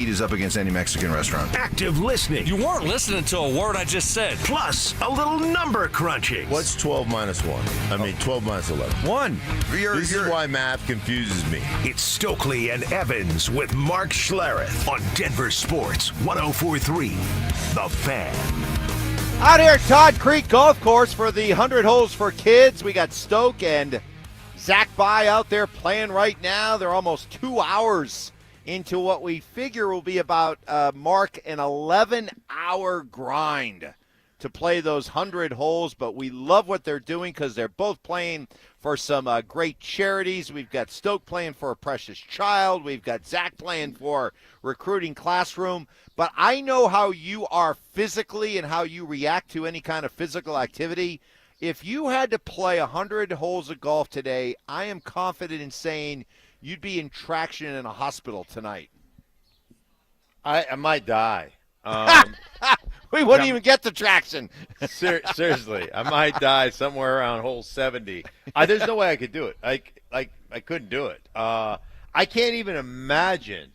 is up against any Mexican restaurant. Active listening. You weren't listening to a word I just said. Plus, a little number crunching. What's 12 minus 1? 12 minus 11. 1. This is why math confuses me. It's Stokely and Evans with Mark Schlereth on Denver Sports 104.3. The Fan. Out here at Todd Creek Golf Course for the 100 Holes for Kids. We got Stoke and Zach By out there playing right now. They're almost 2 hours into what we figure will be about, Mark, an 11-hour grind to play those 100 holes. But we love what they're doing because they're both playing for some great charities. We've got Stoke playing for a precious child. We've got Zach playing for Recruiting Classroom. But I know how you are physically and how you react to any kind of physical activity. If you had to play 100 holes of golf today, I am confident in saying you'd be in traction in a hospital tonight. I might die. We wouldn't even get the traction. Seriously, I might die somewhere around hole 70. There's no way I could do it. I couldn't do it. I can't even imagine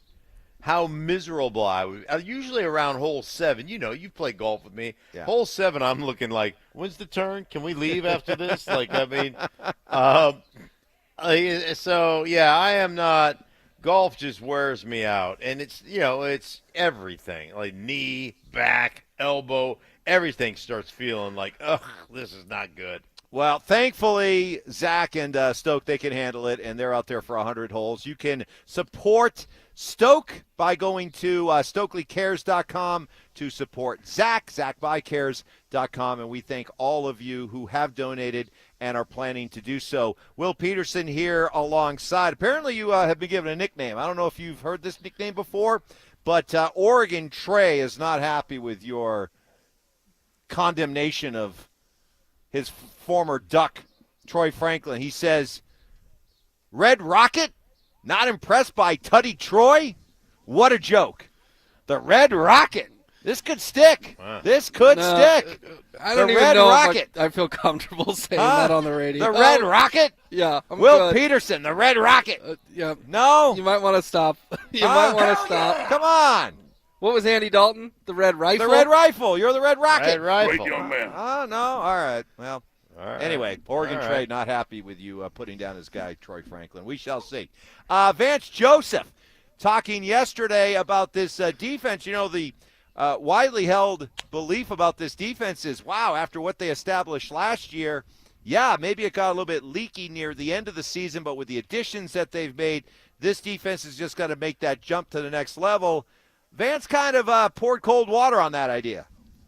how miserable I would. Usually around hole 7, you've played golf with me. Yeah. Hole 7, I'm looking like, when's the turn? Can we leave after this? So yeah, I am not. Golf just wears me out, and it's everything, like knee, back, elbow, everything starts feeling like, ugh, this is not good. Well, thankfully, Zach and Stoke, they can handle it, and they're out there for 100 holes. You can support Stoke by going to StokleyCares.com to support Zach, ZachByCares.com, and we thank all of you who have donated and are planning to do so. Will Peterson here alongside. Apparently you have been given a nickname. I don't know if you've heard this nickname before, but Oregon Trey is not happy with your condemnation of his former Duck, Troy Franklin. He says, Red Rocket? Not impressed by Tutty Troy? What a joke. The Red Rocket. This could stick. Wow. This could stick. I don't even know if I feel comfortable saying that on the radio. The Red Rocket? Yeah. I'm Will good. Peterson, the Red Rocket. Yeah. No? You might want to stop. Might want to stop. Come on. What was Andy Dalton? The Red Rifle? The Red Rifle. You're the Red Rocket. Red Rifle. Great young man. Oh, no. All right. Well, all right. Anyway, Oregon all Trey right. not happy with you putting down his guy, Troy Franklin. We shall see. Vance Joseph talking yesterday about this defense. The widely held belief about this defense is, wow, after what they established last year, yeah, maybe it got a little bit leaky near the end of the season, but with the additions that they've made, this defense has just got to make that jump to the next level. Vance kind of poured cold water on that idea.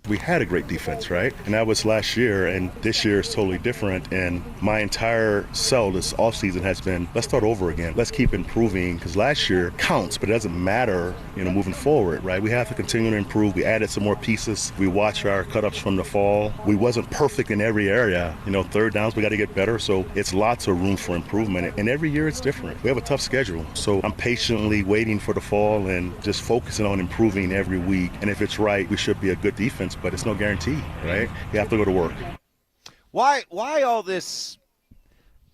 We had a great defense, right? And that was last year, and this year is totally different. And my entire sell this offseason has been, let's start over again. Let's keep improving, because last year counts, but it doesn't matter, moving forward, right? We have to continue to improve. We added some more pieces. We watched our cut-ups from the fall. We wasn't perfect in every area. Third downs, we got to get better. So it's lots of room for improvement. And every year it's different. We have a tough schedule. So I'm patiently waiting for the fall and just focusing on improving every week. And if it's right, we should be a good defense. But it's no guarantee, right? You have to go to work. Why all this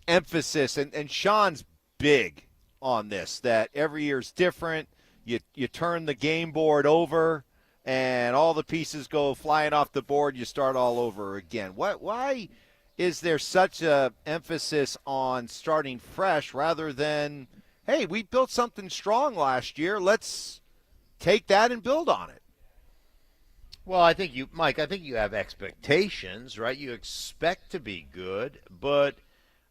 emphasis? And Sean's big on this, that every year's different. You turn the game board over, and all the pieces go flying off the board. You start all over again. Why is there such a emphasis on starting fresh rather than, hey, we built something strong last year. Let's take that and build on it? Well, I think you have expectations, right? You expect to be good, but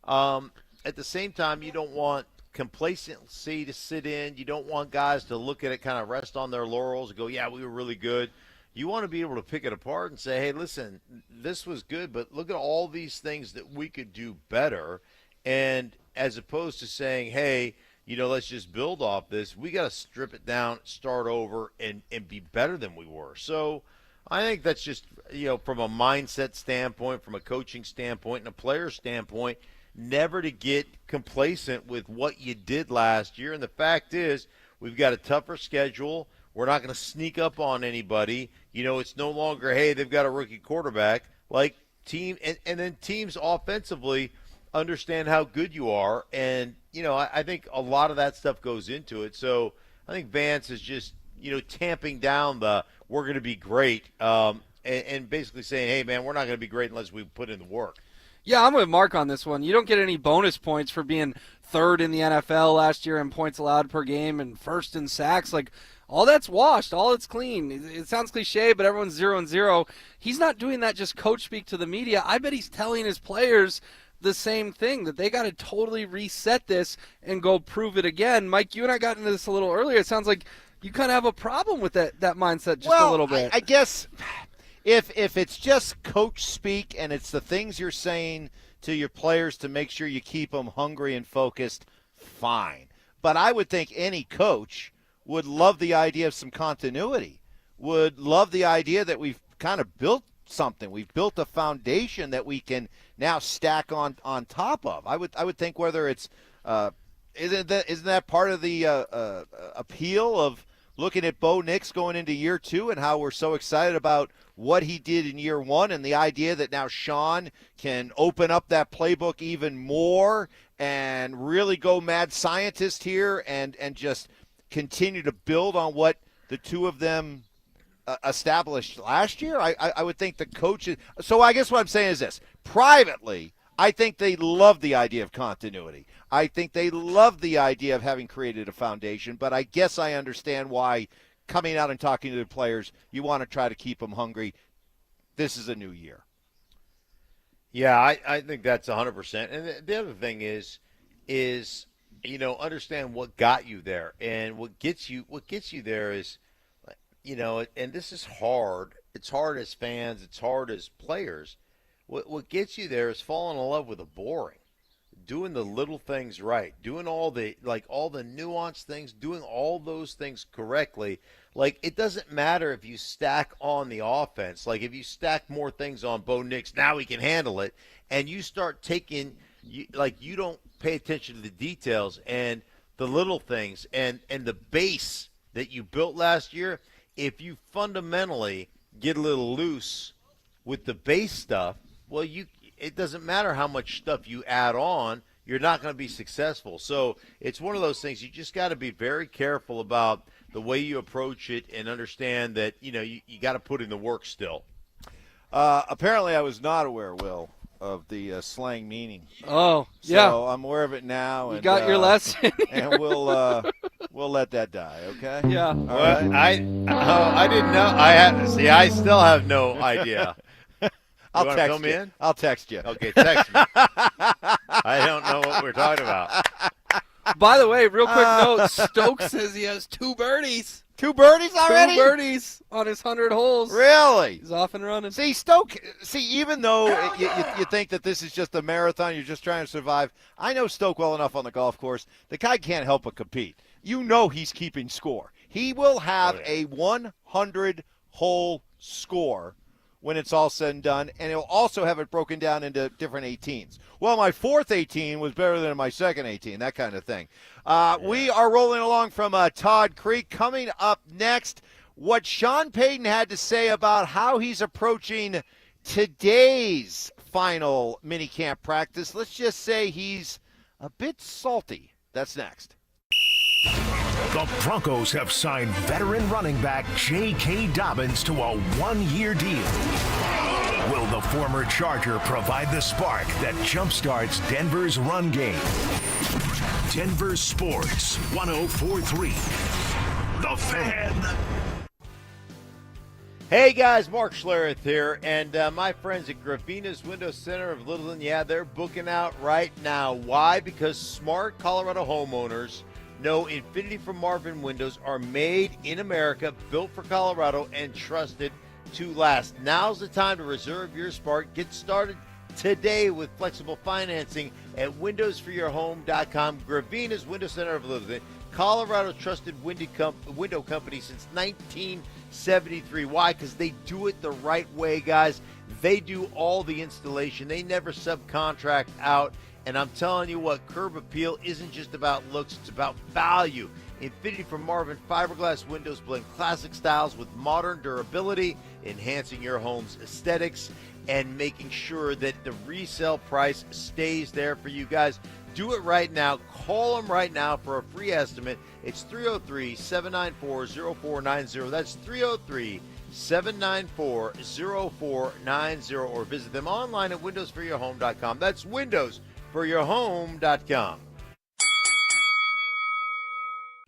at the same time, you don't want complacency to sit in. You don't want guys to look at it, kind of rest on their laurels and go, yeah, we were really good. You want to be able to pick it apart and say, hey, listen, this was good, but look at all these things that we could do better. And as opposed to saying, hey, let's just build off this, we got to strip it down, start over, and be better than we were. So I think that's just, from a mindset standpoint, from a coaching standpoint, and a player standpoint, never to get complacent with what you did last year. And the fact is, we've got a tougher schedule. We're not going to sneak up on anybody. It's no longer, hey, they've got a rookie quarterback. And then teams offensively understand how good you are. And, I think a lot of that stuff goes into it. So I think Vance is just, tamping down the we're going to be great and basically saying, hey, man, we're not going to be great unless we put in the work. Yeah, I'm with Mark on this one. You don't get any bonus points for being third in the NFL last year in points allowed per game and first in sacks. Like, all that's washed. All it's clean. It sounds cliche, but everyone's 0-0. He's not doing that just coach speak to the media. I bet he's telling his players the same thing, that they got to totally reset this and go prove it again. Mike, you and I got into this a little earlier. It sounds like you kind of have a problem with that mindset just a little bit. I guess if it's just coach speak and it's the things you're saying to your players to make sure you keep them hungry and focused, fine. But I would think any coach would love the idea of some continuity, would love the idea that we've kind of built something. We've built a foundation that we can now stack on top of. I would think whether it's isn't that part of the appeal of looking at Bo Nix going into year 2 and how we're so excited about what he did in year 1 and the idea that now Sean can open up that playbook even more and really go mad scientist here and just continue to build on what the two of them established last year. I would think the coaches – so I guess what I'm saying is this. Privately, I think they love the idea of continuity. I think they love the idea of having created a foundation, but I guess I understand why coming out and talking to the players, you want to try to keep them hungry. This is a new year. Yeah, I think that's 100%. And the other thing is understand what got you there, and what gets you there is, and this is hard. It's hard as fans. It's hard as players. What gets you there is falling in love with the boring, doing the little things right, doing all the nuanced things, doing all those things correctly. Like, it doesn't matter if you stack on the offense. Like, if you stack more things on Bo Nix, now he can handle it, and you start taking you don't pay attention to the details and the little things and the base that you built last year. If you fundamentally get a little loose with the base stuff, well, it doesn't matter how much stuff you add on, you're not going to be successful. So it's one of those things you just got to be very careful about the way you approach it and understand that, you got to put in the work still. Apparently I was not aware, Will, of the slang meaning. Oh, yeah. So I'm aware of it now. You got your lesson. And we'll let that die, okay? Yeah. All right. I didn't know. I still have no idea. I'll text fill me you. in? I'll text you. Okay, text me. I don't know what we're talking about. By the way, real quick note, Stokes says he has 2 birdies. 2 birdies already? 2 birdies on his 100 holes. Really? He's off and running. See, even though you think that this is just a marathon, you're just trying to survive, I know Stoke well enough on the golf course. The guy can't help but compete. He's keeping score. He will have a 100-hole score when it's all said and done, and he'll also have it broken down into different 18s. Well, my fourth 18 was better than my second 18, that kind of thing. We are rolling along from Todd Creek. Coming up next, what Sean Payton had to say about how he's approaching today's final minicamp practice. Let's just say he's a bit salty. That's next. The Broncos have signed veteran running back J.K. Dobbins to a 1-year deal. Will the former Charger provide the spark that jumpstarts Denver's run game? Denver Sports 104.3. The Fan. Hey guys, Mark Schlereth here, and my friends at Gravina's Window Center of Littleton, they're booking out right now. Why? Because smart Colorado homeowners know Infinity from Marvin windows are made in America, built for Colorado, and trusted to last. Now's the time to reserve your spark. Get started today with flexible financing at windowsforyourhome.com. Gravina's Window Center of Littleton, Colorado trusted window company since 1973. Why? Because they do it the right way, guys. They do all the installation. They never subcontract out. And I'm telling you what, curb appeal isn't just about looks, it's about value. Infinity from Marvin fiberglass windows blend classic styles with modern durability, enhancing your home's aesthetics and making sure that the resale price stays there for you guys. Do it right now. Call them right now for a free estimate. It's 303-794-0490. That's 303-794-0490. Or visit them online at windowsforyourhome.com. That's windowsforyourhome.com.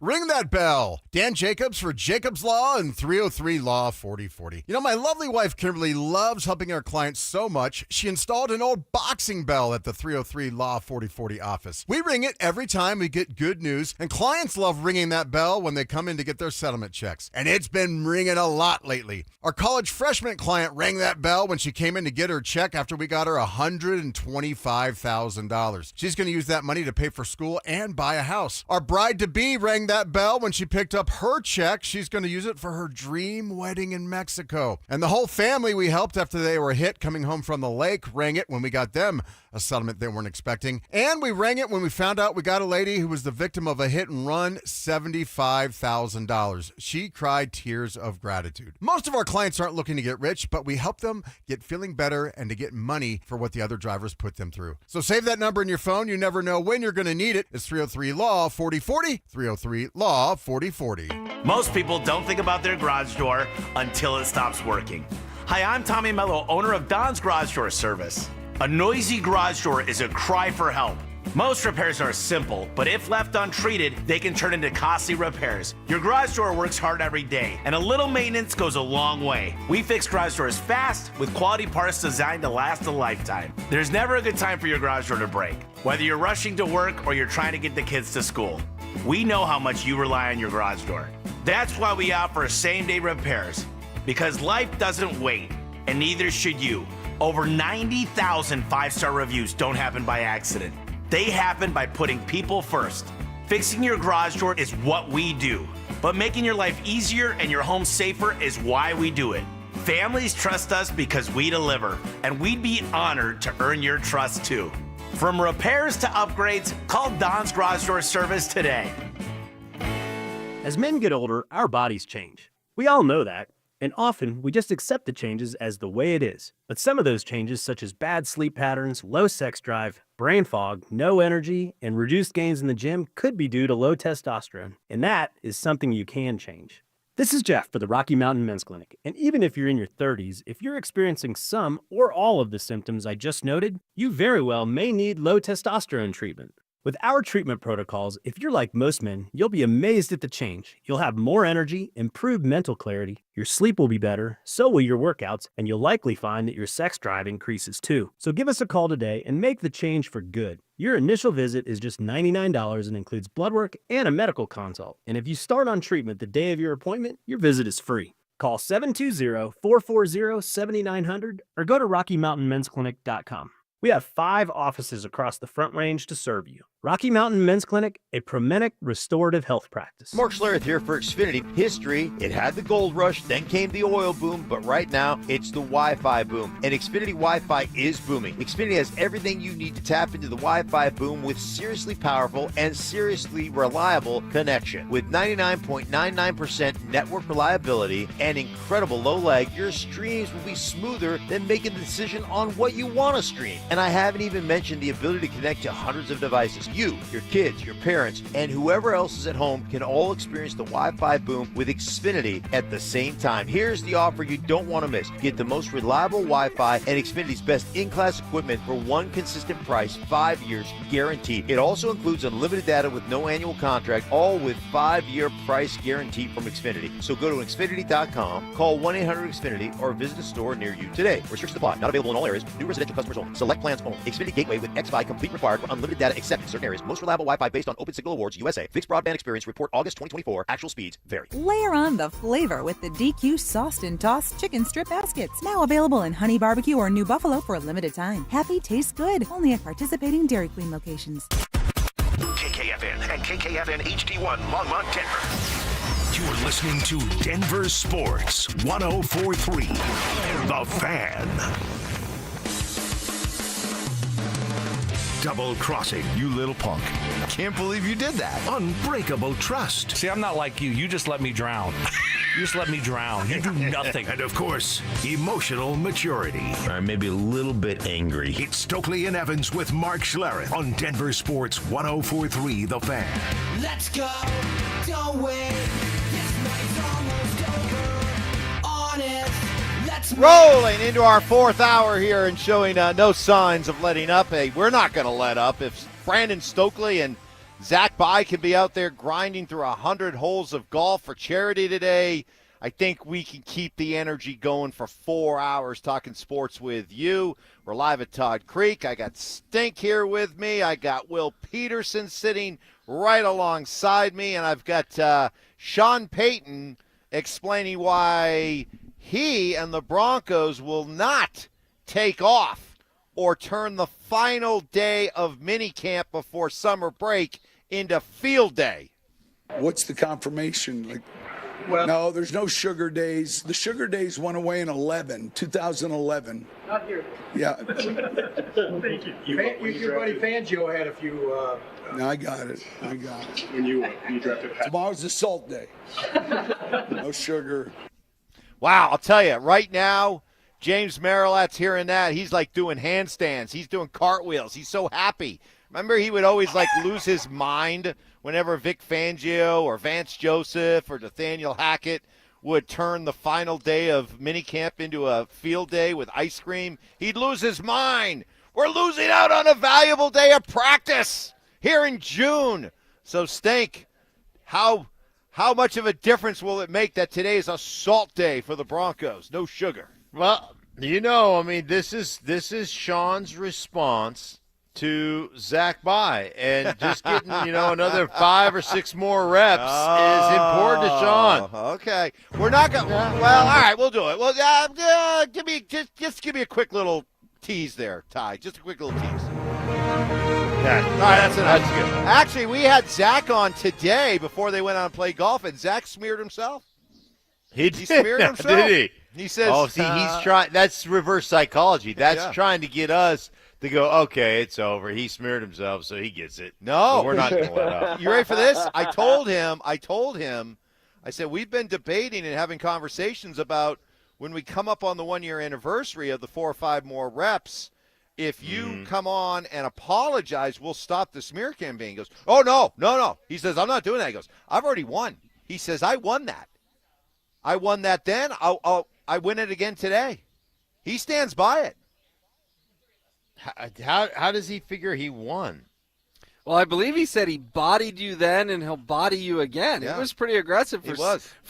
Ring that bell. Dan Jacobs for Jacobs Law and 303 Law 4040. You know, my lovely wife Kimberly loves helping our clients so much, she installed an old boxing bell at the 303 Law 4040 office. We ring it every time we get good news, and clients love ringing that bell when they come in to get their settlement checks. And it's been ringing a lot lately. Our college freshman client rang that bell when she came in to get her check after we got her $125,000. She's going to use that money to pay for school and buy a house. Our bride-to-be rang that bell when she picked up her check. She's going to use it for her dream wedding in Mexico. And the whole family we helped after they were hit coming home from the lake rang it when we got them a settlement they weren't expecting. And we rang it when we found out we got a lady who was the victim of a hit and run, $75,000. She cried tears of gratitude. Most of our clients aren't looking to get rich, but we help them get feeling better and to get money for what the other drivers put them through. So save that number in your phone. You never know when you're going to need it. It's 303-LAW-4040, 303-LAW-4040. Most people don't think about their garage door until it stops working. Hi, I'm Tommy Mello, owner of Don's Garage Door Service. A noisy garage door is a cry for help. Most repairs are simple, but if left untreated, they can turn into costly repairs. Your garage door works hard every day, and a little maintenance goes a long way. We fix garage doors fast with quality parts designed to last a lifetime. There's never a good time for your garage door to break, whether you're rushing to work or you're trying to get the kids to school. We know how much you rely on your garage door. That's why we offer same-day repairs, because life doesn't wait, and neither should you. Over 90,000 five-star reviews don't happen by accident. They happen by putting people first. Fixing your garage door is what we do, but making your life easier and your home safer is why we do it. Families trust us because we deliver, and we'd be honored to earn your trust too. From repairs to upgrades, call Don's Garage Door Service today. As men get older, our bodies change. We all know that. And often, we just accept the changes as the way it is. But some of those changes, such as bad sleep patterns, low sex drive, brain fog, no energy, and reduced gains in the gym could be due to low testosterone. And that is something you can change. This is Jeff for the Rocky Mountain Men's Clinic. And even if you're in your 30s, if you're experiencing some or all of the symptoms I just noted, you very well may need low testosterone treatment. With our treatment protocols, if you're like most men, you'll be amazed at the change. You'll have more energy, improved mental clarity, your sleep will be better, so will your workouts, and you'll likely find that your sex drive increases too. So give us a call today and make the change for good. Your initial visit is just $99 and includes blood work and a medical consult. And if you start on treatment the day of your appointment, your visit is free. Call 720-440-7900 or go to RockyMountainMen'sClinic.com. We have 5 offices across the Front Range to serve you. Rocky Mountain Men's Clinic, a Promenic restorative health practice. Mark Schlereth here for Xfinity. History, it had the gold rush, then came the oil boom, but right now it's the Wi-Fi boom. And Xfinity Wi-Fi is booming. Xfinity has everything you need to tap into the Wi-Fi boom with seriously powerful and seriously reliable connection. With 99.99% network reliability and incredible low lag, your streams will be smoother than making the decision on what you want to stream. And I haven't even mentioned the ability to connect to hundreds of devices. You, your kids, your parents, and whoever else is at home can all experience the Wi-Fi boom with Xfinity at the same time. Here's the offer you don't want to miss. Get the most reliable Wi-Fi and Xfinity's best in-class equipment for one consistent price, 5 years guaranteed. It also includes unlimited data with no annual contract, all with 5-year price guarantee from Xfinity. So go to Xfinity.com, call 1-800-XFINITY, or visit a store near you today. Restrictions apply. Not available in all areas. New residential customers only. Select plans only. Xfinity Gateway with XFi complete required for unlimited data except in certain areas. Most reliable Wi-Fi based on Open Signal Awards USA. Fixed broadband experience report August 2024. Actual speeds vary. Layer on the flavor with the DQ Sauced and Tossed Chicken Strip Baskets. Now available in Honey Barbecue or New Buffalo for a limited time. Happy tastes good. Only at participating Dairy Queen locations. KKFN and KKFN HD1 Longmont, Denver. You're listening to Denver Sports 104.3. The Fan. Double crossing, you little punk. Can't believe you did that. Unbreakable trust. See, I'm not like you. You just let me drown. You just let me drown. You do nothing. And, of course, emotional maturity. All right, maybe a little bit angry. It's Stokely and Evans with Mark Schlereth on Denver Sports 104.3 The Fan. Let's go. Don't wait. This night's almost over. On it. Let's Rolling into our fourth hour here and showing no signs of letting up. Hey, we're not going to let up. If Brandon Stokely and Zach Bye can be out there grinding through 100 holes of golf for charity today, I think we can keep the energy going for 4 hours talking sports with you. We're live at Todd Creek. I got Stink here with me. I got Will Peterson sitting right alongside me. And I've got Sean Payton explaining why he and the Broncos will not take off or turn the final day of minicamp before summer break into field day. What's the confirmation? Like, no, there's no sugar days. The sugar days went away in 2011. Not here. Yeah. Thank you. Your buddy Fangio had a few. No, I got it. When you drafted Pat. Tomorrow's the salt day. No sugar. Wow, I'll tell you, right now, James Marilat's hearing that. He's like doing handstands. He's doing cartwheels. He's so happy. Remember, he would always like lose his mind whenever Vic Fangio or Vance Joseph or Nathaniel Hackett would turn the final day of minicamp into a field day with ice cream. He'd lose his mind. We're losing out on a valuable day of practice here in June. So, Stink, how much of a difference will it make that today is a salt day for the Broncos? No sugar. Well, I mean, this is Sean's response to Zach Bye, and just getting another 5 or 6 more reps is important to Sean. Okay, we're not going. Well, all right, we'll do it. Well, give me a quick little tease there, Ty. Just a quick little tease. Yeah, all right, that's enough. That's good. Actually, we had Zach on today before they went out and played golf, and Zach smeared himself. He smeared himself. Did he? He says, "Oh, see, he's trying. That's reverse psychology. That's trying to get us to go. Okay, it's over. He smeared himself, so he gets it. No, but we're not going to let up. You ready for this? I told him. I said we've been debating and having conversations about when we come up on the 1-year anniversary of the 4 or 5 more reps. If you come on and apologize, we'll stop the smear campaign. He goes, oh, no. He says, I'm not doing that. He goes, I've already won. He says, I won that. I won that then. I win it again today. He stands by it. How does he figure he won? Well, I believe he said he bodied you then, and he'll body you again. Yeah. It was pretty aggressive for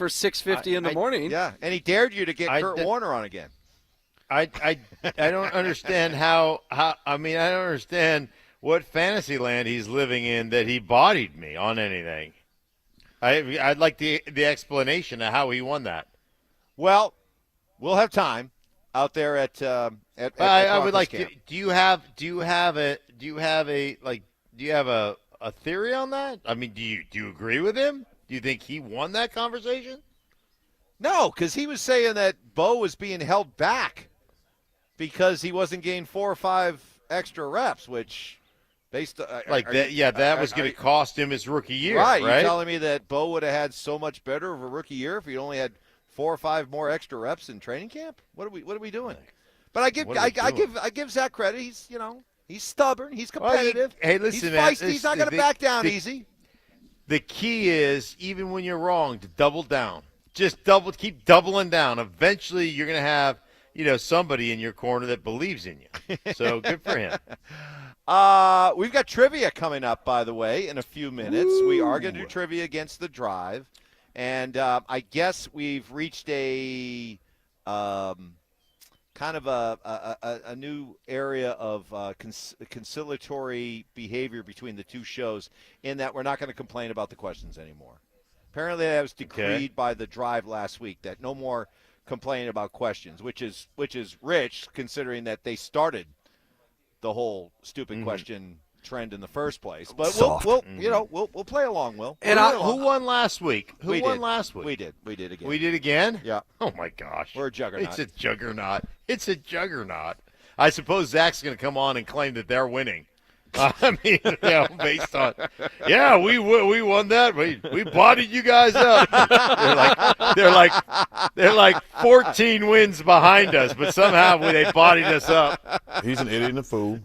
6:50 in the morning. Yeah, and he dared you to get Kurt Warner on again. I don't understand how I don't understand what fantasy land he's living in that he bodied me on anything. I'd like the explanation of how he won that. Well, we'll have time out there at I would like camp. to. Do you have a theory on that? I mean, do you agree with him? Do you think he won that conversation? No, because he was saying that Bo was being held back because he wasn't getting 4 or 5 extra reps, which based that was going to cost him his rookie year. Right? Right? You're telling me that Bo would have had so much better of a rookie year if he only had 4 or 5 more extra reps in training camp? What are we doing? But I give Zach credit. He's he's stubborn. He's competitive. Hey, listen, he's man. feisty. He's not going to back down easy. The key is, even when you're wrong, to double down. Just keep doubling down. Eventually, you're going to have somebody in your corner that believes in you. So good for him. We've got trivia coming up, by the way, in a few minutes. Ooh. We are going to do trivia against the Drive. And I guess we've reached a kind of a new area of conciliatory behavior between the two shows in that we're not going to complain about the questions anymore. Apparently that was decreed by the Drive last week, that no more complaining about questions, which is rich considering that they started the whole stupid question trend in the first place. But we'll play along, Will. And who won last week? Who won last week? We did. We did again. We did again? Yeah. Oh my gosh. We're a juggernaut. It's a juggernaut. It's a juggernaut. I suppose Zach's going to come on and claim that they're winning. I mean, based on, we won that. We bodied you guys up. They're like 14 wins behind us, but somehow they bodied us up. He's an idiot and a fool.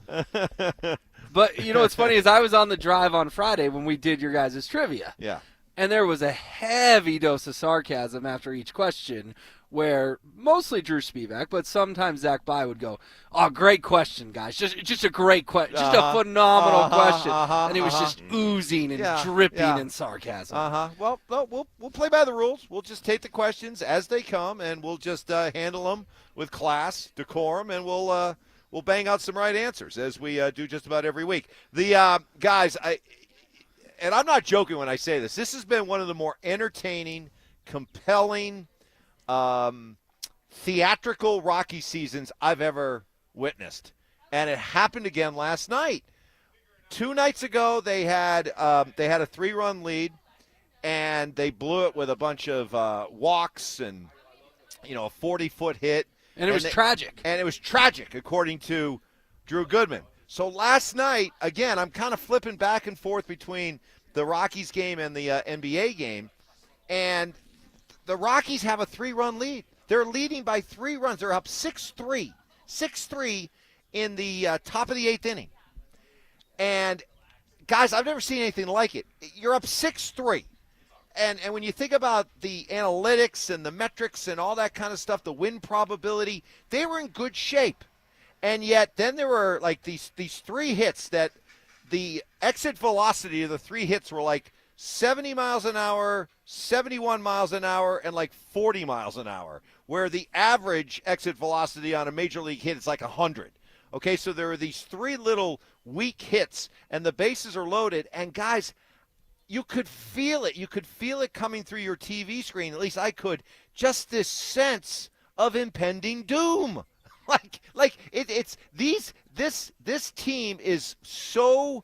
But what's funny is I was on the drive on Friday when we did your guys' trivia. Yeah. And there was a heavy dose of sarcasm after each question, where mostly Drew Spivak, but sometimes Zach Bye would go, "Oh, great question, guys! Just a great question, just a phenomenal question," and it was just oozing and dripping in sarcasm. Well, we'll play by the rules. We'll just take the questions as they come, and we'll just handle them with class, decorum, and we'll bang out some right answers as we do just about every week. The guys, and I'm not joking when I say this. This has been one of the more entertaining, compelling, theatrical Rocky seasons I've ever witnessed, and it happened again last night. 2 nights ago, they had a 3-run lead, and they blew it with a bunch of walks and a 40-foot hit, and it was tragic. And it was tragic, according to Drew Goodman. So last night, again, I'm kind of flipping back and forth between the Rockies game and the NBA game, and the Rockies have a 3-run lead. They're leading by 3 runs. They're up 6-3 in the top of the 8th inning. And, guys, I've never seen anything like it. You're up 6-3. And when you think about the analytics and the metrics and all that kind of stuff, the win probability, they were in good shape. And yet then there were like these 3 hits that the exit velocity of the 3 hits were like 70 miles an hour, 71 miles an hour, and like 40 miles an hour, where the average exit velocity on a major league hit is like 100. Okay, so there are these 3 little weak hits, and the bases are loaded. And, guys, you could feel it. You could feel it coming through your TV screen. At least I could. Just this sense of impending doom. This team is so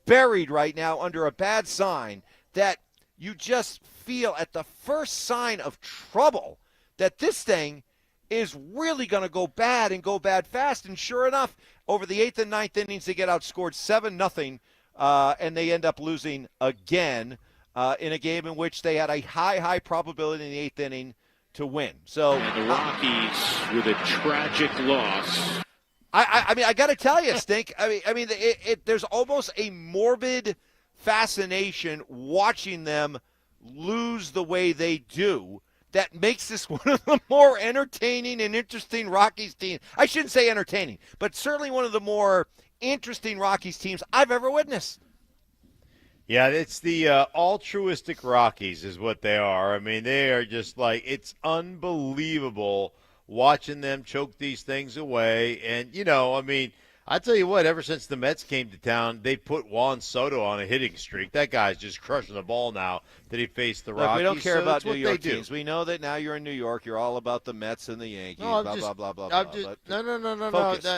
buried right now under a bad sign that you just feel at the first sign of trouble that this thing is really going to go bad and go bad fast. And sure enough, over the 8th and 9th innings, they get outscored 7-0, and they end up losing again in a game in which they had a high probability in the 8th inning to win. So and the Rockies with a tragic loss. I mean, I got to tell you, Stink. There's almost a morbid fascination watching them lose the way they do. That makes this one of the more entertaining and interesting Rockies teams. I shouldn't say entertaining, but certainly one of the more interesting Rockies teams I've ever witnessed. Yeah, it's the altruistic Rockies is what they are. I mean, they are just like, it's unbelievable watching them choke these things away. And, I tell you what, ever since the Mets came to town, they put Juan Soto on a hitting streak. That guy's just crushing the ball now that he faced the Rockies. We don't care about New York teams. We know that now you're in New York. You're all about the Mets and the Yankees, No, blah.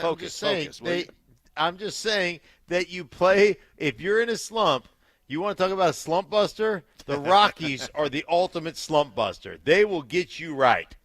Focus. I'm just saying that you play, if you're in a slump, you want to talk about a slump buster? The Rockies are the ultimate slump buster. They will get you right.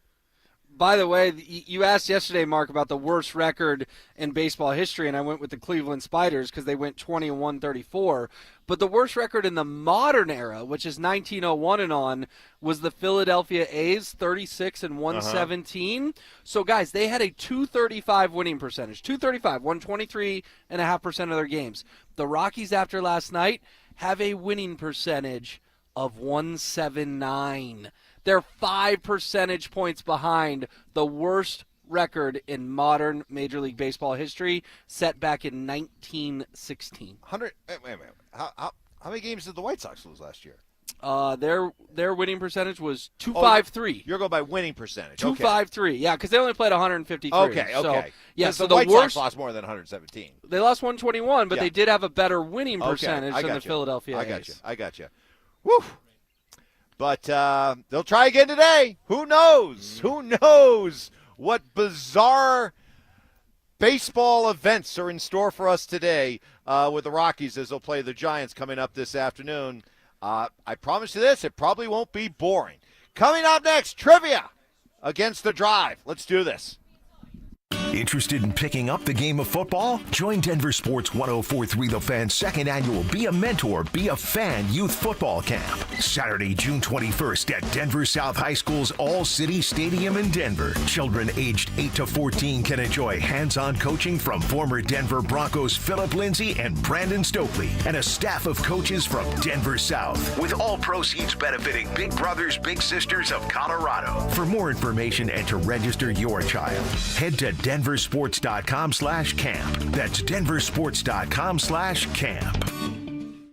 By the way, you asked yesterday, Mark, about the worst record in baseball history, and I went with the Cleveland Spiders because they went 20-1-34. But the worst record in the modern era, which is 1901 and on, was the Philadelphia A's, 36-117. So, guys, they had a .235 winning percentage. .235, won 23.5% of their games. The Rockies, after last night, have a winning percentage of .179. They're 5 percentage points behind the worst record in modern Major League Baseball history, set back in 1916. Wait a minute. How many games did the White Sox lose last year? Their winning percentage was .253. You're going by winning percentage. .253. Yeah, because they only played 153. Okay. So, yeah, so the White worst, Sox lost more than 117. They lost 121, but they did have a better winning percentage than the Philadelphia A's. I got you. Woo! But they'll try again today. Who knows? Who knows what bizarre baseball events are in store for us today with the Rockies as they'll play the Giants coming up this afternoon. I promise you this, it probably won't be boring. Coming up next, trivia against the Drive. Let's do this. Interested in picking up the game of football? Join Denver Sports 104.3 The Fan's second annual Be a Mentor, Be a Fan Youth Football Camp. Saturday, June 21st at Denver South High School's All-City Stadium in Denver. Children aged 8 to 14 can enjoy hands-on coaching from former Denver Broncos Philip Lindsay and Brandon Stokely and a staff of coaches from Denver South, with all proceeds benefiting Big Brothers Big Sisters of Colorado. For more information and to register your child, head to denversports.com/camp. That's denversports.com/camp.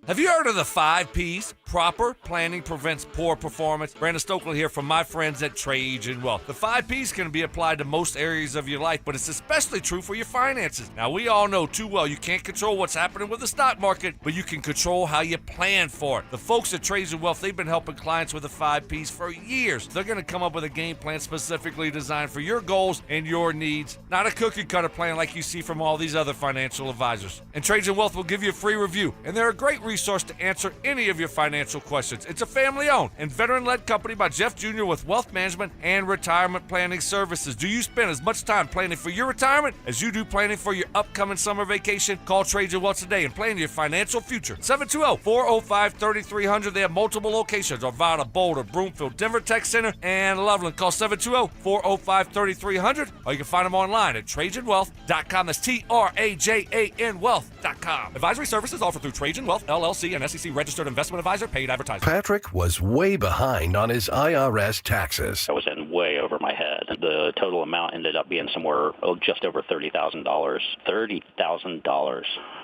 Have you heard of the 5 Ps? Proper planning prevents poor performance. Brandon Stokely here from my friends at Trajan Wealth. The 5 Ps can be applied to most areas of your life, but it's especially true for your finances. Now, we all know too well you can't control what's happening with the stock market, but you can control how you plan for it. The folks at Trajan Wealth, they've been helping clients with the 5 Ps for years. They're going to come up with a game plan specifically designed for your goals and your needs, not a cookie-cutter plan like you see from all these other financial advisors. And Trajan Wealth will give you a free review, and they're a great resource to answer any of your financial questions. It's a family-owned and veteran-led company by Jeff Jr. with wealth management and retirement planning services. Do you spend as much time planning for your retirement as you do planning for your upcoming summer vacation? Call Trajan Wealth today and plan your financial future. 720-405-3300. They have multiple locations: Arvada, Boulder, Broomfield, Denver Tech Center, and Loveland. Call 720-405-3300, or you can find them online at TrajanWealth.com. That's TRAJAN Wealth.com. Advisory services offered through Trajan Wealth, LLC, an SEC registered investment advisor, paid advertising. Patrick was way behind on his IRS taxes. I was in way over my head. The total amount ended up being somewhere just over $30,000. $30,000.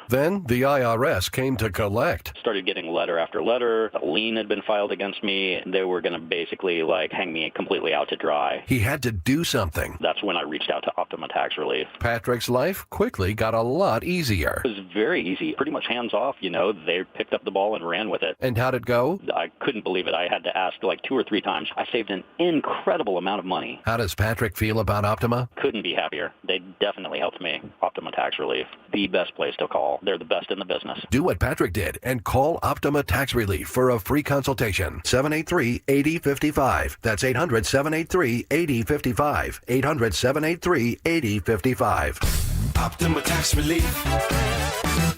Then the IRS came to collect. Started getting letter after letter. A lien had been filed against me. They were going to basically hang me completely out to dry. He had to do something. That's when I reached out to Optima Tax Relief. Patrick's life quickly got a lot easier. It was very easy, pretty much hands off. They picked up the ball and ran with it. And how'd it go? I couldn't believe it. I had to ask 2 or 3 times. I saved an incredible amount of money. How does Patrick feel about Optima? Couldn't be happier. They definitely helped me. Optima Tax Relief, the best place to call. They're the best in the business. Do what Patrick did and call Optima Tax Relief for a free consultation. 783-8055. That's 800-783-8055. 800-783-8055. Optima Tax Relief.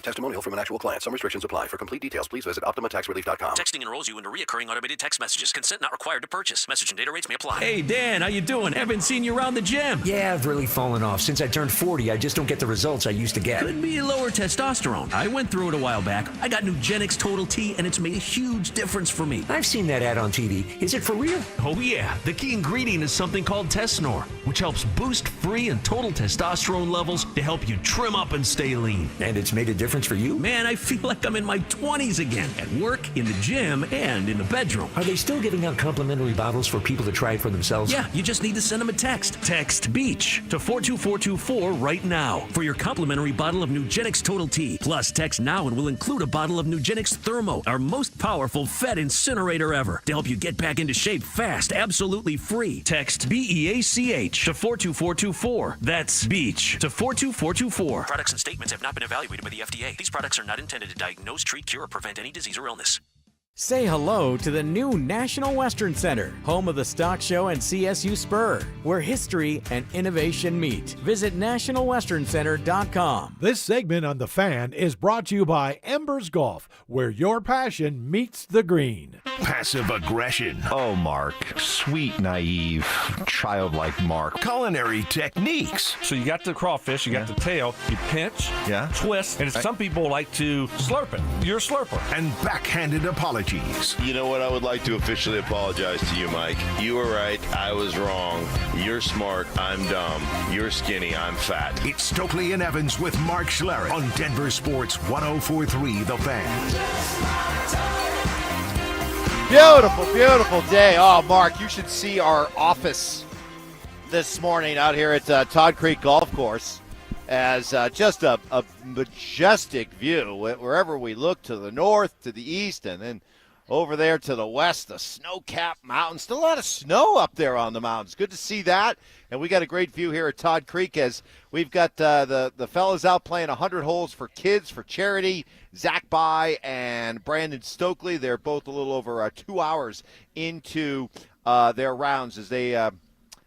Testimonial from an actual client. Some restrictions apply. For complete details, please visit OptimaTaxRelief.com. Texting enrolls you into recurring automated text messages. Consent not required to purchase. Message and data rates may apply. Hey, Dan, how you doing? Haven't seen you around the gym. Yeah, I've really fallen off. Since I turned 40, I just don't get the results I used to get. Could be lower testosterone. I went through it a while back. I got Nugenix Total T, and it's made a huge difference for me. I've seen that ad on TV. Is it for real? Oh, yeah. The key ingredient is something called Tesnor, which helps boost free and total testosterone levels to help you trim up and stay lean. And it's made a difference for you? Man, I feel like I'm in my 20s again, at work, in the gym, and in the bedroom. Are they still giving out complimentary bottles for people to try it for themselves? Yeah, you just need to send them a text. Text BEACH to 42424 right now for your complimentary bottle of Nugenix Total T. Plus, text now and we'll include a bottle of Nugenix Thermo, our most powerful Fed incinerator ever, to help you get back into shape fast, absolutely free. Text BEACH to 42424. That's BEACH to 42424. Products and statements have not been evaluated by the FDA. These products are not intended to diagnose, treat, cure, or prevent any disease or illness. Say hello to the new National Western Center, home of the Stock Show and CSU Spur, where history and innovation meet. Visit nationalwesterncenter.com. This segment on The Fan is brought to you by Embers Golf, where your passion meets the green. Passive aggression. Oh, Mark. Sweet, naive, childlike Mark. Culinary techniques. So you got the crawfish, you got the tail, you pinch, twist, and some people like to slurp it. You're a slurper. And backhanded apologies. You know what? I would like to officially apologize to you, Mike. You were right. I was wrong. You're smart. I'm dumb. You're skinny. I'm fat. It's Stokely and Evans with Mark Schlereth on Denver Sports 104.3 The Fan. Beautiful, beautiful day. Oh, Mark, you should see our office this morning out here at Todd Creek Golf Course as just a majestic view. Wherever we look, to the north, to the east, and then over there to the west, the snow-capped mountains. Still a lot of snow up there on the mountains. Good to see that. And we got a great view here at Todd Creek as we've got the fellas out playing 100 holes for kids for charity. Zach By and Brandon Stokely, they're both a little over 2 hours into their rounds as they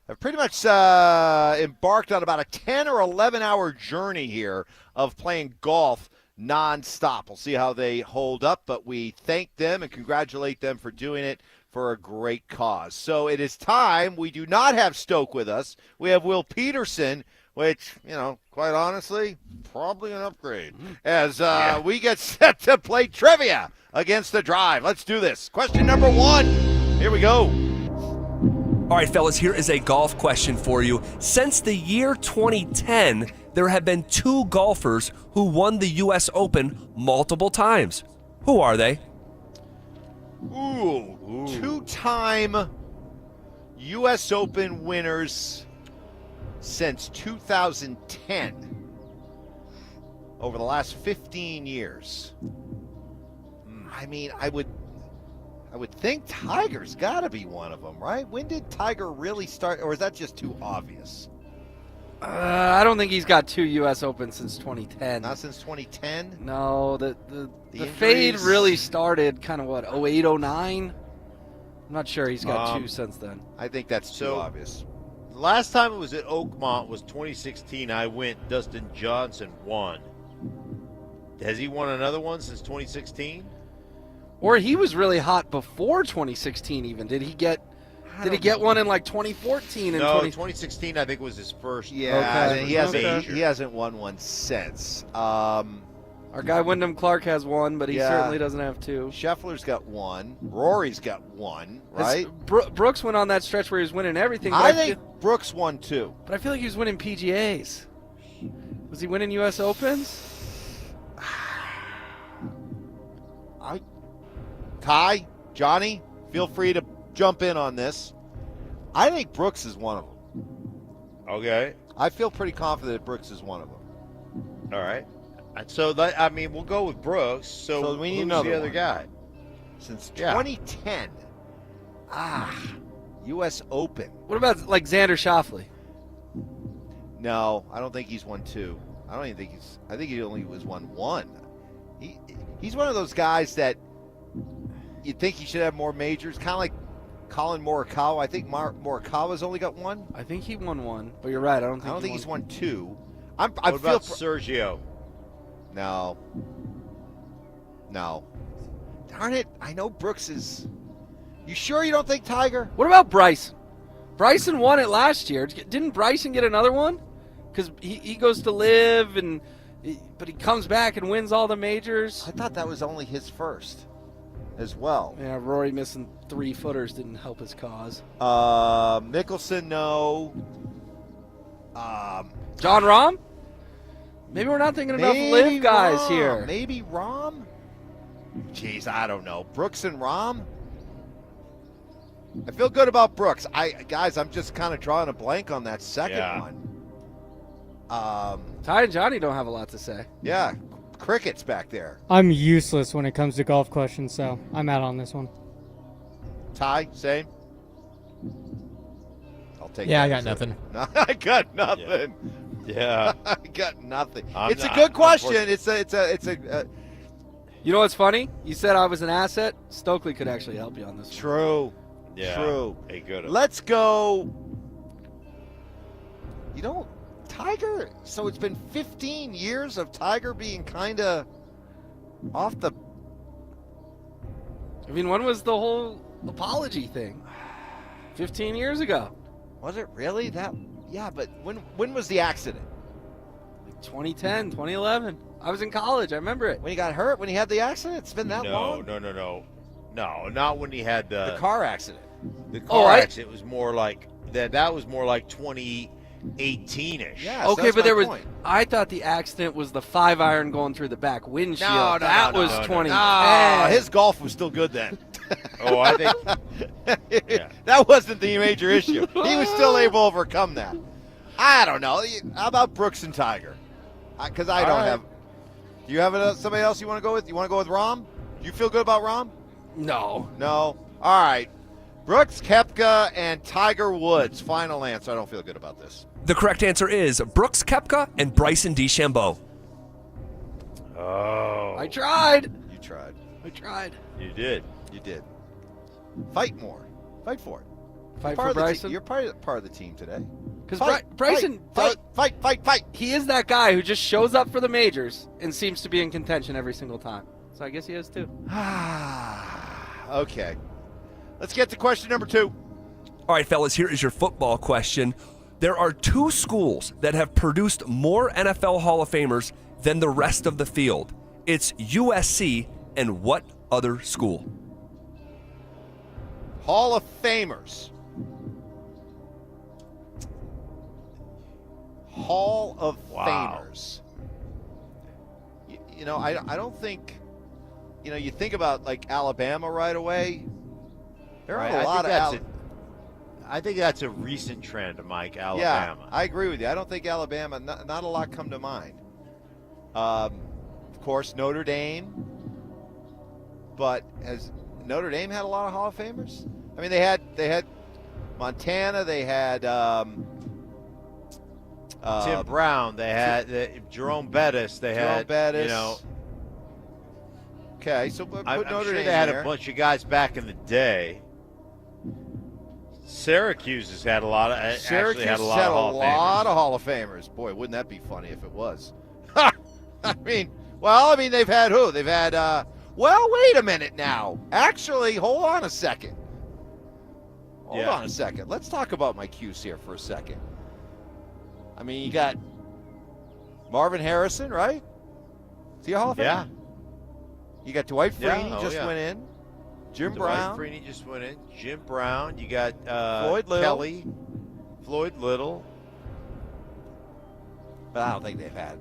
have pretty much embarked on about a 10 or 11-hour journey here of playing golf nonstop. We'll see how they hold up, but we thank them and congratulate them for doing it for a great cause. So it is time. We do not have Stoke with us. We have Will Peterson, which, quite honestly, probably an upgrade, as we get set to play trivia against the Drive. Let's do this. Question number 1. Here we go. All right, fellas, here is a golf question for you. Since the year 2010, there have been 2 golfers who won the U.S. Open multiple times. Who are they? Ooh. 2-time U.S. Open winners since 2010. Over the last 15 years. I mean, I would think Tiger's got to be one of them, right? When did Tiger really start, or is that just too obvious? I don't think he's got 2 U.S. Opens since 2010. Not since 2010? No, the fade really started kind of, 08, 09? I'm not sure he's got 2 since then. I think that's too obvious. Last time it was at Oakmont was 2016. I went. Dustin Johnson won. Has he won another one since 2016? Or he was really hot before 2016 even. Did he get one in like 2014 and 2016 I think was his first. Yeah, okay. He hasn't won one since. Our guy Wyndham Clark has one, but he certainly doesn't have 2. Scheffler's got 1. Rory's got 1, right? Brooks went on that stretch where he was winning everything. I think Brooks won 2. But I feel like he was winning PGAs. Was he winning U.S. Opens? Ty, Johnny, feel free to jump in on this. I think Brooks is one of them. Okay. I feel pretty confident that Brooks is one of them. All right. So, we'll go with Brooks. So we need who's another the other one? guy? Since 2010. U.S. Open. What about like Xander Schauffele? No, I don't think he's won 2. I think he only was won 1. He's one of those guys that you think he should have more majors, kind of like Colin Morikawa. I think Morikawa's only got 1. I think he won 1, but you're right. I don't think he's won 2. What about Sergio? No. Darn it! I know Brooks is. You sure you don't think Tiger? What about Bryson? Bryson won it last year. Didn't Bryson get another one? Because he goes to live but he comes back and wins all the majors. I thought that was only his first as well. Yeah, Rory missing 3 footers didn't help his cause. Mickelson, no. John Rahm? Maybe we're not thinking enough live guys here. Maybe Rahm? Jeez, I don't know. Brooks and Rahm? I feel good about Brooks. I'm just kind of drawing a blank on that second one. Ty and Johnny don't have a lot to say. Yeah, crickets back there. I'm useless when it comes to golf questions, so I'm out on this one. Ty, same? I'll take I got nothing. I got nothing. Yeah. I got nothing. It's a good question. It's a You know what's funny? You said I was an asset. Stokely could actually help you on this one. True. Yeah. True. Hey, good. Let's go. Tiger. So it's been 15 years of Tiger being kind of off the. I mean, when was the whole apology thing? 15 years ago. Was it really that? Yeah, but when was the accident? 2010, 2011. I was in college. I remember it. When he got hurt? When he had the accident? It's been that long? No, not when he had the car accident. The car accident was more like that was more like 2018-ish. Yeah, okay, but there was. I thought the accident was the 5-iron going through the back windshield. No, that was 2010. No, his golf was still good then. Oh, I think that wasn't the major issue. He was still able to overcome that. I don't know. How about Brooks and Tiger? Because I don't have. Do you have somebody else you want to go with? You want to go with Rahm? Do you feel good about Rahm? No. All right. Brooks, Koepka, and Tiger Woods. Final answer. I don't feel good about this. The correct answer is Brooks Koepka and Bryson DeChambeau. Oh. I tried. You tried. I tried. You did. You did. Fight more. Fight for it. Fight for Bryson. You're part of the team today. Because Bryson, fight. He is that guy who just shows up for the majors and seems to be in contention every single time. So I guess he is too. Okay. Let's get to question number 2. All right, fellas, here is your football question. There are 2 schools that have produced more NFL Hall of Famers than the rest of the field. It's USC and what other school? Hall of Famers. Hall of Famers. You know, I don't think, you know, you think about like Alabama right away. There are a lot of I think that's a recent trend, Mike, Alabama. Yeah, I agree with you. I don't think Alabama, not a lot come to mind. Of course, Notre Dame. But has Notre Dame had a lot of Hall of Famers? I mean, they had Montana. They had Tim Brown. They had Jerome Bettis. They had Bettis. You know. Okay, so put I'm Notre sure Dame they had there. a bunch of guys back in the day. Syracuse has had a lot of. Syracuse had a lot, had of, Hall a lot of Hall of Famers. Boy, wouldn't that be funny if it was? I mean, they've had who? They've had. Well, wait a minute now. Actually, hold on a second. Hold on a second. Let's talk about my cues here for a second. I mean, you got Marvin Harrison, right? Is he a Hall of Famer? Yeah. You got Dwight Freeney went in. Jim Brown. Dwight Freeney just went in. Jim Brown. You got Floyd Little. Kelly. Floyd Little. But I don't think they've had.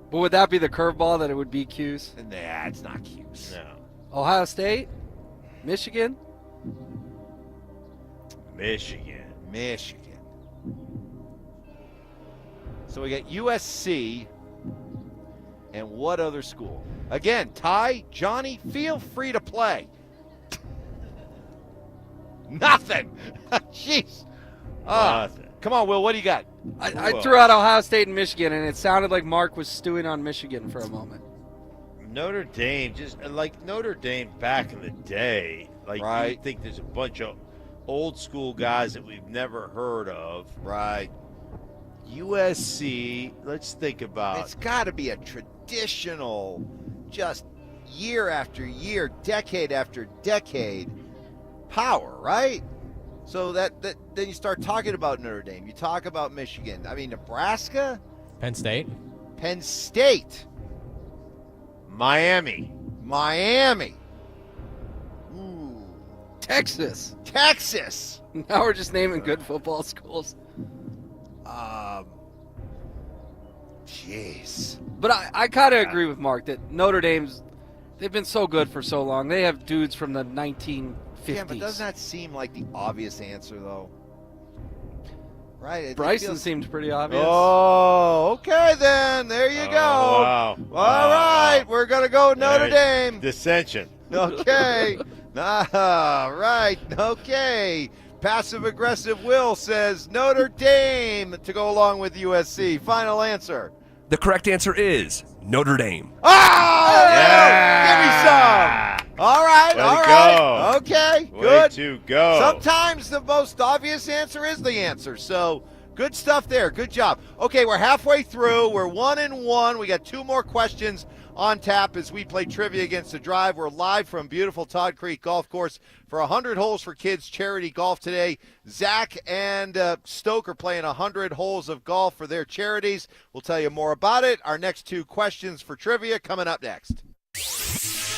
But would that be the curveball that it would be Q's? Nah, it's not Q's. No. Ohio State? Michigan? Michigan. So we got USC and what other school? Again, Ty, Johnny, feel free to play. Nothing. Jeez. Nothing. Come on, Will, what do you got? I threw out Ohio State and Michigan, and it sounded like Mark was stewing on Michigan for a moment. Notre Dame, just like Notre Dame back in the day, like you think there's a bunch of old school guys that we've never heard of. Right. USC, let's think about. It's got to be a traditional, just year after year, decade after decade power, right? So that then you start talking about Notre Dame. You talk about Michigan. I mean, Nebraska? Penn State. Miami. Ooh. Texas. Now we're just naming good football schools. Jeez. But I kind of agree with Mark that Notre Dame's, they've been so good for so long. They have dudes from the 1950s. Yeah, but doesn't that seem like the obvious answer, though? Right? Bryson seemed pretty obvious. Oh, okay then. There you go. Wow. All right. We're going to go Notre Dame. Dissension. Okay. All right. Okay. Passive-aggressive Will says Notre Dame to go along with USC. Final answer. The correct answer is Notre Dame. Oh, yeah. Give me some. All right. Go. Okay, Way good. to go. Sometimes the most obvious answer is the answer. So good stuff there. Good job. Okay, we're halfway through. We're 1-1. We got 2 more questions on tap as we play trivia against the drive. We're live from beautiful Todd Creek Golf Course for 100 Holes for Kids charity golf today. Zach and Stoke are playing 100 holes of golf for their charities. We'll tell you more about it. Our next 2 questions for trivia coming up next.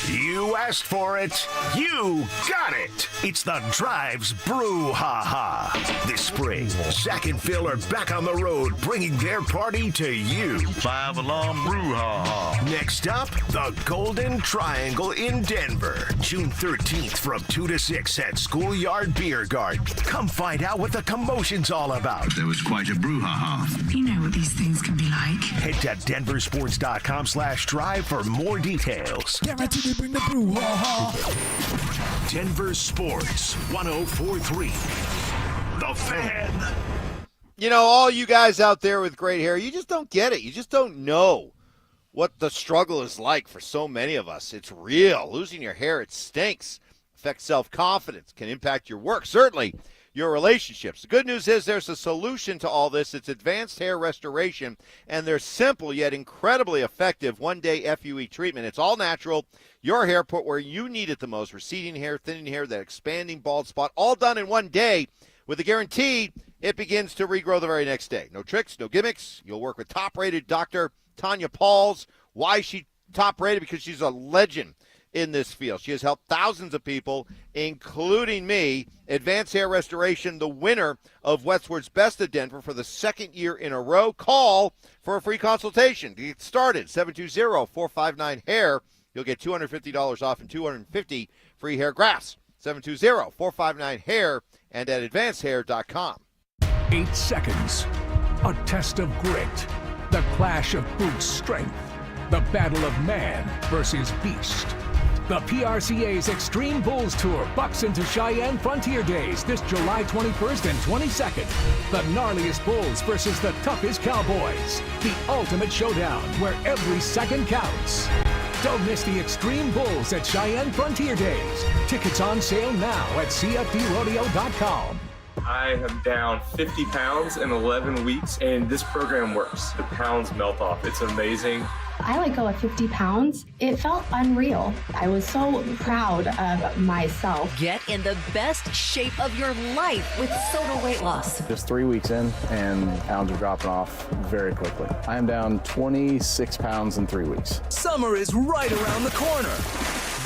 You asked for it. You got it. It's the Drive's Brouhaha. This spring, Zach and Phil are back on the road bringing their party to you. 5-alarm brouhaha. Next up, the Golden Triangle in Denver. June 13th from 2 to 6 at Schoolyard Beer Garden. Come find out what the commotion's all about. There was quite a brouhaha. You know what these things can be like. Head to denversports.com/drive for more details. Guaranteed to bring the brouhaha. Denver Sports 104.3. The Fan. You know, all you guys out there with great hair, you just don't get it. You just don't know what the struggle is like for so many of us. It's real. Losing your hair, it stinks. Affects self-confidence, can impact your work. Certainly your relationships. The good news is there's a solution to all this. It's advanced hair restoration, and their simple yet incredibly effective one-day FUE treatment. It's all natural. Your hair put where you need it the most. Receding hair, thinning hair, that expanding bald spot, all done in one day with a guarantee it begins to regrow the very next day. No tricks, no gimmicks. You'll work with top-rated Dr. Tanya Pauls. Why is she top-rated? Because she's a legend in this field. She has helped thousands of people, including me. Advanced Hair Restoration, the winner of Westward's Best of Denver for the second year in a row. Call for a free consultation to get started. 720-459-HAIR. You'll get $250 off and $250 free hair grafts. 720-459-HAIR and at advancedhair.com. 8 seconds. A test of grit. The clash of brute strength. The battle of man versus beast. The PRCA's Extreme Bulls Tour bucks into Cheyenne Frontier Days this July 21st and 22nd. The gnarliest bulls versus the toughest cowboys. The ultimate showdown where every second counts. Don't miss the Extreme Bulls at Cheyenne Frontier Days. Tickets on sale now at CFDrodeo.com. I am down 50 pounds in 11 weeks, and this program works. The pounds melt off. It's amazing. I let go of 50 pounds. It felt unreal. I was so proud of myself. Get in the best shape of your life with Soda Weight Loss. Just 3 weeks in, and pounds are dropping off very quickly. I am down 26 pounds in 3 weeks. Summer is right around the corner.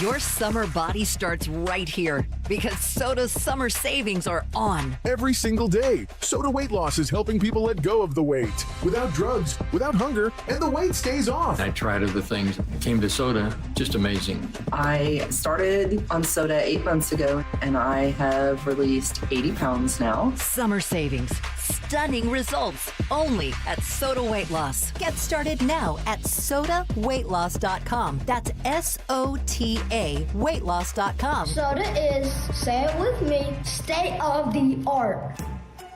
Your summer body starts right here because Soda's summer savings are on. Every single day, Soda Weight Loss is helping people let go of the weight without drugs, without hunger, and the weight stays off. I tried other things, came to soda, just amazing. I started on soda 8 months ago, and I have released 80 pounds now. Summer savings, stunning results, only at Soda Weight Loss. Get started now at sodaweightloss.com. That's SOTA weightloss.com. Soda is, say it with me, state of the art.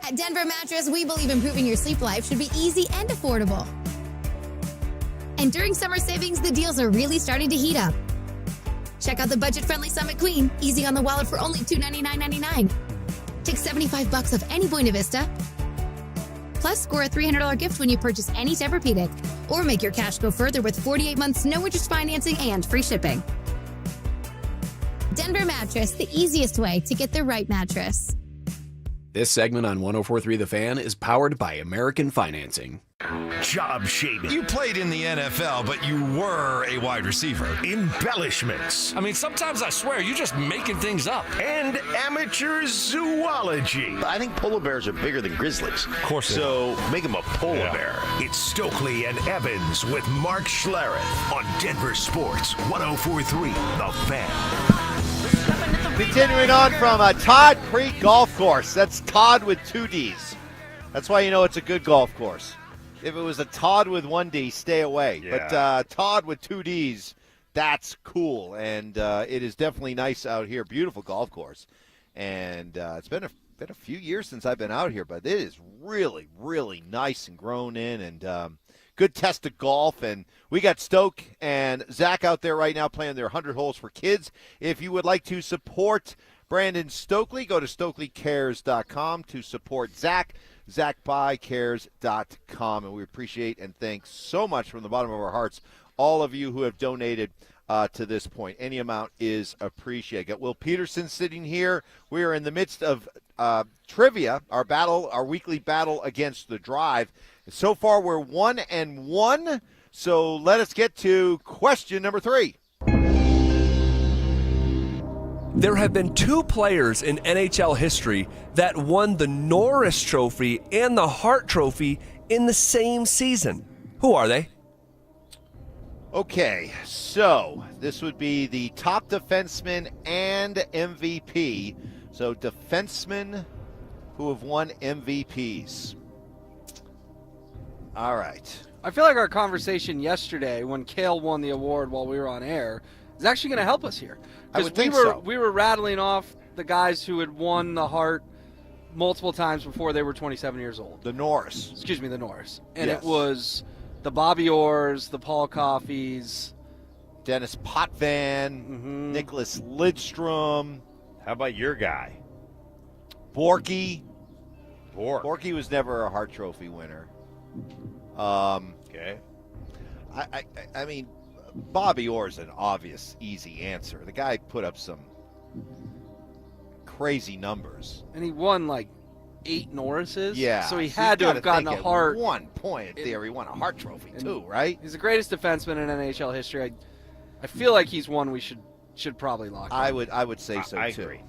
At Denver Mattress, we believe improving your sleep life should be easy and affordable. And during summer savings, the deals are really starting to heat up. Check out the budget-friendly Summit Queen, easy on the wallet for only $299.99. Take $75 off any Buena Vista. Plus, score a $300 gift when you purchase any Tempur-Pedic. Or make your cash go further with 48 months no-interest financing and free shipping. Denver Mattress, the easiest way to get the right mattress. This segment on 104.3 The Fan is powered by American Financing. Job shaving. You played in the NFL, but you were a wide receiver. Embellishments. I mean, sometimes I swear you're just making things up. And amateur zoology. I think polar bears are bigger than grizzlies. Of course. So make them a polar bear. It's Stokely and Evans with Mark Schlereth on Denver Sports 104.3 The Fan. Continuing on from Todd Creek Golf Course. That's Todd with 2 Ds. That's why you know it's a good golf course. If it was a Todd with 1 D, stay away. Yeah. But Todd with 2 Ds, that's cool. And it is definitely nice out here. Beautiful golf course. And it's been a few years since I've been out here, but it is really, really nice and grown in and good test of golf. And we got Stoke and Zach out there right now playing their 100 holes for kids. If you would like to support Brandon Stokely, go to StokelyCares.com to support Zach. ZachBuyCares.com. And we appreciate and thank so much from the bottom of our hearts all of you who have donated to this point. Any amount is appreciated. Got Will Peterson sitting here. We are in the midst of trivia, our weekly battle against the Drive. So far, we're 1-1. So let us get to question number 3. There have been 2 players in NHL history that won the Norris Trophy and the Hart Trophy in the same season. Who are they? Okay, so this would be the top defenseman and MVP. So defensemen who have won MVPs. All right. I feel like our conversation yesterday when Cale won the award while we were on air is actually going to help us here. I would think so. We were rattling off the guys who had won the Hart multiple times before they were 27 years old. The Norris. Excuse me, the Norris. And Yes. it was the Bobby Orrs, the Paul Coffeys, Dennis Potvin, Nicholas Lidstrom. How about your guy? Borky. Borky was never a Hart Trophy winner. Okay. I mean, Bobby Orr's an obvious, easy answer. The guy put up some crazy numbers. And he won like 8 Norrises. Yeah. So he had to have gotten a Hart. At one point in theory, he won a Hart Trophy too, right? He's the greatest defenseman in NHL history. I feel like he's one we should probably lock. I would say so I too. agree.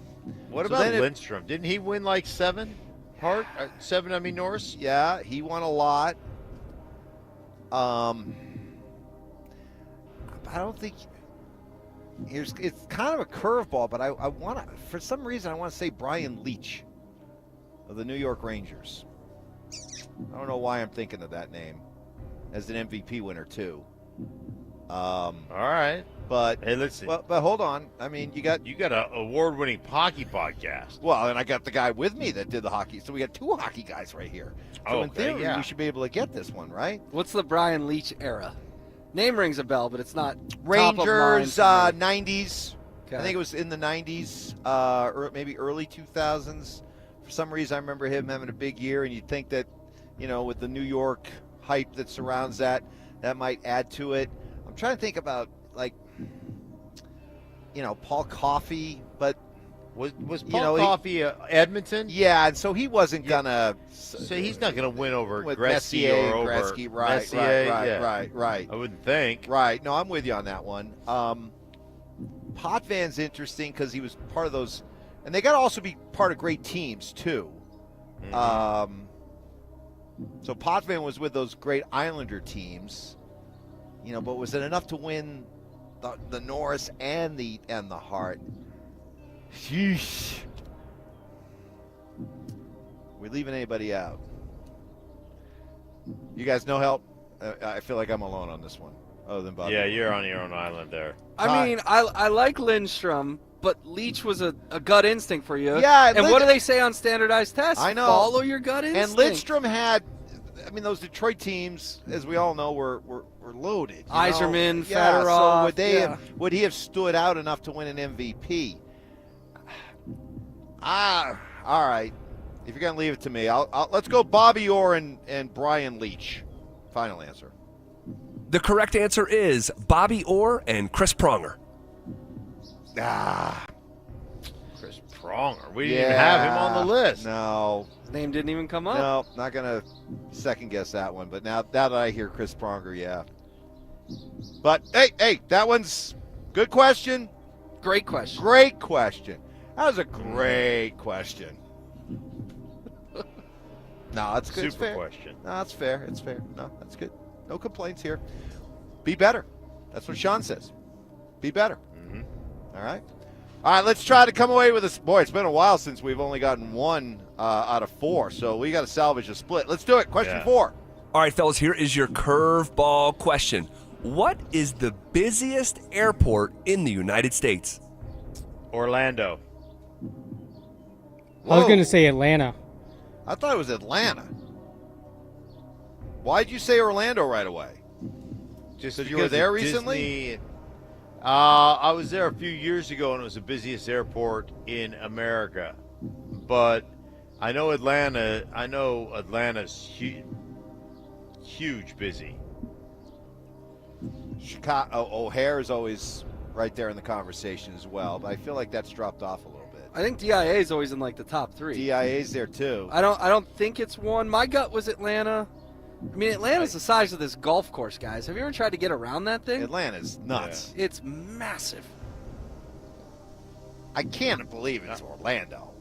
What So about then Lindstrom? Didn't he win like 7? Hart? 7, I mean Norris? Yeah, he won a lot. I don't think it's kind of a curveball, but I want to, for some reason, I want to say Brian Leach of the New York Rangers. I don't know why I'm thinking of that name as an MVP winner too. All right, but hey, listen. But hold on. I mean, you got an award-winning hockey podcast. Well, and I got the guy with me that did the hockey, so we got 2 hockey guys right here. So in theory, we should be able to get this one, right? What's the Brian Leach era? Name rings a bell, but it's not Rangers top of mind 90s. Okay. I think it was in the 90s, or maybe early 2000s. For some reason, I remember him having a big year, and you'd think that, with the New York hype that surrounds that might add to it. I'm trying to think about, Paul Coffey, but was Paul Coffey Edmonton? Yeah, and so he wasn't gonna. So he's not gonna win over with Gretzky Messier, or over Gretzky, right, Messier, right. I wouldn't think. Right. No, I'm with you on that one. Potvin's interesting because he was part of those, and they got to also be part of great teams too. Mm-hmm. So Potvin was with those great Islander teams, but was it enough to win the Norris and the Hart? Sheesh. We leaving anybody out? You guys no help? I feel like I'm alone on this one, other than Bobby. Yeah, you're on your own island there. I mean, I like Lindstrom, but Leach was a gut instinct for you. Yeah, and what do they say on standardized tests? I know. Follow your gut instinct. And Lindstrom had, those Detroit teams, as we all know, were loaded. Iserman, Yeah, Fedorov. so would he have stood out enough to win an MVP? All right. If you're going to leave it to me, let's go Bobby Orr and Brian Leach. Final answer. The correct answer is Bobby Orr and Chris Pronger. Chris Pronger. We didn't even have him on the list. No. His name didn't even come up. No, not going to second guess that one. But now that I hear Chris Pronger, yeah. But, hey, that one's good question. Great question. Great question. That was a great question. No, that's good. Super It's fair. question. No, that's fair. It's fair. No, that's good. No complaints here. Be better. That's what Sean says. Be better. Mm-hmm. All right. All right, let's try to come away with this. Boy, it's been a while since we've only gotten one out of 4, so we got to salvage a split. Let's do it. Question 4. All right, fellas, here is your curveball question. What is the busiest airport in the United States? Orlando. I was going to say Atlanta. I thought it was Atlanta. Why'd you say Orlando right away? Just because you were there recently? Disney, I was there a few years ago, and it was the busiest airport in America. But I know Atlanta. I know Atlanta's huge busy. Chicago, O'Hare is always right there in the conversation as well, but I feel like that's dropped off a little bit. I think DIA is always in like the top 3. DIA's there too. I don't think it's one. My gut was Atlanta. I mean, Atlanta's the size of this golf course, guys. Have you ever tried to get around that thing? Atlanta's nuts. Yeah. It's massive. I can't believe it's Orlando.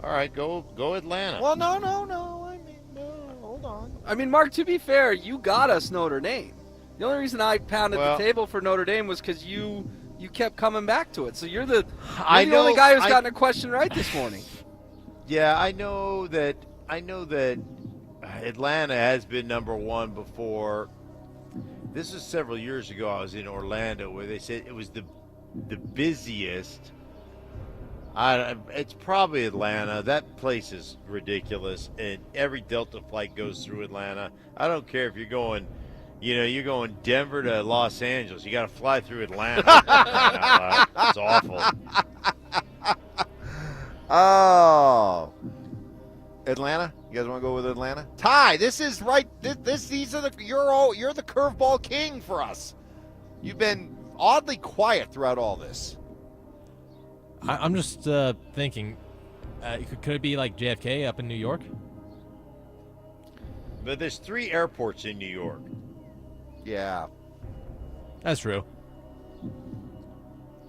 All right, go Atlanta. Well, no. I mean, no, hold on. I mean, Mark, to be fair, you got us Notre Dame. The only reason I pounded the table for Notre Dame was because you kept coming back to it. So you're the only guy who's gotten a question right this morning. Yeah, I know that Atlanta has been number 1 before. This was several years ago. I was in Orlando where they said it was the busiest. It's probably Atlanta. That place is ridiculous, and every Delta flight goes through Atlanta. I don't care if you're going. You're going Denver to Los Angeles. You got to fly through Atlanta. It's awful. Oh. Atlanta? You guys want to go with Atlanta? Ty, this is right. These are you're the curveball king for us. You've been oddly quiet throughout all this. I'm just thinking, could it be like JFK up in New York? But there's 3 airports in New York. Yeah. That's true.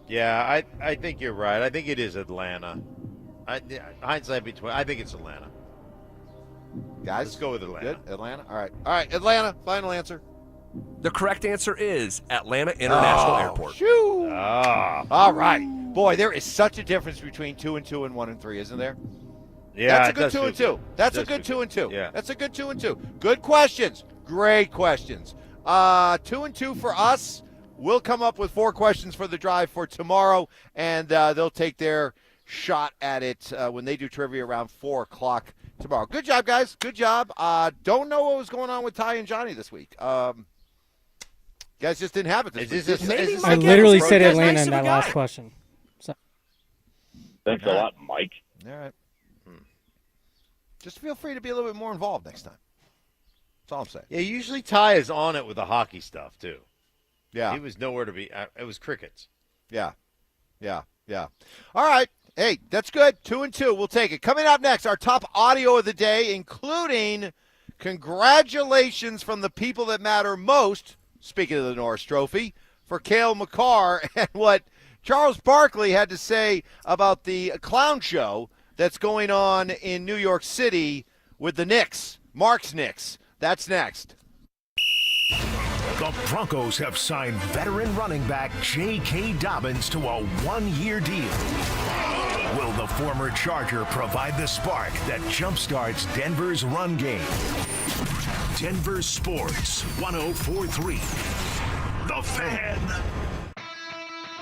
Yeah, I think you're right. I think it is Atlanta. Hindsight between, I think it's Atlanta. Guys, let's go with Atlanta. Good? Atlanta? All right, Atlanta. Final answer. The correct answer is Atlanta International Airport. Shoo! All right. Boy, there is such a difference between 2 and 2 and 1 and 3, isn't there? Yeah, that's a good 2 and 2. That's a good 2 and 2. Yeah. That's a good 2 and 2. Good questions. Great questions. 2 and 2 for us. We'll come up with 4 questions for the drive for tomorrow, and they'll take their shot at it when they do trivia around 4 o'clock tomorrow. Good job, guys. Good job. Don't know what was going on with Ty and Johnny this week. You guys just didn't have it this week. I literally said Atlanta in that last question. So. Thanks a lot, Mike. All right. Just feel free to be a little bit more involved next time. That's all I'm saying. Yeah, usually Ty is on it with the hockey stuff, too. Yeah. He was nowhere to be. It was crickets. Yeah. All right. Hey, that's good. 2 and 2. We'll take it. Coming up next, our top audio of the day, including congratulations from the people that matter most, speaking of the Norris Trophy, for Cale Makar and what Charles Barkley had to say about the clown show that's going on in New York City with the Knicks, Mark's Knicks. That's next. The Broncos have signed veteran running back J.K. Dobbins to a 1-year deal. Will the former Charger provide the spark that jumpstarts Denver's run game? Denver Sports 104.3. The Fan.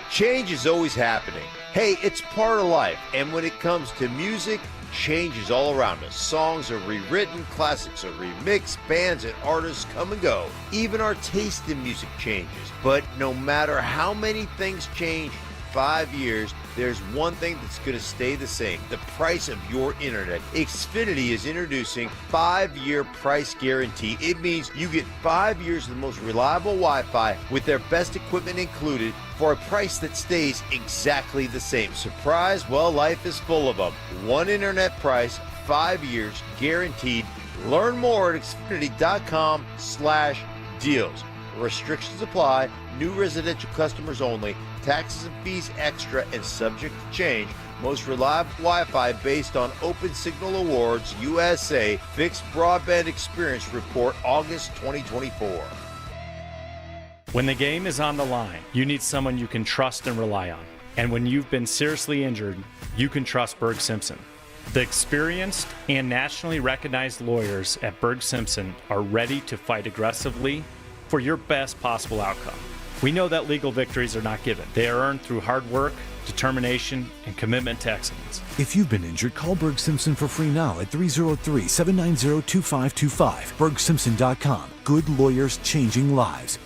Change is always happening. Hey, it's part of life. And when it comes to music, change is all around us. Songs are rewritten, classics are remixed, bands and artists come and go. Even our taste in music changes. But no matter how many things change in 5 years, there's one thing that's going to stay the same: the price of your internet. Xfinity is introducing 5-year price guarantee. It means you get 5 years of the most reliable Wi-Fi with their best equipment included for a price that stays exactly the same. Surprise? Well, life is full of them. One internet price, 5 years, guaranteed. Learn more at Xfinity.com/deals. Restrictions apply. New residential customers only. Taxes and fees extra and subject to change. Most reliable Wi-Fi based on Open Signal Awards USA Fixed Broadband Experience Report August 2024. When the game is on the line, you need someone you can trust and rely on. And when you've been seriously injured, you can trust Berg Simpson. The experienced and nationally recognized lawyers at Berg Simpson are ready to fight aggressively for your best possible outcome. We know that legal victories are not given. They are earned through hard work, determination, and commitment to excellence. If you've been injured, call Berg Simpson for free now at 303-790-2525. BergSimpson.com. Good lawyers changing lives.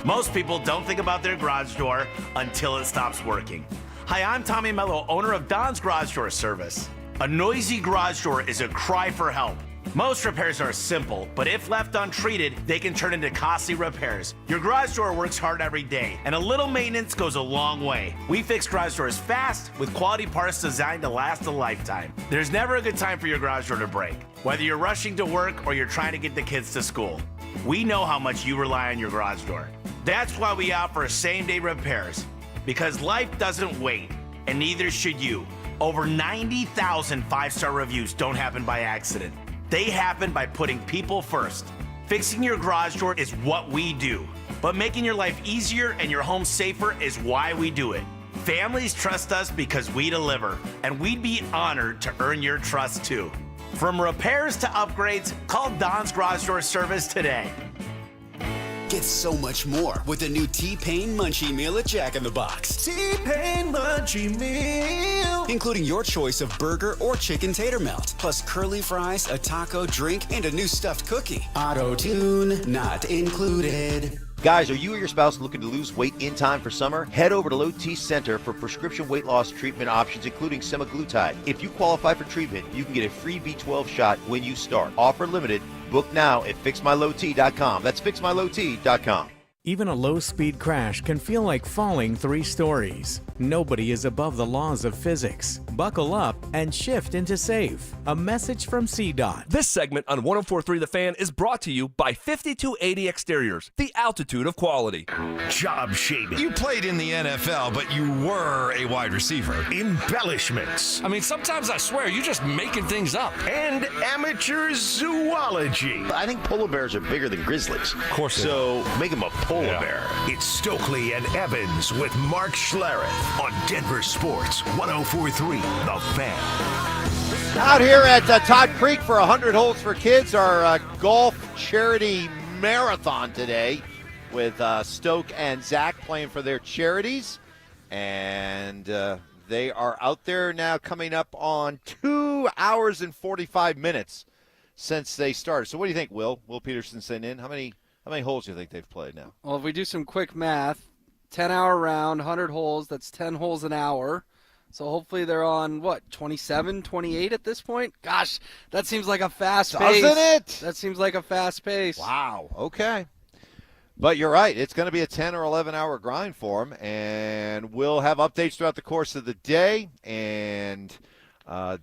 Most people don't think about their garage door until it stops working. Hi, I'm Tommy Mello, owner of Don's Garage Door Service. A noisy garage door is a cry for help. Most repairs are simple, but if left untreated, they can turn into costly repairs. Your garage door works hard every day, and a little maintenance goes a long way. We fix garage doors fast with quality parts designed to last a lifetime. There's never a good time for your garage door to break, whether you're rushing to work or you're trying to get the kids to school. We know how much you rely on your garage door. That's why we offer same-day repairs, because life doesn't wait, and neither should you. Over 90,000 5-star reviews don't happen by accident. They happen by putting people first. Fixing your garage door is what we do, but making your life easier and your home safer is why we do it. Families trust us because we deliver, and we'd be honored to earn your trust too. From repairs to upgrades, call Don's Garage Door Service today. Get so much more with the new T-Pain Munchie Meal at Jack in the Box. T-Pain Munchie Meal. Including your choice of burger or chicken tater melt, plus curly fries, a taco, drink, and a new stuffed cookie. Auto-tune not included. Guys, are you or your spouse looking to lose weight in time for summer? Head over to Low T Center for prescription weight loss treatment options, including semaglutide. If you qualify for treatment, you can get a free B12 shot when you start. Offer limited. Book now at fixmylowt.com. That's fixmylowt.com. Even a low-speed crash can feel like falling 3 stories. Nobody is above the laws of physics. Buckle up and shift into safe. A message from CDOT. This segment on 104.3 The Fan is brought to you by 5280 Exteriors, the altitude of quality. Job shaving. You played in the NFL, but you were a wide receiver. Embellishments. I mean, sometimes I swear you're just making things up. And amateur zoology. I think polar bears are bigger than grizzlies. Of course. So make them a polar bear. It's Stokely and Evans with Mark Schlereth on Denver Sports 104.3 The Fan. Out here at Todd Creek for 100 Holes for Kids, our golf charity marathon today with Stoke and Zach playing for their charities. And they are out there now coming up on 2 hours and 45 minutes since they started. So what do you think, Will? Will Peterson sent in? How many holes do you think they've played now? Well, if we do some quick math, 10-hour round, 100 holes, that's 10 holes an hour. So hopefully they're on, 27, 28 at this point? Gosh, that seems like a fast pace. Doesn't it? That seems like a fast pace. Wow, okay. But you're right. It's going to be a 10 or 11-hour grind for them, and we'll have updates throughout the course of the day, and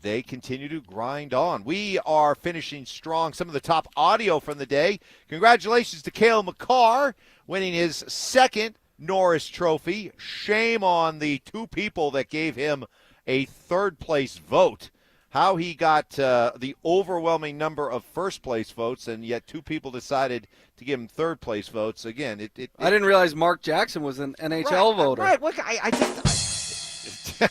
they continue to grind on. We are finishing strong. Some of the top audio from the day. Congratulations to Cale Makar winning his second Norris Trophy. Shame on the 2 people that gave him a third-place vote. How he got the overwhelming number of first-place votes, and yet 2 people decided to give him third-place votes. Again, I didn't realize Mark Jackson was an NHL voter. Right. Look, I just... You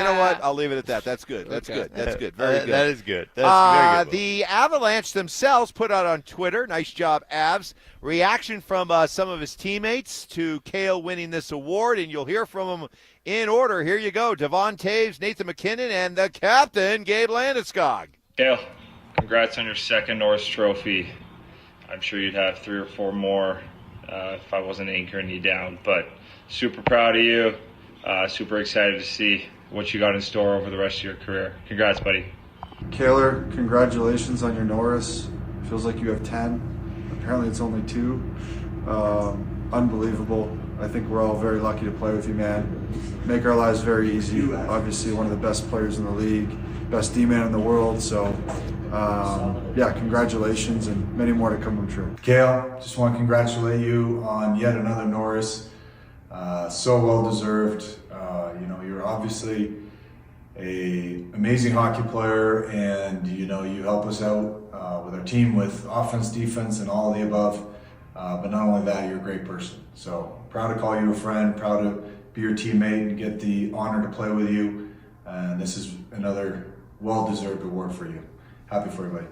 know what? I'll leave it at that. That's good. That's good. That's good. Very good. That is good. That's very good. The Avalanche themselves put out on Twitter, nice job, Avs, reaction from some of his teammates to Cale winning this award, and you'll hear from them in order. Here you go. Devon Taves, Nathan McKinnon, and the captain, Gabe Landeskog. Cale, congrats on your second Norris Trophy. I'm sure you'd have 3 or 4 more if I wasn't anchoring you down, but super proud of you. Super excited to see what you got in store over the rest of your career. Congrats, buddy. Kaler, congratulations on your Norris. Feels like you have 10. Apparently it's only 2. Unbelievable. I think we're all very lucky to play with you, man. Make our lives very easy. Obviously one of the best players in the league, best D-man in the world. So, yeah, congratulations and many more to come, I'm sure. Cale, just want to congratulate you on yet another Norris. So well deserved. You're obviously an amazing hockey player, and you help us out with our team with offense, defense, and all of the above. But not only that, you're a great person. So proud to call you a friend, proud to be your teammate and get the honor to play with you. And this is another well-deserved award for you. Happy for you, buddy.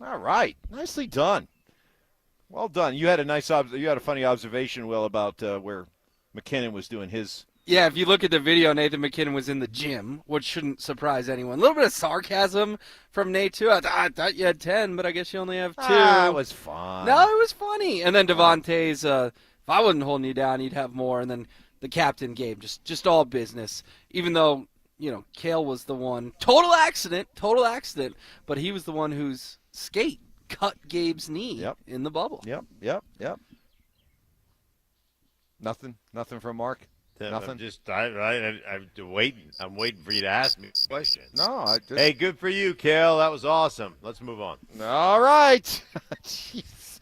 All right, nicely done. Well done. You had a funny observation, Will, about where McKinnon was doing his. Yeah, if you look at the video, Nathan McKinnon was in the gym, which shouldn't surprise anyone. A little bit of sarcasm from Nate, too. I thought you had 10, but I guess you only have 2. It was fun. No, it was funny. And then Devontae's, if I wasn't holding you down, you'd have more. And then the captain, Gabe, just all business. Even though, Cale was the one. Total accident. But he was the one whose skate cut Gabe's knee in the bubble. Yep. Nothing from Mark? Nothing? I'm waiting. I'm waiting for you to ask me a question. No, Hey, good for you, Cale. That was awesome. Let's move on. All right. Jeez.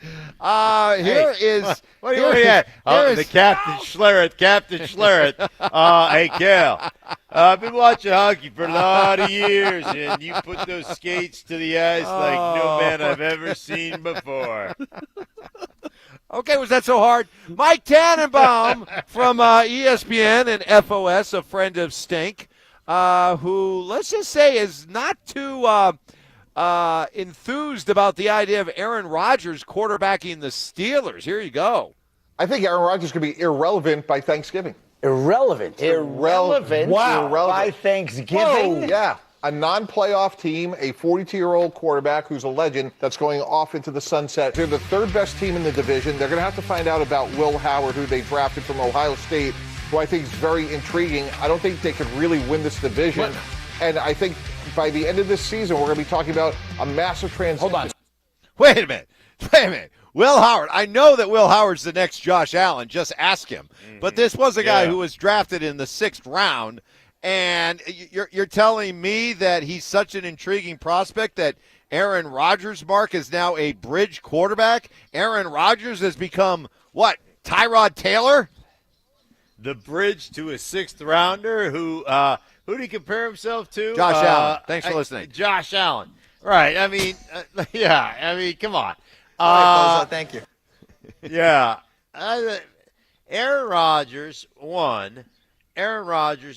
Here is. What are you looking at? The Captain Schlereth. Captain Schlereth. Hey, Cale. I've been watching hockey for a lot of years, and you put those skates to the ice like no man I've ever seen before. Okay, was that so hard? Mike Tannenbaum from ESPN and FOS, a friend of Stink, who, let's just say, is not too enthused about the idea of Aaron Rodgers quarterbacking the Steelers. Here you go. I think Aaron Rodgers could be irrelevant by Thanksgiving. Irrelevant? Wow. By Thanksgiving? Whoa. Yeah. a non-playoff team, a 42-year-old quarterback who's a legend that's going off into the sunset. They're the third best team in the division. They're going to have to find out about Will Howard, who they drafted from Ohio State, who I think is very intriguing. I don't think they could really win this division. And I think by the end of this season, we're going to be talking about a massive transition. Hold on. Wait a minute. Will Howard. I know that Will Howard's the next Josh Allen. Just ask him. But this was a guy who was drafted in the 6th round. And you're telling me that he's such an intriguing prospect that Aaron Rodgers, Mark, is now a bridge quarterback? Aaron Rodgers has become, what, Tyrod Taylor? The bridge to a 6th rounder who did he compare himself to? Josh Allen. Thanks for listening. Josh Allen. Right. I mean, come on. All right, Bozo, thank you. Yeah. Aaron Rodgers,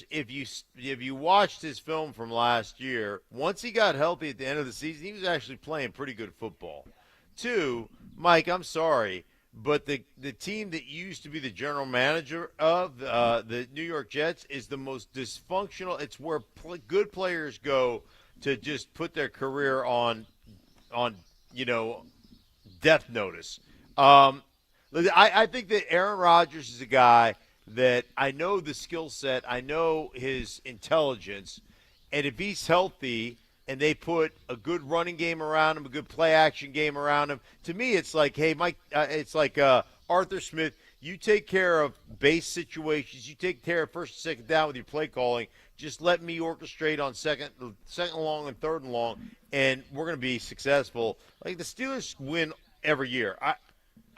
if you watched his film from last year, once he got healthy at the end of the season, he was actually playing pretty good football. 2, Mike, I'm sorry, but the team that used to be the general manager of the New York Jets is the most dysfunctional. It's where good players go to just put their career on death notice. I think that Aaron Rodgers is a guy that I know the skill set, I know his intelligence, and if he's healthy and they put a good running game around him, a good play action game around him, to me it's like, hey, Mike, it's like Arthur Smith. You take care of base situations. You take care of first and second down with your play calling. Just let me orchestrate on second and long and third and long, and we're going to be successful. Like the Steelers win every year.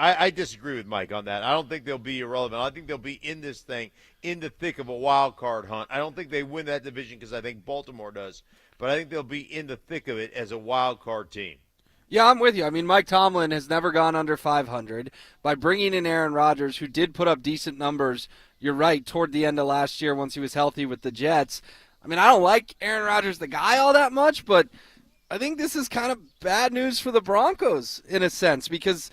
I disagree with Mike on that. I don't think they'll be irrelevant. I think they'll be in this thing, in the thick of a wild card hunt. I don't think they win that division because I think Baltimore does, but I think they'll be in the thick of it as a wild card team. Yeah, I'm with you. I mean, Mike Tomlin has never gone under 500. By bringing in Aaron Rodgers, who did put up decent numbers, you're right, toward the end of last year once he was healthy with the Jets. I mean, I don't like Aaron Rodgers, the guy, all that much, but I think this is kind of bad news for the Broncos in a sense because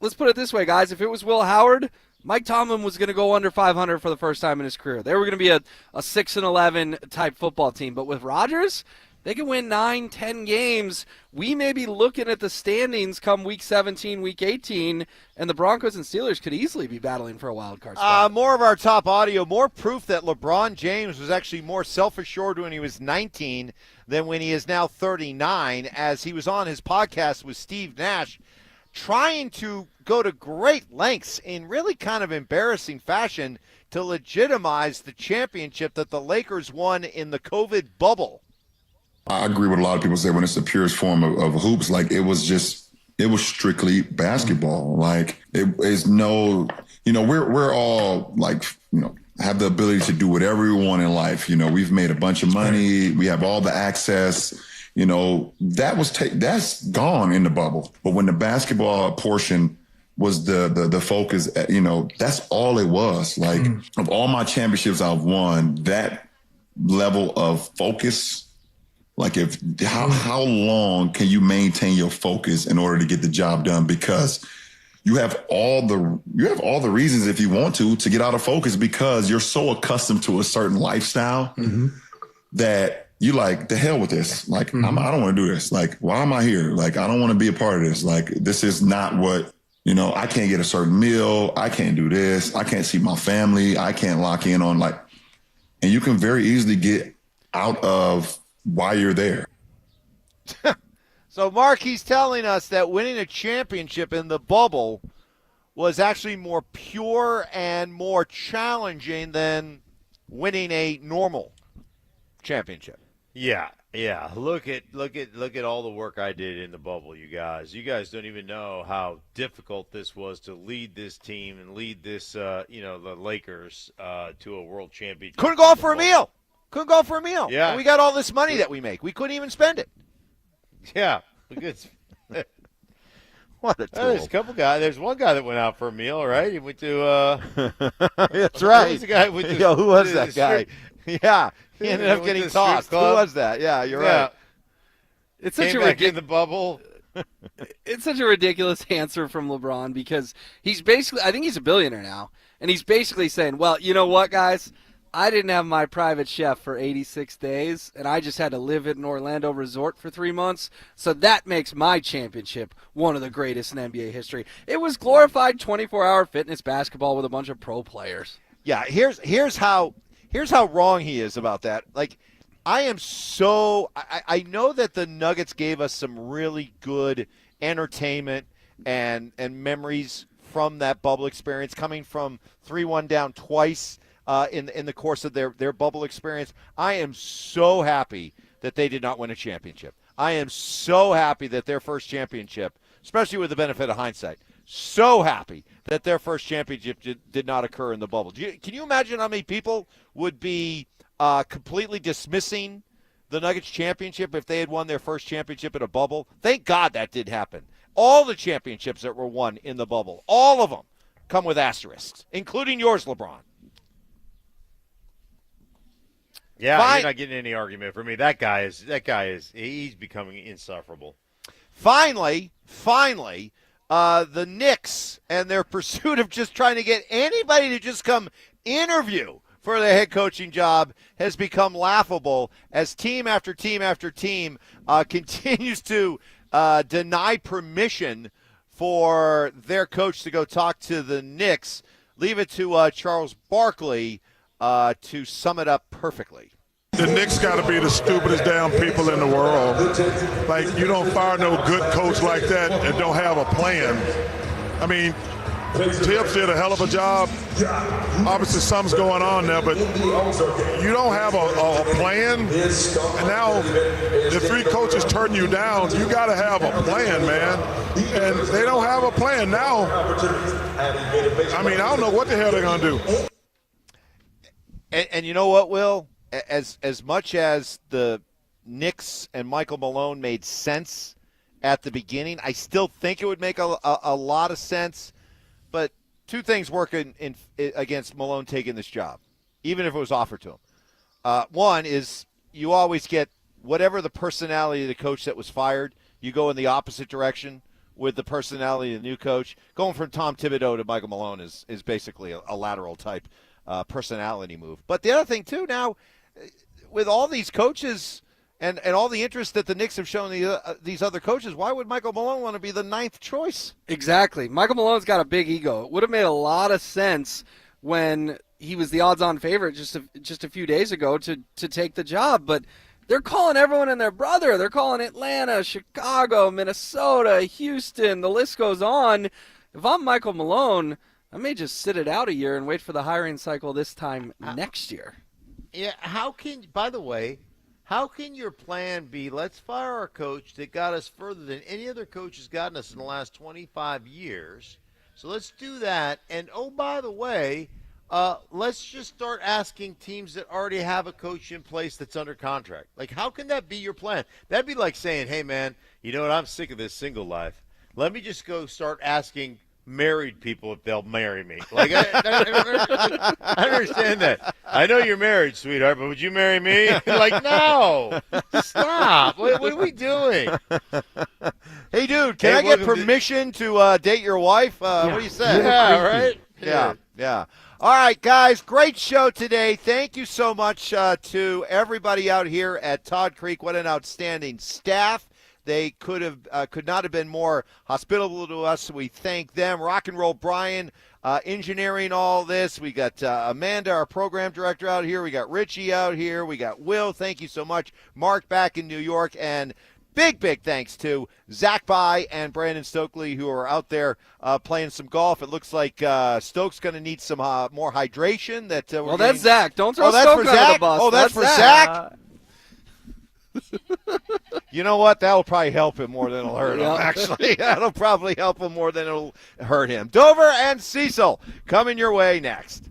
let's put it this way, guys. If it was Will Howard, Mike Tomlin was going to go under 500 for the first time in his career. They were going to be a 6-11 type football team. But with Rodgers, they can win 9-10 games. We may be looking at the standings come Week 17, Week 18, and the Broncos and Steelers could easily be battling for a wild card spot. More of our top audio, more proof that LeBron James was actually more self-assured when he was 19 than when he is now 39, as he was on his podcast with Steve Nash, trying to go to great lengths in really kind of embarrassing fashion to legitimize the championship that the Lakers won in the COVID bubble. I agree with a lot of people say when it's the purest form of hoops, like it was strictly basketball. Like it is no, we're all like, have the ability to do whatever we want in life. We've made a bunch of money. We have all the access. That's gone in the bubble. But when the basketball portion was the focus, that's all it was. Like of all my championships I've won, that level of focus, like how long can you maintain your focus in order to get the job done? Because you have all the reasons if you want to get out of focus because you're so accustomed to a certain lifestyle that you like, the hell with this. Like, I don't want to do this. Like, why am I here? Like, I don't want to be a part of this. Like, this is not what, I can't get a certain meal. I can't do this. I can't see my family. I can't lock in on and you can very easily get out of why you're there. So, Mark, he's telling us that winning a championship in the bubble was actually more pure and more challenging than winning a normal championship. Yeah. Look at all the work I did in the bubble, you guys. You guys don't even know how difficult this was to lead this team and lead this, the Lakers to a world championship. Couldn't go out for a meal. Yeah. And we got all this money that we make. We couldn't even spend it. Yeah. Good. What a tool. There's a couple guys. There's one guy that went out for a meal, right? He went to That's right. Who was the guy with who was that guy? Yeah. He ended up getting tossed. Who was that? Yeah, you're right. It's such Came back in the bubble. It's such a ridiculous answer from LeBron because he's basically, I think he's a billionaire now, and he's basically saying, well, you know what, guys? I didn't have my private chef for 86 days, and I just had to live at an Orlando resort for 3 months, so that makes my championship one of the greatest in NBA history. It was glorified 24-hour fitness basketball with a bunch of pro players. Yeah, here's how wrong he is about that. Like, I know that the Nuggets gave us some really good entertainment and memories from that bubble experience, coming from 3-1 down twice in the course of their bubble experience. I am so happy that they did not win a championship. I am so happy that their first championship, especially with the benefit of hindsight, so happy that their first championship did not occur in the bubble. Can you imagine how many people would be completely dismissing the Nuggets championship if they had won their first championship in a bubble? Thank God that did happen. All the championships that were won in the bubble, all of them come with asterisks, including yours, LeBron. Yeah, you're not getting any argument from me. That guy is he's becoming insufferable. Finally, the Knicks and their pursuit of just trying to get anybody to just come interview for the head coaching job has become laughable as team after team after team continues to deny permission for their coach to go talk to the Knicks. Leave it to Charles Barkley to sum it up perfectly. The Knicks got to be the stupidest damn people in the world. Like, you don't fire no good coach like that and don't have a plan. I mean, Tibbs did a hell of a job. Obviously, something's going on there, but you don't have a plan. And now the three coaches turn you down. You got to have a plan, man. And they don't have a plan now. I mean, I don't know what the hell they're going to do. And you know what, Will? As much as the Knicks and Michael Malone made sense at the beginning, I still think it would make a lot of sense. But two things work against Malone taking this job, even if it was offered to him. One is you always get whatever the personality of the coach that was fired, you go in the opposite direction with the personality of the new coach. Going from Tom Thibodeau to Michael Malone is basically a lateral type personality move. But the other thing, too, now, with all these coaches and all the interest that the Knicks have shown these other coaches, why would Michael Malone want to be the ninth choice? Exactly. Michael Malone's got a big ego. It would have made a lot of sense when he was the odds-on favorite just a few days ago to take the job. But they're calling everyone and their brother. They're calling Atlanta, Chicago, Minnesota, Houston. The list goes on. If I'm Michael Malone, I may just sit it out a year and wait for the hiring cycle this time next year. Yeah, by the way, how can your plan be, let's fire our coach that got us further than any other coach has gotten us in the last 25 years? So let's do that. And, oh, by the way, let's just start asking teams that already have a coach in place that's under contract. Like, how can that be your plan? That'd be like saying, hey, man, you know what, I'm sick of this single life. Let me just go start asking married people if they'll marry me. Like, I understand that. I know you're married, sweetheart, but would you marry me? Like, no. Stop. What are we doing? Hey, dude, can I get permission to date your wife? What do you say? Yeah, right? Yeah. All right, guys, great show today. Thank you so much to everybody out here at Todd Creek. What an outstanding staff. They could not have been more hospitable to us, so we thank them. Rock and Roll Brian engineering all this. We got Amanda, our program director, out here. We got Richie out here. We got Will. Thank you so much. Mark back in New York. And big thanks to Zach By and Brandon Stokely, who are out there playing some golf. It looks like Stokes going to need some more hydration. That's Zach. Don't throw Stokes under the bus. Oh, that's for Zach? You know what? That'll probably help him more than it'll hurt him, actually. That'll probably help him more than it'll hurt him. Dover and Cecil coming your way next.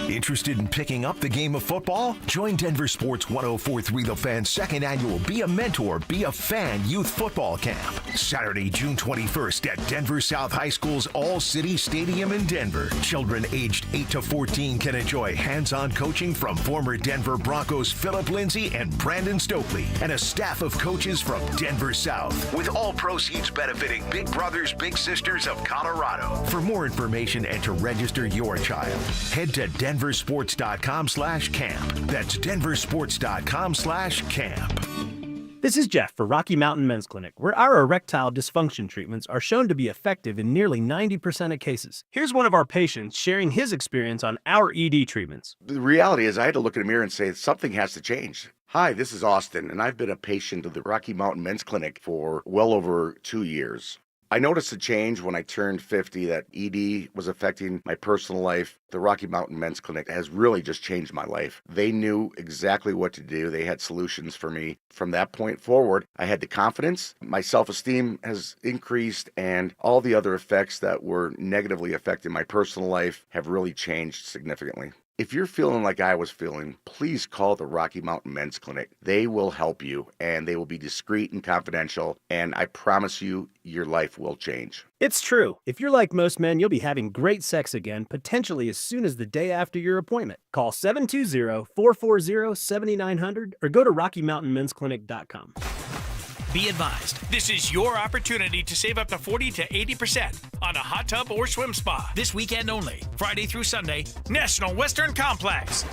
Interested in picking up the game of football? Join Denver Sports 104.3 The Fan's second annual Be a Mentor, Be a Fan Youth Football Camp. Saturday, June 21st at Denver South High School's All-City Stadium in Denver. Children aged 8 to 14 can enjoy hands-on coaching from former Denver Broncos Philip Lindsay and Brandon Stokely and a staff of coaches from Denver South, with all proceeds benefiting Big Brothers Big Sisters of Colorado. For more information and to register your child, head to denversports.com/camp. That's denversports.com/camp. This is Jeff for Rocky Mountain Men's Clinic, where our erectile dysfunction treatments are shown to be effective in nearly 90% of cases. Here's one of our patients sharing his experience on our ED treatments. The reality is I had to look in the mirror and say something has to change. Hi, this is Austin, and I've been a patient of the Rocky Mountain Men's Clinic for well over 2 years. I noticed a change when I turned 50 that ED was affecting my personal life. The Rocky Mountain Men's Clinic has really just changed my life. They knew exactly what to do. They had solutions for me. From that point forward, I had the confidence. My self-esteem has increased, and all the other effects that were negatively affecting my personal life have really changed significantly. If you're feeling like I was feeling, please call the Rocky Mountain Men's Clinic. They will help you, and they will be discreet and confidential, and I promise you, your life will change. It's true. If you're like most men, you'll be having great sex again, potentially as soon as the day after your appointment. Call 720-440-7900 or go to RockyMountainMen'sClinic.com. Be advised, this is your opportunity to save up to 40 to 80% on a hot tub or swim spa. This weekend only, Friday through Sunday, National Western Complex.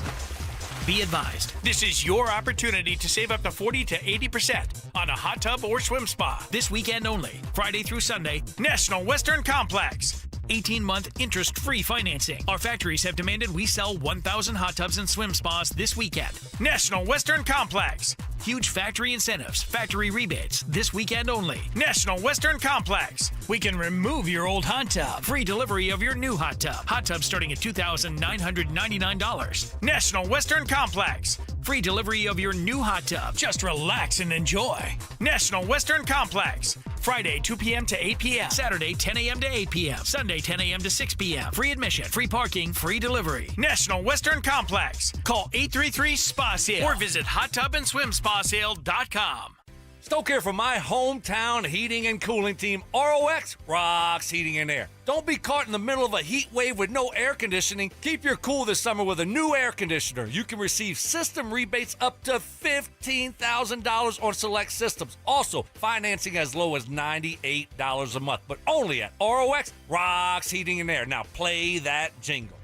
Be advised, this is your opportunity to save up to 40 to 80% on a hot tub or swim spa. This weekend only, Friday through Sunday, National Western Complex. 18-month interest-free financing. Our factories have demanded we sell 1,000 hot tubs and swim spas this weekend. National Western Complex. Huge factory incentives, factory rebates, this weekend only. National Western Complex. We can remove your old hot tub. Free delivery of your new hot tub. Hot tub starting at $2,999. National Western Complex. Free delivery of your new hot tub. Just relax and enjoy. National Western Complex. Friday, 2 p.m. to 8 p.m. Saturday, 10 a.m. to 8 p.m. Sunday, 10 a.m. to 6 p.m. Free admission, free parking, free delivery. National Western Complex. Call 833-SPA-SALE or visit hottubandSwimSpaSale.com. Stoke here from my hometown heating and cooling team, ROX Rocks Heating and Air. Don't be caught in the middle of a heat wave with no air conditioning. Keep your cool this summer with a new air conditioner. You can receive system rebates up to $15,000 on select systems. Also, financing as low as $98 a month, but only at ROX Rocks Heating and Air. Now play that jingle.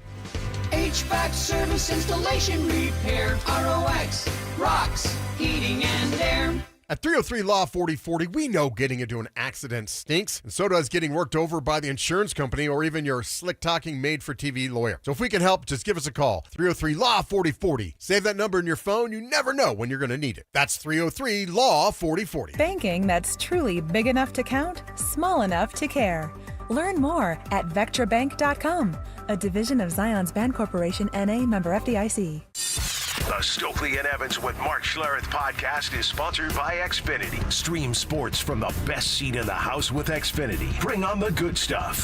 HVAC service, installation, repair. ROX Rocks Heating and Air. At 303 Law 4040, we know getting into an accident stinks, and so does getting worked over by the insurance company or even your slick-talking made-for-TV lawyer. So if we can help, just give us a call. 303 Law 4040. Save that number in your phone. You never know when you're going to need it. That's 303 Law 4040. Banking that's truly big enough to count, small enough to care. Learn more at VectraBank.com, a division of Zions Bancorporation, N.A., member FDIC. The Stokely and Evans with Mark Schlereth podcast is sponsored by Xfinity. Stream sports from the best seat in the house with Xfinity. Bring on the good stuff.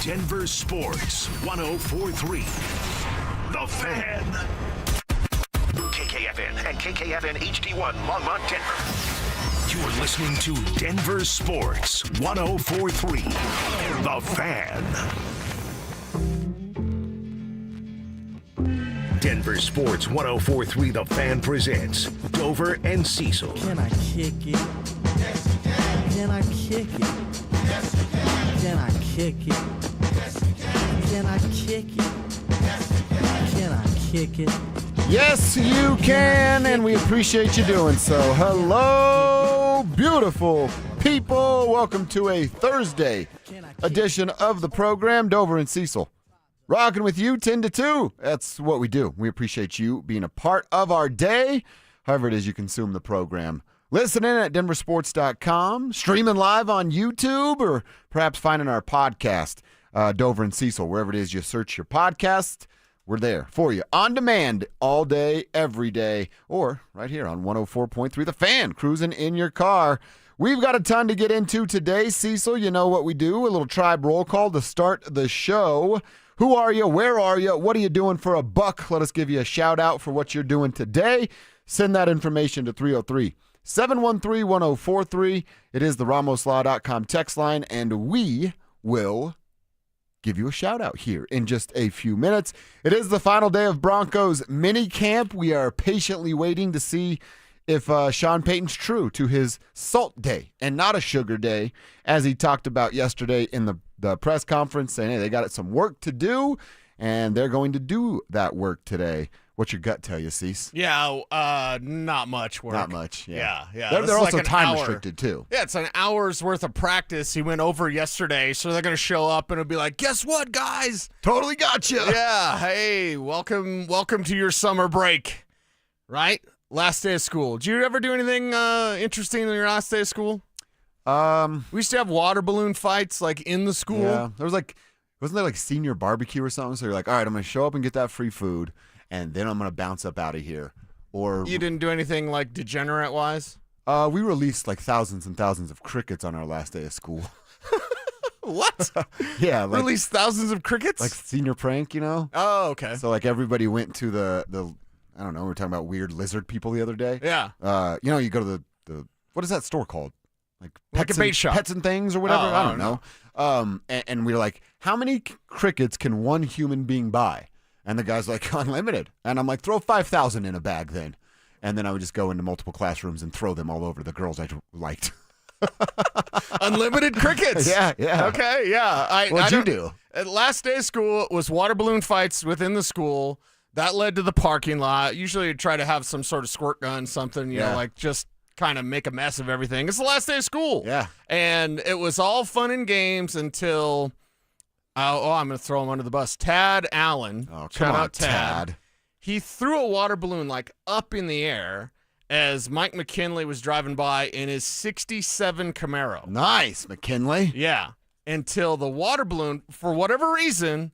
Denver Sports 104.3. The Fan. KKFN and KKFN HD1 Longmont, Denver. You are listening to Denver Sports 104.3. The Fan. Denver Sports 104.3 The Fan presents Dover and Cecil. Can I kick it? Yes, you can. Can I kick it? Yes, you can. Can I kick it? Yes, you can. Can I kick it? Yes, you can. Can I kick it? Yes, you can, and we appreciate you doing so. Hello, beautiful people. Welcome to a Thursday edition of the program, Dover and Cecil. Rocking with you 10 to 2. That's what we do. We appreciate you being a part of our day, however it is you consume the program. Listening at denversports.com, streaming live on YouTube, or perhaps finding our podcast, Dover and Cecil, wherever it is you search your podcast. We're there for you on demand all day, every day, or right here on 104.3 The Fan, cruising in your car. We've got a ton to get into today, Cecil. You know what we do, a little tribe roll call to start the show. Who are you? Where are you? What are you doing for a buck? Let us give you a shout out for what you're doing today. Send that information to 303-713-1043. It is the RamosLaw.com text line, and we will give you a shout out here in just a few minutes. It is the final day of Broncos mini camp. We are patiently waiting to see if Sean Payton's true to his salt day and not a sugar day, as he talked about yesterday in the press conference, saying, hey, they got some work to do, and they're going to do that work today. What's your gut tell you, Cease? Yeah, not much work. Not much, yeah. Yeah. They're This is also like an time hour. restricted, too. Yeah, it's an hour's worth of practice he went over yesterday, so they're going to show up and it'll be like, guess what, guys? Totally gotcha. Yeah, hey, welcome to your summer break, right? Last day of school. Did you ever do anything interesting on your last day of school? We used to have water balloon fights, like, in the school. Yeah, there was like, wasn't there like senior barbecue or something? So you're like, all right, I'm going to show up and get that free food, and then I'm going to bounce up out of here. Or You didn't do anything, like, degenerate-wise? we released like thousands and thousands of crickets on our last day of school. What? Yeah. Like, Released thousands of crickets? like senior prank, you know? Oh, okay. So like everybody went to the I don't know, we were talking about weird lizard people the other day. Yeah. You know, you go to the what is that store called? Like Like a bait shop. Pets and things or whatever. Oh, I don't know. And we were like, how many crickets can one human being buy? And the guy's like, unlimited. And I'm like, throw 5,000 in a bag then. And then I would just go into multiple classrooms and throw them all over the girls I liked. Unlimited crickets. Yeah. Okay, yeah. What'd you do? Last day of school was water balloon fights within the school. That led to the parking lot. Usually you try to have some sort of squirt gun, something, you know, like just kind of make a mess of everything. It's the last day of school. Yeah. And it was all fun and games until, I'm going to throw him under the bus. Tad Allen. Oh, Shout come on, out Tad. He threw a water balloon like up in the air as Mike McKinley was driving by in his 67 Camaro. Nice, McKinley. Yeah. Until the water balloon, for whatever reason,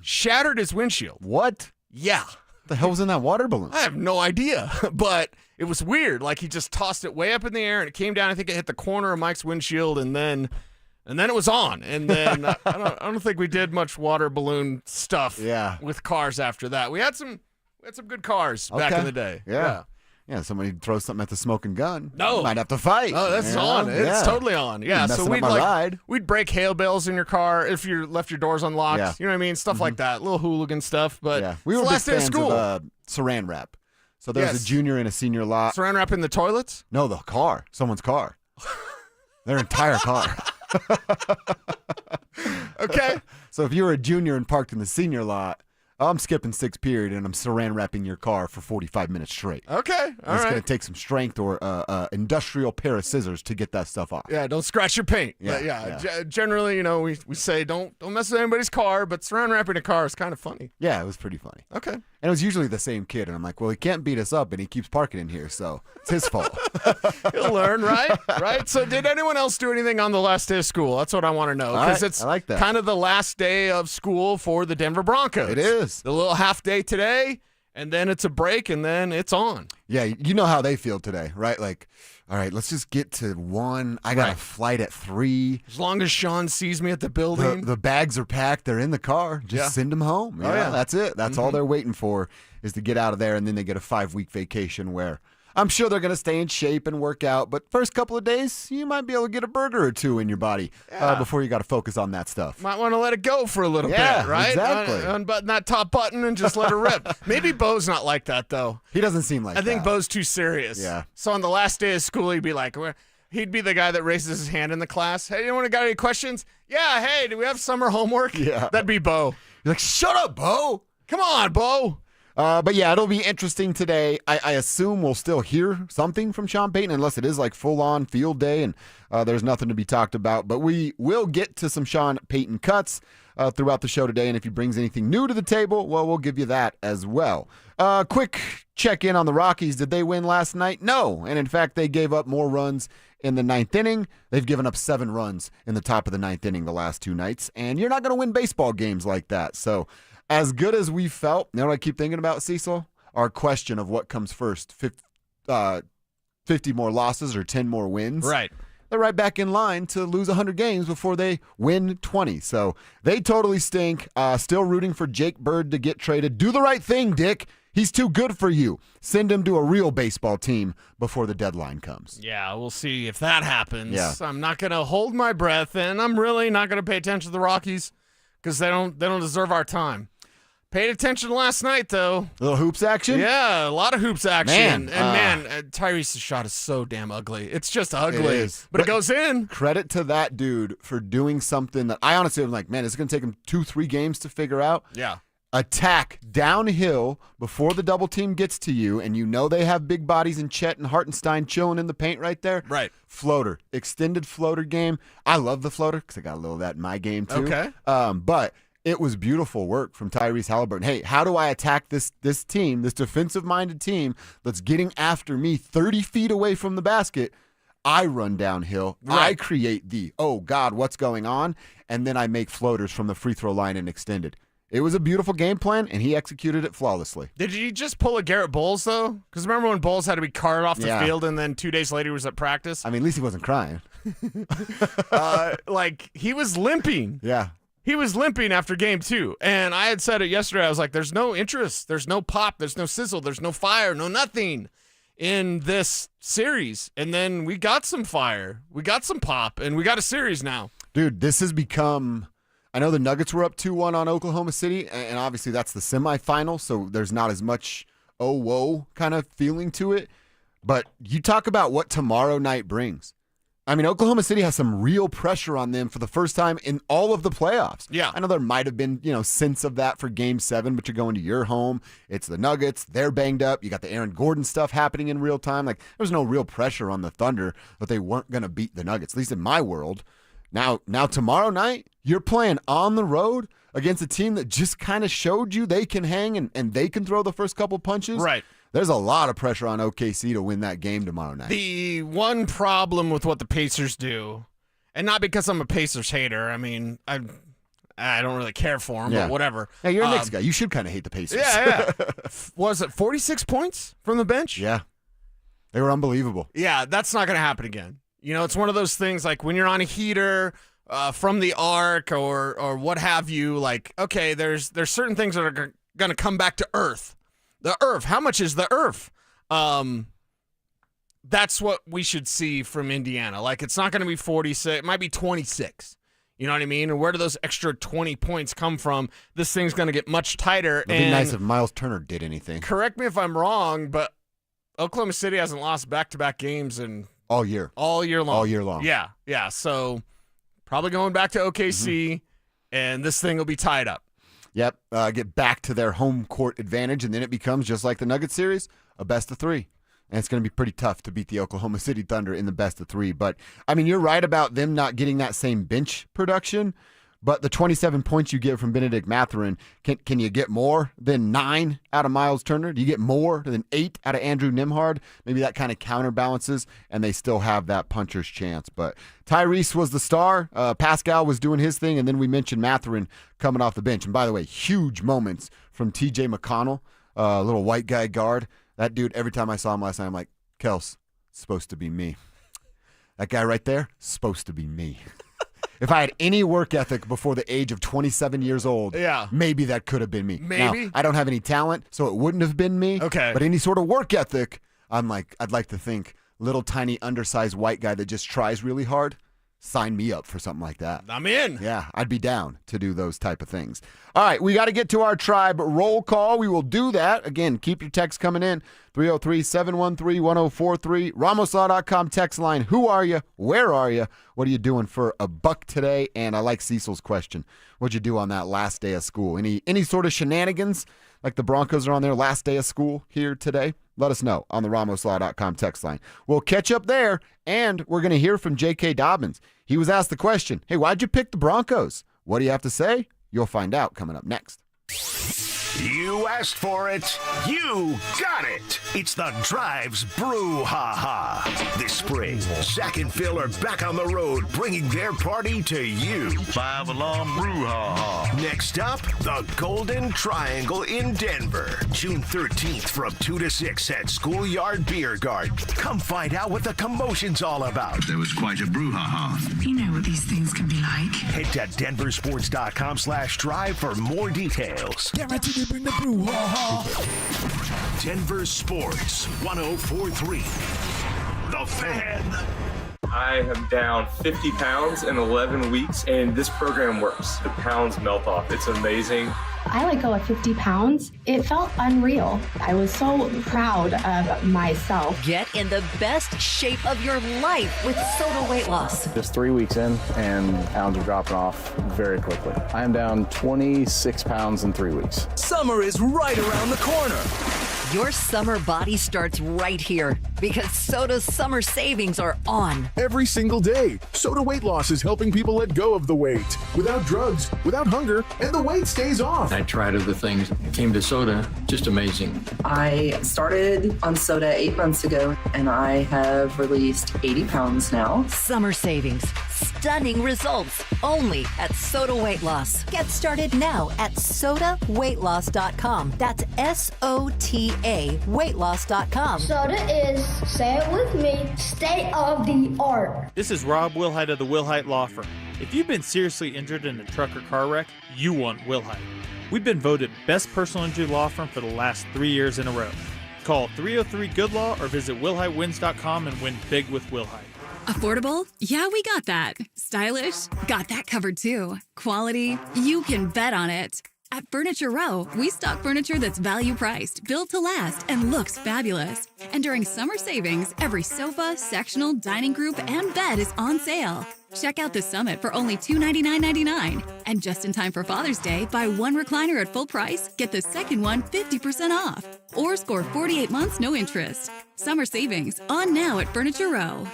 shattered his windshield. What? Yeah. The hell was in that water balloon? I have no idea, but it was weird. Like he just tossed it way up in the air and it came down. I think it hit the corner of Mike's windshield and then it was on. And then I don't think we did much water balloon stuff with cars after that. We had some good cars back in the day. Yeah, somebody throws something at the smoking gun. No. Might have to fight. Oh, that's you on. know? It's totally on. Yeah, Messing so up my ride. we'd break hail bales in your car if you left your doors unlocked. Yeah. You know what I mean? Stuff like that. Little hooligan stuff. But Yeah, we it's were the big last day of fans school. of Saran wrap. So there was Yes. a junior and a senior lot. Saran wrap in the toilets? No, the car. Someone's car. Their entire car. Okay. So if you were a junior and parked in the senior lot, I'm skipping sixth period and I'm saran wrapping your car for 45 minutes straight. Okay. All It's right. going to take some strength or industrial pair of scissors to get that stuff off. Yeah, don't scratch your paint. Yeah, But yeah. Generally, you know, we say don't mess with anybody's car, but saran wrapping a car is kind of funny. Yeah, it was pretty funny. Okay. And it was usually the same kid. And I'm like, well, he can't beat us up and he keeps parking in here. So it's his fault. You'll learn, right? Right? So did anyone else do anything on the last day of school? That's what I want to know. All Because right, it's I like that. kind of the last day of school for the Denver Broncos. It is. The little half day today, and then it's a break, and then it's on. Yeah, you know how they feel today, right? Like, all right, let's just get to 1. I got a Right. flight at 3. As long as Sean sees me at the building. The bags are packed. They're in the car. Just Yeah. send them home. Oh, yeah. That's it. That's all they're waiting for is to get out of there, and then they get a 5-week vacation where I'm sure they're going to stay in shape and work out. But first couple of days, you might be able to get a burger or 2 in your body before you got to focus on that stuff. Might want to let it go for a little Yeah, bit, right? exactly. Unbutton that top button and just let it rip. Maybe Bo's not like that, though. He doesn't seem like I think that. Bo's too serious. Yeah. So on the last day of school, he'd be like, he'd be the guy that raises his hand in the class. Hey, anyone got any questions? Yeah, hey, do we have summer homework? Yeah. That'd be Bo. You're like, shut up, Bo. Come on, Bo. But yeah, it'll be interesting today. I assume we'll still hear something from Sean Payton unless it is like full-on field day and there's nothing to be talked about. But we will get to some Sean Payton cuts throughout the show today. And if he brings anything new to the table, well, we'll give you that as well. Quick check-in on the Rockies. Did they win last night? No. And in fact, they gave up more runs in the 9th inning. They've given up 7 runs in the top of the 9th inning the last 2 nights. And you're not going to win baseball games like that. So as good as we felt, you know what I keep thinking about, Cecil? Our question of what comes first, 50 more losses or 10 more wins. Right. They're right back in line to lose 100 games before they win 20. So they totally stink. Still rooting for Jake Bird to get traded. Do the right thing, Dick. He's too good for you. Send him to a real baseball team before the deadline comes. Yeah, we'll see if that happens. Yeah. I'm not going to hold my breath, and I'm really not going to pay attention to the Rockies because they don't deserve our time. Paid attention last night, though. Little hoops action? Yeah, a lot of hoops action. Man, Tyrese's shot is so damn ugly. It's just ugly. It is. But it goes in. Credit to that dude for doing something that I honestly am like, man, it's going to take him 2-3 games to figure out. Yeah. attack downhill before the double team gets to you, and you know they have big bodies in Chet and Hartenstein chilling in the paint right there. Right. Floater, extended floater game. I love the floater because I got a little of that in my game too. Okay. But it was beautiful work from Tyrese Halliburton. Hey, how do I attack this team, this defensive-minded team that's getting after me 30 feet away from the basket? I run downhill. Right. I create the, oh, God, what's going on? And then I make floaters from the free throw line and extended. It was a beautiful game plan, and he executed it flawlessly. Did he just pull a Garrett Bowles, though? Because remember when Bowles had to be carted off the field, and then 2 days later he was at practice? I mean, at least he wasn't crying. He was limping. Yeah. He was limping after game 2. And I had said it yesterday. I was like, there's no interest. There's no pop. There's no sizzle. There's no fire. No nothing in this series. And then we got some fire. We got some pop. And we got a series now. Dude, this has become... I know the Nuggets were up 2-1 on Oklahoma City, and obviously that's the semifinal, so there's not as much oh, whoa kind of feeling to it. But you talk about what tomorrow night brings. I mean, Oklahoma City has some real pressure on them for the first time in all of the playoffs. Yeah. I know there might have been, sense of that for Game 7, but you're going to your home. It's the Nuggets. They're banged up. You got the Aaron Gordon stuff happening in real time. Like, there's no real pressure on the Thunder that they weren't going to beat the Nuggets, at least in my world. Now tomorrow night, you're playing on the road against a team that just kind of showed you they can hang and they can throw the first couple punches. Right. There's a lot of pressure on OKC to win that game tomorrow night. The one problem with what the Pacers do, and not because I'm a Pacers hater, I mean, I don't really care for them, but whatever. Hey, you're a Knicks guy. You should kind of hate the Pacers. Yeah. Was it 46 points from the bench? Yeah. They were unbelievable. Yeah, that's not going to happen again. It's one of those things like when you're on a heater from the arc or what have you, like, okay, there's certain things that are going to come back to earth. The earth. How much is the earth? That's what we should see from Indiana. Like, it's not going to be 46. It might be 26. You know what I mean? And where do those extra 20 points come from? This thing's going to get much tighter. It'd be nice if Miles Turner did anything. Correct me if I'm wrong, but Oklahoma City hasn't lost back-to-back games in all year long. Yeah. So probably going back to OKC, and this thing will be tied up. Yep. Get back to their home court advantage, and then it becomes, just like the Nuggets series, a best of 3. And it's going to be pretty tough to beat the Oklahoma City Thunder in the best of 3. But, I mean, you're right about them not getting that same bench production. But the 27 points you get from Benedict Mathurin, can you get more than 9 out of Miles Turner? Do you get more than 8 out of Andrew Nembhard? Maybe that kind of counterbalances, and they still have that puncher's chance. But Tyrese was the star. Pascal was doing his thing, and then we mentioned Mathurin coming off the bench. And by the way, huge moments from T.J. McConnell, little white guy guard. That dude, every time I saw him last night, I'm like, Kels, supposed to be me. That guy right there, supposed to be me. If I had any work ethic before the age of 27 years old, maybe that could have been me. Maybe. Now, I don't have any talent, so it wouldn't have been me. Okay. But any sort of work ethic, I'd like to think little tiny undersized white guy that just tries really hard, sign me up for something like that. I'm in. Yeah, I'd be down to do those type of things. All right, we got to get to our tribe roll call. We will do that. Again, keep your texts coming in. 303-713-1043. RamosLaw.com text line. Who are you? Where are you? What are you doing for a buck today? And I like Cecil's question. What'd you do on that last day of school? Any sort of shenanigans like the Broncos are on their last day of school here today? Let us know on the RamosLaw.com text line. We'll catch up there, and we're going to hear from J.K. Dobbins. He was asked the question, hey, why'd you pick the Broncos? What do you have to say? You'll find out coming up next. You asked for it. You got it. It's the Drive's Brouhaha. This spring, Zach and Phil are back on the road bringing their party to you. 5-alarm brouhaha. Next up, the Golden Triangle in Denver. June 13th from 2 to 6 at Schoolyard Beer Garden. Come find out what the commotion's all about. There was quite a brouhaha. You know what these things can be like. Head to denversports.com/drive for more details. Guaranteed to bring the brouhaha. Denver Sports 104.3. The Fan. I am down 50 pounds in 11 weeks, and this program works. The pounds melt off. It's amazing. I let go of 50 pounds. It felt unreal. I was so proud of myself. Get in the best shape of your life with Soda Weight Loss. Just 3 weeks in, and pounds are dropping off very quickly. I am down 26 pounds in 3 weeks. Summer is right around the corner. Your summer body starts right here because Soda's summer savings are on. Every single day, Soda Weight Loss is helping people let go of the weight without drugs, without hunger, and the weight stays off. I tried other things, came to Soda, just amazing. I started on Soda 8 months ago, and I have released 80 pounds now. Summer savings, stunning results, only at Soda Weight Loss. Get started now at sodaweightloss.com. That's SOTA weightloss.com. Soda is, say it with me, state of the art. This is Rob Wilhite of the Wilhite Law Firm. If you've been seriously injured in a truck or car wreck, you want Wilhite. We've been voted best personal injury law firm for the last 3 years in a row. Call 303-GOOD-LAW or visit WilhiteWins.com and win big with Wilhite. Affordable? Yeah, we got that. Stylish? Got that covered too. Quality? You can bet on it. At Furniture Row, we stock furniture that's value priced, built to last, and looks fabulous. And during summer savings, every sofa, sectional, dining group, and bed is on sale. Check out the Summit for only $299.99. And just in time for Father's Day, buy one recliner at full price, get the second one 50% off. Or score 48 months no interest. Summer savings on now at Furniture Row.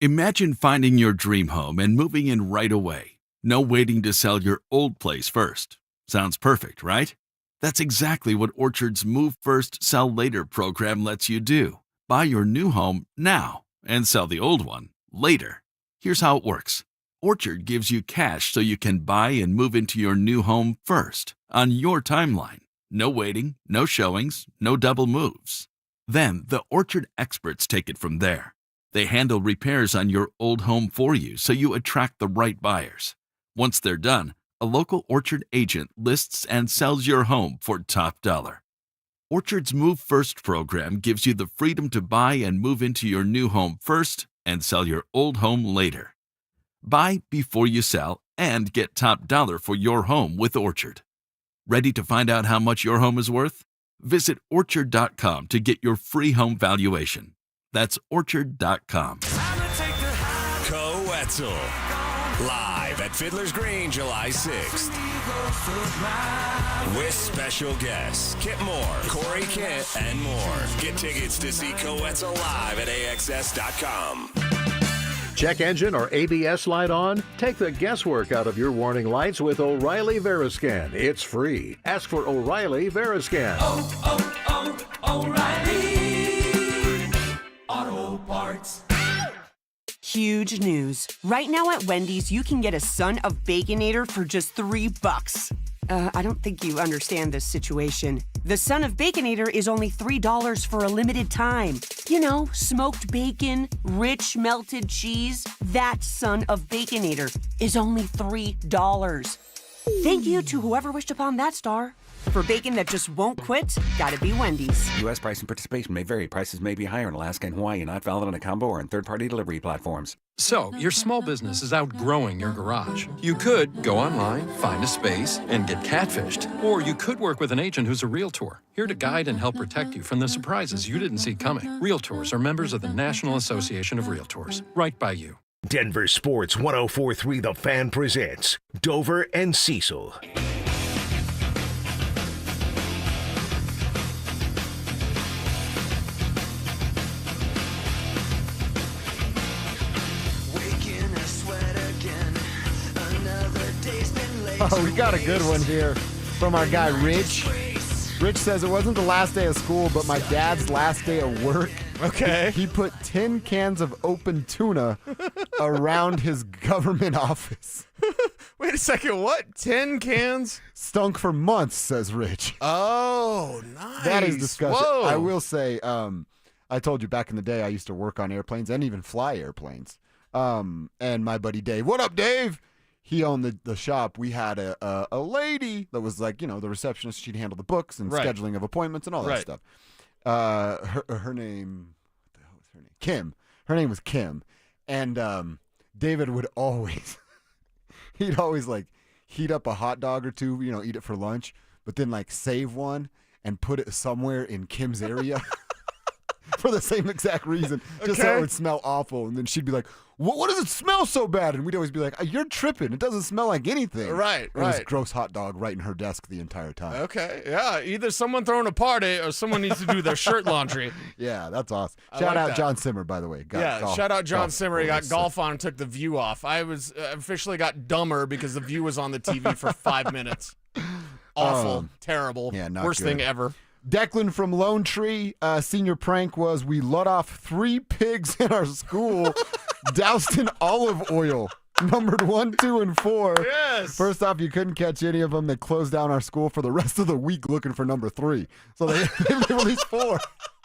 Imagine finding your dream home and moving in right away. No waiting to sell your old place first. Sounds perfect, right? That's exactly what Orchard's Move First, Sell Later program lets you do. Buy your new home now and sell the old one later. Here's how it works. Orchard gives you cash so you can buy and move into your new home first, on your timeline. No waiting, no showings, no double moves. Then the Orchard experts take it from there. They handle repairs on your old home for you so you attract the right buyers. Once they're done, a local Orchard agent lists and sells your home for top dollar. Orchard's Move First program gives you the freedom to buy and move into your new home first and sell your old home later. Buy before you sell and get top dollar for your home with Orchard. Ready to find out how much your home is worth? Visit Orchard.com to get your free home valuation. That's Orchard.com. Co-Etzel. Live at Fiddler's Green, July 6th. With special guests, Kip Moore, Corey Kent, and more. Get tickets to see Co-Etzel live at AXS.com. Check engine or ABS light on? Take the guesswork out of your warning lights with O'Reilly Veriscan. It's free. Ask for O'Reilly Veriscan. O'Reilly Auto Parts. Huge news. Right now at Wendy's, you can get a Son of Baconator for just $3. I don't think you understand this situation. The Son of Baconator is only $3 for a limited time. You know, smoked bacon, rich melted cheese. That Son of Baconator is only $3. Thank you to whoever wished upon that star. For bacon that just won't quit, gotta be Wendy's. U.S. price and participation may vary. Prices may be higher in Alaska and Hawaii, not valid on a combo or on third-party delivery platforms. So, your small business is outgrowing your garage. You could go online, find a space, and get catfished. Or you could work with an agent who's a realtor, here to guide and help protect you from the surprises you didn't see coming. Realtors are members of the National Association of Realtors. Right by you. Denver Sports 104.3 The Fan presents Dover and Cecil. Oh, we got a good one here from our guy Rich. Rich says it wasn't the last day of school, but my dad's last day of work. Okay. He put 10 cans of open tuna around his government office. Wait a second, what? 10 cans? Stunk for months, says Rich. Oh, nice. That is disgusting. Whoa. I will say, I told you back in the day I used to work on airplanes and even fly airplanes. And my buddy Dave, what up, Dave? He owned the shop. We had a lady that was like, you know, the receptionist. She'd handle the books and scheduling of appointments and all that stuff. Her name, what the hell was her name? Kim. Her name was Kim. And David would always, he'd always like heat up a hot dog or two, you know, eat it for lunch. but then like save one and put it somewhere in Kim's area for the same exact reason, just so it would smell awful. And then she'd be like, what does it smell so bad? And we'd always be like, you're tripping. It doesn't smell like anything. Right, It was gross hot dog right in her desk the entire time. Okay, yeah. Either someone throwing a party or someone needs to do their shirt laundry. Yeah, that's awesome. I Shout like out that. John Simmer, by the way. Shout out John Simmer. He got photos. golf on and took the view off. I was officially got dumber because the view was on the TV for 5 minutes. Awful, terrible, not worst good. thing ever. Declan from Lone Tree, senior prank was we let off 3 pigs in our school, doused in olive oil, numbered 1, 2, and 4. Yes. First off, you couldn't catch any of them. They closed down our school for the rest of the week looking for number 3. So they released 4,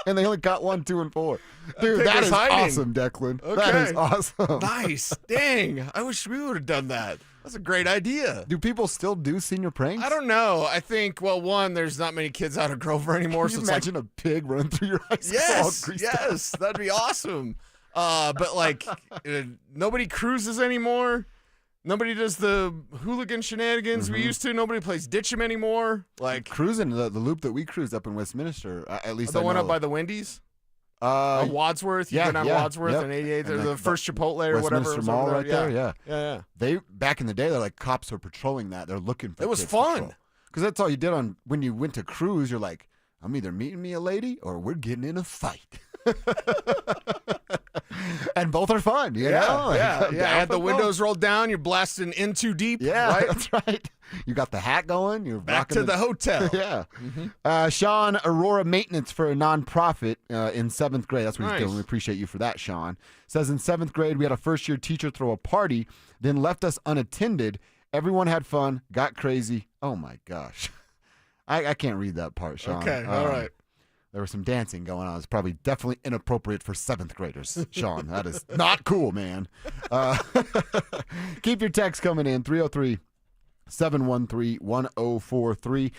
and they only got 1, 2, and 4. Dude, pig that was is hiding. awesome, Declan. Okay. That is awesome. Nice. Dang. I wish we would have done that. That's a great idea. Do people still do senior pranks? I don't know. I think, well, one, there's not many kids out of Grover anymore. Can you so it's like, imagine a pig running through your high school all greased up? yes, that'd be awesome. But like, nobody cruises anymore. Nobody does the hooligan shenanigans we used to. Nobody plays ditch 'em anymore. Like cruising the loop that we cruised up in Westminster. At least the I one know. up by the Wendy's. Wadsworth. You've been on Wadsworth and 88th, or the first Chipotle or whatever. Westminster was Mall over right there. Yeah. Yeah. They back in the day, they're like cops are patrolling that. They're looking for. It was fun because that's all you did on when you went to cruise. You're like, I'm either meeting me a lady or we're getting in a fight. And both are fun, you know? Yeah. Had the Both. windows rolled down. You're blasting in too deep. Yeah, right? that's right. You got the hat going. You're Back rocking to the hotel. Yeah. Sean, Aurora Maintenance for a nonprofit in 7th grade. That's what he's Nice. doing. We appreciate you for that, Sean. Says in 7th grade, we had a first-year teacher throw a party, then left us unattended. Everyone had fun, got crazy. Oh, my gosh. I can't read that part, Sean. Okay, all right. There was some dancing going on. It's probably definitely inappropriate for 7th graders, Sean. That is not cool, man. Keep your text coming in, 303-713-1043.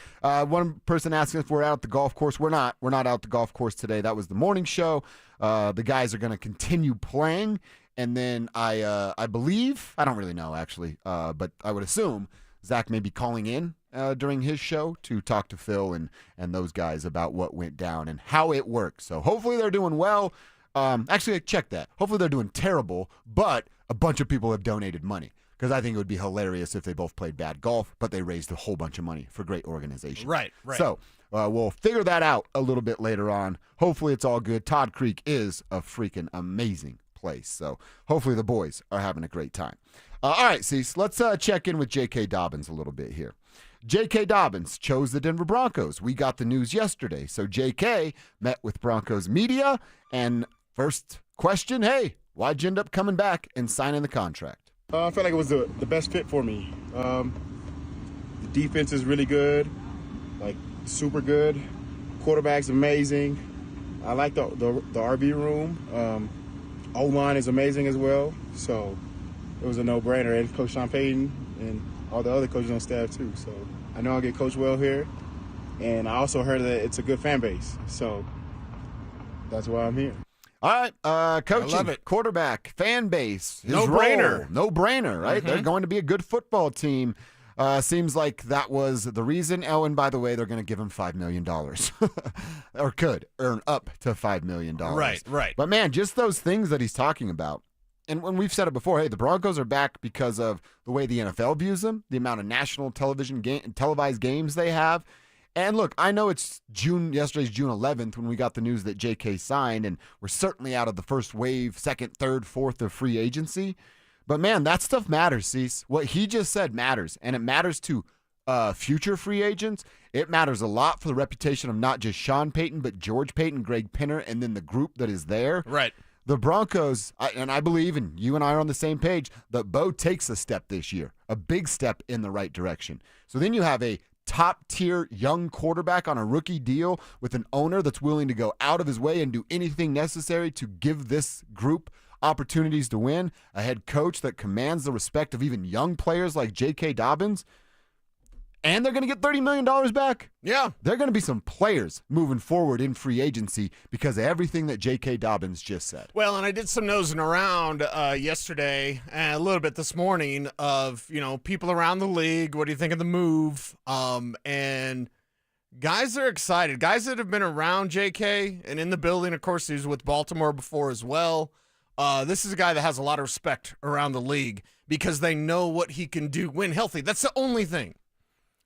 One person asking if we're out at the golf course. We're not. We're not out at the golf course today. That was the morning show. The guys are going to continue playing. And then I believe, I don't really know actually, but I would assume Zach may be calling in during his show to talk to Phil and those guys about what went down and how it works. So hopefully they're doing well. Actually, check that. Hopefully they're doing terrible, but a bunch of people have donated money because I think it would be hilarious if they both played bad golf, but they raised a whole bunch of money for great organization. Right. So we'll figure that out a little bit later on. Hopefully it's all good. Todd Creek is a freaking amazing place. So hopefully the boys are having a great time. All right, Cease, let's check in with J.K. Dobbins a little bit here. J.K. Dobbins chose the Denver Broncos. We got the news yesterday. So J.K. met with Broncos media. And first question, hey, why'd you end up coming back and signing the contract? I felt like it was the best fit for me. The defense is really good, like super good. Quarterback's amazing. I like the RB room. O-line is amazing as well. So it was a no-brainer. And Coach Sean Payton and all the other coaches on staff too. So I know I'll get coached well here. And I also heard that it's a good fan base. So that's why I'm here. All right, coaching, I love it. quarterback, fan base, his No-brainer. role. No-brainer, right? They're going to be a good football team. Seems like that was the reason. Oh, and by the way, they're going to give him $5 million. Or could earn up to $5 million. Right. But, man, just those things that he's talking about. And when we've said it before, hey, the Broncos are back because of the way the NFL views them, the amount of national televised games they have. And look, I know it's yesterday's June 11th when we got the news that JK signed, and we're certainly out of the first wave, second, third, fourth of free agency. But man, that stuff matters, Cease. What he just said matters, and it matters to future free agents. It matters a lot for the reputation of not just Sean Payton, but George Payton, Greg Pinner, and then the group that is there. Right. The Broncos, and I believe, and you and I are on the same page, that Bo takes a step this year, a big step in the right direction. So then you have a top-tier young quarterback on a rookie deal with an owner that's willing to go out of his way and do anything necessary to give this group opportunities to win, a head coach that commands the respect of even young players like J.K. Dobbins, and they're going to get $30 million back. Yeah. They're going to be some players moving forward in free agency because of everything that J.K. Dobbins just said. Well, and I did some nosing around yesterday and a little bit this morning of, people around the league. What do you think of the move? And Guys are excited. Guys that have been around JK and in the building, of course, he was with Baltimore before as well. This is a guy that has a lot of respect around the league because they know what he can do when healthy. That's the only thing.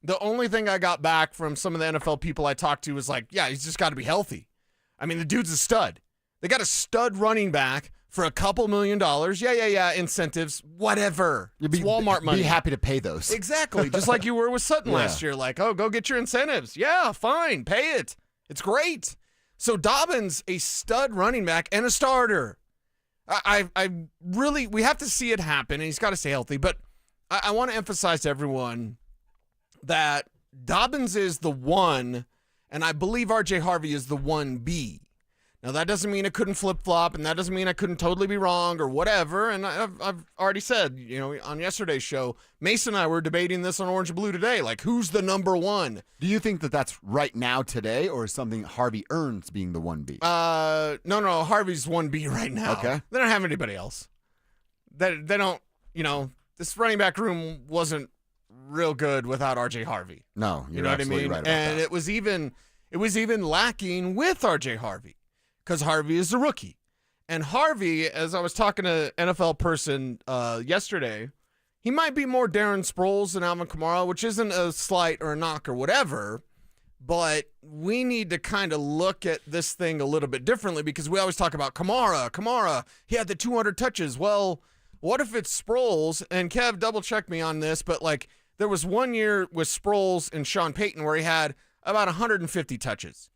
The only thing I got back from some of the NFL people I talked to was like, yeah, he's just got to be healthy. I mean, the dude's a stud. They got a stud running back for a couple $1 million. Yeah. Incentives, whatever. It's Walmart money. Be happy to pay those. Exactly. Just like you were with Sutton last year. Like, oh, go get your incentives. Yeah, fine. Pay it. It's great. So Dobbins, a stud running back and a starter. I really, we have to see it happen, and he's got to stay healthy. But I want to emphasize to everyone that Dobbins is the 1, and I believe R.J. Harvey is the 1B. Now, that doesn't mean it couldn't flip-flop, and that doesn't mean I couldn't totally be wrong or whatever. And I've already said, on yesterday's show, Mason and I were debating this on Orange and Blue today. Like, who's the number 1? Do you think that that's right now today, or is something Harvey earns being the 1B? No, Harvey's 1B right now. Okay. They don't have anybody else. They don't, this running back room wasn't real good without R.J. Harvey. No, you know what I mean? Right about and that. it was even lacking with R.J. Harvey. Because Harvey is a rookie. And Harvey, as I was talking to an NFL person yesterday, he might be more Darren Sproles than Alvin Kamara, which isn't a slight or a knock or whatever, but we need to kind of look at this thing a little bit differently because we always talk about Kamara, he had the 200 touches. Well, what if it's Sproles? And Kev, double-check me on this, but like there was 1 year with Sproles and Sean Payton where he had about 150 touches.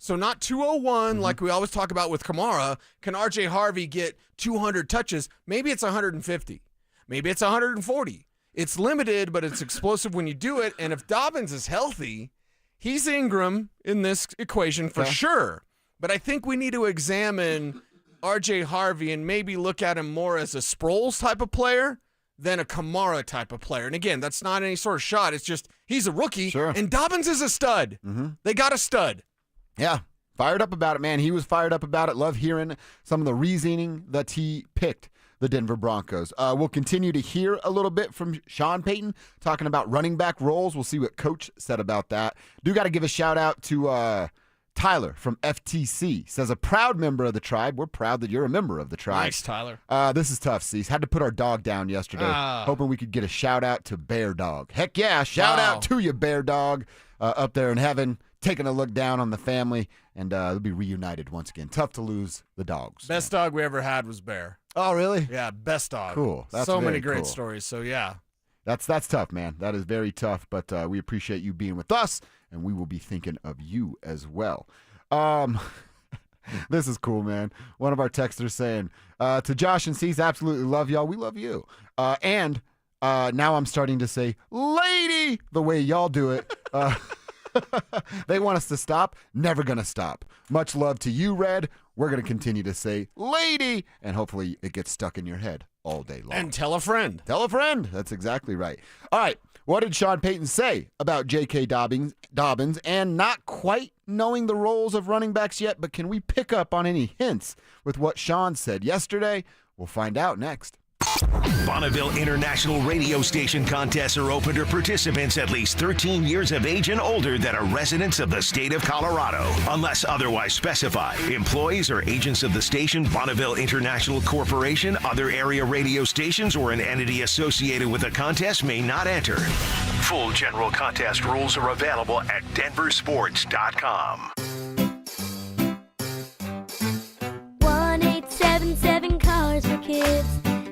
So not 201 like we always talk about with Kamara. Can R.J. Harvey get 200 touches? Maybe it's 150. Maybe it's 140. It's limited, but it's explosive when you do it. And if Dobbins is healthy, he's Ingram in this equation for sure. But I think we need to examine R.J. Harvey and maybe look at him more as a Sproles type of player than a Kamara type of player. And again, that's not any sort of shot. It's just he's a rookie, and Dobbins is a stud. They got a stud. Yeah, fired up about it, man. He was fired up about it. Love hearing some of the reasoning that he picked the Denver Broncos. We'll continue to hear a little bit from Sean Payton talking about running back roles. We'll see what Coach said about that. Do got to give a shout-out to Tyler from FTC. Says, a proud member of the tribe. We're proud that you're a member of the tribe. Nice, Tyler. This is tough, Cease. Had to put our dog down yesterday, hoping we could get a shout-out to Bear Dog. Heck yeah, shout-out to you, Bear Dog, up there in heaven. Taking a look down on the family, and they'll be reunited once again. Tough to lose the dogs. Best dog we ever had was Bear. Oh, really? Yeah, best dog. Cool. That's so many very great cool. stories. So, yeah. That's tough, man. That is very tough, but we appreciate you being with us, and we will be thinking of you as well. This is cool, man. One of our texters saying, to Josh and Cease, absolutely love y'all. We love you. And now I'm starting to say, lady, the way y'all do it. They want us to stop. Never going to stop. Much love to you, Red. We're going to continue to say lady, and hopefully it gets stuck in your head all day long. And tell a friend. Tell a friend. That's exactly right. All right. What did Sean Payton say about J.K. Dobbins and not quite knowing the roles of running backs yet, but can we pick up on any hints with what Sean said yesterday? We'll find out next. Bonneville International Radio Station contests are open to participants at least 13 years of age and older that are residents of the state of Colorado. Unless otherwise specified, employees or agents of the station, Bonneville International Corporation, other area radio stations, or an entity associated with the contest may not enter. Full general contest rules are available at denversports.com. 1-877 Cars for Kids.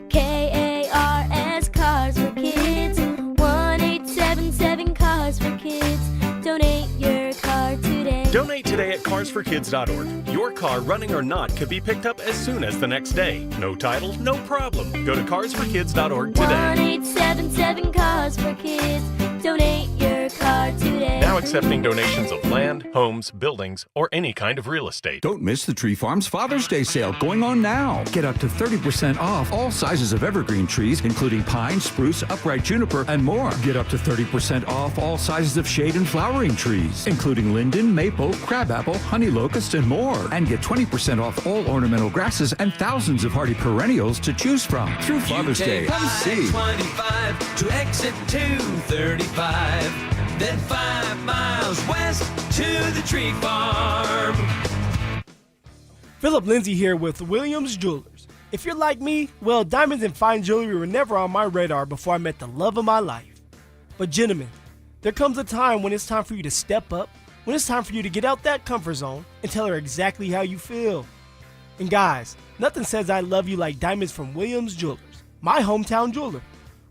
KARS, Cars for Kids. 1-877 Cars for Kids. Donate your car today. Donate today at carsforkids.org. Your car, running or not, could be picked up as soon as the next day. No title, no problem. Go to carsforkids.org today. 1-877 Cars for Kids. Donate your car today. Now accepting donations of land, homes, buildings, or any kind of real estate. Don't miss the Tree Farm's Father's Day sale going on now. Get up to 30% off all sizes of evergreen trees, including pine, spruce, upright juniper, and more. Get up to 30% off all sizes of shade and flowering trees, including linden, maple, crabapple, honey locust, and more. And get 20% off all ornamental grasses and thousands of hardy perennials to choose from. Through Father's Day, come see. 25 to exit 235. then 5 miles west to the tree farm. Philip Lindsay here with Williams Jewelers. If you're like me, well, diamonds and fine jewelry were never on my radar before I met the love of my life. But gentlemen, there comes a time when it's time for you to step up, when it's time for you to get out that comfort zone and tell her exactly how you feel. And guys, nothing says I love you like diamonds from Williams Jewelers, my hometown jeweler.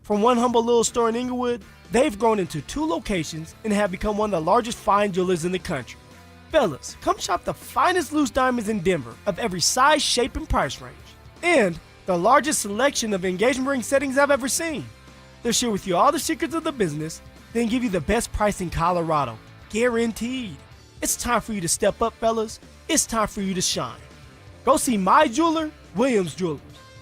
From one humble little store in Inglewood, they've grown into 2 locations and have become one of the largest fine jewelers in the country. Fellas, come shop the finest loose diamonds in Denver of every size, shape, and price range. And the largest selection of engagement ring settings I've ever seen. They'll share with you all the secrets of the business, then give you the best price in Colorado. Guaranteed. It's time for you to step up, fellas. It's time for you to shine. Go see my jeweler, Williams Jewelers.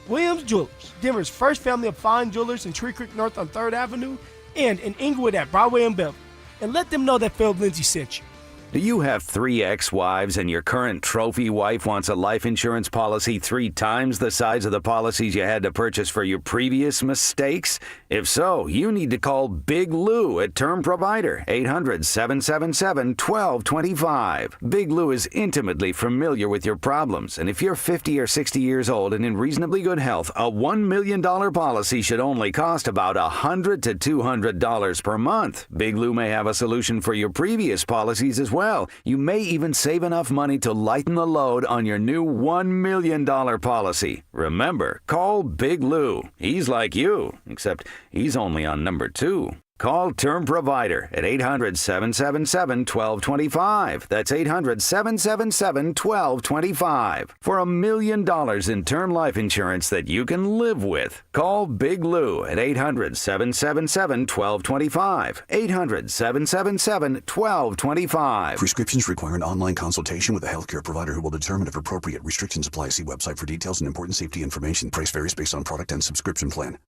Williams Jewelers, Denver's first family of fine jewelers in Tree Creek North on 3rd Avenue and in Inglewood at Broadway and Beverly. And let them know that Philip Lindsay sent you. Do you have 3 ex-wives and your current trophy wife wants a life insurance policy 3 times the size of the policies you had to purchase for your previous mistakes? If so, you need to call Big Lou at Term Provider, 800-777-1225. Big Lou is intimately familiar with your problems, and if you're 50 or 60 years old and in reasonably good health, a $1 million policy should only cost about $100 to $200 per month. Big Lou may have a solution for your previous policies as well. You may even save enough money to lighten the load on your new $1 million policy. Remember, call Big Lou. He's like you, except he's only on number 2. Call Term Provider at 800-777-1225. That's 800-777-1225 for $1 million in term life insurance that you can live with. Call Big Lou at 800-777-1225. 800-777-1225. Prescriptions require an online consultation with a healthcare provider who will determine if appropriate. Restrictions apply. See website for details and important safety information. Price varies based on product and subscription plan.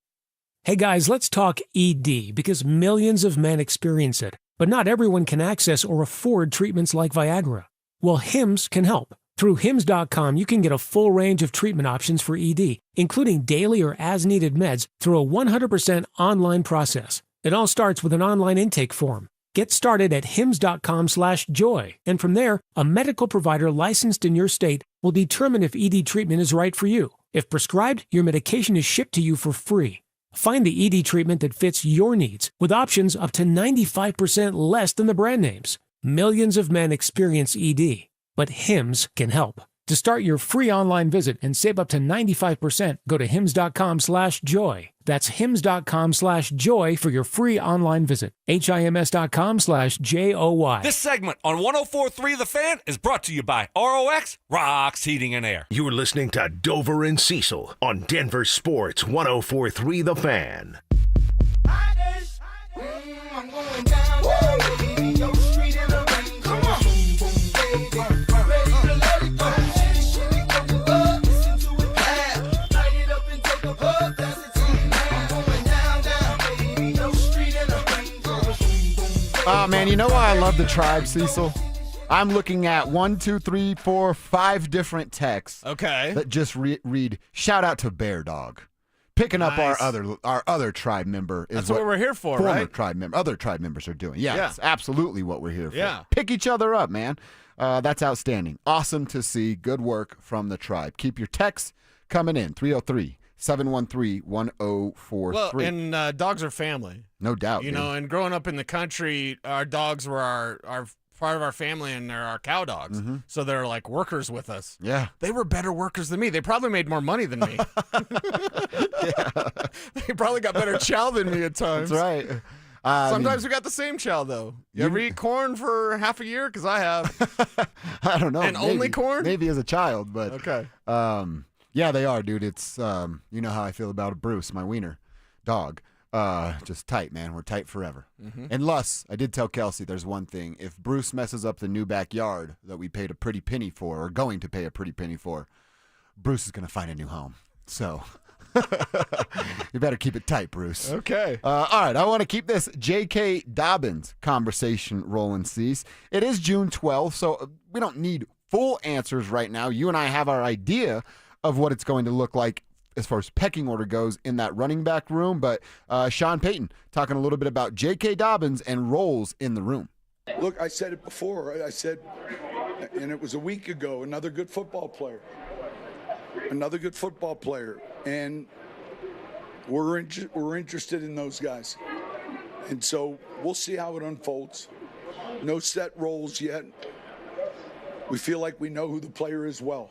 Hey guys, let's talk ED because millions of men experience it, but not everyone can access or afford treatments like Viagra. Well, Hims can help. Through Hims.com, you can get a full range of treatment options for ED, including daily or as-needed meds through a 100% online process. It all starts with an online intake form. Get started at hims.com/joy, and from there, a medical provider licensed in your state will determine if ED treatment is right for you. If prescribed, your medication is shipped to you for free. Find the ED treatment that fits your needs with options up to 95% less than the brand names. Millions of men experience ED, but Hims can help. To start your free online visit and save up to 95%, go to hims.com/joy. That's hims.com/joy for your free online visit. HIMS.com/JOY. This segment on 104.3 The Fan is brought to you by ROX Rocks Heating and Air. You're listening to Dover and Cecil on Denver Sports 104.3 The Fan. I'm going down, baby. Your street in the rain. Come on. Ready to let it go. Listen to it clap. Light it up and take a puff. That's the team. I'm going down, baby. Your street in the rain. Oh, man, you know why I love the Tribe, Cecil? I'm looking at 1, 2, 3, 4, 5 different texts. Okay. That just read, shout out to Bear Dog. Picking up Nice. our other tribe member is That's what we're here for, right? Other tribe members are doing. Yeah, Yeah. that's absolutely what we're here for. Yeah. Pick each other up, man. That's outstanding. Awesome to see. Good work from the tribe. Keep your texts coming in. 303-713-1043. Well, and dogs are family. No doubt. You dude. know, and growing up in the country, our dogs were our part of our family, and they're our cow dogs. Mhm. So they're like workers with us. Yeah. They were better workers than me. They probably made more money than me. They probably got better chow than me at times. That's right. Sometimes we got the same chow, though. You ever eat corn for half a year? Because I have. I don't know. And only maybe- corn? Maybe as a child, but Okay. Yeah, they are, dude. It's you know how I feel about Bruce, my wiener dog. Just tight, man. We're tight forever. Mhm. Unless I did tell Kelsey, there's one thing: if Bruce messes up the new backyard that we paid a pretty penny for, or going to pay a pretty penny for, Bruce is gonna find a new home. So you better keep it tight, Bruce. Okay. All right, I want to keep this J.K. Dobbins conversation rolling, Cease. It is June 12th, so we don't need full answers right now. You and I have our idea of what it's going to look like as far as pecking order goes in that running back room. But Sean Payton talking a little bit about J.K. Dobbins and roles in the room. Look, I said it before. I said, and it was a week ago, another good football player. Another good football player. And we're interested in those guys. And so we'll see how it unfolds. No set roles yet. We feel like we know who the player is well.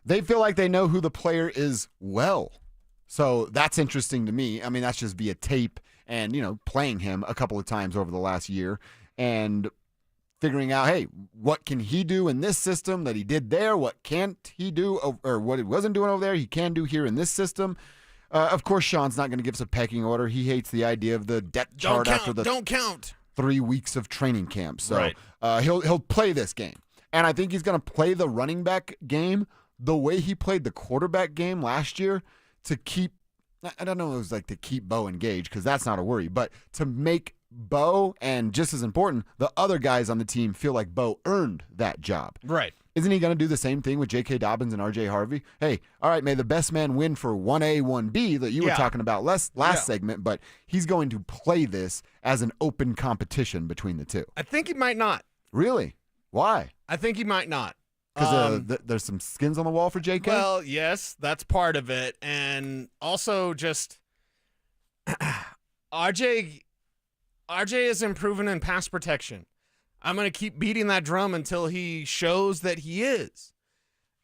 They feel like they know who the player is well. So that's interesting to me. I mean, that's just via tape and, playing him a couple of times over the last year and figuring out, hey, what can he do in this system that he did there? What can't he do, or what he wasn't doing over there, he can do here in this system? Of course, Sean's not going to give us a pecking order. He hates the idea of the depth chart after the don't count 3 weeks of training camp. So Right. He'll play this game. And I think he's going to play the running back game the way he played the quarterback game last year to keep, I don't know if it was like to keep Bo engaged because that's not a worry, but to make Bo and just as important, the other guys on the team feel like Bo earned that job. Right. Isn't he going to do the same thing with J.K. Dobbins and R.J. Harvey? Hey, all right, may the best man win for 1A, 1B that you were talking about last segment, but he's going to play this as an open competition between the two. I think he might not. Really? Why? I think he might not. Because there's some skins on the wall for J.K.? Well, yes, that's part of it. And also just RJ is improving in pass protection. I'm going to keep beating that drum until he shows that he is.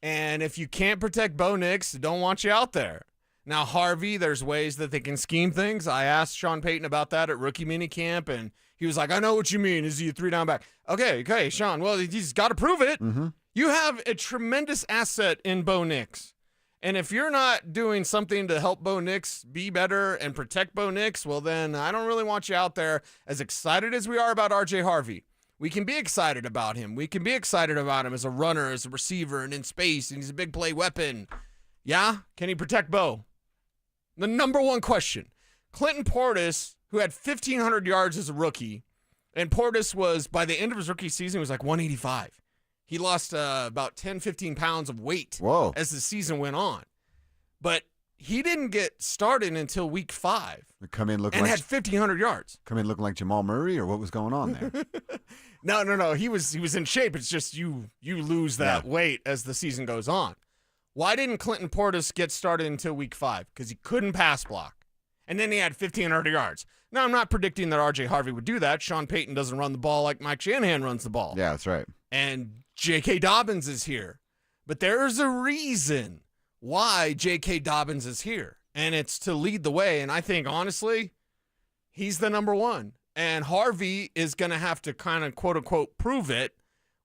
And if you can't protect Bo Nix, don't want you out there. Now, Harvey, there's ways that they can scheme things. I asked Sean Payton about that at rookie minicamp, and he was like, I know what you mean. Is he a 3-down back? Okay, Sean. Well, he's got to prove it. Mm-hmm. You have a tremendous asset in Bo Nix. And if you're not doing something to help Bo Nix be better and protect Bo Nix, well, then I don't really want you out there as excited as we are about R.J. Harvey. We can be excited about him. We can be excited about him as a runner, as a receiver, and in space, and he's a big play weapon. Yeah? Can he protect Bo? The number one question. Clinton Portis, who had 1,500 yards as a rookie, and Portis was, by the end of his rookie season, was like 185. He lost about 10, 15 pounds of weight as the season went on. But he didn't get started until week 5. Come in looking and like had 1,500 yards. Come in looking like Jamal Murray, or what was going on there? No. He was in shape. It's just you lose that weight as the season goes on. Why didn't Clinton Portis get started until week 5? Because he couldn't pass block. And then he had 1,500 yards. Now, I'm not predicting that R.J. Harvey would do that. Sean Payton doesn't run the ball like Mike Shanahan runs the ball. Yeah, that's right. And J.K. Dobbins is here. But there's a reason why J.K. Dobbins is here. And it's to lead the way. And I think, honestly, he's the number one. And Harvey is going to have to kind of, quote-unquote, prove it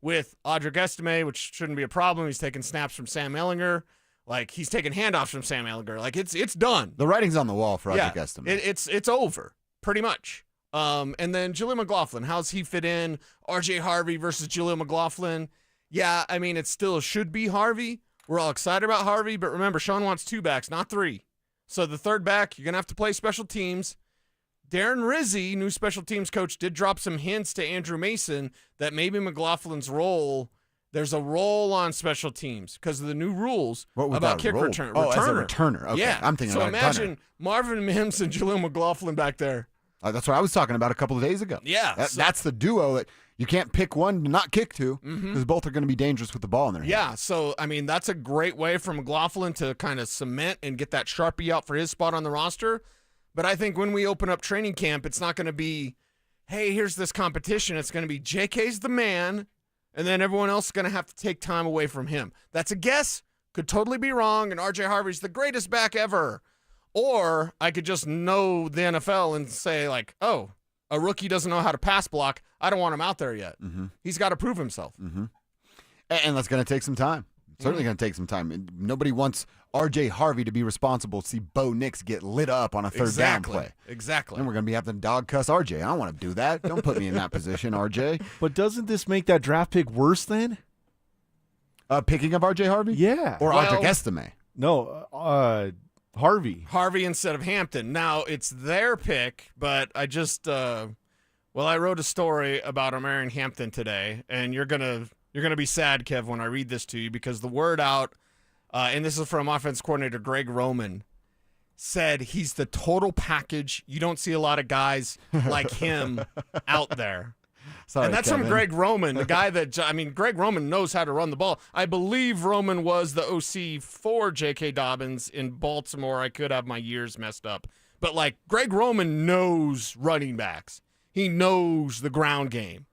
with Audric Estime, which shouldn't be a problem. He's taking snaps from Sam Ehlinger. Like, he's taking handoffs from Sam Ehlinger. Like, it's done. The writing's on the wall for Audric Estime. It's over, pretty much. And then Jaleel McLaughlin, how's he fit in? R.J. Harvey versus Jaleel McLaughlin. Yeah, I mean, it still should be Harvey. We're all excited about Harvey, but remember, Sean wants 2 backs, not 3. So the third back, you're going to have to play special teams. Darren Rizzi, new special teams coach, did drop some hints to Andrew Mason that maybe McLaughlin's role, there's a role on special teams because of the new rules about kick return. Oh, as a returner. Okay, yeah. I'm thinking so about imagine gunner. Marvin Mims and Jaleel McLaughlin back there. That's what I was talking about a couple of days ago. Yeah. That's the duo that you can't pick one to not kick to because both are going to be dangerous with the ball in their hands. Yeah, so, I mean, that's a great way for McLaughlin to kind of cement and get that Sharpie out for his spot on the roster. But I think when we open up training camp, it's not going to be, hey, here's this competition. It's going to be JK's the man, and then everyone else is going to have to take time away from him. That's a guess. Could totally be wrong, and R.J. Harvey's the greatest back ever. Or I could just know the NFL and say, like, oh, a rookie doesn't know how to pass block. I don't want him out there yet. He's got to prove himself. And that's going to take some time. Certainly going to take some time. And nobody wants R.J. Harvey to be responsible to see Bo Nix get lit up on a third down play. Exactly. And we're going to be having to dog cuss R.J. I don't want to do that. Don't put me in that position, R.J. But doesn't this make that draft pick worse then? Picking of R.J. Harvey? Yeah. Or Audric Estime? No, Harvey. Harvey instead of Hampton. Now, it's their pick, but I just, I wrote a story about Omarion Hampton today, and you're gonna be sad, Kev, when I read this to you because the word out and this is from offense coordinator Greg Roman, said he's the total package. You don't see a lot of guys like him out there. Sorry, and that's Kevin. from Greg Roman, the guy that, Greg Roman knows how to run the ball. I believe Roman was the OC for J.K. Dobbins in Baltimore. I could have my years messed up. But, Greg Roman knows running backs. He knows the ground game.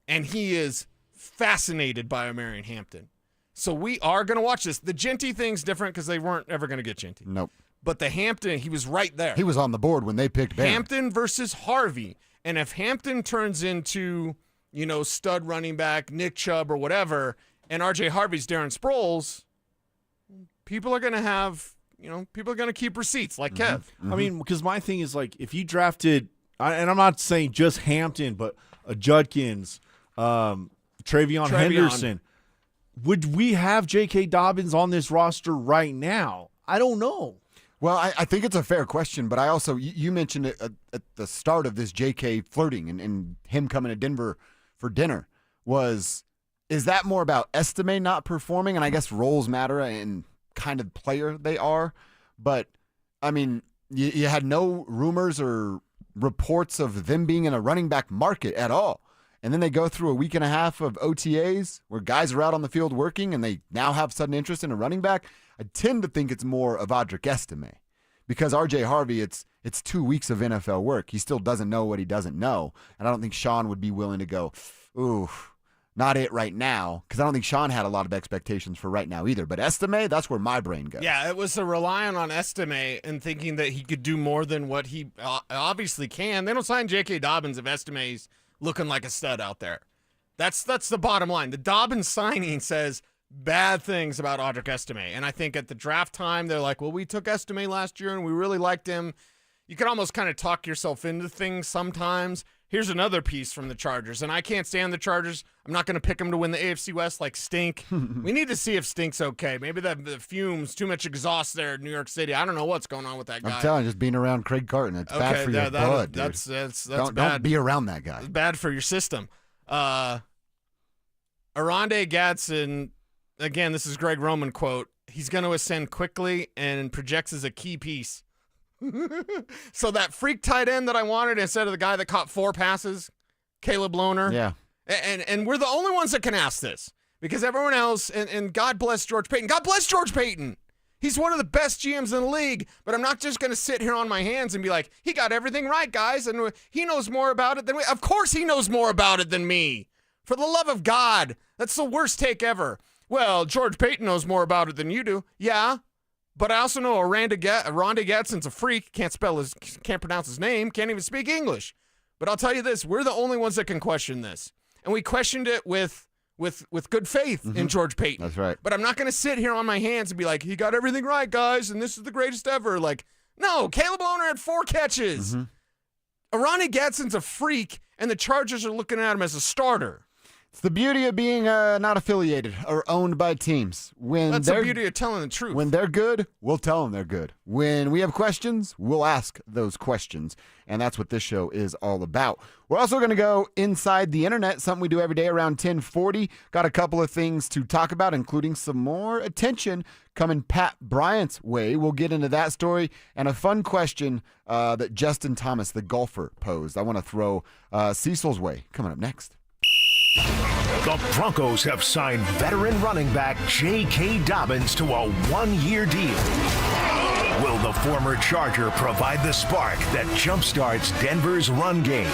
And he is fascinated by Omarion Hampton. So we are going to watch this. The Genty thing's different because they weren't ever going to get Genty. Nope. But the Hampton, he was right there. He was on the board when they picked Barron. Hampton versus Harvey. And if Hampton turns into, stud running back, Nick Chubb or whatever, and R.J. Harvey's Darren Sproles, people are going to have, people are going to keep receipts like Kev. I mean, because my thing is, if you drafted, and I'm not saying just Hampton, but a Judkins, Travion Henderson, would we have J.K. Dobbins on this roster right now? I don't know. Well, I think it's a fair question, but I also, you mentioned it at the start of this J.K. flirting and him coming to Denver for dinner. Is that more about Estime not performing? And I guess roles matter and kind of player they are. But, you had no rumors or reports of them being in a running back market at all. And then they go through a week and a half of OTAs where guys are out on the field working and they now have sudden interest in a running back. I tend to think it's more of Audric Estime because R.J. Harvey, it's 2 weeks of NFL work. He still doesn't know what he doesn't know. And I don't think Sean would be willing to go, ooh, not it right now, because I don't think Sean had a lot of expectations for right now either. But Estime, that's where my brain goes. Yeah, it was a relying on Estime and thinking that he could do more than what he obviously can. They don't sign J.K. Dobbins if Estime's looking like a stud out there. That's the bottom line. The Dobbins signing says bad things about Audric Estime. And I think at the draft time, they're like, well, we took Estime last year and we really liked him. You can almost kind of talk yourself into things sometimes. Here's another piece from the Chargers, and I can't stand the Chargers. I'm not going to pick them to win the AFC West like Stink. We need to see if Stink's okay. Maybe the fumes, too much exhaust there in New York City. I don't know what's going on with that guy. I'm telling you, just being around Craig Carton, it's bad for your blood, dude. That's don't bad. be around that guy. It's bad for your system. Oronde Gadsden, again, this is Greg Roman quote, he's going to ascend quickly and projects as a key piece. So that freak tight end that I wanted instead of the guy that caught 4 passes, Caleb Lohner. Yeah. And we're the only ones that can ask this because everyone else, and God bless George Payton. God bless George Payton. He's one of the best GMs in the league, but I'm not just going to sit here on my hands and be like, he got everything right, guys, and he knows more about it than we. Of course he knows more about it than me. For the love of God, that's the worst take ever. Well, George Payton knows more about it than you do. Yeah. But I also know Oronde Gadsden's a freak, can't pronounce his name, can't even speak English. But I'll tell you this, we're the only ones that can question this. And we questioned it with good faith in George Payton. That's right. But I'm not going to sit here on my hands and be like, he got everything right, guys, and this is the greatest ever. Like, no, Caleb Lohner had 4 catches. Oronde Gadsden's a freak, and the Chargers are looking at him as a starter. It's the beauty of being not affiliated or owned by teams. That's the beauty of telling the truth. When they're good, we'll tell them they're good. When we have questions, we'll ask those questions. And that's what this show is all about. We're also going to go inside the internet, something we do every day around 10:40. Got a couple of things to talk about, including some more attention coming Pat Bryant's way. We'll get into that story and a fun question that Justin Thomas, the golfer, posed. I want to throw Cecil's way coming up next. The Broncos have signed veteran running back J.K. Dobbins to a 1-year deal. Will the former Charger provide the spark that jumpstarts Denver's run game?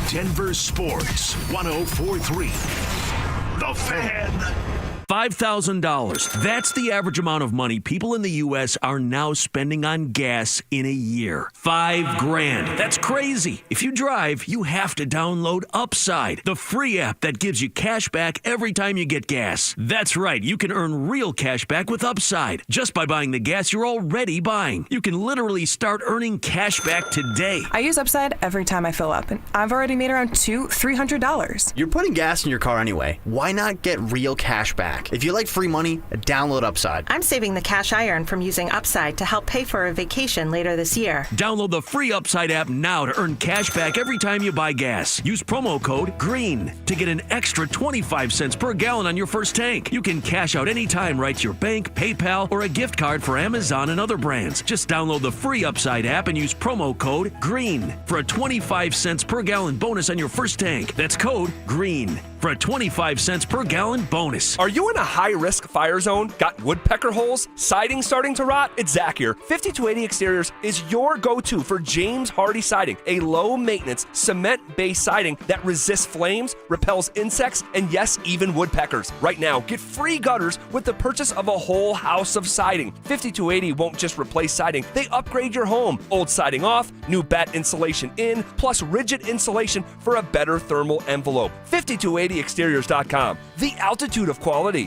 Denver Sports 104.3. The Fan. $5,000. That's the average amount of money people in the U.S. are now spending on gas in a year. $5,000. That's crazy. If you drive, you have to download Upside, the free app that gives you cash back every time you get gas. That's right. You can earn real cash back with Upside just by buying the gas you're already buying. You can literally start earning cash back today. I use Upside every time I fill up, and I've already made around $200-300. You're putting gas in your car anyway. Why not get real cash back? back. If you like free money, download Upside. I'm saving the cash I earn from using Upside to help pay for a vacation later this year. Download the free Upside app now to earn cash back every time you buy gas. Use promo code GREEN to get an extra 25 cents per gallon on your first tank. You can cash out anytime right to your bank, PayPal, or a gift card for Amazon and other brands. Just download the free Upside app and use promo code GREEN for a 25 cents per gallon bonus on your first tank. That's code GREEN for a 25 cents per gallon bonus. Are you in a high-risk fire zone? Got woodpecker holes? Siding starting to rot? It's Zach here. 5280 Exteriors is your go-to for James Hardy Siding, a low-maintenance, cement-based siding that resists flames, repels insects, and yes, even woodpeckers. Right now, get free gutters with the purchase of a whole house of siding. 5280 won't just replace siding, they upgrade your home. Old siding off, new batt insulation in, plus rigid insulation for a better thermal envelope. 5280exteriors.com, the altitude of quality.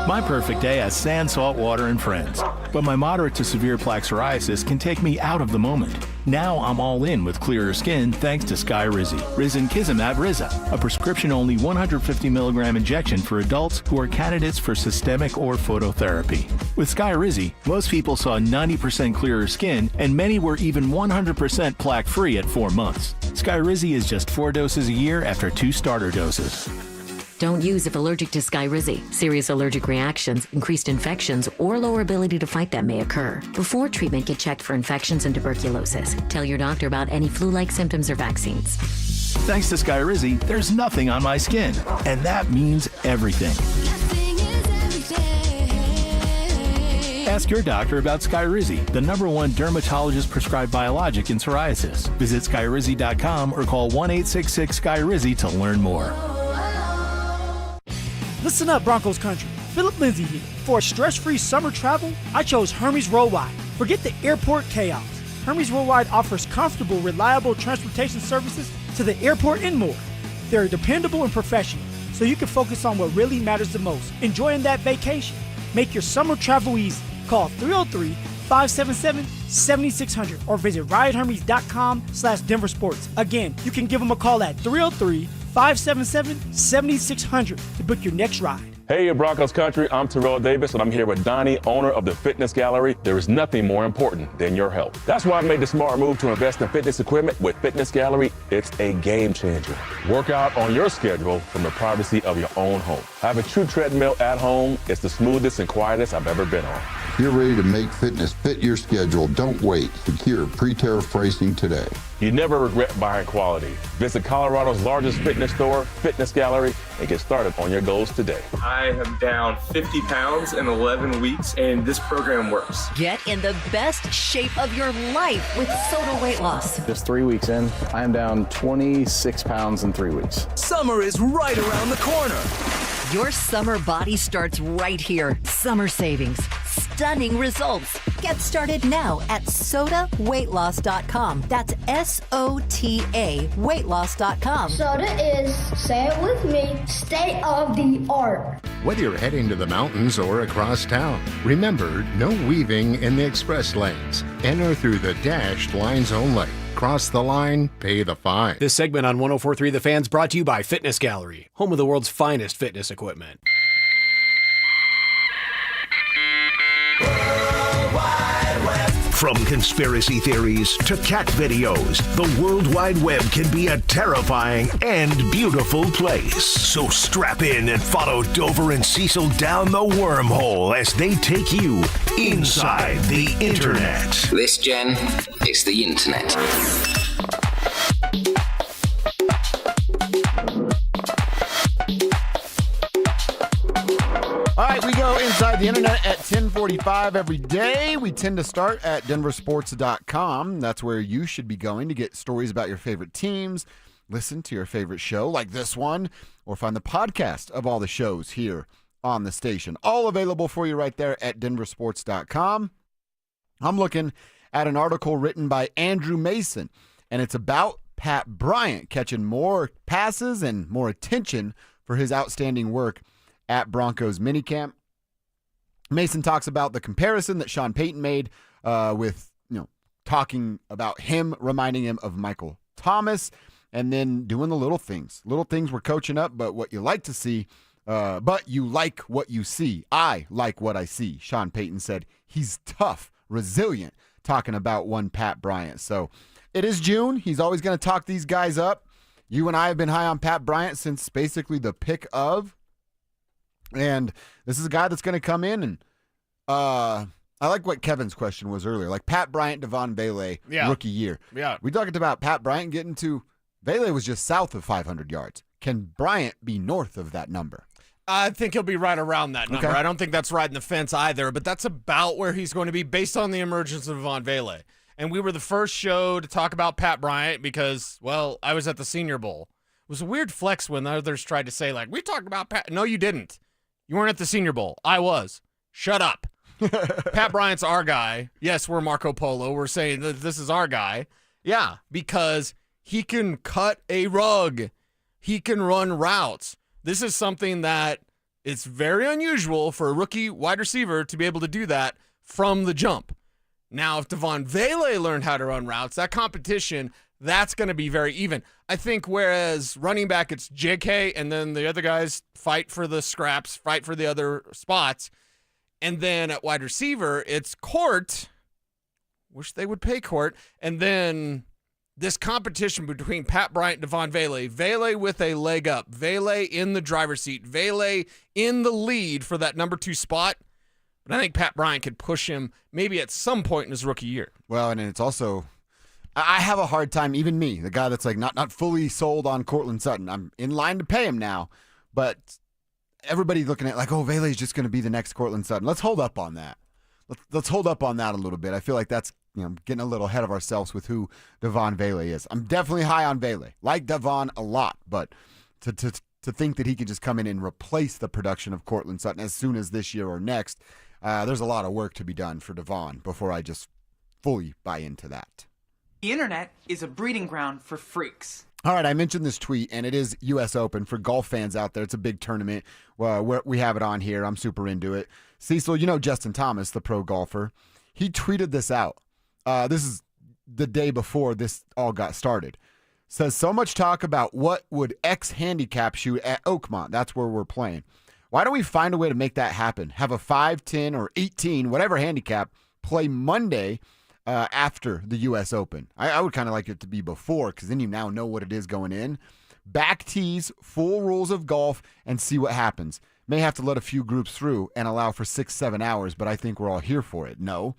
My perfect day has sand, salt water, and friends. But my moderate to severe plaque psoriasis can take me out of the moment. Now I'm all in with clearer skin thanks to Skyrizi. Risankizumab Riza, a prescription-only 150 milligram injection for adults who are candidates for systemic or phototherapy. With Skyrizi, most people saw 90% clearer skin, and many were even 100% plaque-free at 4 months. Skyrizi is just 4 doses a year after 2 starter doses. Don't use if allergic to Skyrizi. Serious allergic reactions, increased infections, or lower ability to fight them may occur. Before treatment, get checked for infections and tuberculosis. Tell your doctor about any flu-like symptoms or vaccines. Thanks to Skyrizi, there's nothing on my skin, and that means everything. Ask your doctor about Skyrizi, the #1 dermatologist-prescribed biologic in psoriasis. Visit Skyrizi.com or call 1-866-SKYRIZI to learn more. Listen up, Broncos country. Philip Lindsay here. For a stress-free summer travel, I chose Hermes Worldwide. Forget the airport chaos. Hermes Worldwide offers comfortable, reliable transportation services to the airport and more. They're dependable and professional, so you can focus on what really matters the most, enjoying that vacation. Make your summer travel easy. Call 303-577-7600 or visit ridehermes.com/Denver Sports. Again, you can give them a call at 303-577-7600 to book your next ride. Hey, Broncos country, I'm Terrell Davis, and I'm here with Donnie, owner of the Fitness Gallery. There is nothing more important than your health. That's why I made the smart move to invest in fitness equipment with Fitness Gallery. It's a game changer. Work out on your schedule from the privacy of your own home. I have a true treadmill at home. It's the smoothest and quietest I've ever been on. If you're ready to make fitness fit your schedule, don't wait. Secure pre-tariff pricing today. You never regret buying quality. Visit Colorado's largest fitness store, Fitness Gallery, and get started on your goals today. I am down 50 pounds in 11 weeks, and this program works. Get in the best shape of your life with Soda Weight Loss. Just 3 weeks in, I am down 26 pounds in 3 weeks. Summer is right around the corner. Your summer body starts right here. Summer savings. Stunning results. Get started now at SodaWeightLoss.com. That's SOTA weightloss.com. Soda is, say it with me, state of the art. Whether you're heading to the mountains or across town, remember, no weaving in the express lanes. Enter through the dashed lines only. Cross the line, pay the fine. This segment on 104.3 The Fan's brought to you by Fitness Gallery, home of the world's finest fitness equipment. From conspiracy theories to cat videos, the World Wide Web can be a terrifying and beautiful place. So strap in and follow Dover and Cecil down the wormhole as they take you inside the Internet. This, Jen, is the Internet. All right, we go inside the internet at 10:45 every day. We tend to start at denversports.com. That's where you should be going to get stories about your favorite teams, listen to your favorite show like this one, or find the podcast of all the shows here on the station. All available for you right there at denversports.com. I'm looking at an article written by Andrew Mason, and it's about Pat Bryant catching more passes and more attention for his outstanding work at Broncos minicamp. Mason talks about the comparison that Sean Payton made with, talking about him, reminding him of Michael Thomas, and then doing the little things. Little things we're coaching up, but what you like to see But you like what you see. I like what I see. Sean Payton said he's tough, resilient, talking about one Pat Bryant. So it is June. He's always going to talk these guys up. You and I have been high on Pat Bryant since basically the pick of. And this is a guy that's going to come in and I like what Kevin's question was earlier. Like Pat Bryant, Devon Vele, rookie year. Yeah. We talked about Pat Bryant getting to, Vele was just south of 500 yards. Can Bryant be north of that number? I think he'll be right around that number. Okay. I don't think that's riding the fence either, but that's about where he's going to be based on the emergence of Devon Vele. And we were the first show to talk about Pat Bryant because, well, I was at the Senior Bowl. It was a weird flex when others tried to say, like, we talked about Pat. No, you didn't. You weren't at the Senior Bowl. I was. Shut up. Pat Bryant's our guy. Yes, we're Marco Polo. We're saying that this is our guy. Yeah, because he can cut a rug. He can run routes. This is something that it's very unusual for a rookie wide receiver to be able to do that from the jump. Now, if Devon Vele learned how to run routes, that competition, that's going to be very even. I think whereas running back, it's JK, and then the other guys fight for the scraps, fight for the other spots. And then at wide receiver, it's Court. Wish they would pay Court. And then this competition between Pat Bryant and Devon Vele. Vele with a leg up. Vele in the driver's seat. Vele in the lead for that number 2 spot. But I think Pat Bryant could push him maybe at some point in his rookie year. Well, and it's also, I have a hard time, even me, the guy that's like not fully sold on Courtland Sutton. I'm in line to pay him now, but everybody's looking at like, oh, Vele's just going to be the next Courtland Sutton. Let's hold up on that. Let's hold up on that a little bit. I feel like that's getting a little ahead of ourselves with who Devon Vele is. I'm definitely high on Vele. Like Devon a lot, but to think that he could just come in and replace the production of Courtland Sutton as soon as this year or next, there's a lot of work to be done for Devon before I just fully buy into that. The internet is a breeding ground for freaks. All right, I mentioned this tweet, and it is U.S. Open. For golf fans out there, it's a big tournament. We have it on here. I'm super into it. Cecil, you know Justin Thomas, the pro golfer. He tweeted this out. This is the day before this all got started. Says, so much talk about what would X handicap shoot at Oakmont. That's where we're playing. Why don't we find a way to make that happen? Have a 5, 10, or 18, whatever handicap, play Monday after the U.S. Open. I would kind of like it to be before because then you now know what it is going in. Back tees, full rules of golf, and see what happens. May have to let a few groups through and allow for 6-7 hours, but I think we're all here for it. No.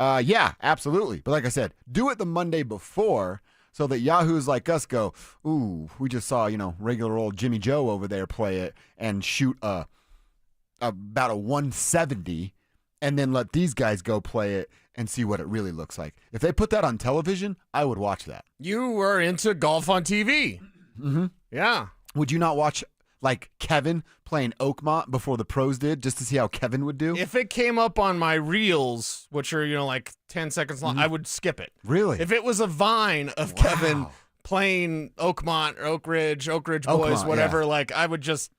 Yeah, absolutely. But like I said, do it the Monday before so that Yahoos like us go, ooh, we just saw, regular old Jimmy Joe over there play it and shoot about a 170 and then let these guys go play it and see what it really looks like. If they put that on television, I would watch that. You were into golf on TV. Mm-hmm. Yeah. Would you not watch like Kevin playing Oakmont before the pros did just to see how Kevin would do? If it came up on my reels, which are, like 10 seconds long, I would skip it. Really? If it was a vine of Kevin playing Oakmont or Oak Ridge Boys, Oakmont, whatever, like I would just,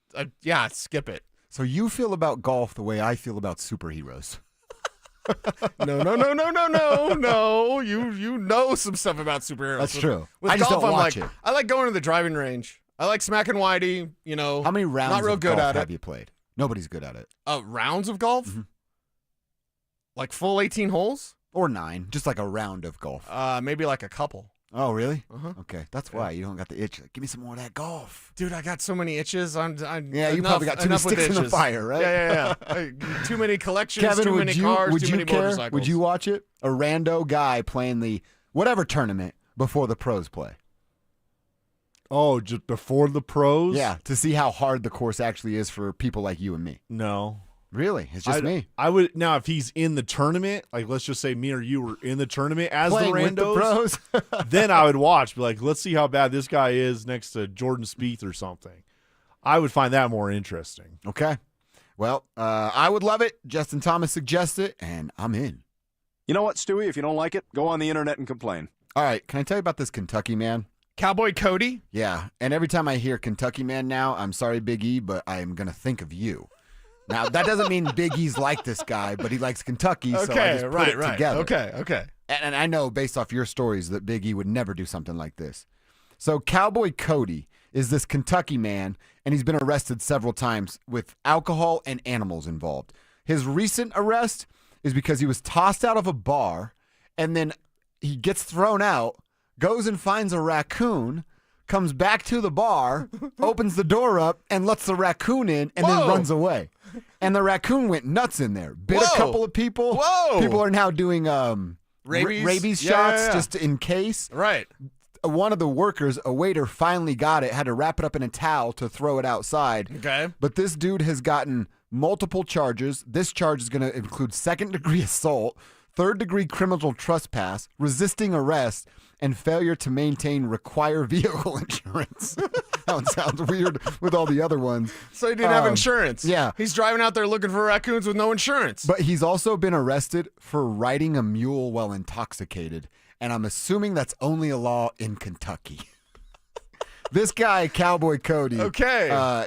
skip it. So you feel about golf the way I feel about superheroes. No. You know some stuff about superheroes. That's true. With I just golf, don't watch it. I like going to the driving range. I like smacking Whitey, How many rounds not real of good golf at have it. you played? Nobody's good at it. Rounds of golf? Mm-hmm. Like full 18 holes? Or 9, just like a round of golf. Maybe like a couple. Oh, really? Uh-huh. Okay, that's why you don't got the itch. Like, give me some more of that golf. Dude, I got so many itches. You probably got too many sticks in the fire, right? Yeah. Too many collections, Kevin, too many cars, would too you many care? motorcycles. Would you watch it? A rando guy playing the whatever tournament before the pros play. Oh, just before the pros? Yeah, to see how hard the course actually is for people like you and me. No. Really? It's just me. I would now if he's in the tournament, like let's just say me or you were in the tournament as Playing the randos, with the pros. then I would watch. Be like, let's see how bad this guy is next to Jordan Spieth or something. I would find that more interesting. Okay. Well, I would love it. Justin Thomas suggests it, and I'm in. You know what, Stewie? If you don't like it, go on the internet and complain. All right. Can I tell you about this Kentucky man? Cowboy Cody? Yeah. And every time I hear Kentucky man now, I'm sorry, Big E, but I'm going to think of you. Now, that doesn't mean Big E's like this guy, but he likes Kentucky, so I just put it together. Okay. And I know based off your stories that Big E would never do something like this. So Cowboy Cody is this Kentucky man, and he's been arrested several times with alcohol and animals involved. His recent arrest is because he was tossed out of a bar, and then he gets thrown out, goes and finds a raccoon, comes back to the bar, opens the door up, and lets the raccoon in, and then runs away. And the raccoon went nuts in there, bit a couple of people. People are now doing rabies shots just in case. Right. One of the workers, a waiter, finally got it, had to wrap it up in a towel to throw it outside. Okay. But this dude has gotten multiple charges. This charge is going to include second-degree assault, third-degree criminal trespass, resisting arrest, and failure to maintain required vehicle insurance. That one sounds weird with all the other ones. So he didn't have insurance. Yeah. He's driving out there looking for raccoons with no insurance. But he's also been arrested for riding a mule while intoxicated. And I'm assuming that's only a law in Kentucky. This guy, Cowboy Cody,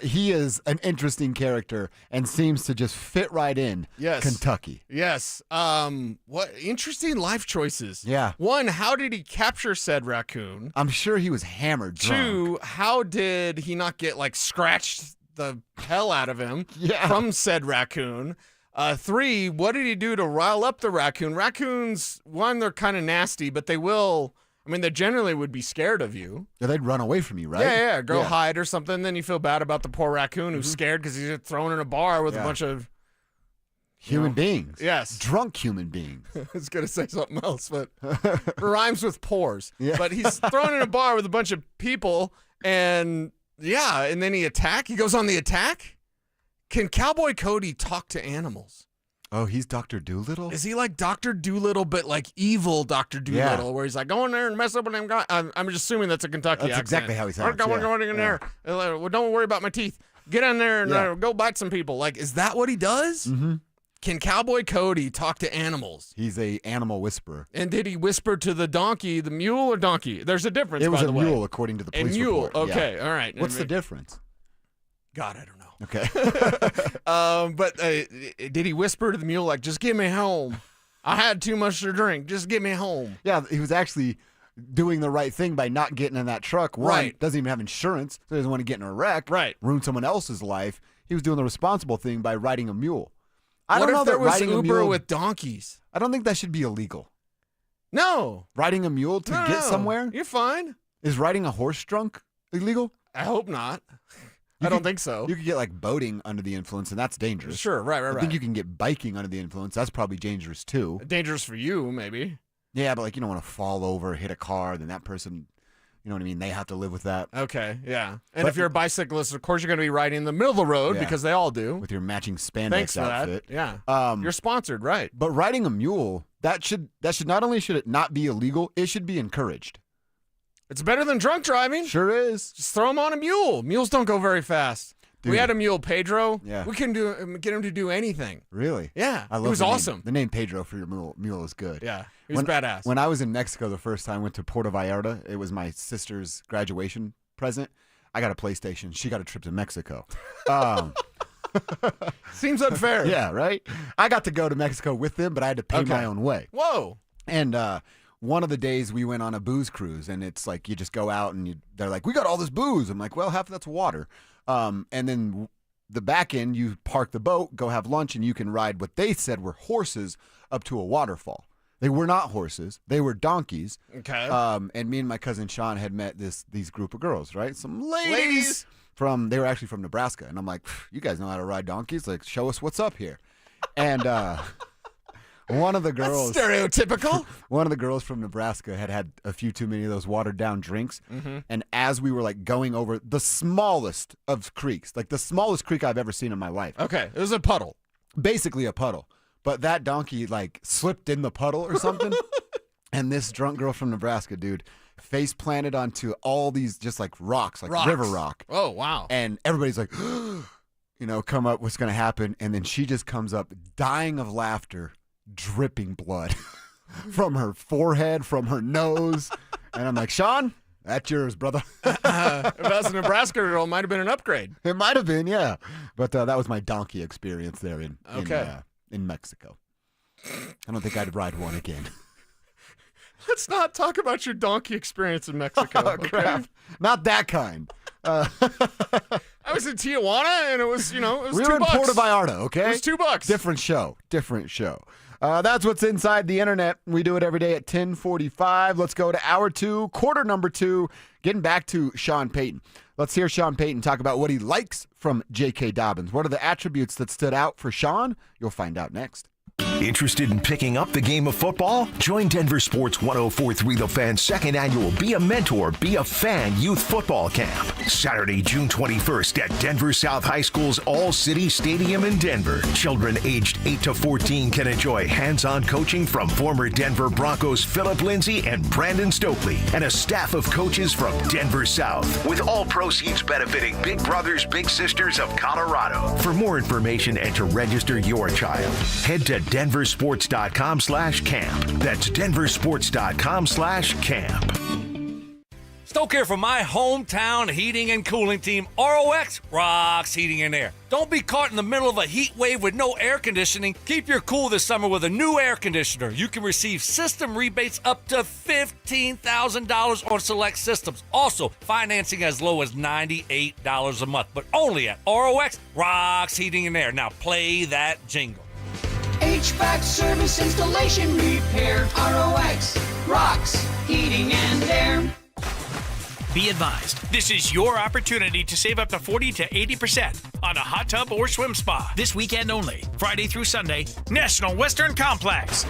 he is an interesting character and seems to just fit right in Kentucky. Yes. What interesting life choices. Yeah. One, how did he capture said raccoon? I'm sure he was hammered drunk. Two, how did he not get scratched the hell out of him from said raccoon? Three, what did he do to rile up the raccoon? Raccoons, one, they're kind of nasty, but they generally would be scared of you. Yeah, they'd run away from you, right? Yeah, go hide or something. Then you feel bad about the poor raccoon who's scared because he's thrown in a bar with a bunch of human beings. Yes. Drunk human beings. I was going to say something else, but it rhymes with pores. Yeah. But he's thrown in a bar with a bunch of people, and then he goes on the attack. Can Cowboy Cody talk to animals? Oh, he's Dr. Doolittle? Is he like Dr. Doolittle, but like evil Dr. Doolittle, where he's like, go in there and mess up with them guys? I'm just assuming that's a Kentucky accent. That's exactly how he sounds. Go in there. Well, don't worry about my teeth. Get in there and go bite some people. Like, is that what he does? Mm-hmm. Can Cowboy Cody talk to animals? He's a animal whisperer. And did he whisper to the donkey, the mule or donkey? There's a difference, It was by the way. a mule, according to the police mule. report. Okay, all right. What's the difference? God, I don't know. Okay. But did he whisper to the mule, like, just get me home? I had too much to drink. Just get me home. Yeah, he was actually doing the right thing by not getting in that truck. One, doesn't even have insurance, so he doesn't want to get in a wreck. Right. Ruin someone else's life. He was doing the responsible thing by riding a mule. I What don't know if there that was riding a Uber mule with donkeys? I don't think that should be illegal. No. Riding a mule to No. get somewhere? You're fine. Is riding a horse drunk illegal? I hope not. I don't think so. You could get like boating under the influence, and that's dangerous. Sure, right. I think you can get biking under the influence. That's probably dangerous too. Dangerous for you, maybe. Yeah, but like you don't want to fall over, hit a car, then that person, you know what I mean? They have to live with that. Okay, yeah. And But- if you're a bicyclist, of course you're going to be riding in the middle of the road Yeah. because they all do. With your matching spandex Thanks for outfit. that. Yeah. You're sponsored, right? But riding a mule, that should not only should it not be illegal, it should be encouraged. It's better than drunk driving. Sure is. Just throw them on a mule. Mules don't go very fast. We Dude. had a mule, Pedro. Yeah. We couldn't get him to do anything. Really? Yeah. I love It was the name. awesome. The name Pedro for your mule is good. Yeah. He was badass. When I was in Mexico the first time, I went to Puerto Vallarta. It was my sister's graduation present. I got a PlayStation. She got a trip to Mexico. Seems unfair. Yeah, right? I got to go to Mexico with them, but I had to pay my own way. Whoa. And one of the days we went on a booze cruise, and it's like you just go out and they're like, we got all this booze. I'm like, well, half of that's water. And then the back end, you park the boat, go have lunch, and you can ride what they said were horses up to a waterfall. They were not horses. They were donkeys. Okay. And me and my cousin Sean had met these group of girls, right? Some ladies. They were actually from Nebraska. And I'm like, you guys know how to ride donkeys? Like, show us what's up here. And one of the girls. That's stereotypical. One of the girls from Nebraska had a few too many of those watered down drinks. Mm-hmm. And as we were like going over the smallest of creeks, like the smallest creek I've ever seen in my life. Okay. It was a puddle. Basically a puddle. But that donkey like slipped in the puddle or something. And this drunk girl from Nebraska, dude, face planted onto all these just like rocks, like river rock. Oh, wow. And everybody's like, come up, what's going to happen? And then she just comes up dying of laughter, dripping blood from her forehead, from her nose. And I'm like, Sean, that's yours, brother. If that was a Nebraska girl, it might have been an upgrade. It might have been, yeah. But that was my donkey experience there in Mexico. I don't think I'd ride one again. Let's not talk about your donkey experience in Mexico. Oh, crap. Not that kind. I was in Tijuana, and it was, it was we $2. were in Puerto Vallarta, okay? It was $2. Different show. That's what's inside the internet. We do it every day at 10:45. Let's go to hour 2, quarter number 2, getting back to Sean Payton. Let's hear Sean Payton talk about what he likes from J.K. Dobbins. What are the attributes that stood out for Sean? You'll find out next. Interested in picking up the game of football? Join Denver Sports 104.3 The Fan's second annual Be a Mentor, Be a Fan Youth Football Camp. Saturday, June 21st at Denver South High School's All-City Stadium in Denver. Children aged 8 to 14 can enjoy hands-on coaching from former Denver Broncos Philip Lindsay and Brandon Stokely, and a staff of coaches from Denver South, with all proceeds benefiting Big Brothers Big Sisters of Colorado. For more information and to register your child, head to denversports.com/camp. That's denversports.com/camp. Stoke here for my hometown heating and cooling team. ROX rocks heating and air. Don't be caught in the middle of a heat wave with no air conditioning. Keep your cool this summer with a new air conditioner. You can receive system rebates up to $15,000 on select systems. Also, financing as low as $98 a month, but only at ROX rocks heating and air. Now play that jingle. HVAC service, installation, repair. ROX rocks heating and air. Be advised, this is your opportunity to save up to 40 to 80% on a hot tub or swim spa. This weekend only, Friday through Sunday, National Western Complex.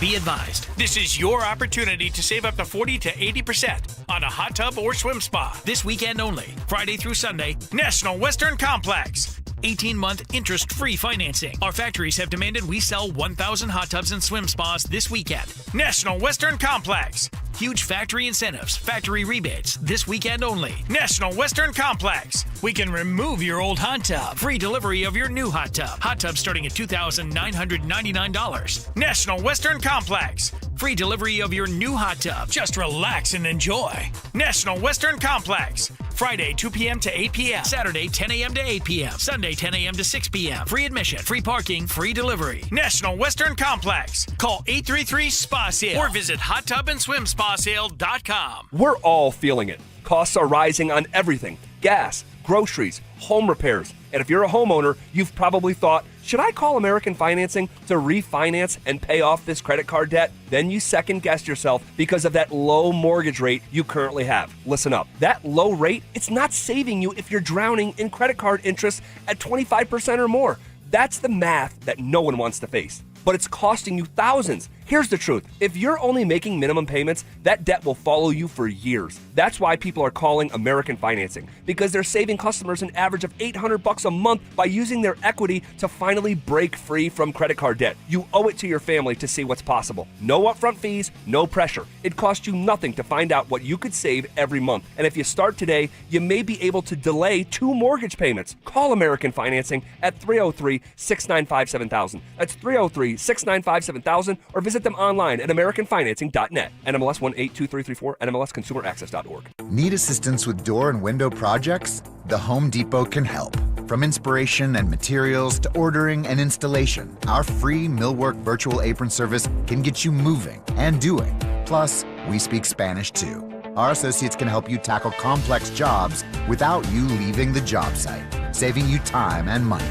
Be advised, this is your opportunity to save up to 40 to 80% on a hot tub or swim spa. This weekend only, Friday through Sunday, National Western Complex. 18-month interest-free financing. Our factories have demanded we sell 1,000 hot tubs and swim spas this weekend. National Western Complex. Huge factory incentives, factory rebates, this weekend only. National Western Complex. We can remove your old hot tub. Free delivery of your new hot tub. Hot tub starting at $2,999. National Western Complex. Free delivery of your new hot tub. Just relax and enjoy. National Western Complex. Friday, 2 p.m. to 8 p.m. Saturday, 10 a.m. to 8 p.m. Sunday, 10 a.m. to 6 p.m. Free admission, free parking, free delivery. National Western Complex. Call 833-SPA-SALE or visit hottubandSwimSpaSale.com. We're all feeling it. Costs are rising on everything. Gas, groceries, home repairs. And if you're a homeowner, you've probably thought, should I call American Financing to refinance and pay off this credit card debt? Then you second-guessed yourself because of that low mortgage rate you currently have. Listen up. That low rate, it's not saving you if you're drowning in credit card interest at 25% or more. That's the math that no one wants to face. But it's costing you thousands. Here's the truth. If you're only making minimum payments, that debt will follow you for years. That's why people are calling American Financing, because they're saving customers an average of $800 a month by using their equity to finally break free from credit card debt. You owe it to your family to see what's possible. No upfront fees, no pressure. It costs you nothing to find out what you could save every month. And if you start today, you may be able to delay 2 mortgage payments. Call American Financing at 303-695-7000. That's 303-695-7000, or visit them online at AmericanFinancing.net. NMLS 182334, NMLSConsumerAccess.org. Need assistance with door and window projects? The Home Depot can help. From inspiration and materials to ordering and installation, our free Millwork virtual apron service can get you moving and doing. Plus, we speak Spanish too. Our associates can help you tackle complex jobs without you leaving the job site, saving you time and money.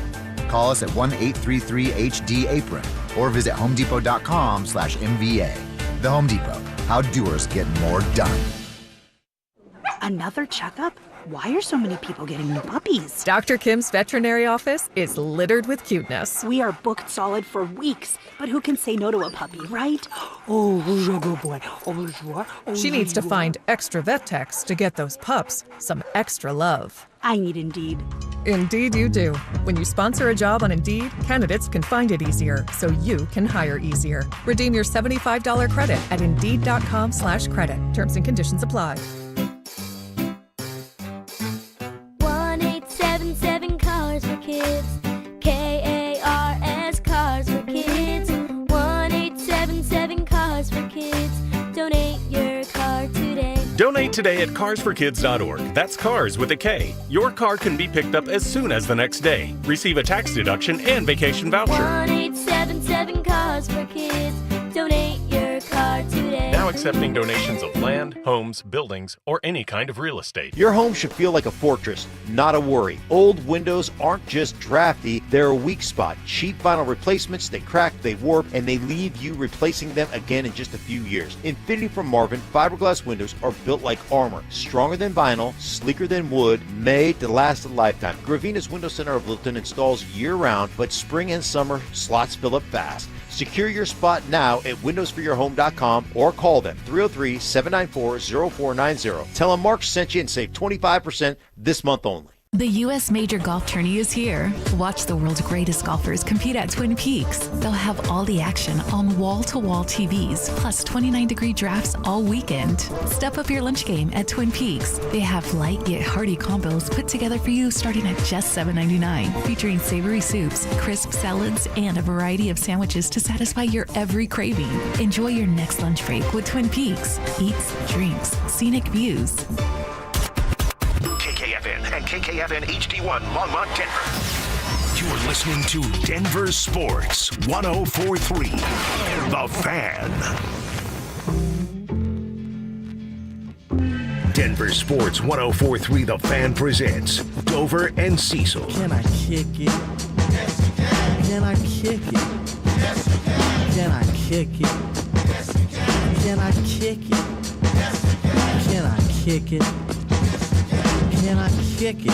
Call us at 1-833-HD-APRON or visit homedepot.com/MVA. The Home Depot, how doers get more done. Another checkup? Why are so many people getting new puppies? Dr. Kim's veterinary office is littered with cuteness. We are booked solid for weeks, but who can say no to a puppy, right? Oh, good boy. She needs to find extra vet techs to get those pups some extra love. I need Indeed. Indeed you do. When you sponsor a job on Indeed, candidates can find it easier, so you can hire easier. Redeem your $75 credit at Indeed.com/credit. Terms and conditions apply. 1-877 Cars for Kids. KARS Cars for Kids. 1-877 Cars for Kids. Donate your car today. Donate today at carsforkids.org. That's cars with a K. Your car can be picked up as soon as the next day. Receive a tax deduction and vacation voucher. 1-877 Cars for Kids. Donate your car today. Now accepting donations of land, homes, buildings, or any kind of real estate. Your home should feel like a fortress, not a worry. Old windows aren't just drafty, they're a weak spot. Cheap vinyl replacements, they crack, they warp, and they leave you replacing them again in just a few years. Infinity from Marvin fiberglass windows are built like armor, stronger than vinyl, sleeker than wood, made to last a lifetime. Gravina's Window Center of Littleton installs year-round, but spring and summer slots fill up fast. Secure your spot now at windowsforyourhome.com or call them 303-794-0490. Tell them Mark sent you and save 25% this month only. The U.S. Major Golf Tourney is here. Watch the world's greatest golfers compete at Twin Peaks. They'll have all the action on wall-to-wall TVs, plus 29-degree drafts all weekend. Step up your lunch game at Twin Peaks. They have light yet hearty combos put together for you starting at just $7.99, featuring savory soups, crisp salads, and a variety of sandwiches to satisfy your every craving. Enjoy your next lunch break with Twin Peaks. Eats, drinks, scenic views. KKFN and KKFN HD1 Longmont, Denver. You're listening to Denver Sports 104.3. The Fan. Denver Sports 104.3 The Fan presents Dover and Cecil. Can I kick it? Yes, you can. Can I kick it? Yes, you can. Can I kick it? Yes, you can. Can I kick it? Yes, you can. Can I kick it? Can I kick it?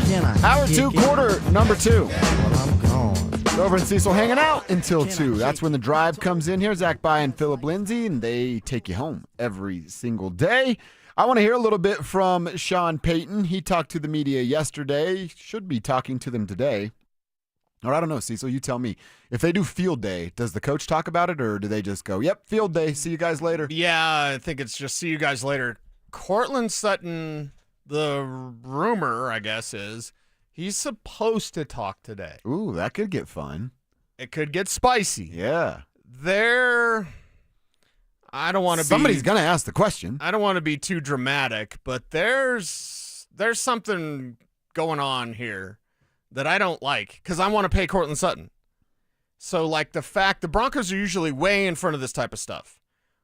Can I Hour kick 2, it? quarter number 2. Well, I'm gone. Dover and Cecil hanging out until 2. That's when the drive comes in here. Zach By and Philip Lindsay, and they take you home every single day. I want to hear a little bit from Sean Payton. He talked to the media yesterday. Should be talking to them today. Or I don't know, Cecil, you tell me. If they do field day, does the coach talk about it, or do they just go, yep, field day, see you guys later? Yeah, I think it's just see you guys later. Cortland Sutton, the rumor, I guess, is he's supposed to talk today. Ooh, that could get fun. It could get spicy. Yeah. I don't want to be. Somebody's going to ask the question. I don't want to be too dramatic, but there's something going on here that I don't like because I want to pay Cortland Sutton. So, like the Broncos are usually way in front of this type of stuff.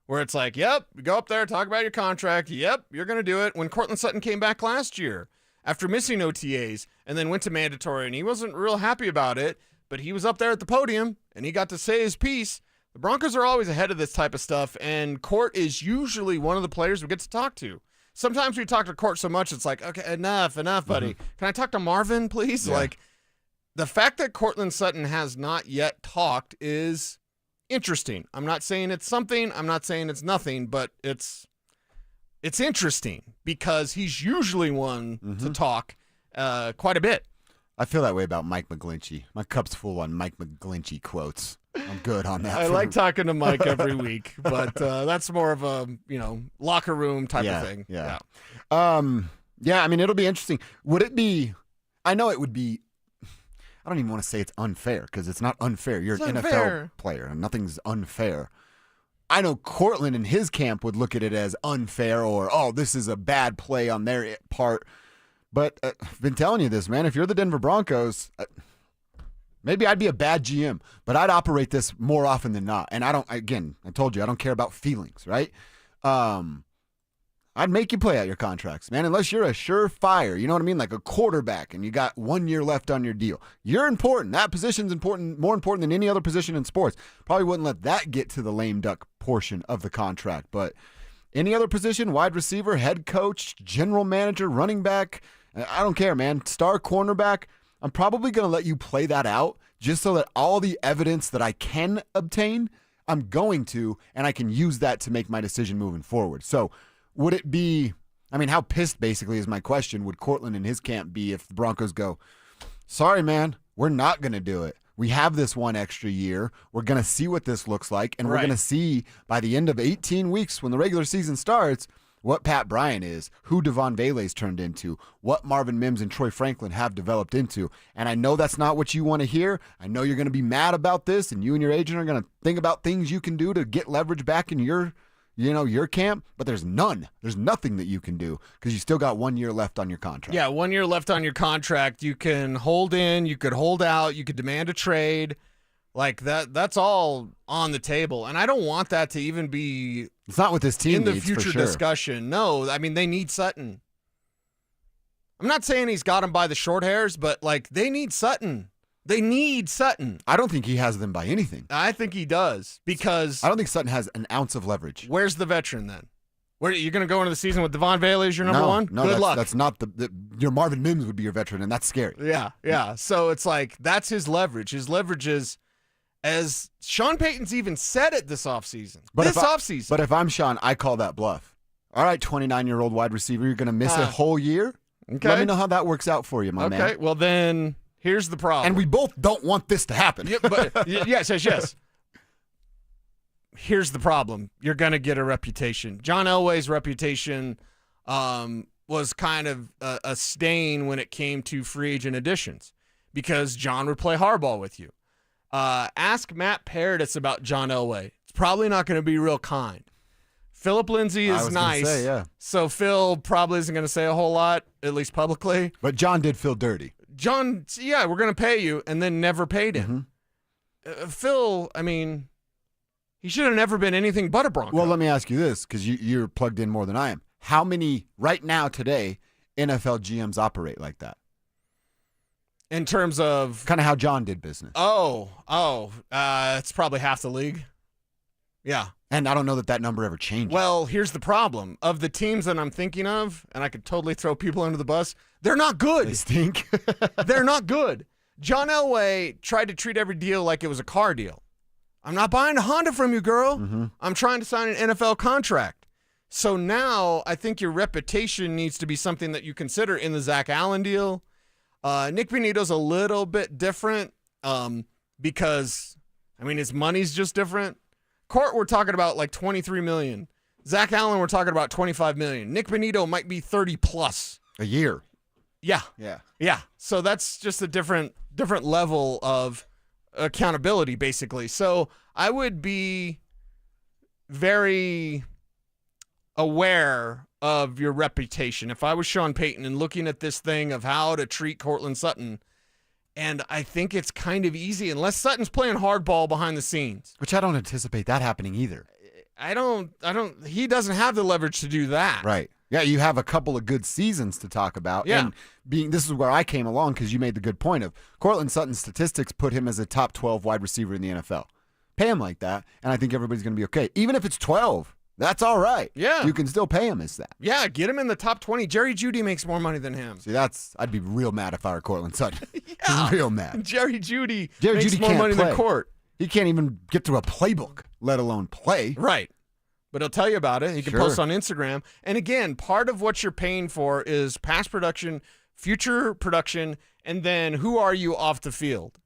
Where it's like, yep, you go up there, talk about your contract. Yep, you're going to do it. When Cortland Sutton came back last year after missing OTAs and then went to mandatory, and he wasn't real happy about it, but he was up there at the podium, and he got to say his piece. The Broncos are always ahead of this type of stuff, and Court is usually one of the players we get to talk to. Sometimes we talk to Court so much, it's like, okay, enough, buddy. Mm-hmm. Can I talk to Marvin, please? Yeah. Like, the fact that Cortland Sutton has not yet talked is interesting. I'm not saying it's something. I'm not saying it's nothing, but it's interesting because he's usually one to talk quite a bit. I feel that way about Mike McGlinchey. My cup's full on Mike McGlinchey quotes. I'm good on that. I like talking to Mike every week, but that's more of a locker room type of thing. Yeah. I mean, it'll be interesting. Would it be? I know it would be. I don't even want to say it's unfair because it's not unfair. You're an NFL player and nothing's unfair. I know Cortland and his camp would look at it as unfair or, oh, this is a bad play on their part. But I've been telling you this, man. If you're the Denver Broncos, maybe I'd be a bad GM, but I'd operate this more often than not. And I told you, I don't care about feelings, right? I'd make you play out your contracts, man, unless you're a surefire, you know what I mean? Like a quarterback and you got 1 year left on your deal. You're important. That position's important, more important than any other position in sports. Probably wouldn't let that get to the lame duck portion of the contract. But any other position, wide receiver, head coach, general manager, running back, I don't care, man. Star cornerback, I'm probably going to let you play that out just so that all the evidence that I can obtain, I'm going to, and I can use that to make my decision moving forward. So, would it be, I mean, how pissed basically is my question, would Cortland and his camp be if the Broncos go, sorry, man, we're not going to do it. We have this one extra year. We're going to see what this looks like, and we're going to see by the end of 18 weeks when the regular season starts what Pat Bryant is, who Devon Vele's turned into, what Marvin Mims and Troy Franklin have developed into. And I know that's not what you want to hear. I know you're going to be mad about this, and you and your agent are going to think about things you can do to get leverage back in your camp, but there's none. There's nothing that you can do because you still got 1 year left on your contract. Yeah, 1 year left on your contract. You can hold in, you could hold out, you could demand a trade, Like that's all on the table, and I don't want that to even be. It's not what this team in the needs, future for sure. discussion. No, I mean they need Sutton. I'm not saying he's got him by the short hairs, but like they need Sutton. They need Sutton. I don't think he has them by anything. I think he does because I don't think Sutton has an ounce of leverage. Where's the veteran then? Where you're going to go into the season with Devon Bailey as your number one? No, Good luck. That's not your Marvin Mims would be your veteran, and that's scary. Yeah. So it's like that's his leverage. His leverage is, as Sean Payton's even said it this offseason. But if I'm Sean, I call that bluff. All right, 29-year-old wide receiver, you're going to miss a whole year? Okay. Let me know how that works out for you, my man. Okay, well then here's the problem. And we both don't want this to happen. Yeah, but yes. Here's the problem. You're going to get a reputation. John Elway's reputation was kind of a stain when it came to free agent additions because John would play hardball with you. Ask Matt Paradis about John Elway. It's probably not going to be real kind. Philip Lindsay is nice. Say, yeah. So Phil probably isn't going to say a whole lot, at least publicly. But John did feel dirty. John, yeah, we're going to pay you, and then never paid him. Phil, I mean, he should have never been anything but a Bronco. Well, let me ask you this, because you're plugged in more than I am. How many, right now, today, NFL GMs operate like that? In terms of? Kind of how John did business. It's probably half the league. Yeah. And I don't know that number ever changed. Well, here's the problem. Of the teams that I'm thinking of, and I could totally throw people under the bus, they're not good. They stink. They're not good. John Elway tried to treat every deal like it was a car deal. I'm not buying a Honda from you, girl. Mm-hmm. I'm trying to sign an NFL contract. So now I think your reputation needs to be something that you consider in the Zach Allen deal. Nick Bonitto's a little bit different because, I mean, his money's just different. Court, we're talking about like $23 million. Zach Allen, we're talking about $25 million. Nick Bonitto might be 30 plus a year. Yeah. So that's just a different level of accountability, basically. So I would be very aware of your reputation. If I was Sean Payton and looking at this thing of how to treat Courtland Sutton, and I think it's kind of easy unless Sutton's playing hardball behind the scenes. Which I don't anticipate that happening either. He doesn't have the leverage to do that. Right. Yeah, you have a couple of good seasons to talk about. Yeah. And this is where I came along because you made the good point of Courtland Sutton's statistics put him as a top 12 wide receiver in the NFL. Pay him like that, and I think everybody's going to be okay. Even if it's 12, that's all right. Yeah. You can still pay him as that. Yeah, get him in the top 20. Jerry Jeudy makes more money than him. See, I'd be real mad if I were Courtland Sutton. Yeah. Real mad. Jerry Jeudy makes more can't money play. than Court. He can't even get through a playbook, let alone play. Right. But he'll tell you about it. He can Sure. post on Instagram. And again, part of what you're paying for is past production, future production, and then who are you off the field?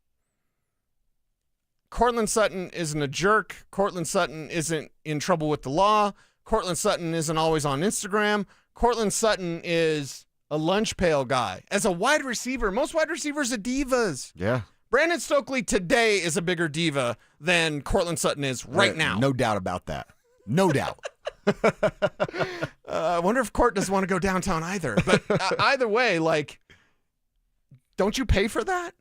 Courtland Sutton isn't a jerk. Courtland Sutton isn't in trouble with the law. Courtland Sutton isn't always on Instagram. Courtland Sutton is a lunch pail guy. As a wide receiver, most wide receivers are divas. Yeah. Brandon Stokely today is a bigger diva than Courtland Sutton is right now. No doubt about that. No doubt. I wonder if Court doesn't want to go downtown either. But either way, like, don't you pay for that?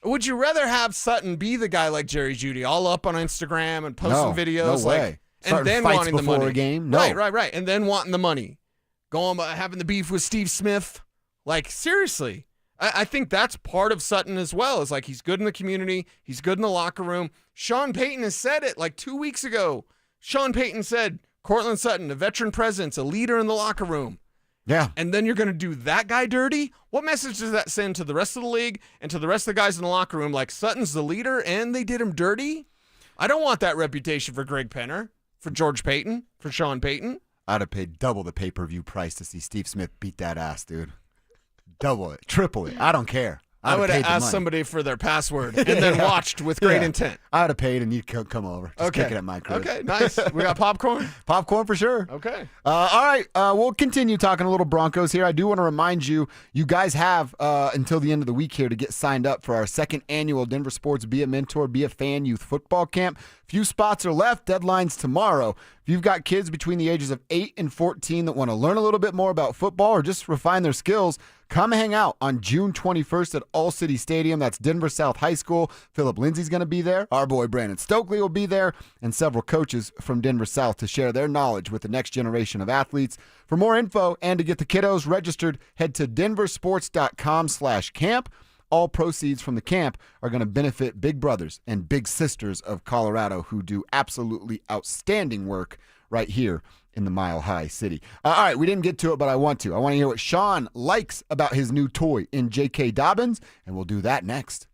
Would you rather have Sutton be the guy like Jerry Jeudy, all up on Instagram and posting videos, no like, way. and then wanting the money? A game? No. Right, and then wanting the money, going having the beef with Steve Smith? Like, seriously, I think that's part of Sutton as well. Is like he's good in the community, he's good in the locker room. Sean Payton has said it like 2 weeks ago. Sean Payton said, Courtland Sutton, a veteran presence, a leader in the locker room. Yeah. And then you're going to do that guy dirty? What message does that send to the rest of the league and to the rest of the guys in the locker room? Like, Sutton's the leader and they did him dirty? I don't want that reputation for Greg Penner, for George Payton, for Sean Payton. I'd have paid double the pay-per-view price to see Steve Smith beat that ass, dude. Double it. Triple it. I don't care. I would have asked somebody for their password and then watched with great intent. I would have paid and you'd come over. Just kick it at my crib. Okay, nice. We got popcorn? Popcorn for sure. Okay. All right. We'll continue talking a little Broncos here. I do want to remind you, you guys have until the end of the week here to get signed up for our second annual Denver Sports Be a Mentor, Be a Fan Youth Football Camp. Few spots are left. Deadline's tomorrow. If you've got kids between the ages of 8 and 14 that want to learn a little bit more about football or just refine their skills, come hang out on June 21st at All City Stadium. That's Denver South High School. Philip Lindsay's going to be there. Our boy Brandon Stokely will be there, and several coaches from Denver South to share their knowledge with the next generation of athletes. For more info and to get the kiddos registered, head to denversports.com/camp. All proceeds from the camp are going to benefit Big Brothers and Big Sisters of Colorado, who do absolutely outstanding work right here in the Mile High City. All right, we didn't get to it, but I want to. I want to hear what Sean likes about his new toy in J.K. Dobbins, and we'll do that next.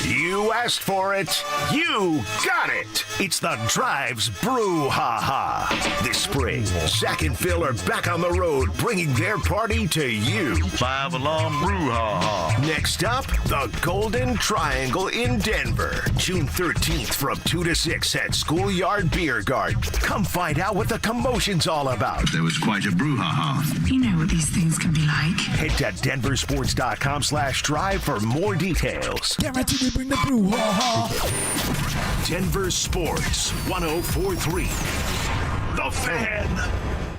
You asked for it. You got it. It's the Drives Brouhaha. This spring, Zach and Phil are back on the road bringing their party to you. 5-alarm brouhaha. Next up, the Golden Triangle in Denver. June 13th from 2 to 6 at Schoolyard Beer Garden. Come find out what the commotion's all about. There was quite a brouhaha. You know what these things can be like. Head to denversports.com/drive for more details. Guaranteed to bring the brouhaha. Denver Sports 104.3. The Fan.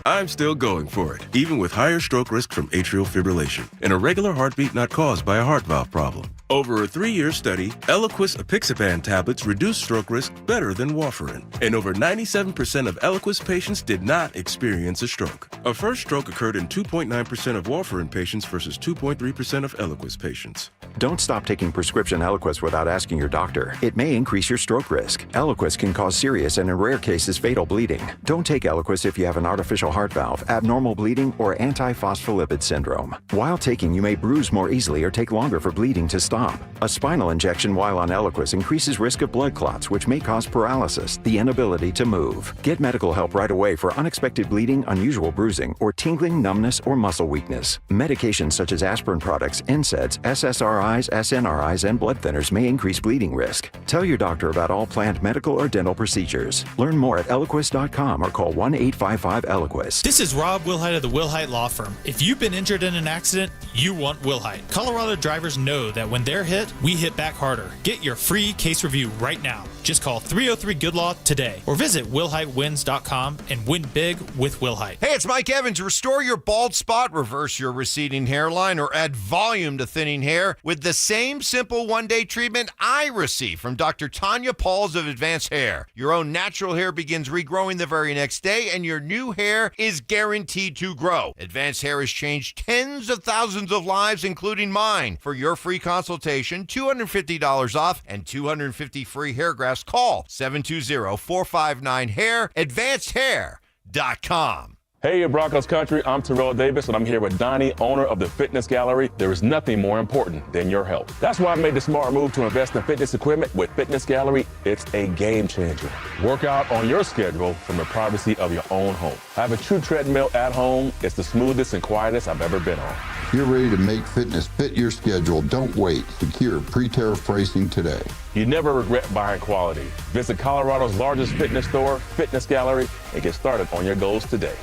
I'm still going for it, even with higher stroke risk from atrial fibrillation and a regular heartbeat not caused by a heart valve problem. Over a 3-year study, Eliquis apixaban tablets reduced stroke risk better than warfarin, and over 97% of Eliquis patients did not experience a stroke. A first stroke occurred in 2.9% of warfarin patients versus 2.3% of Eliquis patients. Don't stop taking prescription Eliquis without asking your doctor. It may increase your stroke risk. Eliquis can cause serious and in rare cases fatal bleeding. Don't take Eliquis if you have an artificial heart valve, abnormal bleeding, or antiphospholipid syndrome. While taking, you may bruise more easily or take longer for bleeding to stop. A spinal injection while on Eliquis increases risk of blood clots, which may cause paralysis, the inability to move. Get medical help right away for unexpected bleeding, unusual bruising, or tingling, numbness, or muscle weakness. Medications such as aspirin products, NSAIDs, SSRIs, SNRIs, and blood thinners may increase bleeding risk. Tell your doctor about all planned medical or dental procedures. Learn more at Eliquis.com or call 1-855-ELIQUIS. This is Rob Wilhite of the Wilhite Law Firm. If you've been injured in an accident, you want Wilhite. Colorado drivers know that when they're hit, we hit back harder. Get your free case review right now. Just call 303-GOOD-LAW today or visit WilhiteWins.com and win big with Wilhite. Hey, it's Mike Evans. Restore your bald spot, reverse your receding hairline, or add volume to thinning hair with the same simple one-day treatment I receive from Dr. Tanya Pauls of Advanced Hair. Your own natural hair begins regrowing the very next day, and your new hair is guaranteed to grow. Advanced Hair has changed tens of thousands of lives, including mine. For your free consultation, $250 off and 250 free hair grafts. Call 720-459-HAIR, advancedhair.com. Hey, Broncos country, I'm Terrell Davis, and I'm here with Donnie, owner of the Fitness Gallery. There is nothing more important than your health. That's why I made the smart move to invest in fitness equipment with Fitness Gallery. It's a game changer. Work out on your schedule from the privacy of your own home. I have a true treadmill at home. It's the smoothest and quietest I've ever been on. You're ready to make fitness fit your schedule. Don't wait. Secure pre-tariff pricing today. You never regret buying quality. Visit Colorado's largest fitness store, Fitness Gallery, and get started on your goals today.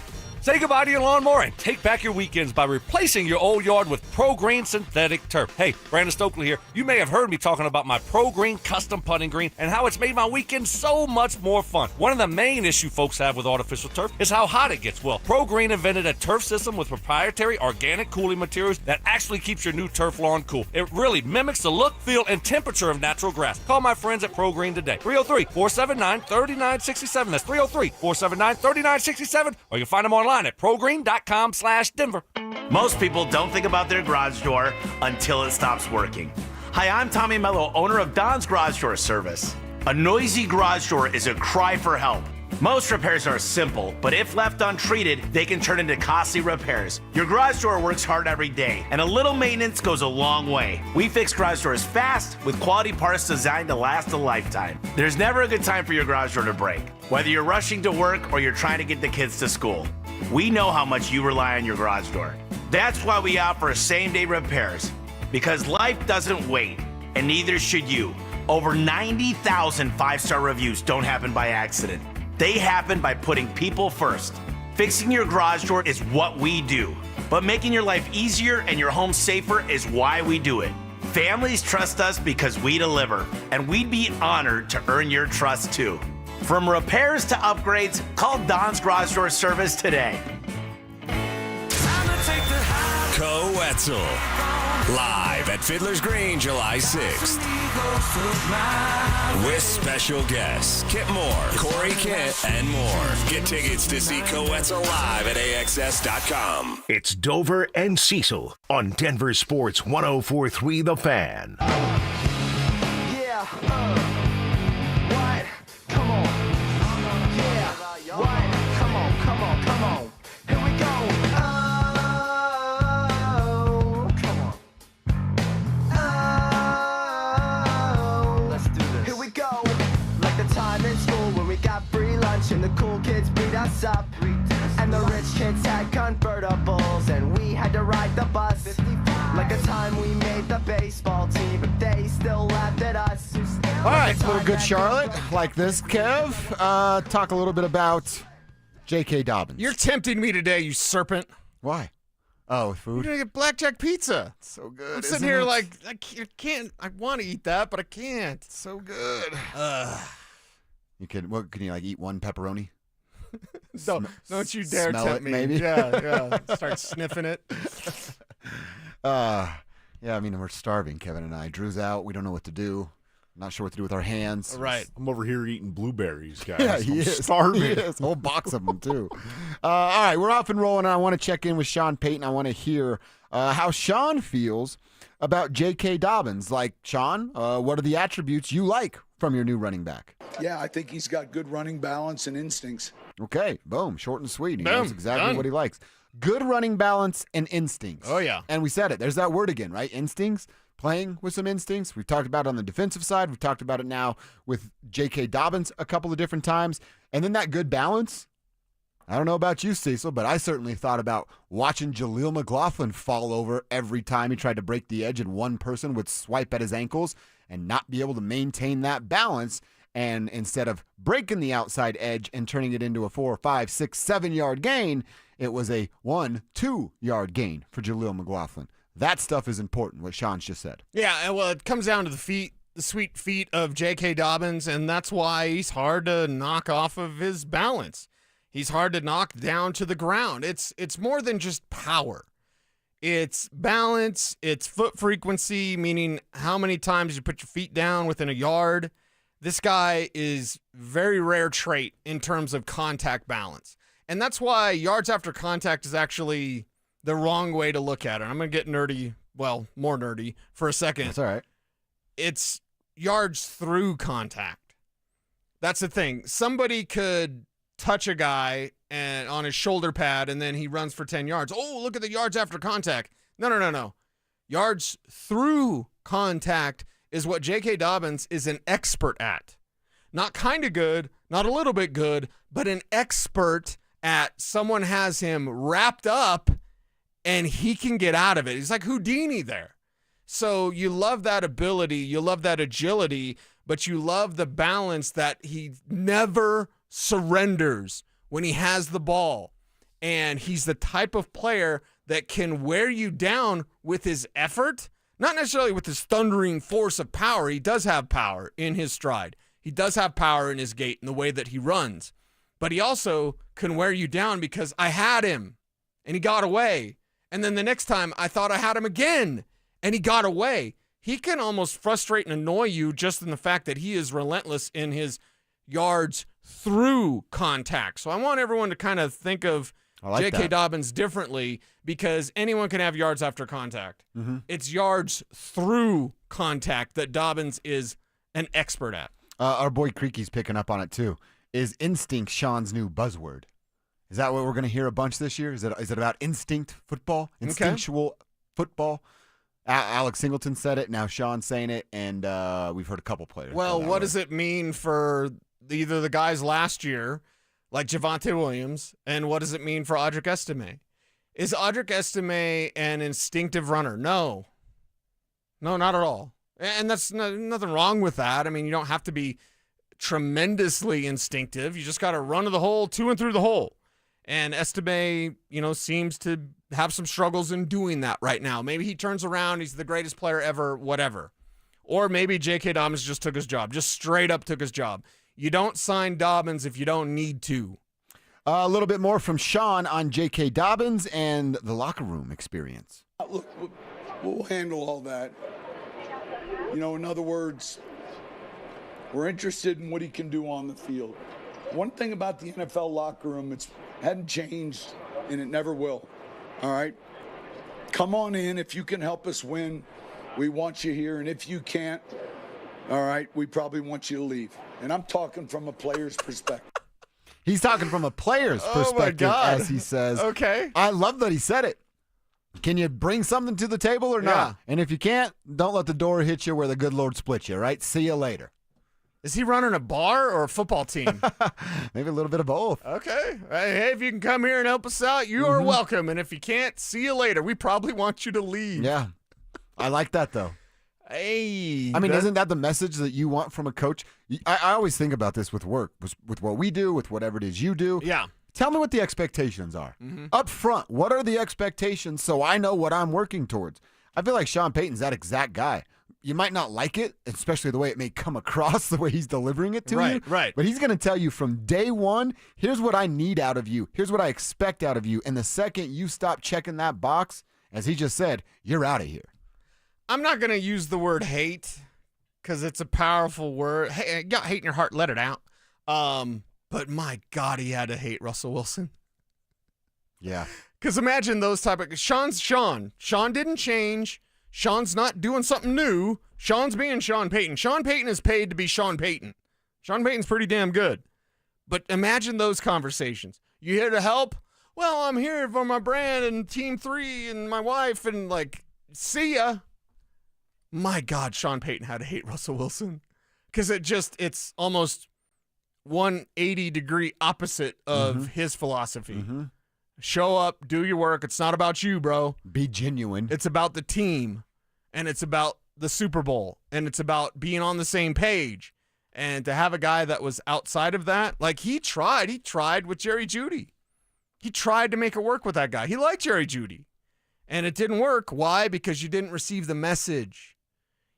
Say goodbye to your lawnmower and take back your weekends by replacing your old yard with Pro Green synthetic turf. Hey, Brandon Stokely here. You may have heard me talking about my Pro Green custom putting green and how it's made my weekends so much more fun. One of the main issues folks have with artificial turf is how hot it gets. Well, Pro Green invented a turf system with proprietary organic cooling materials that actually keeps your new turf lawn cool. It really mimics the look, feel, and temperature of natural grass. Call my friends at Pro Green today. 303-479-3967. That's 303-479-3967. Or you can find them online at progreen.com/Denver. Most people don't think about their garage door until it stops working. Hi, I'm Tommy Mello, owner of Don's Garage Door Service. A noisy garage door is a cry for help. Most repairs are simple, but if left untreated, they can turn into costly repairs. Your garage door works hard every day, and a little maintenance goes a long way. We fix garage doors fast with quality parts designed to last a lifetime. There's never a good time for your garage door to break, whether you're rushing to work or you're trying to get the kids to school. We know how much you rely on your garage door. That's why we offer same-day repairs, because life doesn't wait, and neither should you. Over 90,000 five-star reviews don't happen by accident. They happen by putting people first. Fixing your garage door is what we do, but making your life easier and your home safer is why we do it. Families trust us because we deliver, and we'd be honored to earn your trust too. From repairs to upgrades, call Don's Garage Door Service today. Co-Wetzel. Live at Fiddler's Green, July 6th. With special guests, Kip Moore, Corey Kent, and more. Get tickets to see Co-Wetzel live at AXS.com. It's Dover and Cecil on Denver Sports 104.3 The Fan. Yeah, what? Come on. Yeah, what? Come on, come on, come on. Here we go. Oh, come on. Oh, let's do this. Here we go. Like the time in school where we got free lunch and the cool kids beat us up. And the rich kids had convertibles and we had to ride the bus. Like the time we made the baseball team, but they still laughed at us. All right, a little good Charlotte like this, Kev. Talk a little bit about J.K. Dobbins. You're tempting me today, you serpent. Why? Oh, food? You're going to get blackjack pizza. So good. I'm sitting here like, I can't. I want to eat that, but I can't. It's so good. You can, what, can you like eat one pepperoni? Don't you dare smell tempt it, me. maybe? Yeah. Start sniffing it. Yeah, I mean, we're starving, Kevin and I. Drew's out. We don't know what to do. Not sure what to do with our hands. Right. I'm over here eating blueberries, guys. Yeah, he I'm is. starving. He is. A whole box of them, too. All right, we're off and rolling. I want to check in with Sean Payton. I want to hear how Sean feels about J.K. Dobbins. Like, Sean, what are the attributes you like from your new running back? Yeah, I think he's got good running balance and instincts. Okay, boom, short and sweet. He Boom, knows exactly done. what he likes. Good running balance and instincts. Oh, yeah. And we said it. There's that word again, right? Instincts. Playing with some instincts. We've talked about it on the defensive side. We've talked about it now with J.K. Dobbins a couple of different times. And then that good balance. I don't know about you, Cecil, but I certainly thought about watching Jaleel McLaughlin fall over every time he tried to break the edge and one person would swipe at his ankles and not be able to maintain that balance. And instead of breaking the outside edge and turning it into a 4, 5, 6, 7 yard gain, it was a 1, 2 yard gain for Jaleel McLaughlin. That stuff is important, what Sean's just said. Yeah, well, it comes down to the sweet feet of J.K. Dobbins, and that's why he's hard to knock off of his balance. He's hard to knock down to the ground. It's more than just power. It's balance, it's foot frequency, meaning how many times you put your feet down within a yard. This guy is very rare trait in terms of contact balance. And that's why yards after contact is actually the wrong way to look at it. I'm going to get nerdy, well, more nerdy for a second. That's all right. It's yards through contact. That's the thing. Somebody could touch a guy and on his shoulder pad and then he runs for 10 yards. Oh, look at the yards after contact. No. Yards through contact is what J.K. Dobbins is an expert at. Not kind of good, not a little bit good, but an expert at. Someone has him wrapped up and he can get out of it. He's like Houdini there. So you love that ability, you love that agility, but you love the balance that he never surrenders when he has the ball. And he's the type of player that can wear you down with his effort, not necessarily with his thundering force of power. He does have power in his stride. He does have power in his gait and the way that he runs. But he also can wear you down because I had him and he got away. And then the next time I thought I had him again and he got away. He can almost frustrate and annoy you just in the fact that he is relentless in his yards through contact. So I want everyone to kind of think of J.K. Dobbins differently because anyone can have yards after contact. Mm-hmm. It's yards through contact that Dobbins is an expert at. Our boy Creaky's picking up on it too. Is instinct Sean's new buzzword? Is that what we're going to hear a bunch this year? Is it about instinct football, instinctual football? Alex Singleton said it. Now Sean's saying it, and we've heard a couple players. Well, what does it mean for either the guys last year, like Javonte Williams, and what does it mean for Audric Estime? Is Audric Estime an instinctive runner? No, not at all. And that's nothing wrong with that. I mean, you don't have to be tremendously instinctive. You just got to run to the hole, to and through the hole. And Estime, seems to have some struggles in doing that right now. Maybe he turns around, he's the greatest player ever, whatever. Or maybe J.K. Dobbins just took his job, just straight up took his job. You don't sign Dobbins if you don't need to. A little bit more from Sean on J.K. Dobbins and the locker room experience. Look, we'll handle all that. In other words, we're interested in what he can do on the field. One thing about the NFL locker room, it hadn't changed, and it never will. All right? Come on in. If you can help us win, we want you here. And if you can't, all right, we probably want you to leave. And I'm talking from a player's perspective. He's talking from a player's perspective, as he says. Okay. I love that he said it. Can you bring something to the table or not? Yeah. And if you can't, don't let the door hit you where the good Lord split you, right? See you later. Is he running a bar or a football team? Maybe a little bit of both. Okay. Hey, if you can come here and help us out, you are welcome. And if you can't, see you later. We probably want you to leave. Yeah. I like that, though. Hey. I mean, isn't that the message that you want from a coach? I always think about this with work, with what we do, with whatever it is you do. Yeah. Tell me what the expectations are. Up front, what are the expectations so I know what I'm working towards? I feel like Sean Payton's that exact guy. You might not like it, especially the way it may come across, the way he's delivering it to you. Right. But he's going to tell you from day one, here's what I need out of you. Here's what I expect out of you. And the second you stop checking that box, as he just said, you're out of here. I'm not going to use the word hate because it's a powerful word. Hey, you got hate in your heart, let it out. But my God, he had to hate Russell Wilson. Yeah. Because imagine those type of... Sean's Sean. Sean didn't change. Sean's not doing something new. Sean's being Sean Payton. Sean Payton is paid to be Sean Payton. Sean Payton's pretty damn good. But imagine those conversations. You here to help? Well, I'm here for my brand and Team 3 and my wife and like, see ya. My God, Sean Payton had to hate Russell Wilson. Because it's almost 180-degree opposite of his philosophy. Show up, do your work. It's not about you, bro. Be genuine. It's about the team, and it's about the Super Bowl, and it's about being on the same page. And to have a guy that was outside of that, like he tried with Jerry Jeudy. He tried to make it work with that guy. He liked Jerry Jeudy, and it didn't work. Why? Because you didn't receive the message.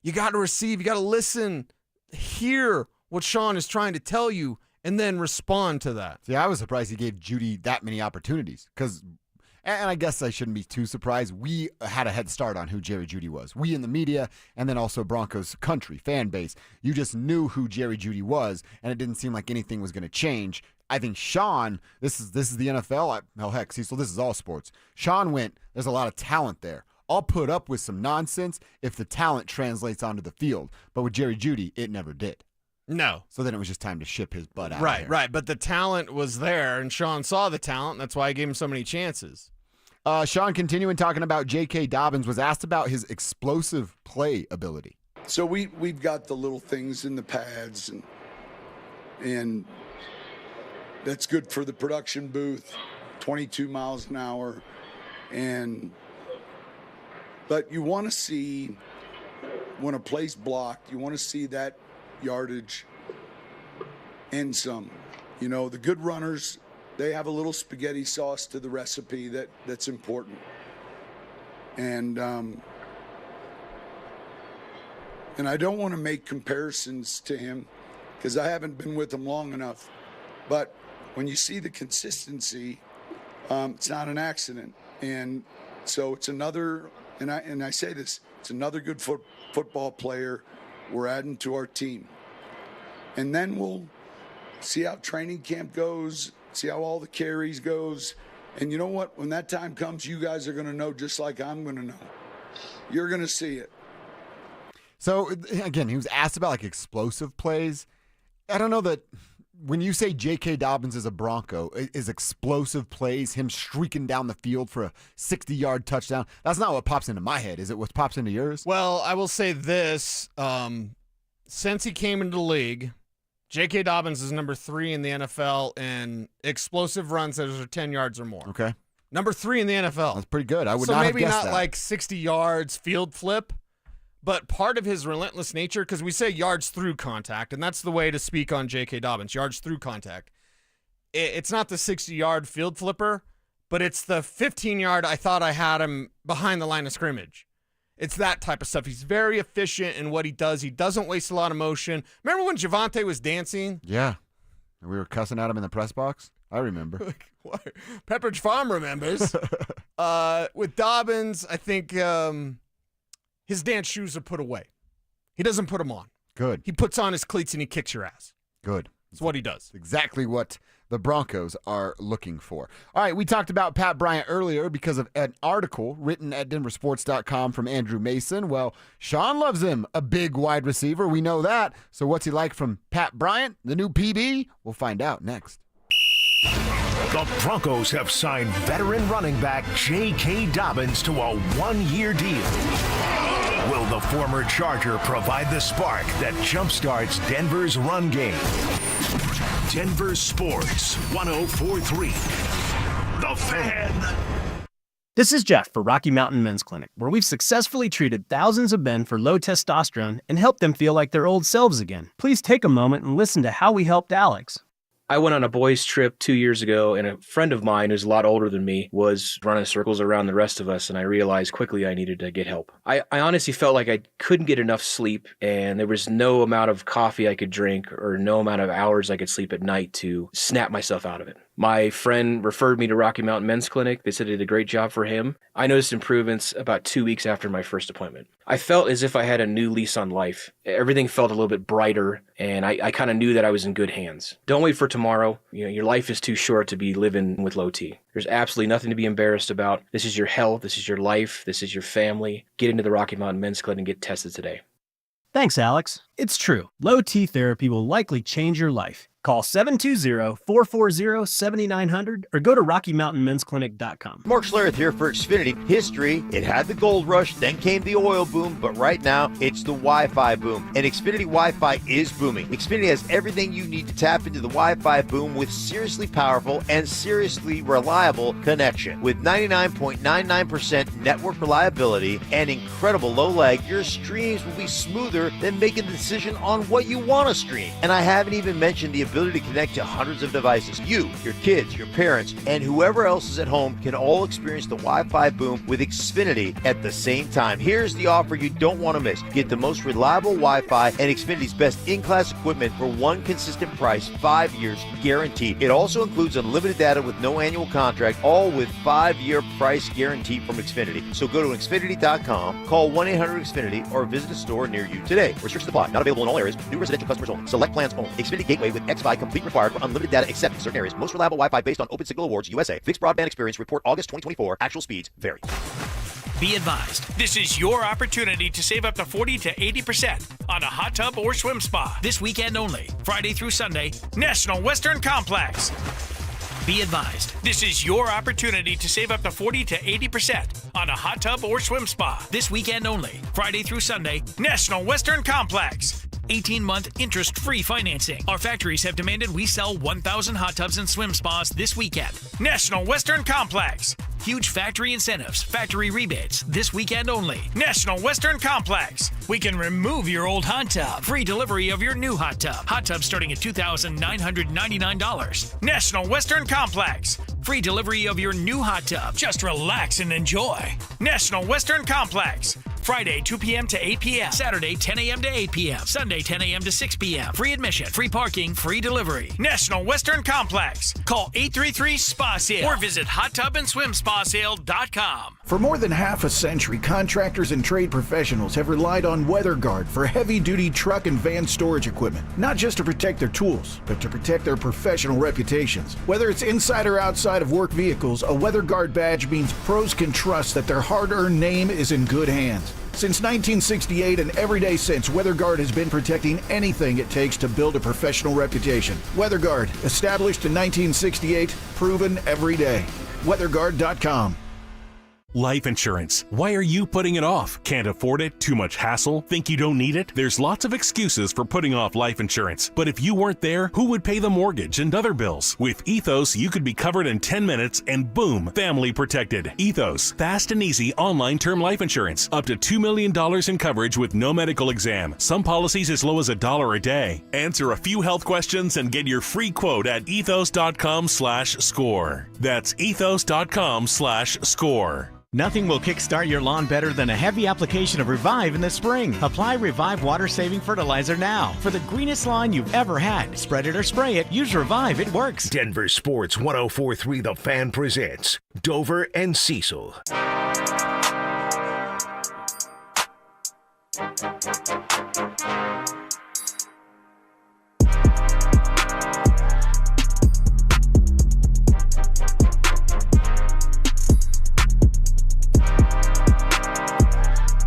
You got to receive, you got to listen, hear what Sean is trying to tell you, and then respond to that. See, I was surprised he gave Jeudy that many opportunities because, and I guess I shouldn't be too surprised, we had a head start on who Jerry Jeudy was. We in the media and then also Broncos country, fan base. You just knew who Jerry Jeudy was, and it didn't seem like anything was going to change. I think Sean, this is the NFL. Hell, heck, Cecil, this is all sports. Sean went, there's a lot of talent there. I'll put up with some nonsense if the talent translates onto the field. But with Jerry Jeudy, it never did. No. So then it was just time to ship his butt out. Right. But the talent was there, and Sean saw the talent, and that's why he gave him so many chances. Sean, continuing talking about J.K. Dobbins, was asked about his explosive play ability. So we've got the little things in the pads, and that's good for the production booth, 22 miles an hour. But you want to see, when a play's blocked, you want to see that yardage and some. The good runners, they have a little spaghetti sauce to the recipe that's important. And I don't want to make comparisons to him because I haven't been with him long enough. But when you see the consistency, it's not an accident. And so it's another, and I say this, it's another good football player we're adding to our team. And then we'll see how training camp goes, see how all the carries goes. And you know what? When that time comes, you guys are going to know just like I'm going to know. You're going to see it. So, again, he was asked about, like, explosive plays. I don't know that when you say J.K. Dobbins is a Bronco, is explosive plays, him streaking down the field for a 60-yard touchdown, that's not what pops into my head. Is it what pops into yours? Well, I will say this. Since he came into the league, J.K. Dobbins is number 3 in the NFL in explosive runs that are 10 yards or more. Okay. Number 3 in the NFL. That's pretty good. I would not have guessed that. So maybe not like 60 yards field flip, but part of his relentless nature, because we say yards through contact, and that's the way to speak on J.K. Dobbins, yards through contact. It's not the 60-yard field flipper, but it's the 15-yard I thought I had him behind the line of scrimmage. It's that type of stuff. He's very efficient in what he does. He doesn't waste a lot of motion. Remember when Javonte was dancing? Yeah. And we were cussing at him in the press box? I remember. Pepperidge Farm remembers. With Dobbins, I think his dance shoes are put away. He doesn't put them on. Good. He puts on his cleats and he kicks your ass. Good. That's what he does. Exactly what the Broncos are looking for. All right, we talked about Pat Bryant earlier because of an article written at denversports.com from Andrew Mason. Well, Sean loves him, a big wide receiver. We know that. So what's he like from Pat Bryant, the new PB? We'll find out next. The Broncos have signed veteran running back J.K. Dobbins to a one-year deal. Will the former Charger provide the spark that jumpstarts Denver's run game? Denver Sports 104.3. The Fan. This is Jeff for Rocky Mountain Men's Clinic, where we've successfully treated thousands of men for low testosterone and helped them feel like their old selves again. Please take a moment and listen to how we helped Alex. I went on a boys' trip 2 years ago, and a friend of mine who's a lot older than me was running circles around the rest of us, and I realized quickly I needed to get help. I honestly felt like I couldn't get enough sleep, and there was no amount of coffee I could drink or no amount of hours I could sleep at night to snap myself out of it. My friend referred me to Rocky Mountain Men's Clinic. They said I did a great job for him. I noticed improvements about 2 weeks after my first appointment. I felt as if I had a new lease on life. Everything felt a little bit brighter, and I kind of knew that I was in good hands. Don't wait for tomorrow. Your life is too short to be living with low T. There's absolutely nothing to be embarrassed about. This is your health. This is your life. This is your family. Get into the Rocky Mountain Men's Clinic and get tested today. Thanks, Alex. It's true. Low T therapy will likely change your life. Call 720-440-7900 or go to RockyMountainMen'sClinic.com. Mark Schlereth here for Xfinity. History, it had the gold rush, then came the oil boom, but right now it's the Wi-Fi boom. And Xfinity Wi-Fi is booming. Xfinity has everything you need to tap into the Wi-Fi boom with seriously powerful and seriously reliable connection. With 99.99% network reliability and incredible low lag, your streams will be smoother than making the decision on what you want to stream. And I haven't even mentioned the ability to connect to hundreds of devices. You, your kids, your parents, and whoever else is at home can all experience the Wi-Fi boom with Xfinity at the same time. Here's the offer you don't want to miss. Get the most reliable Wi-Fi and Xfinity's best in-class equipment for one consistent price, 5 years guaranteed. It also includes unlimited data with no annual contract, all with 5-year price guarantee from Xfinity. So go to Xfinity.com, call 1-800-XFINITY, or visit a store near you today. Restrictions apply. Not available in all areas. New residential customers only. Select plans only. Xfinity Gateway with XFi complete required for unlimited data except in certain areas. Most reliable Wi-Fi based on Open Signal Awards USA. Fixed broadband experience report August 2024. Actual speeds vary. Be advised, this is your opportunity to save up to 40 to 80% on a hot tub or swim spa. This weekend only, Friday through Sunday, National Western Complex. Be advised, this is your opportunity to save up to 40 to 80% on a hot tub or swim spa. This weekend only, Friday through Sunday, National Western Complex. 18-month interest-free financing. Our factories have demanded we sell 1,000 hot tubs and swim spas this weekend. National Western Complex. Huge factory incentives, factory rebates, this weekend only. National Western Complex. We can remove your old hot tub. Free delivery of your new hot tub. Hot tub starting at $2,999. National Western Complex. Free delivery of your new hot tub. Just relax and enjoy. National Western Complex. Friday, 2 p.m. to 8 p.m. Saturday, 10 a.m. to 8 p.m. Sunday, 10 a.m. to 6 p.m. Free admission, free parking, free delivery. National Western Complex. Call 833-SPA-SALE or visit hottubandSwimSpaSale.com. For more than half a century, contractors and trade professionals have relied on WeatherGuard for heavy-duty truck and van storage equipment, not just to protect their tools, but to protect their professional reputations. Whether it's inside or outside of work vehicles, a WeatherGuard badge means pros can trust that their hard-earned name is in good hands. Since 1968 and every day since, WeatherGuard has been protecting anything it takes to build a professional reputation. WeatherGuard, established in 1968, proven every day. WeatherGuard.com. Life insurance. Why are you putting it off? Can't afford it? Too much hassle? Think you don't need it? There's lots of excuses for putting off life insurance. But if you weren't there, who would pay the mortgage and other bills? With Ethos, you could be covered in 10 minutes and boom, family protected. Ethos, fast and easy online term life insurance. Up to $2 million in coverage with no medical exam. Some policies as low as $1 a day. Answer a few health questions and get your free quote at ethos.com/score. That's ethos.com/score. Nothing will kickstart your lawn better than a heavy application of Revive in the spring. Apply Revive water-saving fertilizer now for the greenest lawn you've ever had. Spread it or spray it. Use Revive. It works. Denver Sports 104.3 The Fan presents Dover and Cecil.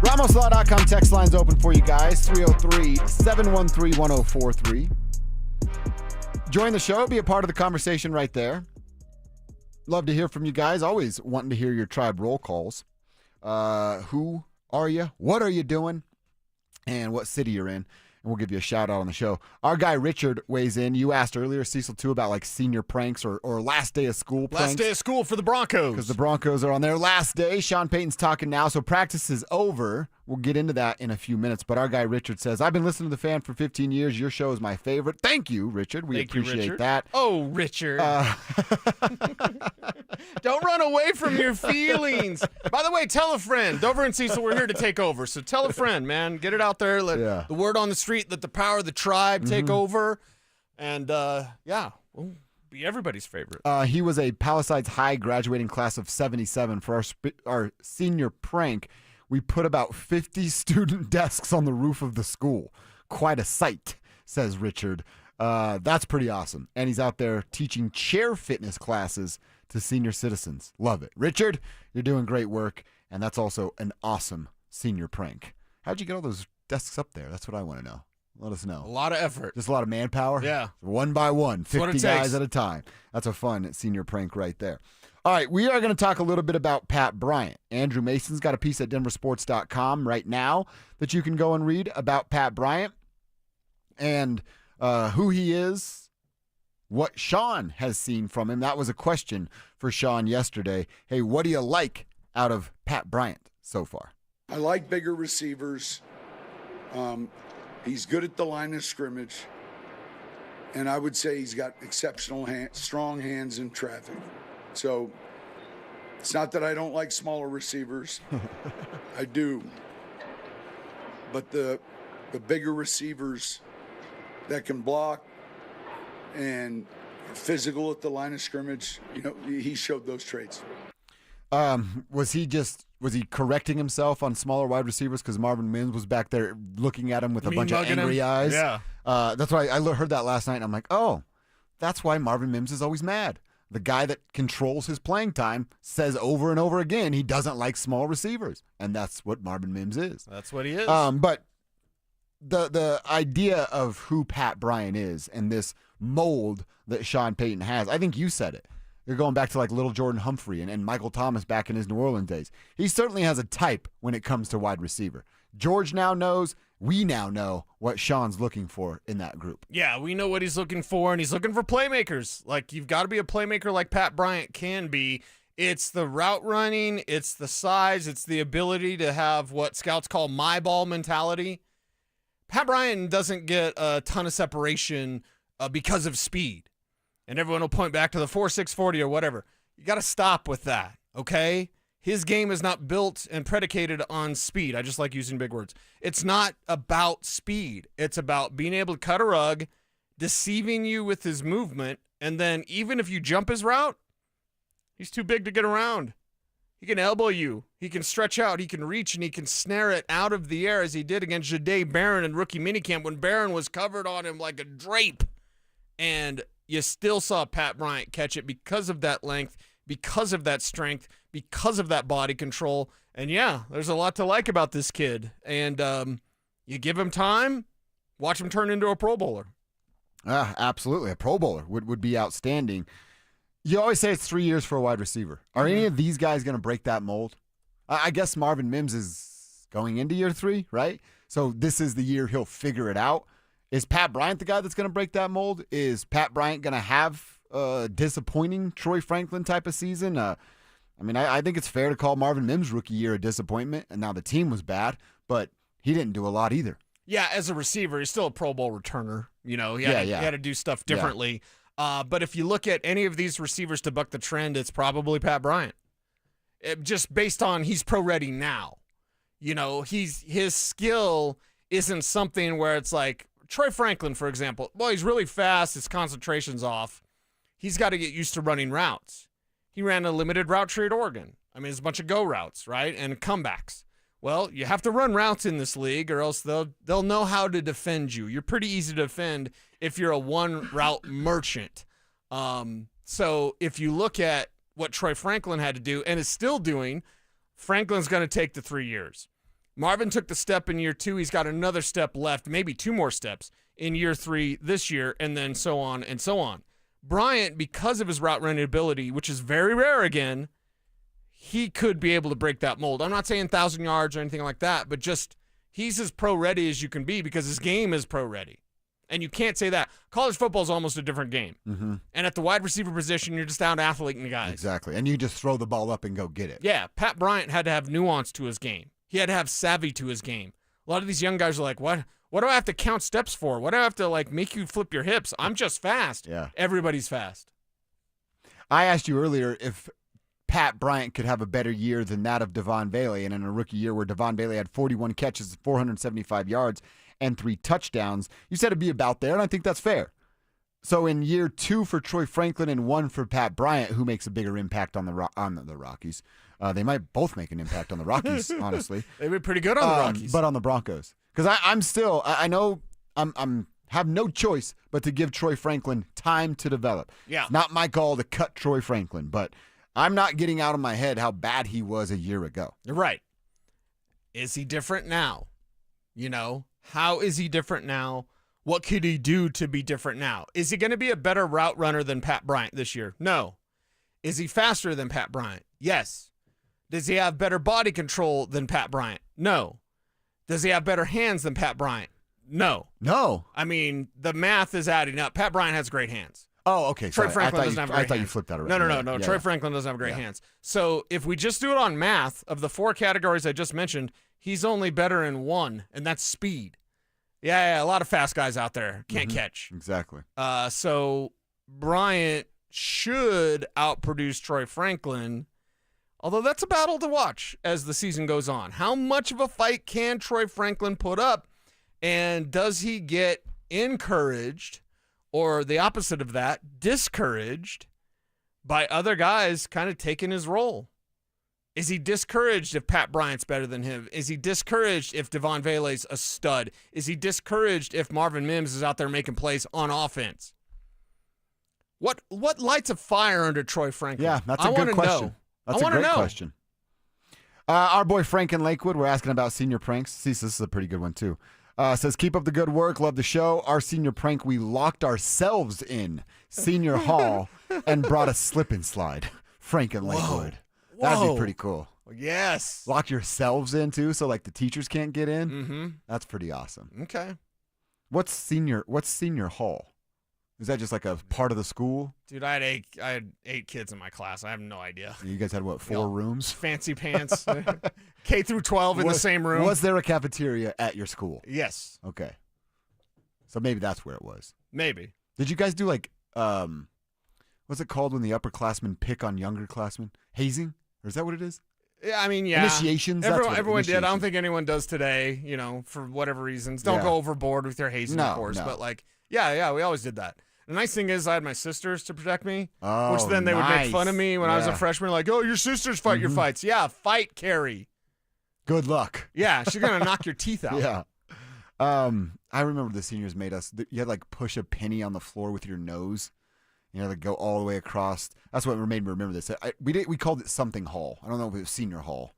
RamosLaw.com text line's open for you guys, 303-713-1043. Join the show, be a part of the conversation right there. Love to hear from you guys, always wanting to hear your tribe roll calls. Who are you? What are you doing? And what city you're in. And we'll give you a shout out on the show. Our guy Richard weighs in. You asked earlier, Cecil, too, about like senior pranks or last day of school pranks. Last day of school for the Broncos. Because the Broncos are on their last day. Sean Payton's talking now, so practice is over. We'll get into that in a few minutes. But our guy Richard says, I've been listening to The Fan for 15 years. Your show is my favorite. Thank you, Richard. We appreciate that. Oh, Richard. Don't run away from your feelings. By the way, tell a friend. Dover and Cecil, we're here to take over. So tell a friend, man. Get it out there. Let the word on the street. Let the power of the tribe take over. And, we'll be everybody's favorite. He was a Palisades High graduating class of 77. For our senior prank, we put about 50 student desks on the roof of the school. Quite a sight, says Richard. That's pretty awesome. And he's out there teaching chair fitness classes to senior citizens. Love it. Richard, you're doing great work, and that's also an awesome senior prank. How'd you get all those desks up there? That's what I want to know. Let us know. A lot of effort. Just a lot of manpower? Yeah. One by one, 50 guys at a time. That's a fun senior prank right there. All right, we are going to talk a little bit about Pat Bryant. Andrew Mason's got a piece at denversports.com right now that you can go and read about Pat Bryant and who he is, what Sean has seen from him. That was a question for Sean yesterday. Hey, what do you like out of Pat Bryant so far? I like bigger receivers. He's good at the line of scrimmage. And I would say he's got exceptional strong hands in traffic. So it's not that I don't like smaller receivers. I do. But the bigger receivers that can block and are physical at the line of scrimmage, he showed those traits. Was he correcting himself on smaller wide receivers because Marvin Mims was back there looking at him with a bunch of angry eyes? Yeah. That's why I heard that last night, and I'm like, oh, that's why Marvin Mims is always mad. The guy that controls his playing time says over and over again he doesn't like small receivers, and that's what Marvin Mims is. That's what he is. But the idea of who Pat Bryant is and this mold that Sean Payton has, I think you said it. You're going back to like little Jordan Humphrey and Michael Thomas back in his New Orleans days. He certainly has a type when it comes to wide receiver. George now knows. We now know what Sean's looking for in that group. Yeah, we know what he's looking for, and he's looking for playmakers. Like, you've got to be a playmaker like Pat Bryant can be. It's the route running, it's the size, it's the ability to have what scouts call my ball mentality. Pat Bryant doesn't get a ton of separation because of speed. And everyone will point back to the 4.6 40 or whatever. You got to stop with that, okay? His game is not built and predicated on speed. I just like using big words. It's not about speed. It's about being able to cut a rug, deceiving you with his movement, and then even if you jump his route, he's too big to get around. He can elbow you. He can stretch out. He can reach, and he can snare it out of the air as he did against Jahdae Barron in rookie minicamp when Barron was covered on him like a drape. And you still saw Pat Bryant catch it because of that length, because of that strength, because of that body control. And yeah, there's a lot to like about this kid. And you give him time, watch him turn into a Pro Bowler. Absolutely. A Pro Bowler would be outstanding. You always say it's 3 years for a wide receiver. Are any of these guys going to break that mold? I guess Marvin Mims is going into year 3, right? So this is the year he'll figure it out. Is Pat Bryant the guy that's going to break that mold? Is Pat Bryant going to have a disappointing Troy Franklin type of season? I think it's fair to call Marvin Mims' rookie year a disappointment, and now the team was bad, but he didn't do a lot either. Yeah, as a receiver, he's still a Pro Bowl returner. He had to do stuff differently. Yeah. But if you look at any of these receivers to buck the trend, it's probably Pat Bryant. just based on he's pro ready now. You know, his skill isn't something where it's like Troy Franklin, for example. Well, he's really fast. His concentration's off. He's got to get used to running routes. He ran a limited route tree at Oregon. I mean, it's a bunch of go routes, right, and comebacks. Well, you have to run routes in this league, or else they'll know how to defend you. You're pretty easy to defend if you're a one route merchant. So if you look at what Troy Franklin had to do and is still doing, Franklin's going to take the 3 years. Marvin took the step in year 2. He's got another step left, maybe 2 more steps in year 3 this year, and then so on and so on. Bryant, because of his route running ability, which is very rare again, he could be able to break that mold. I'm not saying 1,000 yards or anything like that, but just he's as pro-ready as you can be because his game is pro-ready. And you can't say that. College football is almost a different game. Mm-hmm. And at the wide receiver position, you're just out athleting the guys. Exactly. And you just throw the ball up and go get it. Yeah, Pat Bryant had to have nuance to his game. He had to have savvy to his game. A lot of these young guys are like, what do I have to count steps for? What do I have to, like, make you flip your hips? I'm just fast. Yeah. Everybody's fast. I asked you earlier if Pat Bryant could have a better year than that of Devon Bailey, and in a rookie year where Devon Bailey had 41 catches, 475 yards, and 3 touchdowns, you said it'd be about there, and I think that's fair. So in year 2 for Troy Franklin and 1 for Pat Bryant, who makes a bigger impact on the Rockies? They might both make an impact on the Rockies, honestly. They'd be pretty good on the Rockies. But on the Broncos. Because I'm still, I know I'm have no choice but to give Troy Franklin time to develop. Yeah. It's not my call to cut Troy Franklin, but I'm not getting out of my head how bad he was a year ago. You're right. Is he different now? You know, how is he different now? What could he do to be different now? Is he going to be a better route runner than Pat Bryant this year? No. Is he faster than Pat Bryant? Yes. Does he have better body control than Pat Bryant? No. Does he have better hands than Pat Bryant? No. No. I mean, the math is adding up. Pat Bryant has great hands. Oh, okay. Troy Sorry. Franklin doesn't have great hands. I thought you flipped that around. No. Yeah, Troy yeah. Franklin doesn't have great hands. So if we just do it on math of the 4 categories I just mentioned, he's only better in 1, and that's speed. Yeah, a lot of fast guys out there can't catch. Exactly. So Bryant should outproduce Troy Franklin, although that's a battle to watch as the season goes on. How much of a fight can Troy Franklin put up, and does he get encouraged, or the opposite of that, discouraged by other guys kind of taking his role? Is he discouraged if Pat Bryant's better than him? Is he discouraged if Devon Bailey's a stud? Is he discouraged if Marvin Mims is out there making plays on offense? What lights a fire under Troy Franklin? Yeah, that's a good question. That's a great question. Our boy Frank in Lakewood, we're asking about senior pranks. See, this is a pretty good one, too. Says, keep up the good work. Love the show. Our senior prank, we locked ourselves in senior hall and brought a slip and slide. Frank in Lakewood. That'd be pretty cool. Yes. Lock yourselves in, too, so like the teachers can't get in? Mm-hmm. That's pretty awesome. Okay. What's senior hall? Is that just like a part of the school? Dude, I had 8 kids in my class. I have no idea. You guys had, what, 4 rooms? Fancy pants. K through 12 in the same room. Was there a cafeteria at your school? Yes. Okay. So maybe that's where it was. Maybe. Did you guys do like, what's it called when the upperclassmen pick on younger classmen? Hazing? Or is that what it is? Yeah, I mean, yeah. Initiations? Everyone did. I don't think anyone does today, for whatever reasons. Don't go overboard with your hazing, of course. No. But like, yeah, we always did that. The nice thing is I had my sisters to protect me, Oh, which then they would make fun of me when I was a Yeah. freshman, like, oh, your sisters fight your fights. Yeah, fight Carrie. Good luck. Yeah, she's going to knock your teeth out. Yeah. I remember the seniors made us, you had like push a penny on the floor with your nose. You know, like go all the way across. That's what made me remember this. We called it something hall. I don't know if it was senior hall.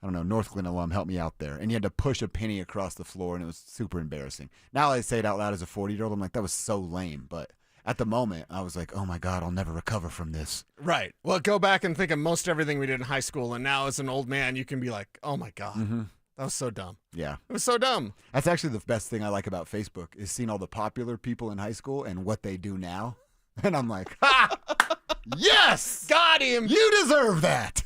I don't know. North Glen alum helped me out there. And you had to push a penny across the floor, and it was super embarrassing. Now I say it out loud as a 40-year-old. I'm like, that was so lame. But at the moment, I was like, oh, my God, I'll never recover from this. Right. Well, go back and think of most everything we did in high school, and now as an old man, you can be like, oh, my God, that was so dumb. Yeah. It was so dumb. That's actually the best thing I like about Facebook is seeing all the popular people in high school and what they do now. And I'm like, ha! Yes! Got him! You deserve that!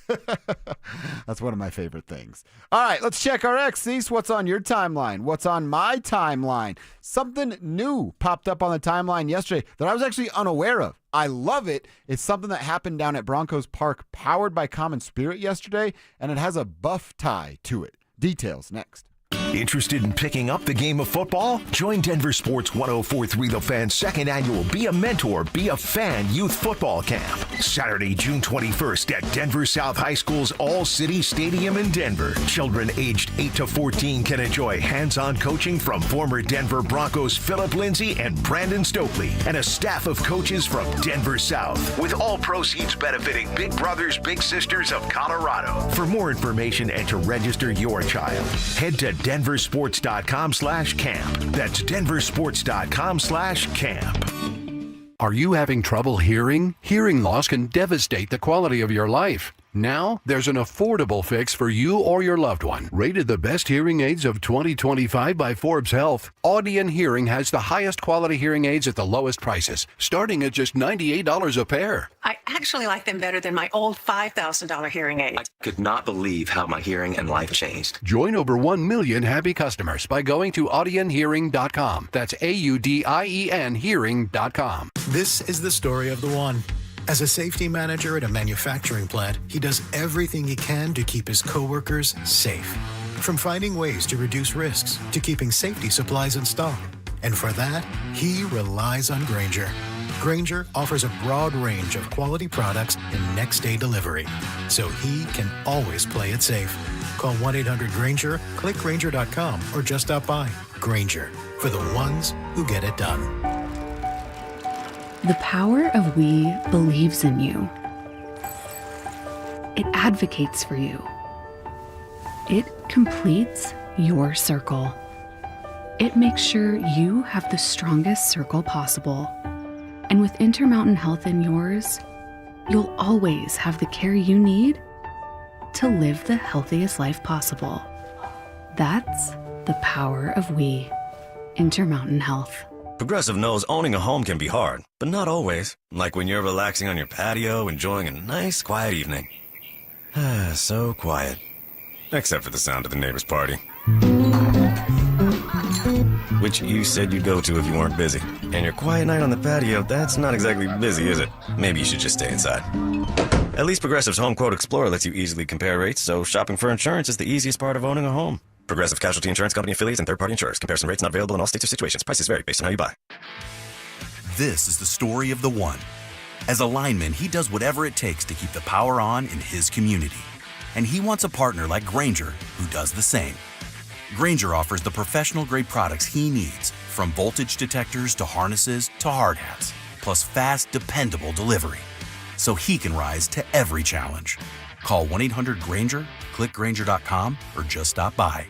That's one of my favorite things. All right, let's check our X. Cease, what's on your timeline? What's on my timeline? Something new popped up on the timeline yesterday that I was actually unaware of. I love it. It's something that happened down at Broncos Park, powered by Common Spirit yesterday, and it has a buff tie to it. Details next. Interested in picking up the game of football? Join Denver Sports 104.3 The Fan's second annual Be a Mentor, Be a Fan Youth Football Camp. Saturday, June 21st at Denver South High School's All-City Stadium in Denver. Children aged 8 to 14 can enjoy hands-on coaching from former Denver Broncos Philip Lindsay and Brandon Stokely and a staff of coaches from Denver South, with all proceeds benefiting Big Brothers Big Sisters of Colorado. For more information and to register your child, head to denversports.com/camp. That's denversports.com/camp. Are you having trouble hearing? Hearing loss can devastate the quality of your life. Now, there's an affordable fix for you or your loved one. Rated the best hearing aids of 2025 by Forbes Health, Audion Hearing has the highest quality hearing aids at the lowest prices, starting at just $98 a pair. I actually like them better than my old $5,000 hearing aid. I could not believe how my hearing and life changed. Join over 1 million happy customers by going to audionhearing.com. That's AUDIEN hearing.com. This is the story of the one. As a safety manager at a manufacturing plant, he does everything he can to keep his coworkers safe. From finding ways to reduce risks to keeping safety supplies in stock. And for that, he relies on Grainger. Grainger offers a broad range of quality products and next-day delivery, so he can always play it safe. Call 1-800-GRAINGER, click Grainger.com, or just stop by. Grainger, for the ones who get it done. The power of we believes in you. It advocates for you. It completes your circle. It makes sure you have the strongest circle possible. And with Intermountain Health in yours, you'll always have the care you need to live the healthiest life possible. That's the power of we. Intermountain Health. Progressive knows owning a home can be hard, but not always. Like when you're relaxing on your patio, enjoying a nice, quiet evening. So quiet. Except for the sound of the neighbor's party. Which you said you'd go to if you weren't busy. And your quiet night on the patio, that's not exactly busy, is it? Maybe you should just stay inside. At least Progressive's Home Quote Explorer lets you easily compare rates, so shopping for insurance is the easiest part of owning a home. Progressive Casualty Insurance Company affiliates and third-party insurers. Comparison rates not available in all states or situations. Prices vary based on how you buy. This is the story of the one. As a lineman, he does whatever it takes to keep the power on in his community. And he wants a partner like Grainger who does the same. Grainger offers the professional-grade products he needs, from voltage detectors to harnesses to hard hats, plus fast, dependable delivery, so he can rise to every challenge. Call 1-800-GRAINGER, click Grainger.com, or just stop by.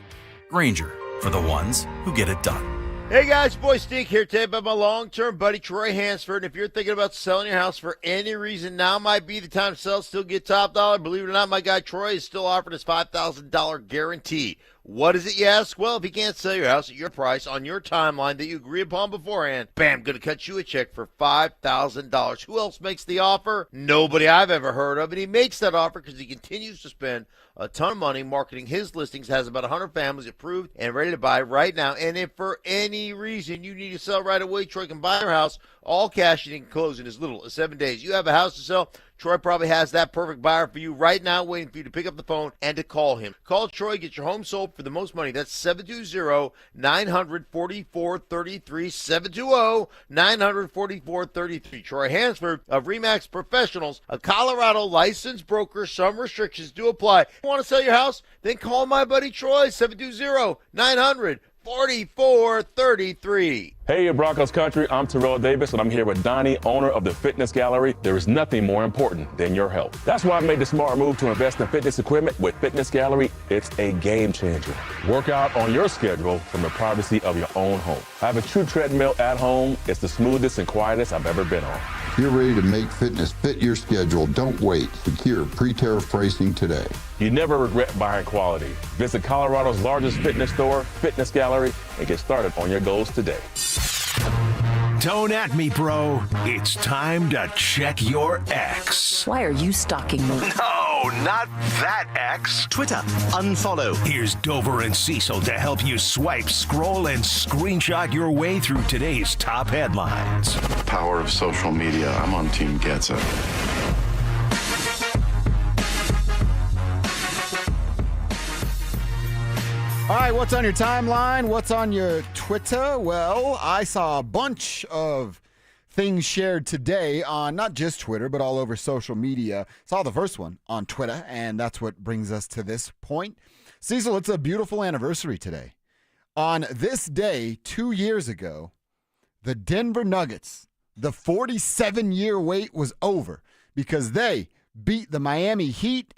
Grainger, for the ones who get it done. Hey guys, boy Stink here today about my long-term buddy Troy Hansford. If you're thinking about selling your house for any reason, now might be the time to sell, still get top dollar. Believe it or not, my guy Troy is still offering his $5,000 guarantee. What is it, you ask? Well, if he can't sell your house at your price on your timeline that you agree upon beforehand, bam, going to cut you a check for $5,000. Who else makes the offer? Nobody I've ever heard of. And he makes that offer because he continues to spend a ton of money marketing his listings, has about 100 families approved and ready to buy right now. And if for any reason you need to sell right away, Troy can buy your house, all cash, and he can close in as little as 7 days. You have a house to sell, Troy probably has that perfect buyer for you right now, waiting for you to pick up the phone and to call him. Call Troy, get your home sold for the most money. That's 720-944-33, 720-944-33. Troy Hansford of RE/MAX Professionals, a Colorado licensed broker. Some restrictions do apply. You want to sell your house? Then call my buddy Troy, 720-900-4433. Hey, Broncos country, I'm Terrell Davis, and I'm here with Donnie, owner of the Fitness Gallery. There is nothing more important than your health. That's why I made the smart move to invest in fitness equipment with Fitness Gallery. It's a game changer. Work out on your schedule from the privacy of your own home. I have a true treadmill at home. It's the smoothest and quietest I've ever been on. You're ready to make fitness fit your schedule. Don't wait. Secure pre-tariff pricing today. You never regret buying quality. Visit Colorado's largest fitness store, Fitness Gallery, and get started on your goals today. Don't at me, bro. It's time to check your X. Why are you stalking me? No! No, not that X. Twitter, unfollow. Here's Dover and Cecil to help you swipe, scroll, and screenshot your way through today's top headlines. Power of social media. I'm on Team Gets It. All right, what's on your timeline? What's on your Twitter? Well, I saw a bunch of things shared today on not just Twitter, but all over social media. Saw the first one on Twitter, and that's what brings us to this point. Cecil, it's a beautiful anniversary today. On this day, 2 years ago, the Denver Nuggets, the 47-year wait was over because they beat the Miami Heat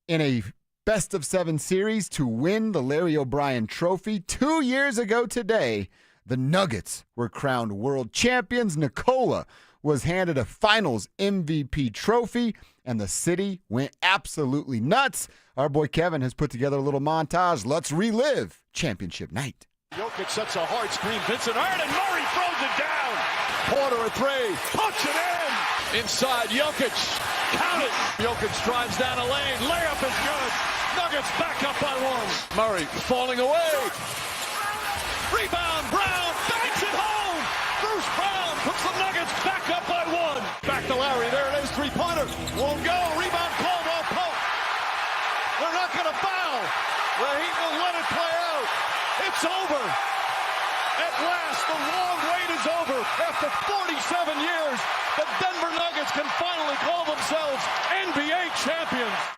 in a best-of-7 series to win the Larry O'Brien Trophy. 2 years ago today, the Nuggets were crowned world champions. Nikola was handed a Finals MVP trophy, and the city went absolutely nuts. Our boy Kevin has put together a little montage. Let's relive championship night. Jokic sets a hard screen. Vincent Hart, and Murray throws it down. Porter a three. Puts it in. Inside Jokic. Count it. Jokic drives down a lane. Layup is good. Nuggets back up by one. Murray falling away. Rebound. Brown banks it home. Bruce Brown puts the Nuggets back up by one. Back to Larry. There it is. Three-pointer. Won't go. Rebound called off Pope. They're not going to foul. The Heat will let it play out. It's over. At last, the long wait is over. After 47 years, the Denver Nuggets can finally call themselves NBA champions.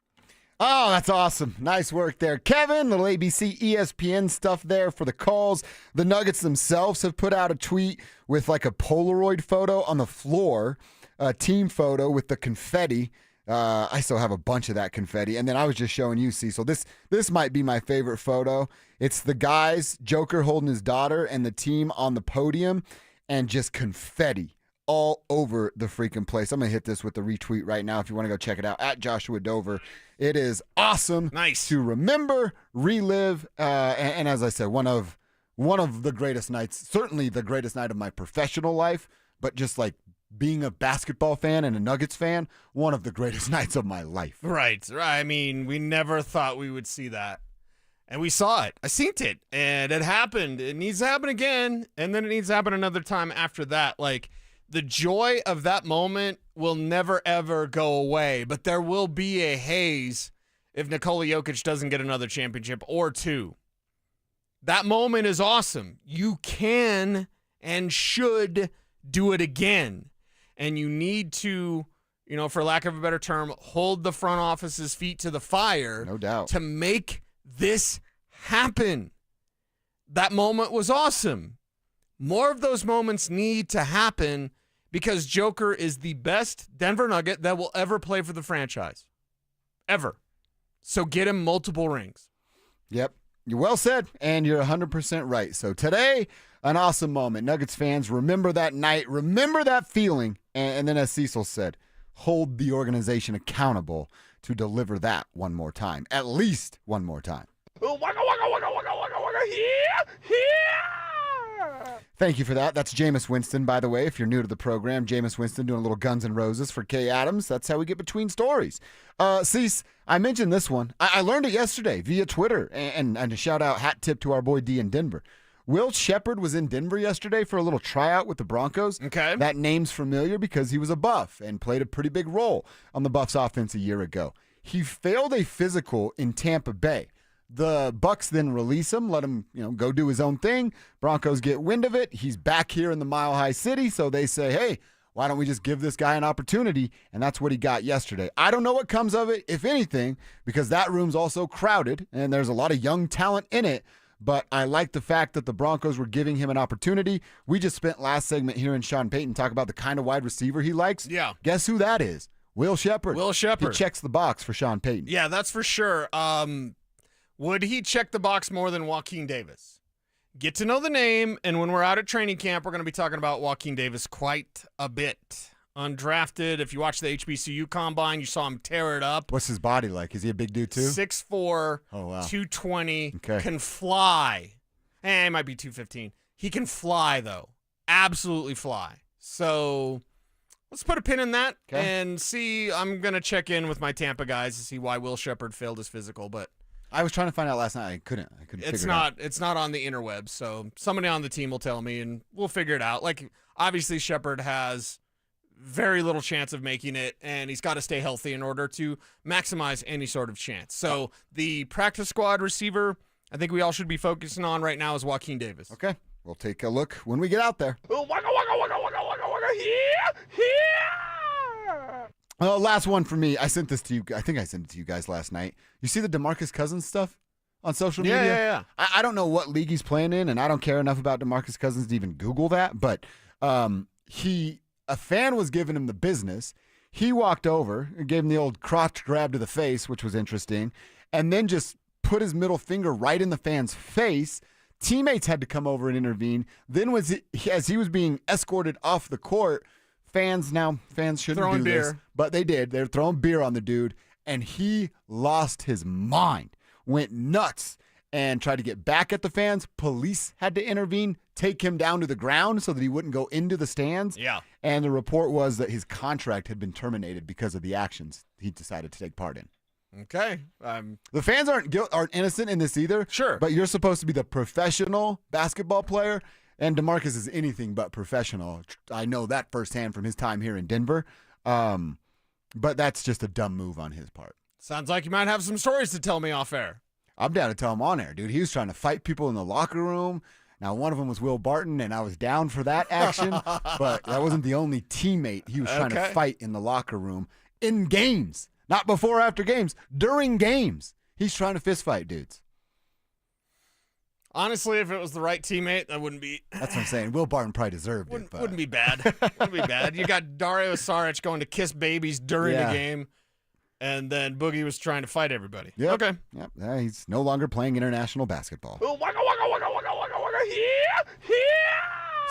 Oh, that's awesome. Nice work there, Kevin. Little ABC, ESPN stuff there for the calls. The Nuggets themselves have put out a tweet with like a Polaroid photo on the floor, a team photo with the confetti. I still have a bunch of that confetti. And then I was just showing you, Cecil. This might be my favorite photo. It's the guys, Joker holding his daughter, and the team on the podium, and just confetti all over the freaking place. I'm going to hit this with the retweet right now if you want to go check it out, at Joshua Dover. It is awesome. Nice. To remember, relive, and as I said, one of the greatest nights, certainly the greatest night of my professional life, but just like being a basketball fan and a Nuggets fan, one of the greatest nights of my life. Right. I mean, we never thought we would see that. And we saw it. I seen it. And it happened. It needs to happen again. And then it needs to happen another time after that. Like, the joy of that moment will never, ever go away. But there will be a haze if Nikola Jokic doesn't get another championship or two. That moment is awesome. You can and should do it again. And you need to, for lack of a better term, hold the front office's feet to the fire. No doubt. To make this happen. That moment was awesome. More of those moments need to happen because Joker is the best Denver Nugget that will ever play for the franchise. Ever. So get him multiple rings. Yep. You're well said, and you're 100% right. So today, an awesome moment. Nuggets fans, remember that night, remember that feeling, and then as Cecil said, hold the organization accountable to deliver that one more time, at least one more time. Thank you for that. That's Jameis Winston, by the way, if you're new to the program. Jameis Winston doing a little Guns N' Roses for Kay Adams. That's how we get between stories. Cease, I mentioned this one. I learned it yesterday via Twitter, and a shout-out hat tip to our boy D in Denver. Will Shepard was in Denver yesterday for a little tryout with the Broncos. Okay. That name's familiar because he was a Buff and played a pretty big role on the Buffs offense a year ago. He failed a physical in Tampa Bay. The Bucks then release him, let him, go do his own thing. Broncos get wind of it. He's back here in the Mile High City, so they say, hey, why don't we just give this guy an opportunity? And that's what he got yesterday. I don't know what comes of it, if anything, because that room's also crowded, and there's a lot of young talent in it. But I like the fact that the Broncos were giving him an opportunity. We just spent last segment hearing Sean Payton talk about the kind of wide receiver he likes. Yeah. Guess who that is? Will Shepard. Will Shepard. He checks the box for Sean Payton. Yeah, that's for sure. Would he check the box more than Joaquin Davis? Get to know the name, and when we're out at training camp, we're going to be talking about Joaquin Davis quite a bit. Undrafted. If you watch the HBCU Combine, you saw him tear it up. What's his body like? Is he a big dude too? 6'4", oh, wow. 220, okay. Can fly. He might be 215. He can fly, though. Absolutely fly. So Let's put a pin in that 'Kay. and see. I'm going to check in with my Tampa guys to see why Will Shepherd failed his physical, but I was trying to find out last night. I couldn't figure it out. It's not on the interwebs, so somebody on the team will tell me, and we'll figure it out. Like, obviously, Shepherd has very little chance of making it, and he's got to stay healthy in order to maximize any sort of chance. So the practice squad receiver I think we all should be focusing on right now is Joaquin Davis. Okay. We'll take a look when we get out there. Last one for me. I sent this to you. I think I sent it to you guys last night. You see the DeMarcus Cousins stuff on social media? Yeah. I don't know what league he's playing in, and I don't care enough about DeMarcus Cousins to even Google that. But a fan was giving him the business. He walked over and gave him the old crotch grab to the face, which was interesting, and then just put his middle finger right in the fan's face. Teammates had to come over and intervene. Then as he was being escorted off the court, fans shouldn't Throwing do this, beer. but they did. They're throwing beer on the dude, and he lost his mind, went nuts, and tried to get back at the fans. Police had to intervene, take him down to the ground so that he wouldn't go into the stands. Yeah. And the report was that his contract had been terminated because of the actions he decided to take part in. Okay. The fans aren't innocent in this either. Sure. But you're supposed to be the professional basketball player, and DeMarcus is anything but professional. I know that firsthand from his time here in Denver. But that's just a dumb move on his part. Sounds like you might have some stories to tell me off air. I'm down to tell him on air, dude. He was trying to fight people in the locker room. Now, one of them was Will Barton, and I was down for that action, but that wasn't the only teammate he was trying to fight in the locker room in games. Not before or after games, during games. He's trying to fist fight dudes. Honestly, if it was the right teammate, that wouldn't be. That's what I'm saying. Will Barton probably deserved it. But. Wouldn't be bad. Wouldn't be bad. You got Dario Saric going to kiss babies during the game, and then Boogie was trying to fight everybody. Yep. Okay. Yep. He's no longer playing international basketball.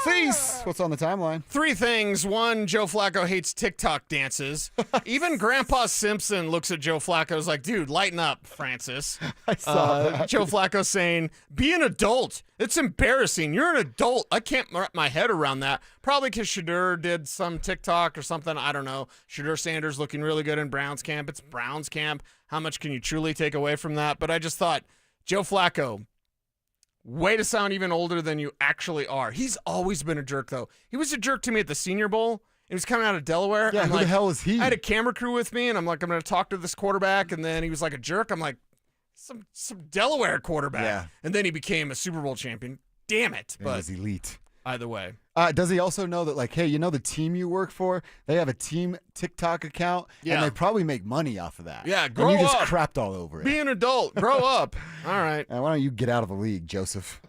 Cease. What's on the timeline? 3 things. 1, Joe Flacco hates TikTok dances. Even Grandpa Simpson looks at Joe Flacco and is like, dude, lighten up, Francis. I saw that. Joe Flacco saying, be an adult. It's embarrassing. You're an adult. I can't wrap my head around that. Probably because Shedeur did some TikTok or something. I don't know. Shedeur Sanders looking really good in Browns camp. It's Browns camp. How much can you truly take away from that? But I just thought, Joe Flacco, way to sound even older than you actually are. He's always been a jerk, though. He was a jerk to me at the Senior Bowl. He was coming out of Delaware. Yeah, I'm who like, the hell is he? I had a camera crew with me, and I'm like, I'm going to talk to this quarterback, and then he was like a jerk. I'm like, some Delaware quarterback. Yeah. And then he became a Super Bowl champion. Damn it. It But was elite. either way. Does he also know that, like, hey, you know the team you work for? They have a team TikTok account, Yeah. and they probably make money off of that. Yeah, grow and you just up. crapped all over it. Be an adult. Grow up. All right. Why don't you get out of the league, Joseph?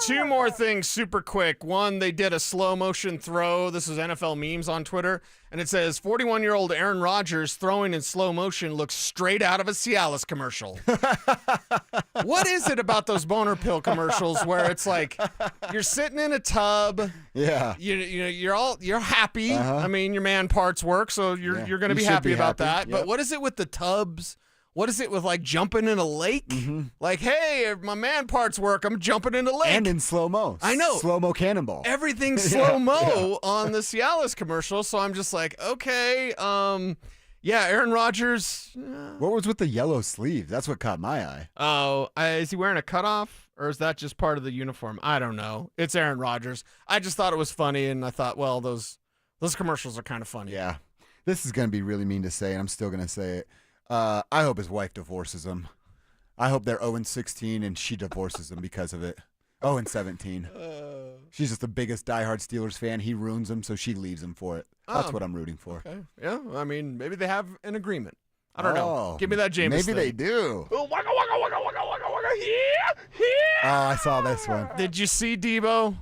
2 more things super quick. 1, they did a slow motion throw. This is NFL memes on Twitter. And it says 41-year-old Aaron Rodgers throwing in slow motion looks straight out of a Cialis commercial. What is it about those boner pill commercials where it's like you're sitting in a tub, Yeah. you're happy. Uh-huh. I mean, your man parts work, so you're going to You be should happy be about happy. that. But Yep. what is it with the tubs? What is it with like jumping in a lake? Mm-hmm. Like, hey, if my man parts work, I'm jumping in a lake. And in slow-mo. I know. Slow-mo cannonball. Everything's slow-mo on the Cialis commercial, so I'm just like, okay, Aaron Rodgers. What was with the yellow sleeve? That's what caught my eye. Oh, is he wearing a cutoff, or is that just part of the uniform? I don't know. It's Aaron Rodgers. I just thought it was funny, and I thought, well, those commercials are kind of funny. Yeah. This is going to be really mean to say, and I'm still going to say it. I hope his wife divorces him. I hope they're 0-16 and she divorces him because of it. 0-17. She's just the biggest diehard Steelers fan. He ruins him, so she leaves him for it. That's what I'm rooting for. Okay. Yeah, I mean, maybe they have an agreement. I don't know. Give me that Jameis Maybe thing. they do. Oh, I saw this one. Did you see Debo?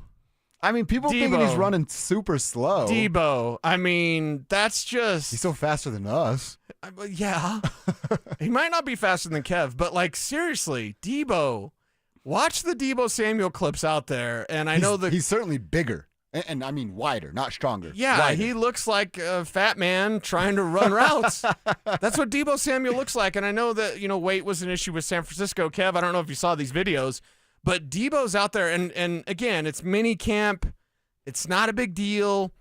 I mean, people think he's running super slow. Debo. I mean, that's just... He's so faster than us. Yeah. He might not be faster than Kev, but, like, seriously, Debo. Watch the Debo Samuel clips out there, and I know that... He's certainly bigger. And I mean wider, not stronger. Yeah, wider. he looks like a fat man trying to run routes. That's what Debo Samuel looks like, and I know that, weight was an issue with San Francisco. Kev, I don't know if you saw these videos, but Debo's out there, and again, it's mini camp. It's not a big deal,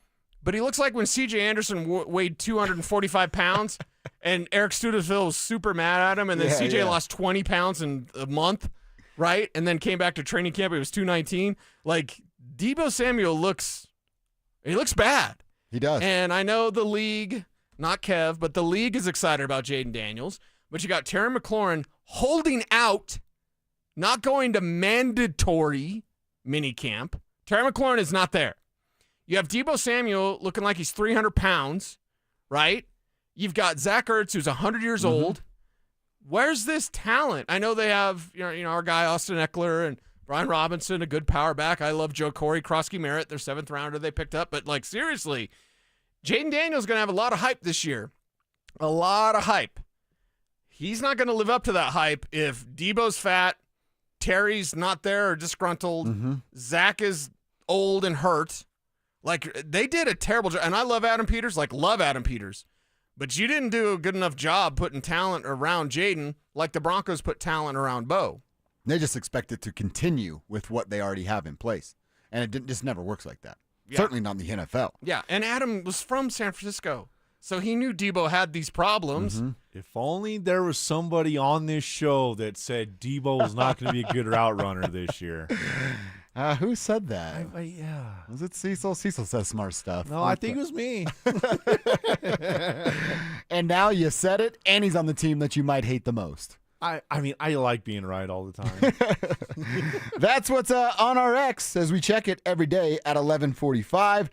but he looks like when C.J. Anderson weighed 245 pounds and Eric Studesville was super mad at him, and then C.J. lost 20 pounds in a month, right? And then came back to training camp. He was 219. Like, Deebo Samuel looks bad. He does. And I know the league, not Kev, but the league is excited about Jaden Daniels. But you got Terry McLaurin holding out, not going to mandatory minicamp. Terry McLaurin is not there. You have Deebo Samuel looking like he's 300 pounds, right? You've got Zach Ertz, who's 100 years old. Where's this talent? I know they have, our guy Austin Eckler and Brian Robinson, a good power back. I love Joe Corey, Krosky Merritt, their 7th rounder they picked up. But, seriously, Jaden Daniels going to have a lot of hype this year. A lot of hype. He's not going to live up to that hype if Deebo's fat, Terry's not there or disgruntled, Zach is old and hurt. They did a terrible job. And I love Adam Peters, love Adam Peters. But you didn't do a good enough job putting talent around Jaden like the Broncos put talent around Bo. They just expect it to continue with what they already have in place. And it just never works like that. Yeah. Certainly not in the NFL. Yeah, and Adam was from San Francisco, so he knew Deebo had these problems. If only there was somebody on this show that said Deebo was not going to be a good route runner this year. Who said that? Yeah. Was it Cecil? Cecil says smart stuff. No, I think it was me. And now you said it, and he's on the team that you might hate the most. I like being right all the time. That's what's on our X as we check it every day at 11:45.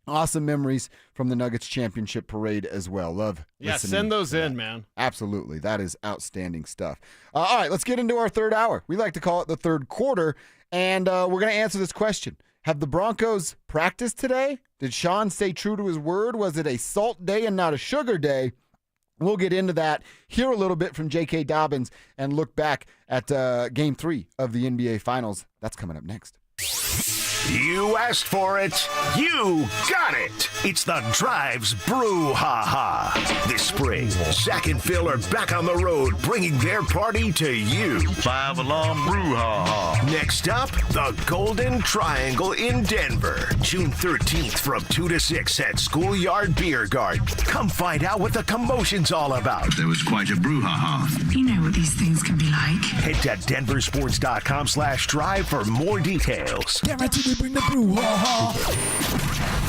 Awesome memories from the Nuggets championship parade as well. Love listening. Send those in, man. Absolutely. That is outstanding stuff. All right, let's get into our third hour. We like to call it the third quarter, and we're going to answer this question. Have the Broncos practiced today? Did Sean stay true to his word? Was it a salt day and not a sugar day? We'll get into that, hear a little bit from J.K. Dobbins, and look back at Game 3 of the NBA Finals. That's coming up next. You asked for it. You got it. It's the Drives Brouhaha. This spring, Zach and Phil are back on the road, bringing their party to you. 5-alarm brouhaha. Next up, the Golden Triangle in Denver. June 13th from 2 to 6 at Schoolyard Beer Garden. Come find out what the commotion's all about. There was quite a brouhaha. You know what these things can be like. Head to denversports.com/drive for more details. Guaranteed to bring the brouhaha.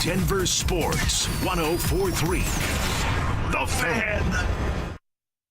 Denver Sports 104.3. The Fan.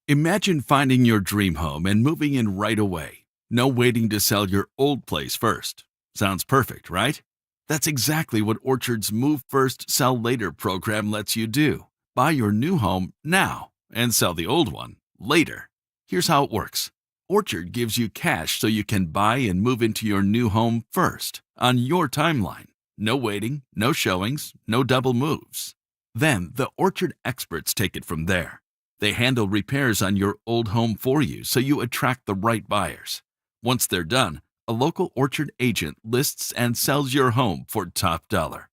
Imagine finding your dream home and moving in right away. No waiting to sell your old place first. Sounds perfect, right? That's exactly what Orchard's Move First, Sell Later program lets you do. Buy your new home now and sell the old one later. Here's how it works. Orchard gives you cash so you can buy and move into your new home first, on your timeline. No waiting, no showings, no double moves. Then the Orchard experts take it from there. They handle repairs on your old home for you so you attract the right buyers. Once they're done, a local Orchard agent lists and sells your home for top dollar.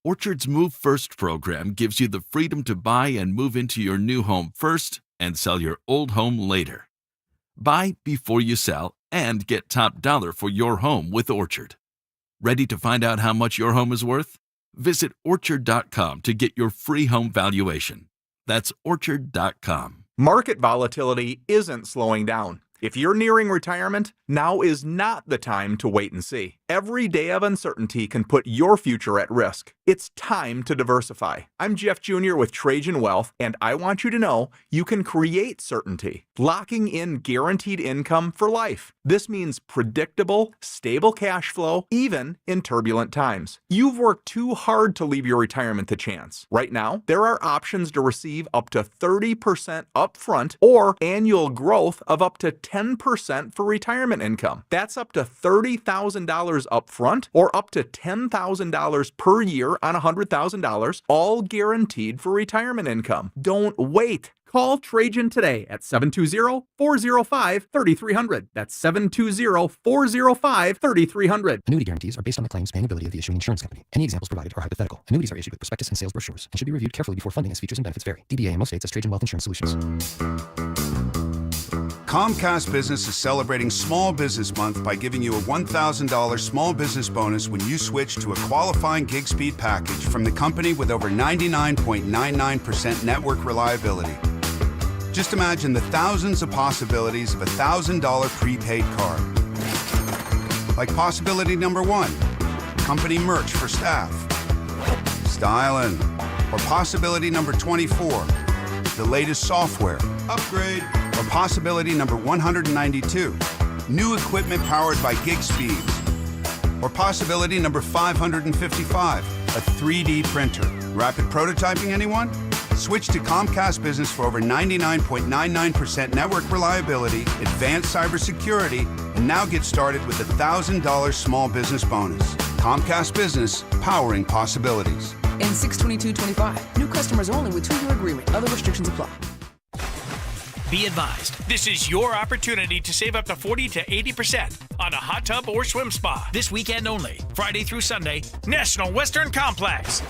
Orchard's Move First program gives you the freedom to buy and move into your new home first and sell your old home later. Buy before you sell and get top dollar for your home with Orchard. Ready to find out how much your home is worth? Visit Orchard.com to get your free home valuation. That's Orchard.com. Market volatility isn't slowing down. If you're nearing retirement, now is not the time to wait and see. Every day of uncertainty can put your future at risk. It's time to diversify. I'm Jeff Jr. with Trajan Wealth, and I want you to know you can create certainty, locking in guaranteed income for life. This means predictable, stable cash flow, even in turbulent times. You've worked too hard to leave your retirement to chance. Right now, there are options to receive up to 30% upfront or annual growth of up to 10% for retirement income. That's up to $30,000 upfront or up to $10,000 per year on $100,000, all guaranteed for retirement income. Don't wait. Call Trajan today at 720-405-3300. That's 720-405-3300. Annuity guarantees are based on the claims paying ability of the issuing insurance company. Any examples provided are hypothetical. Annuities are issued with prospectus and sales brochures and should be reviewed carefully before funding as features and benefits vary. DBA in most states as Trajan Wealth Insurance Solutions. Comcast Business is celebrating Small Business Month by giving you a $1,000 small business bonus when you switch to a qualifying gig speed package from the company with over 99.99% network reliability. Just imagine the thousands of possibilities of a $1,000 prepaid card. Like possibility number 1, company merch for staff. Styling. Or possibility number 24, the latest software. Upgrade. Or possibility number 192, new equipment powered by gig speeds. Or possibility number 555, a 3D printer. Rapid prototyping, anyone? Switch to Comcast Business for over 99.99% network reliability, advanced cybersecurity, and now get started with a $1,000 small business bonus. Comcast Business, powering possibilities. And 6/22/25. New customers only with 2-year agreement. Other restrictions apply. Be advised, this is your opportunity to save up to 40 to 80% on a hot tub or swim spa. This weekend only, Friday through Sunday, National Western Complex.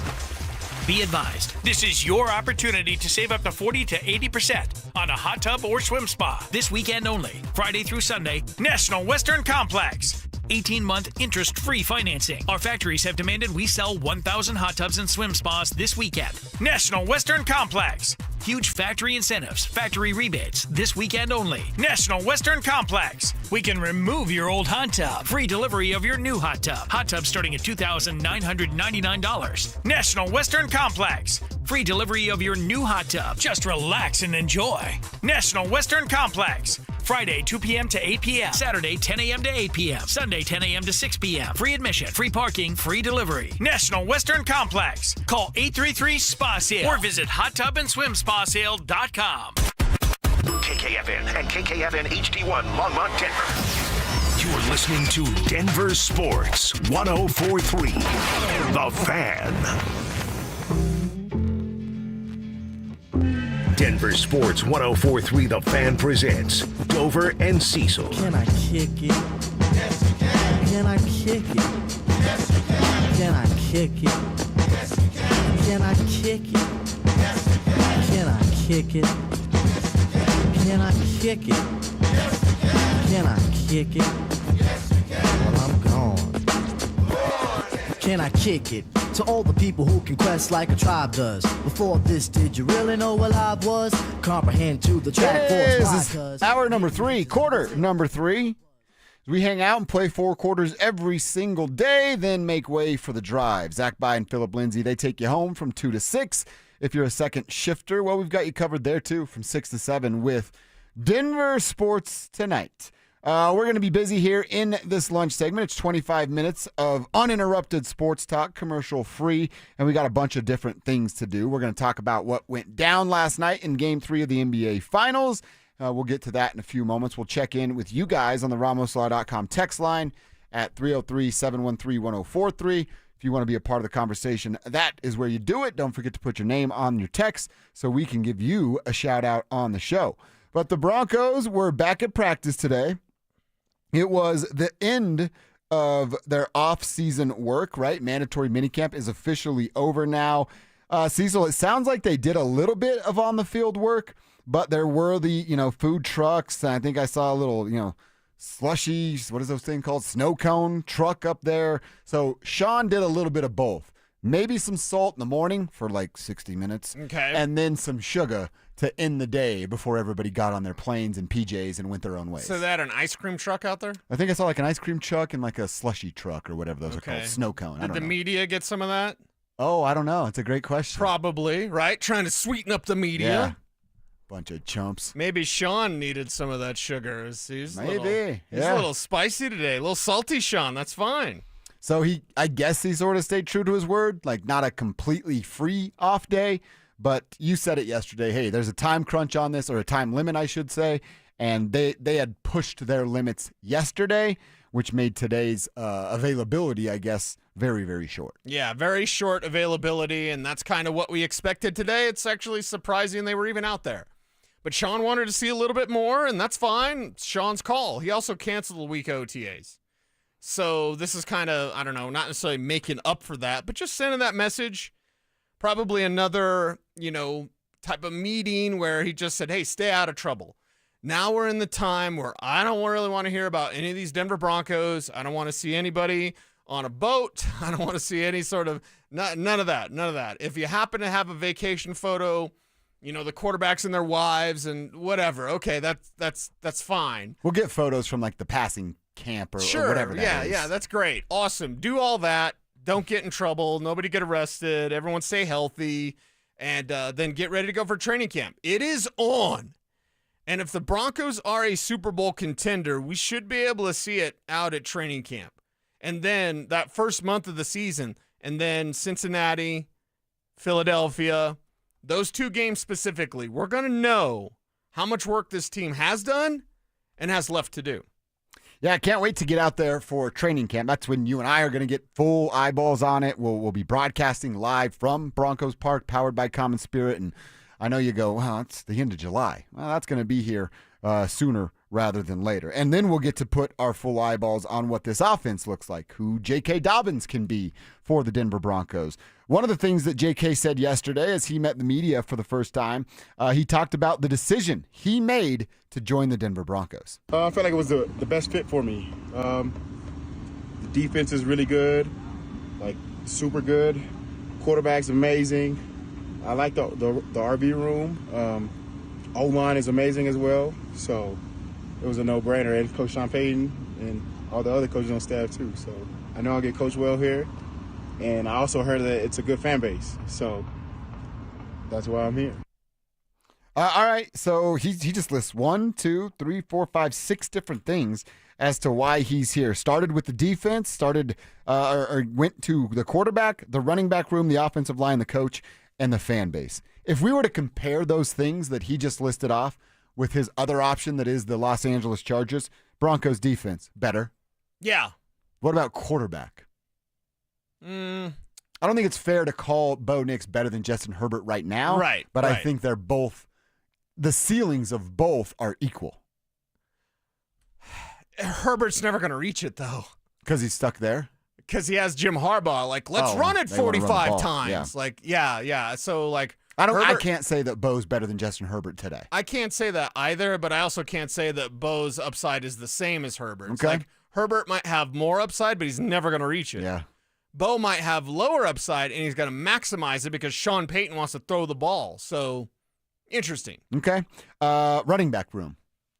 Be advised, this is your opportunity to save up to 40 to 80% on a hot tub or swim spa. This weekend only, Friday through Sunday, National Western Complex. 18-month interest-free financing. Our factories have demanded we sell 1,000 hot tubs and swim spas this weekend. National Western Complex. Huge factory incentives, factory rebates, this weekend only. National Western Complex. We can remove your old hot tub. Free delivery of your new hot tub. Hot tub starting at $2,999. National Western Complex. Free delivery of your new hot tub. Just relax and enjoy. National Western Complex. Friday, 2 p.m. to 8 p.m. Saturday, 10 a.m. to 8 p.m. Sunday, 10 a.m. to 6 p.m. Free admission, free parking, free delivery. National Western Complex. Call 833-SPA-SALE or visit hottubandswimspasale.com. KKFN and KKFN HD1 Longmont, Denver. You're listening to Denver Sports 104.3. The Fan. Denver Sports 104.3 The Fan presents Dover and Cecil. Can I kick it? Yes, you can. Can I kick it? Yes, you can. Can I kick it? Yes, you can. Can I kick it? Yes, you can. Can I kick it? Can I kick it? Yes, you can. Can I kick it? Yes, you can. Well, I'm gone. Can I kick it? To all the people who can quest like a tribe does. Before this, did you really know what I was? Comprehend to the track force. This hour number 3, quarter number 3. We hang out and play 4 quarters every single day, then make way for the drive. Zach By and Philip Lindsay, they take you home from 2 to 6. If you're a second shifter, well, we've got you covered there too from 6 to 7 with Denver Sports Tonight. We're going to be busy here in this lunch segment. It's 25 minutes of uninterrupted sports talk, commercial free, and we got a bunch of different things to do. We're going to talk about what went down last night in Game 3 of the NBA Finals. We'll get to that in a few moments. We'll check in with you guys on the RamosLaw.com text line at 303-713-1043. If you want to be a part of the conversation, that is where you do it. Don't forget to put your name on your text so we can give you a shout out on the show. But the Broncos were back at practice today. It was the end of their off-season work, right? Mandatory minicamp is officially over now. Cecil, it sounds like they did a little bit of on-the-field work, but there were the, food trucks. And I think I saw a little, slushy, what is those things called? Snow cone truck up there. So Sean did a little bit of both. Maybe some salt in the morning for like 60 minutes. Okay. And then some sugar to end the day before everybody got on their planes and PJs and went their own ways. So they had an ice cream truck out there? I think I saw like an ice cream truck and like a slushy truck or whatever those are called. Snow cone. Did the media get some of that? Oh, I don't know. It's a great question. Probably, right? Trying to sweeten up the media. Yeah. Bunch of chumps. Maybe Sean needed some of that sugar. He's Maybe. He's a little spicy today. A little salty, Sean. That's fine. So I guess he sort of stayed true to his word, like not a completely free off day. But you said it yesterday, hey, there's a time crunch on this, or a time limit, I should say, and they had pushed their limits yesterday, which made today's availability, I guess, very, very short. Yeah, very short availability, and that's kind of what we expected today. It's actually surprising they were even out there. But Sean wanted to see a little bit more, and that's fine. It's Sean's call. He also canceled the week OTAs. So this is kind of, I don't know, not necessarily making up for that, but just sending that message. Probably another, type of meeting where he just said, hey, stay out of trouble. Now we're in the time where I don't really want to hear about any of these Denver Broncos. I don't want to see anybody on a boat. I don't want to see any sort of none of that. None of that. If you happen to have a vacation photo, the quarterbacks and their wives and whatever, okay, that's fine. We'll get photos from like the passing camp or whatever that is. Yeah, that's great. Awesome. Do all that. Don't get in trouble. Nobody get arrested. Everyone stay healthy. And then get ready to go for training camp. It is on. And if the Broncos are a Super Bowl contender, we should be able to see it out at training camp. And then that first month of the season, and then Cincinnati, Philadelphia, those 2 games specifically, we're going to know how much work this team has done and has left to do. Yeah, I can't wait to get out there for training camp. That's when you and I are going to get full eyeballs on it. We'll be broadcasting live from Broncos Park, powered by Common Spirit. And I know you go, well, it's the end of July. Well, that's going to be here sooner rather than later. And then we'll get to put our full eyeballs on what this offense looks like, who J.K. Dobbins can be for the Denver Broncos. One of the things that J.K. said yesterday as he met the media for the first time, he talked about the decision he made to join the Denver Broncos. I felt like it was the best fit for me. The defense is really good, like super good. Quarterback's amazing. I like the RB room. O-line is amazing as well. So it was a no-brainer. And Coach Sean Payton and all the other coaches on staff too. So I know I'll get coached well here. And I also heard that it's a good fan base. So that's why I'm here. All right. So he just lists 1, 2, 3, 4, 5, 6 different things as to why he's here. Started with the defense, or went to the quarterback, the running back room, the offensive line, the coach, and the fan base. If we were to compare those things that he just listed off with his other option, that is the Los Angeles Chargers, Broncos defense, better. Yeah. What about quarterback? I don't think it's fair to call Bo Nix better than Justin Herbert right now. Right. But I think they're both, the ceilings of both are equal. Herbert's never going to reach it, though. Because he's stuck there? Because he has Jim Harbaugh. Like, let's run it 45 times. Yeah. Like, yeah. So, like, I can't say that Bo's better than Justin Herbert today. I can't say that either, but I also can't say that Bo's upside is the same as Herbert's. Okay. Like, Herbert might have more upside, but he's never going to reach it. Yeah. Bo might have lower upside, and he's going to maximize it because Sean Payton wants to throw the ball. So, interesting. Okay. Running back room.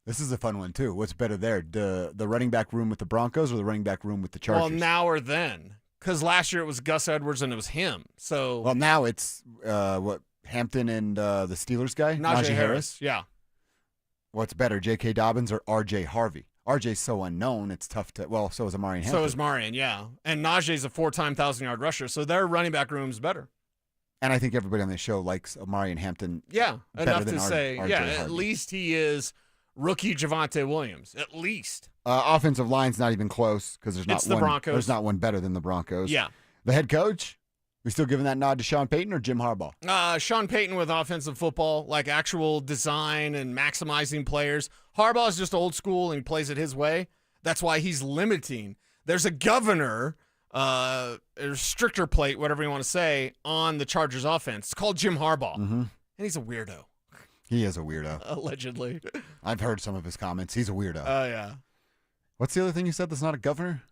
This is a fun one, too. What's better there, the running back room with the Broncos or the running back room with the Chargers? Well, now or then. Because last year it was Gus Edwards and it was him. So. Well, now it's, Hampton and the Steelers guy? Najee Harris. Yeah. What's better, J.K. Dobbins or R.J. Harvey? R.J.'s so unknown, it's tough to – well, so is Amari Hampton. So is Marion, yeah. And Najee's a 4-time 1,000-yard rusher, so their running back room's better. And I think everybody on this show likes Amari Hampton. Yeah, better enough than to say, RJ yeah, Harvey. at least he is rookie Javonte Williams, at least. Offensive line's not even close because It's the Broncos. There's not one better than the Broncos. Yeah. The head coach, we still giving that nod to Sean Payton or Jim Harbaugh? Sean Payton with offensive football, like actual design and maximizing players. Harbaugh's just old school and he plays it his way. That's why he's limiting. There's a governor, a restrictor plate, whatever you want to say, on the Chargers offense. It's called Jim Harbaugh. Mm-hmm. And he's a weirdo. He is a weirdo. Allegedly. I've heard some of his comments. He's a weirdo. Oh, yeah. What's the other thing you said that's not a governor?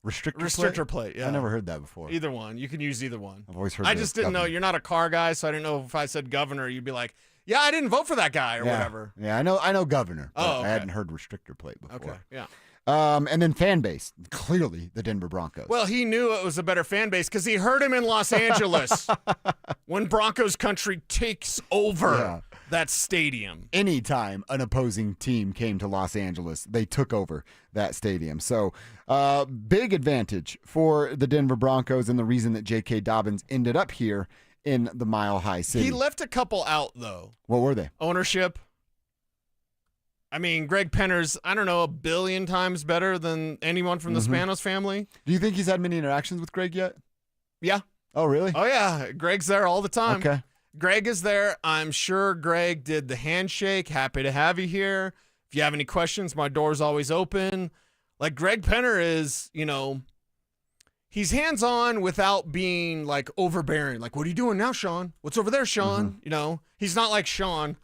Restrictor plate, yeah. I never heard that before. Either one. You can use either one. I've always heard I just didn't know. You're not a car guy, so I didn't know if I said governor, you'd be like, yeah, I didn't vote for that guy or whatever. Yeah, I know governor, but okay. I hadn't heard restrictor plate before. Okay, yeah. And then fan base, clearly the Denver Broncos. Well, he knew it was a better fan base because he heard him in Los Angeles when Broncos country takes over that stadium. Anytime an opposing team came to Los Angeles, they took over that stadium. So big advantage for the Denver Broncos and the reason that J.K. Dobbins ended up here in the Mile High City. He left a couple out, though. What were they? Ownership. I mean, Greg Penner's, I don't know, 1 billion times better than anyone from the Spanos family. Do you think he's had many interactions with Greg yet? Yeah. Oh, really? Oh, yeah. Greg's there all the time. Okay. Greg is there. I'm sure Greg did the handshake. Happy to have you here. If you have any questions, my door's always open. Like, Greg Penner is, he's hands-on without being, like, overbearing. Like, what are you doing now, Sean? What's over there, Sean? He's not like Sean.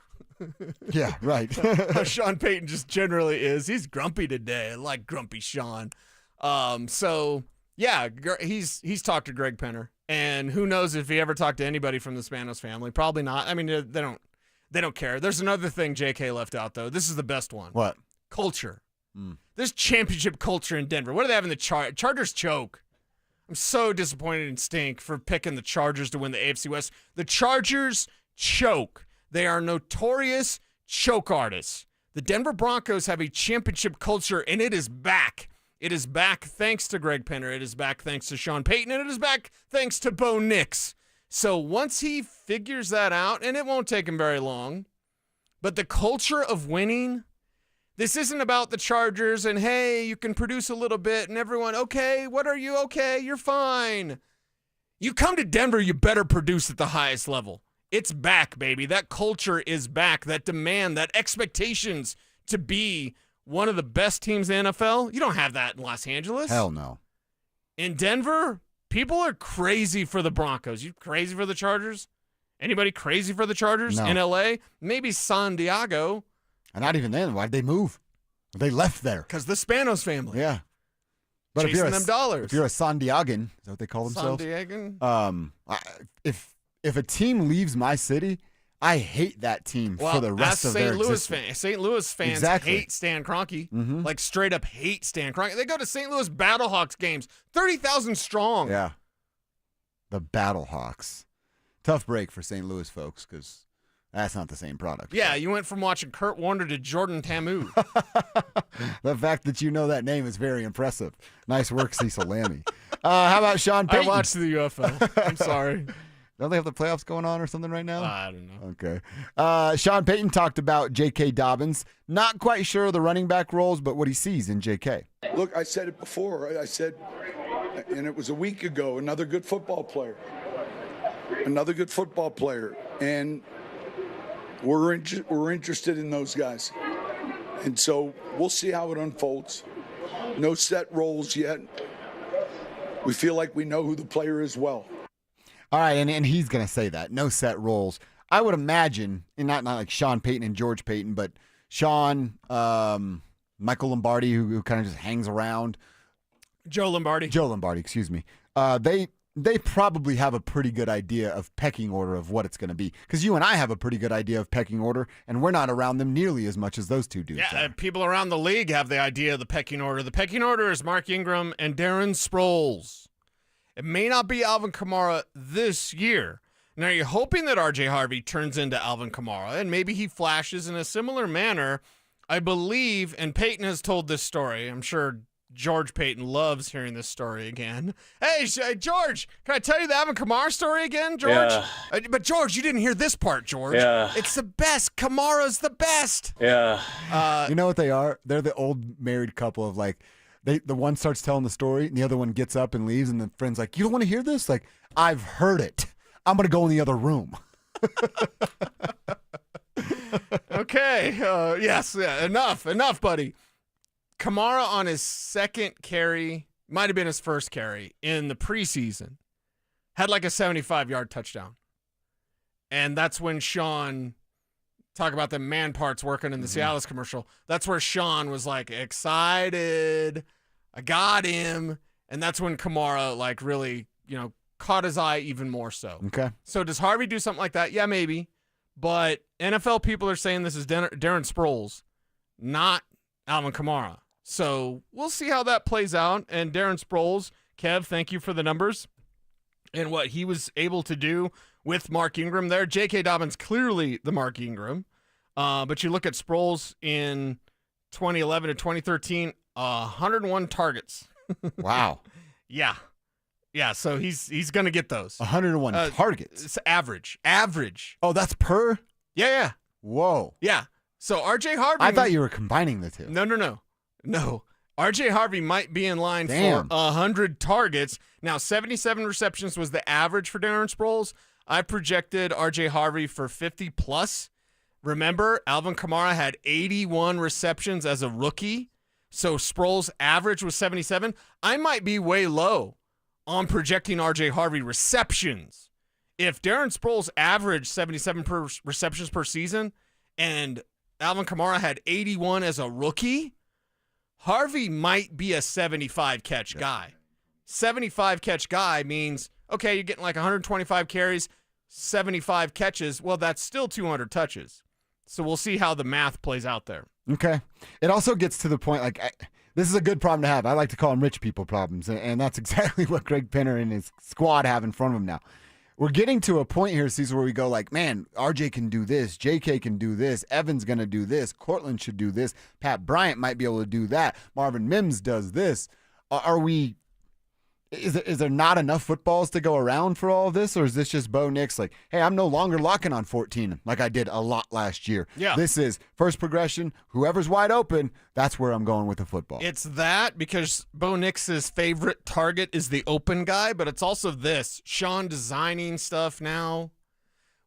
Yeah, right. How Sean Payton just generally is. He's grumpy today. I like grumpy Sean. So yeah, he's talked to Greg Penner, and who knows if he ever talked to anybody from the Spanos family. Probably not. I mean, they don't care. There's another thing JK left out though. This is the best one. What? Culture. There's championship culture in Denver. What do they have in the Chargers choke? I'm so disappointed in Stink for picking the Chargers to win the AFC West. The Chargers choke. They are notorious choke artists. The Denver Broncos have a championship culture, and it is back. It is back thanks to Greg Penner. It is back thanks to Sean Payton, and it is back thanks to Bo Nix. So once he figures that out, and it won't take him very long, but the culture of winning, this isn't about the Chargers and, hey, you can produce a little bit and everyone, okay, what are you? Okay, you're fine. You come to Denver, you better produce at the highest level. It's back, baby. That culture is back. That demand, that expectations to be one of the best teams in the NFL. You don't have that in Los Angeles. Hell no. In Denver, people are crazy for the Broncos. You crazy for the Chargers? Anybody crazy for the Chargers? No. In L.A.? Maybe San Diego. And not even then. Why'd they move? They left there. Because the Spanos family. Yeah. But Chasing if you're them dollars. If you're a San Diegan, is that what they call themselves? San Diegan? If a team leaves my city, I hate that team for the rest of their existence. St. Louis fans hate Stan Kroenke. Like straight up hate Stan Kroenke. They go to St. Louis Battlehawks games, 30,000 strong. Yeah. The Battlehawks. Tough break for St. Louis folks because that's not the same product. Yeah, you went from watching Kurt Warner to Jordan Ta'amu. The fact that you know that name is very impressive. Nice work, Cecil Lammey. How about Sean Payton? I watched the UFL. I'm sorry. Don't they have the playoffs going on or something right now? I don't know. Okay. Sean Payton talked about J.K. Dobbins. Not quite sure of the running back roles, but what he sees in J.K. Look, I said it before. I said, and it was a week ago, another good football player. Another good football player. And we're interested in those guys. And so we'll see how it unfolds. No set roles yet. We feel like we know who the player is well. All right, and he's going to say that. No set roles. I would imagine, and not like Sean Payton and George Payton, but Sean, Michael Lombardi, who kind of just hangs around. Joe Lombardi, excuse me. They probably have a pretty good idea of pecking order of what it's going to be. Because you and I have a pretty good idea of pecking order, and we're not around them nearly as much as those two dudes are. Yeah, people around the league have the idea of the pecking order. The pecking order is Mark Ingram and Darren Sproles. It may not be Alvin Kamara this year. Now, you're hoping that R.J. Harvey turns into Alvin Kamara, and maybe he flashes in a similar manner. I believe, and Peyton has told this story. I'm sure George Payton loves hearing this story again. Hey, George, can I tell you the Alvin Kamara story again, George? Yeah. But, George, you didn't hear this part, George. Yeah. It's the best. Kamara's the best. Yeah. You know what they are? They're the old married couple of like, the one starts telling the story, and the other one gets up and leaves, and the friend's like, you don't want to hear this? Like, I've heard it. I'm going to go in the other room. Okay. Yes. Yeah. Enough, buddy. Kamara on his second carry, might have been his first carry in the preseason, had like a 75-yard touchdown. And that's when Sean, talk about the man parts working in the Cialis commercial, that's where Sean was like excited. I got him. And that's when Kamara like really, caught his eye even more so. Okay. So does Harvey do something like that? Yeah, maybe. But NFL people are saying this is Darren Sproles, not Alvin Kamara. So we'll see how that plays out. And Darren Sproles, Kev, thank you for the numbers and what he was able to do with Mark Ingram there. J.K. Dobbins, clearly the Mark Ingram. But you look at Sproles in 2011 to 2013, 101 targets. Wow. Yeah. Yeah, so he's going to get those. 101 targets? It's average. Oh, that's per? Yeah. Whoa. Yeah. So R.J. Harvey. I thought you were combining the two. No. R.J. Harvey might be in line for 100 targets. Now, 77 receptions was the average for Darren Sproles. I projected R.J. Harvey for 50-plus. Remember, Alvin Kamara had 81 receptions as a rookie, so Sproles' average was 77. I might be way low on projecting R.J. Harvey receptions. If Darren Sproles averaged 77 receptions per season and Alvin Kamara had 81 as a rookie, Harvey might be a 75 catch guy. 75 catch guy means, okay, you're getting like 125 carries, 75 catches. Well, that's still 200 touches. So we'll see how the math plays out there. Okay. It also gets to the point, like, this is a good problem to have. I like to call them rich people problems, and that's exactly what Greg Penner and his squad have in front of him now. We're getting to a point here, Cecil, where we go like, man, RJ can do this, JK can do this, Evan's going to do this, Cortland should do this, Pat Bryant might be able to do that, Marvin Mims does this. Is there not enough footballs to go around for all of this, or is this just Bo Nix like, hey, I'm no longer locking on 14 like I did a lot last year. Yeah. This is first progression. Whoever's wide open, that's where I'm going with the football. It's that because Bo Nix's favorite target is the open guy, but it's also this. Sean designing stuff now.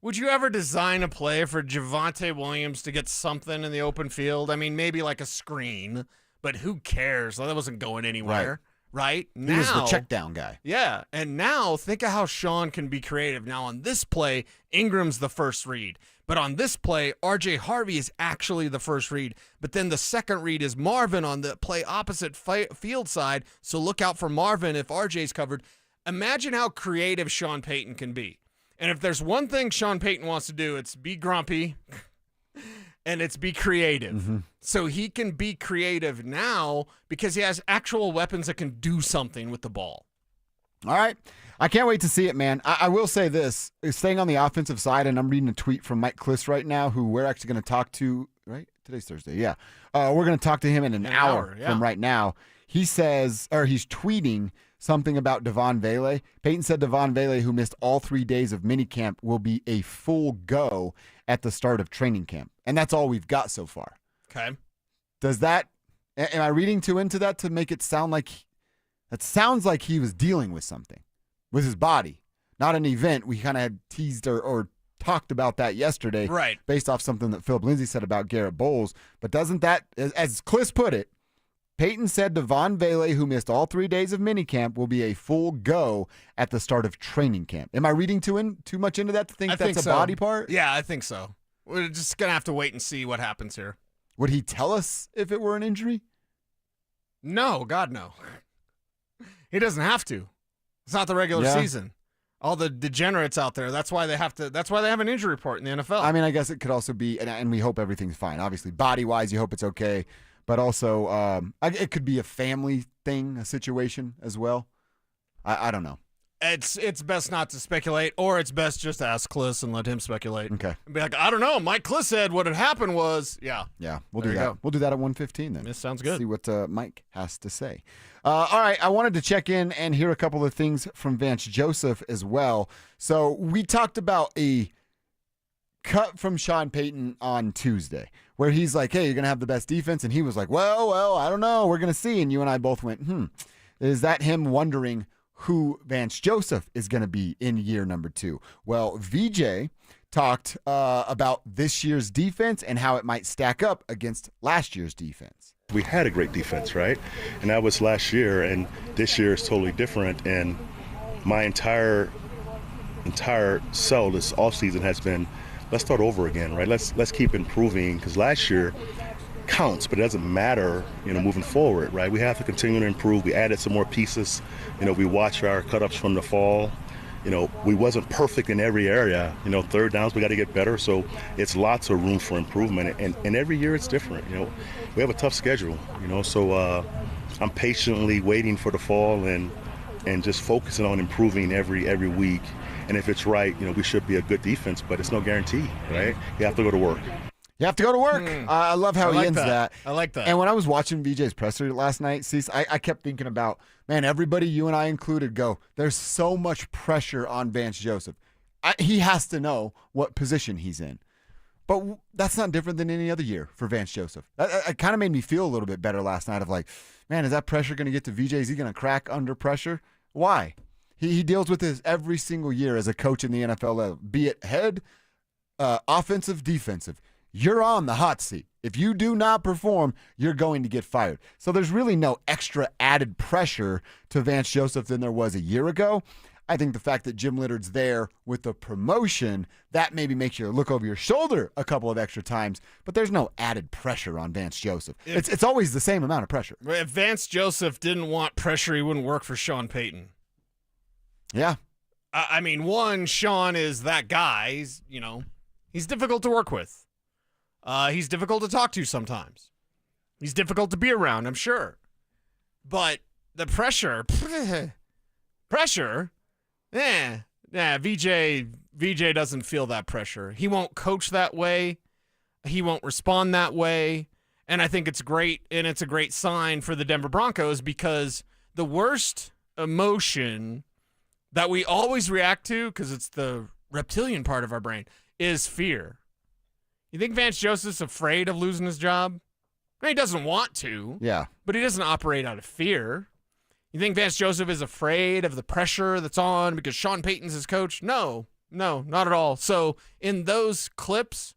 Would you ever design a play for Javonte Williams to get something in the open field? I mean, maybe like a screen, but who cares? That wasn't going anywhere. Right? He was the check down guy. Yeah. And now think of how Sean can be creative. Now on this play, Ingram's the first read. But on this play, RJ Harvey is actually the first read. But then the second read is Marvin on the play opposite field side. So look out for Marvin if RJ's covered. Imagine how creative Sean Payton can be. And if there's one thing Sean Payton wants to do, it's be grumpy. And it's be creative. Mm-hmm. So he can be creative now because he has actual weapons that can do something with the ball. All right. I can't wait to see it, man. I will say this. Staying on the offensive side, and I'm reading a tweet from Mike Kliss right now, who we're actually going to talk to, right? Today's Thursday, yeah. We're going to talk to him in an hour from right now. He says, or he's tweeting something about Devon Vele. Peyton said Devon Vele, who missed all 3 days of minicamp, will be a full go at the start of training camp. And that's all we've got so far. Okay. Does that, am I reading too into that to make it sound like, that sounds like he was dealing with something with his body, not an event. We kind of had teased or talked about that yesterday. Right. Based off something that Philip Lindsay said about Garrett Bowles. But doesn't that, as Kliss put it, Peyton said Devon Vele, who missed all 3 days of minicamp, will be a full go at the start of training camp. Am I reading too much into that to think that's a body part? Yeah, I think so. We're just going to have to wait and see what happens here. Would he tell us if it were an injury? No, God, no. He doesn't have to. It's not the regular season. All the degenerates out there, that's why they have an injury report in the NFL. I mean, I guess it could also be, and we hope everything's fine. Obviously, body-wise, you hope it's okay. But also, it could be a family thing, a situation as well. I don't know. It's best not to speculate, or it's best just to ask Kliss and let him speculate. Okay. And be like, I don't know. Mike Kliss said what had happened was, yeah. Yeah, we'll There do you that. go. We'll do that at 1:15 then. This sounds good. See what Mike has to say. All right, I wanted to check in and hear a couple of things from Vance Joseph as well. So we talked about a cut from Sean Payton on Tuesday where he's like, hey, you're going to have the best defense. And he was like, well, I don't know. We're going to see. And you and I both went, is that him wondering who Vance Joseph is going to be in year number 2? Well, VJ talked about this year's defense and how it might stack up against last year's defense. We had a great defense, right? And that was last year, and this year is totally different. And my entire cell this offseason has been, let's start over again, right? Let's keep improving, because last year counts, but it doesn't matter, moving forward, right? We have to continue to improve. We added some more pieces. We watched our cut-ups from the fall. We wasn't perfect in every area. Third downs, we got to get better. So it's lots of room for improvement. And every year it's different. We have a tough schedule, so I'm patiently waiting for the fall and just focusing on improving every week. And if it's right, we should be a good defense, but it's no guarantee, right? You have to go to work. You have to go to work. I love how he ends that. I like that. And when I was watching VJ's presser last night, I kept thinking about, man, everybody, you and I included, there's so much pressure on Vance Joseph. He has to know what position he's in. But that's not different than any other year for Vance Joseph. It kind of made me feel a little bit better last night of like, man, is that pressure going to get to VJ? Is he going to crack under pressure? Why? He deals with this every single year as a coach in the NFL level, be it head, offensive, defensive. You're on the hot seat. If you do not perform, you're going to get fired. So there's really no extra added pressure to Vance Joseph than there was a year ago. I think the fact that Jim Leonard's there with the promotion, that maybe makes you look over your shoulder a couple of extra times, but there's no added pressure on Vance Joseph. It's always the same amount of pressure. If Vance Joseph didn't want pressure, he wouldn't work for Sean Payton. Yeah. I mean, one, Sean is that guy. He's difficult to work with. He's difficult to talk to sometimes. He's difficult to be around, I'm sure. But the pressure, VJ doesn't feel that pressure. He won't coach that way. He won't respond that way. And I think it's great, and it's a great sign for the Denver Broncos, because the worst emotion that we always react to, because it's the reptilian part of our brain, is fear. You think Vance Joseph's afraid of losing his job? I mean, he doesn't want to. Yeah. But he doesn't operate out of fear. You think Vance Joseph is afraid of the pressure that's on because Sean Payton's his coach? No, not at all. So in those clips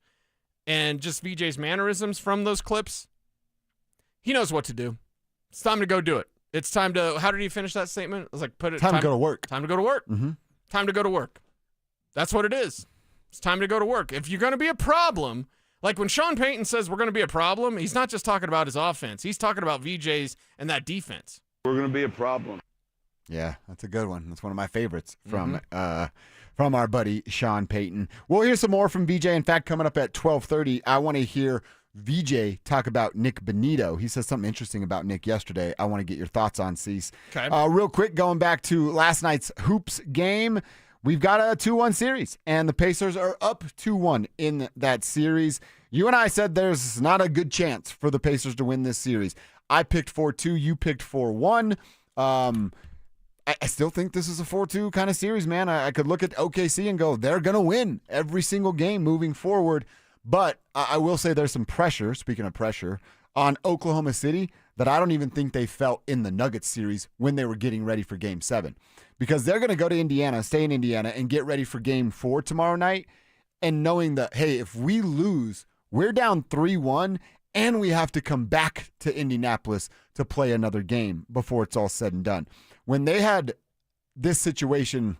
and just VJ's mannerisms from those clips, he knows what to do. It's time to go do it. It's time to, how did he finish that statement? It was like, time to go to work. Time to go to work. Mm-hmm. Time to go to work. That's what it is. It's time to go to work. If you're going to be a problem, like when Sean Payton says we're going to be a problem, he's not just talking about his offense. He's talking about VJ's and that defense. We're going to be a problem. Yeah, that's a good one. That's one of my favorites from our buddy Sean Payton. We'll hear some more from VJ. In fact, coming up at 12:30, I want to hear VJ talk about Nick Benito. He says something interesting about Nick yesterday. I want to get your thoughts on, Cease. Okay. Real quick, going back to last night's Hoops game, we've got a 2-1 series, and the Pacers are up 2-1 in that series. You and I said there's not a good chance for the Pacers to win this series. I picked 4-2. You picked 4-1. I still think this is a 4-2 kind of series, man. I could look at OKC and go, they're going to win every single game moving forward. But I will say there's some pressure, speaking of pressure, on Oklahoma City that I don't even think they felt in the Nuggets series when they were getting ready for Game 7. Because they're going to go to Indiana, stay in Indiana, and get ready for Game 4 tomorrow night, and knowing that, hey, if we lose, we're down 3-1, and we have to come back to Indianapolis to play another game before it's all said and done. When they had this situation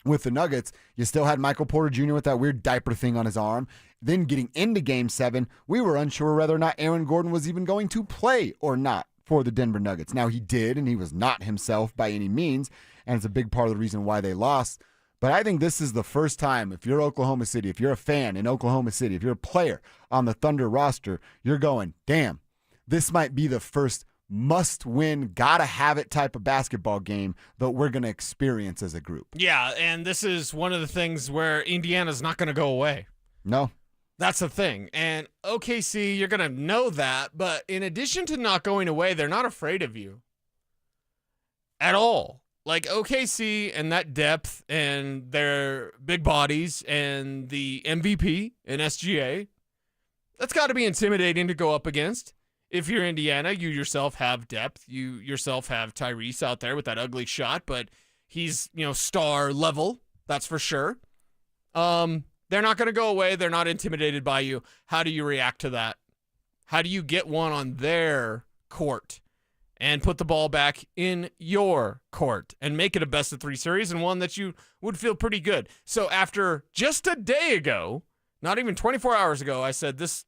with the Nuggets, you still had Michael Porter Jr. with that weird diaper thing on his arm. Then getting into Game 7, we were unsure whether or not Aaron Gordon was even going to play or not for the Denver Nuggets. Now, he did, and he was not himself by any means, and it's a big part of the reason why they lost. But I think this is the first time, if you're Oklahoma City, if you're a fan in Oklahoma City, if you're a player on the Thunder roster, you're going, damn, this might be the first must-win, gotta-have-it type of basketball game that we're going to experience as a group. Yeah, and this is one of the things where Indiana's not going to go away. No. That's the thing. And OKC, you're going to know that, but in addition to not going away, they're not afraid of you at all. Like OKC and that depth and their big bodies and the MVP and SGA, that's got to be intimidating to go up against. If you're Indiana, you yourself have depth. You yourself have Tyrese out there with that ugly shot, but he's, star level. That's for sure. They're not going to go away. They're not intimidated by you. How do you react to that? How do you get one on their court and put the ball back in your court and make it a best-of-3 series and one that you would feel pretty good? So after just a day ago, not even 24 hours ago, I said this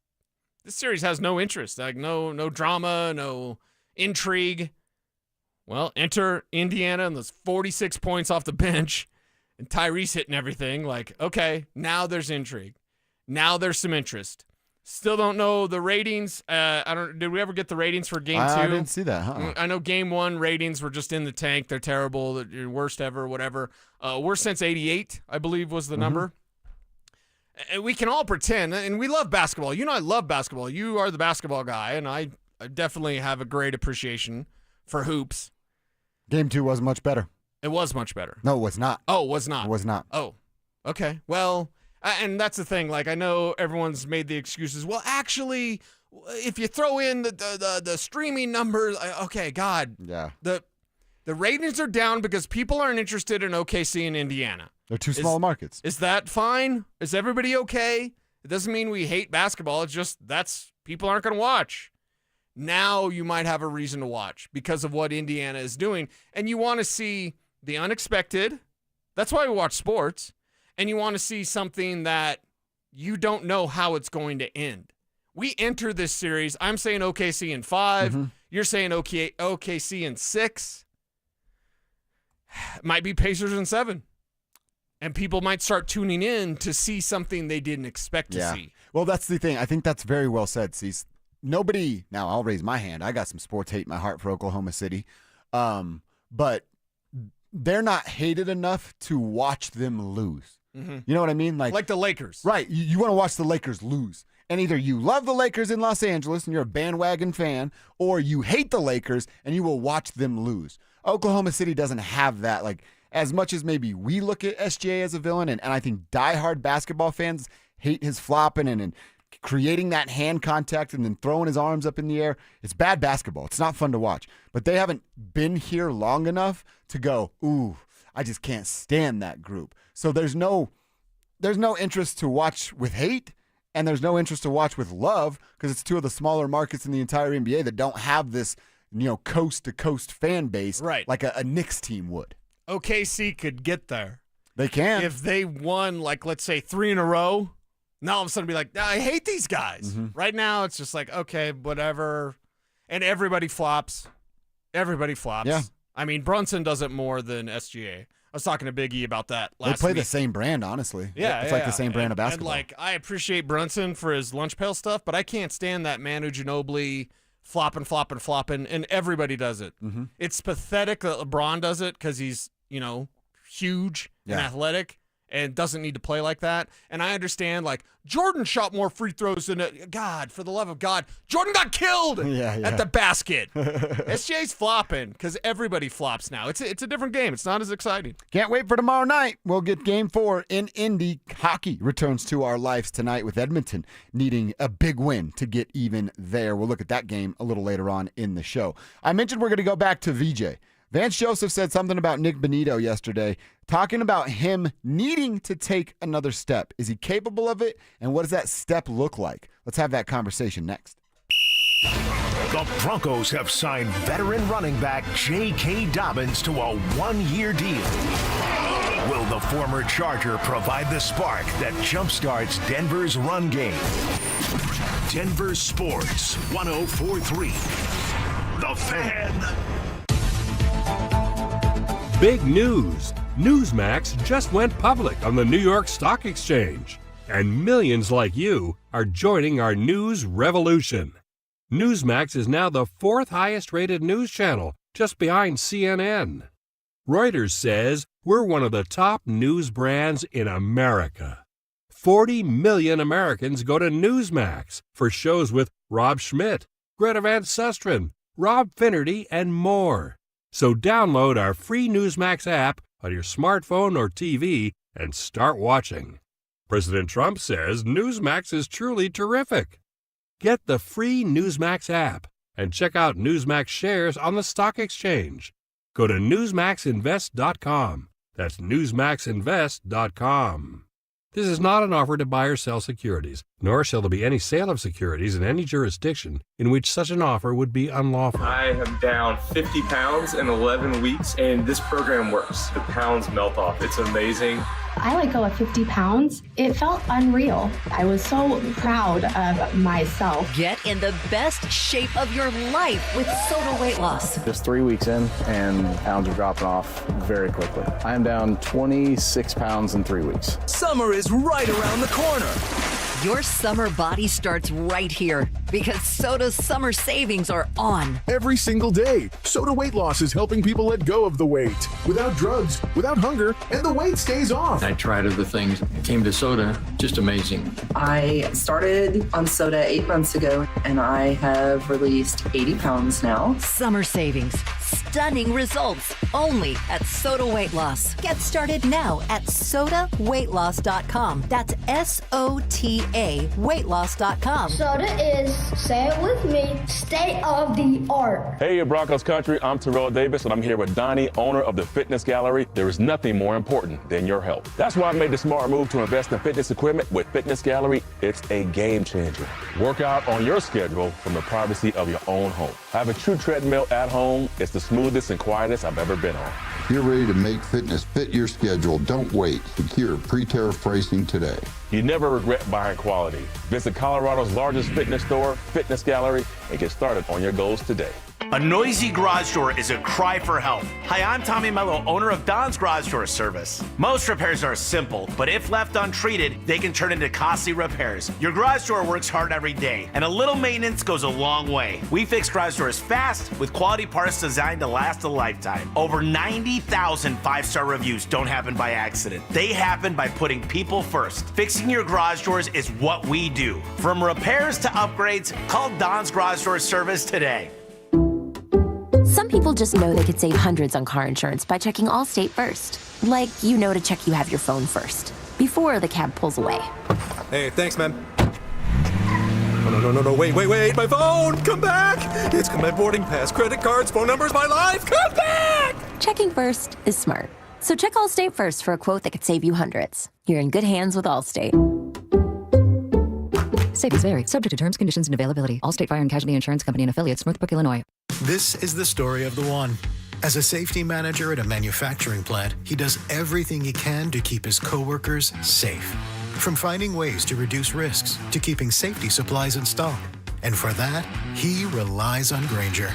series has no interest, like no drama, no intrigue. Well, enter Indiana and those 46 points off the bench and Tyrese hitting everything. Like, okay, now there's intrigue. Now there's some interest. Still don't know the ratings. Did we ever get the ratings for Game 2? I didn't see that. I know Game 1 ratings were just in the tank. They're terrible. They're worst ever, whatever. Worst since 88, I believe, was the number. And we can all pretend, and we love basketball. I love basketball. You are the basketball guy, and I definitely have a great appreciation for hoops. Game 2 was much better. It was much better. No, it was not. Oh, it was not. It was not. Oh, okay. Well, and that's the thing. Like, I know everyone's made the excuses. Well, actually, if you throw in the streaming numbers, okay, God. Yeah. The ratings are down because people aren't interested in OKC and Indiana. They're too small markets. Is that fine? Is everybody okay? It doesn't mean we hate basketball. It's just people aren't going to watch. Now you might have a reason to watch because of what Indiana is doing. And you want to see the unexpected That's why we watch sports. And you want to see something that you don't know how it's going to end. We enter this series, I'm saying OKC in 5. You're saying OKC in 6. Might be Pacers in 7. And people might start tuning in to see something they didn't expect to see. Well, that's the thing. I think that's very well said, Cease. Nobody, now I'll raise my hand. I got some sports hate in my heart for Oklahoma City. But they're not hated enough to watch them lose. You know what I mean? Like the Lakers. Right. You want to watch the Lakers lose. And either you love the Lakers in Los Angeles and you're a bandwagon fan, or you hate the Lakers and you will watch them lose. Oklahoma City doesn't have that. Like, as much as maybe we look at SGA as a villain, and I think diehard basketball fans hate his flopping and creating that hand contact and then throwing his arms up in the air. It's bad basketball. It's not fun to watch. But they haven't been here long enough to go, ooh, I just can't stand that group. So there's no interest to watch with hate, and there's no interest to watch with love, because it's two of the smaller markets in the entire NBA that don't have this, coast-to-coast fan base like a Knicks team would. OKC could get there. They can. If they won, let's say 3 in a row, now all of a sudden be like, I hate these guys. Right now, it's just like, okay, whatever. And everybody flops. Everybody flops. Yeah. I mean, Brunson does it more than SGA. I was talking to Big E about that last week. They play the same brand, honestly. Yeah, it's like the same brand of basketball. And I appreciate Brunson for his lunch pail stuff, but I can't stand that Manu Ginobili flopping, and everybody does it. It's pathetic that LeBron does it because he's, huge and athletic and doesn't need to play like that. And I understand, Jordan shot more free throws than God, for the love of God, Jordan got killed at the basket. SGA's flopping because everybody flops now. It's a different game. It's not as exciting. Can't wait for tomorrow night. We'll get Game 4 in Indy. Hockey returns to our lives tonight with Edmonton needing a big win to get even there. We'll look at that game a little later on in the show. I mentioned we're going to go back to VJ. Vance Joseph said something about Nick Bonito yesterday, talking about him needing to take another step. Is he capable of it? And what does that step look like? Let's have that conversation next. The Broncos have signed veteran running back J.K. Dobbins to a one-year deal. Will the former Charger provide the spark that jumpstarts Denver's run game? Denver Sports 104.3. The Fan. Big news! Newsmax just went public on the New York Stock Exchange, and millions like you are joining our news revolution. Newsmax is now the 4th highest-rated news channel, just behind CNN. Reuters says we're one of the top news brands in America. 40 million Americans go to Newsmax for shows with Rob Schmidt, Greta Van Susteren, Rob Finnerty, and more. So download our free Newsmax app on your smartphone or TV and start watching. President Trump says Newsmax is truly terrific. Get the free Newsmax app and check out Newsmax shares on the stock exchange. Go to newsmaxinvest.com. That's newsmaxinvest.com. This is not an offer to buy or sell securities, nor shall there be any sale of securities in any jurisdiction in which such an offer would be unlawful. I am down 50 pounds in 11 weeks, and this program works. The pounds melt off. It's amazing. I let go of 50 pounds. It felt unreal. I was so proud of myself. Get in the best shape of your life with Soda Weight Loss. Just 3 weeks in, and pounds are dropping off very quickly. I am down 26 pounds in 3 weeks. Summer is right around the corner. Your summer body starts right here because Soda's summer savings are on. Every single day, Soda Weight Loss is helping people let go of the weight without drugs, without hunger, and the weight stays off. I tried other things, came to Soda, just amazing. I started on Soda 8 months ago, and I have released 80 pounds now. Summer savings, stunning results, only at Soda Weight Loss. Get started now at sodaweightloss.com. That's SOTA weightloss.com. Soda is, say it with me, state of the art. Hey, Broncos country, I'm Terrell Davis, and I'm here with Donnie, owner of the Fitness Gallery. There is nothing more important than your health. That's why I made the smart move to invest in fitness equipment with Fitness Gallery. It's a game changer. Work out on your schedule from the privacy of your own home. I have a true treadmill at home. It's the smoothest and quietest I've ever been on. You're ready to make fitness fit your schedule. Don't wait. Secure pre-tariff pricing today. You never regret buying quality. Visit Colorado's largest fitness store, Fitness Gallery, and get started on your goals today. A noisy garage door is a cry for help. Hi, I'm Tommy Mello, owner of Don's Garage Door Service. Most repairs are simple, but if left untreated, they can turn into costly repairs. Your garage door works hard every day, and a little maintenance goes a long way. We fix garage doors fast with quality parts designed to last a lifetime. Over 90,000 five-star reviews don't happen by accident. They happen by putting people first. Fixing your garage doors is what we do. From repairs to upgrades, call Don's Garage Door Service today. Some people just know they could save hundreds on car insurance by checking Allstate first. Like, to check you have your phone first, before the cab pulls away. Hey, thanks, man. No, wait, my phone! Come back! It's my boarding pass, credit cards, phone numbers, my life! Come back! Checking first is smart. So check Allstate first for a quote that could save you hundreds. You're in good hands with Allstate. Savings vary, subject to terms, conditions, and availability. Allstate Fire and Casualty Insurance Company and Affiliates, Northbrook, Illinois. This is the story of the one. As a safety manager at a manufacturing plant, he does everything he can to keep his coworkers safe. From finding ways to reduce risks to keeping safety supplies in stock. And for that, he relies on Grainger.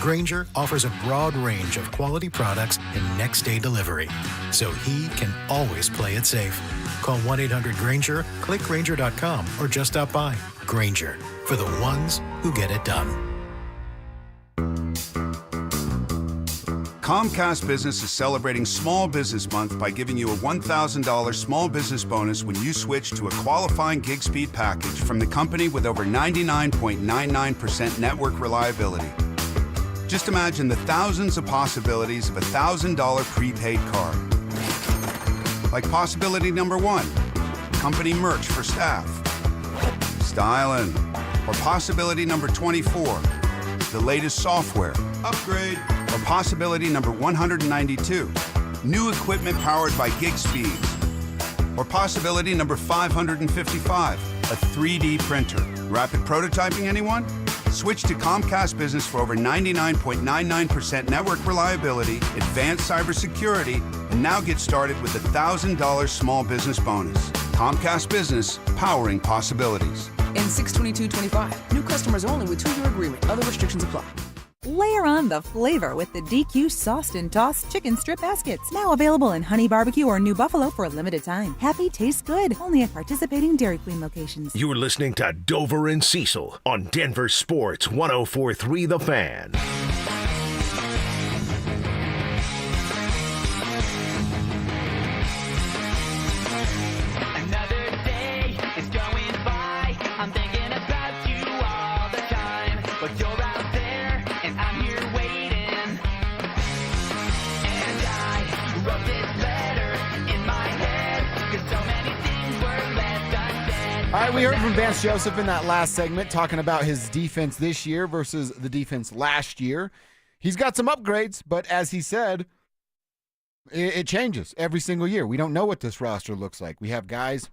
Grainger offers a broad range of quality products and next-day delivery, so he can always play it safe. Call 1-800-GRAINGER, click Grainger.com, or just stop by. Grainger, for the ones who get it done. Comcast Business is celebrating Small Business Month by giving you a $1,000 small business bonus when you switch to a qualifying gig speed package from the company with over 99.99% network reliability. Just imagine the thousands of possibilities of a $1,000 prepaid card. Like possibility number 1, company merch for staff. Styling. Or possibility number 24, the latest software. Upgrade. Or possibility number 192, new equipment powered by gig speeds. Or possibility number 555, a 3D printer. Rapid prototyping, anyone? Switch to Comcast Business for over 99.99% network reliability, advanced cybersecurity, and now get started with a $1,000 small business bonus. Comcast Business, powering possibilities. In 6/22/25, new customers only with 2-year agreement. Other restrictions apply. Layer on the flavor with the DQ Sauced and Tossed Chicken Strip Baskets. Now available in Honey Barbecue or New Buffalo for a limited time. Happy tastes good. Only at participating Dairy Queen locations. You're listening to Dover and Cecil on Denver Sports 104.3 The Fan. All right, we heard from Vance Joseph in that last segment talking about his defense this year versus the defense last year. He's got some upgrades, but as he said, it changes every single year. We don't know what this roster looks like. We have guys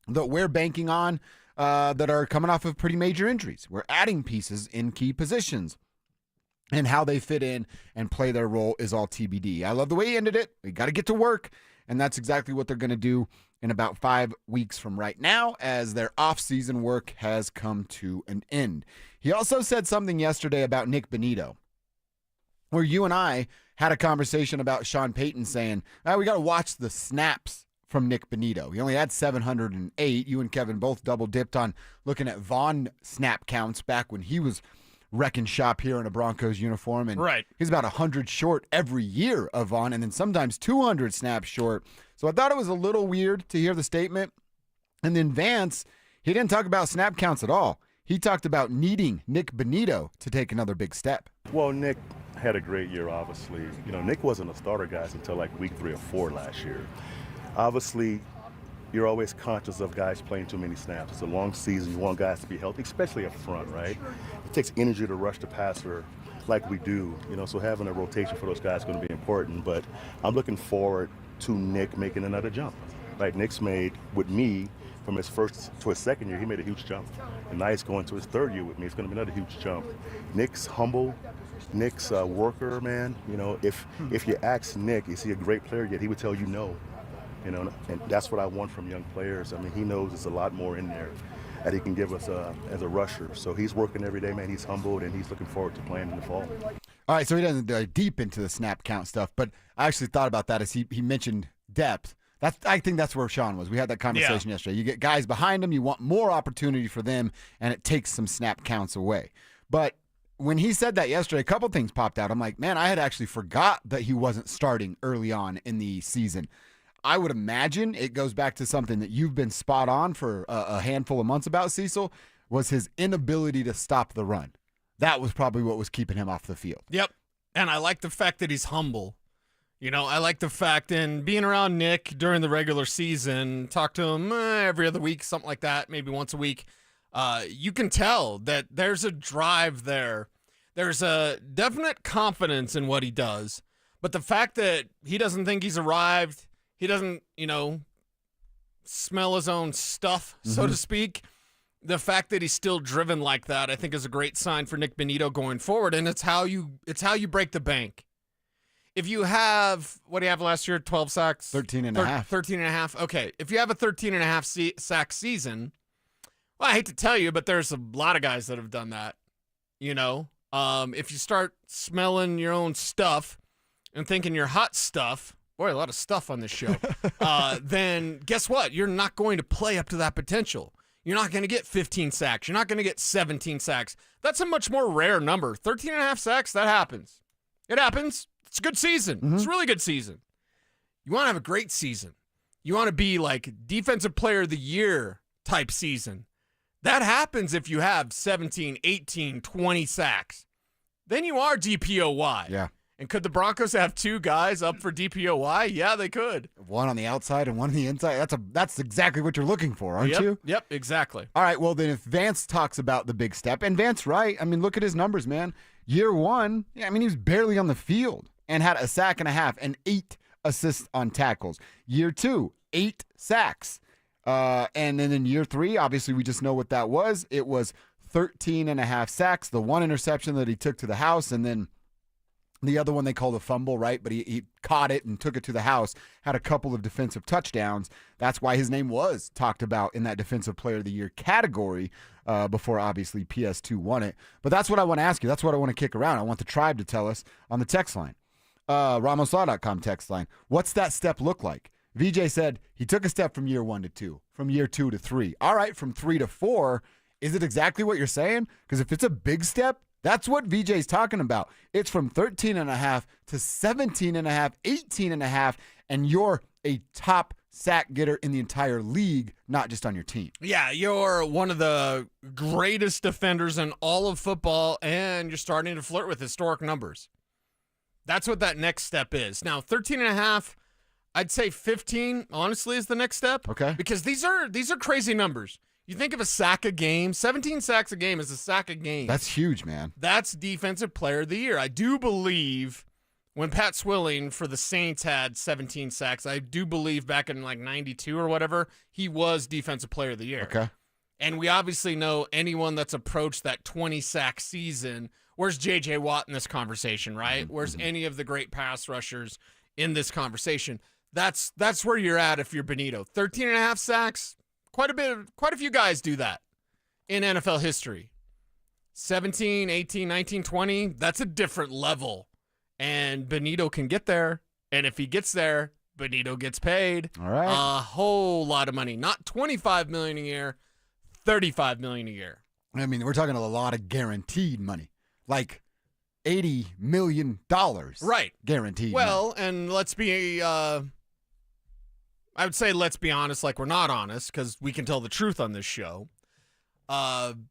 that we're banking on that are coming off of pretty major injuries. We're adding pieces in key positions. And how they fit in and play their role is all TBD. I love the way he ended it. We got to get to work, and that's exactly what they're going to do in about 5 weeks from right now as their off-season work has come to an end. He also said something yesterday about Nick Bonitto, where you and I had a conversation about Sean Payton saying, we got to watch the snaps from Nick Bonitto. He only had 708. You and Kevin both double-dipped on looking at Vaughn snap counts back when he was wrecking shop here in a Broncos uniform. And right. He's about 100 short every year of Vaughn, and then sometimes 200 snaps short. So I thought it was a little weird to hear the statement. And then Vance, he didn't talk about snap counts at all. He talked about needing Nick Bonitto to take another big step. Well, Nick had a great year, obviously. Nick wasn't a starter, guys, until like week 3 or 4 last year. Obviously, you're always conscious of guys playing too many snaps. It's a long season. You want guys to be healthy, especially up front, right? It takes energy to rush the passer like we do, so having a rotation for those guys is going to be important. But I'm looking forward to Nick making another jump. Like Nick's made with me from his first to his second year, he made a huge jump. And now he's going to his third year with me. It's going to be another huge jump. Nick's humble. Nick's a worker, man. You know, if you ask Nick, is he a great player yet, he would tell you no. You know, and that's what I want from young players. I mean, he knows there's a lot more in there that he can give us as a rusher. So he's working every day, man. He's humbled, and he's looking forward to playing in the fall. All right, so he doesn't dive deep into the snap count stuff, but I actually thought about that as he mentioned depth. I think that's where Sean was. We had that conversation yesterday. You get guys behind him, you want more opportunity for them, and it takes some snap counts away. But when he said that yesterday, a couple things popped out. I'm like, man, I had actually forgot that he wasn't starting early on in the season. I would imagine it goes back to something that you've been spot on for a handful of months about, Cecil, was his inability to stop the run. That was probably what was keeping him off the field. Yep. And I like the fact that he's humble. You know, I like the fact in being around Nick during the regular season, talk to him every other week, something like that, maybe once a week. You can tell that there's a drive there. There's a definite confidence in what he does. But the fact that he doesn't think he's arrived, he doesn't, smell his own stuff, so to speak. The fact that he's still driven like that, I think, is a great sign for Nick Bonitto going forward, and it's how you break the bank. If you have, what do you have last year? 12 sacks? 13 and a half. 13 and a half. Okay. If you have a 13 and a half sack season, well, I hate to tell you, but there's a lot of guys that have done that. If you start smelling your own stuff and thinking you're hot stuff, boy, a lot of stuff on this show, then guess what? You're not going to play up to that potential. You're not going to get 15 sacks. You're not going to get 17 sacks. That's a much more rare number. 13 and a half sacks, that happens. It happens. It's a good season. It's a really good season. You want to have a great season. You want to be like defensive player of the year type season. That happens if you have 17, 18, 20 sacks. Then you are DPOY. Yeah. And could the Broncos have two guys up for DPOY? Yeah, they could. One on the outside and one on the inside. That's exactly what you're looking for, aren't you? Yep, exactly. All right, well, then if Vance talks about the big step, and Vance, right, I mean, look at his numbers, man. Year one, he was barely on the field and had a sack and a half and 8 assists on tackles. Year 2, 8 sacks. And then in year 3, obviously we just know what that was. It was 13 and a half sacks, the one interception that he took to the house, and then the other one they called a fumble, right? But he caught it and took it to the house, had a couple of defensive touchdowns. That's why his name was talked about in that Defensive Player of the Year category before, obviously, PS2 won it. But that's what I want to ask you. That's what I want to kick around. I want the tribe to tell us on the text line. RamosLaw.com text line. What's that step look like? VJ said he took a step from year 1 to 2, from year 2 to 3. All right, from 3 to 4. Is it exactly what you're saying? Because if it's a big step, that's what VJ's talking about. It's from 13 and a half to 17 and a half, 18 and a half, and you're a top sack getter in the entire league, not just on your team. Yeah, you're one of the greatest defenders in all of football, and you're starting to flirt with historic numbers. That's what that next step is. Now, 13 and a half, I'd say 15, honestly, is the next step. Okay. Because these are crazy numbers. You think of a sack a game, 17 sacks a game is a sack a game. That's huge, man. That's Defensive Player of the Year. I do believe when Pat Swilling for the Saints had 17 sacks, I do believe back in like 92 or whatever, he was Defensive Player of the Year. Okay. And we obviously know anyone that's approached that 20-sack season, where's J.J. Watt in this conversation, right? Where's any of the great pass rushers in this conversation? That's where you're at if you're Bonitto. 13 and a half sacks. Quite a few guys do that in NFL history. 17, 18, 19, 20, that's a different level. And Bonitto can get there. And if he gets there, Bonitto gets paid all right, a whole lot of money. Not $25 million a year, $35 million a year. I mean, we're talking a lot of guaranteed money. Like $80 million. Right. Guaranteed. Well, and let's be... I would say let's be honest like we're not honest because we can tell the truth on this show. 13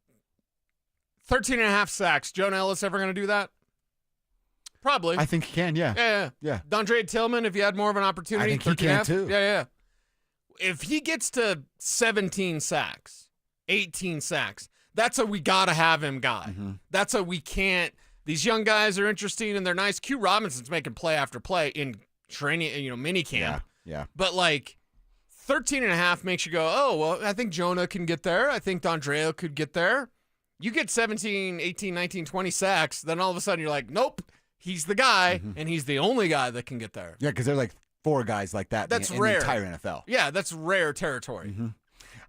and a half sacks. Jonah Ellis ever going to do that? Probably. I think he can, yeah. Yeah. Dondre Tillman, if you had more of an opportunity. I think he can too. Yeah. If he gets to 17 sacks, 18 sacks, that's a we got to have him guy. Mm-hmm. That's a we can't. These young guys are interesting and they're nice. Q Robinson's making play after play in training, mini camp. Yeah. But like 13 and a half makes you go, oh, well, I think Jonah can get there. I think Dondreo could get there. You get 17, 18, 19, 20 sacks, then all of a sudden you're like, nope, he's the guy, and he's the only guy that can get there. Yeah, because there's like 4 guys like that That's in rare. the entire NFL. Yeah, that's rare territory.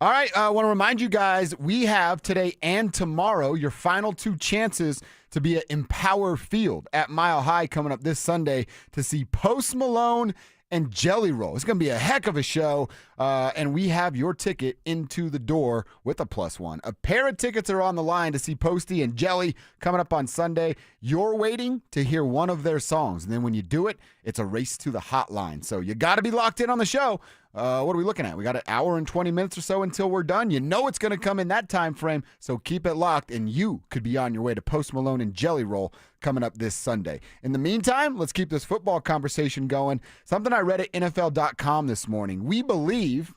All right, I want to remind you guys, we have today and tomorrow your final 2 chances to be at Empower Field at Mile High coming up this Sunday to see Post Malone and Jelly Roll. It's going to be a heck of a show, and we have your ticket into the door with a +1. A pair of tickets are on the line to see Posty and Jelly coming up on Sunday. You're waiting to hear one of their songs, and then when you do it, it's a race to the hotline. So you got to be locked in on the show. What are we looking at? We got an hour and 20 minutes or so until we're done. You know it's going to come in that time frame, so keep it locked, and you could be on your way to Post Malone and Jelly Roll coming up this Sunday. In the meantime, let's keep this football conversation going. Something I read at NFL.com this morning. We believe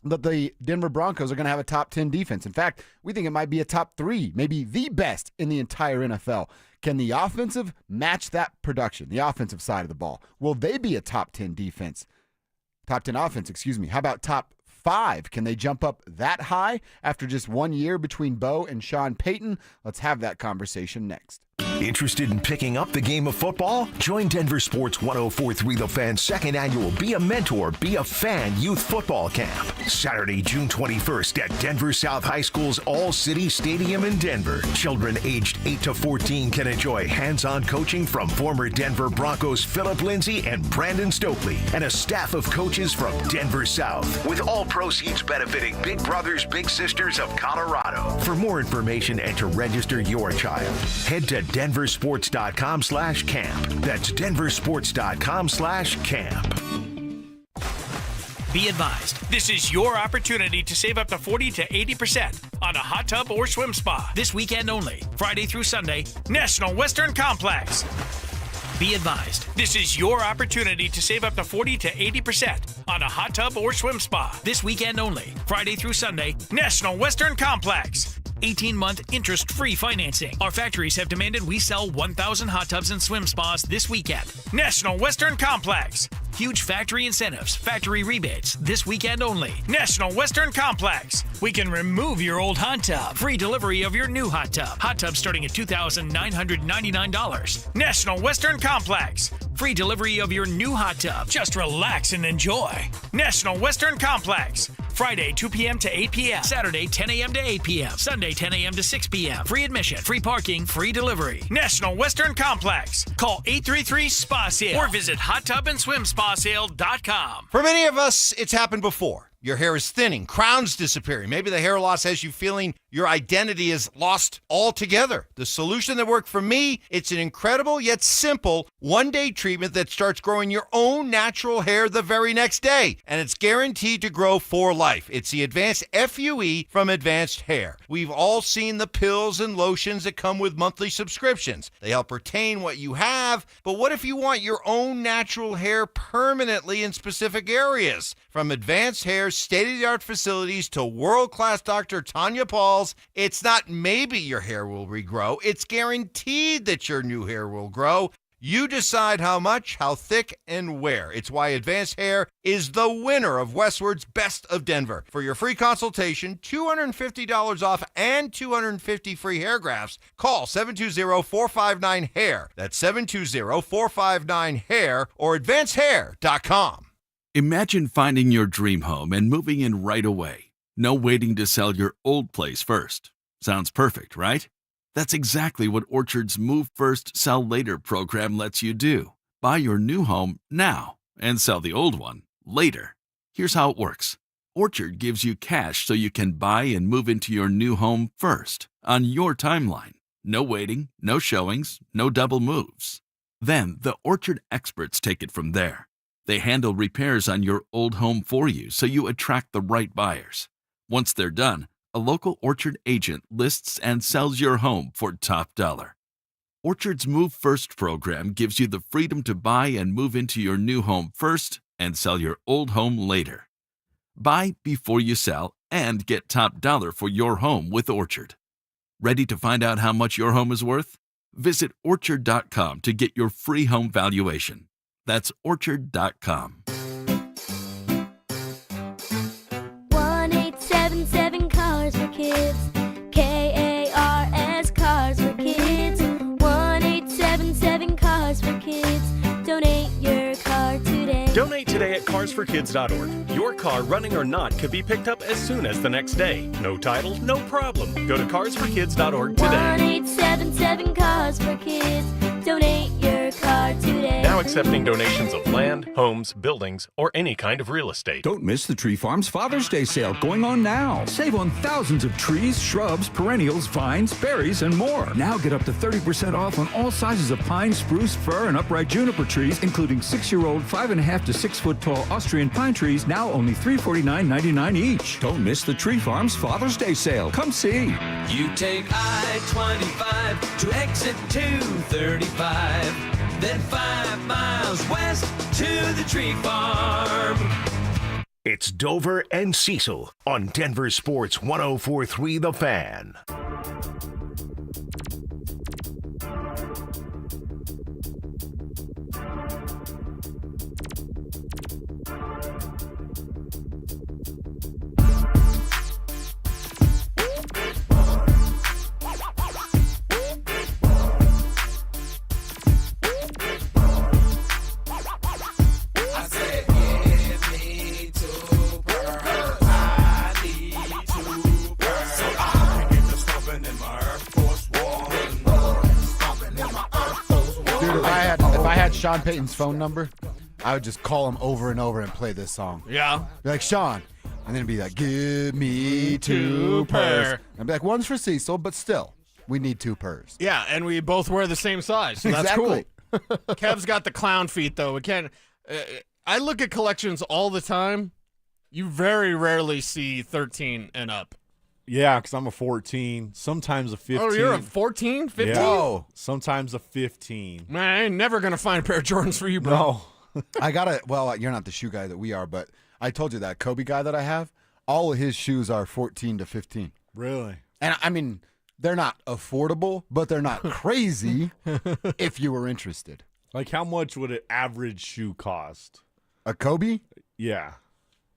that the Denver Broncos are going to have a top 10 defense. In fact, we think it might be a top 3, maybe the best in the entire NFL. Can the offensive match that production, the offensive side of the ball? Will they be a top 10 defense? Top 10 offense, excuse me. How about top 5? Can they jump up that high after just 1 year between Bo and Sean Payton? Let's have that conversation next. Interested in picking up the game of football? Join Denver Sports 104.3 The Fan's second annual Be a Mentor, Be a Fan Youth Football Camp. Saturday, June 21st at Denver South High School's All-City Stadium in Denver. Children aged 8 to 14 can enjoy hands-on coaching from former Denver Broncos Philip Lindsay and Brandon Stokely, and a staff of coaches from Denver South, with all proceeds benefiting Big Brothers Big Sisters of Colorado. For more information and to register your child, head to denversports.com/camp. That's denversports.com/camp. Be advised, this is your opportunity to save up to 40 to 80% on a hot tub or swim spa this weekend only, Friday through Sunday, National Western Complex. Be advised, this is your opportunity to save up to 40 to 80% on a hot tub or swim spa this weekend only, Friday through Sunday, National Western Complex. 18-month interest-free financing. Our factories have demanded we sell 1,000 hot tubs and swim spas this weekend. National Western Complex. Huge factory incentives, factory rebates, this weekend only. National Western Complex. We can remove your old hot tub. Free delivery of your new hot tub. Hot tub starting at $2,999. National Western Complex. Free delivery of your new hot tub. Just relax and enjoy. National Western Complex. Friday, 2 p.m. to 8 p.m. Saturday, 10 a.m. to 8 p.m. Sunday, 10 a.m. to 6 p.m. Free admission, free parking, free delivery. National Western Complex. Call 833-SPA-SALE or visit hottubandSwimSpaSale.com. For many of us, it's happened before. Your hair is thinning, crowns disappearing. Maybe the hair loss has you feeling your identity is lost altogether. The solution that worked for me, it's an incredible yet simple one-day treatment that starts growing your own natural hair the very next day. And it's guaranteed to grow for life. It's the Advanced FUE from Advanced Hair. We've all seen the pills and lotions that come with monthly subscriptions. They help retain what you have, but what if you want your own natural hair permanently in specific areas? From Advanced Hair's state-of-the-art facilities to world-class Dr. Tanya Pauls, it's not maybe your hair will regrow, it's guaranteed that your new hair will grow. You decide how much, how thick, and where. It's why Advanced Hair is the winner of Westward's Best of Denver. For your free consultation, $250 off and 250 free hair grafts, call 720-459-HAIR. That's 720-459-HAIR or advancedhair.com. Imagine finding your dream home and moving in right away. No waiting to sell your old place first. Sounds perfect, right? That's exactly what Orchard's Move First, Sell Later program lets you do. Buy your new home now and sell the old one later. Here's how it works. Orchard gives you cash so you can buy and move into your new home first, on your timeline. No waiting, no showings, no double moves. Then the Orchard experts take it from there. They handle repairs on your old home for you so you attract the right buyers. Once they're done, a local Orchard agent lists and sells your home for top dollar. Orchard's Move First program gives you the freedom to buy and move into your new home first and sell your old home later. Buy before you sell and get top dollar for your home with Orchard. Ready to find out how much your home is worth? Visit Orchard.com to get your free home valuation. That's Orchard.com. 1-877 Cars for Kids. KARS. carsforkids.org. Your car, running or not, could be picked up as soon as the next day. No title, no problem. Go to carsforkids.org today. 1-877 Cars for Kids. Donate your car today. Now accepting donations of land, homes, buildings, or any kind of real estate. Don't miss the Tree Farm's Father's Day sale going on now. Save on thousands of trees, shrubs, perennials, vines, berries, and more. Now get up to 30% off on all sizes of pine, spruce, fir, and upright juniper trees, including 6-year-old, 5.5 to 6 foot tall Austrian pine trees, now only $349.99 each. Don't miss the Tree Farm's Father's Day sale. Come see. You take I-25 to exit 235, then 5 miles west to the Tree Farm. It's Dover and Cecil on Denver Sports 104.3 The Fan. Sean Payton's phone number, I would just call him over and over and play this song. Yeah. Be like, Sean. And then it'd be like, give me 2 purrs. I'd be like, one's for Cecil, but still, we need 2 purrs. Yeah, and we both wear the same size, so that's Exactly. cool. Kev's got the clown feet, though. I look at collections all the time. You very rarely see 13 and up. Yeah, because I'm a 14, sometimes a 15. Oh, you're a 14, 15? Yeah. Whoa. Sometimes a 15. Man, I ain't never going to find a pair of Jordans for you, bro. No. I got to, well, you're not the shoe guy that we are, but I told you that Kobe guy that I have, all of his shoes are 14 to 15. Really? And I mean, they're not affordable, but they're not crazy if you were interested. Like, how much would an average shoe cost? A Kobe? Yeah.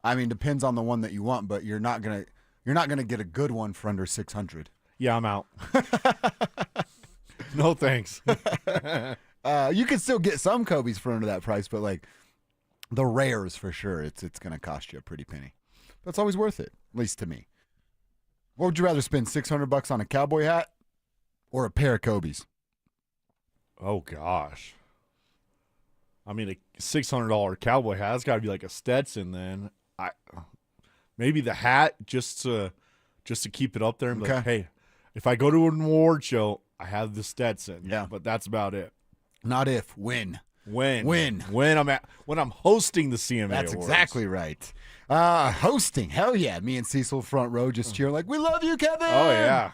I mean, depends on the one that you want, but you're not gonna get a good one for under $600. Yeah, I'm out. No thanks. You can still get some Kobe's for under that price, but like the rares for sure, it's gonna cost you a pretty penny. But it's always worth it, at least to me. What would you rather spend $600 on a cowboy hat or a pair of Kobe's? Oh gosh. I mean, a $600 cowboy hat. That's got to be like a Stetson. Then maybe the hat just to keep it up there and be like, hey, if I go to an award show, I have the Stetson. Yeah, but that's about it. Not if, when. When I'm hosting the CMA That's Awards. exactly right. Hosting, hell yeah! Me and Cecil front row just cheering like, "We love you, Kevin!" Oh yeah.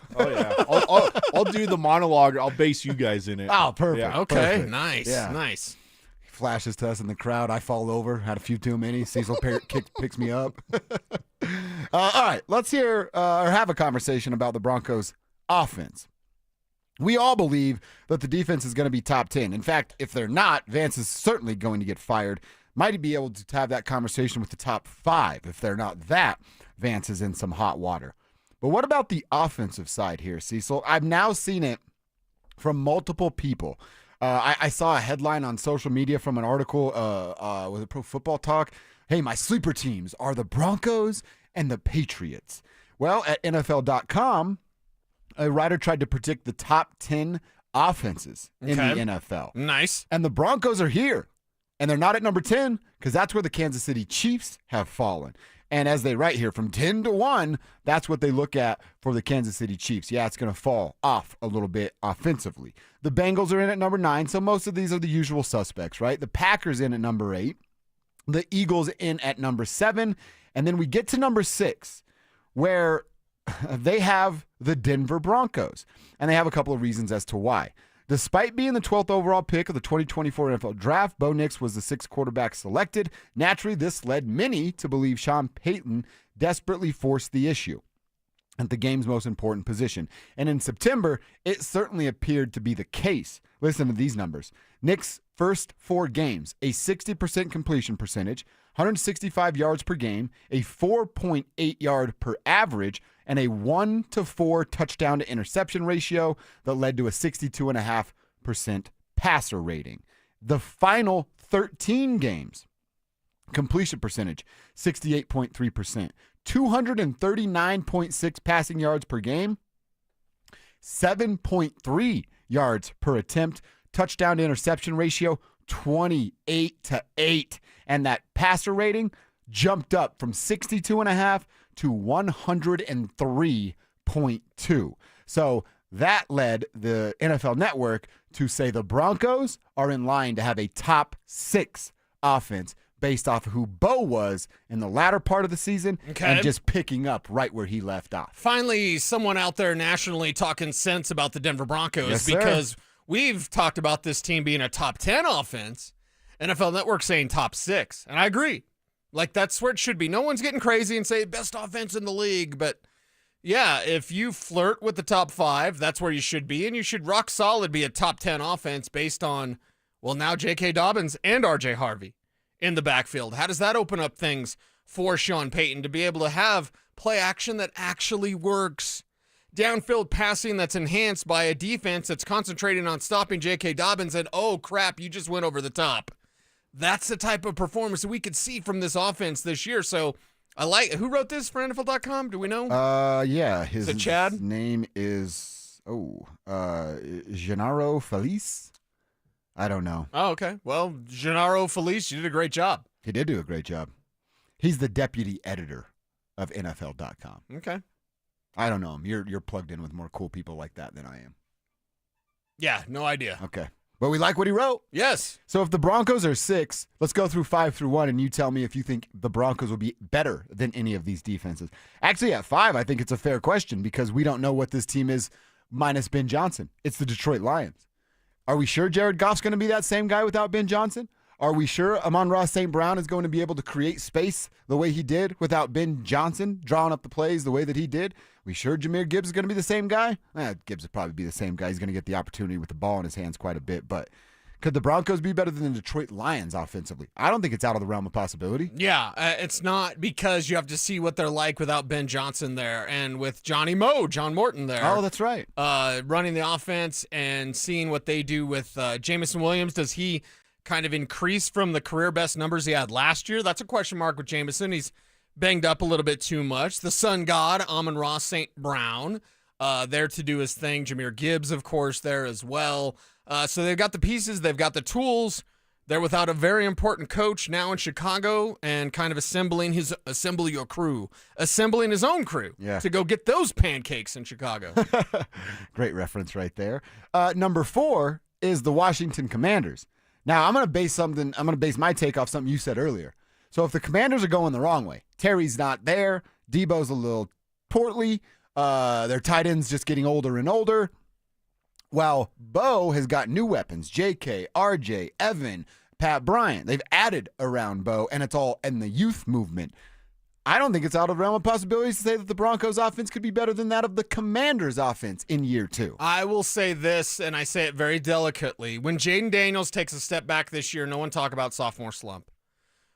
I'll do the monologue. I'll base you guys in it. Oh, perfect. Yeah. Okay, perfect. nice, Yeah. nice. Flashes to us in the crowd. I fall over. Had a few too many. Cecil picks me up. All right, let's hear or have a conversation about the Broncos' offense. We all believe that the defense is going to be top 10. In fact, if they're not, Vance is certainly going to get fired. Might be able to have that conversation with the top 5. If they're not that, Vance is in some hot water. But what about the offensive side here, Cecil? I've now seen it from multiple people. I saw a headline on social media from an article with a Pro Football Talk. Hey, my sleeper teams are the Broncos and the Patriots. Well, at NFL.com, a writer tried to predict the top 10 offenses in the NFL. Nice. And the Broncos are here. And they're not at number 10 because that's where the Kansas City Chiefs have fallen. And as they write here, from 10 to 1, that's what they look at for the Kansas City Chiefs. Yeah, it's going to fall off a little bit offensively. The Bengals are in at number 9, so most of these are the usual suspects, right? The Packers in at number 8. The Eagles in at number 7. And then we get to number 6, where they have the Denver Broncos. And they have a couple of reasons as to why. Despite being the 12th overall pick of the 2024 NFL Draft, Bo Nix was the 6th quarterback selected. Naturally, this led many to believe Sean Payton desperately forced the issue at the game's most important position. And in September, it certainly appeared to be the case. Listen to these numbers. Nix's first 4 games, a 60% completion percentage, 165 yards per game, a 4.8 yard per average, and a 1-to-4 touchdown to interception ratio that led to a 62.5% passer rating. The final 13 games, Completion percentage, 68.3%. 239.6 passing yards per game. 7.3 yards per attempt. Touchdown to interception ratio, 28-8. And that passer rating jumped up from 62.5 to 103.2. So that led the NFL Network to say the Broncos are in line to have a top 6 offense based off of who Bo was in the latter part of the season and just picking up right where he left off. Finally, someone out there nationally talking sense about the Denver Broncos, Yes, because we've talked about this team being a top 10 offense. NFL Network saying top 6, and I agree. Like, that's where it should be. No one's getting crazy and say best offense in the league, but yeah, if you flirt with the top 5, that's where you should be, and you should rock solid be a top 10 offense based on, well, now J.K. Dobbins and R.J. Harvey in the backfield. How does that open up things for Sean Payton to be able to have play action that actually works? Downfield passing that's enhanced by a defense that's concentrating on stopping J.K. Dobbins, and oh crap, you just went over the top. That's the type of performance that we could see from this offense this year. So I like, who wrote this for NFL.com? Do we know? Yeah, his Is it Chad? name is Gennaro Felice. I don't know. Oh, okay. Well, Gennaro Felice, you did a great job. He did do a great job. He's the deputy editor of NFL.com. Okay. I don't know him. You're plugged in with more cool people like that than I am. Yeah, no idea. Okay. But we like what he wrote. Yes. So if the Broncos are 6, let's go through 5 through 1, and you tell me if you think the Broncos will be better than any of these defenses. Actually, at 5, I think it's a fair question because we don't know what this team is minus Ben Johnson. It's the Detroit Lions. Are we sure Jared Goff's going to be that same guy without Ben Johnson? Are we sure Amon-Ra St. Brown is going to be able to create space the way he did without Ben Johnson drawing up the plays the way that he did? We sure Jahmyr Gibbs is going to be the same guy? Gibbs will probably be the same guy. He's going to get the opportunity with the ball in his hands quite a bit. But could the Broncos be better than the Detroit Lions offensively? I don't think it's out of the realm of possibility. Yeah, it's not, because you have to see what they're like without Ben Johnson there and with Johnny Moe, John Morton there. Oh, that's right. Running the offense and seeing what they do with Jameson Williams. Does he kind of increase from the career best numbers he had last year? That's a question mark with Jameson. He's banged up a little bit too much. The Sun God, Amon-Ra St. Brown, there to do his thing. Jahmyr Gibbs, of course, there as well. So they've got the pieces. They've got the tools. They're without a very important coach now in Chicago and kind of assembling his own crew to go get those pancakes in Chicago. Great reference right there. Number 4 is the Washington Commanders. Now, I'm going to base my take off something you said earlier. So if the Commanders are going the wrong way, Terry's not there, Debo's a little portly, their tight end's just getting older and older. Well, Bo has got new weapons, JK, RJ, Evan, Pat Bryant. They've added around Bo, and it's all in the youth movement. I don't think it's out of the realm of possibilities to say that the Broncos offense could be better than that of the Commanders offense in year 2. I will say this, and I say it very delicately. When Jaden Daniels takes a step back this year, no one talk about sophomore slump.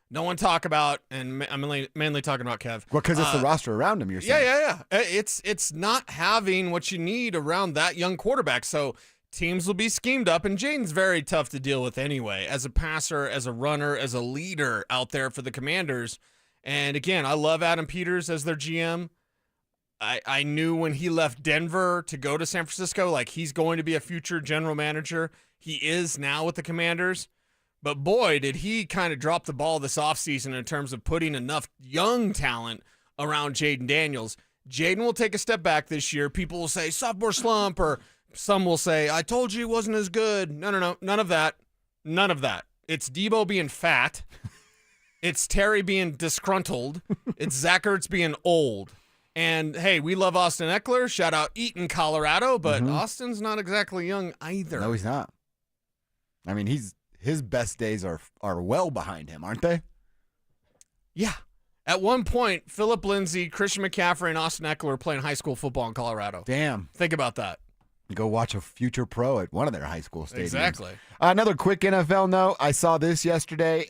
No one talk about, and I'm mainly talking about Kev. Well, because it's the roster around him, you're saying. Yeah. It's not having what you need around that young quarterback. So teams will be schemed up, and Jaden's very tough to deal with anyway, as a passer, as a runner, as a leader out there for the Commanders. And again, I love Adam Peters as their GM. I knew when he left Denver to go to San Francisco, like, he's going to be a future general manager. He is now with the Commanders. But boy, did he kind of drop the ball this offseason in terms of putting enough young talent around Jaden Daniels. Jaden will take a step back this year. People will say sophomore slump, or some will say, I told you he wasn't as good. No. None of that. It's Debo being fat. It's Terry being disgruntled. It's Zach Ertz being old. And, hey, we love Austin Eckler. Shout out Eaton, Colorado. But Austin's not exactly young either. No, he's not. I mean, his best days are well behind him, aren't they? Yeah. At one point, Philip Lindsay, Christian McCaffrey, and Austin Eckler were playing high school football in Colorado. Damn. Think about that. Go watch a future pro at one of their high school stadiums. Exactly. Another quick NFL note. I saw this yesterday.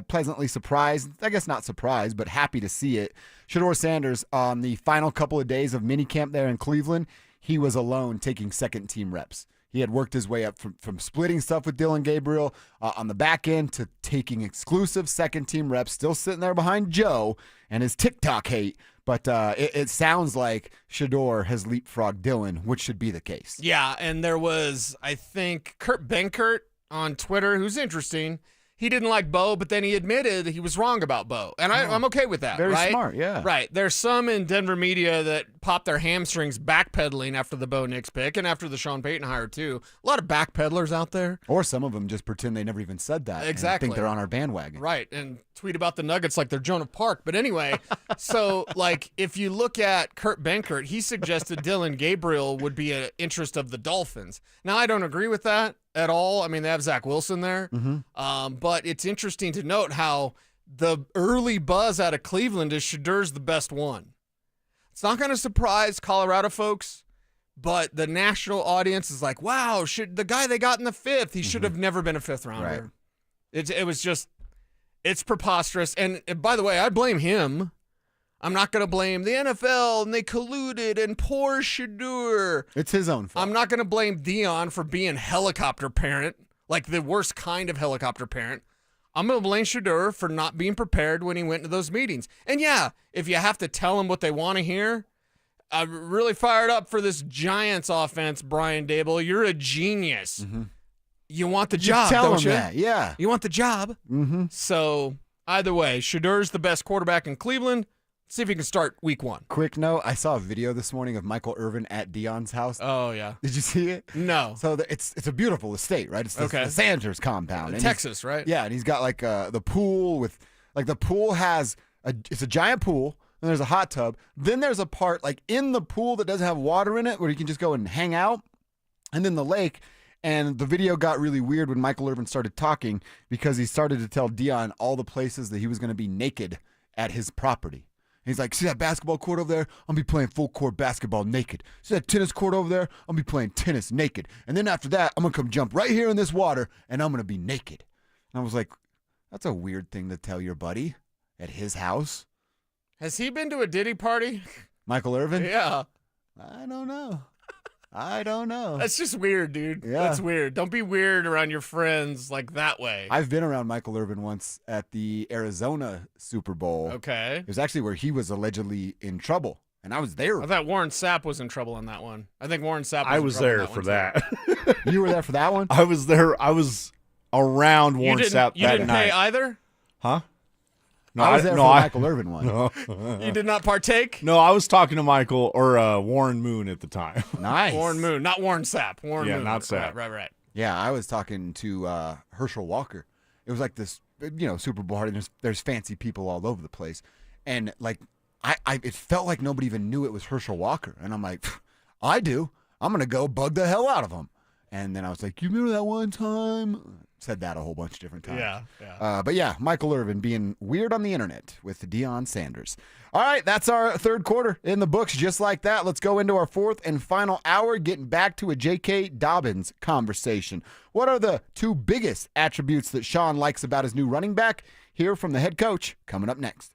Pleasantly surprised. I guess not surprised, but happy to see it. Shedeur Sanders, on the final couple of days of minicamp there in Cleveland, he was alone taking second-team reps. He had worked his way up from splitting stuff with Dillon Gabriel on the back end to taking exclusive second-team reps, still sitting there behind Joe and his TikTok hate. But it sounds like Shedeur has leapfrogged Dillon, which should be the case. Yeah, and there was, I think, Kurt Benkert on Twitter, who's interesting. He didn't like Bo, but then he admitted he was wrong about Bo. And I'm okay with that, Very right? smart, yeah. Right. There's some in Denver media that popped their hamstrings backpedaling after the Bo Nix pick and after the Sean Payton hire, too. A lot of backpedalers out there. Or some of them just pretend they never even said that. Exactly. And think they're on our bandwagon. Right, and tweet about the Nuggets like they're Joan of Park. But anyway, so, like, if you look at Kurt Benkert, he suggested Dillon Gabriel would be an interest of the Dolphins. Now, I don't agree with that at all. I mean, they have Zach Wilson there. But it's interesting to note how the early buzz out of Cleveland is Shedeur's the best one. It's not going to surprise Colorado folks, but the national audience is like, wow, the guy they got in the 5th, he should have never been a 5th rounder. Right. It was just, it's preposterous. And by the way, I blame him. I'm not going to blame the NFL and they colluded and poor Shedeur. It's his own fault. I'm not going to blame Deion for being helicopter parent, like the worst kind of helicopter parent. I'm going to blame Shedeur for not being prepared when he went to those meetings. And yeah, if you have to tell them what they want to hear, I'm really fired up for this Giants offense, Brian Daboll. You're a genius. You want the job, tell don't him you? that, yeah. You want the job. So either way, Shedeur's the best quarterback in Cleveland. See if he can start week 1. Quick note, I saw a video this morning of Michael Irvin at Deion's house. Oh, yeah. Did you see it? No. So it's a beautiful estate, right? It's the Sanders compound. And Texas, right? Yeah, and he's got like the pool with, like the pool has, it's a giant pool, and there's a hot tub. Then there's a part like in the pool that doesn't have water in it where you can just go and hang out. And then the lake. And the video got really weird when Michael Irvin started talking because he started to tell Deion all the places that he was going to be naked at his property. He's like, see that basketball court over there? I'm going to be playing full court basketball naked. See that tennis court over there? I'm going to be playing tennis naked. And then after that, I'm going to come jump right here in this water, and I'm going to be naked. And I was like, that's a weird thing to tell your buddy at his house. Has he been to a Diddy party? Michael Irvin? Yeah. I don't know. That's just weird, dude. Yeah. That's weird. Don't be weird around your friends like that way. I've been around Michael Irvin once at the Arizona Super Bowl. Okay. It was actually where he was allegedly in trouble, and I was there. I thought Warren Sapp was in trouble on that one. I think Warren Sapp was I in was trouble on there that for one, that. You were there for that one? I was there. I was around too. Warren Sapp that night. You didn't pay either? Huh? No, I was there for the Michael Irvin one. No. You did not partake? No, I was talking to Michael or Warren Moon at the time. Nice. Warren Moon, not Warren Sapp. Warren Yeah, Moon. not Sapp. Right. Yeah, I was talking to Herschel Walker. It was like this, Super Bowl party. There's fancy people all over the place, and like it felt like nobody even knew it was Herschel Walker. And I'm like, I do. I'm gonna go bug the hell out of him. And then I was like, you remember that one time? Said that a whole bunch of different times. Yeah. But yeah, Michael Irvin being weird on the internet with Deion Sanders. All right, that's our third quarter in the books. Just like that, let's go into our fourth and final hour, getting back to a J.K. Dobbins conversation. What are the 2 biggest attributes that Sean likes about his new running back? Hear from the head coach coming up next.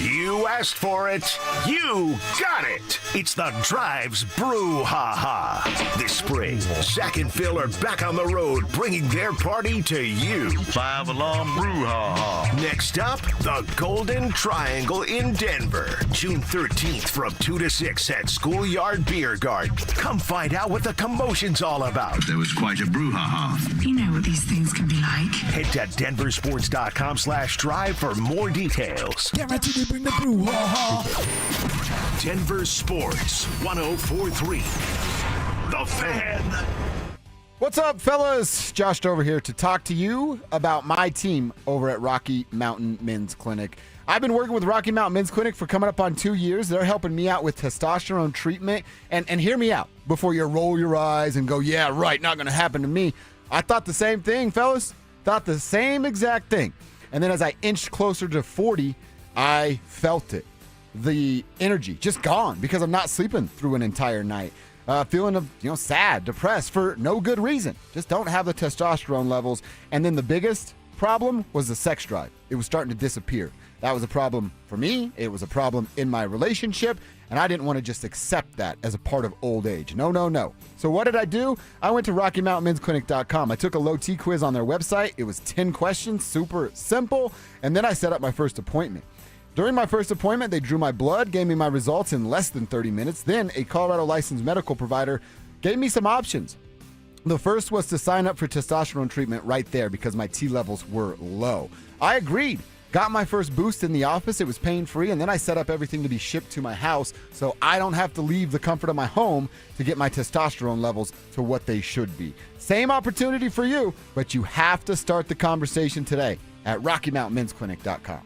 You asked for it. You got it. It's the Drives Brouhaha. This spring, Zach and Phil are back on the road bringing their party to you. 5 Alarm Brouhaha. Next up, the Golden Triangle in Denver. June 13th from 2 to 6 at Schoolyard Beer Garden. Come find out what the commotion's all about. There was quite a brouhaha. You know what these things can be like. Head to denversports.com/drive for more details. Guaranteed to bring the brouhaha. Denver Sports 104.3. The Fan. What's up, fellas? Josh Dover here to talk to you about my team over at Rocky Mountain Men's Clinic. I've been working with Rocky Mountain Men's Clinic for coming up on 2 years. They're helping me out with testosterone treatment. And hear me out before you roll your eyes and go, yeah, right, not going to happen to me. I thought the same thing, fellas. Thought the same exact thing. And then as I inched closer to 40, I felt it. The energy just gone because I'm not sleeping through an entire night. Feeling of, sad, depressed for no good reason. Just don't have the testosterone levels. And then the biggest problem was the sex drive. It was starting to disappear. That was a problem for me. It was a problem in my relationship. and I didn't want to just accept that as a part of old age. No. So what did I do? I went to RockyMountainMen'sClinic.com. I took a low T quiz on their website. It was 10 questions, super simple, and then I set up my first appointment. During my first appointment, they drew my blood, gave me my results in less than 30 minutes. Then a Colorado licensed medical provider gave me some options. The first was to sign up for testosterone treatment right there because my T levels were low. I agreed. Got my first boost in the office. It was pain-free, and then I set up everything to be shipped to my house so I don't have to leave the comfort of my home to get my testosterone levels to what they should be. Same opportunity for you, but you have to start the conversation today at RockyMountainMen'sClinic.com.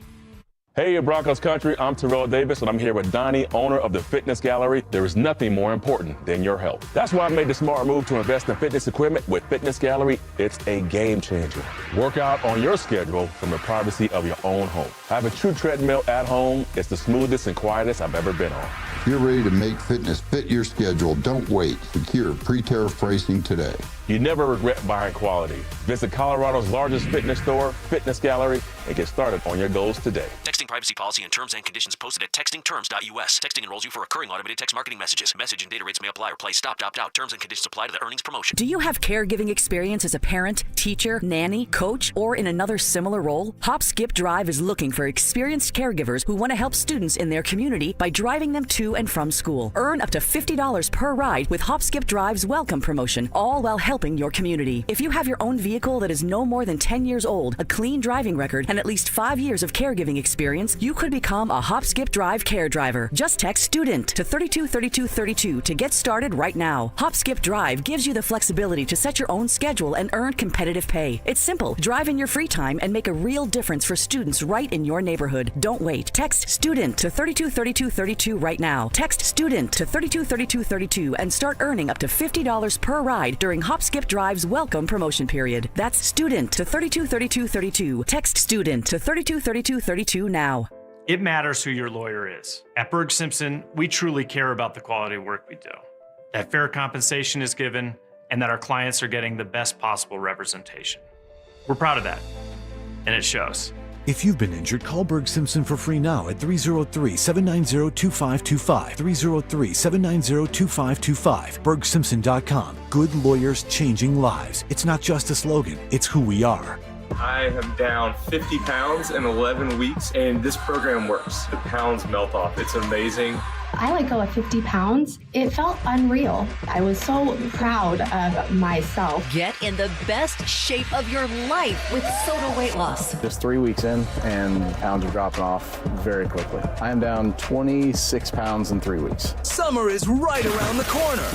Hey, Broncos country, I'm Terrell Davis, and I'm here with Donnie, owner of the Fitness Gallery. There is nothing more important than your health. That's why I made the smart move to invest in fitness equipment with Fitness Gallery. It's a game changer. Work out on your schedule from the privacy of your own home. I have a true treadmill at home. It's the smoothest and quietest I've ever been on. If you're ready to make fitness fit your schedule, don't wait. Secure pre-tariff pricing today. You never regret buying quality. Visit Colorado's largest fitness store, Fitness Gallery, and get started on your goals today. Texting privacy policy and terms and conditions posted at textingterms.us. Texting enrolls you for recurring automated text marketing messages. Message and data rates may apply or play. Stop, opt out. Terms and conditions apply to the earnings promotion. Do you have caregiving experience as a parent, teacher, nanny, coach, or in another similar role? Hop Skip Drive is looking for experienced caregivers who want to help students in their community by driving them to and from school. Earn up to $50 per ride with Hop Skip Drive's welcome promotion, all while helping your community. If you have your own vehicle that is no more than 10 years old, a clean driving record, and at least 5 years of caregiving experience, you could become a Hop Skip Drive care driver. Just text STUDENT to 323232 to get started right now. Hop Skip Drive gives you the flexibility to set your own schedule and earn competitive pay. It's simple. Drive in your free time and make a real difference for students right in your neighborhood. Don't wait. Text STUDENT to 323232 right now. Text STUDENT to 323232 and start earning up to $50 per ride during Hop Skip Drive's welcome promotion period. That's STUDENT to 323232. Text STUDENT to 323232 now. It matters who your lawyer is. At Berg Simpson, we truly care about the quality of work we do, that fair compensation is given, and that our clients are getting the best possible representation. We're proud of that, and it shows. If you've been injured, call Berg Simpson for free now at 303-790-2525. 303-790-2525. BergSimpson.com. Good lawyers changing lives. It's not just a slogan, it's who we are. I am down 50 pounds in 11 weeks, and this program works. The pounds melt off. It's amazing. I let go of 50 pounds. It felt unreal. I was so proud of myself. Get in the best shape of your life with Soda Weight Loss. Just 3 weeks in, and pounds are dropping off very quickly. I am down 26 pounds in 3 weeks. Summer is right around the corner.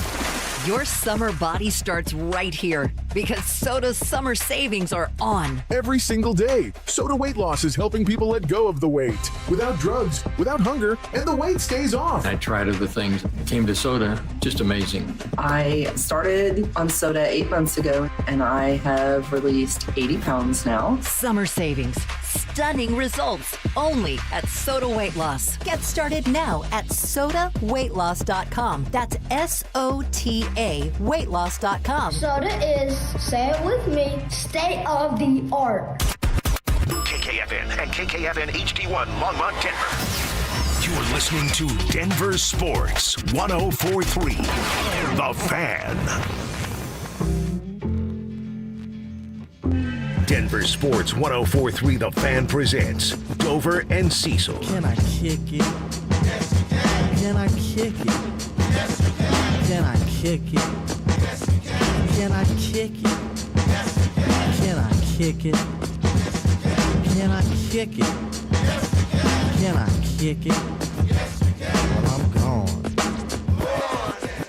Your summer body starts right here because Soda's summer savings are on. Every single day, Soda Weight Loss is helping people let go of the weight without drugs, without hunger, and the weight stays off. I tried other things, came to soda, just amazing. I started on soda 8 months ago, and I have released 80 pounds now. Summer savings, stunning results, only at Soda Weight Loss. Get started now at sodaweightloss.com. That's SOTA weightloss.com. Soda is, say it with me, state of the art. KKFN and KKFN HD1 Longmont, Denver. You're listening to Denver Sports 104.3. The Fan. Denver Sports 104.3 The Fan presents Dover and Cecil. Can I kick it? Yes, you can. Can I kick it? Yes, you can. Can I kick it? Yes, you can. Can I kick it? Yes, you can. Can I kick it? Can I kick it? Yes, you can. Can I kick it? Yes, you can. Well, I'm gone.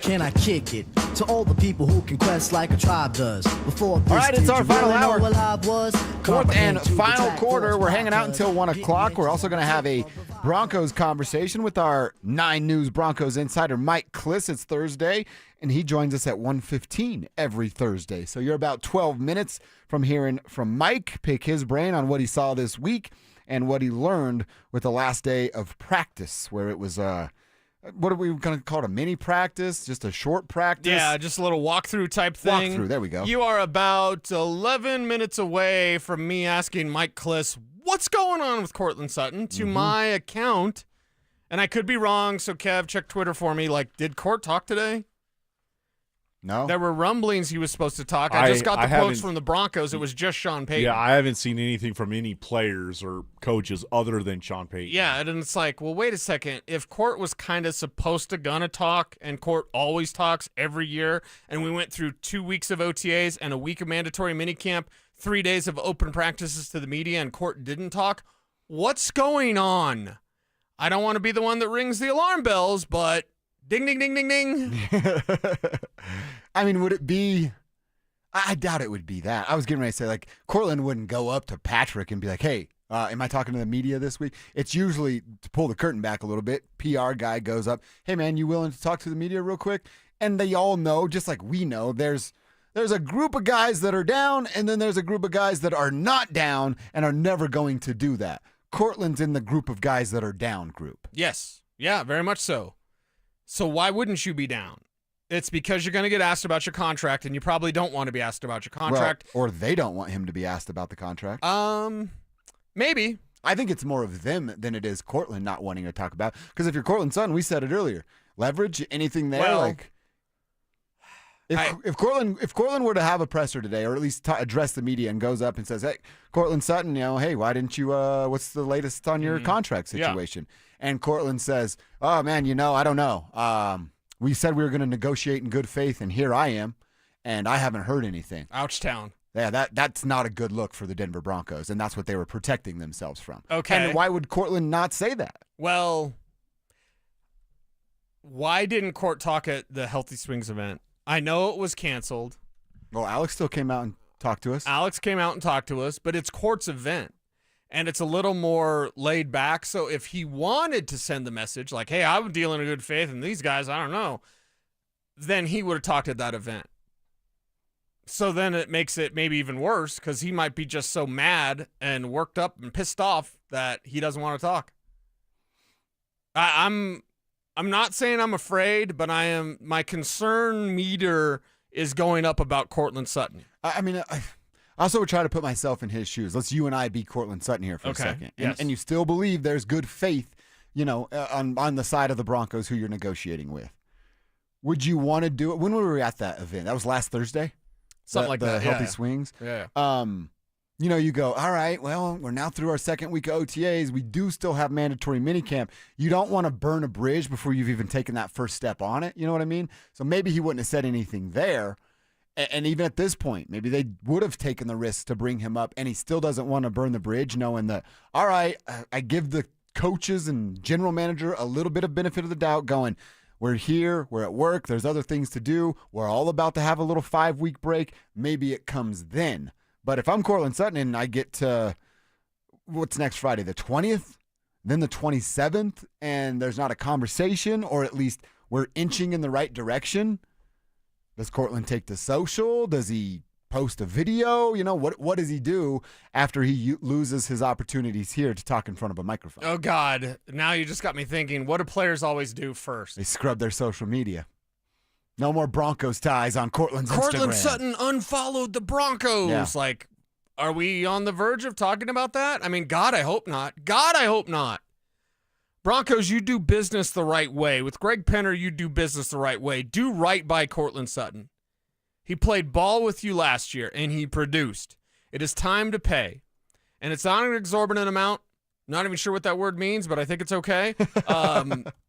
Can I kick it? To all the people who can quest like a tribe does. Before this, all right, it's our final hour. Was? Fourth and final quarter. We're hanging out until 1 o'clock. We're also going to have a Broncos conversation with our 9 News Broncos insider, Mike Kliss. It's Thursday, and he joins us at 1:15 every Thursday. So you're about 12 minutes from hearing from Mike, pick his brain on what he saw this week and what he learned with the last day of practice, where it was what are we going to call it, a mini practice? Just a short practice? Yeah, just a little walkthrough type thing. Walkthrough, there we go. You are about 11 minutes away from me asking Mike Kliss, what's going on with Courtland Sutton? To my account, And I could be wrong, so Kev, check Twitter for me. Like, did Court talk today? No. There were rumblings he was supposed to talk. I just got the quotes from the Broncos. It was just Sean Payton. Yeah, I haven't seen anything from any players or coaches other than Sean Payton. Yeah, and it's like, well, wait a second. If Court was kind of supposed to gonna talk, and Court always talks every year, and we went through 2 weeks of OTAs and a week of mandatory minicamp, 3 days of open practices to the media, and Court didn't talk, what's going on? I don't want to be the one that rings the alarm bells, but ding, ding, ding, ding, ding. I mean, would it be – I doubt it would be that. I was getting ready to say, like, Cortland wouldn't go up to Patrick and be like, hey, am I talking to the media this week? It's usually, to pull the curtain back a little bit, PR guy goes up, hey, man, you willing to talk to the media real quick? And they all know, just like we know, there's a group of guys that are down, and then there's a group of guys that are not down and are never going to do that. Cortland's in the group of guys that are down group. Yes. Yeah, very much so. So why wouldn't you be down? It's because you're going to get asked about your contract, and you probably don't want to be asked about your contract. Well, or they don't want him to be asked about the contract. Maybe. I think it's more of them than it is Cortland not wanting to talk about. Because if you're Cortland's son, we said it earlier, leverage, anything there, well, like if Cortland were to have a presser today, or at least address the media and goes up and says, hey, Cortland Sutton, hey, why didn't you, what's the latest on your contract situation? Yeah. And Cortland says, oh, man, I don't know. We said we were going to negotiate in good faith, and here I am, and I haven't heard anything. Ouch town. Yeah, that's not a good look for the Denver Broncos, and that's what they were protecting themselves from. Okay. And why would Cortland not say that? Well, why didn't Court talk at the Healthy Swings event? I know it was canceled. Well, Alex still came out and talked to us. Alex came out and talked to us, but it's Court's event, and it's a little more laid back. So if he wanted to send the message like, hey, I'm dealing in good faith, and these guys, I don't know, then he would have talked at that event. So then it makes it maybe even worse because he might be just so mad and worked up and pissed off that he doesn't want to talk. I'm not saying I'm afraid, but my concern meter is going up about Cortland Sutton. I mean, I also would try to put myself in his shoes. Let's you and I be Cortland Sutton here for a second. Yes. And you still believe there's good faith, on the side of the Broncos who you're negotiating with. Would you want to do it? When were we at that event? That was last Thursday? Something like that. The Healthy Swings? Yeah. You go, all right, well, we're now through our second week of OTAs. We do still have mandatory minicamp. You don't want to burn a bridge before you've even taken that first step on it. You know what I mean? So maybe he wouldn't have said anything there. And even at this point, maybe they would have taken the risk to bring him up, and he still doesn't want to burn the bridge, knowing that, all right, I give the coaches and general manager a little bit of benefit of the doubt going, we're here, we're at work, there's other things to do, we're all about to have a little 5-week break. Maybe it comes then. But if I'm Cortland Sutton and I get to, what's next Friday, the 20th, then the 27th, and there's not a conversation, or at least we're inching in the right direction, does Cortland take to social? Does he post a video? What does he do after he loses his opportunities here to talk in front of a microphone? Oh, God. Now you just got me thinking, what do players always do first? They scrub their social media. No more Broncos ties on Cortland's Instagram. Cortland Sutton unfollowed the Broncos. Yeah. Like, are we on the verge of talking about that? I mean, God, I hope not. God, I hope not. Broncos, you do business the right way. With Greg Penner, you do business the right way. Do right by Cortland Sutton. He played ball with you last year, and he produced. It is time to pay. And it's not an exorbitant amount. Not even sure what that word means, but I think it's okay.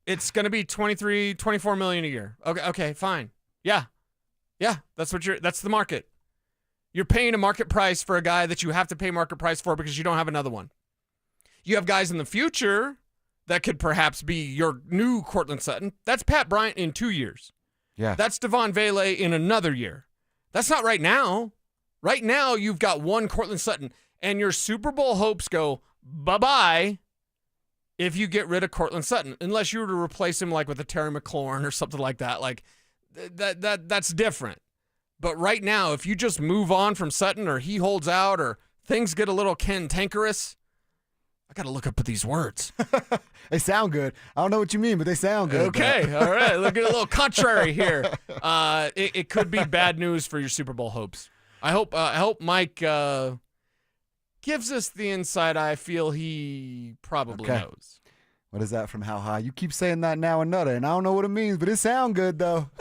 It's going to be $24 million a year. Okay, fine. Yeah, that's the market. You're paying a market price for a guy that you have to pay market price for because you don't have another one. You have guys in the future that could perhaps be your new Cortland Sutton. That's Pat Bryant in 2 years. Yeah. That's Devon Vele in another year. That's not right now. Right now, you've got one Cortland Sutton, and your Super Bowl hopes go bye-bye if you get rid of Cortland Sutton, unless you were to replace him like with a Terry McLaurin or something like that. Like that's different. But right now, if you just move on from Sutton, or he holds out, or things get a little cantankerous, I got to look up at these words. They sound good. I don't know what you mean, but they sound good. Okay, all right. Look at a little contrary here. It could be bad news for your Super Bowl hopes. I hope Mike gives us the insight I feel he probably knows. What is that from How High? You keep saying that now and another, and I don't know what it means, but it sounds good, though.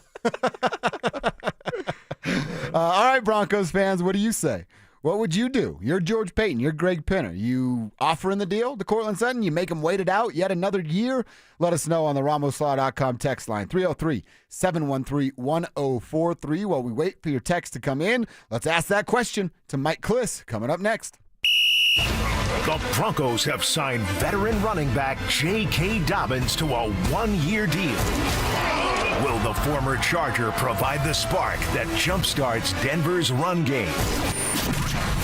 All right, Broncos fans, what do you say? What would you do? You're George Payton. You're Greg Pinner. You offering the deal to Courtland Sutton? You make him wait it out yet another year? Let us know on the RamosLaw.com text line, 303-713-1043. While we wait for your text to come in, let's ask that question to Mike Kliss coming up next. The Broncos have signed veteran running back J.K. Dobbins to a one-year deal. Will the former Charger provide the spark that jumpstarts Denver's run game?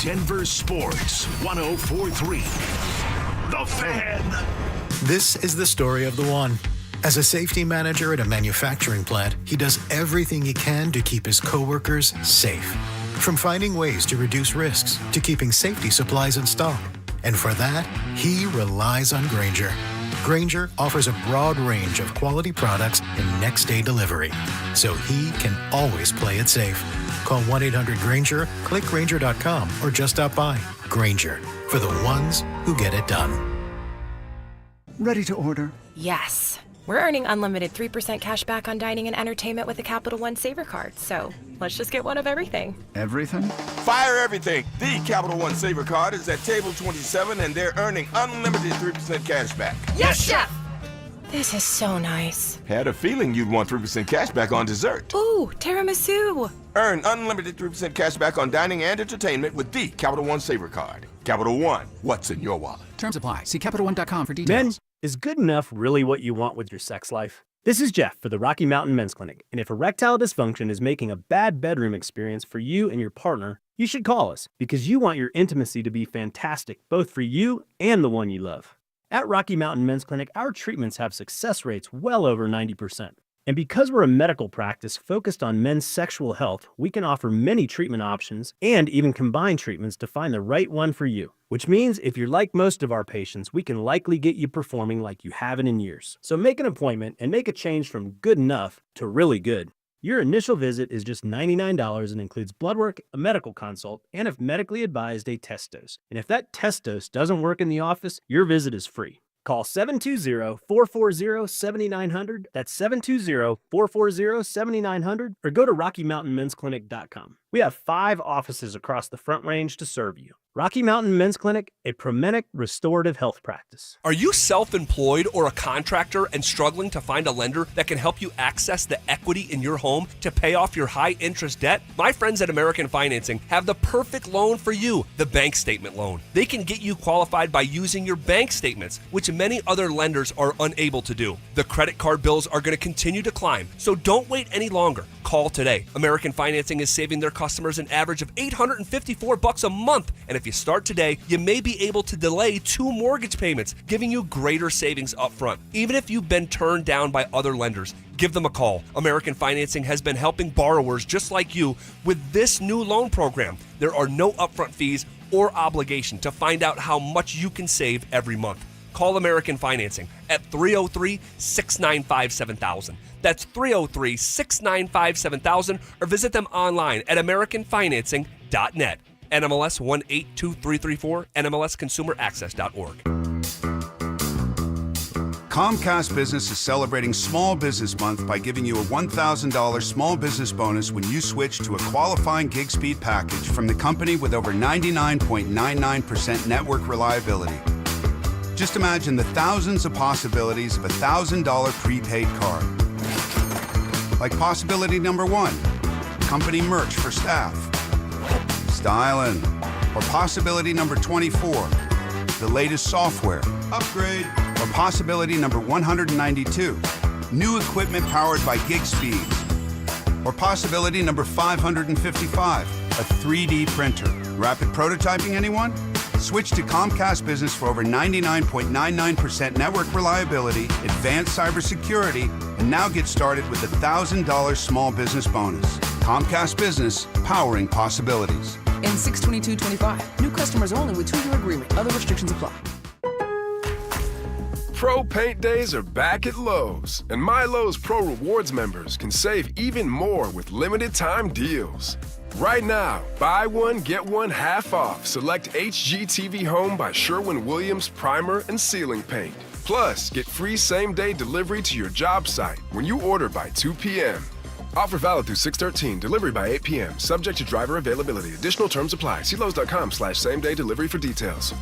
Denver Sports 104.3. The Fan. This is the story of the one. As a safety manager at a manufacturing plant, he does everything he can to keep his coworkers safe. From finding ways to reduce risks to keeping safety supplies in stock. And for that, he relies on Grainger. Grainger offers a broad range of quality products and next-day delivery, so he can always play it safe. Call 1-800-GRAINGER, click Grainger.com, or just stop by. Grainger, for the ones who get it done. Ready to order? Yes. We're earning unlimited 3% cash back on dining and entertainment with the Capital One Saver Card, so let's just get one of everything. Everything? Fire everything! The Capital One Saver Card is at table 27 and they're earning unlimited 3% cash back. Yes, Chef! This is so nice. Had a feeling you'd want 3% cash back on dessert. Ooh, tiramisu! Earn unlimited 3% cash back on dining and entertainment with the Capital One Saver Card. Capital One, what's in your wallet? Terms apply. See CapitalOne.com for details. Men, is good enough really what you want with your sex life? This is Jeff for the Rocky Mountain Men's Clinic, and if erectile dysfunction is making a bad bedroom experience for you and your partner, you should call us because you want your intimacy to be fantastic, both for you and the one you love. At Rocky Mountain Men's Clinic, our treatments have success rates well over 90%. And because we're a medical practice focused on men's sexual health, we can offer many treatment options and even combine treatments to find the right one for you. Which means if you're like most of our patients, we can likely get you performing like you haven't in years. So make an appointment and make a change from good enough to really good. Your initial visit is just $99 and includes blood work, a medical consult, and if medically advised, a test dose. And if that test dose doesn't work in the office, your visit is free. Call 720-440-7900. That's 720-440-7900. Or go to RockyMountainMen'sClinic.com. We have 5 offices across the Front Range to serve you. Rocky Mountain Men's Clinic, a Promenic restorative health practice. Are you self-employed or a contractor and struggling to find a lender that can help you access the equity in your home to pay off your high-interest debt? My friends at American Financing have the perfect loan for you, the bank statement loan. They can get you qualified by using your bank statements, which many other lenders are unable to do. The credit card bills are going to continue to climb, so don't wait any longer. Call today. American Financing is saving their customers an average of $854 a month, and if you start today, you may be able to delay 2 mortgage payments, giving you greater savings up front. Even if you've been turned down by other lenders, give them a call. American Financing has been helping borrowers just like you with this new loan program. There are no upfront fees or obligation to find out how much you can save every month. Call American Financing at 303-695-7000. That's 303-695-7000, or visit them online at AmericanFinancing.net. NMLS 182334, NMLSConsumerAccess.org. Comcast Business is celebrating Small Business Month by giving you a $1,000 small business bonus when you switch to a qualifying gig speed package from the company with over 99.99% network reliability. Just imagine the thousands of possibilities of a $1,000 prepaid card. Like possibility number 1, company merch for staff. Stylin'. Or possibility number 24, the latest software. Upgrade. Or possibility number 192, new equipment powered by gig speeds. Or possibility number 555, a 3D printer. Rapid prototyping, anyone? Switch to Comcast Business for over 99.99% network reliability, advanced cybersecurity, and now get started with a $1,000 small business bonus. Comcast Business, powering possibilities. In 6/22/25, new customers only with 2-year agreement. Other restrictions apply. Pro Paint Days are back at Lowe's, and My Lowe's Pro Rewards members can save even more with limited time deals. Right now, buy one, get one half off. Select HGTV Home by Sherwin-Williams Primer and Ceiling Paint. Plus, get free same-day delivery to your job site when you order by 2 p.m. Offer valid through 6/13. Delivery by 8 p.m. Subject to driver availability. Additional terms apply. See Lowe's.com/same-day delivery for details.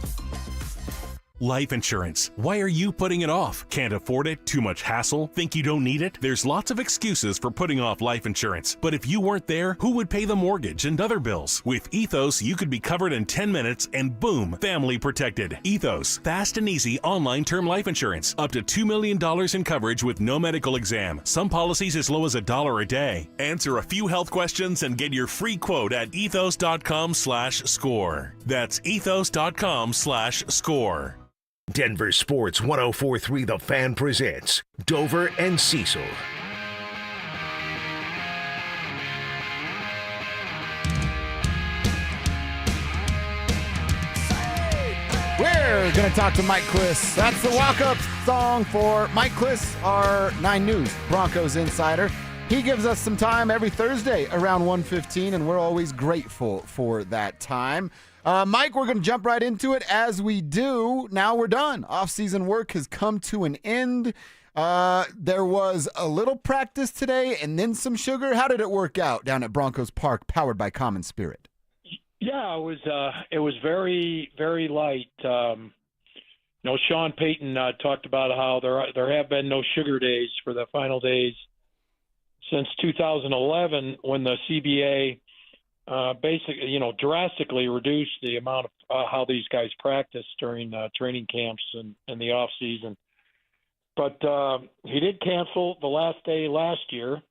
Life insurance. Why are you putting it off? Can't afford it? Too much hassle? Think you don't need it? There's lots of excuses for putting off life insurance. But if you weren't there, who would pay the mortgage and other bills? With Ethos, you could be covered in 10 minutes and boom, family protected. Ethos, fast and easy online term life insurance. Up to $2 million in coverage with no medical exam. Some policies as low as $1 a day. Answer a few health questions and get your free quote at ethos.com/score. That's ethos.com/score. Denver Sports 104.3 The Fan presents Dover and Cecil. We're going to talk to Mike Klis. That's the walk-up song for Mike Klis, our 9 News Broncos insider. He gives us some time every Thursday around 1:15, and we're always grateful for that time. Mike, we're going to jump right into it as we do. Now we're done. Off-season work has come to an end. There was a little practice today and then some sugar. How did it work out down at Broncos Park, powered by Common Spirit? Yeah, it was very, very light. Sean Payton talked about how there have been no sugar days for the final days since 2011, when the CBA basically, drastically reduced the amount of how these guys practice during training camps and the off season. But he did cancel the last day last year,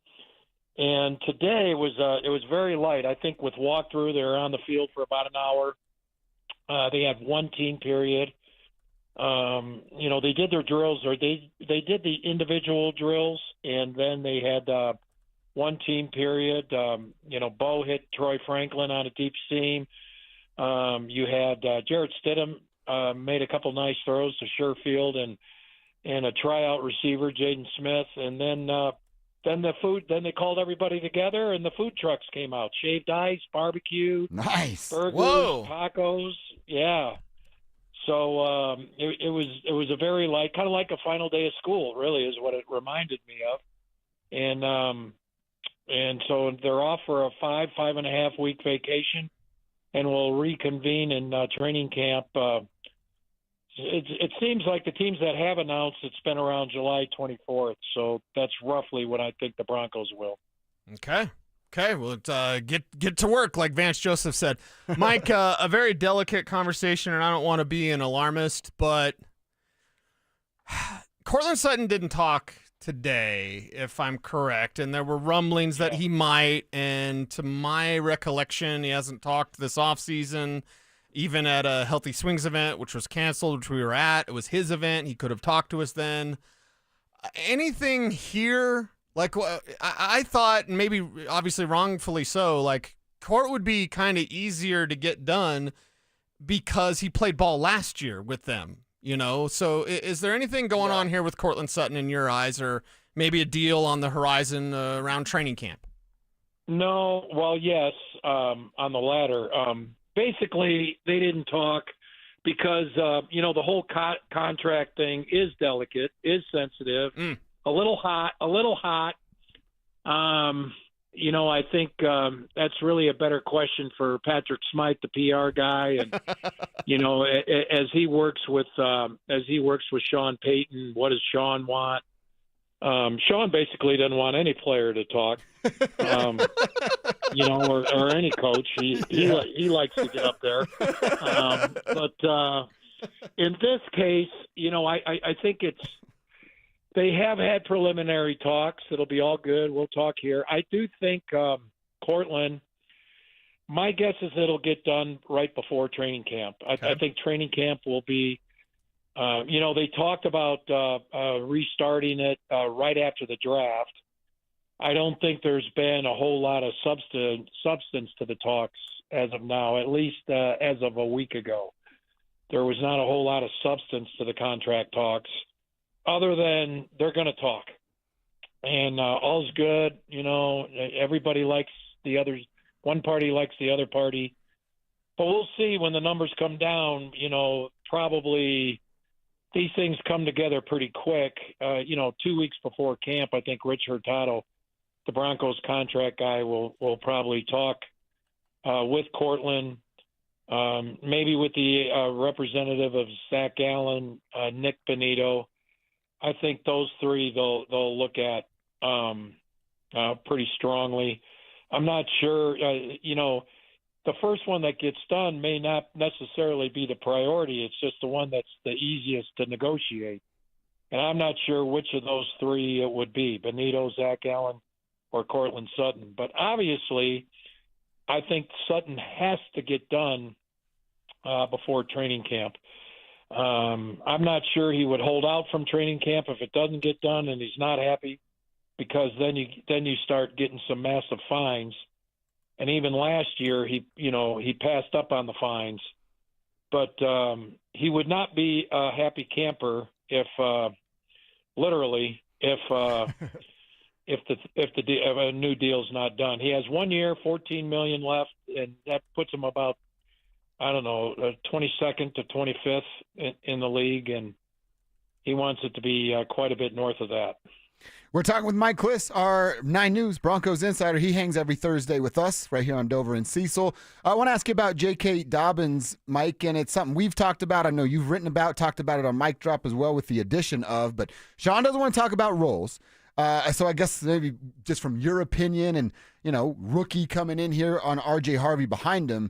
and today it was very light. I think with walkthrough, they were on the field for about an hour. They had one team period. They did their drills, or they did the individual drills, and then they had one team period. Bo hit Troy Franklin on a deep seam. You had Jarrett Stidham made a couple nice throws to Sherfield and a tryout receiver, Jaden Smith, and then they called everybody together and the food trucks came out. Shaved ice, barbecue, nice, burgers, whoa, tacos, yeah. So it was a very light, kind of like a final day of school, really, is what it reminded me of. And so they're off for a 5.5 week vacation, and we'll reconvene in training camp. It seems like the teams that have announced, it's been around July 24th. So that's roughly what I think the Broncos will. Okay, well, get to work, like Vance Joseph said. Mike, a very delicate conversation, and I don't want to be an alarmist, but Courtland Sutton didn't talk today, if I'm correct, and there were rumblings that he might, and to my recollection, he hasn't talked this offseason, even at a Healthy Swings event, which was canceled, which we were at. It was his event. He could have talked to us then. Anything here? Like, I thought, maybe obviously wrongfully so, like Court would be kind of easier to get done because he played ball last year with them. So is there anything going on here with Courtland Sutton in your eyes, or maybe a deal on the horizon around training camp? No, well, yes, on the latter. Basically, they didn't talk because, the whole contract thing is delicate, is sensitive, a little hot. I think that's really a better question for Patrick Smythe, the PR guy, and as he works with Sean Payton. What does Sean want? Sean basically doesn't want any player to talk, or any coach. He likes to get up there, but in this case, I think they have had preliminary talks. It'll be all good. We'll talk here. I do think Courtland, my guess is it'll get done right before training camp. I think training camp will be, they talked about restarting it right after the draft. I don't think there's been a whole lot of substance to the talks as of now, at least as of a week ago. There was not a whole lot of substance to the contract talks, other than they're going to talk. And all's good. Everybody likes the others. One party likes the other party. But we'll see when the numbers come down, probably these things come together pretty quick. 2 weeks before camp, I think Rich Hurtado, the Broncos contract guy, will probably talk with Cortland, maybe with the representative of Zach Allen, Nick Benito. I think those three they'll look at pretty strongly. I'm not sure. The first one that gets done may not necessarily be the priority. It's just the one that's the easiest to negotiate. And I'm not sure which of those three it would be, Benito, Zach Allen, or Cortland Sutton. But obviously, I think Sutton has to get done before training camp. I'm not sure he would hold out from training camp if it doesn't get done and he's not happy, because then you start getting some massive fines. And even last year, he passed up on the fines, but he would not be a happy camper if a new deal's not done. He has 1 year, $14 million left, and that puts him about 22nd to 25th in the league, and he wants it to be quite a bit north of that. We're talking with Mike Klis, our 9 News Broncos insider. He hangs every Thursday with us right here on Dover and Cecil. I want to ask you about J.K. Dobbins, Mike, and it's something we've talked about. I know you've written about, talked about it on Mic Drop as well with the addition of, but Sean doesn't want to talk about roles. So I guess maybe just from your opinion and, rookie coming in here on R.J. Harvey behind him,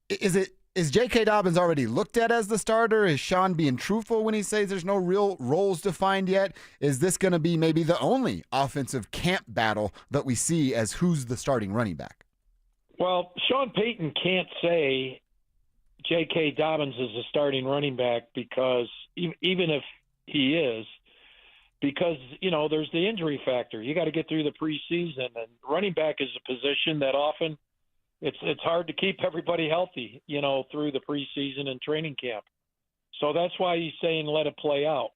is J.K. Dobbins already looked at as the starter? Is Sean being truthful when he says there's no real roles defined yet? Is this going to be maybe the only offensive camp battle that we see as who's the starting running back? Well, Sean Payton can't say J.K. Dobbins is the starting running back, because even if he is, because, there's the injury factor. You got to get through the preseason, and running back is a position that often it's hard to keep everybody healthy, through the preseason and training camp. So that's why he's saying let it play out.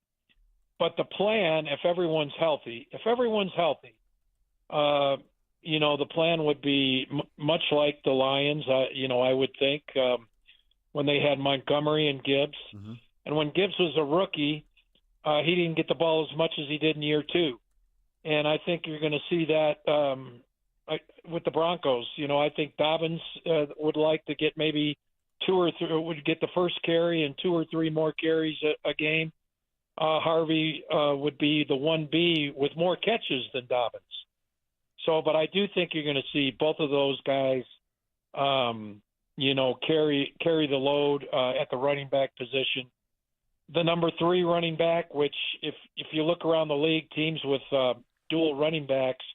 But the plan, if everyone's healthy, the plan would be much like the Lions, I would think, when they had Montgomery and Gibbs. Mm-hmm. And when Gibbs was a rookie, he didn't get the ball as much as he did in year 2. And I think you're going to see that with the Broncos. I think Dobbins would like to get maybe 2 or 3, would get the first carry and 2 or 3 more carries a game. Harvey would be the 1B with more catches than Dobbins. So, but I do think you're going to see both of those guys, carry the load at the running back position. The number 3 running back, which if you look around the league, teams with dual running backs,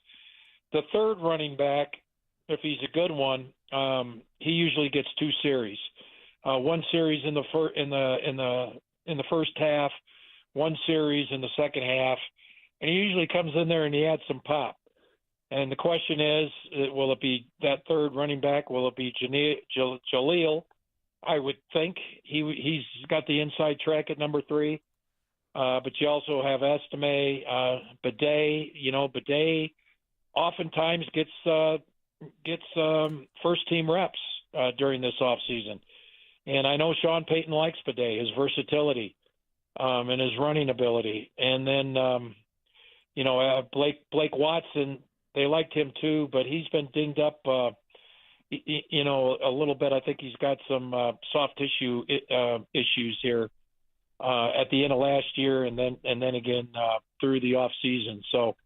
the third running back, if he's a good one, he usually gets 2 series. 1 series in the first half, 1 series in the second half, and he usually comes in there and he adds some pop. And the question is, will it be that third running back? Will it be Jaleel? I would think he's got the inside track at number 3. But you also have Estime, Bidet. Bidet oftentimes gets first team reps during this offseason. And I know Sean Payton likes Bidet, his versatility and his running ability. And then Blake Watson, they liked him too, but he's been dinged up a little bit. I think he's got some soft tissue issues here at the end of last year, and then again through the off season. So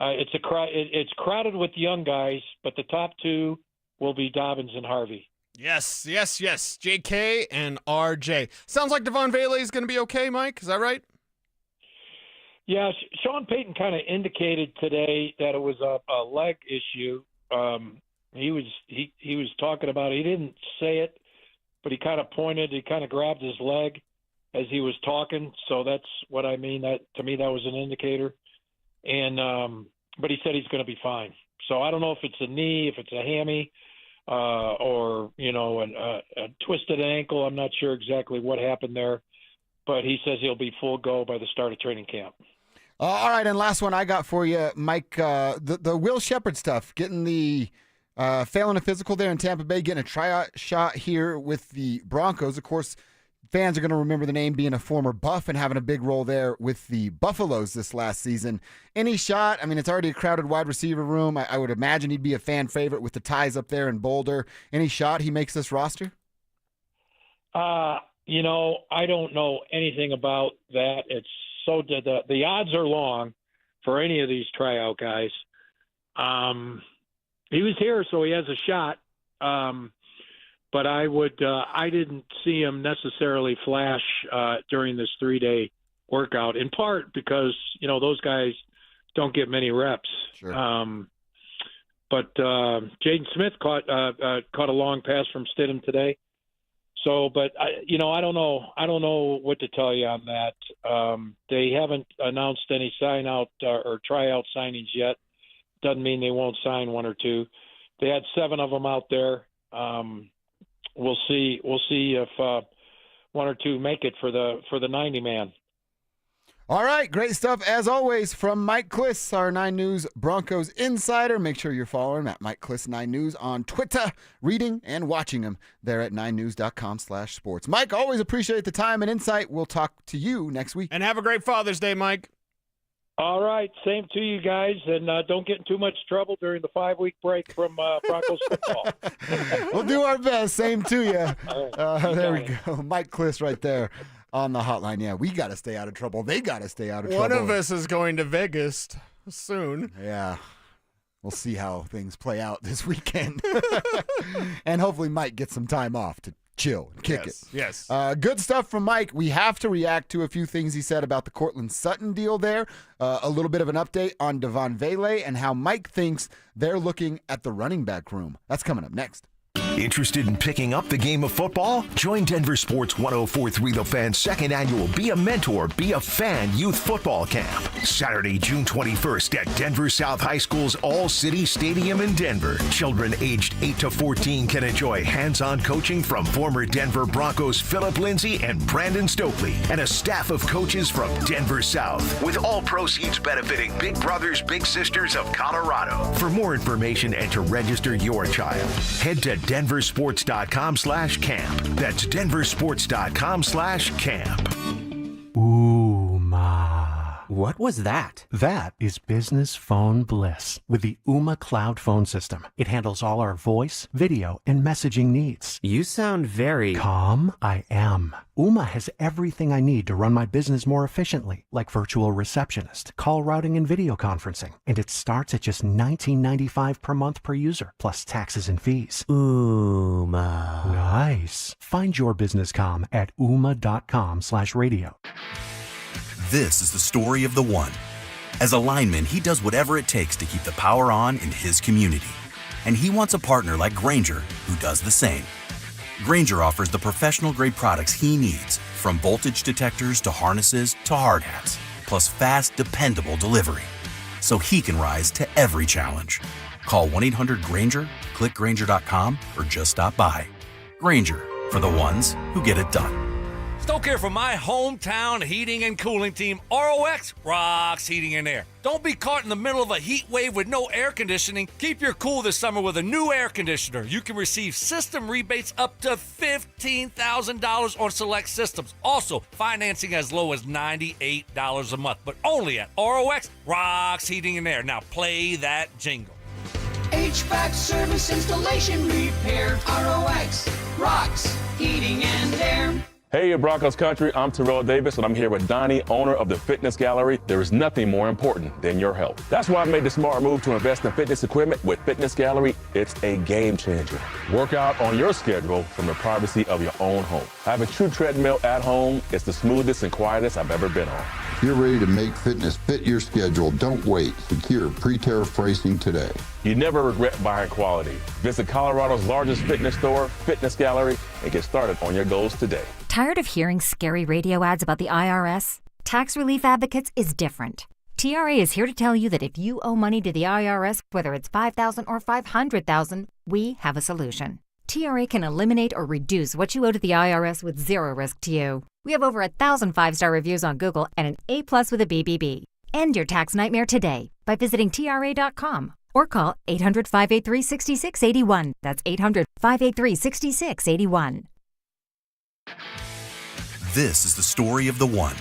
it's crowded with young guys, but the top 2 will be Dobbins and Harvey. Yes. JK and RJ. Sounds like Devon Vele is going to be okay, Mike. Is that right? Yeah, Sean Payton kind of indicated today that it was a leg issue. He was talking about it. He didn't say it, but he kind of pointed. He kind of grabbed his leg as he was talking. So that's what I mean. That to me, that was an indicator. And but he said he's going to be fine. So I don't know if it's a knee, if it's a hammy, or a twisted ankle. I'm not sure exactly what happened there, but he says he'll be full go by the start of training camp. All right, and last one I got for you, Mike. The Will Shepherd stuff, getting the failing a physical there in Tampa Bay, getting a tryout shot here with the Broncos. Of course, fans are going to remember the name being a former Buff and having a big role there with the Buffaloes this last season. Any shot? I mean, it's already a crowded wide receiver room. I would imagine he'd be a fan favorite with the ties up there in Boulder. Any shot he makes this roster? I don't know anything about that. It's so the odds are long for any of these tryout guys. He was here, so he has a shot. But I didn't see him necessarily flash during this 3-day workout, in part because, those guys don't get many reps. Sure. But Jaden Smith caught a long pass from Stidham today. So, but I don't know. I don't know what to tell you on that. They haven't announced any sign out or tryout signings yet. Doesn't mean they won't sign one or two. They had 7 of them out there. We'll see. We'll see if one or two make it for the 90-man. All right, great stuff as always from Mike Klis, our 9 News Broncos insider. Make sure you're following him at Mike Klis 9 News on Twitter, reading and watching him there at 9news.com/sports. Mike, always appreciate the time and insight. We'll talk to you next week. And have a great Father's Day, Mike. All right, same to you guys, and don't get in too much trouble during the 5-week break from Broncos football. We'll do our best. Same to you. Right, there we go. Mike Klis right there on the hotline. Yeah, we got to stay out of trouble. They got to stay out of trouble. One of us is going to Vegas soon. Yeah. We'll see how things play out this weekend. And hopefully Mike gets some time off to chill and kick it. Yes. Good stuff from Mike. We have to react to a few things he said about the Courtland Sutton deal there. A little bit of an update on Devon Vele and how Mike thinks they're looking at the running back room. That's coming up next. Interested in picking up the game of football? Join Denver Sports 104.3 The Fan's second annual Be a Mentor, Be a Fan Youth Football Camp. Saturday, June 21st at Denver South High School's All-City Stadium in Denver. Children aged 8 to 14 can enjoy hands-on coaching from former Denver Broncos Philip Lindsay and Brandon Stokely and a staff of coaches from Denver South, with all proceeds benefiting Big Brothers Big Sisters of Colorado. For more information and to register your child, head to denversports.com/camp. That's denversports.com/camp. Ooh, ma. What was that? That is business phone bliss with the Ooma Cloud phone system. It handles all our voice, video, and messaging needs. You sound very calm. I am. Ooma has everything I need to run my business more efficiently, like virtual receptionist, call routing, and video conferencing. And it starts at just $19.95 per month per user, plus taxes and fees. Ooma. Nice. Find your business comm at ooma.com/radio. This is the story of the one. As a lineman, he does whatever it takes to keep the power on in his community. And he wants a partner like Grainger who does the same. Grainger offers the professional-grade products he needs, from voltage detectors to harnesses to hard hats, plus fast, dependable delivery, so he can rise to every challenge. Call 1-800-GRAINGER, click Grainger.com, or just stop by. Grainger, for the ones who get it done. Stoke here from my hometown heating and cooling team. ROX rocks heating and air. Don't be caught in the middle of a heat wave with no air conditioning. Keep your cool this summer with a new air conditioner. You can receive system rebates up to $15,000 on select systems. Also, financing as low as $98 a month, but only at ROX rocks heating and air. Now play that jingle. HVAC service, installation, repair. ROX rocks heating and air. Hey, Broncos country, I'm Terrell Davis, and I'm here with Donnie, owner of the Fitness Gallery. There is nothing more important than your health. That's why I made the smart move to invest in fitness equipment with Fitness Gallery. It's a game changer. Work out on your schedule from the privacy of your own home. I have a true treadmill at home. It's the smoothest and quietest I've ever been on. If you're ready to make fitness fit your schedule, don't wait. Secure pre-tariff pricing today. You never regret buying quality. Visit Colorado's largest fitness store, Fitness Gallery, and get started on your goals today. Tired of hearing scary radio ads about the IRS? Tax Relief Advocates is different. TRA is here to tell you that if you owe money to the IRS, whether it's $5,000 or $500,000, we have a solution. TRA can eliminate or reduce what you owe to the IRS with zero risk to you. We have over 1,000 5-star reviews on Google and an A+ with a BBB. End your tax nightmare today by visiting TRA.com or call 800-583-6681. That's 800-583-6681. This is the story of the one.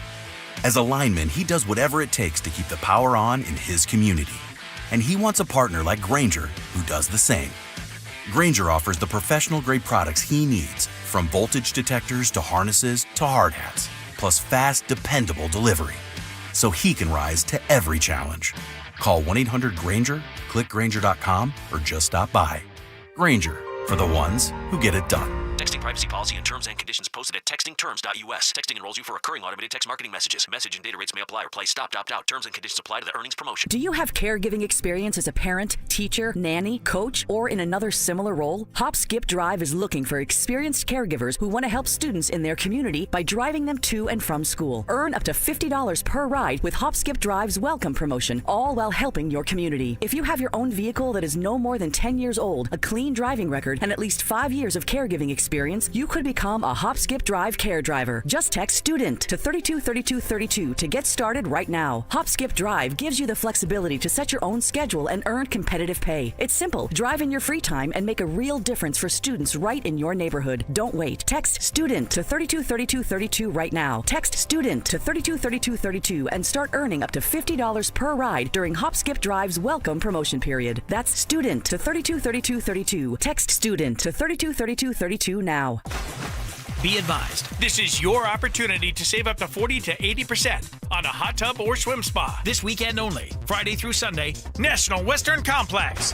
As a lineman, he does whatever it takes to keep the power on in his community. And he wants a partner like Grainger who does the same. Grainger offers the professional-grade products he needs, from voltage detectors to harnesses to hard hats, plus fast, dependable delivery, so he can rise to every challenge. Call 1-800-GRAINGER, click Grainger.com, or just stop by. Grainger, for the ones who get it done. Texting privacy policy and terms and conditions posted at textingterms.us. Texting enrolls you for recurring automated text marketing messages. Message and data rates may apply. Reply stop, opt out. Terms and conditions apply to the earnings promotion. Do you have caregiving experience as a parent, teacher, nanny, coach, or in another similar role? Hop Skip Drive is looking for experienced caregivers who want to help students in their community by driving them to and from school. Earn up to $50 per ride with Hop Skip Drive's welcome promotion, all while helping your community. If you have your own vehicle that is no more than 10 years old, a clean driving record, and at least 5 years of caregiving experience, you could become a Hop Skip Drive care driver. Just text STUDENT to 323232 to get started right now. Hop Skip Drive gives you the flexibility to set your own schedule and earn competitive pay. It's simple. Drive in your free time and make a real difference for students right in your neighborhood. Don't wait. Text STUDENT to 323232 right now. Text STUDENT to 323232 and start earning up to $50 per ride during Hop Skip Drive's welcome promotion period. That's STUDENT to 323232. Text STUDENT to 323232 now. Be advised, this is your opportunity to save up to 40 to 80% on a hot tub or swim spa this weekend only, Friday through Sunday, National Western Complex.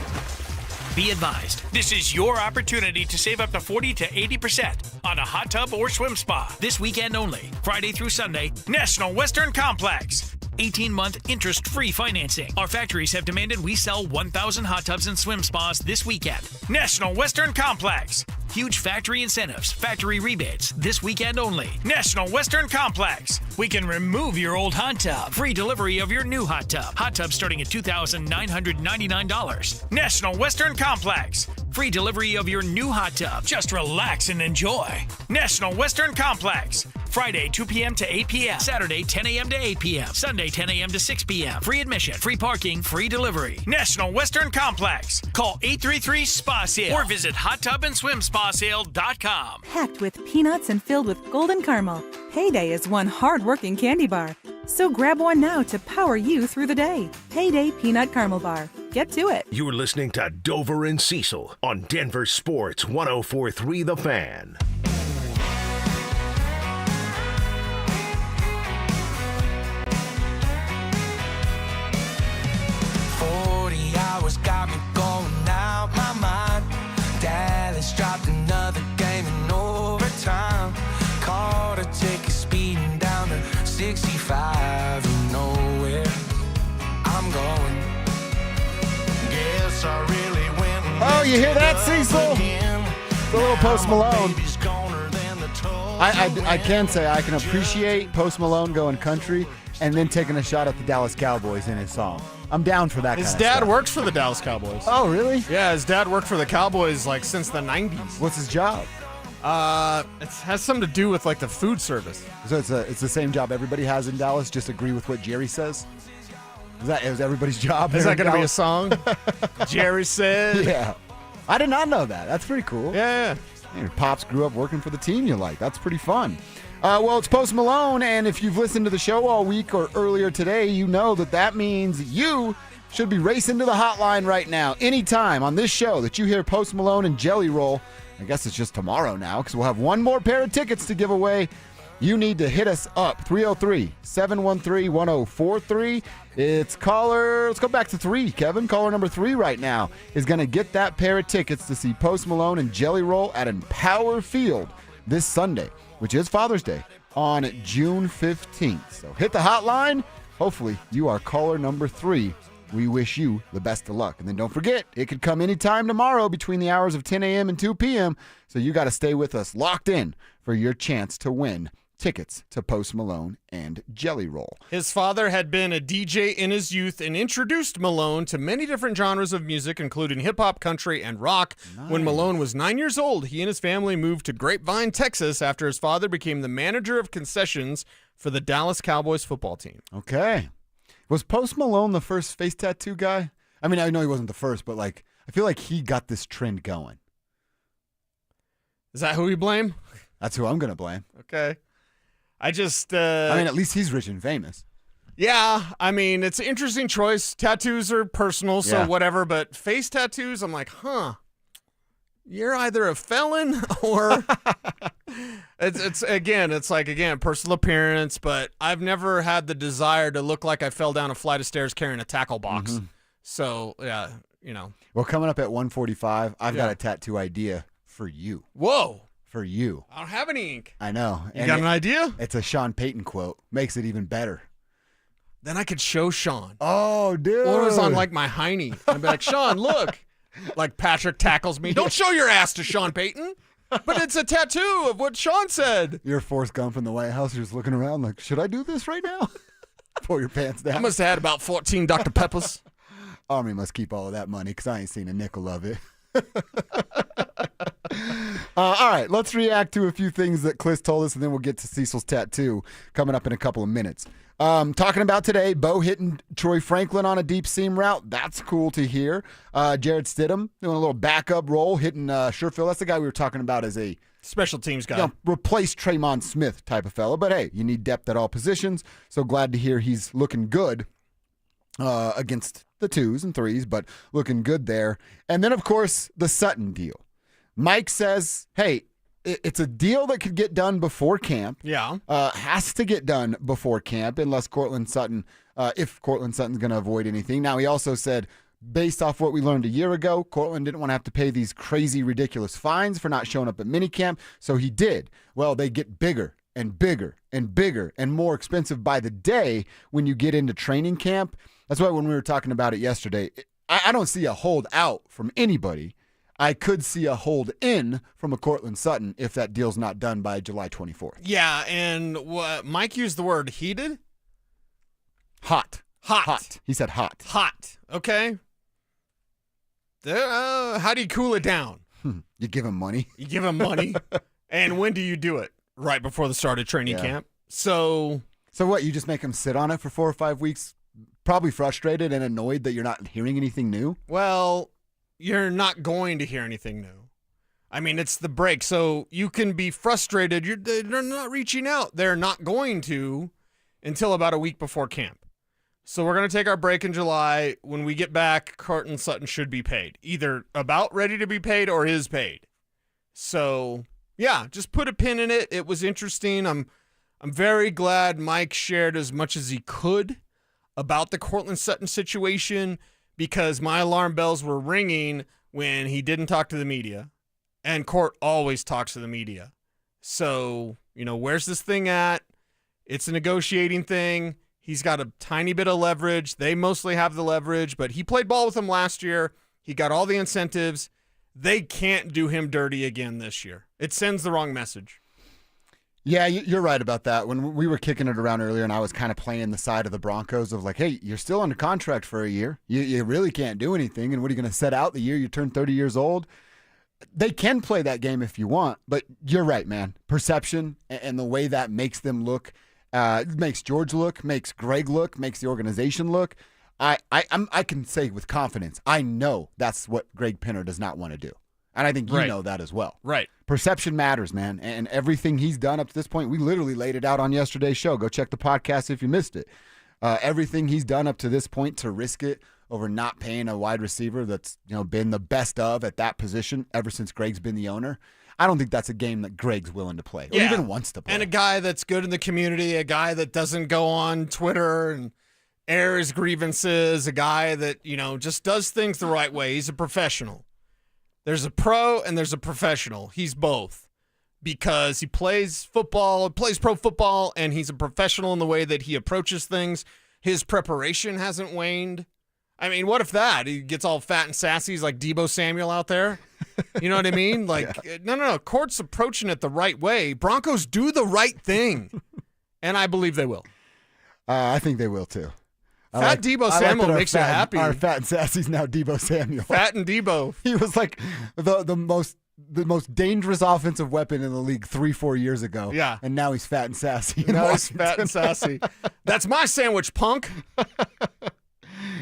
Be advised, this is your opportunity to save up to 40 to 80% on a hot tub or swim spa this weekend only, Friday through Sunday, National Western Complex. 18-month interest-free financing. Our factories have demanded we sell 1,000 hot tubs and swim spas this weekend. National Western Complex. Huge factory incentives, factory rebates, this weekend only. National Western Complex. We can remove your old hot tub. Free delivery of your new hot tub. Hot tub starting at $2,999. National Western Complex. Free delivery of your new hot tub. Just relax and enjoy. National Western Complex. Friday, 2 p.m. to 8 p.m. Saturday, 10 a.m. to 8 p.m. Sunday, 10 a.m. to 6 p.m. Free admission, free parking, free delivery. National Western Complex. Call 833-SPA-SALE or visit hottubandSwimSpaSale.com. Packed with peanuts and filled with golden caramel, Payday is one hard-working candy bar. So grab one now to power you through the day. Payday Peanut Caramel Bar. Get to it. You're listening to Dover and Cecil on Denver Sports 104.3 The Fan. Got me going out my mind. Dallas dropped another game in overtime. Caught a ticket speeding down to 65 and nowhere I'm going. Guess I really went. Oh, you hear that, Cecil? The little Post Malone. I can say I can appreciate Post Malone going country and then taking a shot at the Dallas Cowboys in his song. I'm down for that kind of stuff. His dad works for the Dallas Cowboys. Oh, really? Yeah, his dad worked for the Cowboys like since the 90s. What's his job? It has something to do with like the food service. So it's the same job everybody has in Dallas. Just agree with what Jerry says. Is everybody's job? Is that going to be a song? Jerry said. Yeah, I did not know that. That's pretty cool. Yeah. Your pops grew up working for the team you like. That's pretty fun. Well, it's Post Malone, and if you've listened to the show all week or earlier today, you know that means you should be racing to the hotline right now. Anytime on this show that you hear Post Malone and Jelly Roll, I guess it's just tomorrow now because we'll have one more pair of tickets to give away. You need to hit us up, 303-713-1043. It's let's go back to 3, Kevin. Caller number 3 right now is going to get that pair of tickets to see Post Malone and Jelly Roll at Empower Field this Sunday, which is Father's Day, on June 15th. So hit the hotline. Hopefully you are caller number 3. We wish you the best of luck. And then don't forget, it could come anytime tomorrow between the hours of 10 a.m. and 2 p.m. So you got to stay with us locked in for your chance to win tickets to Post Malone and Jelly Roll. His father had been a DJ in his youth and introduced Malone to many different genres of music, including hip-hop, country, and rock. Nice. When Malone was 9 years old, he and his family moved to Grapevine, Texas, after his father became the manager of concessions for the Dallas Cowboys football team. Okay. Was Post Malone the first face tattoo guy? I mean, I know he wasn't the first, but I feel like he got this trend going. Is that who you blame? That's who I'm going to blame. Okay. I just. At least he's rich and famous. Yeah, I mean, it's an interesting choice. Tattoos are personal, so Yeah. whatever. But face tattoos, I'm like, you're either a felon or it's personal appearance. But I've never had the desire to look like I fell down a flight of stairs carrying a tackle box. Mm-hmm. So yeah, Well, coming up at 1:45, I've Yeah. got a tattoo idea for you. Whoa. For you. I don't have any ink. I know. You got an idea? It's a Sean Payton quote. Makes it even better. Then I could show Sean. Oh, dude. Or it was on like my hiney. I'd be like, Sean, look. Like Patrick tackles me. Don't show your ass to Sean Payton. But it's a tattoo of what Sean said. You're Forrest Gump in the White House. You're just looking around like, should I do this right now? Pull your pants down. I must have had about 14 Dr. Peppers. Army must keep all of that money because I ain't seen a nickel of it. All right, let's react to a few things that Cliss told us, and then we'll get to Cecil's tattoo coming up in a couple of minutes. Talking about today, Bo hitting Troy Franklin on a deep seam route. That's cool to hear. Jared Stidham doing a little backup role, hitting Sherfield. That's the guy we were talking about as a special teams guy. Replace Traymon Smith type of fella. But hey, you need depth at all positions. So glad to hear he's looking good against the 2s and 3s, but looking good there. And then, of course, the Sutton deal. Mike says, hey, it's a deal that could get done before camp. Yeah. Has to get done before camp unless Cortland Sutton, if Cortland Sutton's going to avoid anything. Now, he also said, based off what we learned a year ago, Cortland didn't want to have to pay these crazy, ridiculous fines for not showing up at minicamp, so he did. Well, they get bigger and bigger and bigger and more expensive by the day when you get into training camp. That's why when we were talking about it yesterday, I don't see a hold out from anybody. I could see a hold in from a Cortland Sutton if that deal's not done by July 24th. Yeah, and Mike used the word heated? Hot. Hot. He said hot. Hot. Okay. How do you cool it down? You give him money. You give him money. And when do you do it? Right before the start of training camp. So what, you just make him sit on it for 4 or 5 weeks, probably frustrated and annoyed that you're not hearing anything new? Well, you're not going to hear anything new. I mean, it's the break. So you can be frustrated. They're not reaching out. They're not going to until about a week before camp. So we're going to take our break in July. When we get back, Cortland Sutton should be paid. Either about ready to be paid or is paid. So, yeah, just put a pin in it. It was interesting. I'm very glad Mike shared as much as he could about the Cortland Sutton situation, because my alarm bells were ringing when he didn't talk to the media. And Court always talks to the media. So, where's this thing at? It's a negotiating thing. He's got a tiny bit of leverage. They mostly have the leverage, but he played ball with them last year. He got all the incentives. They can't do him dirty again this year. It sends the wrong message. Yeah, you're right about that. When we were kicking it around earlier and I was kind of playing the side of the Broncos of like, hey, you're still under contract for a year. You really can't do anything. And what are you going to set out the year you turn 30 years old? They can play that game if you want, but you're right, man. Perception and the way that makes them look, makes George look, makes Greg look, makes the organization look. I can say with confidence, I know that's what Greg Pinner does not want to do. And I think you know that as well. Right. Perception matters, man. And everything he's done up to this point, we literally laid it out on yesterday's show. Go check the podcast if you missed it. Everything he's done up to this point to risk it over not paying a wide receiver that's been the best of at that position ever since Greg's been the owner. I don't think that's a game that Greg's willing to play or even wants to play. And a guy that's good in the community, a guy that doesn't go on Twitter and air his grievances, a guy that, just does things the right way. He's a professional. There's a pro and there's a professional. He's both because he plays football, plays pro football, and he's a professional in the way that he approaches things. His preparation hasn't waned. I mean, what if that? He gets all fat and sassy. He's like Deebo Samuel out there. You know what I mean? Like, no. Court's approaching it the right way. Broncos do the right thing, and I believe they will. I think they will too. Fat Deebo Samuel makes you happy. Our fat and sassy's now Deebo Samuel. Fat and Deebo. He was like the most dangerous offensive weapon in the league 3-4 years ago. Yeah. And now he's fat and sassy. Now he's fat and sassy. That's my sandwich, punk.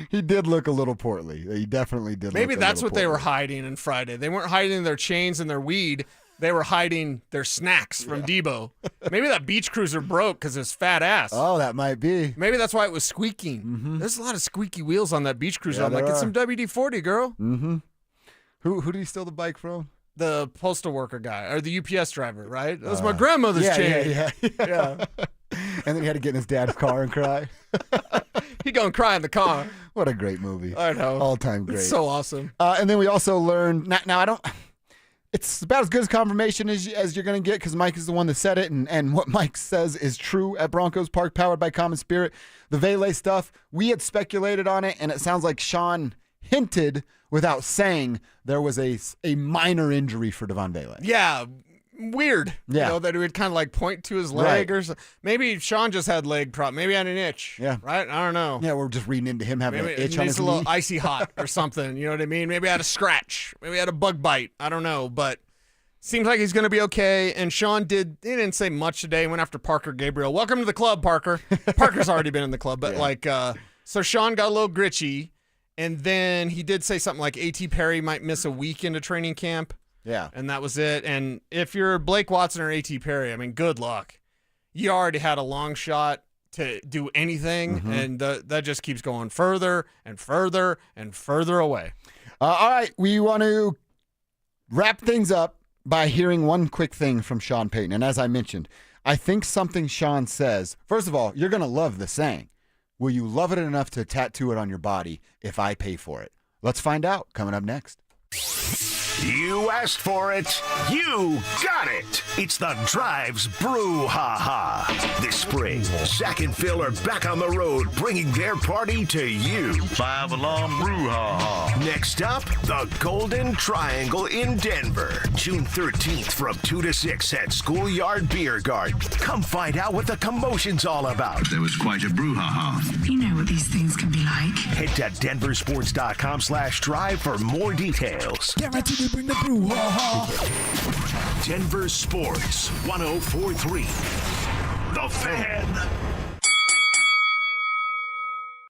He did look a little portly. He definitely did. Maybe look that's a what little they were portly. hiding in Friday. They weren't hiding their chains and their weed. they were hiding their snacks from Debo. Maybe that beach cruiser broke because of his fat ass. Oh, that might be. Maybe that's why it was squeaking. Mm-hmm. There's a lot of squeaky wheels on that beach cruiser. Yeah, I'm like, there it's are. some WD-40, girl. Mm-hmm. Who did he steal the bike from? The postal worker guy, or the UPS driver, right? That was my grandmother's chain. Yeah. And then he had to get in his dad's car and cry. He gonna cry in the car. What a great movie. I know. All-time great. It's so awesome. And then we also learned, now I don't, it's about as good as confirmation as you're going to get because Mike is the one that said it, and what Mike says is true at Broncos Park, powered by Common Spirit. The Vele stuff, we had speculated on it, and it sounds like Sean hinted without saying there was a minor injury for Devon Vele. Yeah, weird. Yeah. You know, that he would kind of like point to his leg or something. Maybe Sean just had leg problem. Maybe he had an itch. Yeah. Right? I don't know. Yeah, we're just reading into him having Maybe an itch it on needs his a little knee. icy hot or something. You know what I mean? Maybe I had a scratch. Maybe I had a bug bite. I don't know. But seems like he's going to be okay. And Sean he didn't say much today. He went after Parker Gabriel. Welcome to the club, Parker. Parker's already been in the club. But so Sean got a little gritchy. And then he did say something like A.T. Perry might miss a week into training camp. Yeah. And that was it. And if you're Blake Watson or A.T. Perry, I mean, good luck. You already had a long shot to do anything, and that just keeps going further and further and further away. All right, we want to wrap things up by hearing one quick thing from Sean Payton. And as I mentioned, I think something Sean says, first of all, you're going to love the saying. Will you love it enough to tattoo it on your body if I pay for it? Let's find out coming up next. You asked for it. You got it. It's the Drives Brouhaha. This spring, Zach and Phil are back on the road bringing their party to you. 5 Alarm Brouhaha. Next up, the Golden Triangle in Denver. June 13th from 2 to 6 at Schoolyard Beer Garden. Come find out what the commotion's all about. There was quite a brouhaha. You know what these things can be like. Head to denversports.com/drive for more details. Guaranteed to bring the brouhaha. Denver Sports 104.3. The Fan.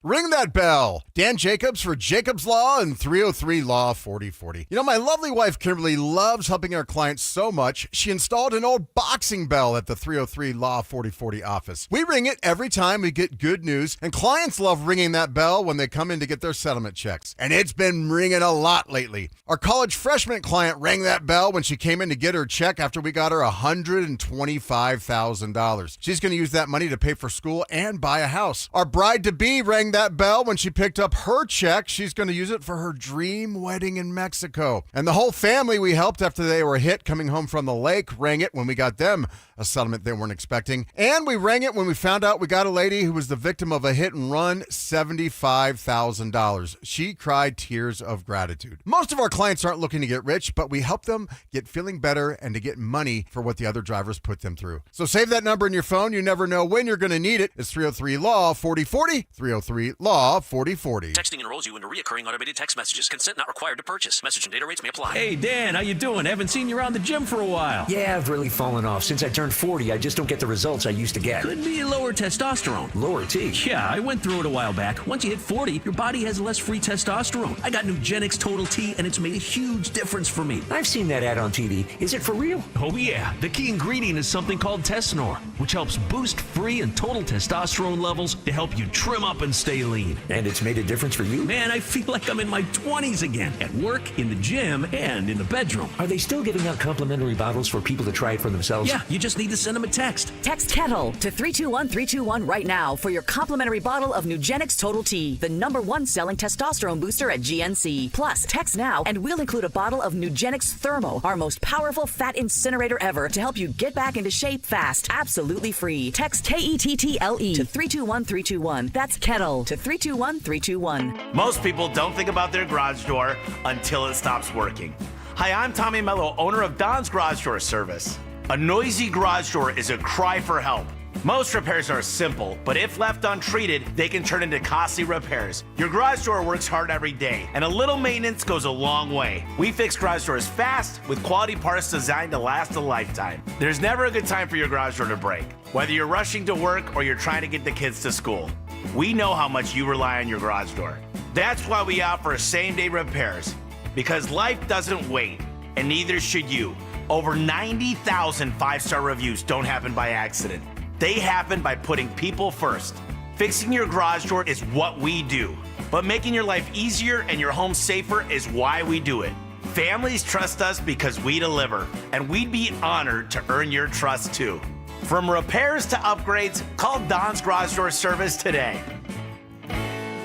Ring that bell. Dan Jacobs for Jacobs Law and 303 Law 4040. You know, my lovely wife, Kimberly, loves helping our clients so much, she installed an old boxing bell at the 303 Law 4040 office. We ring it every time we get good news, and clients love ringing that bell when they come in to get their settlement checks. And it's been ringing a lot lately. Our college freshman client rang that bell when she came in to get her check after we got her $125,000. She's going to use that money to pay for school and buy a house. Our bride-to-be rang that bell when she picked up her check. She's going to use it for her dream wedding in Mexico. And the whole family we helped after they were hit coming home from the lake rang it when we got them a settlement they weren't expecting. And we rang it when we found out we got a lady who was the victim of a hit and run, $75,000. She cried tears of gratitude. Most of our clients aren't looking to get rich, but we help them get feeling better and to get money for what the other drivers put them through. So save that number in your phone. You never know when you're going to need it. It's 303-LAW-4040, 303-LAW-4040. Texting enrolls you into recurring automated text messages. Consent not required to purchase. Message and data rates may apply. Hey, Dan, how you doing? Haven't seen you around the gym for a while. Yeah, I've really fallen off. Since I turned 40, I just don't get the results I used to get. Could be lower testosterone. Lower T? Yeah, I went through it a while back. Once you hit 40, your body has less free testosterone. I got Nugenix Total T, and it's made a huge difference for me. I've seen that ad on TV. Is it for real? Oh, yeah. The key ingredient is something called Tesnor, which helps boost free and total testosterone levels to help you trim up and stay lean. And it's made a difference for you? Man, I feel like I'm in my 20s again. At work, in the gym, and in the bedroom. Are they still giving out complimentary bottles for people to try it for themselves? Yeah, you just need to send them a text. Text Kettle to 321-321 right now for your complimentary bottle of Nugenix Total T, the #1 selling testosterone booster at GNC. Plus, text now and we'll include a bottle of Nugenix Thermo, our most powerful fat incinerator ever, to help you get back into shape fast, absolutely free. Text KETTLE to 321-321. That's Kettle to 321-321. Most people don't think about their garage door until it stops working. Hi, I'm Tommy Mello, owner of Don's Garage Door Service. A noisy garage door is a cry for help. Most repairs are simple, but if left untreated, they can turn into costly repairs. Your garage door works hard every day, and a little maintenance goes a long way. We fix garage doors fast with quality parts designed to last a lifetime. There's never a good time for your garage door to break, whether you're rushing to work or you're trying to get the kids to school. We know how much you rely on your garage door. That's why we offer same-day repairs, because life doesn't wait, and neither should you. Over 90,000 5-star reviews don't happen by accident. They happen by putting people first. Fixing your garage door is what we do, but making your life easier and your home safer is why we do it. Families trust us because we deliver, and we'd be honored to earn your trust too. From repairs to upgrades, call Don's Garage Door Service today.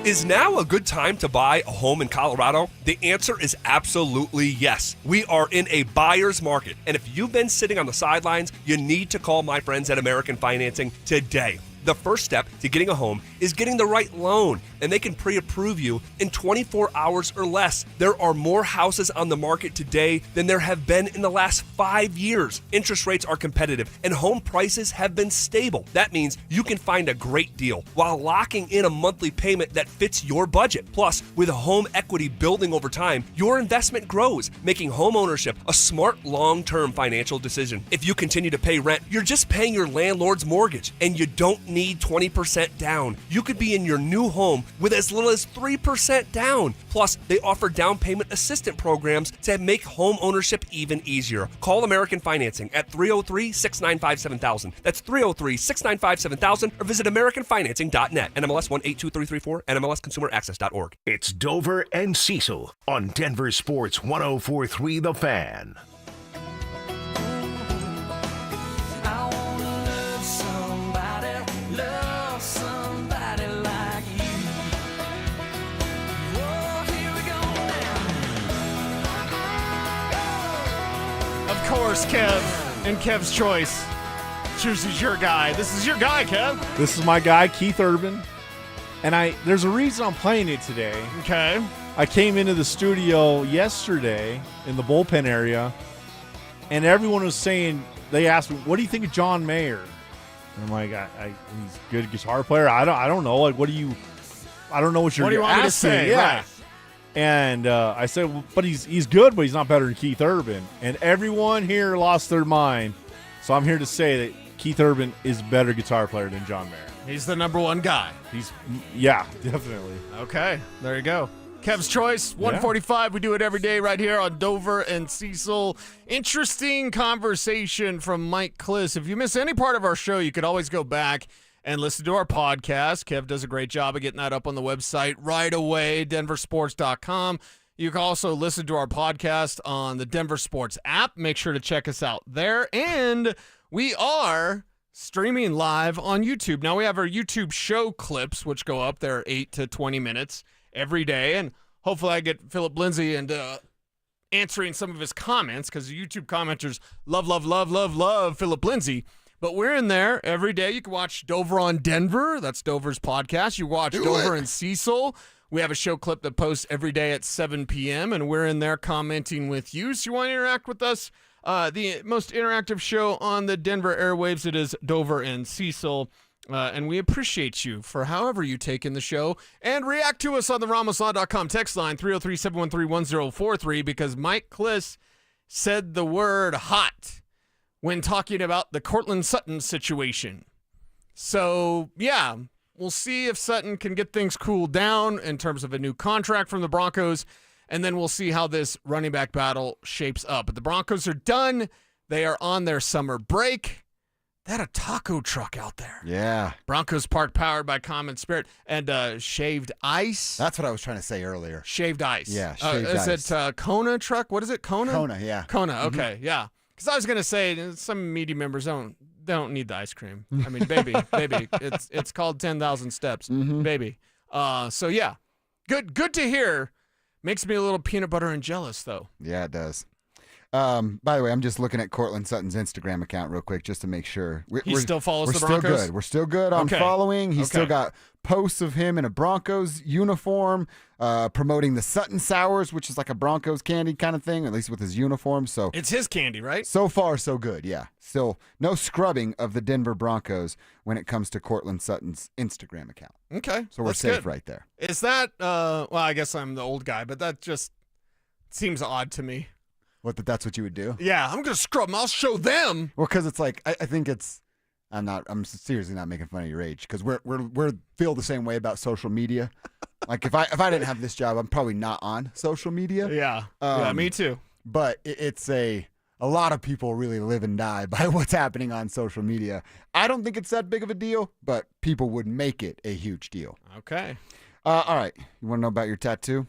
Is now a good time to buy a home in Colorado? The answer is absolutely yes. We are in a buyer's market, and if you've been sitting on the sidelines, you need to call my friends at American Financing today. The first step to getting a home is getting the right loan, and they can pre-approve you in 24 hours or less. There are more houses on the market today than there have been in the last 5 years. Interest rates are competitive, and home prices have been stable. That means you can find a great deal while locking in a monthly payment that fits your budget. Plus, with home equity building over time, your investment grows, making home ownership a smart long-term financial decision. If you continue to pay rent, you're just paying your landlord's mortgage, and you don't need 20% down. You could be in your new home with as little as 3% down. Plus, they offer down payment assistance programs to make home ownership even easier. Call American Financing at 303-695-7000. That's 303-695-7000 or visit AmericanFinancing.net. NMLS 182334, NMLSConsumerAccess.org. It's Dover and Cecil on Denver Sports 104.3 The Fan. Of course, Kev, and Kev's Choice chooses your guy. This is your guy, Kev. This is my guy, Keith Urban. And there's a reason I'm playing it today. Okay. I came into the studio yesterday in the bullpen area, and everyone was saying, they asked me, what do you think of John Mayer? And I'm like, he's a good guitar player. I don't know. Like, I don't know what you're asking. What do you want me to say? Yeah. Right. And I said, well, but he's good, but he's not better than Keith Urban. And everyone here lost their mind. So I'm here to say that Keith Urban is a better guitar player than John Mayer. He's the number one guy. Yeah, definitely. Okay, there you go. Kev's Choice, 145. Yeah. We do it every day right here on Dover and Cecil. Interesting conversation from Mike Klis. If you miss any part of our show, you could always go back and listen to our podcast. Kev does a great job of getting that up on the website right away, denversports.com. You can also listen to our podcast on the Denver Sports app. Make sure to check us out there. And we are streaming live on YouTube. Now, we have our YouTube show clips, which go up there 8 to 20 minutes every day. And hopefully I get Philip Lindsay and answering some of his comments, because YouTube commenters love Philip Lindsay. But we're in there every day. You can watch Dover on Denver. That's Dover's podcast. You watch Dover and Cecil. We have a show clip that posts every day at 7 p.m., and we're in there commenting with you. So you want to interact with us? The most interactive show on the Denver airwaves, it is Dover and Cecil. And we appreciate you for however you take in the show. And react to us on the RamosLaw.com text line, 303-713-1043, because Mike Klis said the word hot when talking about the Courtland Sutton situation. So, yeah, we'll see if Sutton can get things cooled down in terms of a new contract from the Broncos, and then we'll see how this running back battle shapes up. But the Broncos are done. They are on their summer break. They had a taco truck out there. Yeah. Broncos Park, powered by Common Spirit, and Shaved Ice. That's what I was trying to say earlier. Shaved Ice. Yeah, Shaved Ice. Is it Kona truck? What is it, Kona? Kona, yeah. Kona, okay, yeah. Because I was going to say, some media members don't need the ice cream. I mean, baby, it's called 10,000 steps, baby. So, yeah, good to hear. Makes me a little peanut butter and jealous, though. Yeah, it does. By the way, I'm just looking at Courtland Sutton's Instagram account real quick just to make sure. He still follows the Broncos? Broncos? We're still good on following. He's still got posts of him in a Broncos uniform, promoting the Sutton Sours, which is like a Broncos candy kind of thing, at least with his uniform. So it's his candy, right? So far, so good, yeah. Still no scrubbing of the Denver Broncos when it comes to Courtland Sutton's Instagram account. Okay. So we're safe right there. Is that, well, I guess I'm the old guy, but that just seems odd to me. What, that's what you would do? Yeah, I'm going to scrub them. I'll show them. Well, because it's like, I think it's, I'm seriously not making fun of your age, because we're feel the same way about social media. Like if I didn't have this job, I'm probably not on social media. Yeah, yeah, me too. But it's a a lot of people really live and die by what's happening on social media. I don't think it's that big of a deal, but people would make it a huge deal. Okay. All right. You want to know about your tattoo?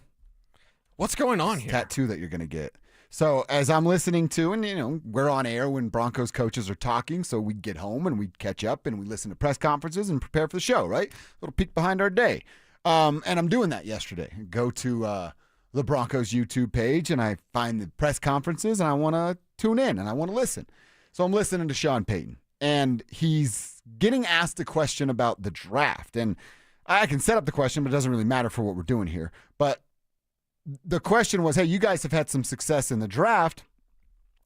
What's going on here? Tattoo that you're going to get. So as I'm listening to, and we're on air when Broncos coaches are talking, so we get home and we catch up and we listen to press conferences and prepare for the show, right? A little peek behind our day. And I'm doing that yesterday. Go to the Broncos YouTube page and I find the press conferences and I want to tune in and I want to listen. So I'm listening to Sean Payton and he's getting asked a question about the draft. And I can set up the question, but it doesn't really matter for what we're doing here. But the question was, hey, you guys have had some success in the draft.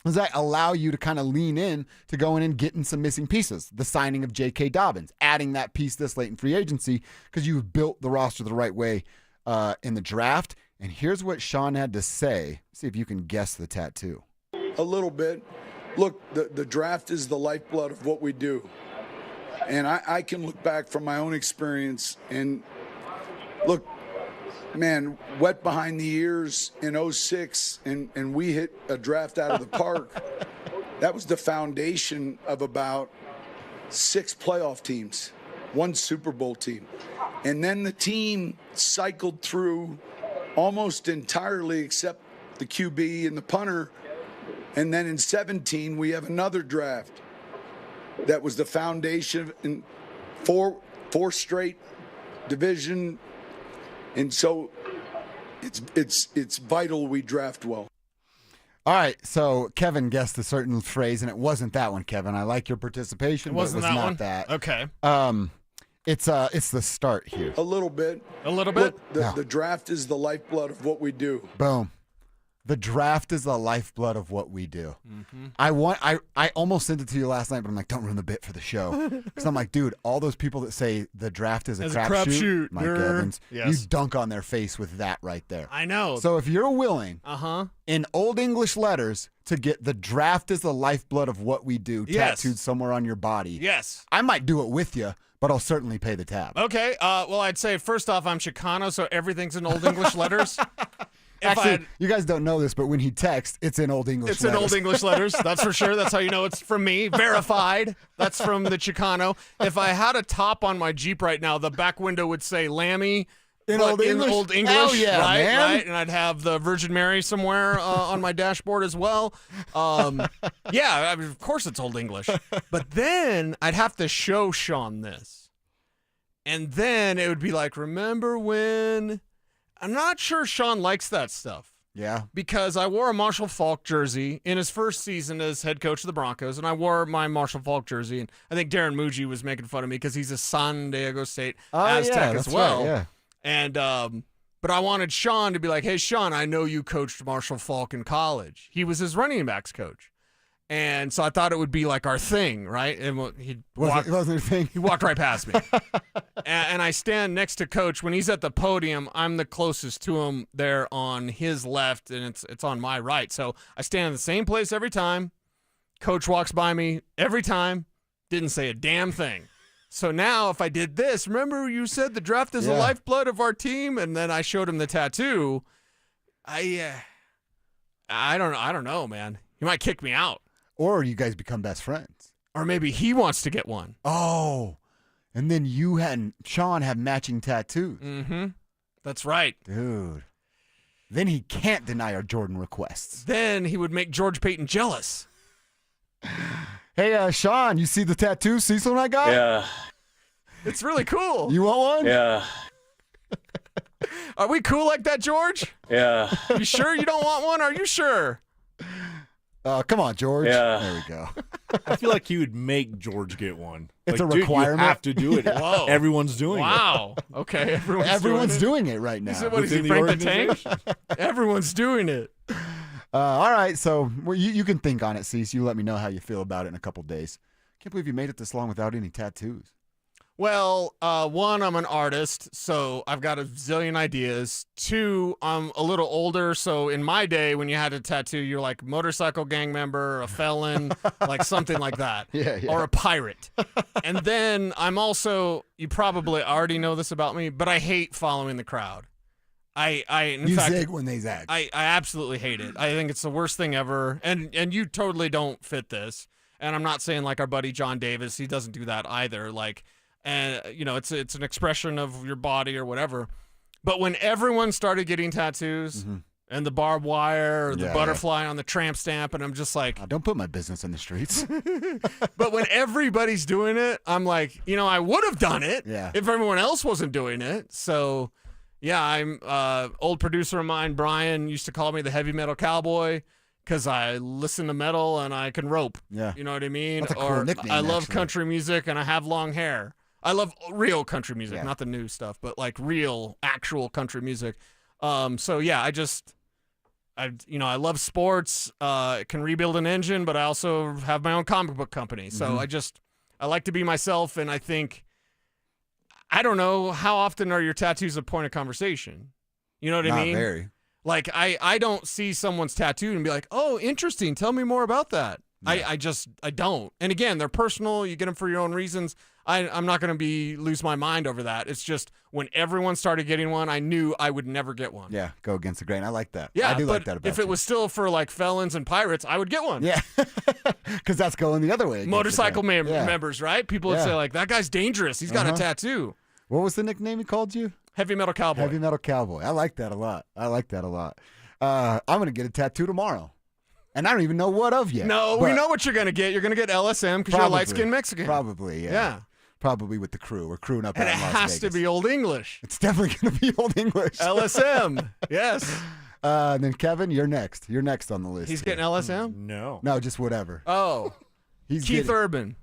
Does that allow you to kind of lean in to going and getting some missing pieces? The signing of J.K. Dobbins, adding that piece this late in free agency because you've built the roster the right way in the draft. And here's what Sean had to say. See if you can guess the tattoo. A little bit. Look, the draft is the lifeblood of what we do. And I can look back from my own experience and look, man, wet behind the ears in 06, and we hit a draft out of the park. That was the foundation of about 6 playoff teams, 1 Super Bowl team. And then the team cycled through almost entirely except the QB and the punter. And then in 17, we have another draft. That was the foundation in 4 straight division. And so it's vital we draft well. All right, so Kevin guessed a certain phrase, and it wasn't that one, Kevin. I like your participation, but it was not that. Okay. It's the start here. A little bit. A little bit? Look, the draft is the lifeblood of what we do. Boom. The draft is the lifeblood of what we do. Mm-hmm. I almost sent it to you last night, but I'm like, don't ruin the bit for the show. Because I'm like, dude, all those people that say the draft is a crapshoot, Mike Evans, you dunk on their face with that right there. I know. So if you're willing, in Old English letters, to get the draft is the lifeblood of what we do tattooed somewhere on your body, yes, I might do it with you, but I'll certainly pay the tab. Okay. Well, I'd say first off, I'm Chicano, so everything's in Old English letters. Actually, you guys don't know this, but when he texts, it's in Old English letters. It's in Old English letters, that's for sure. That's how you know it's from me. Verified. That's from the Chicano. If I had a top on my Jeep right now, the back window would say Lammy. In Old English? Hell yeah, right, man. Right? And I'd have the Virgin Mary somewhere on my dashboard as well. Yeah, I mean, of course it's Old English. But then I'd have to show Sean this. And then it would be like, remember when... I'm not sure Sean likes that stuff. Yeah. Because I wore a Marshall Faulk jersey in his first season as head coach of the Broncos, and I wore my Marshall Faulk jersey, and I think Darren Muji was making fun of me because he's a San Diego State Aztec as well. Right, yeah. And but I wanted Sean to be like, hey, Sean, I know you coached Marshall Faulk in college. He was his running backs coach. And so I thought it would be like our thing, right? And it wasn't a thing. He walked right past me. And I stand next to Coach. When he's at the podium, I'm the closest to him there on his left, and it's on my right. So I stand in the same place every time. Coach walks by me every time. Didn't say a damn thing. So now if I did this, remember you said the draft is the lifeblood of our team? And then I showed him the tattoo. I don't know, man. He might kick me out. Or you guys become best friends. Or maybe he wants to get one. Oh, and then you and Sean have matching tattoos. Mm-hmm. That's right. Dude. Then he can't deny our Jordan requests. Then he would make George Payton jealous. Hey, Sean, you see the tattoo Cecil and I got? Yeah. It's really cool. You want one? Yeah. Are we cool like that, George? Yeah. You sure you don't want one? Are you sure? Come on, George. Yeah. There we go. I feel like he would make George get one. It's like, a dude, requirement. You have to do it. Whoa. Everyone's doing it. Wow. Okay. Everyone's doing it right now. What is he, Frank the Tank? Everyone's doing it. All right. So you can think on it, Cease. You let me know how you feel about it in a couple days. Can't believe you made it this long without any tattoos. Well, one, I'm an artist, so I've got a zillion ideas. Two, I'm a little older, so in my day, when you had a tattoo, you're like motorcycle gang member, a felon, like something like that. Yeah. Or a pirate. And then I'm also, you probably already know this about me, but I hate following the crowd. In You fact, zig when they zag. I absolutely hate it. I think it's the worst thing ever. And you totally don't fit this. And I'm not saying like our buddy John Davis, he doesn't do that either. Like, and it's an expression of your body or whatever. But when everyone started getting tattoos and the barbed wire or the butterfly on the tramp stamp, and I'm just like, don't put my business in the streets. But when everybody's doing it, I'm like, I would have done it if everyone else wasn't doing it. So, yeah, I'm old producer of mine, Brian, used to call me the heavy metal cowboy because I listen to metal and I can rope. Yeah. You know what I mean? That's a cool or nickname, I love actually. country music and I have long hair. I love real country music, not the new stuff, but like real, actual country music. So yeah, I love sports. Can rebuild an engine, but I also have my own comic book company. So I like to be myself, and I think, I don't know, how often are your tattoos a point of conversation? You know what I mean? Not very. Like, I don't see someone's tattooed and be like, oh, interesting, tell me more about that. I don't. And again, they're personal. You get them for your own reasons. I'm not going to lose my mind over that. It's just when everyone started getting one, I knew I would never get one. Yeah, go against the grain. I like that. Yeah, I do but like that about if it was still for like felons and pirates, I would get one. Yeah, because that's going the other way. against the Motorcycle grain. Yeah. members, right? People would say like, that guy's dangerous. He's got a tattoo. What was the nickname he called you? Heavy Metal Cowboy. Heavy Metal Cowboy. I like that a lot. I'm going to get a tattoo tomorrow. And I don't even know what of yet. No, we know what you're going to get. You're going to get LSM because you're a light-skinned Mexican. Probably, yeah. Yeah. Probably with the crew. We're crewing up And out it in Las has to Vegas. be Old English. It's definitely going to be Old English. LSM. Yes. And then Kevin, you're next. You're next on the list. He's here. getting LSM? No, just whatever. Oh. He's Keith getting- Urban.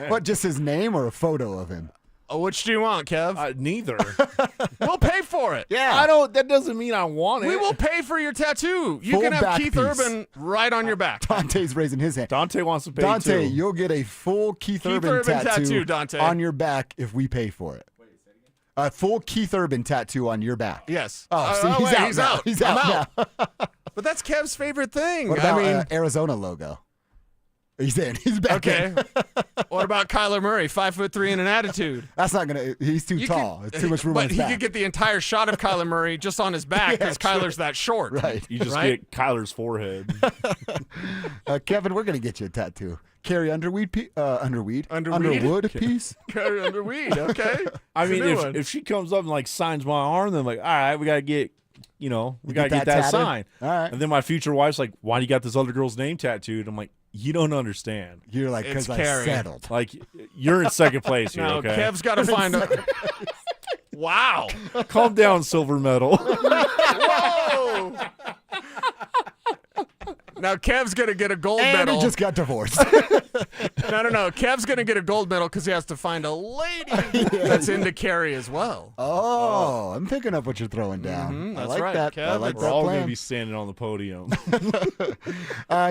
What, just his name or a photo of him? Oh, which do you want, Kev? Neither. We'll pay for it. Yeah. That doesn't mean I want it. We will pay for your tattoo. You Full can have back Keith piece. Urban right on your back. Dante's raising his hand. Dante wants to pay Dante, too. you'll get a full Keith Keith Urban Urban tattoo, Dante. on your back if we pay for it. A full Keith Urban tattoo on your back. Yes. Oh, see, he's wait, out he's now. out. He's I'm out now. But that's Kev's favorite thing. What about I mean, Arizona logo? He's in. He's back okay. in. What about Kyler Murray, 5'3" and an attitude? That's not going to – he's too tall. It's too much room on But his he back. could get the entire shot of Kyler Murray just on his back because Kyler's that short. Right. You just right? get Kyler's forehead. Kevin, we're going to get you a tattoo. Carrie Underwood piece? Underweed? Carrie Underweed, okay. I It's a mean, new one. if she comes up and like signs my arm, then I'm like, all right, we got to get – we got to get get that that tatted? sign. All right. And then my future wife's like, why do you got this other girl's name tattooed? I'm like, you don't understand. You're like, because I Carrie. settled. Like, you're in second place here, No, okay? Kev's got to find a. Wow. Calm down, silver medal. Whoa. Now Kev's gonna get a gold And medal. he just got divorced. No. Kev's gonna get a gold medal because he has to find a lady that's into Carrie as well. Oh, I'm picking up what you're throwing down. I that's like right, that. Kev. I like We're that all going plan. to be standing on the podium.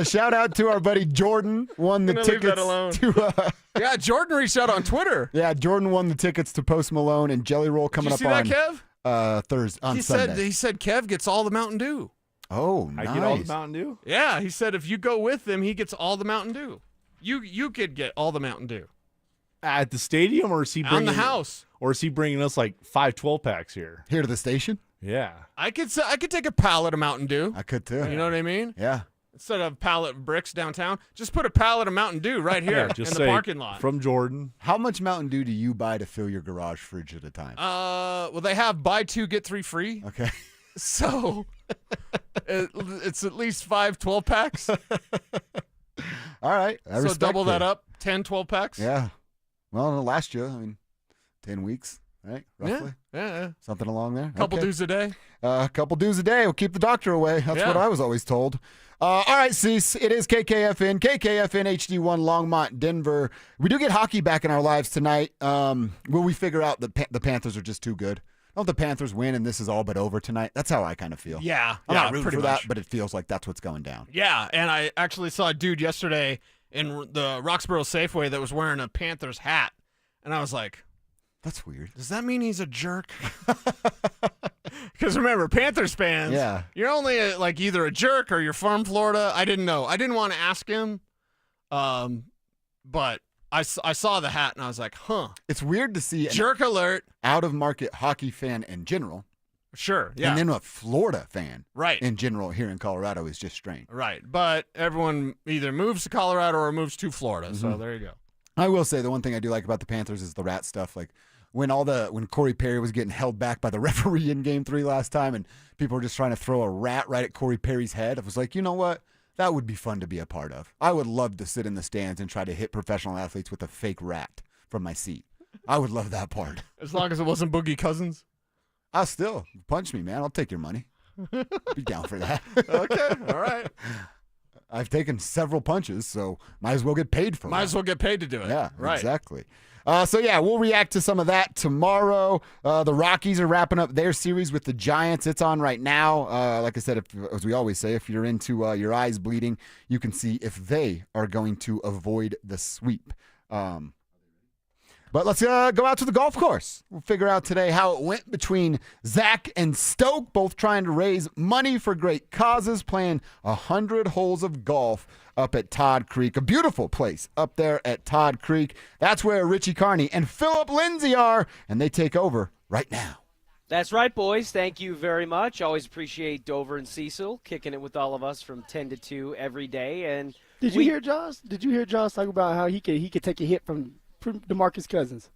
Shout out to our buddy Jordan. Won the Gonna leave that tickets alone. to. Yeah, Jordan reached out on Twitter. Yeah, Jordan won the tickets to Post Malone and Jelly Roll Did coming you up see on that, Kev? Thursday on He Sunday. said Kev gets all the Mountain Dew. Oh, nice. I get all the Mountain Dew? Yeah, he said if you go with him, he gets all the Mountain Dew. You could get all the Mountain Dew At the stadium, or is he on bringing the house. Or is he bringing us like 5 12-packs here? Here to the station. Yeah. I could take a pallet of Mountain Dew. I could too. You know what I mean? Yeah. Instead of pallet of bricks downtown, just put a pallet of Mountain Dew right here Yeah, just in say, the parking lot. From Jordan. How much Mountain Dew do you buy to fill your garage fridge at a time? Well, they have buy 2 get 3 free. Okay. So it's at least 5 12-packs. All right. I So respect double that it. up, 10 12-packs. Yeah. Well, it'll last you. 10 weeks, right? Roughly. Yeah. Something along there. Couple Okay. dues a day. A couple dues a day will keep the doctor away. That's Yeah. what I was always told. All right, Cease. It is KKFN HD1 Longmont, Denver. We do get hockey back in our lives tonight. Will we figure out that the Panthers are just too good? Don't the Panthers win and this is all but over tonight? That's how I kind of feel. Yeah. I'm yeah, not rooting pretty for much. that, but it feels like that's what's going down. Yeah, and I actually saw a dude yesterday in the Roxborough Safeway that was wearing a Panthers hat. And I was like, that's weird. Does that mean he's a jerk? Because remember, Panthers fans, Yeah. you're only either a jerk or you're from Florida. I didn't know. I didn't want to ask him, but I saw the hat and I was like, huh. It's weird to see Jerk alert. out of market hockey fan in general Sure, yeah. And then a Florida fan, Right. in general here in Colorado is just strange. Right, but everyone either moves to Colorado or moves to Florida, so there you go. I will say the one thing I do like about the Panthers is the rat stuff. Like when Corey Perry was getting held back by the referee in Game 3 last time, and people were just trying to throw a rat right at Corey Perry's head. I was like, you know what? That would be fun to be a part of. I would love to sit in the stands and try to hit professional athletes with a fake rat from my seat. I would love that part. As long as it wasn't Boogie Cousins. I'll still punch me, man. I'll take your money. Be down for that. Okay, all right. I've taken several punches, so might as well get paid for it. Might as well get paid to do it. Yeah, right. Exactly. So, yeah, we'll react to some of that tomorrow. The Rockies are wrapping up their series with the Giants. It's on right now. Like I said, as we always say, if you're into your eyes bleeding, you can see if they are going to avoid the sweep. But let's go out to the golf course. We'll figure out today how it went between Zach and Stoke, both trying to raise money for great causes, playing 100 holes of golf up at Todd Creek. A beautiful place up there at Todd Creek. That's where Richie Carney and Philip Lindsay are, and they take over right now. That's right, boys. Thank you very much. Always appreciate Dover and Cecil kicking it with all of us from 10 to 2 every day. And Did you hear Josh? Did you hear Josh talk about how he could take a hit from DeMarcus Cousins?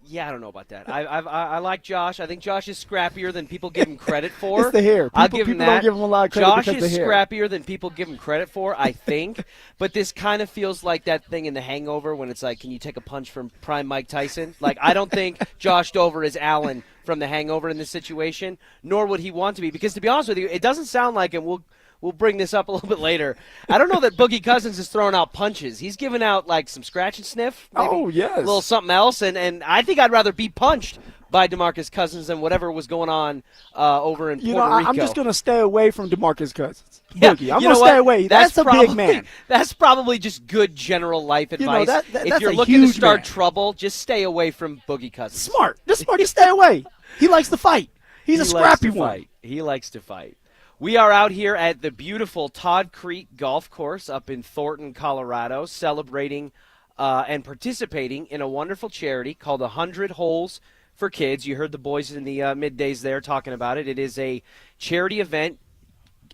Yeah, I don't know about that. I like Josh. I think Josh is scrappier than people give him credit for. It's the hair. I'll give him that. Don't give him a lot of credit Josh because is of the hair. scrappier than people give him credit for, I think. But this kind of feels like that thing in The Hangover when it's like, can you take a punch from prime Mike Tyson? Like, I don't think Josh Dover is Alan from The Hangover in this situation, nor would he want to be. Because to be honest with you, it doesn't sound like him. We'll bring this up a little bit later. I don't know that Boogie Cousins is throwing out punches. He's giving out, like, some scratch and sniff. Maybe Oh, yes. A little something else. And I think I'd rather be punched by DeMarcus Cousins than whatever was going on over in Puerto Rico. I'm just going to stay away from DeMarcus Cousins. Yeah, Boogie. I'm you going to know stay what? away. That's a probably, big man. That's probably just good general life advice. that's if you're a looking to huge start man. trouble, just stay away from Boogie Cousins. Smart. Just smart. Just stay away. He likes to fight. He's a scrappy one. He likes to fight. We are out here at the beautiful Todd Creek Golf Course up in Thornton, Colorado, celebrating and participating in a wonderful charity called 100 Holes for Kids. You heard the boys in the middays there talking about it. It is a charity event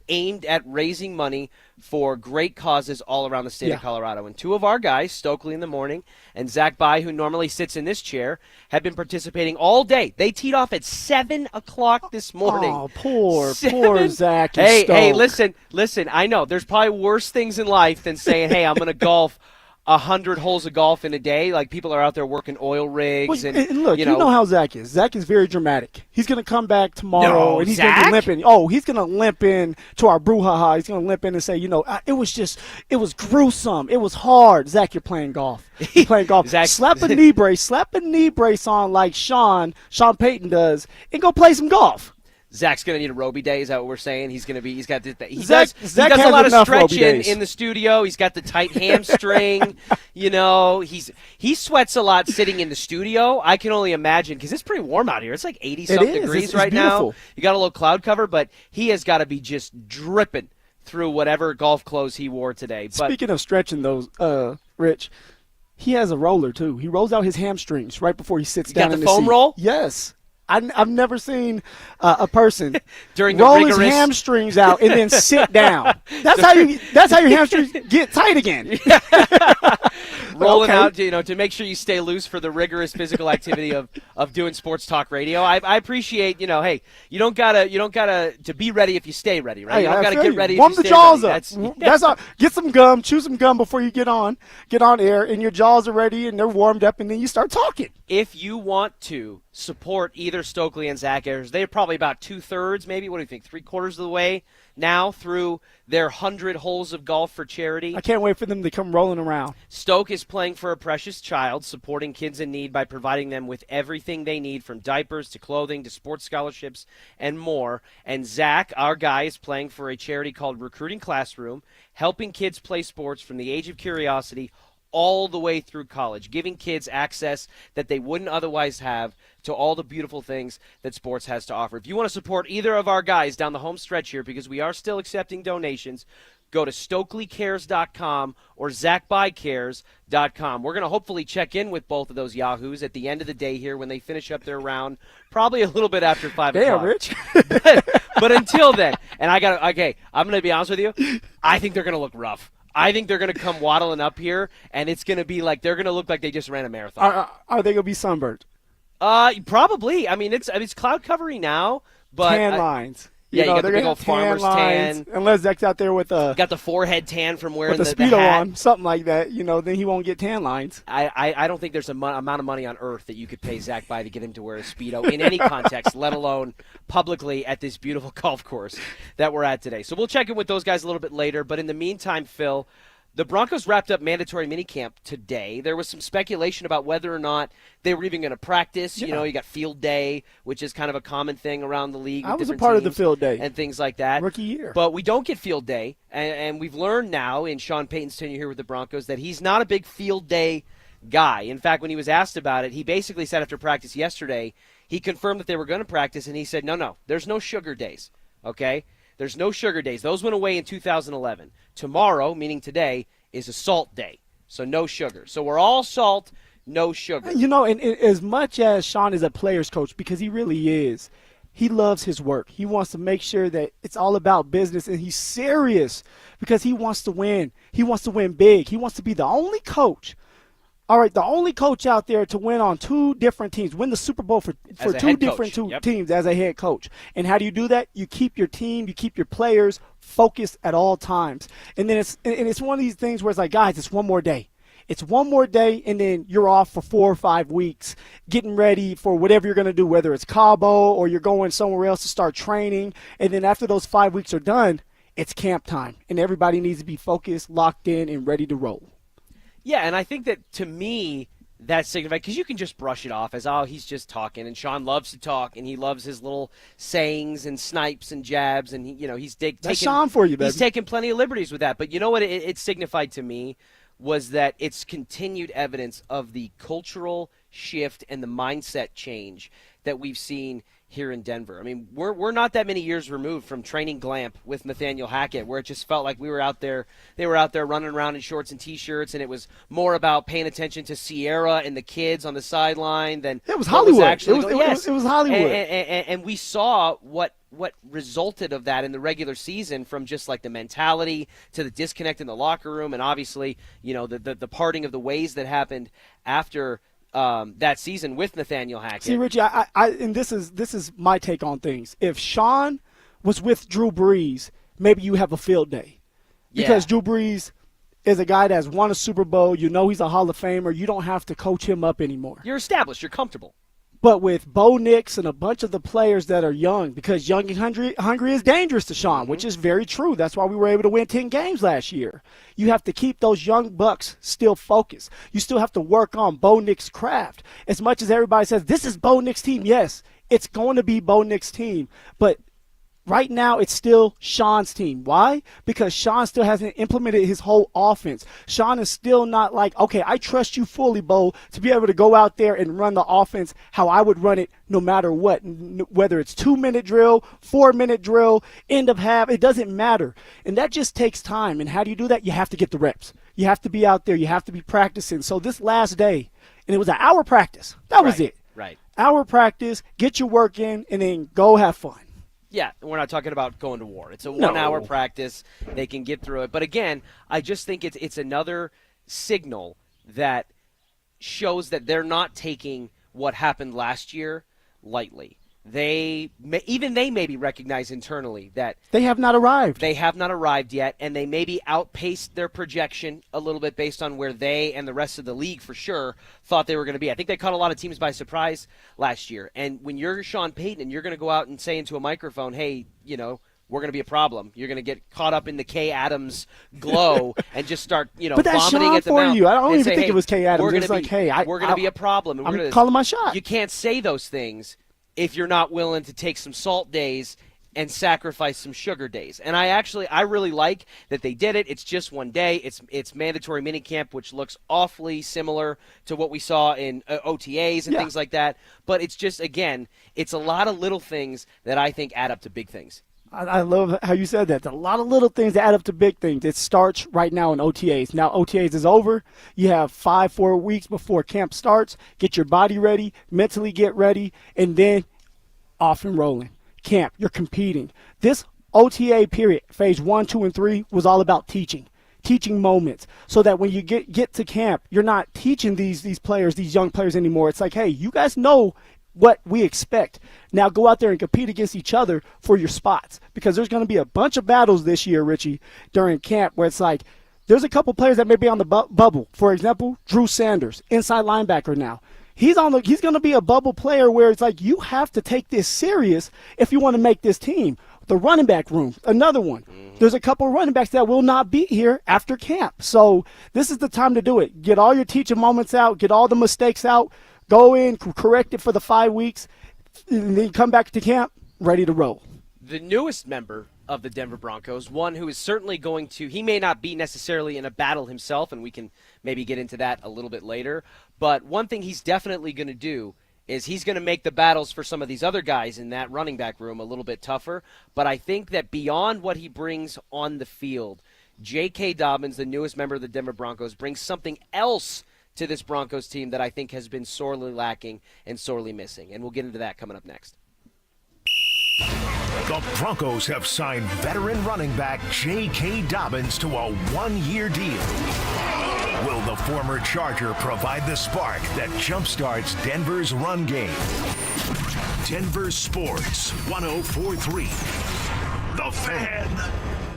aimed at raising money for great causes all around the state of Colorado. And two of our guys, Stokely in the morning and Zach By, who normally sits in this chair, have been participating all day. They teed off at 7 o'clock this morning. Oh, poor Zach and Hey, Stoke. listen, I know. There's probably worse things in life than saying, hey, I'm going to golf 100 holes of golf in a day. Like, people are out there working oil rigs. Well, and look, you know how Zach is. Zach is very dramatic. He's going to come back tomorrow, and he's going to Zach? be limping. Oh, he's going to limp in to our brouhaha. He's going to limp in and say, it was gruesome. It was hard. Zach, you're playing golf. You're playing golf. Slap a knee brace on like Sean Payton does, and go play some golf. Zach's going to need a Roby day. Is that what we're saying? He's going to be. He Zach does a has lot of enough Roby stretching days. in the studio. He's got the tight hamstring. He sweats a lot sitting in the studio. I can only imagine because it's pretty warm out here. It's like 80-something degrees It's right beautiful. now. You got a little cloud cover, but he has got to be just dripping through whatever golf clothes he wore today. But Speaking of stretching those, Rich, he has a roller too. He rolls out his hamstrings right before he sits down got in the the foam seat. roll? Yes. I've never seen a person During the roll rigorous- his hamstrings out and then sit down. That's how your hamstrings get tight again. rolling Okay. out, to make sure you stay loose for the rigorous physical activity of doing sports talk radio. I appreciate, hey, you don't gotta to be ready if you stay ready, right? Hey, You don't I gotta feel get you. ready. Warm if you the stay jaws ready. up. That's all. Get some gum, chew some gum before you get on air, and your jaws are ready and they're warmed up, and then you start talking. If you want to support either Stokely and Zach Ayers, they're probably about 2/3, maybe. What do you think? 3/4 of the way now through their 100 holes of golf for charity. I can't wait for them to come rolling around. Stoke is playing for a precious child, supporting kids in need by providing them with everything they need, from diapers to clothing to sports scholarships and more. And Zach, our guy, is playing for a charity called Recruiting Classroom, helping kids play sports from the age of curiosity all the way through college, giving kids access that they wouldn't otherwise have to all the beautiful things that sports has to offer. If you want to support either of our guys down the home stretch here, because we are still accepting donations, go to StokelyCares.com or ZachByCares.com. We're going to hopefully check in with both of those yahoos at the end of the day here when they finish up their round, probably a little bit after 5 o'clock. Damn, Rich. but until then, and I'm going to be honest with you, I think they're going to look rough. I think they're going to come waddling up here, and it's going to be like they're going to look like they just ran a marathon. Are they going to be sunburned? Probably. I mean, it's cloud covery now, but tan lines. Yeah, you got the they're big gonna old have farmer's tan. Unless Zach's out there with got the forehead tan from wearing with the the Speedo hat. on, something like that. Then he won't get tan lines. I don't think there's a amount of money on earth that you could pay Zach by to get him to wear a Speedo in any context, let alone publicly at this beautiful golf course that we're at today. So we'll check in with those guys a little bit later. But in the meantime, Phil, the Broncos wrapped up mandatory minicamp today. There was some speculation about whether or not they were even going to practice. Yeah. You got field day, which is kind of a common thing around the league. I with was a different part of the teams field day. and things like that. Rookie year. But we don't get field day, and we've learned now in Sean Payton's tenure here with the Broncos that he's not a big field day guy. In fact, when he was asked about it, he basically said after practice yesterday, he confirmed that they were going to practice, and he said, no, there's no sugar days, okay? There's no sugar days. Those went away in 2011. Tomorrow, meaning today, is a salt day, so no sugar. So we're all salt, no sugar. And as much as Sean is a player's coach, because he really is, he loves his work. He wants to make sure that it's all about business, and he's serious because he wants to win. He wants to win big. He wants to be the only coach. All right, the only coach out there to win on two different teams, win the Super Bowl for two different teams as a head coach. And how do you do that? You keep your team, you keep your players focused at all times. And then it's one of these things where it's like, guys, it's one more day. It's one more day, and then you're off for 4 or 5 weeks getting ready for whatever you're going to do, whether it's Cabo or you're going somewhere else to start training. And then after those 5 weeks are done, it's camp time, and everybody needs to be focused, locked in, and ready to roll. Yeah, and I think that, to me, that signifies, because you can just brush it off as, he's just talking, and Sean loves to talk, and he loves his little sayings and snipes and jabs, and he's That's Sean for you, baby. He's taken plenty of liberties with that. But you know what it signified to me was that it's continued evidence of the cultural shift and the mindset change that we've seen here in Denver. I mean, we're not that many years removed from training Glamp with Nathaniel Hackett, where it just felt like they were out there running around in shorts and T-shirts, and it was more about paying attention to Sierra and the kids on the sideline than it was Hollywood. It was Hollywood. And we saw what resulted of that in the regular season, from just like the mentality to the disconnect in the locker room, and obviously, the parting of the ways that happened after that season with Nathaniel Hackett. See, Richie, and this is my take on things. If Sean was with Drew Brees, maybe you have a field day, because Drew Brees is a guy that's won a Super Bowl. He's a Hall of Famer. You don't have to coach him up anymore. You're established. You're comfortable. But with Bo Nix and a bunch of the players that are young, because young and hungry is dangerous to Sean, which is very true. That's why we were able to win 10 games last year. You have to keep those young bucks still focused. You still have to work on Bo Nix's craft. As much as everybody says, this is Bo Nix's team, yes, it's going to be Bo Nix's team. But right now, it's still Sean's team. Why? Because Sean still hasn't implemented his whole offense. Sean is still not like, okay, I trust you fully, Bo, to be able to go out there and run the offense how I would run it no matter what. Whether it's 2-minute drill, 4-minute drill, end of half, it doesn't matter. And that just takes time. And how do you do that? You have to get the reps. You have to be out there. You have to be practicing. So this last day, and it was an hour practice. That was it. Right. Hour practice, get your work in, and then go have fun. Yeah, we're not talking about going to war. It's a 1-hour practice. They can get through it. But again, I just think it's another signal that shows that they're not taking what happened last year lightly. They maybe recognize internally that they have not arrived. They have not arrived yet, and they maybe outpaced their projection a little bit based on where they and the rest of the league for sure thought they were going to be. I think they caught a lot of teams by surprise last year. And when you're Sean Payton and you're going to go out and say into a microphone, hey, we're going to be a problem. You're going to get caught up in the Kay Adams glow and just start, but that's vomiting Sean at the for mouth. you. I don't even say, think it was Kay Adams. We're it's like, hey, we're going to be a problem. And I'm calling my shot. You can't say those things if you're not willing to take some salt days and sacrifice some sugar days. And I really like that they did it. It's just one day. It's mandatory minicamp, which looks awfully similar to what we saw in OTAs and things like that. But it's just, again, it's a lot of little things that I think add up to big things. I love how you said that. There's a lot of little things that add up to big things. It starts right now in OTAs. Now OTAs is over. You have 4 weeks before camp starts. Get your body ready, mentally get ready, and then off and rolling. Camp, you're competing. This OTA period, phase 1, 2, and 3, was all about teaching moments, so that when you get to camp, you're not teaching these players, these young players anymore. It's like, hey, you guys know what we expect. Now go out there and compete against each other for your spots, because there's going to be a bunch of battles this year, Richie, during camp, where it's like there's a couple players that may be on the bubble. For example, Drew Sanders, inside linebacker now. He's going to be a bubble player where it's like you have to take this serious if you want to make this team. The running back room, another one. There's a couple of running backs that will not be here after camp. So this is the time to do it. Get all your teaching moments out. Get all the mistakes out. Go in, correct it for the 5 weeks, and then come back to camp ready to roll. The newest member of the Denver Broncos, one who is certainly going to, he may not be necessarily in a battle himself, and we can maybe get into that a little bit later, but one thing he's definitely going to do is he's going to make the battles for some of these other guys in that running back room a little bit tougher. But I think that beyond what he brings on the field, J.K. Dobbins, the newest member of the Denver Broncos, brings something else to this Broncos team that I think has been sorely lacking and sorely missing. And we'll get into that coming up next. The Broncos have signed veteran running back J.K. Dobbins to a 1-year deal. Will the former Charger provide the spark that jumpstarts Denver's run game? Denver Sports 104.3. The Fan.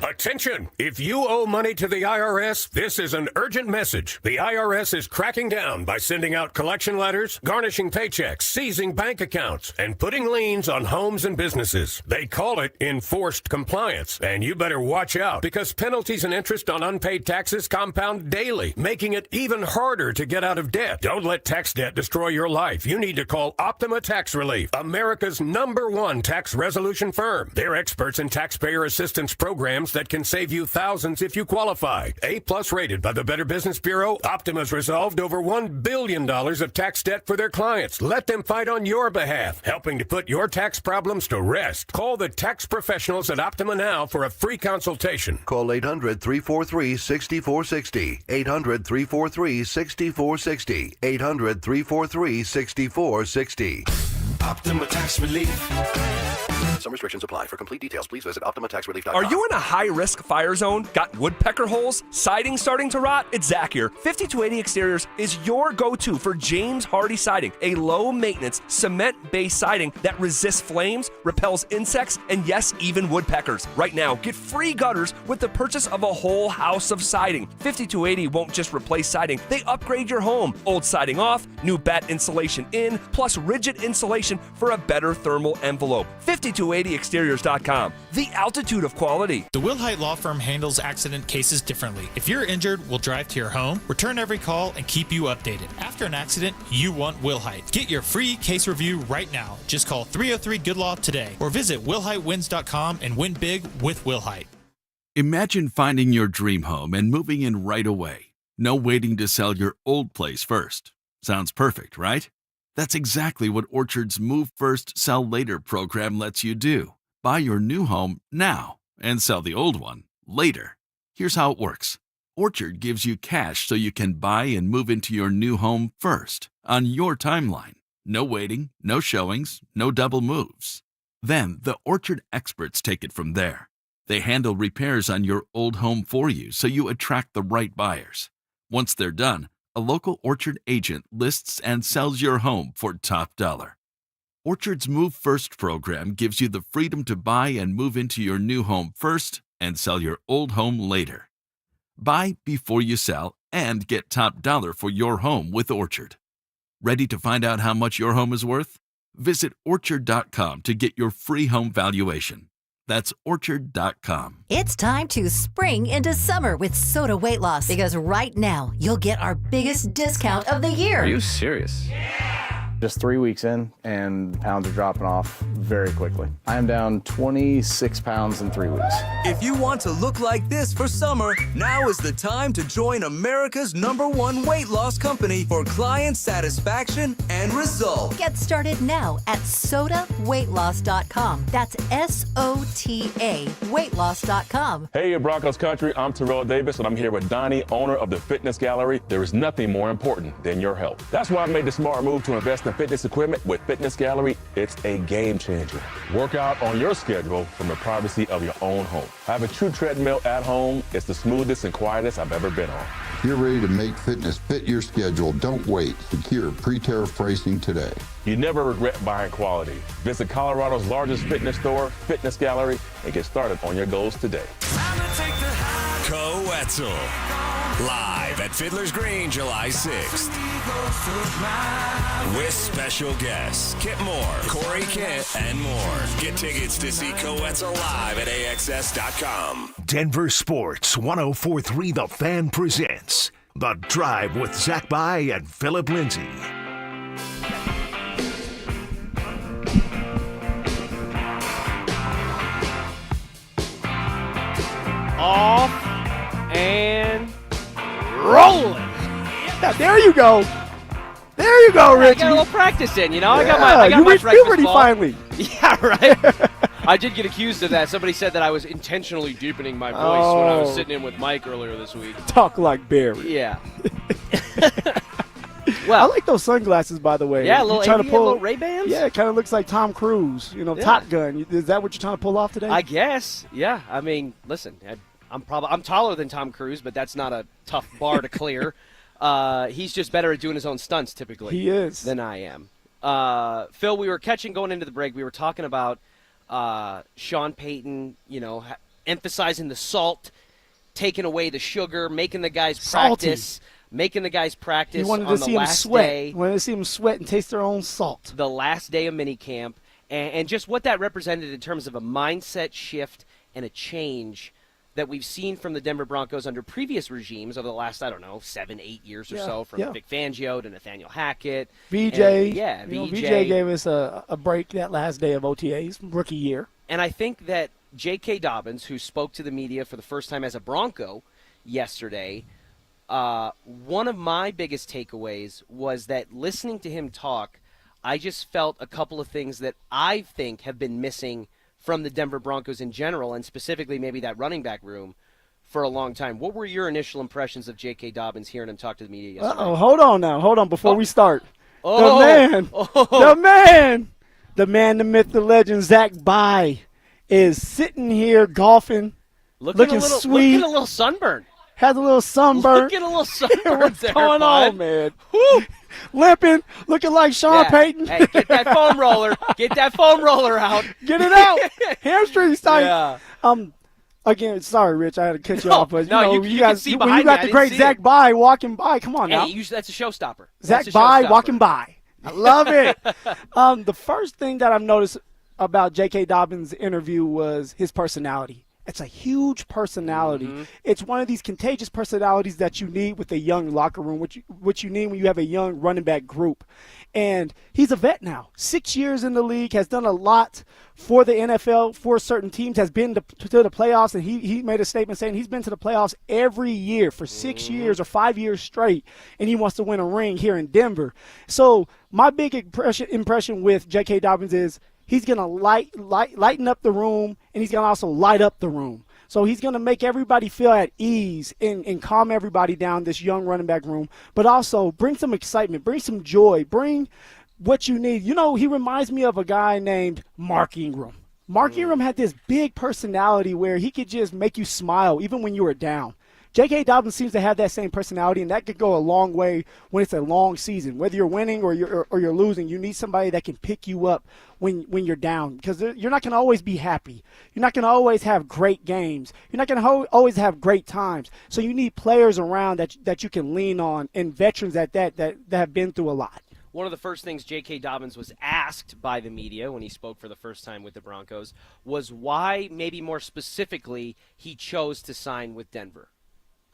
Attention! If you owe money to the IRS, this is an urgent message. The IRS is cracking down by sending out collection letters, garnishing paychecks, seizing bank accounts, and putting liens on homes and businesses. They call it enforced compliance, and you better watch out because penalties and interest on unpaid taxes compound daily, making it even harder to get out of debt. Don't let tax debt destroy your life. You need to call Optima Tax Relief, America's #1 tax resolution firm. They're experts in taxpayer assistance programs that can save you thousands if you qualify. A+ rated by the Better Business Bureau, Optima's resolved over $1 billion of tax debt for their clients. Let them fight on your behalf, helping to put your tax problems to rest. Call the tax professionals at Optima now for a free consultation. Call 800-343-6460. 800-343-6460. 800-343-6460. Optima Tax Relief. Some restrictions apply. For complete details, please visit OptimaTaxRelief.com. Are you in a high-risk fire zone? Got woodpecker holes? Siding starting to rot? It's Zach here. 5280 Exteriors is your go-to for James Hardy Siding, a low-maintenance, cement-based siding that resists flames, repels insects, and yes, even woodpeckers. Right now, get free gutters with the purchase of a whole house of siding. 5280 won't just replace siding, they upgrade your home. Old siding off, new batt insulation in, plus rigid insulation for a better thermal envelope. 5280exteriors.com. The altitude of quality. The Wilhite Law Firm handles accident cases differently. If you're injured, we'll drive to your home, return every call, and keep you updated. After an accident, you want Wilhite. Get your free case review right now. Just call 303-GOOD-LAW today or visit wilhitewins.com and win big with Wilhite. Imagine finding your dream home and moving in right away. No waiting to sell your old place first. Sounds perfect, right? That's exactly what Orchard's Move First, Sell Later program lets you do. Buy your new home now and sell the old one later. Here's how it works. Orchard gives you cash so you can buy and move into your new home first, on your timeline. No waiting, no showings, no double moves. Then the Orchard experts take it from there. They handle repairs on your old home for you so you attract the right buyers. Once they're done, a local Orchard agent lists and sells your home for top dollar. Orchard's Move First program gives you the freedom to buy and move into your new home first and sell your old home later. Buy before you sell and get top dollar for your home with Orchard. Ready to find out how much your home is worth? Visit Orchard.com to get your free home valuation. That's Orchard.com. It's time to spring into summer with Soda Weight Loss, because right now you'll get our biggest discount of the year. Are you serious? Just 3 weeks in, and the pounds are dropping off very quickly. I am down 26 pounds in 3 weeks. If you want to look like this for summer, now is the time to join America's #1 weight loss company for client satisfaction and results. Get started now at SOTA-weightloss.com. That's SOTA weightloss.com. Hey, Broncos country, I'm Terrell Davis, and I'm here with Donnie, owner of the Fitness Gallery. There is nothing more important than your health. That's why I made the smart move to invest in fitness equipment with Fitness Gallery. It's a game changer. Work out on your schedule from the privacy of your own home. I have a true treadmill at home. It's the smoothest and quietest I've ever been on. If you're ready to make fitness fit your schedule, don't wait. Secure pre-tariff pricing today. You never regret buying quality. Visit Colorado's largest fitness store, Fitness Gallery, and get started on your goals today. Coetzel, live at Fiddler's Green, July 6th. With special guests, Kip Moore, Corey Kent, and more. Get tickets to see Coetzel live at AXS.com. Denver Sports 104.3 The Fan presents The Drive with Zach By and Philip Lindsay. Off and rolling. Yeah, there you go. There you go, Richie. I got a little practice in, you know. Yeah, I got my reached breakfast puberty ball. finally. Yeah, right. I did get accused of that. Somebody said that I was intentionally deepening my voice when I was sitting in with Mike earlier this week. Talk like Barry. Yeah. Well, I like those sunglasses, by the way. Yeah, a You little trying to pull Ray-Bans? Yeah, it kind of looks like Tom Cruise, Yeah. Top Gun. Is that what you're trying to pull off today? I guess. Yeah. I mean, listen, I'm taller than Tom Cruise, but that's not a tough bar to clear. He's just better at doing his own stunts typically. He is. Than I am. Phil, we were going into the break. We were talking about Sean Payton, emphasizing the salt, taking away the sugar, making the guys practice. Making the guys practice You wanted on to the see them last sweat. day. You wanted to see them sweat and taste their own salt. The last day of minicamp, and just what that represented in terms of a mindset shift and a change that we've seen from the Denver Broncos under previous regimes over the last, 7-8 years or so, from Vic Fangio to Nathaniel Hackett. VJ. VJ. VJ gave us a break that last day of OTAs, rookie year. And I think that J.K. Dobbins, who spoke to the media for the first time as a Bronco yesterday, one of my biggest takeaways was that listening to him talk, I just felt a couple of things that I think have been missing from the Denver Broncos in general, and specifically maybe that running back room for a long time. What were your initial impressions of J.K. Dobbins hearing him talk to the media yesterday? Hold on before we start. Oh. The man, the myth, the legend, Zach By is sitting here golfing, looking sweet. Looking a little sunburned. Has a little sunburn. Looking a little sunburned. What's there, going bud? on, man? Limping, looking like Sean Payton. Hey, get that foam roller. Get that foam roller out. Get it out. Hamstrings tight. Yeah. Again, sorry, Rich, I had to cut you off, but you can see when behind you got me, the great Zach By walking by, come on now. Hey, that's a showstopper. Zach By walking by. I love it. The first thing that I've noticed about J.K. Dobbins' interview was his personality. It's a huge personality. Mm-hmm. It's one of these contagious personalities that you need with a young locker room, which you need when you have a young running back group. And he's a vet now. 6 years in the league, has done a lot for the NFL, for certain teams, has been to the playoffs, and he made a statement saying he's been to the playoffs every year for 6 years or 5 years straight, and he wants to win a ring here in Denver. So my big impression with J.K. Dobbins is he's going to lighten up the room, and he's going to also light up the room. So he's going to make everybody feel at ease and calm everybody down, this young running back room, but also bring some excitement, bring some joy, bring what you need. He reminds me of a guy named Mark Ingram. Mark Ingram had this big personality where he could just make you smile even when you were down. J.K. Dobbins seems to have that same personality, and that could go a long way when it's a long season. Whether you're winning or you're losing, you need somebody that can pick you up when you're down, because you're not going to always be happy. You're not going to always have great games. You're not going to always have great times. So you need players around that you can lean on, and veterans at that have been through a lot. One of the first things J.K. Dobbins was asked by the media when he spoke for the first time with the Broncos was why, maybe more specifically, he chose to sign with Denver.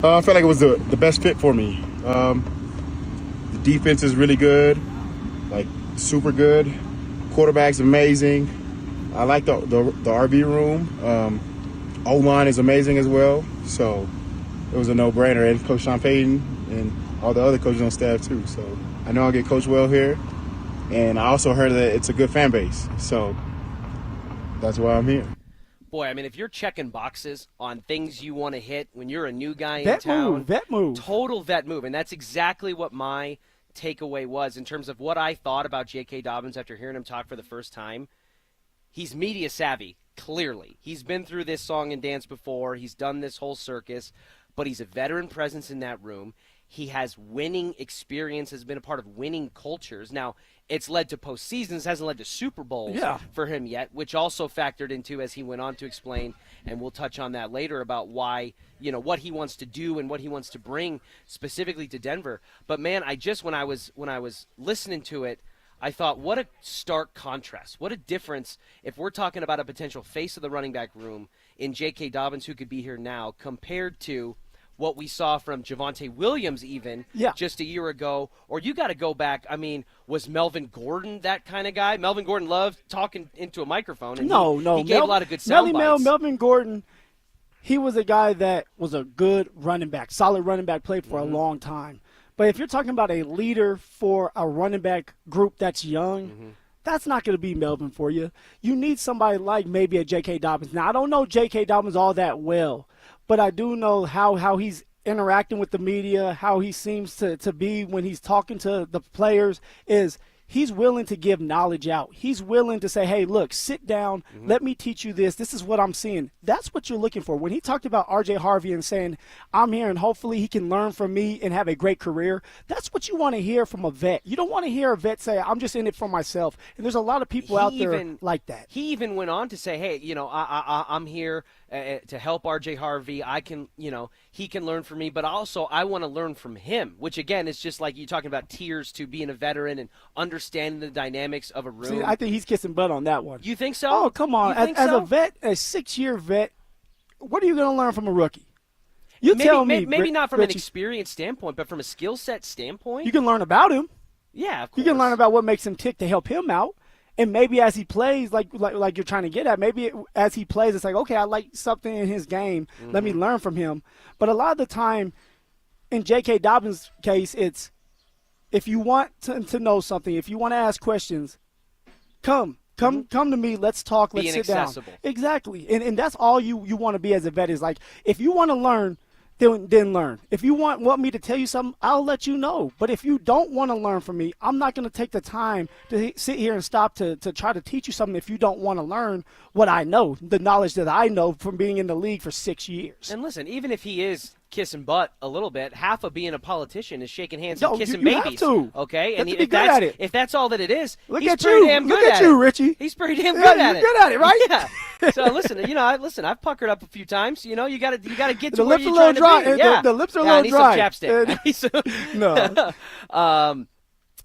I felt like it was the best fit for me. The defense is really good. Like super good. Quarterback's amazing. I like the RB room. O-line is amazing as well. So it was a no-brainer. And Coach Sean Payton and all the other coaches on staff too. So I know I'll get coached well here. And I also heard that it's a good fan base. So that's why I'm here. Boy, I mean, if you're checking boxes on things you want to hit when you're a new guy in town. Vet move. Total vet move. And that's exactly what my takeaway was in terms of what I thought about J.K. Dobbins after hearing him talk for the first time. He's media savvy, clearly. He's been through this song and dance before. He's done this whole circus. But he's a veteran presence in that room. He has winning experience, has been a part of winning cultures. Now, it's led to postseasons, hasn't led to Super Bowls for him yet, which also factored into, as he went on to explain, and we'll touch on that later, about why, what he wants to do and what he wants to bring specifically to Denver. But, man, when I was listening to it, I thought, what a stark contrast. What a difference if we're talking about a potential face of the running back room in J.K. Dobbins, who could be here now, compared to what we saw from Javonte Williams even just a year ago. Or you got to go back. I mean, was Melvin Gordon that kind of guy? Melvin Gordon loved talking into a microphone. And he gave a lot of good sound bites. Melvin Gordon, he was a guy that was a good running back, solid running back, played for a long time. But if you're talking about a leader for a running back group that's young, that's not going to be Melvin for you. You need somebody like maybe a J.K. Dobbins. Now, I don't know J.K. Dobbins all that well, but I do know how he's interacting with the media, how he seems to be when he's talking to the players, is he's willing to give knowledge out. He's willing to say, hey, look, sit down, let me teach you this. This is what I'm seeing. That's what you're looking for. When he talked about R.J. Harvey and saying, I'm here and hopefully he can learn from me and have a great career, that's what you want to hear from a vet. You don't want to hear a vet say, I'm just in it for myself. And there's a lot of people out there like that. He even went on to say, hey, I'm here to help R.J. Harvey. I can, he can learn from me, but also I want to learn from him, which, again, is just like you talking about tiers to being a veteran and understanding the dynamics of a room. See, I think he's kissing butt on that one. You think so? Oh, come on. As a vet, a 6-year vet, what are you going to learn from a rookie? Tell me. Maybe not from an experience standpoint, but from a skill set standpoint. You can learn about him. Yeah, of course. You can learn about what makes him tick to help him out. And maybe as he plays, like you're trying to get at, as he plays, it's like, okay, I like something in his game. Let me learn from him. But a lot of the time, in J.K. Dobbins' case, it's if you want to know something, if you want to ask questions, come to me. Let's talk. Let's sit down. Exactly. And that's all you want to be as a vet is like, if you want to learn, then learn. If you want me to tell you something, I'll let you know. But if you don't want to learn from me, I'm not going to take the time to sit here and stop to try to teach you something if you don't want to learn what I know, the knowledge that I know from being in the league for 6 years. And listen, even if he is kissing butt a little bit, half of being a politician is shaking hands and kissing babies. Have to. Okay? And if that's all that it is, look he's at pretty you. damn good look at you, Richie. He's pretty damn good at it. You're good at it, right? Yeah. So listen, I've puckered up a few times. You got to get to the where lips you're a little trying dry. to be. Yeah. The lips are a little dry. I need some chapstick. No.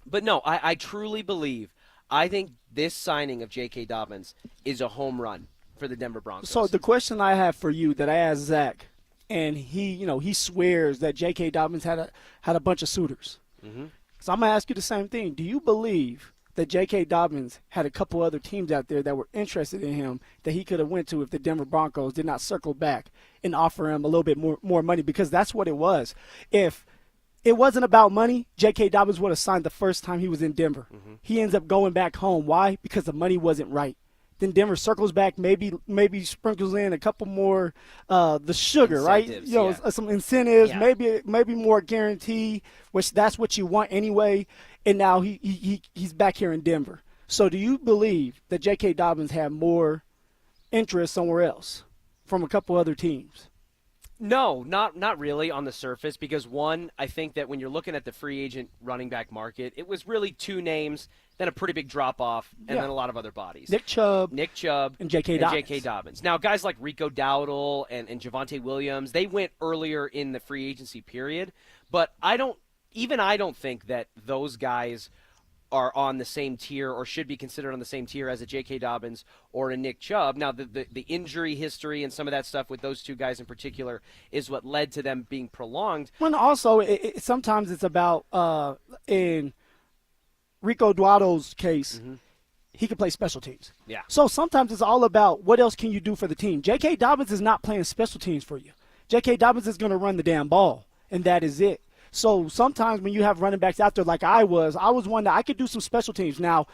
But no, I truly believe. I think this signing of J.K. Dobbins is a home run for the Denver Broncos. So the question I have for you that I asked Zach, and he swears that J.K. Dobbins had a bunch of suitors. So I'm gonna ask you the same thing. Do you believe that J.K. Dobbins had a couple other teams out there that were interested in him that he could have went to if the Denver Broncos did not circle back and offer him a little bit more money? Because that's what it was. If it wasn't about money, J.K. Dobbins would have signed the first time he was in Denver. He ends up going back home. Why? Because the money wasn't right. Then Denver circles back, maybe sprinkles in a couple more the sugar, incentives, right? Some incentives, maybe more guarantee, which that's what you want anyway. And now he's back here in Denver. So do you believe that J.K. Dobbins had more interest somewhere else from a couple other teams? No, not really on the surface, because one, I think that when you're looking at the free agent running back market, it was really two names, then a pretty big drop-off, and then a lot of other bodies. Nick Chubb, and J.K. Dobbins. Now, guys like Rico Dowdle and Javonte Williams, they went earlier in the free agency period, but I don't think that those guys are on the same tier or should be considered on the same tier as a J.K. Dobbins or a Nick Chubb. Now, the injury history and some of that stuff with those two guys in particular is what led to them being prolonged. Well, also, sometimes it's about Rico Duado's case, he could play special teams. Yeah. So sometimes it's all about what else can you do for the team. J.K. Dobbins is not playing special teams for you. J.K. Dobbins is going to run the damn ball, and that is it. So sometimes when you have running backs out there like I was one that I could do some special teams. Now,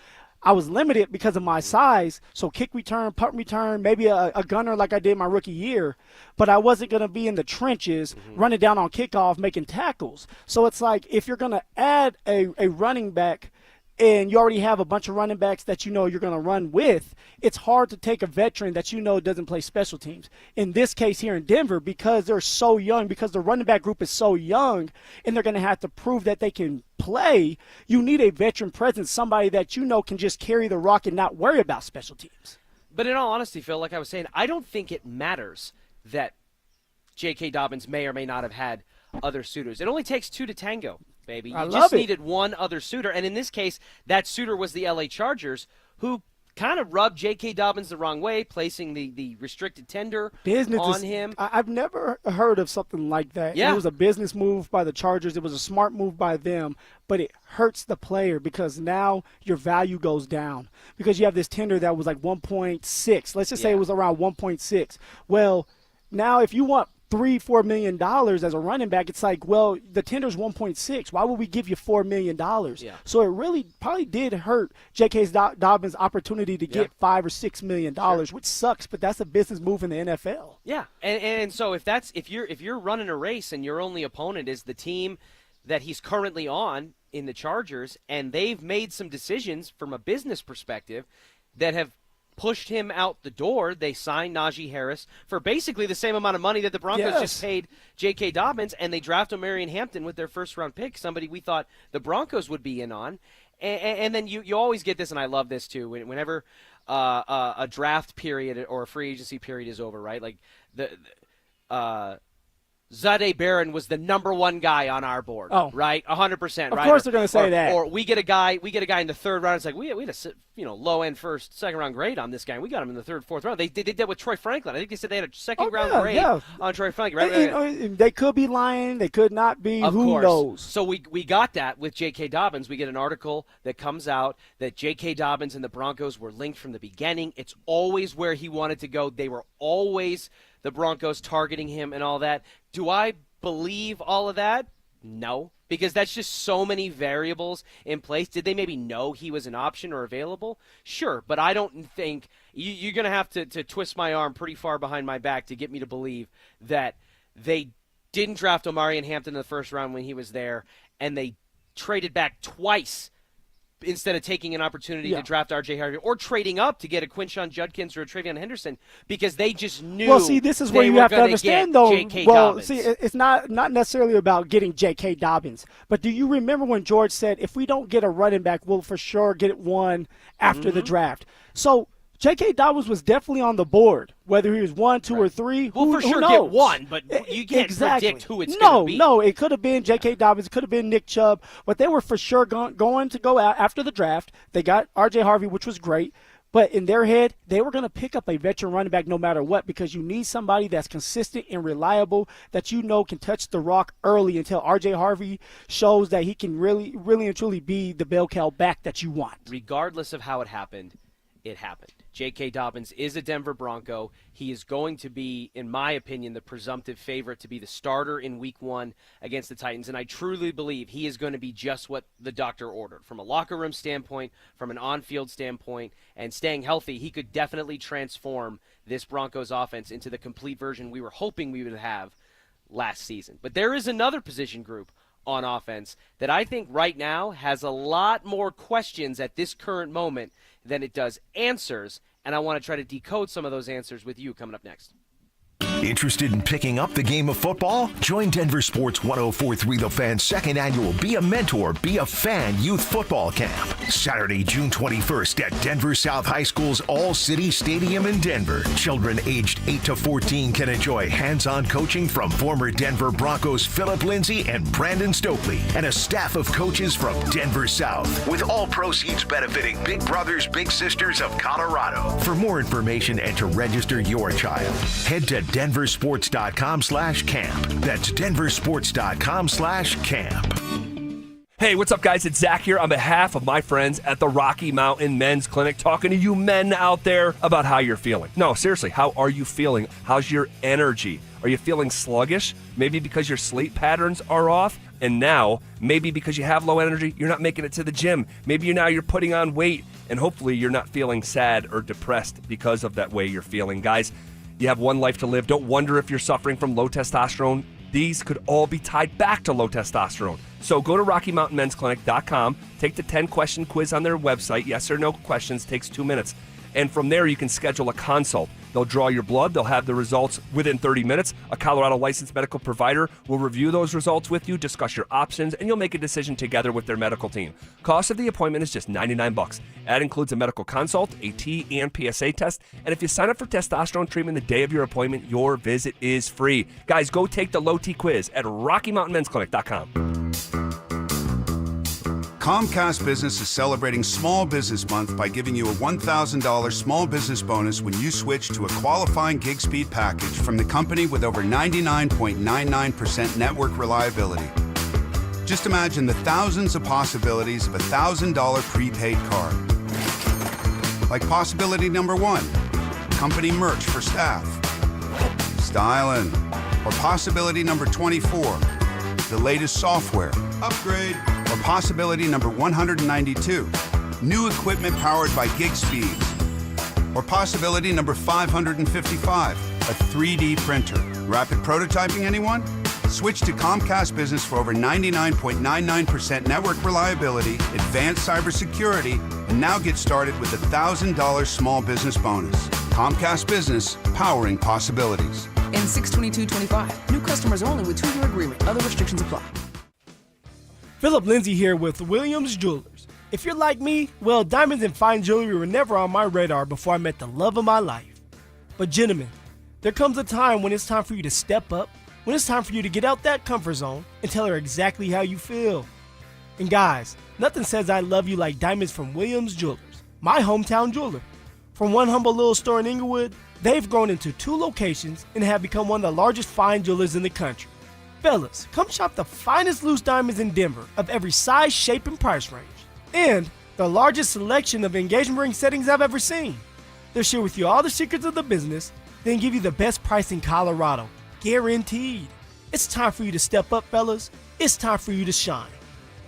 I was limited because of my size, so kick return, punt return, maybe a gunner like I did my rookie year, but I wasn't going to be in the trenches running down on kickoff making tackles. So it's like if you're going to add a running back and you already have a bunch of running backs that you know you're going to run with, it's hard to take a veteran that you know doesn't play special teams. In this case here in Denver, because they're so young, because the running back group is so young, and they're going to have to prove that they can play, you need a veteran presence, somebody that you know can just carry the rock and not worry about special teams. But in all honesty, Phil, like I was saying, I don't think it matters that J.K. Dobbins may or may not have had other suitors. It only takes two to tango, baby. You just needed one other suitor, and in this case, that suitor was the L.A. Chargers, who kind of rubbed J.K. Dobbins the wrong way, placing the restricted tender on him. I've never heard of something like that. Yeah. It was a business move by the Chargers. It was a smart move by them, but it hurts the player because now your value goes down because you have this tender that was like 1.6. Let's just say it was around 1.6. Well, now if you want $3-4 million as a running back, it's like, well, the tender's 1.6. Why would we give you $4 million? Yeah. So it really probably did hurt J.K. Dobbins' opportunity to get $5 or $6 million, which sucks. But that's a business move in the NFL. Yeah, and so if you're running a race and your only opponent is the team that he's currently on in the Chargers, and they've made some decisions from a business perspective that have pushed him out the door. They signed Najee Harris for basically the same amount of money that the Broncos just paid J.K. Dobbins, and they drafted Marion Hampton with their first-round pick, somebody we thought the Broncos would be in on. And then you always get this, and I love this too, whenever a draft period or a free agency period is over, right? Like Zadeh Barron was the number one guy on our board, right? 100%, right? Of course they're going to say that. Or we get a guy in the third round. It's like we had a low end first, second round grade on this guy. And we got him in the third, fourth round. They did that with Troy Franklin. I think they said they had a second round grade on Troy Franklin, right? And they could be lying. They could not be. Of Who course. knows? So we got that with J.K. Dobbins. We get an article that comes out that J.K. Dobbins and the Broncos were linked from the beginning. It's always where he wanted to go. They were always the Broncos targeting him and all that. Do I believe all of that? No, because that's just so many variables in place. Did they maybe know he was an option or available? Sure, but I don't think you're going to have to twist my arm pretty far behind my back to get me to believe that they didn't draft Omarion Hampton in the first round when he was there, and they traded back twice instead of taking an opportunity to draft R.J. Harvey or trading up to get a Quinshon Judkins or a Travion Henderson because they just knew. Well, see, this is where you have to understand, though. J.K. Well, Dobbins. see, it's not necessarily about getting J.K. Dobbins, but do you remember when George said, if we don't get a running back, we'll for sure get one after the draft? So J.K. Dobbins was definitely on the board, whether he was 1, 2, or 3. We'll for sure knows? get one, but you can't predict who it's going to be. No, it could have been J.K. Dobbins. It could have been Nick Chubb. But they were for sure going to go out after the draft. They got R.J. Harvey, which was great. But in their head, they were going to pick up a veteran running back no matter what because you need somebody that's consistent and reliable that you know can touch the rock early until R.J. Harvey shows that he can really, really and truly be the bell cow back that you want. Regardless of how it happened, it happened. J.K. Dobbins is a Denver Bronco. He is going to be, in my opinion, the presumptive favorite to be the starter in Week 1 against the Titans, and I truly believe he is going to be just what the doctor ordered. From a locker room standpoint, from an on-field standpoint, and staying healthy, he could definitely transform this Broncos offense into the complete version we were hoping we would have last season. But there is another position group on offense that I think right now has a lot more questions at this current moment than it does answers, and I want to try to decode some of those answers with you coming up next. Interested in picking up the game of football? Join Denver Sports 104.3 The Fan's second annual Be a Mentor, Be a Fan Youth Football Camp. Saturday, June 21st at Denver South High School's All-City Stadium in Denver. Children aged 8 to 14 can enjoy hands-on coaching from former Denver Broncos Philip Lindsay and Brandon Stokely and a staff of coaches from Denver South, with all proceeds benefiting Big Brothers Big Sisters of Colorado. For more information and to register your child, head to denversports.com/camp. That's denversports.com/camp. Hey, what's up, guys? It's Zach here on behalf of my friends at the Rocky Mountain Men's Clinic, talking to you men out there about how you're feeling. No, seriously, how are you feeling? How's your energy? Are you feeling sluggish? Maybe because your sleep patterns are off? And now, maybe because you have low energy, you're not making it to the gym. Maybe you're putting on weight, and hopefully you're not feeling sad or depressed because of that way you're feeling. Guys, you have one life to live. Don't wonder if you're suffering from low testosterone. These could all be tied back to low testosterone. So go to RockyMountainMen'sClinic.com, take the 10-question quiz on their website. Yes or no questions, takes 2 minutes. And from there, you can schedule a consult. They'll draw your blood. They'll have the results within 30 minutes. A Colorado licensed medical provider will review those results with you, discuss your options, and you'll make a decision together with their medical team. Cost of the appointment is just $99. That includes a medical consult, a T and PSA test, and if you sign up for testosterone treatment the day of your appointment, your visit is free. Guys, go take the low T quiz at RockyMountainMen'sClinic.com. Comcast Business is celebrating Small Business Month by giving you a $1,000 small business bonus when you switch to a qualifying gig speed package from the company with over 99.99% network reliability. Just imagine the thousands of possibilities of a $1,000 prepaid card. Like possibility number 1, company merch for staff. Styling. Or possibility number 24, the latest software. Upgrade. Or possibility number 192, new equipment powered by gig speeds. Or possibility number 555, a 3D printer. Rapid prototyping, anyone? Switch to Comcast Business for over 99.99% network reliability, advanced cybersecurity, and now get started with a $1,000 small business bonus. Comcast Business, powering possibilities. And 6/22/25. New customers only with 2-year agreement. Other restrictions apply. Philip Lindsay here with Williams Jewelers. If you're like me, well, diamonds and fine jewelry were never on my radar before I met the love of my life. But gentlemen, there comes a time when it's time for you to step up, when it's time for you to get out that comfort zone and tell her exactly how you feel. And guys, nothing says I love you like diamonds from Williams Jewelers, my hometown jeweler. From one humble little store in Inglewood, they've grown into 2 locations and have become one of the largest fine jewelers in the country. Fellas, come shop the finest loose diamonds in Denver of every size, shape, and price range. And the largest selection of engagement ring settings I've ever seen. They'll share with you all the secrets of the business, then give you the best price in Colorado. Guaranteed. It's time for you to step up, fellas. It's time for you to shine.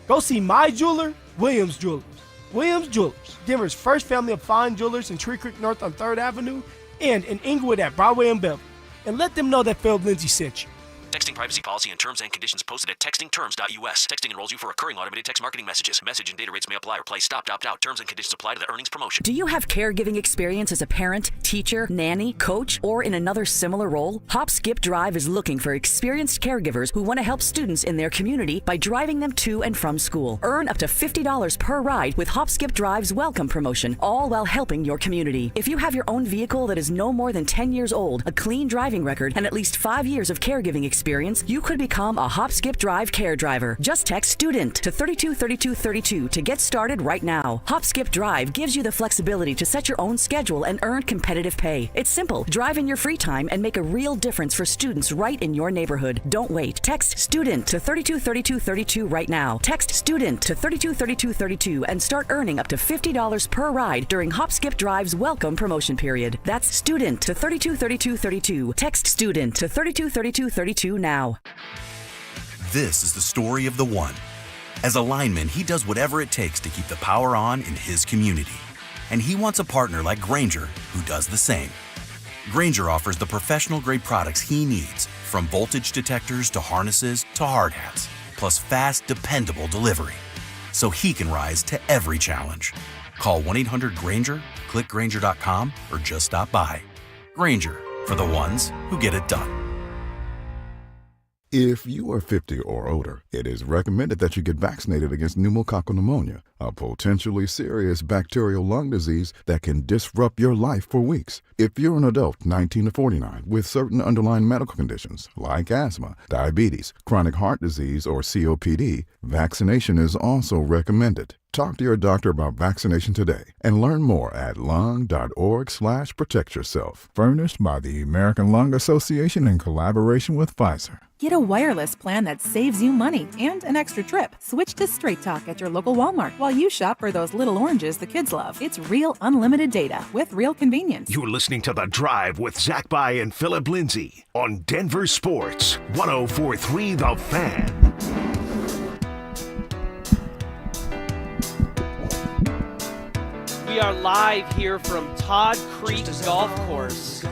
Go see my jeweler, Williams Jewelers. Williams Jewelers, Denver's first family of fine jewelers in Tree Creek North on 3rd Avenue and in Inglewood at Broadway and Beverly. And let them know that Phil Lindsay sent you. Texting privacy policy and terms and conditions posted at textingterms.us. Texting enrolls you for recurring automated text marketing messages. Message and data rates may apply or play stopped, opt out. Terms and conditions apply to the earnings promotion. Do you have caregiving experience as a parent, teacher, nanny, coach, or in another similar role? Hop Skip Drive is looking for experienced caregivers who want to help students in their community by driving them to and from school. Earn up to $50 per ride with Hop Skip Drive's welcome promotion, all while helping your community. If you have your own vehicle that is no more than 10 years old, a clean driving record, and at least 5 years of caregiving experience, you could become a Hop Skip Drive care driver. Just text STUDENT to 323232 to get started right now. Hop Skip Drive gives you the flexibility to set your own schedule and earn competitive pay. It's simple. Drive in your free time and make a real difference for students right in your neighborhood. Don't wait. Text STUDENT to 323232 right now. Text STUDENT to 323232 and start earning up to $50 per ride during Hop Skip Drive's welcome promotion period. That's STUDENT to 323232. Text STUDENT to 323232 now. This is the story of the one. As a lineman, he does whatever it takes to keep the power on in his community. And he wants a partner like Grainger who does the same. Grainger offers the professional-grade products he needs, from voltage detectors to harnesses to hard hats, plus fast, dependable delivery, so he can rise to every challenge. Call 1-800-GRAINGER, click Grainger.com, or just stop by. Grainger, for the ones who get it done. If you are 50 or older, it is recommended that you get vaccinated against pneumococcal pneumonia, a potentially serious bacterial lung disease that can disrupt your life for weeks. If you're an adult 19 to 49 with certain underlying medical conditions like asthma, diabetes, chronic heart disease, or COPD, vaccination is also recommended. Talk to your doctor about vaccination today and learn more at lung.org/protectyourself. Furnished by the American Lung Association in collaboration with Pfizer. Get a wireless plan that saves you money and an extra trip. Switch to Straight Talk at your local Walmart while you shop for those little oranges the kids love. It's real unlimited data with real convenience. You're listening to The Drive with Zach By and Philip Lindsay on Denver Sports 104.3 The Fan. We are live here from Todd Creek Golf Course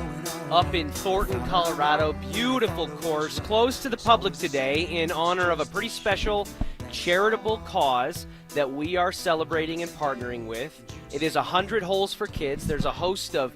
up in Thornton, Colorado. Beautiful course, closed to the public today in honor of a pretty special charitable cause that we are celebrating and partnering with. It is 100 holes for kids. There's a host of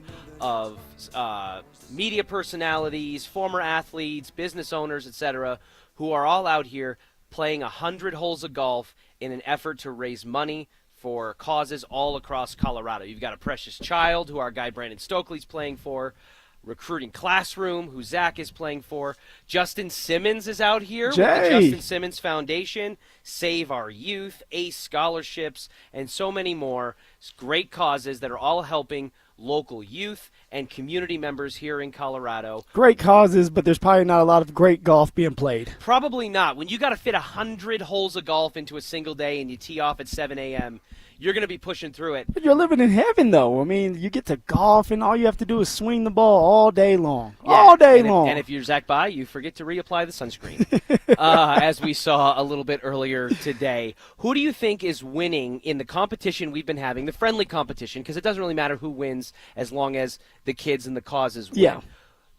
media personalities, former athletes, business owners, etc., who are all out here playing 100 holes of golf in an effort to raise money for causes all across Colorado. You've got a Precious Child, who our guy Brandon Stokely's playing for, Recruiting Classroom, who Zach is playing for. Justin Simmons is out here with the Justin Simmons Foundation, Save Our Youth, ACE Scholarships, and so many more. It's great causes that are all helping local youth and community members here in Colorado. Great causes, but there's probably not a lot of great golf being played. Probably not. When you got to fit 100 holes of golf into a single day and you tee off at 7 a.m., you're going to be pushing through it. But you're living in heaven, though. I mean, you get to golf, and all you have to do is swing the ball all day long. Yeah, all day long. And if you're Zach By, you forget to reapply the sunscreen, as we saw a little bit earlier today. Who do you think is winning in the competition we've been having, the friendly competition, because it doesn't really matter who wins as long as the kids and the causes win. Yeah.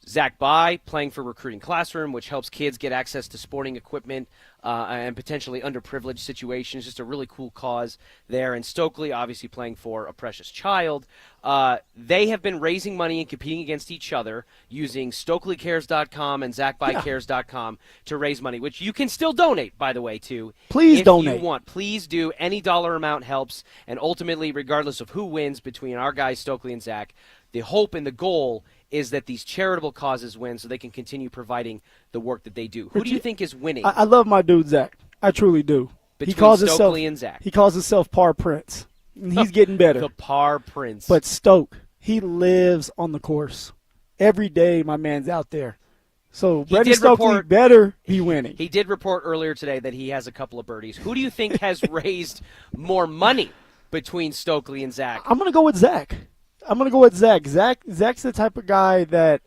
Zach By playing for Recruiting Classroom, which helps kids get access to sporting equipment and potentially underprivileged situations. Just a really cool cause there. And Stokely obviously playing for A Precious Child. They have been raising money and competing against each other using StokelyCares.com and ZachByCares.com to raise money, which you can still donate, by the way, to. Please donate. If you want, please do. Any dollar amount helps. And ultimately, regardless of who wins between our guys, Stokely and Zach, the hope and the goal is that these charitable causes win so they can continue providing the work that they do. Who do you think is winning? I love my dude, Zach. I truly do. Between Stokely and Zach. He calls himself Par Prince. He's getting better. The Par Prince. But Stoke, he lives on the course. Every day my man's out there. So Brady Stokely better be winning. He did report earlier today that he has a couple of birdies. Who do you think has raised more money between Stokely and Zach? I'm going to go with Zach. Zach's the type of guy that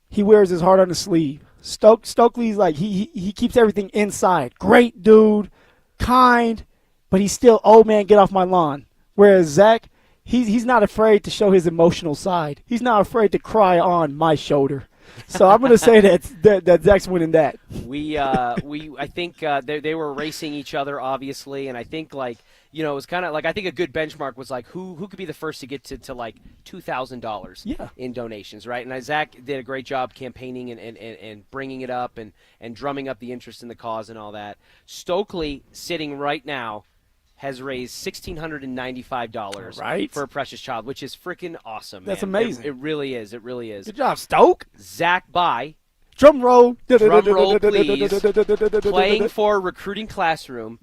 he wears his heart on his sleeve. Stokely's like he keeps everything inside. Great dude, kind, but he's still, oh man, get off my lawn. Whereas Zach, he's not afraid to show his emotional side. He's not afraid to cry on my shoulder. So I'm going to say that Zach's winning that. I think they were racing each other, obviously, and I think it was kind of like, I think a good benchmark was like who could be the first to get to like $2,000 in donations, right? And Zach did a great job campaigning and bringing it up and drumming up the interest in the cause and all that. Stokely, sitting right now, has raised $1,695 for A Precious Child, which is freaking awesome. That's man. amazing. It really is. It really is. Good job, Stoke. Zach By. Drum roll. Drum roll, please. Playing for Recruiting Classroom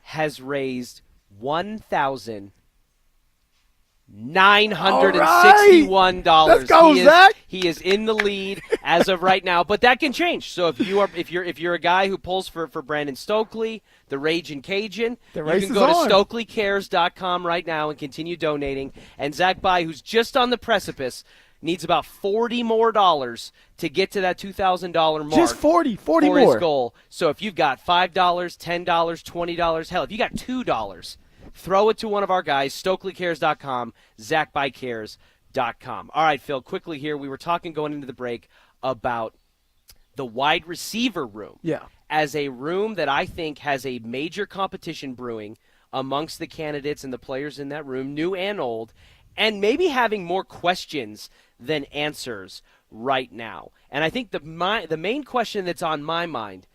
has raised $1,961. Let's go, Zach. He is in the lead as of right now, but that can change. So if you're a guy who pulls for Brandon Stokely, the Ragin' Cajun, you can go to StokelyCares.com right now and continue donating. And Zach By, who's just on the precipice, needs about $40 more to get to that $2,000 mark. Just 40 for more. His goal. So if you've got $5, $10, $20, hell, if you got $2, throw it to one of our guys, StokelyCares.com, ZachByCares.com. All right, Phil, quickly here. We were talking going into the break about the wide receiver room. Yeah. As a room that I think has a major competition brewing amongst the candidates and the players in that room, new and old, and maybe having more questions than answers right now. And I think the main question that's on my mind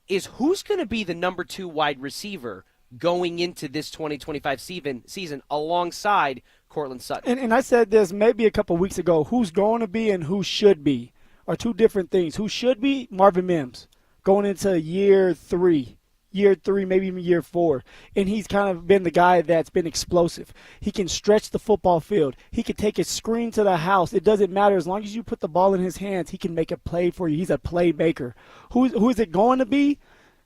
is who's going to be the number 2 wide receiver going into this 2025 season alongside Courtland Sutton. And I said this maybe a couple weeks ago, who's going to be and who should be are two different things. Who should be? Marvin Mims going into year 3 year 3, maybe even year 4. And he's kind of been the guy that's been explosive. He can stretch the football field. He can take a screen to the house. It doesn't matter. As long as you put the ball in his hands, he can make a play for you. He's a playmaker. Who is it going to be?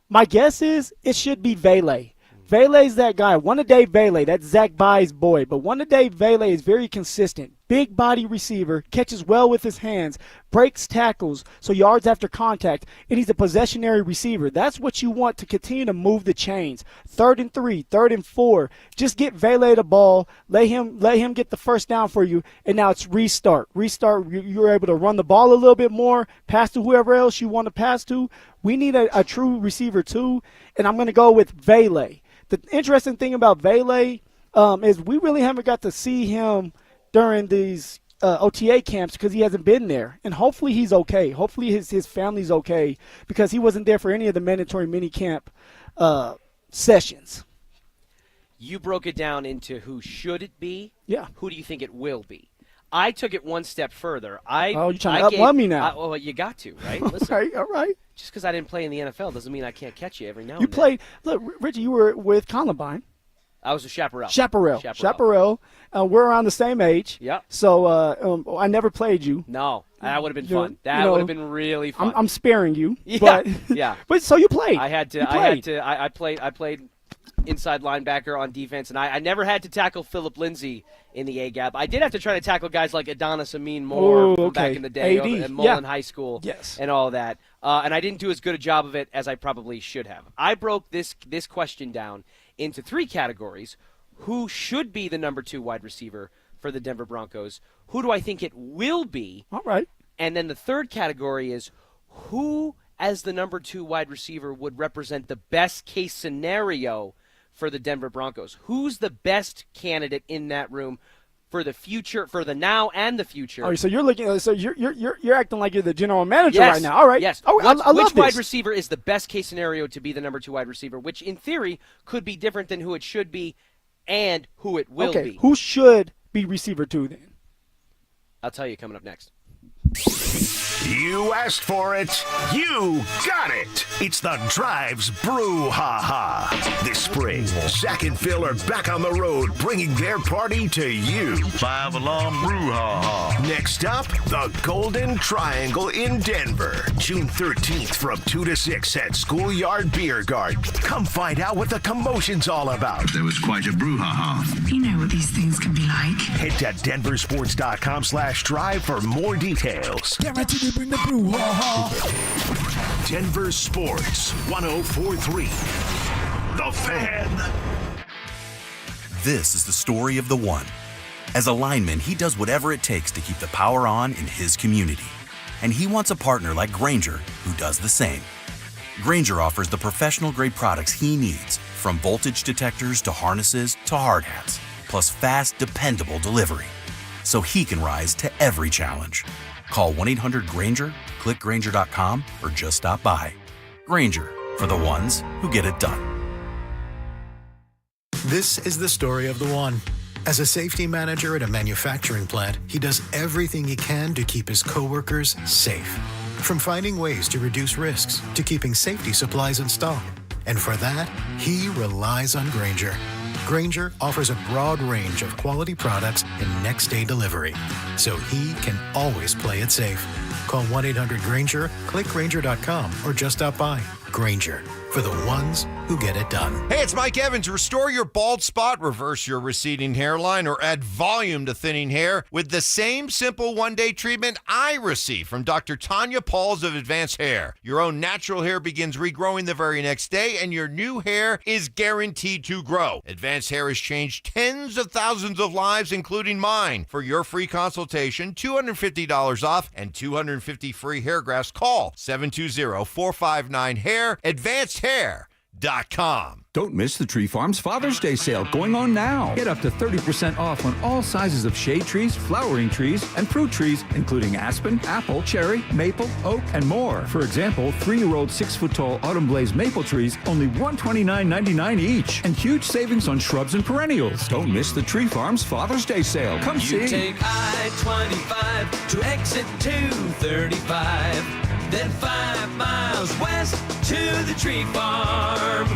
My guess is it should be Vele. Vele's that guy. One-a-day Vele. That's Zach Bye's boy. But one-a-day Vele is very consistent. Big body receiver, catches well with his hands, breaks tackles, so yards after contact, and he's a possessionary receiver. That's what you want to continue to move the chains. 3rd and 3, 3rd and 4. Just get Vele the ball, let him get the first down for you, and now it's restart. Restart, you're able to run the ball a little bit more, pass to whoever else you want to pass to. We need a true receiver too, and I'm going to go with Vele. The interesting thing about Vele is we really haven't got to see him during these OTA camps because he hasn't been there. And hopefully he's okay. Hopefully his family's okay because he wasn't there for any of the mandatory minicamp sessions. You broke it down into who should it be. Yeah. Who do you think it will be? I took it one step further. You're trying to up-one me now. Well, you got to, right? Listen, all right. Just because I didn't play in the NFL doesn't mean I can't catch you every now You and then. played – look, Richie, you were with Columbine. I was a chaparral. Chaparral. We're around the same age. Yep. So I never played you. No, that would have been fun. That would have been really fun. I'm sparing you. Yeah. But, yeah. But so you played. I had to. I played inside linebacker on defense, and I never had to tackle Philip Lindsay in the A-gap. I did have to try to tackle guys like Adonis Amin Moore from back in the day at Mullen High School and all that. And I didn't do as good a job of it as I probably should have. I broke this question down into 3 categories. Who should be the number 2 wide receiver for the Denver Broncos? Who do I think it will be? All right. And then the 3rd category is who, as the number 2 wide receiver, would represent the best case scenario for the Denver Broncos? Who's the best candidate in that room for the future, for the now and the future? Oh, so you're looking. So you're acting like you're the general manager right now. All right. Yes. Oh, I love which this. wide receiver is the best case scenario to be the number 2 wide receiver? Which, in theory, could be different than who it should be and who it will be. Who should be receiver 2 then? I'll tell you coming up next. You asked for it. You got it. It's the Drive's Brouhaha. This spring, Zach and Phil are back on the road, bringing their party to you. 5-alarm brouhaha. Next up, the Golden Triangle in Denver. June 13th from 2 to 6 at Schoolyard Beer Garden. Come find out what the commotion's all about. There was quite a brouhaha. You know what these things can be like. Head to denversports.com/drive for more details. Get ready to bring the brouhaha. Denver Sports 104.3. The Fan. This is the story of the one. As a lineman, he does whatever it takes to keep the power on in his community. And he wants a partner like Grainger who does the same. Grainger offers the professional-grade products he needs, from voltage detectors to harnesses to hard hats, plus fast, dependable delivery, so he can rise to every challenge. Call 1-800-GRAINGER, click Grainger.com, or just stop by. Grainger, for the ones who get it done. This is the story of the one. As a safety manager at a manufacturing plant, he does everything he can to keep his coworkers safe. From finding ways to reduce risks to keeping safety supplies in stock. And for that, he relies on Grainger. Grainger offers a broad range of quality products and next-day delivery, so he can always play it safe. Call 1-800-GRAINGER, click Grainger.com, or just stop by. Grainger, for the ones who get it done. Hey, it's Mike Evans. Restore your bald spot, reverse your receding hairline, or add volume to thinning hair with the same simple one-day treatment I receive from Dr. Tanya Pauls of Advanced Hair. Your own natural hair begins regrowing the very next day, and your new hair is guaranteed to grow. Advanced Hair has changed tens of thousands of lives, including mine. For your free consultation, $250 off and 250 free hair grafts, call 720-459-HAIR, AdvancedHair.com. Don't miss the Tree Farm's Father's Day sale going on now. Get up to 30% off on all sizes of shade trees, flowering trees, and fruit trees, including aspen, apple, cherry, maple, oak, and more. For example, 3-year-old 6-foot-tall autumn blaze maple trees, only $129.99 each. And huge savings on shrubs and perennials. Don't miss the Tree Farm's Father's Day sale. Come see. You take I-25 to exit 235, then 5 miles west to the tree farm.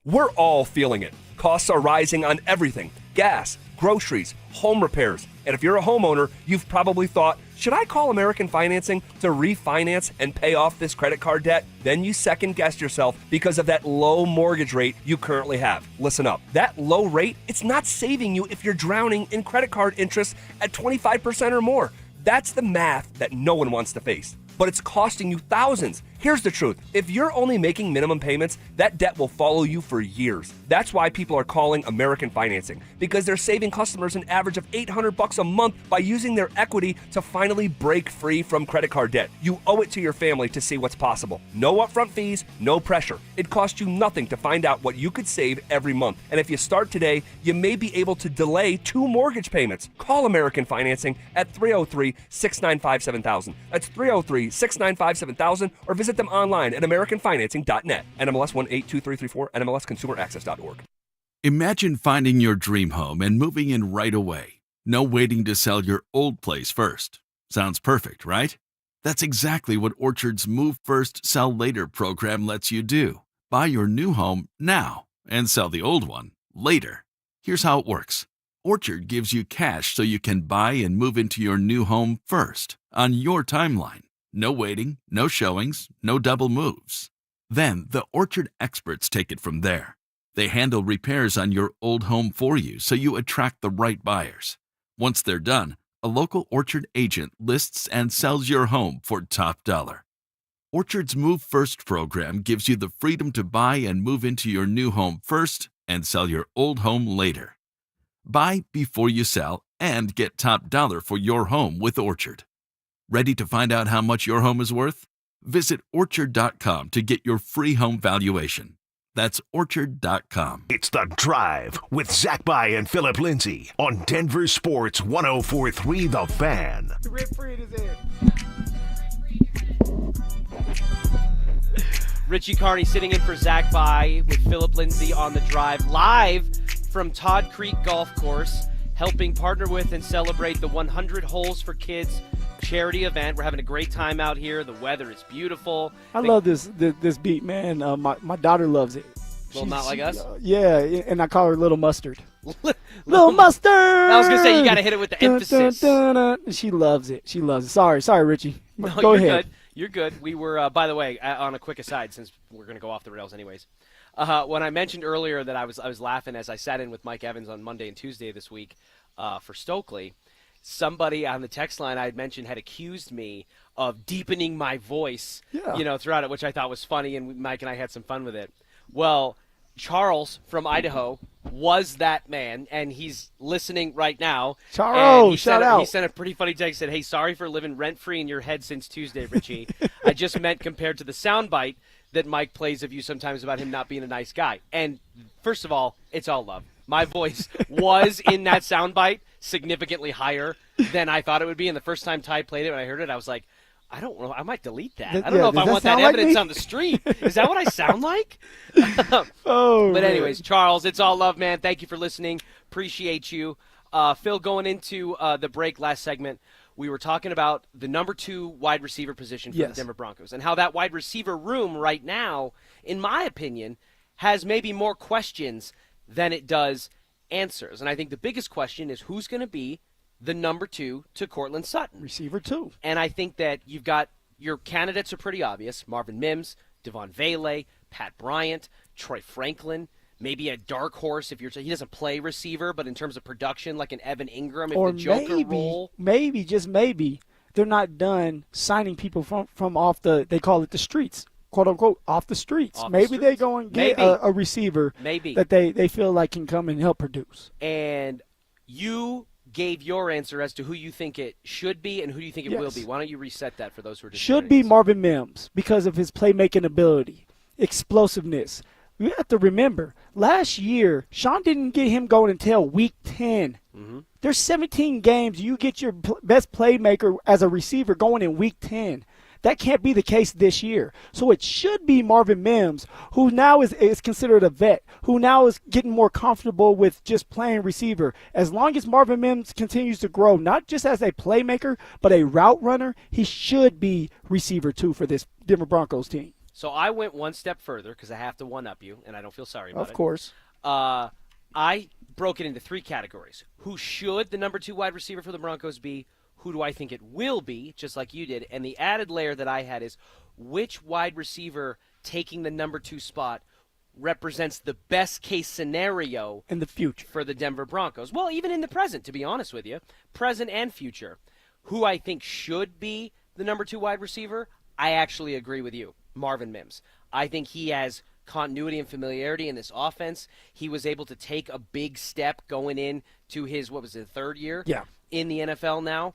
We're all feeling it. Costs are rising on everything: gas, groceries, home repairs. And if you're a homeowner, you've probably thought, should I call American Financing to refinance and pay off this credit card debt? Then you second-guessed yourself because of that low mortgage rate you currently have. Listen up. That low rate, it's not saving you if you're drowning in credit card interest at 25% or more. That's the math that no one wants to face. But it's costing you thousands. Here's the truth. If you're only making minimum payments, that debt will follow you for years. That's why people are calling American Financing, because they're saving customers an average of $800 a month by using their equity to finally break free from credit card debt. You owe it to your family to see what's possible. No upfront fees, no pressure. It costs you nothing to find out what you could save every month. And if you start today, you may be able to delay 2 mortgage payments. Call American Financing at 303-695-7000. That's 303-695-7000, or visit them online at AmericanFinancing.net. NMLS 182334, NMLSConsumerAccess.org. Imagine finding your dream home and moving in right away. No waiting to sell your old place first. Sounds perfect, right? That's exactly what Orchard's Move First, Sell Later program lets you do. Buy your new home now and sell the old one later. Here's how it works. Orchard gives you cash so you can buy and move into your new home first, on your timeline. No waiting, no showings, no double moves. Then the Orchard experts take it from there. They handle repairs on your old home for you so you attract the right buyers. Once they're done, a local Orchard agent lists and sells your home for top dollar. Orchard's Move First program gives you the freedom to buy and move into your new home first and sell your old home later. Buy before you sell and get top dollar for your home with Orchard. Ready to find out how much your home is worth? Visit Orchard.com to get your free home valuation. That's Orchard.com. It's The Drive with Zach By and Philip Lindsay on Denver Sports 104.3 The Fan. Richie Carney sitting in for Zach By with Philip Lindsay on The Drive, live from Todd Creek Golf Course, helping partner with and celebrate the 100 Holes for Kids charity event. We're having a great time out here. The weather is beautiful. I love this beat, man. My daughter loves it. Little Not Like Us? Yeah, and I call her Little Mustard. Little Mustard! I was going to say, you got to hit it with the emphasis. She loves it. She loves it. Sorry, Richie. No, Go you're ahead. Good. You're good. We were, by the way, on a quick aside, since we're going to go off the rails anyways. When I mentioned earlier that I was laughing as I sat in with Mike Evans on Monday and Tuesday this week for Stokely, somebody on the text line I had mentioned had accused me of deepening my voice, throughout it, which I thought was funny, and Mike and I had some fun with it. Well, Charles from Idaho was that man, and he's listening right now. Charles, shout out. He sent a pretty funny text, said, "Hey, sorry for living rent-free in your head since Tuesday, Richie. I just meant compared to the soundbite that Mike plays of you sometimes about him not being a nice guy." And first of all, it's all love. My voice was in that soundbite significantly higher than I thought it would be. And the first time Ty played it, when I heard it, I was like, I don't know. I might delete that. I don't know if I want that evidence on the street. Is that what I sound like? But anyways, Charles, it's all love, man. Thank you for listening. Appreciate you. Phil, going into the break last segment, we were talking about the number 2 wide receiver position for the Denver Broncos and how that wide receiver room right now, in my opinion, has maybe more questions than it does answers. And I think the biggest question is who's going to be the number 2 to Courtland Sutton. Receiver 2. And I think that you've got your candidates are pretty obvious. Marvin Mims, Devon Vele, Pat Bryant, Troy Franklin, maybe a dark horse if he doesn't play receiver, but in terms of production, like an Evan Ingram, if or the Joker role. Maybe, just maybe, they're not done signing people from off they call it the streets. "Quote unquote," off the streets. Maybe they go and get a receiver that they feel like can come and help produce. And you gave your answer as to who you think it should be and who you think it will be. Why don't you reset that for those who are just should be Marvin Mims because of his playmaking ability, explosiveness. You have to remember, last year, Sean didn't get him going until week 10. Mm-hmm. There's 17 games. You get your best playmaker as a receiver going in week 10. That can't be the case this year. So it should be Marvin Mims, who now is considered a vet, who now is getting more comfortable with just playing receiver. As long as Marvin Mims continues to grow, not just as a playmaker, but a route runner, he should be receiver 2 for this Denver Broncos team. So I went one step further because I have to one-up you, and I don't feel sorry about it. Of course. I broke it into 3 categories. Who should the number 2 wide receiver for the Broncos be? Who do I think it will be, just like you did? And the added layer that I had is which wide receiver taking the number 2 spot represents the best case scenario in the future for the Denver Broncos. Well, even in the present, to be honest with you, present and future. Who I think should be the number 2 wide receiver, I actually agree with you, Marvin Mims. I think he has continuity and familiarity in this offense. He was able to take a big step going in to his, 3rd year in the NFL now,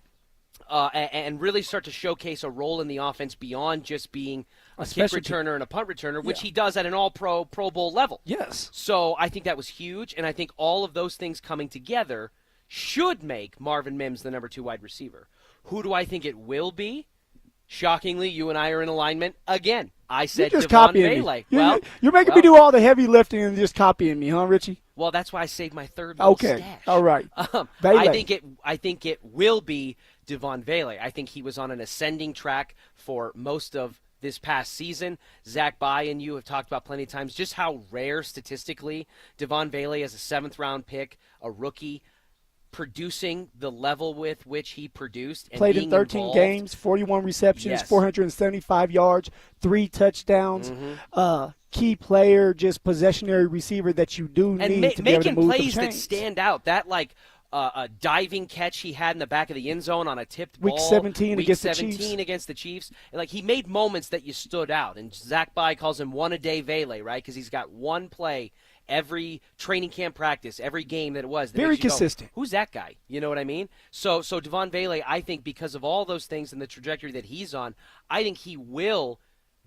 and really start to showcase a role in the offense beyond just being a kick returner and a punt returner, which he does at an all-pro, Pro Bowl level. Yes. So I think that was huge, and I think all of those things coming together should make Marvin Mims the number 2 wide receiver. Who do I think it will be? Shockingly, you and I are in alignment again. I said You're just Devon copying Bailey. me. You're making me do all the heavy lifting and just copying me, huh, Richie? Well, that's why I saved my third little stash. All right. I think it will be Devon Bailey. I think he was on an ascending track for most of this past season. Zach Bye and you have talked about plenty of times just how rare statistically Devon Bailey as a 7th-round pick, a rookie, producing the level with which he produced. And played being in 13 involved. games, 41 receptions, 475 yards, 3 touchdowns. Key player, just possessionary receiver that you do need to be able to move making plays the that chains. stand out. That a diving catch he had in the back of the end zone on a tipped Week ball. 17 Week against the 17 Chiefs. against the Chiefs. And, he made moments that you stood out. And Zach Bye calls him one-a-day Vele, right? Because he's got one play every training camp practice, every game that it was. That Very makes you go, consistent. who's that guy? You know what I mean? So Devon Bailey, I think because of all those things and the trajectory that he's on, I think he will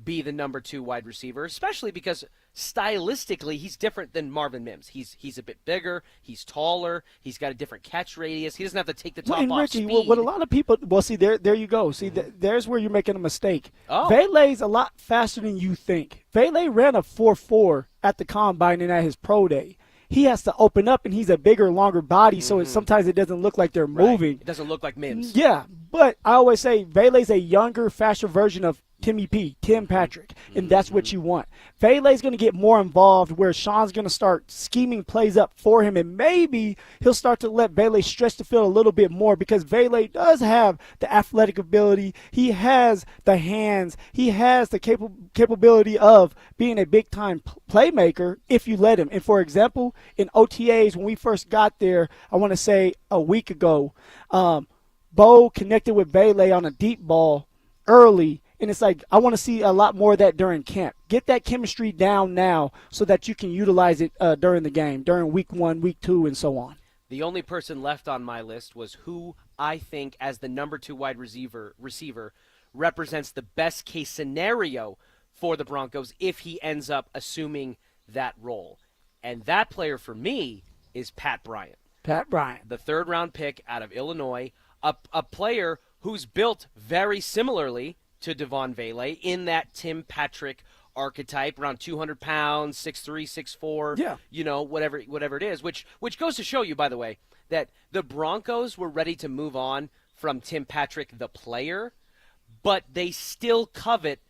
be the number 2 wide receiver, especially because stylistically he's different than Marvin Mims. He's a bit bigger, he's taller, he's got a different catch radius. He doesn't have to take the top and off Richie, speed. what a lot of people – see, there you go. See, there's where you're making a mistake. Oh. Vele's a lot faster than you think. Vele ran a 4.4 at the Combine and at his pro day. He has to open up, and he's a bigger, longer body, so sometimes it doesn't look like they're moving. It doesn't look like Mims. Yeah, but I always say Vele's a younger, faster version of Tim Patrick, and that's what you want. Vele's going to get more involved where Sean's going to start scheming plays up for him, and maybe he'll start to let Vele stretch the field a little bit more because Vele does have the athletic ability. He has the hands. He has the capability of being a big-time playmaker if you let him. And, for example, in OTAs, when we first got there, I want to say a week ago, Bo connected with Vele on a deep ball early. And it's I want to see a lot more of that during camp. Get that chemistry down now so that you can utilize it during the game, during week 1, week 2, and so on. The only person left on my list was who I think as the number 2 wide receiver represents the best case scenario for the Broncos if he ends up assuming that role. And that player for me is Pat Bryant. Pat Bryant. The 3rd-round pick out of Illinois, a player who's built very similarly to Devon Vele in that Tim Patrick archetype, around 200 pounds, 6'3", 6'4", whatever it is, which goes to show you, by the way, that the Broncos were ready to move on from Tim Patrick, the player, but they still covet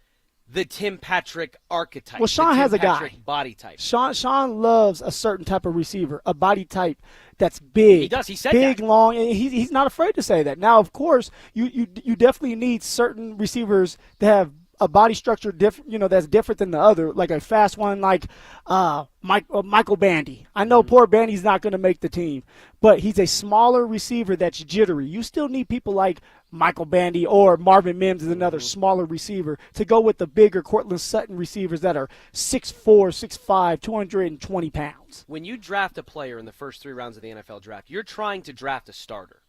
the Tim Patrick archetype. Well, Sean has a guy. Body type. Sean loves a certain type of receiver, a body type that's big. He does. He said big, that. long, and he's not afraid to say that. Now, of course, you definitely need certain receivers to have a body structure that's different than the other, like a fast one like Michael Bandy. I know poor Bandy's not going to make the team, but he's a smaller receiver that's jittery. You still need people like Michael Bandy or Marvin Mims is another smaller receiver to go with the bigger Cortland Sutton receivers that are 6'4", 6'5", 220 pounds. When you draft a player in the first 3 rounds of the NFL draft, you're trying to draft a starter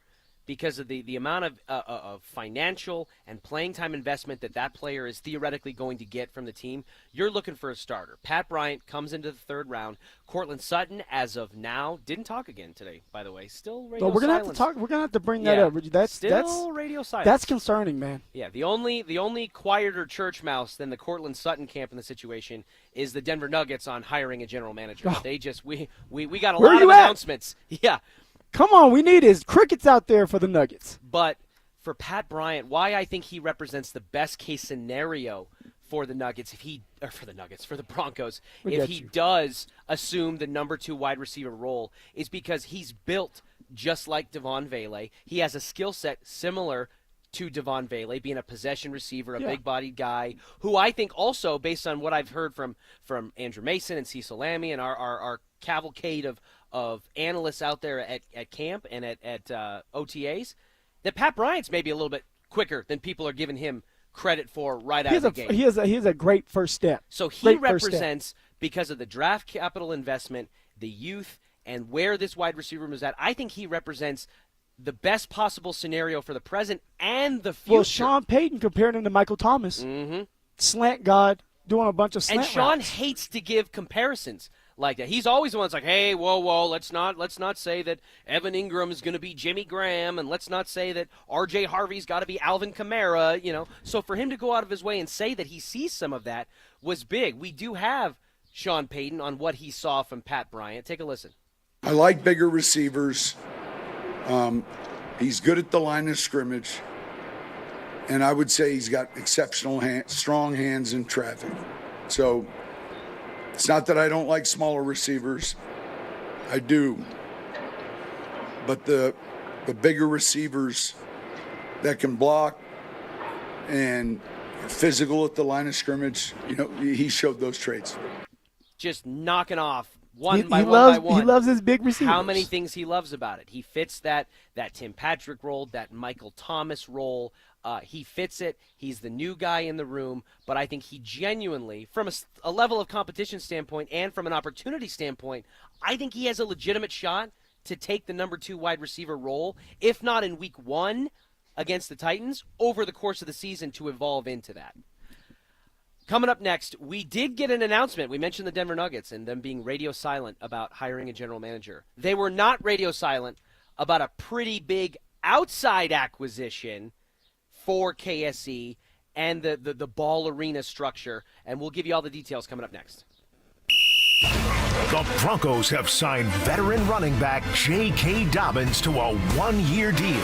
because of the amount of financial and playing time investment that player is theoretically going to get from the team. You're looking for a starter. Pat Bryant comes into the 3rd round. Cortland Sutton, as of now, didn't talk again today, by the way. Still radio we're gonna silence. have to talk. We're gonna have to bring that up. That's radio silence. That's concerning, man. Yeah, the only quieter church mouse than the Cortland Sutton camp in the situation is the Denver Nuggets on hiring a general manager. Oh. They just we got a Where lot you of at? announcements. Yeah. Come on, we need his crickets out there for the Nuggets. But for Pat Bryant, why I think he represents the best case scenario for the Nuggets for the Broncos, if he does assume the number 2 wide receiver role, is because he's built just like Devon Vele. He has a skill set similar to Devon Vele, being a possession receiver, a big-bodied guy, who I think also, based on what I've heard from Andrew Mason and Cecil Lammey and our cavalcade of analysts out there at camp and at OTAs, that Pat Bryant's maybe a little bit quicker than people are giving him credit for right out of the gate. He has a great first step. So he represents, because of the draft capital investment, the youth, and where this wide receiver room is at, I think he represents the best possible scenario for the present and the future. Well, Sean Payton compared him to Michael Thomas. Slant God, doing a bunch of slant And Sean routes. hates to give comparisons like that. He's always the one that's like, hey, whoa, let's not say that Evan Ingram is going to be Jimmy Graham, and let's not say that R.J. Harvey's got to be Alvin Kamara, So for him to go out of his way and say that he sees some of that was big. We do have Sean Payton on what he saw from Pat Bryant. Take a listen. I like bigger receivers. He's good at the line of scrimmage. And I would say he's got exceptional strong hands in traffic. So it's not that I don't like smaller receivers. I do. But the bigger receivers that can block and are physical at the line of scrimmage, he showed those traits. Just knocking off one He by loves one. his big receivers. How many things he loves about it. He fits that Tim Patrick role, that Michael Thomas role. He fits it. He's the new guy in the room. But I think he genuinely, from a level of competition standpoint and from an opportunity standpoint, I think he has a legitimate shot to take the number 2 wide receiver role, if not in week 1 against the Titans, over the course of the season to evolve into that. Coming up next, we did get an announcement. We mentioned the Denver Nuggets and them being radio silent about hiring a general manager. They were not radio silent about a pretty big outside acquisition for KSE and the Ball Arena structure. And we'll give you all the details coming up next. The Broncos have signed veteran running back J.K. Dobbins to a 1-year deal.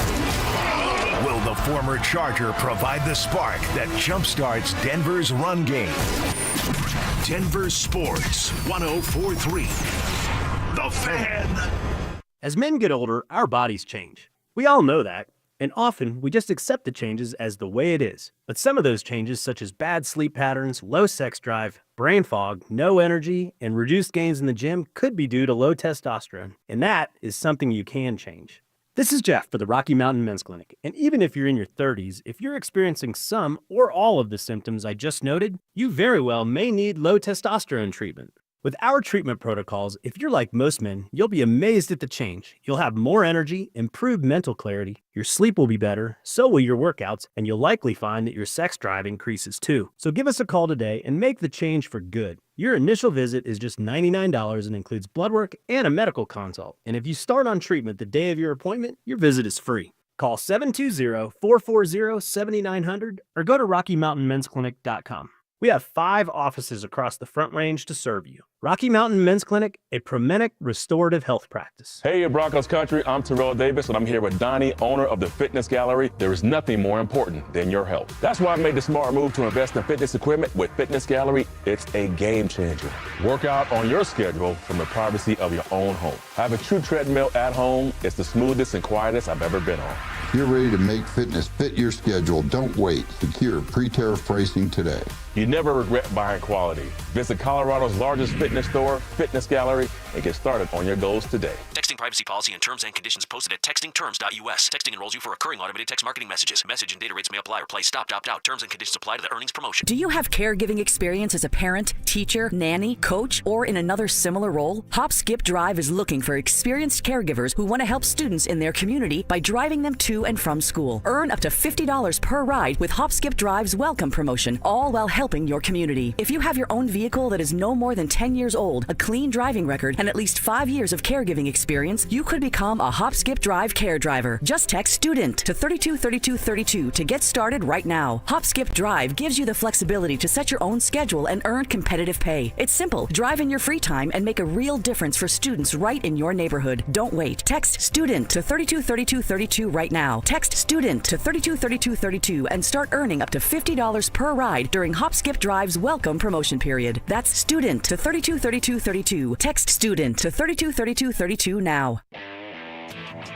Will the former Charger provide the spark that jumpstarts Denver's run game? Denver Sports 104.3. The Fan. As men get older, our bodies change. We all know that. And often, we just accept the changes as the way it is. But some of those changes, such as bad sleep patterns, low sex drive, brain fog, no energy, and reduced gains in the gym, could be due to low testosterone. And that is something you can change. This is Jeff for the Rocky Mountain Men's Clinic. And even if you're in your 30s, if you're experiencing some or all of the symptoms I just noted, you very well may need low testosterone treatment. With our treatment protocols, if you're like most men, you'll be amazed at the change. You'll have more energy, improved mental clarity, your sleep will be better, so will your workouts, and you'll likely find that your sex drive increases too. So give us a call today and make the change for good. Your initial visit is just $99 and includes blood work and a medical consult. And if you start on treatment the day of your appointment, your visit is free. Call 720-440-7900 or go to RockyMountainMen'sClinic.com. We have 5 offices across the Front Range to serve you. Rocky Mountain Men's Clinic, a Promenic restorative health practice. Hey, Broncos country, I'm Terrell Davis, and I'm here with Donnie, owner of the Fitness Gallery. There is nothing more important than your health. That's why I made the smart move to invest in fitness equipment with Fitness Gallery. It's a game changer. Work out on your schedule from the privacy of your own home. I have a true treadmill at home. It's the smoothest and quietest I've ever been on. You're ready to make fitness fit your schedule. Don't wait. Secure pre-tariff pricing today. You never regret buying quality. Visit Colorado's largest fitness store, Fitness Gallery, and get started on your goals today. Texting privacy policy and terms and conditions posted at textingterms.us. Texting enrolls you for recurring automated text marketing messages. Message and data rates may apply or play stop, opt out. Terms and conditions apply to the earnings promotion. Do you have caregiving experience as a parent, teacher, nanny, coach, or in another similar role? Hop Skip Drive is looking for experienced caregivers who want to help students in their community by driving them to and from school. Earn up to $50 per ride with Hop Skip Drive's welcome promotion, all while helping your community. If you have your own vehicle that is no more than 10 years old, a clean driving record, and at least 5 years of caregiving experience, experience, you could become a Hop Skip Drive care driver. Just text STUDENT to 323232 to get started right now. Hop Skip Drive gives you the flexibility to set your own schedule and earn competitive pay. It's simple. Drive in your free time and make a real difference for students right in your neighborhood. Don't wait. Text STUDENT to 323232 right now. Text STUDENT to 323232 and start earning up to $50 per ride during Hop Skip Drive's welcome promotion period. That's STUDENT to 323232. Text STUDENT to 323232 now.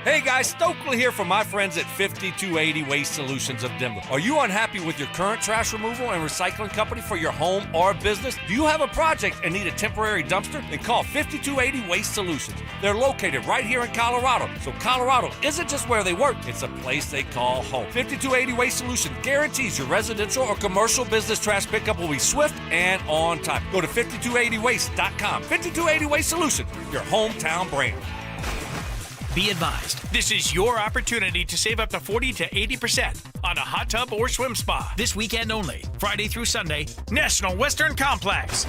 Hey guys, Stokely here from my friends at 5280 Waste Solutions of Denver. Are you unhappy with your current trash removal and recycling company for your home or business? Do you have a project and need a temporary dumpster? Then call 5280 Waste Solutions. They're located right here in Colorado. So Colorado isn't just where they work, it's a place they call home. 5280 Waste Solutions guarantees your residential or commercial business trash pickup will be swift and on time. Go to 5280waste.com. 5280 Waste Solutions, your hometown brand. Be advised, this is your opportunity to save up to 40 to 80% on a hot tub or swim spa. This weekend only, Friday through Sunday, National Western Complex.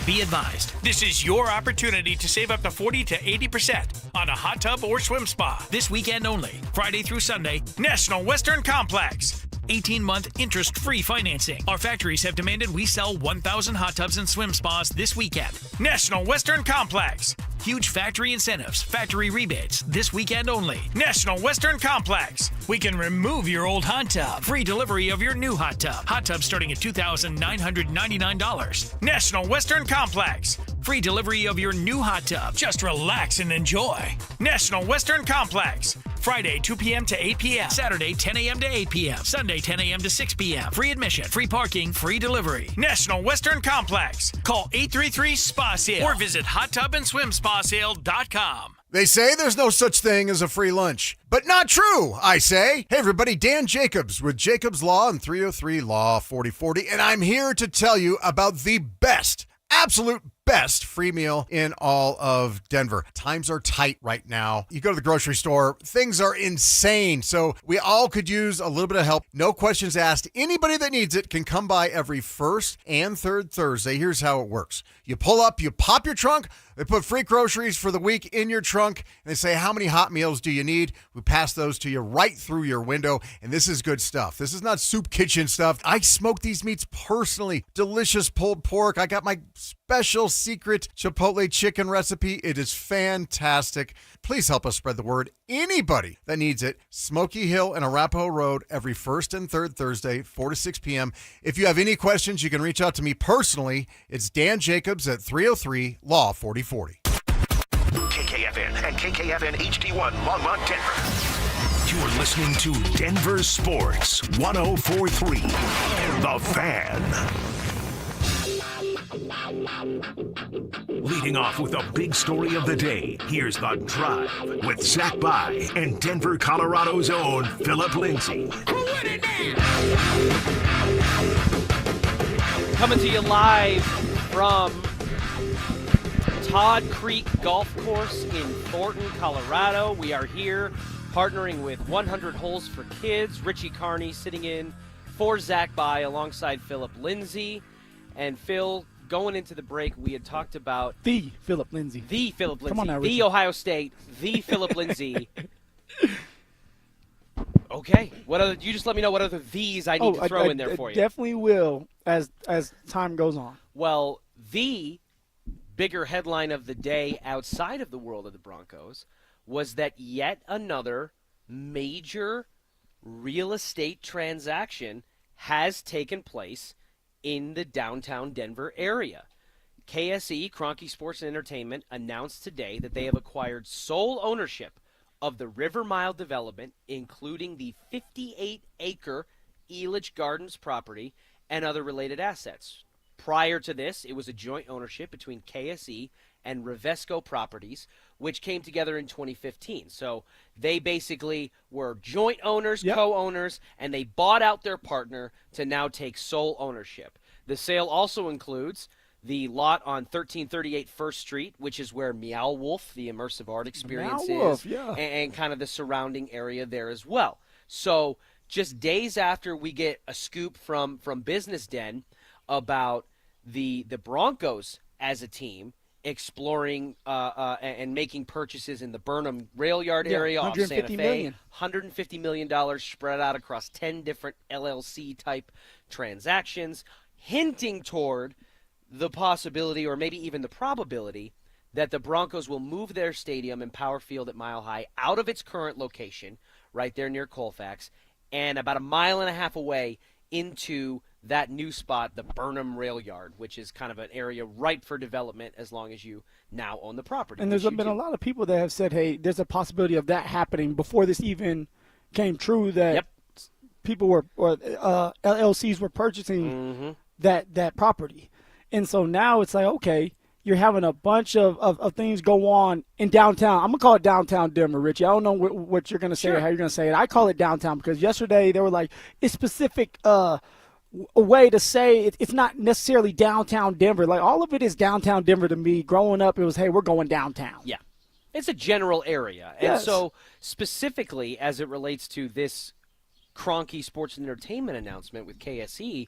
Be advised, this is your opportunity to save up to 40 to 80% on a hot tub or swim spa. This weekend only, Friday through Sunday, National Western Complex. 18-month interest-free financing. Our factories have demanded we sell 1,000 hot tubs and swim spas this weekend. National Western Complex. Huge factory incentives, factory rebates, this weekend only. National Western Complex. We can remove your old hot tub. Free delivery of your new hot tub. Hot tub starting at $2,999. National Western Complex. Free delivery of your new hot tub. Just relax and enjoy. National Western Complex. Friday, 2 p.m. to 8 p.m. Saturday, 10 a.m. to 8 p.m. Sunday, 10 a.m. to 6 p.m. Free admission, free parking, free delivery. National Western Complex. Call 833-SPA-SALE or visit hottubandSwimSpaSale.com. They say there's no such thing as a free lunch. But not true, I say. Hey, everybody, Dan Jacobs with Jacobs Law and 303 Law 4040, and I'm here to tell you about the best, absolute best free meal in all of Denver. Times are tight right now. You go to the grocery store, things are insane. So we all could use a little bit of help. No questions asked. Anybody that needs it can come by every first and third Thursday. Here's how it works. You pull up, you pop your trunk. They put free groceries for the week in your trunk, and they say, how many hot meals do you need? We pass those to you right through your window, and this is good stuff. This is not soup kitchen stuff. I smoke these meats personally. Delicious pulled pork. I got my special secret Chipotle chicken recipe. It is fantastic. Please help us spread the word. Anybody that needs it, Smoky Hill and Arapahoe Road every first and third Thursday, 4 to 6 p.m. If you have any questions, you can reach out to me personally. It's Dan Jacobs at 303 Law 4040. KKFN and KKFN HD1 Longmont, Denver. You're listening to Denver Sports 104.3. The Fan. Leading off with the big story of the day, here's The Drive with Zach By and Denver, Colorado's own Philip Lindsay. Coming to you live from Todd Creek Golf Course in Thornton, Colorado. We are here partnering with 100 Holes for Kids. Richie Carney sitting in for Zach By alongside Philip Lindsay. And Phil, going into the break, we had talked about the Philip Lindsay. The Philip Lindsay. Come on now, the Richie. Ohio State. The Philip Lindsay. Okay. What other? You just let me know what other "these" I need to throw in there for you. Definitely will as time goes on. Well, the bigger headline of the day outside of the world of the Broncos was that yet another major real estate transaction has taken place in the downtown Denver area. KSE, Kroenke Sports and Entertainment, announced today that they have acquired sole ownership of the River Mile development, including the 58-acre Elitch Gardens property and other related assets. Prior to this, it was a joint ownership between KSE and Revesco Properties, which came together in 2015. So they basically were joint owners, co-owners, and they bought out their partner to now take sole ownership. The sale also includes the lot on 1338 First Street, which is where Meow Wolf, the immersive art experience is, and kind of the surrounding area there as well. So just days after we get a scoop from Business Den about the Broncos as a team exploring and making purchases in the Burnham Rail Yard area off Santa Fe. million. $150 million spread out across 10 different LLC-type transactions, hinting toward the possibility or maybe even the probability that the Broncos will move their stadium in Power Field at Mile High out of its current location, right there near Colfax, and about a mile and a half away into that new spot, the Burnham Rail Yard, which is kind of an area ripe for development as long as you now own the property. And there's been a lot of people that have said, hey, there's a possibility of that happening before this even came true, that people were, or LLCs were purchasing that property. And so now it's like, okay, you're having a bunch of things go on in downtown. I'm going to call it downtown Denver, Richie. I don't know what you're going to say or how you're going to say it. I call it downtown because yesterday they were like, it's specific a way to say it's not necessarily downtown Denver. Like, all of it is downtown Denver to me. Growing up, it was, hey, we're going downtown. Yeah. It's a general area. And so specifically as it relates to this Kroenke Sports and Entertainment announcement with KSE,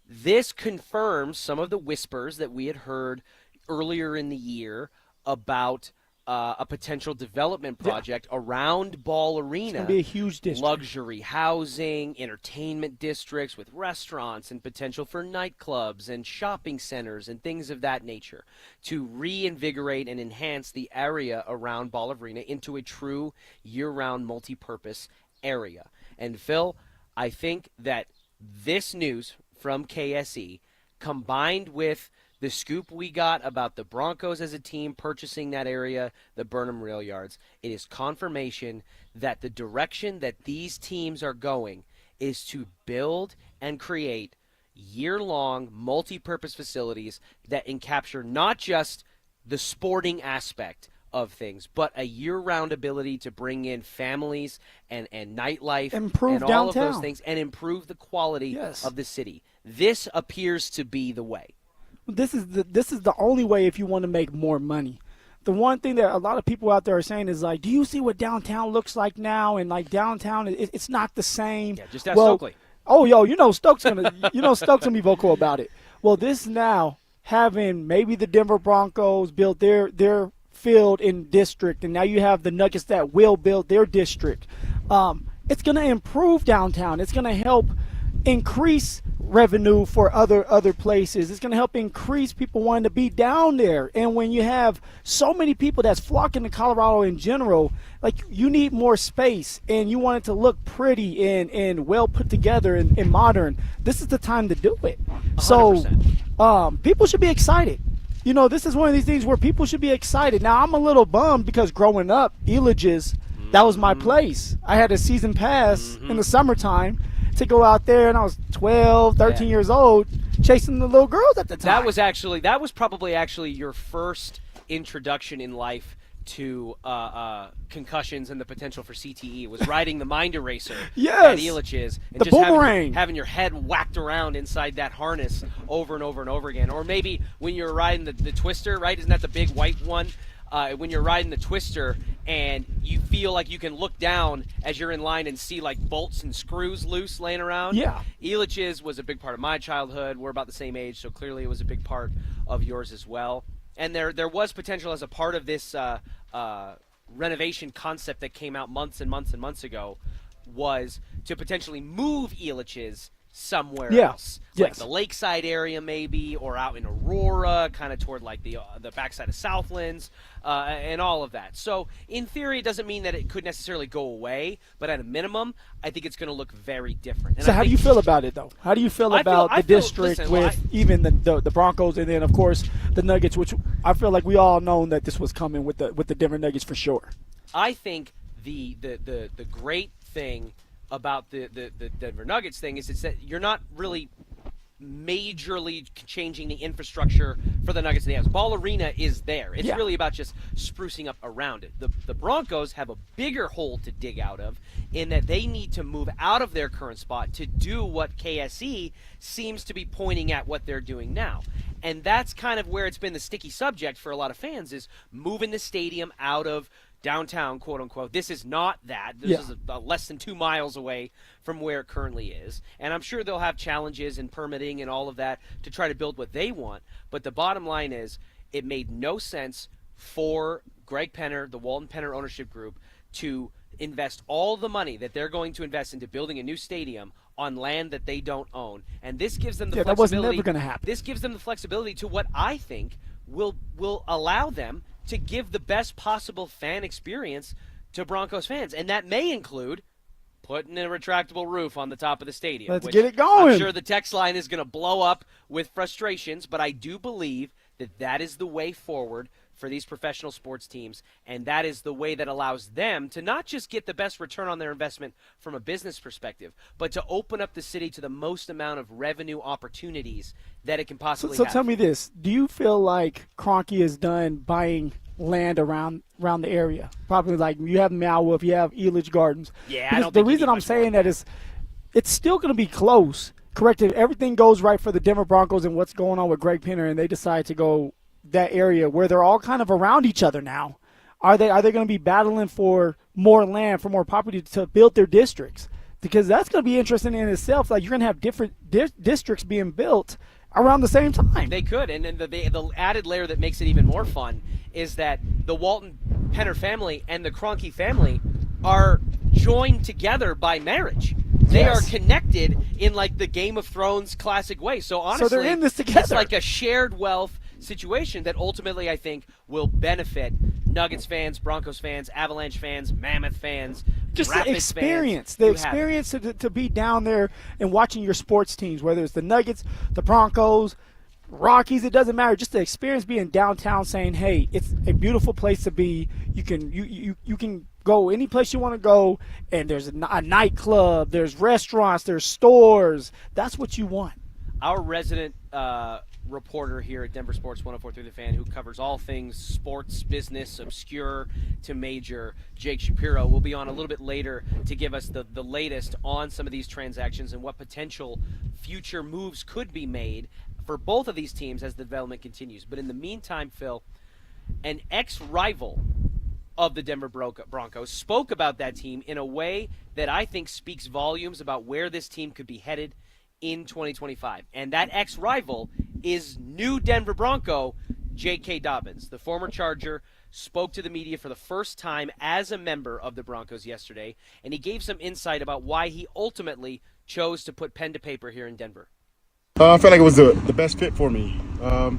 this confirms some of the whispers that we had heard earlier in the year about a potential development project around Ball Arena. It's going to be a huge district. Luxury housing, entertainment districts with restaurants and potential for nightclubs and shopping centers and things of that nature to reinvigorate and enhance the area around Ball Arena into a true year-round multi-purpose area. And Phil, I think that this news from KSE combined with the scoop we got about the Broncos as a team purchasing that area, the Burnham Rail Yards, it is confirmation that the direction that these teams are going is to build and create year-long multi-purpose facilities that capture not just the sporting aspect of things, but a year-round ability to bring in families and nightlife improve and all downtown. of those things and improve the quality of the city. This appears to be the way. This is the only way if you want to make more money. The one thing that a lot of people out there are saying is like, do you see what downtown looks like now? And like downtown, it's not the same. Yeah, just ask Stokely. Oh, Stokes gonna be vocal about it. Well, this now having maybe the Denver Broncos build their field in district, and now you have the Nuggets that will build their district. It's gonna improve downtown. It's gonna help increase revenue for other places. It's going to help increase people wanting to be down there. And when you have so many people that's flocking to Colorado in general, like, you need more space and you want it to look pretty and well put together and modern. This is the time to do it. 100%. So people should be excited. This is one of these things where people should be excited. Now, I'm a little bummed because growing up, Elitch's, that was my place. I had a season pass in the summertime to go out there, and I was 12, 13 years old, chasing the little girls at the time. That was probably your first introduction in life to concussions and the potential for CTE. Was riding the Mind Eraser at Elitch's and the just boomerang. having your head whacked around inside that harness over and over and over again. Or maybe when you're riding the Twister, right? Isn't that the big white one? When you're riding the Twister and you feel like you can look down as you're in line and see like bolts and screws loose laying around. Yeah. Elitch's was a big part of my childhood. We're about the same age, so clearly it was a big part of yours as well. And there was potential as a part of this renovation concept that came out months and months and months ago, was to potentially move Elitch's somewhere else. Like the lakeside area maybe, or out in Aurora, kind of toward like the backside of Southlands, and all of that. So in theory, it doesn't mean that it could necessarily go away, but at a minimum, I think it's going to look very different. And so how do you feel about it, though? How do you feel about the district with even the Broncos and then, of course, the Nuggets, which I feel like we all known that this was coming with the Denver Nuggets for sure. I think the great thing about the Denver Nuggets thing is that you're not really majorly changing the infrastructure for the Nuggets and the Avs. Ball Arena is there. It's really about just sprucing up around it. The Broncos have a bigger hole to dig out of in that they need to move out of their current spot to do what KSE seems to be pointing at what they're doing now. And that's kind of where it's been the sticky subject for a lot of fans, is moving the stadium out of downtown, quote unquote. This is not that. This is less than 2 miles away from where it currently is. And I'm sure they'll have challenges in permitting and all of that to try to build what they want. But the bottom line is, it made no sense for Greg Penner, the Walton Penner ownership group, to invest all the money that they're going to invest into building a new stadium on land that they don't own. And this gives them the flexibility. That wasn't never going to happen. This gives them the flexibility to what I think will allow them to give the best possible fan experience to Broncos fans. And that may include putting a retractable roof on the top of the stadium. Let's get it going. I'm sure the text line is going to blow up with frustrations, but I do believe that is the way forward for these professional sports teams, and that is the way that allows them to not just get the best return on their investment from a business perspective, but to open up the city to the most amount of revenue opportunities that it can possibly have. So tell me this. Do you feel like Kroenke is done buying land around the area? Probably like you have Meow Wolf, you have Elitch Gardens. Yeah, because I don't the think reason I'm saying that is it's still going to be close. Correct. If everything goes right for the Denver Broncos and what's going on with Greg Penner and they decide to go that area where they're all kind of around each other now, are they going to be battling for more land, for more property to build their districts? Because that's going to be interesting in itself. Like, you're going to have different districts being built around the same time. They could, and then the added layer that makes it even more fun is that the Walton Penner family and the Kroenke family are joined together by marriage. They are connected in like the Game of Thrones classic way. So honestly, they're in this together. It's like a shared wealth situation that ultimately I think will benefit Nuggets fans, Broncos fans, Avalanche fans, Mammoth fans, just Rapids the experience, fans. to be down there and watching your sports teams, whether it's the Nuggets, the Broncos, Rockies, it doesn't matter. Just the experience being downtown, saying, "Hey, it's a beautiful place to be. You can go any place you want to go, and there's a nightclub, there's restaurants, there's stores. That's what you want." Our resident reporter here at Denver Sports 104.3 The Fan, who covers all things sports, business, obscure to major, Jake Shapiro, will be on a little bit later to give us the latest on some of these transactions and what potential future moves could be made for both of these teams as the development continues. But in the meantime, Phil, an ex-rival of the Denver Broncos spoke about that team in a way that I think speaks volumes about where this team could be headed in 2025. And that ex-rival is new Denver Bronco, J.K. Dobbins. The former Charger spoke to the media for the first time as a member of the Broncos yesterday, and he gave some insight about why he ultimately chose to put pen to paper here in Denver. I felt like it was the best fit for me. The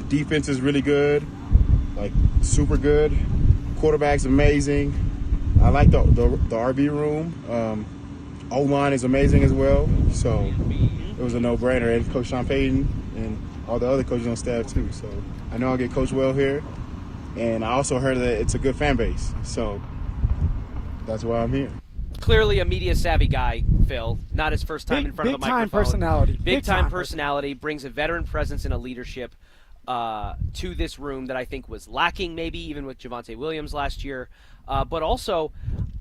defense is really good, like super good. Quarterback's amazing. I like the RB room. O-line is amazing as well, so it was a no-brainer. And Coach Sean Payton and all the other coaches on staff too. So I know I'll get coached well here, and I also heard that it's a good fan base. So that's why I'm here. Clearly a media-savvy guy, Phil. Not his first time in front of the microphone. Big-time personality. Brings a veteran presence and a leadership to this room that I think was lacking maybe even with Javonte Williams last year. But also,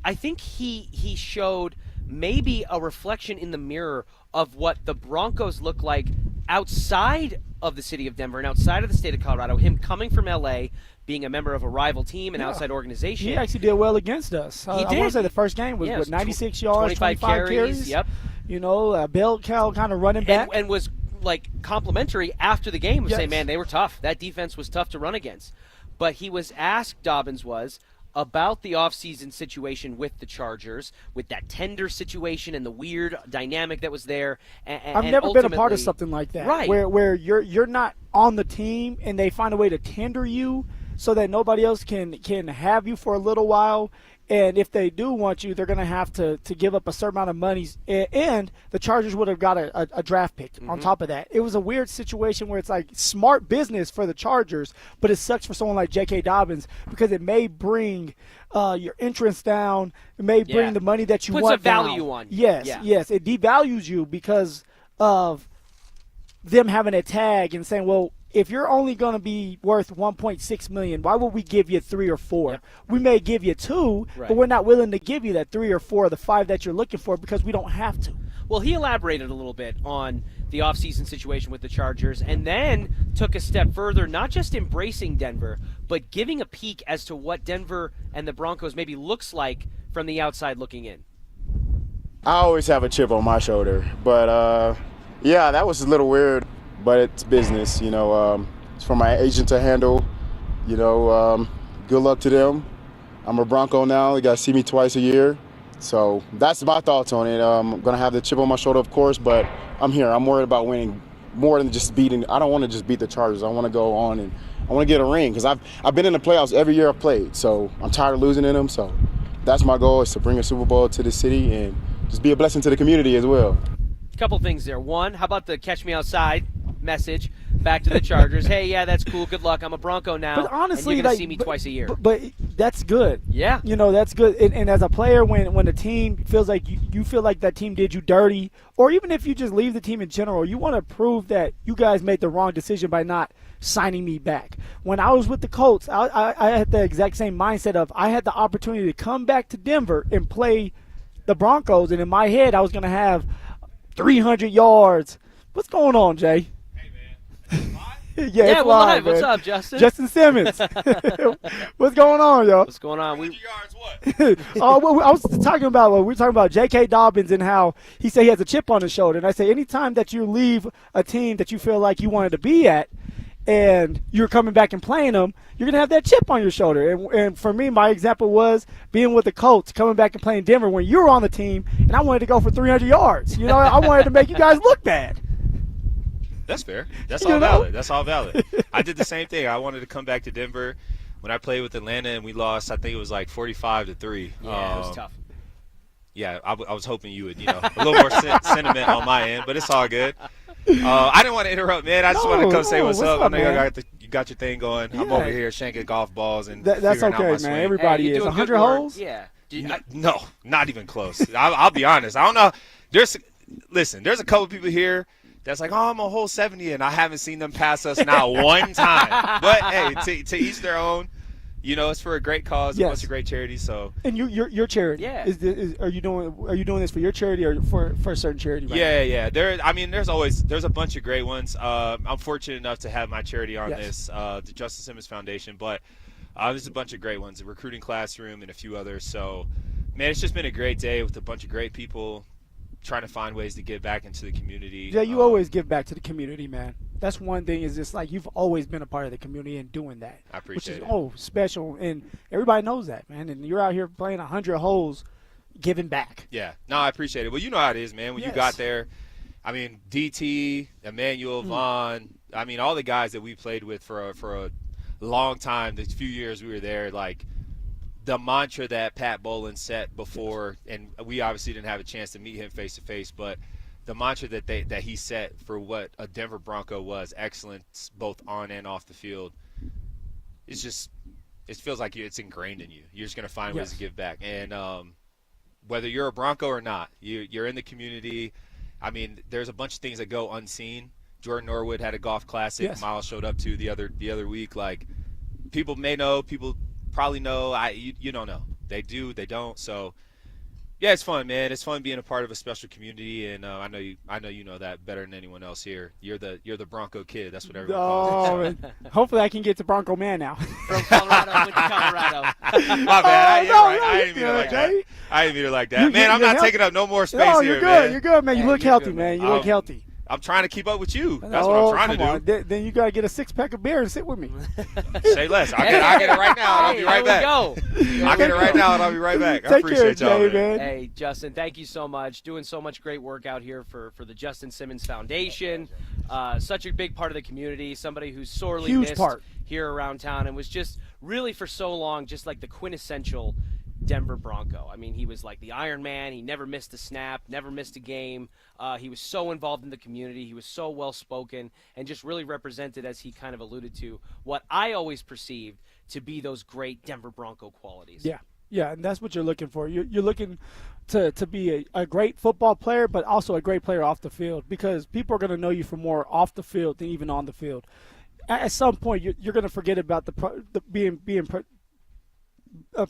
I think he showed maybe a reflection in the mirror of what the Broncos look like outside of the city of Denver and outside of the state of Colorado. Him coming from L.A., being a member of a rival team, an outside organization. He actually did well against us. He I did. want to say the first game was 96 yards, 25 carries. Yep. You know, bell cow kind of running back. And was like complimentary after the game of Yes. saying, man, they were tough. That defense was tough to run against. But he was asked, Dobbins was, about the offseason situation with the Chargers, with that tender situation and the weird dynamic that was there. I've never been a part of something like that, right? Where you're not on the team and they find a way to tender you so that nobody else can have you for a little while. And if they do want you, they're going to have to give up a certain amount of money. And the Chargers would have got a draft pick on top of that. It was a weird situation where it's like smart business for the Chargers, but it sucks for someone like J.K. Dobbins because it may bring your entrance down. It may bring the money that you Puts want a value down. on you. Yes. It devalues you because of them having a tag and saying, well, if you're only going to be worth $1.6 million, why would we give you 3 or 4? Yep. We may give you 2, but we're not willing to give you that 3 or 4 of the 5 that you're looking for because we don't have to. Well, he elaborated a little bit on the offseason situation with the Chargers and then took a step further, not just embracing Denver, but giving a peek as to what Denver and the Broncos maybe looks like from the outside looking in. I always have a chip on my shoulder, but yeah, that was a little weird. But it's business, you know. It's for my agent to handle. You know, good luck to them. I'm a Bronco now. They got to see me twice a year. So that's my thoughts on it. I'm going to have the chip on my shoulder, of course, but I'm here. I'm worried about winning more than just beating. I don't want to just beat the Chargers. I want to go on and I want to get a ring because I've been in the playoffs every year I've played. So I'm tired of losing in them. So that's my goal, is to bring a Super Bowl to the city and just be a blessing to the community as well. A couple things there. One, how about the catch me outside message back to the Chargers? Hey, yeah, that's cool. Good luck. I'm a Bronco now. But honestly, and you're going to see me twice a year. But that's good. Yeah. You know, that's good. And as a player, when the team feels like you feel like that team did you dirty, or even if you just leave the team in general, you want to prove that you guys made the wrong decision by not signing me back. When I was with the Colts, I had the exact same mindset of I had the opportunity to come back to Denver and play the Broncos, and in my head I was going to have 300 yards. What's going on, Jay? Yeah, it's we're live. man. What's up, Justin? Justin Simmons. What's going on, yo? What's going on? I was talking about, we were talking about J.K. Dobbins and how he said he has a chip on his shoulder. And I say anytime that you leave a team that you feel like you wanted to be at and you're coming back and playing them, you're going to have that chip on your shoulder. And for me, my example was being with the Colts, coming back and playing Denver when you were on the team, and I wanted to go for 300 yards. You know, I wanted to make you guys look bad. That's fair. That's all valid. That's all valid. I did the same thing. I wanted to come back to Denver when I played with Atlanta, and we lost. I think it was like 45-3. Yeah, it was tough. Yeah, I was hoping you would, a little more sentiment on my end, but it's all good. I didn't want to interrupt, man. I just wanted to come say what's up. I know you got your thing going. Yeah. I'm over here shanking golf balls and that's figuring okay, out my man. swing. Everybody is 100 holes. Yeah. No, not even close. I'll be honest. I don't know. There's a couple people here that's like, oh, I'm on hole 70, and I haven't seen them pass us not one time. But, hey, to each their own. It's for a great cause, a bunch of great charities. So, and your charity, are you doing this for your charity or for a certain charity? Right yeah. There's a bunch of great ones. I'm fortunate enough to have my charity on this, the Justin Simmons Foundation. But there's a bunch of great ones, the Recruiting Classroom and a few others. So, man, it's just been a great day with a bunch of great people trying to find ways to give back into the community. Yeah, you always give back to the community, man. That's one thing, is just like you've always been a part of the community and doing that. I appreciate it. Which is special, and everybody knows that, man. And you're out here playing 100 holes, giving back. Yeah, no, I appreciate it. Well, you know how it is, man. When you got there, I mean, DT, Emmanuel, Vaughn, I mean, all the guys that we played with for a long time, the few years we were there, like the mantra that Pat Bowlen set before, and we obviously didn't have a chance to meet him face to face, but the mantra that he set for what a Denver Bronco was, excellence both on and off the field, it's just, it feels like it's ingrained in you. You're just going to find ways to give back. And whether you're a Bronco or not, you're in the community. I mean, there's a bunch of things that go unseen. Jordan Norwood had a golf classic. Miles showed up to the other week. Like, people may know, people probably know. You don't know. They do, they don't. So, yeah, it's fun, man. It's fun being a part of a special community, and I know you know that better than anyone else here. You're the Bronco kid. That's what everyone calls it. So. Hopefully, I can get to Bronco man now. From Colorado, went to Colorado. My bad. I didn't mean it like that. I didn't mean it like that. Man, I'm not taking up no more space here, you're good. man. You're good, man. You look healthy, man. You look healthy. I'm trying to keep up with you. That's what I'm trying to do. Then you got to get a 6-pack of beer and sit with me. Say less. I'll get it right now, and I'll be right back. I'll get it right now, and I'll be right back. I appreciate y'all, man. Hey, Justin, thank you so much. Doing so much great work out here for the Justin Simmons Foundation. Such a big part of the community. Somebody who's sorely missed here around town, and was just really for so long just like the quintessential Denver Bronco. I mean, he was like the Iron Man. He never missed a snap, never missed a game. He was so involved in the community. He was so well-spoken and just really represented, as he kind of alluded to, what I always perceived to be those great Denver Bronco qualities. Yeah, and that's what you're looking for. You're looking to be a great football player, but also a great player off the field, because people are going to know you for more off the field than even on the field. At some point, you're going to forget about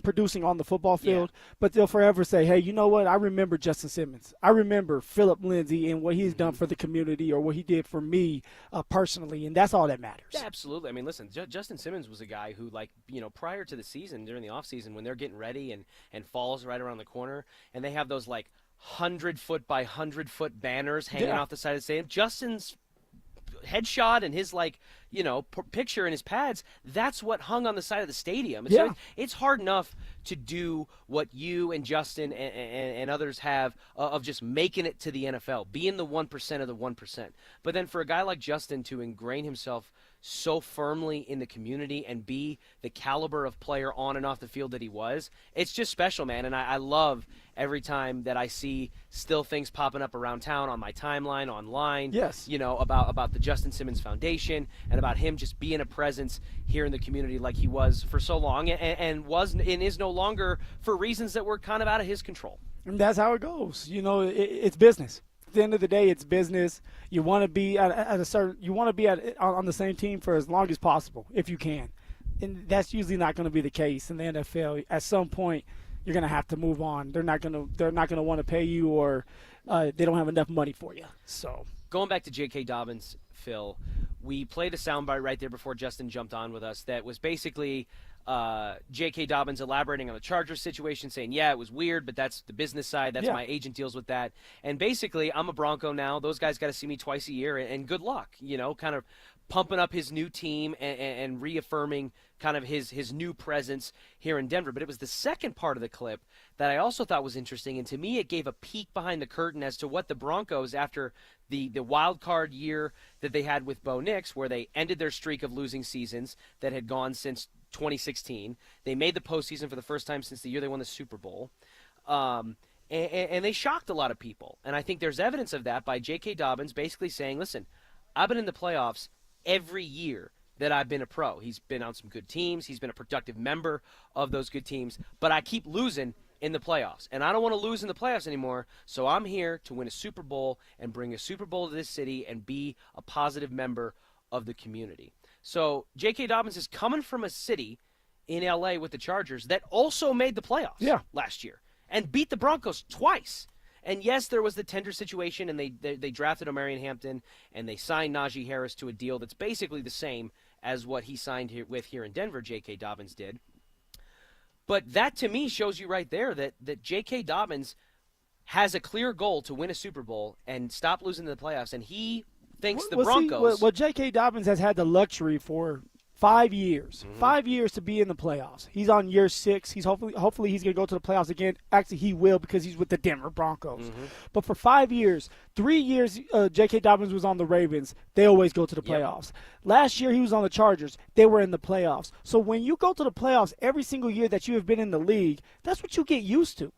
producing on the football field, but they'll forever say, hey, you know what? I remember Justin Simmons. I remember Philip Lindsay and what he's done for the community, or what he did for me personally, and that's all that matters. Yeah, absolutely. I mean, listen, Justin Simmons was a guy who, like, prior to the season, during the offseason, when they're getting ready and fall's right around the corner, and they have those, like, 100-foot by 100-foot banners hanging off the side of the stadium, Justin's headshot and his picture in his pads, that's what hung on the side of the stadium. Yeah. So it's hard enough to do what you and Justin and others have of just making it to the NFL, being the 1% of the 1%. But then for a guy like Justin to ingrain himself so firmly in the community and be the caliber of player on and off the field that he was, it's just special, man. And I love every time that I see still things popping up around town on my timeline, online, yes, about the Justin Simmons Foundation and about him just being a presence here in the community like he was for so long and is no longer for reasons that were kind of out of his control. And that's how it goes. It's business. At the end of the day, it's business. You want to be on the same team for as long as possible if you can, and that's usually not going to be the case in the NFL. At some point, you're going to have to move on. They're not going to want to pay you, or they don't have enough money for you. So going back to J.K. Dobbins, Phil, we played a soundbite right there before Justin jumped on with us that was basically J.K. Dobbins elaborating on the Chargers situation, saying, yeah, it was weird, but that's the business side. That's my agent deals with that. And basically, I'm a Bronco now. Those guys got to see me twice a year, and good luck, kind of pumping up his new team and reaffirming kind of his new presence here in Denver. But it was the second part of the clip that I also thought was interesting, and to me it gave a peek behind the curtain as to what the Broncos, after the wild card year that they had with Bo Nix, where they ended their streak of losing seasons that had gone since 2016. They made the postseason for the first time since the year they won the Super Bowl. And they shocked a lot of people. And I think there's evidence of that by J.K. Dobbins basically saying, listen, I've been in the playoffs every year that I've been a pro. He's been on some good teams. He's been a productive member of those good teams. But I keep losing in the playoffs. And I don't want to lose in the playoffs anymore, so I'm here to win a Super Bowl and bring a Super Bowl to this city and be a positive member of the community. So J.K. Dobbins is coming from a city in L.A. with the Chargers that also made the playoffs last year and beat the Broncos twice. And yes, there was the tender situation, and they drafted Omarion Hampton, and they signed Najee Harris to a deal that's basically the same as what he signed here in Denver, J.K. Dobbins did. But that, to me, shows you right there that J.K. Dobbins has a clear goal to win a Super Bowl and stop losing in the playoffs, and he thinks the Broncos... Well, J.K. Dobbins has had the luxury for 5 years. 5 years to be in the playoffs. He's on year 6. He's hopefully he's going to go to the playoffs again. Actually, he will, because he's with the Denver Broncos. But for 5 years, 3 years J.K. Dobbins was on the Ravens. They always go to the playoffs. Last year he was on the Chargers. They were in the playoffs. So when you go to the playoffs every single year that you have been in the league, that's what you get used to.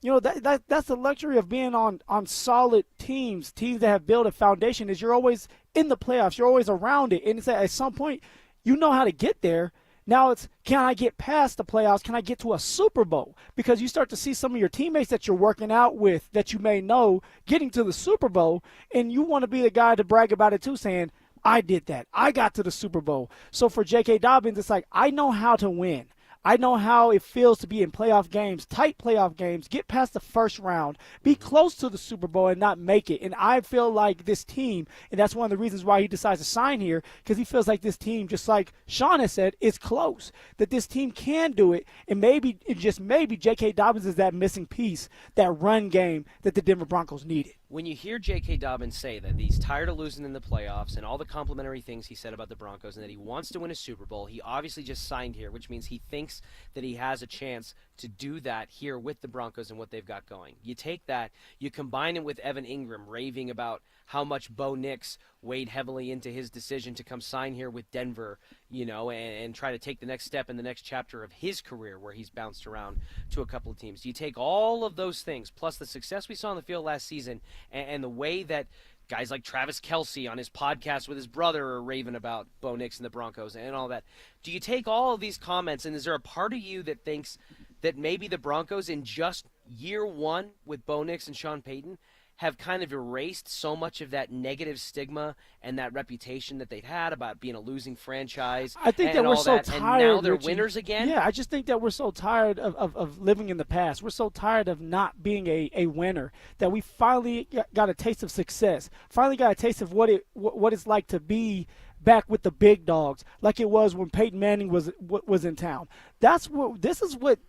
That's the luxury of being on solid teams that have built a foundation, is you're always in the playoffs. You're always around it. And it's at some point, you know how to get there. Now it's, can I get past the playoffs? Can I get to a Super Bowl? Because you start to see some of your teammates that you're working out with that you may know getting to the Super Bowl, and you want to be the guy to brag about it too, saying, I did that. I got to the Super Bowl. So for J.K. Dobbins, it's like, I know how to win. I know how it feels to be in playoff games, tight playoff games, get past the first round, be close to the Super Bowl and not make it. And I feel like this team, and that's one of the reasons why he decides to sign here, because he feels like this team, just like Sean has said, is close, that this team can do it. And maybe, just maybe, J.K. Dobbins is that missing piece, that run game that the Denver Broncos needed. When you hear J.K. Dobbins say that he's tired of losing in the playoffs and all the complimentary things he said about the Broncos and that he wants to win a Super Bowl, he obviously just signed here, which means he thinks that he has a chance to do that here with the Broncos and what they've got going. You take that, you combine it with Evan Ingram raving about how much Bo Nix weighed heavily into his decision to come sign here with Denver, and try to take the next step in the next chapter of his career where he's bounced around to a couple of teams. You take all of those things, plus the success we saw on the field last season, and the way that guys like Travis Kelce on his podcast with his brother are raving about Bo Nix and the Broncos and all that. Do you take all of these comments, and is there a part of you that thinks that maybe the Broncos in just year one with Bo Nix and Sean Payton have kind of erased so much of that negative stigma and that reputation that they'd had about being a losing franchise? I think that we're so tired. And now they're Richie, winners again? Yeah, I just think that we're so tired of living in the past. We're so tired of not being a winner that we finally got a taste of success, finally got a taste of what it's like to be back with the big dogs, like it was when Peyton Manning was in town. This is what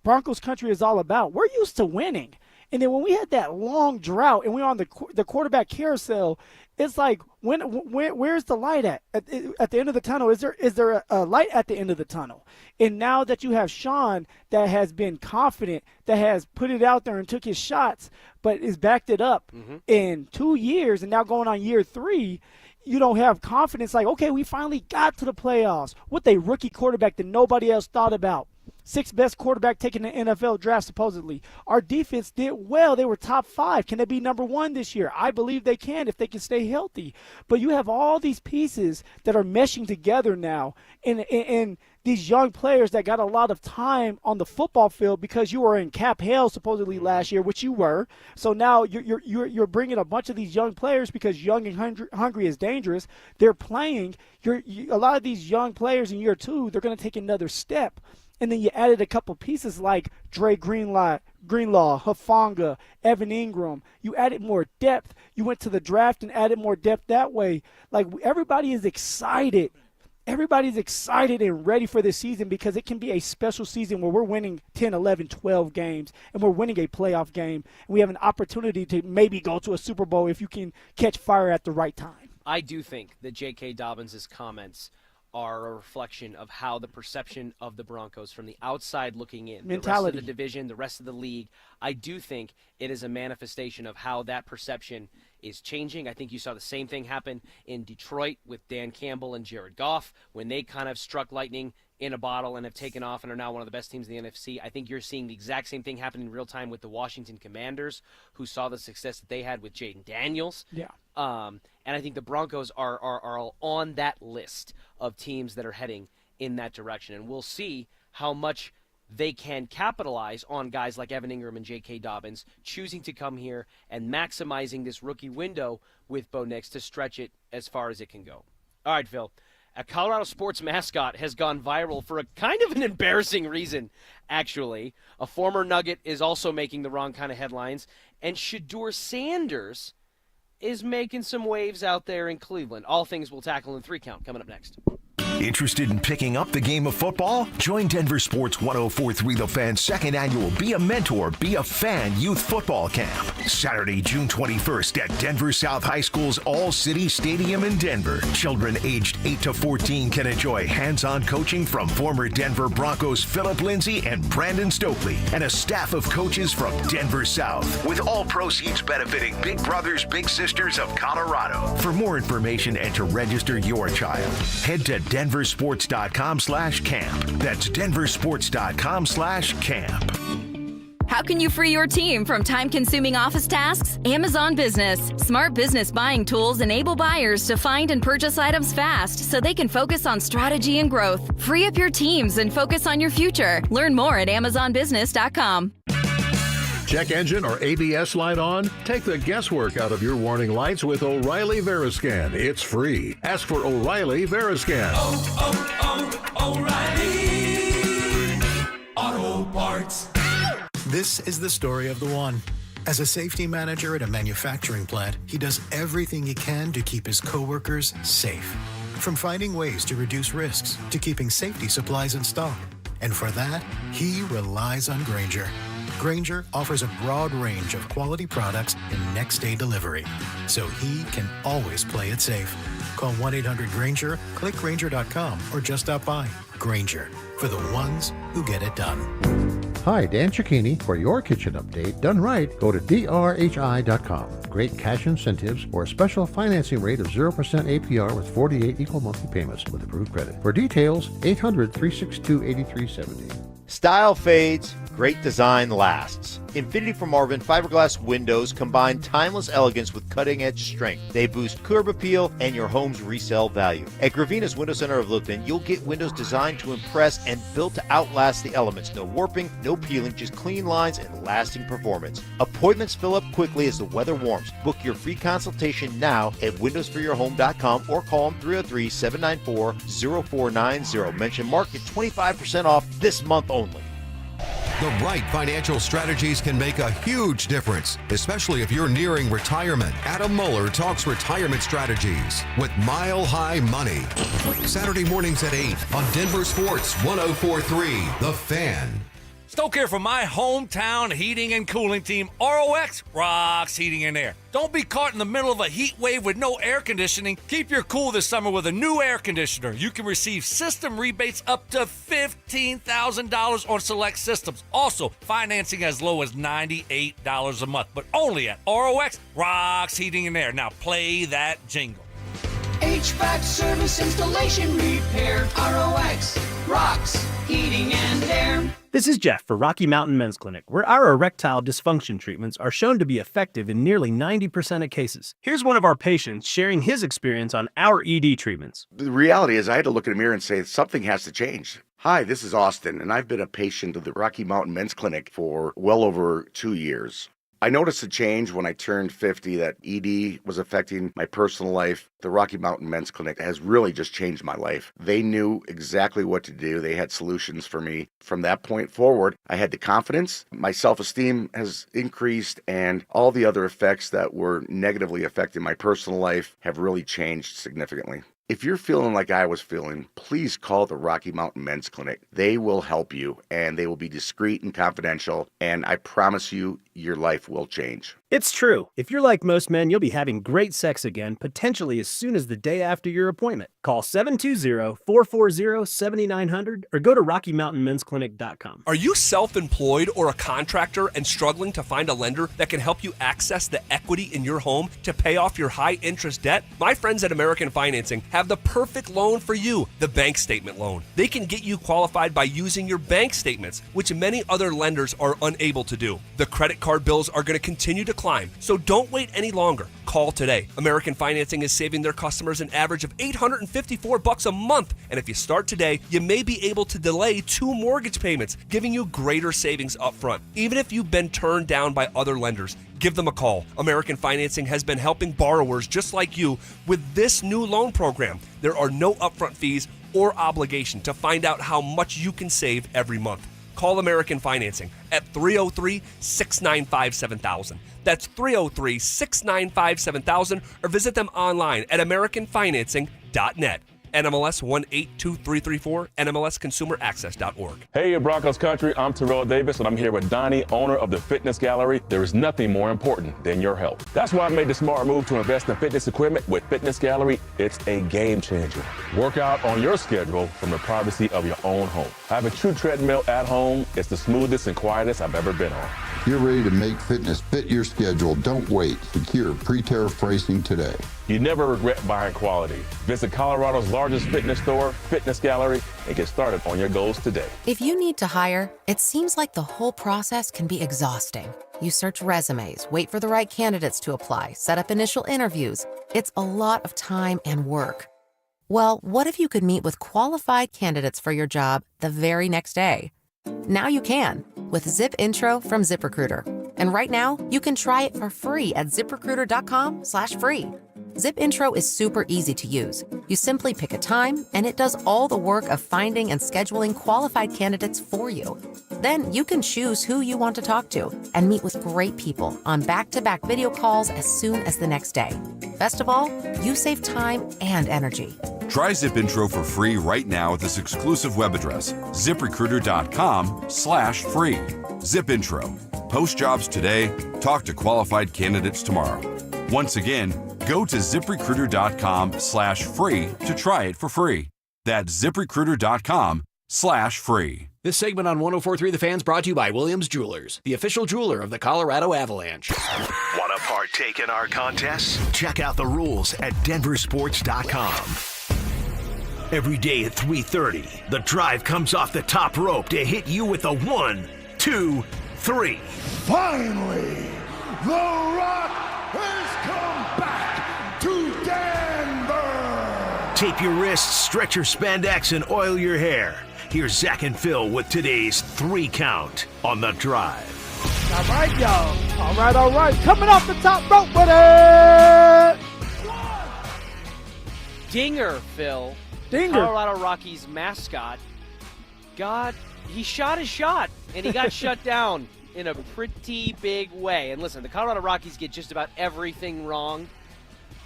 Broncos country is all about. We're used to winning. And then when we had that long drought and we were on the quarterback carousel, it's like where's the light at the end of the tunnel? Is there a light at the end of the tunnel? And now that you have Sean that has been confident, that has put it out there and took his shots, but is backed it up in 2 years and now going on year 3, you don't have confidence like, okay, we finally got to the playoffs with a rookie quarterback that nobody else thought about. 6th best quarterback taking the NFL draft, supposedly. Our defense did well. They were top 5. Can they be number 1 this year? I believe they can if they can stay healthy. But you have all these pieces that are meshing together now, and these young players that got a lot of time on the football field because you were in cap hell supposedly last year, which you were. So now you're bringing a bunch of these young players because young and hungry is dangerous. They're playing. A lot of these young players in year 2, they're going to take another step. And then you added a couple pieces like Dre Greenlaw, Hufanga, Evan Ingram. You added more depth. You went to the draft and added more depth that way. Like, everybody is excited. Everybody's excited and ready for this season because it can be a special season where we're winning 10, 11, 12 games, and we're winning a playoff game. And we have an opportunity to maybe go to a Super Bowl if you can catch fire at the right time. I do think that J.K. Dobbins' comments are a reflection of how the perception of the Broncos from the outside looking in, mentality, the rest of the division, the rest of the league. I do think it is a manifestation of how that perception is changing. I think you saw the same thing happen in Detroit with Dan Campbell and Jared Goff when they kind of struck lightning in a bottle and have taken off and are now one of the best teams in the NFC. I think you're seeing the exact same thing happen in real time with the Washington Commanders, who saw the success that they had with Jaden Daniels. Yeah. And I think the Broncos are on that list of teams that are heading in that direction. And we'll see how much they can capitalize on guys like Evan Ingram and J.K. Dobbins choosing to come here and maximizing this rookie window with Bo Nix to stretch it as far as it can go. All right, Phil. A Colorado sports mascot has gone viral for a kind of an embarrassing reason, actually. A former Nugget is also making the wrong kind of headlines. And Shedeur Sanders is making some waves out there in Cleveland. All things we'll tackle in 3 Count coming up next. Interested in picking up the game of football? Join Denver Sports 104.3 The Fan's 2nd annual Be a Mentor, Be a Fan Youth Football Camp. Saturday, June 21st at Denver South High School's All-City Stadium in Denver. Children aged 8 to 14 can enjoy hands-on coaching from former Denver Broncos Philip Lindsay and Brandon Stokely, and a staff of coaches from Denver South, with all proceeds benefiting Big Brothers Big Sisters of Colorado. For more information and to register your child, head to denversports.com/camp. That's denversports.com/camp. How can you free your team from time-consuming office tasks? Amazon Business. Smart business buying tools enable buyers to find and purchase items fast so they can focus on strategy and growth. Free up your teams and focus on your future. Learn more at amazonbusiness.com. Check engine or ABS light on? Take the guesswork out of your warning lights with O'Reilly Veriscan. It's free. Ask for O'Reilly Veriscan. O'Reilly Auto Parts. This is the story of the one. As a safety manager at a manufacturing plant, he does everything he can to keep his coworkers safe. From finding ways to reduce risks to keeping safety supplies in stock. And for that, he relies on Grainger. Grainger offers a broad range of quality products and next-day delivery, so he can always play it safe. Call 1-800-GRAINGER, click Grainger.com, or just stop by. Grainger, for the ones who get it done. Hi, Dan Cicchini. For your kitchen update done right, go to drhi.com. Great cash incentives or a special financing rate of 0% APR with 48 equal monthly payments with approved credit. For details, 800-362-8370. Style fades, great design lasts. Infinity from Marvin fiberglass windows combine timeless elegance with cutting-edge strength. They boost curb appeal and your home's resale value. At Gravina's Window Center of Lookman, you'll get windows designed to impress and built to outlast the elements. No warping, no peeling, just clean lines and lasting performance. Appointments fill up quickly as the weather warms. Book your free consultation now at windowsforyourhome.com or call them 303-794-0490. Mention Mark, get 25% off this month only. The right financial strategies can make a huge difference, especially if you're nearing retirement. Adam Muller talks retirement strategies with Mile High Money. Saturday mornings at 8 on Denver Sports 104.3 The Fan. Stoke here from my hometown heating and cooling team, ROX Rocks Heating and Air. Don't be caught in the middle of a heat wave with no air conditioning. Keep your cool this summer with a new air conditioner. You can receive system rebates up to $15,000 on select systems. Also, financing as low as $98 a month, but only at ROX Rocks Heating and Air. Now play that jingle. HVAC service, installation, repair. ROX Rocks Heating and Air. This is Jeff for Rocky Mountain Men's Clinic, where our erectile dysfunction treatments are shown to be effective in nearly 90% of cases. Here's one of our patients sharing his experience on our ED treatments. The reality is I had to look in the mirror and say something has to change. Hi, this is Austin, and I've been a patient of the Rocky Mountain Men's Clinic for well over 2 years. I noticed a change when I turned 50 that ED was affecting my personal life. The Rocky Mountain Men's Clinic has really just changed my life. They knew exactly what to do. They had solutions for me. From that point forward, I had the confidence. My self-esteem has increased, and all the other effects that were negatively affecting my personal life have really changed significantly. If you're feeling like I was feeling, please call the Rocky Mountain Men's Clinic. They will help you, and they will be discreet and confidential, and I promise you, your life will change. It's true. If you're like most men, you'll be having great sex again, potentially as soon as the day after your appointment. Call 720-440-7900 or go to RockyMountainMen'sClinic.com. Are you self-employed or a contractor and struggling to find a lender that can help you access the equity in your home to pay off your high-interest debt? My friends at American Financing have the perfect loan for you, the bank statement loan. They can get you qualified by using your bank statements, which many other lenders are unable to do. The credit card bills are going to continue to climb, so don't wait any longer. Call today. American Financing is saving their customers an average of $854 a month, and if you start today, you may be able to delay 2 mortgage payments, giving you greater savings up front. Even if you've been turned down by other lenders, give them a call. American Financing has been helping borrowers just like you with this new loan program. There are no upfront fees or obligation to find out how much you can save every month. Call American Financing at 303-695-7000. That's 303-695-7000, or visit them online at AmericanFinancing.net. NMLS 182334, NMLSConsumerAccess.org. Hey, Broncos country, I'm Terrell Davis, and I'm here with Donnie, owner of the Fitness Gallery. There is nothing more important than your health. That's why I made the smart move to invest in fitness equipment with Fitness Gallery. It's a game changer. Work out on your schedule from the privacy of your own home. I have a true treadmill at home. It's the smoothest and quietest I've ever been on. If you're ready to make fitness fit your schedule, don't wait. Secure pre-tariff pricing today. You never regret buying quality. Visit Colorado's largest fitness store, Fitness Gallery, and get started on your goals today. If you need to hire, it seems like the whole process can be exhausting. You search resumes, wait for the right candidates to apply, set up initial interviews. It's a lot of time and work. Well, what if you could meet with qualified candidates for your job the very next day? Now you can with Zip Intro from ZipRecruiter. And right now, you can try it for free at ZipRecruiter.com/free. Zip Intro is super easy to use. You simply pick a time, and it does all the work of finding and scheduling qualified candidates for you. Then you can choose who you want to talk to and meet with great people on back-to-back video calls as soon as the next day. Best of all, you save time and energy. Try Zip Intro for free right now at this exclusive web address, ZipRecruiter.com/free. Zip Intro. Post jobs today. Talk to qualified candidates tomorrow. Once again, go to ZipRecruiter.com/free to try it for free. That's ZipRecruiter.com/free. This segment on 104.3 The Fans brought to you by Williams Jewelers, the official jeweler of the Colorado Avalanche. Want to partake in our contest? Check out the rules at denversports.com. Every day at 3:30, the drive comes off the top rope to hit you with a 1, 2, 3. Finally, The Rock has come back to Denver. Tape your wrists, stretch your spandex, and oil your hair. Here's Zach and Phil with today's 3 count on the drive. All right, y'all. All right. Coming off the top rope with it. Dinger, Phil. Dinger. Colorado Rockies mascot. He shot his shot, and he got shut down in a pretty big way. And listen, the Colorado Rockies get just about everything wrong.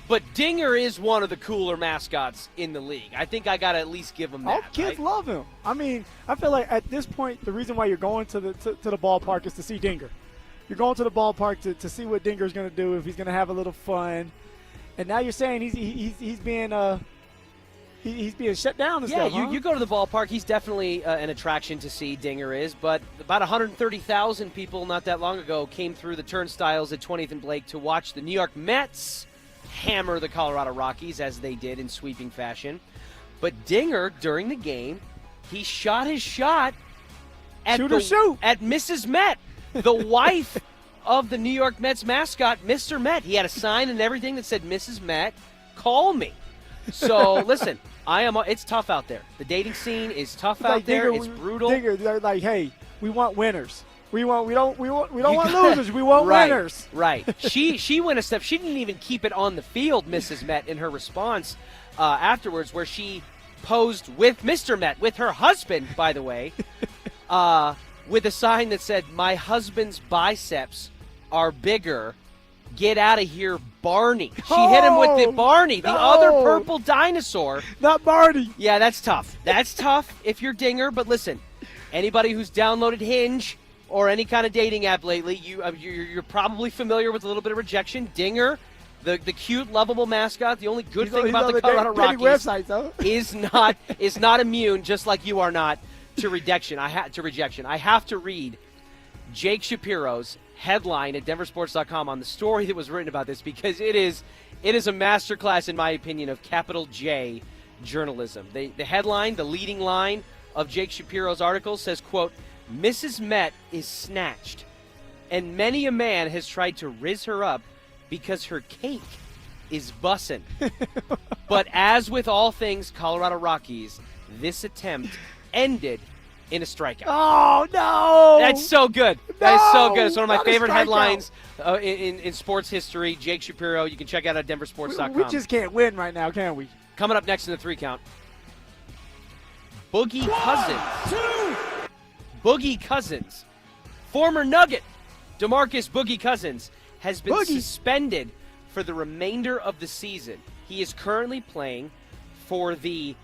But Dinger is one of the cooler mascots in the league. I think I got to at least give him that. All kids love him. I mean, I feel like at this point, the reason why you're going to the ballpark is to see Dinger. You're going to the ballpark to see what Dinger's going to do, if he's going to have a little fun. And now you're saying he's being shut down and stuff. Yeah, you go to the ballpark. He's definitely an attraction to see, Dinger is. But about 130,000 people not that long ago came through the turnstiles at 20th and Blake to watch the New York Mets hammer the Colorado Rockies, as they did in sweeping fashion. But Dinger, during the game, he shot his shot at Mrs. Met, the wife of the New York Mets mascot, Mr. Met. He had a sign and everything that said, "Mrs. Met, call me." So listen, it's tough out there. The dating scene is tough out there. It's brutal. Dinger, they're like, hey, we want winners. We don't want losers. We want winners. Right. She went a step. She didn't even keep it on the field, Mrs. Met, in her response afterwards, where she posed with Mr. Met, with her husband, by the way, with a sign that said, "My husband's biceps are bigger. Get out of here, Barney." She hit him with the Barney, the other purple dinosaur. Not Barney. Yeah, that's tough. That's tough if you're Dinger. But listen, anybody who's downloaded Hinge or any kind of dating app lately, you're probably familiar with a little bit of rejection. Dinger, the cute, lovable mascot, the only good thing about the Colorado Rockies is not immune, just like you are not, to rejection. I have to read Jake Shapiro's headline at denversports.com on the story that was written about this, because it is a masterclass, in my opinion, of capital J journalism. The headline, the leading line of Jake Shapiro's article says, quote, "Mrs. Met is snatched, and many a man has tried to riz her up because her cake is bussin'. But as with all things Colorado Rockies, this attempt ended in a strikeout." Oh, no! That's so good. That is so good. It's one of my favorite headlines in sports history. Jake Shapiro. You can check out at denversports.com. We just can't win right now, can we? Coming up next in the 3 count, Boogie Cousins. Boogie Cousins, former Nugget DeMarcus Boogie Cousins, has been suspended for the remainder of the season. He is currently playing for the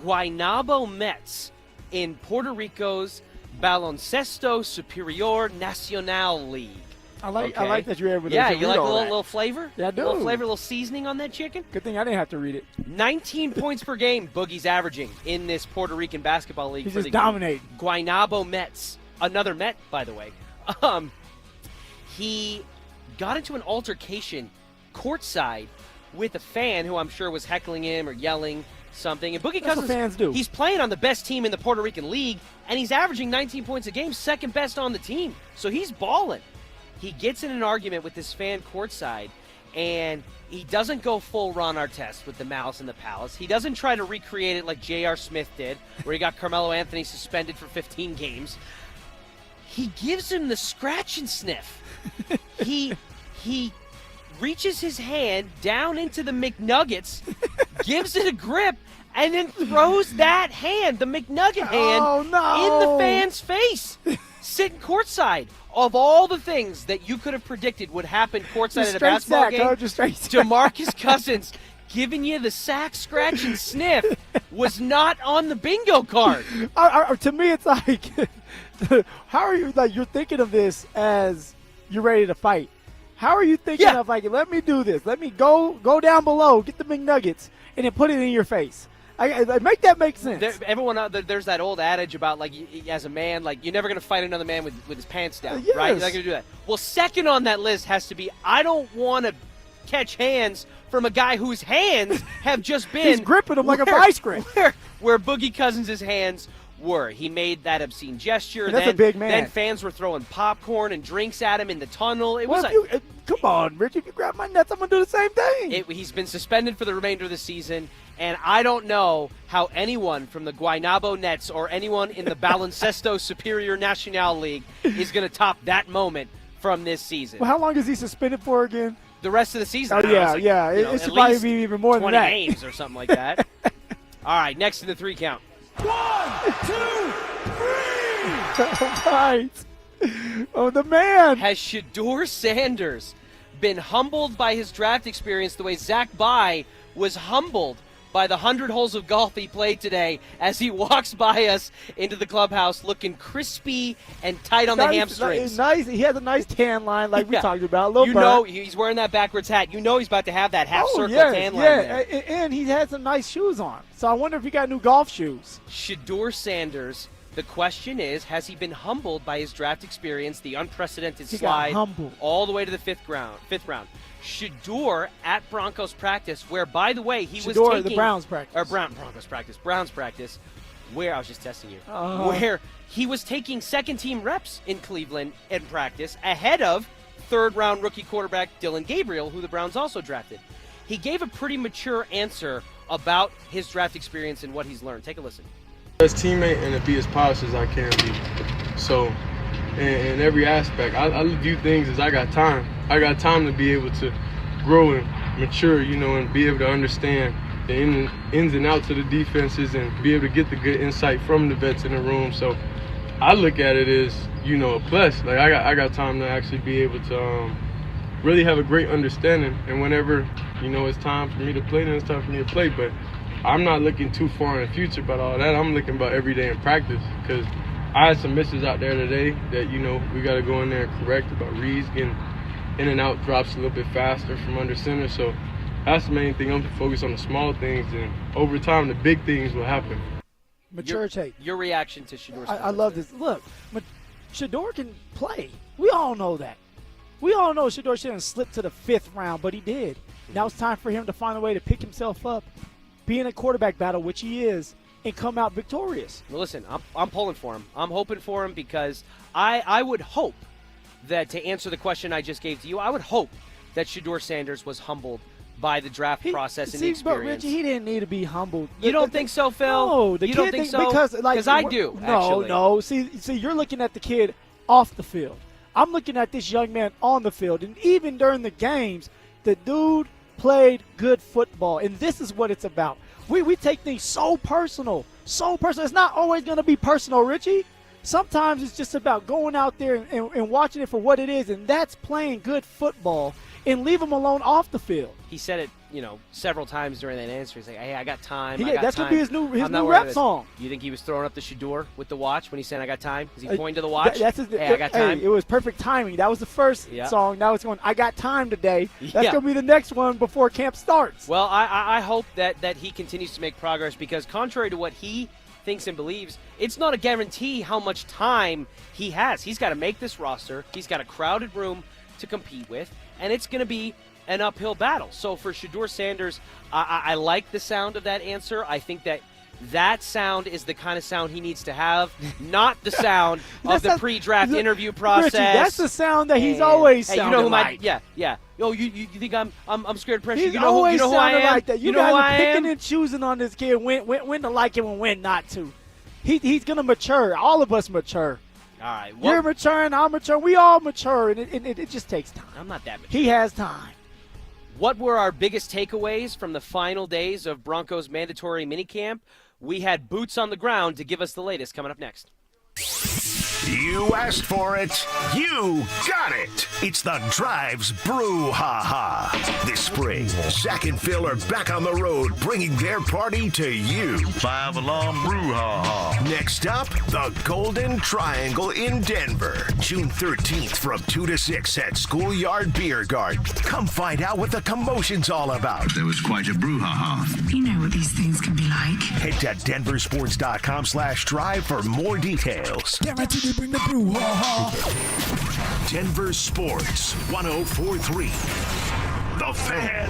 Guaynabo Mets in Puerto Rico's Baloncesto Superior Nacional League. I like that you're able to read you like a all little flavor? Yeah, I do. A little flavor, a little seasoning on that chicken? Good thing I didn't have to read it. 19 points per game Boogie's averaging in this Puerto Rican basketball league. He's just dominating. Guaynabo Mets. Another Met, by the way. He got into an altercation courtside with a fan who I'm sure was heckling him or yelling something. And Boogie Cousins, what fans do. He's playing on the best team in the Puerto Rican League, and he's averaging 19 points a game, second best on the team. So he's balling. He gets in an argument with this fan courtside, and he doesn't go full Ron Artest with the Malice in the Palace. He doesn't try to recreate it like J.R. Smith did, where he got Carmelo Anthony suspended for 15 games. He gives him the scratch and sniff. He reaches his hand down into the McNuggets, gives it a grip, and then throws that hand, the McNugget hand, in the fan's face, sitting courtside. Of all the things that you could have predicted would happen courtside at a basketball game, DeMarcus Cousins giving you the sack, scratch, and sniff was not on the bingo card. To me, it's like, how are you, like, you're thinking of this as you're ready to fight. How are you thinking of, like, let me do this. Let me go down below, get the McNuggets, and then put it in your face. Make that make sense. There's that old adage about, like, as a man, like, you're never going to fight another man with his pants down, Yes. right? You're not going to do that. Well, second on that list has to be, I don't want to catch hands from a guy whose hands have just been He's gripping them like a vice grip. Where Boogie Cousins' hands were. He made that obscene gesture. And that's a big man. Then fans were throwing popcorn and drinks at him in the tunnel. Come on, Rich. If you grab my nuts, I'm going to do the same thing. He's been suspended for the remainder of the season, and I don't know how anyone from the Guaynabo Nets or anyone in the Baloncesto Superior Nacional League is going to top that moment from this season. Well, how long is he suspended for again? The rest of the season. Oh, yeah. It should probably be even more than 20 that. games or something like that. All right, next in the 3 count. 1, 2, 3. All right. Oh, the man. Has Shedeur Sanders been humbled by his draft experience the way Zach Bye was humbled by the 100 holes of golf he played today as he walks by us into the clubhouse looking crispy and tight on the hamstrings. Nice. He has a nice tan line like we talked about. You know he's wearing that backwards hat. You know he's about to have that half-circle tan line there. And he had some nice shoes on. So I wonder if he got new golf shoes. Shedeur Sanders, the question is, has he been humbled by his draft experience, the unprecedented slide all the way to the fifth round? Shedeur at Broncos practice, where, by the way, he was taking the Browns practice. Or Browns practice, where I was just testing you, where he was taking second-team reps in Cleveland in practice ahead of third-round rookie quarterback Dylan Gabriel, who the Browns also drafted. He gave a pretty mature answer about his draft experience and what he's learned. Take a listen. As teammate and to be as polished as I can be. So, in every aspect, I view things as I got time. I got time to be able to grow and mature, and be able to understand the ins and outs of the defenses and be able to get the good insight from the vets in the room. So, I look at it as, a plus. Like I got time to actually be able to really have a great understanding. And whenever, it's time for me to play, then it's time for me to play. But I'm not looking too far in the future about all that. I'm looking about every day in practice because I had some misses out there today that, we got to go in there and correct about reads getting in and out drops a little bit faster from under center. So that's the main thing. I'm focused on the small things, and over time, the big things will happen. Mature take. Your reaction to Shedeur? I love this. Look, Shedeur can play. We all know that. We all know Shedeur shouldn't slip to the 5th round, but he did. Now it's time for him to find a way to pick himself up, be in a quarterback battle, which he is, and come out victorious. Well, listen, I'm pulling for him. I'm hoping for him because I would hope that, to answer the question I just gave to you, I would hope that Shedeur Sanders was humbled by the draft process and the experience. But Richie, he didn't need to be humbled. You don't think so, Phil? No, you don't think so? Because I do, actually. No. See, you're looking at the kid off the field. I'm looking at this young man on the field. And even during the games, the dude played good football. And this is what it's about. We take things so personal. So personal. It's not always going to be personal, Richie. Sometimes it's just about going out there and watching it for what it is, and that's playing good football, and leave him alone off the field. He said it, several times during that answer. He's like, hey, I got time. That's going to be his new rep song. You think he was throwing up the Shedeur with the watch when he said, I got time? Is he pointing to the watch? Hey, I got time. It was perfect timing. That was the first song. Now it's going, I got time today. That's going to be the next one before camp starts. Well, I hope that he continues to make progress because contrary to what he thinks and believes, it's not a guarantee how much time he has. He's got to make this roster. He's got a crowded room to compete with, and it's going to be an uphill battle. So for Shedeur Sanders, I like the sound of that answer. I think that sound is the kind of sound he needs to have, not the sound of the pre-draft interview process. Richie, that's the sound that he's always sounded you know who like. Yeah. Oh, you think I'm scared of pressure? He's you know always who I am? like that. You know guys who are I picking am? and choosing on this kid when to like him and when not to. He's going to mature. All of us mature. All right. You're maturing, I'm maturing. We all mature, and it just takes time. I'm not that mature. He has time. What were our biggest takeaways from the final days of Broncos mandatory minicamp? We had boots on the ground to give us the latest coming up next. You asked for it. You got it. It's the Drives Brouhaha. This spring, Zach and Phil are back on the road bringing their party to you. 5 Alarm Brouhaha. Next up, the Golden Triangle in Denver. June 13th from 2 to 6 at Schoolyard Beer Garden. Come find out what the commotion's all about. There was quite a brouhaha. You know what these things can be like. Head to denversports.com/drive for more details. Guaranteed to bring the brouhaha. Denver Sports 104.3. The Fan.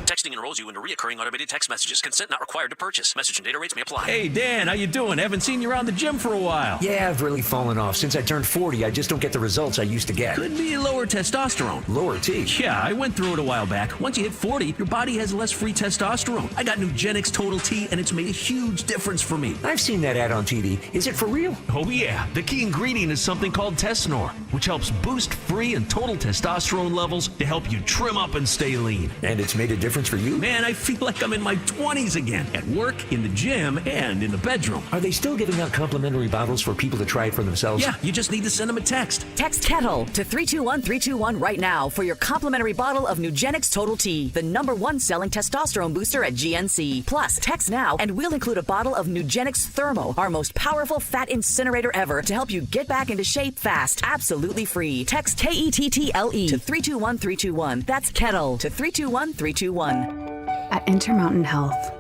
Texting enrolls you into recurring automated text messages. Consent not required to purchase. Message and data rates may apply. Hey, Dan, how you doing? Haven't seen you around the gym for a while. Yeah, I've really fallen off. Since I turned 40, I just don't get the results I used to get. Could be lower testosterone. Lower T? Yeah, I went through it a while back. Once you hit 40, your body has less free testosterone. I got Nugenix Total T, and it's made a huge difference for me. I've seen that ad on TV. Is it for real? Oh, yeah. The key ingredient is something called Tesnor, which helps boost free and total testosterone levels to help you trim up and stay lean. And it's made a difference for you? Man, I feel like I'm in my 20s again. At work, in the gym, and in the bedroom. Are they still giving out complimentary bottles for people to try it for themselves? Yeah, you just need to send them a text. Text Kettle to 321-321 right now for your complimentary bottle of Nugenix Total T, the #1 selling testosterone booster at GNC. Plus, text now and we'll include a bottle of Nugenix Thermo, our most powerful fat incinerator ever, to help you get back into shape fast. Absolutely free. Text KETTLE to 321-321. That's Kettle to 321-321. At Intermountain Health,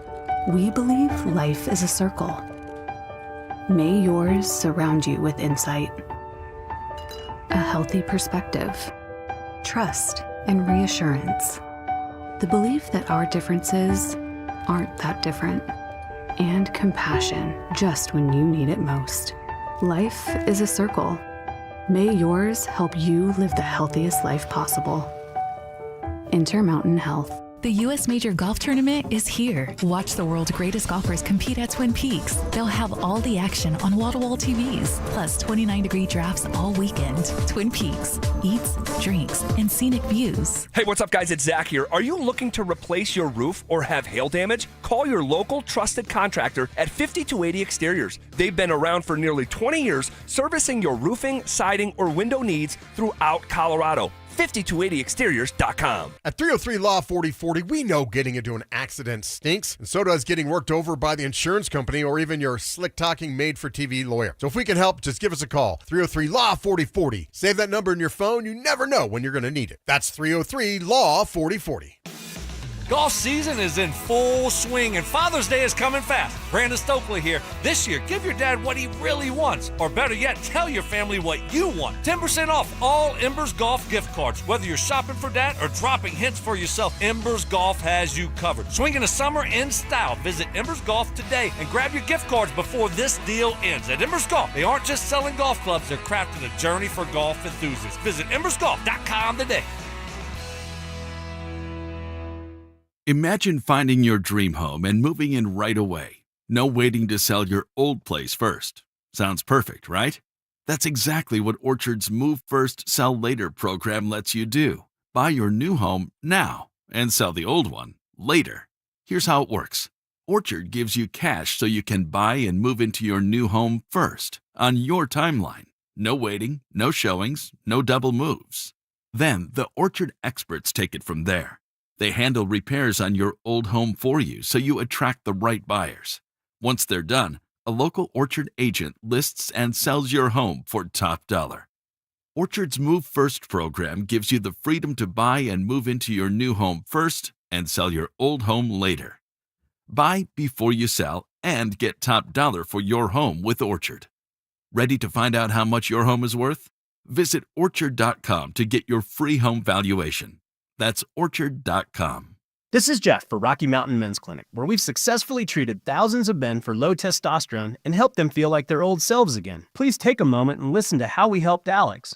we believe life is a circle. May yours surround you with insight, a healthy perspective, trust, and reassurance. The belief that our differences aren't that different, and compassion just when you need it most. Life is a circle. May yours help you live the healthiest life possible. Intermountain Health. The U.S. Major Golf Tournament is here. Watch the world's greatest golfers compete at Twin Peaks. They'll have all the action on wall-to-wall TVs, plus 29-degree drafts all weekend. Twin Peaks. Eats, drinks, and scenic views. Hey, what's up, guys? It's Zach here. Are you looking to replace your roof or have hail damage? Call your local trusted contractor at 5280 Exteriors. They've been around for nearly 20 years, servicing your roofing, siding, or window needs throughout Colorado. 5280exteriors.com. At 303 Law 4040, we know getting into an accident stinks, and so does getting worked over by the insurance company or even your slick-talking made-for-TV lawyer. So if we can help, just give us a call. 303 Law 4040. Save that number in your phone. You never know when you're going to need it. That's 303 Law 4040. Golf season is in full swing and Father's Day is coming fast. Brandon Stokely here. This year, give your dad what he really wants. Or better yet, tell your family what you want. 10% off all Embers Golf gift cards. Whether you're shopping for dad or dropping hints for yourself, Embers Golf has you covered. Swinging the summer in style. Visit Embers Golf today and grab your gift cards before this deal ends. At Embers Golf, they aren't just selling golf clubs, they're crafting a journey for golf enthusiasts. Visit embersgolf.com today. Imagine finding your dream home and moving in right away. No waiting to sell your old place first. Sounds perfect, right? That's exactly what Orchard's Move First, Sell Later program lets you do. Buy your new home now and sell the old one later. Here's how it works. Orchard gives you cash so you can buy and move into your new home first, on your timeline. No waiting, no showings, no double moves. Then the Orchard experts take it from there. They handle repairs on your old home for you so you attract the right buyers. Once they're done, a local Orchard agent lists and sells your home for top dollar. Orchard's Move First program gives you the freedom to buy and move into your new home first and sell your old home later. Buy before you sell and get top dollar for your home with Orchard. Ready to find out how much your home is worth? Visit Orchard.com to get your free home valuation. That's Orchard.com. This is Jeff for Rocky Mountain Men's Clinic, where we've successfully treated thousands of men for low testosterone and helped them feel like their old selves again. Please take a moment and listen to how we helped Alex.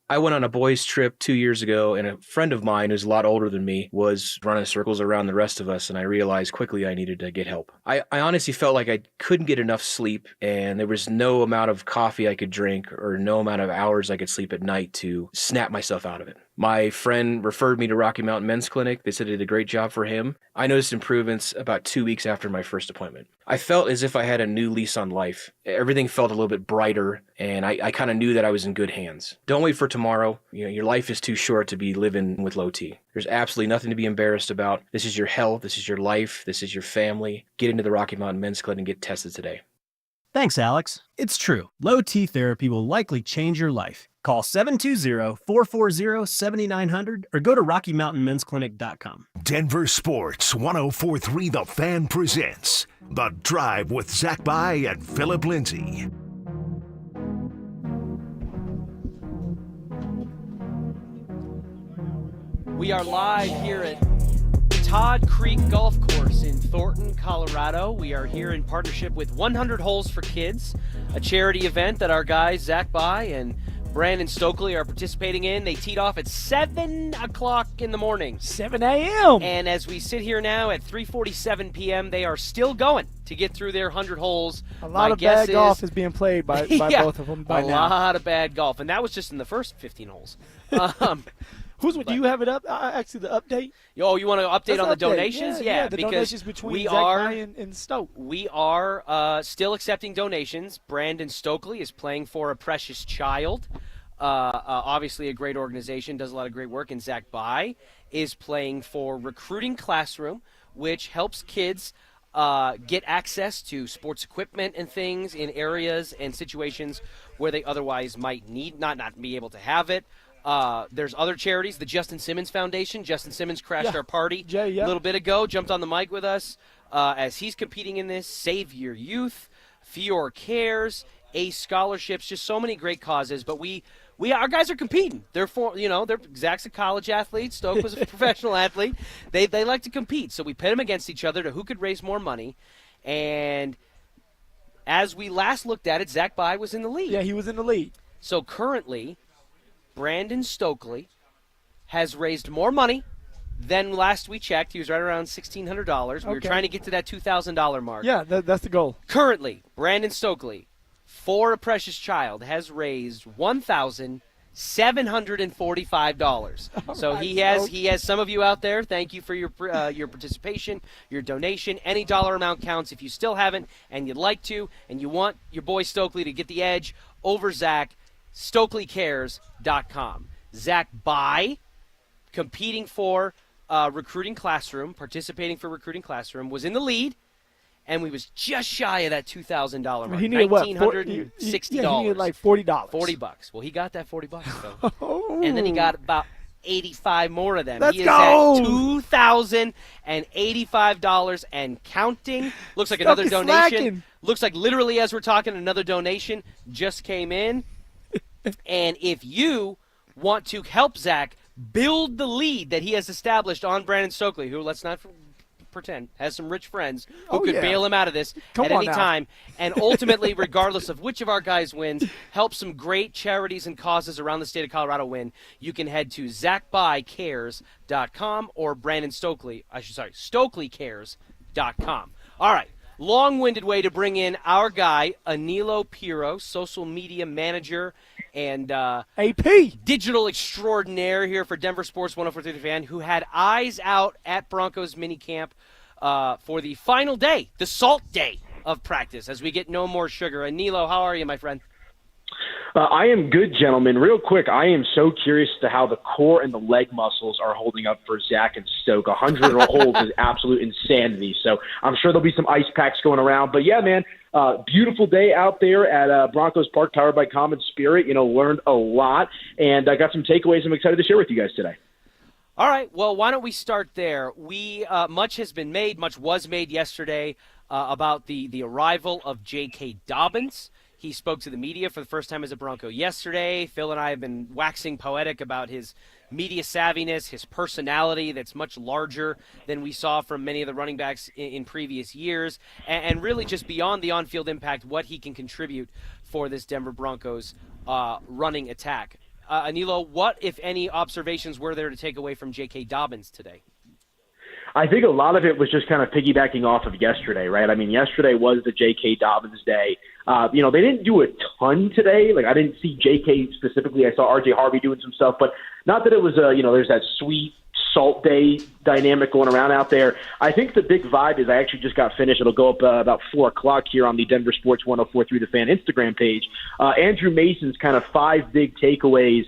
I went on a boys' trip 2 years ago, and a friend of mine who's a lot older than me was running circles around the rest of us, and I realized quickly I needed to get help. I honestly felt like I couldn't get enough sleep, and there was no amount of coffee I could drink or no amount of hours I could sleep at night to snap myself out of it. My friend referred me to Rocky Mountain Men's Clinic. They said I did a great job for him. I noticed improvements about 2 weeks after my first appointment. I felt as if I had a new lease on life. Everything felt a little bit brighter, and I kind of knew that I was in good hands. Don't wait for tomorrow. Your life is too short to be living with low T. There's absolutely nothing to be embarrassed about. This is your health. This is your life. This is your family. Get into the Rocky Mountain Men's Clinic and get tested today. Thanks, Alex. It's true. Low T therapy will likely change your life. Call 720-440-7900 or go to RockyMountainMen'sClinic.com. Denver Sports 104.3 The Fan presents The Drive with Zach By and Philip Lindsay. We are live here at Todd Creek Golf Course in Thornton, Colorado. We are here in partnership with 100 Holes for Kids, a charity event that our guys Zach By and Brandon Stokely are participating in. They teed off at 7 o'clock in the morning. 7 a.m. And as we sit here now at 3:47 p.m., they are still going to get through their 100 holes. A lot of bad golf is being played by both of them by now. A lot of bad golf. And that was just in the first 15 holes. Do you have it up? Actually, the update. Oh, you want to update on the Update. donations? Yeah, the because donations between we Zach are Bye and Stoke. We are still accepting donations. Brandon Stokely is playing for A Precious Child. Obviously a great organization, does a lot of great work. And Zach Bye is playing for Recruiting Classroom, which helps kids get access to sports equipment and things in areas and situations where they otherwise might not be able to have it. There's other charities, the Justin Simmons Foundation. Justin Simmons crashed our party a little bit ago, jumped on the mic with us as he's competing in this. Save Your Youth, Fior Cares, ACE Scholarships, just so many great causes. But our guys are competing. They're Zach's a college athlete. Stoke was a professional athlete. They like to compete. So we pit them against each other to who could raise more money. And as we last looked at it, Zach Bye was in the lead. Yeah, he was in the lead. So currently, Brandon Stokely has raised more money than last we checked. He was right around $1,600. We were trying to get to that $2,000 mark. Yeah, that's the goal. Currently, Brandon Stokely, for A Precious Child, has raised $1,745. So he has some of you out there. Thank you for your participation, your donation. Any dollar amount counts. If you still haven't and you'd like to, and you want your boy Stokely to get the edge over Zach, StokelyCares.com. Zach Bye, competing for Recruiting Classroom, participating for Recruiting Classroom, was in the lead, and we was just shy of that $2,000 mark. He needed $1,960. He needed like $40. $40. Well, he got that $40 though. And then he got about 85 more of them. Let's he is go. at $2,085 and counting. Looks like another donation. Slacking. Looks like literally as we're talking, another donation just came in. And if you want to help Zach build the lead that he has established on Brandon Stokely, who, let's not pretend, has some rich friends who could bail him out of this at any time, and ultimately, regardless of which of our guys wins, help some great charities and causes around the state of Colorado win, you can head to ZachByeCares.com or StokelyCares.com. All right. Long-winded way to bring in our guy, Anilo Piro, social media manager and AP digital extraordinaire here for Denver Sports 104.3 The Fan, who had eyes out at Broncos minicamp for the final day, the salt day of practice, as we get no more sugar. Anilo, how are you, my friend? I am good, gentlemen. Real quick, I am so curious as to how the core and the leg muscles are holding up for Zach and Stoke. 100 holds is absolute insanity. So I'm sure there'll be some ice packs going around. But, yeah, man, beautiful day out there at Broncos Park, powered by Common Spirit. Learned a lot. And I got some takeaways I'm excited to share with you guys today. All right. Well, why don't we start there? Much has been made, much was made yesterday about the arrival of J.K. Dobbins. He spoke to the media for the first time as a Bronco yesterday. Phil and I have been waxing poetic about his media savviness, his personality that's much larger than we saw from many of the running backs in previous years, and really just beyond the on-field impact, what he can contribute for this Denver Broncos running attack. Anilo, what, if any, observations were there to take away from J.K. Dobbins today? I think a lot of it was just kind of piggybacking off of yesterday, right? I mean, yesterday was the J.K. Dobbins day. They didn't do a ton today. Like, I didn't see J.K. specifically. I saw R.J. Harvey doing some stuff, but not that it was, there's that sweet salt day dynamic going around out there. I think the big vibe is I actually just got finished. It'll go up about 4 o'clock here on the Denver Sports 104.3 The Fan Instagram page. Andrew Mason's kind of 5 big takeaways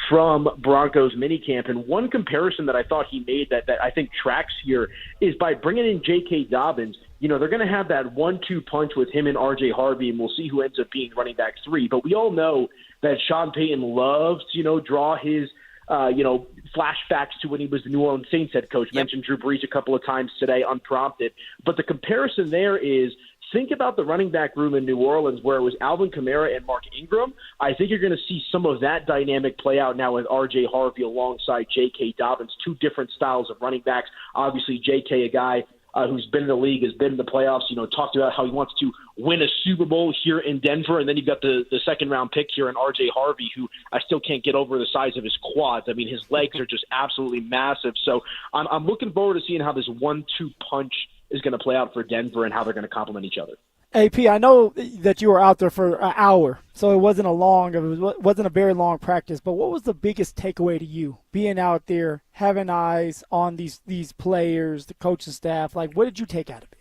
from Broncos minicamp. And one comparison that I thought he made that I think tracks here is by bringing in J.K. Dobbins. They're going to have that 1-2 punch with him and R.J. Harvey, and we'll see who ends up being running back 3. But we all know that Sean Payton loves to, draw his, flashbacks to when he was the New Orleans Saints head coach. Yep. Mentioned Drew Brees a couple of times today, unprompted. But the comparison there is, think about the running back room in New Orleans where it was Alvin Kamara and Mark Ingram. I think you're going to see some of that dynamic play out now with R.J. Harvey alongside J.K. Dobbins, 2 different styles of running backs. Obviously, J.K., a guy who's been in the league, has been in the playoffs, talked about how he wants to win a Super Bowl here in Denver. And then you've got the second-round pick here in R.J. Harvey, who I still can't get over the size of his quads. I mean, his legs are just absolutely massive. So I'm looking forward to seeing how this 1-2 punch is going to play out for Denver and how they're going to complement each other. AP, I know that you were out there for an hour, so it wasn't a very long practice, but what was the biggest takeaway to you, being out there, having eyes on these players, the coaching staff? Like, what did you take out of it?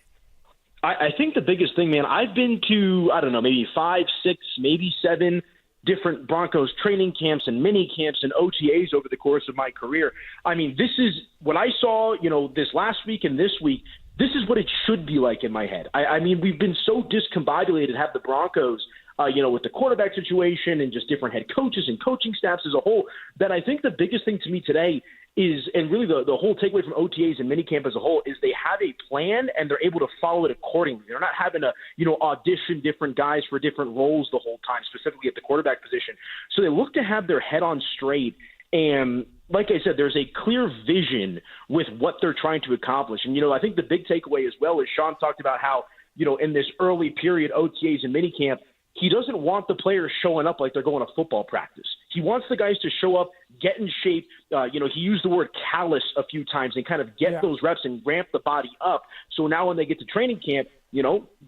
I think the biggest thing, man, I've been to, I don't know, maybe 5, 6, maybe 7 different Broncos training camps and mini camps and OTAs over the course of my career. I mean, this is what I saw, this last week and this week. This is what it should be like in my head. I mean, we've been so discombobulated, have the Broncos, with the quarterback situation and just different head coaches and coaching staffs as a whole, that I think the biggest thing to me today is, and really the whole takeaway from OTAs and minicamp as a whole, is they have a plan and they're able to follow it accordingly. They're not having to, audition different guys for different roles the whole time, specifically at the quarterback position. So they look to have their head on straight. And like I said, there's a clear vision with what they're trying to accomplish. And, I think the big takeaway as well is Sean talked about how, in this early period, OTAs and minicamp, he doesn't want the players showing up like they're going to football practice. He wants the guys to show up, get in shape. He used the word callous a few times and kind of get those reps and ramp the body up. So now when they get to training camp,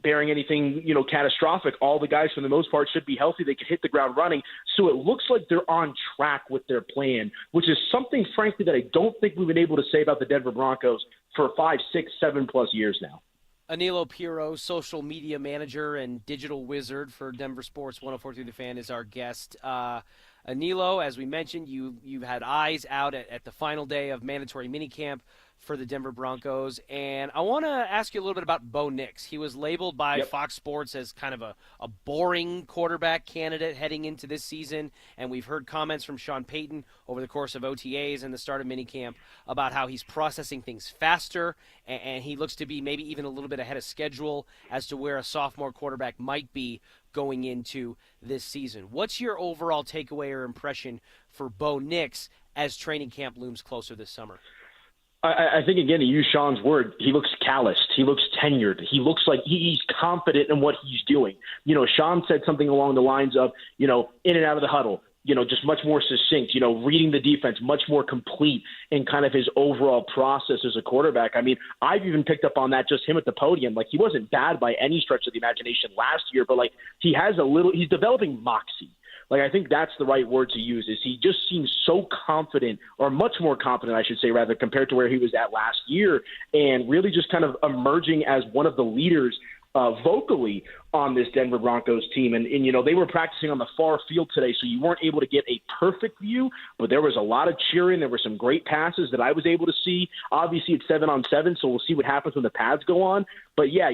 bearing anything, catastrophic, all the guys for the most part should be healthy. They can hit the ground running. So it looks like they're on track with their plan, which is something, frankly, that I don't think we've been able to say about the Denver Broncos for 5, 6, 7+ years now. Anilo Piro, social media manager and digital wizard for Denver Sports 104.3 The Fan, is our guest. Anilo, as we mentioned, you've had eyes out at the final day of mandatory minicamp for the Denver Broncos, and I want to ask you a little bit about Bo Nix. He was labeled by Fox Sports as kind of a boring quarterback candidate heading into this season, and we've heard comments from Sean Payton over the course of OTAs and the start of minicamp about how he's processing things faster, and he looks to be maybe even a little bit ahead of schedule as to where a sophomore quarterback might be going into this season. What's your overall takeaway or impression for Bo Nix as training camp looms closer this summer? I think, again, to use Sean's word, he looks calloused. He looks tenured. He looks like he's confident in what he's doing. Sean said something along the lines of, in and out of the huddle, just much more succinct, reading the defense, much more complete in kind of his overall process as a quarterback. I mean, I've even picked up on that, just him at the podium. Like, he wasn't bad by any stretch of the imagination last year, but, he's developing moxie. I think that's the right word to use, is he just seems so confident, or much more confident, I should say, rather, compared to where he was at last year, and really just kind of emerging as one of the leaders vocally on this Denver Broncos team. And they were practicing on the far field today, so you weren't able to get a perfect view, but there was a lot of cheering. There were some great passes that I was able to see. Obviously, it's 7-on-7, so we'll see what happens when the pads go on. But, yeah,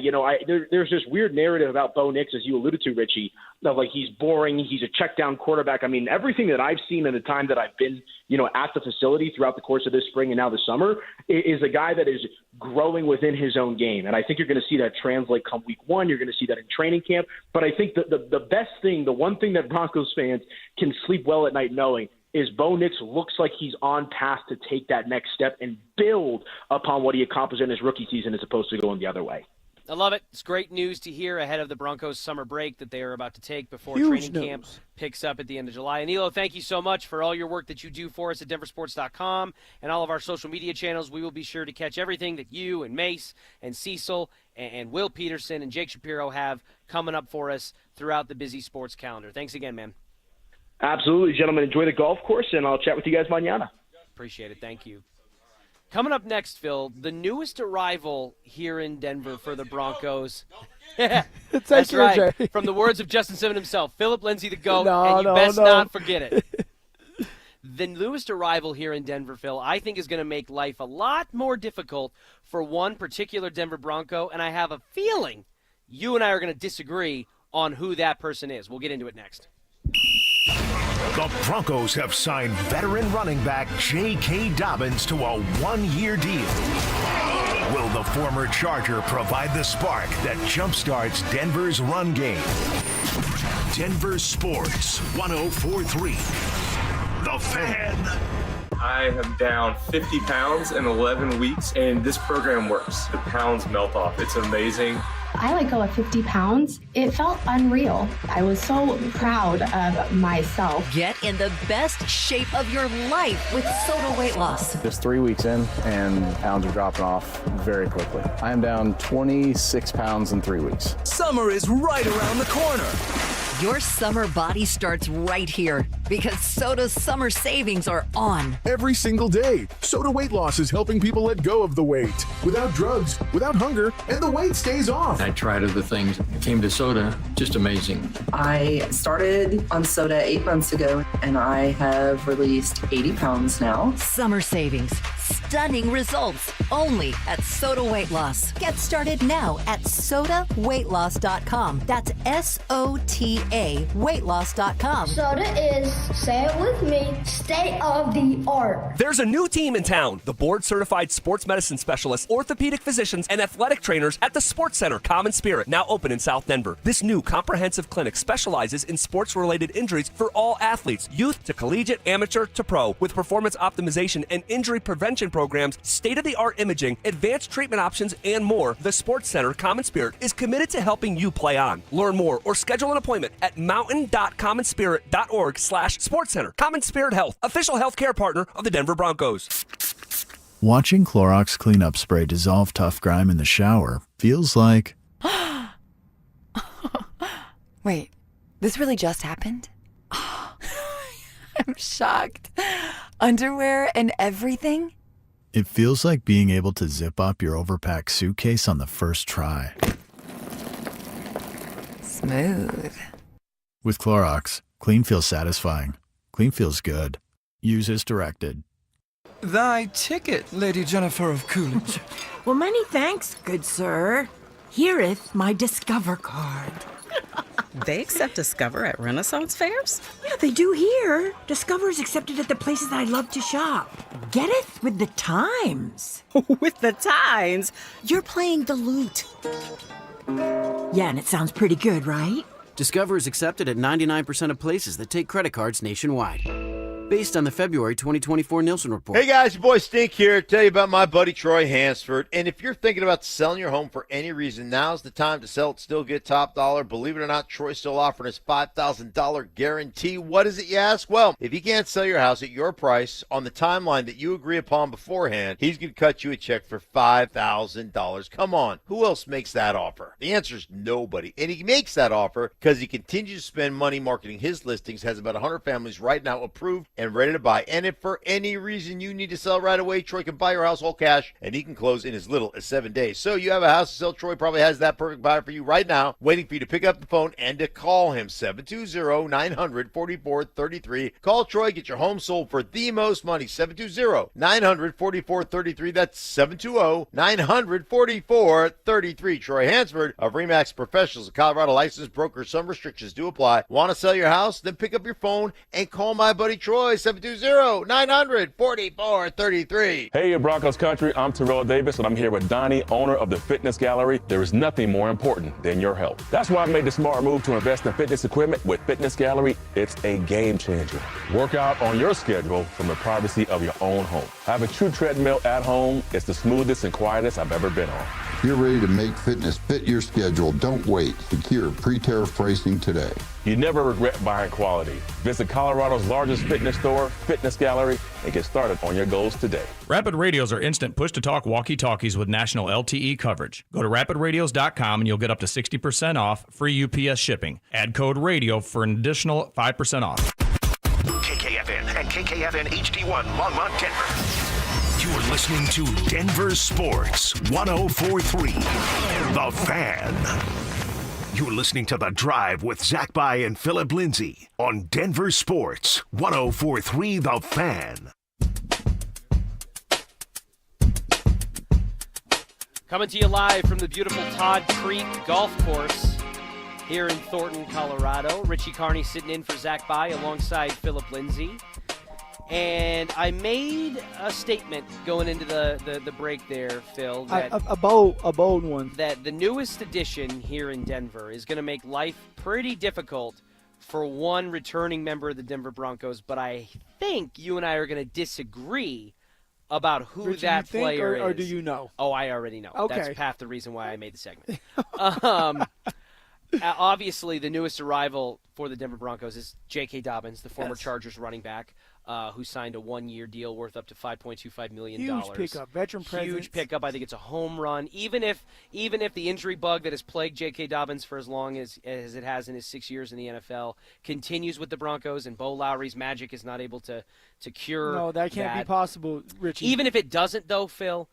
there's this weird narrative about Bo Nix, as you alluded to, Richie, of he's boring, he's a check-down quarterback. I mean, everything that I've seen in the time that I've been, at the facility throughout the course of this spring and now the summer is a guy that is growing within his own game. And I think you're going to see that translate come week 1. You're going to see that in training camp. But I think the best thing, the one thing that Broncos fans can sleep well at night knowing, is Bo Nix looks like he's on path to take that next step and build upon what he accomplished in his rookie season as opposed to going the other way. I love it. It's great news to hear ahead of the Broncos summer break that they are about to take before Huge training camp picks up at the end of July. Anilo, thank you so much for all your work that you do for us at denversports.com and all of our social media channels. We will be sure to catch everything that you and Mace and Cecil and Will Peterson and Jake Shapiro have coming up for us throughout the busy sports calendar. Thanks again, man. Absolutely, gentlemen. Enjoy the golf course, and I'll chat with you guys mañana. Appreciate it. Thank you. Coming up next, Phil, the newest arrival here in Denver for the Broncos. That's right. Jay. From the words of Justin Simmons himself, Philip Lindsay the GOAT, and you best not forget it. The newest arrival here in Denver, Phil, I think is going to make life a lot more difficult for one particular Denver Bronco, and I have a feeling you and I are going to disagree on who that person is. We'll get into it next. The Broncos have signed veteran running back J.K. Dobbins to a one-year deal. Will the former Charger provide the spark that jumpstarts Denver's run game? Denver Sports 104.3. The Fan. I am down 50 pounds in 11 weeks, and this program works. The pounds melt off. It's amazing. I let go of 50 pounds. It felt unreal. I was so proud of myself. Get in the best shape of your life with Soda Weight Loss. Just 3 weeks in, and pounds are dropping off very quickly. I am down 26 pounds in 3 weeks. Summer is right around the corner. Your summer body starts right here because Soda's summer savings are on. Every single day, Soda Weight Loss is helping people let go of the weight without drugs, without hunger, and the weight stays off. I tried other things, came to soda, just amazing. I started on soda 8 months ago, and I have released 80 pounds now. Summer savings, stunning results, only at Soda Weight Loss. Get started now at sodaweightloss.com. That's SOTA weightloss.com. Soda is, say it with me, state of the art. There's a new team in town. The board-certified sports medicine specialists, orthopedic physicians, and athletic trainers at the Sports Center Common Spirit, now open in South Denver. This new comprehensive clinic specializes in sports-related injuries for all athletes, youth to collegiate, amateur to pro, with performance optimization and injury prevention programs, state-of-the-art imaging, advanced treatment options, and more. The Sports Center Common Spirit is committed to helping you play on. Learn more or schedule an appointment at mountain.commonspirit.org/sportscenter. Common Spirit Health, official healthcare partner of the Denver Broncos. Watching Clorox cleanup spray dissolve tough grime in the shower feels like... Wait, this really just happened? I'm shocked. Underwear and everything? It feels like being able to zip up your overpacked suitcase on the first try. Smooth. With Clorox, clean feels satisfying. Clean feels good. Use as directed. Thy ticket, Lady Jennifer of Coolidge. Well, many thanks, good sir. Here'th my Discover card. They accept Discover at Renaissance fairs? Yeah, they do here. Discover is accepted at the places that I love to shop. Getteth with the times. With the times? You're playing the lute. Yeah, and it sounds pretty good, right? Discover is accepted at 99% of places that take credit cards nationwide. Based on the February 2024 Nielsen report. Hey guys, your boy Stink here. Tell you about my buddy Troy Hansford. And if you're thinking about selling your home for any reason, now's the time to sell it, still get top dollar. Believe it or not, Troy's still offering his $5,000 guarantee. What is it, you ask? Well, if you can't sell your house at your price on the timeline that you agree upon beforehand, he's going to cut you a check for $5,000. Come on, who else makes that offer? The answer is nobody. And he makes that offer because he continues to spend money marketing his listings, has about 100 families right now approved and ready to buy. And if for any reason you need to sell right away, Troy can buy your house all cash, and he can close in as little as 7 days. So you have a house to sell, Troy probably has that perfect buyer for you right now, waiting for you to pick up the phone and to call him, 720-900-4433. Call Troy, get your home sold for the most money, 720-900-4433. That's 720-900-4433. Troy Hansford of RE/MAX Professionals, a Colorado licensed broker. Some restrictions do apply. Want to sell your house? Then pick up your phone and call my buddy Troy, 720-900-4433. Hey, Broncos country, I'm Terrell Davis, and I'm here with Donnie, owner of the Fitness Gallery. There is nothing more important than your health. That's why I made the smart move to invest in fitness equipment with Fitness Gallery. It's a game changer. Work out on your schedule from the privacy of your own home. I have a true treadmill at home. It's the smoothest and quietest I've ever been on. If you're ready to make fitness fit your schedule, don't wait. Secure pre-tariff pricing today. You never regret buying quality. Visit Colorado's largest fitness store, Fitness Gallery, and get started on your goals today. Rapid Radios are instant push-to-talk walkie-talkies with national LTE coverage. Go to rapidradios.com and you'll get up to 60% off, free UPS shipping. Add code RADIO for an additional 5% off. KKFN and KKFN HD1 Longmont, Denver. You're listening to Denver Sports 104.3 The Fan. You're listening to The Drive with Zach By and Philip Lindsay on Denver Sports 104.3 The Fan. Coming to you live from the beautiful Todd Creek Golf Course here in Thornton, Colorado. Richie Carney sitting in for Zach By alongside Philip Lindsay. And I made a statement going into the break there, Phil. That a bold one. That the newest addition here in Denver is going to make life pretty difficult for one returning member of the Denver Broncos. But I think you and I are going to disagree about who Richie, that you think, player is. Or do you know? Oh, I already know. Okay. That's half the reason why I made the segment. Obviously, the newest arrival for the Denver Broncos is J.K. Dobbins, the former Chargers running back, who signed a 1-year deal worth up to $5.25 million. Huge pickup, veteran presence. Huge pickup. I think it's a home run. Even if the injury bug that has plagued J.K. Dobbins for as long as it has in his 6 years in the NFL continues with the Broncos, and Bo Lowry's magic is not able to cure No, that can't be possible, Richie. Even if it doesn't, though, Phil,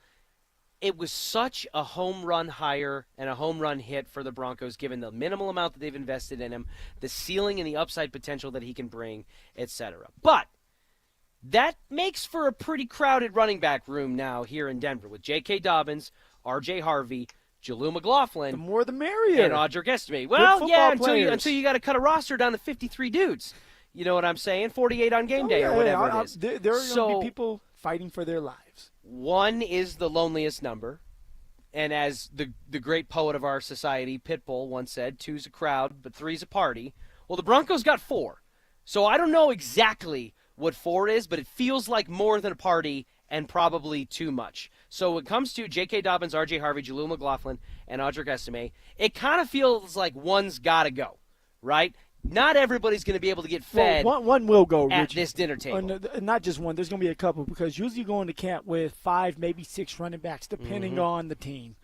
it was such a home run hire and a home run hit for the Broncos, given the minimal amount that they've invested in him, the ceiling and the upside potential that he can bring, etc. But that makes for a pretty crowded running back room now here in Denver with J.K. Dobbins, R.J. Harvey, Jaleel McLaughlin. The more the merrier. And Audric Estime. Well, yeah, until you got to cut a roster down to 53 dudes. You know what I'm saying? 48 on game day or whatever it is. There are going to be people fighting for their lives. 1 is the loneliest number. And as the great poet of our society, Pitbull, once said, 2's a crowd, but 3's a party. Well, the Broncos got 4. So I don't know exactly what 4 is, but it feels like more than a party and probably too much. So when it comes to J.K. Dobbins, R.J. Harvey, Jaleel McLaughlin, and Audric Estime, it kind of feels like one's got to go, right? Not everybody's going to be able to get fed. Well, one will go, at Richie. This dinner table. Not just one. There's going to be a couple because usually you go into camp with 5, maybe 6 running backs, depending on the team.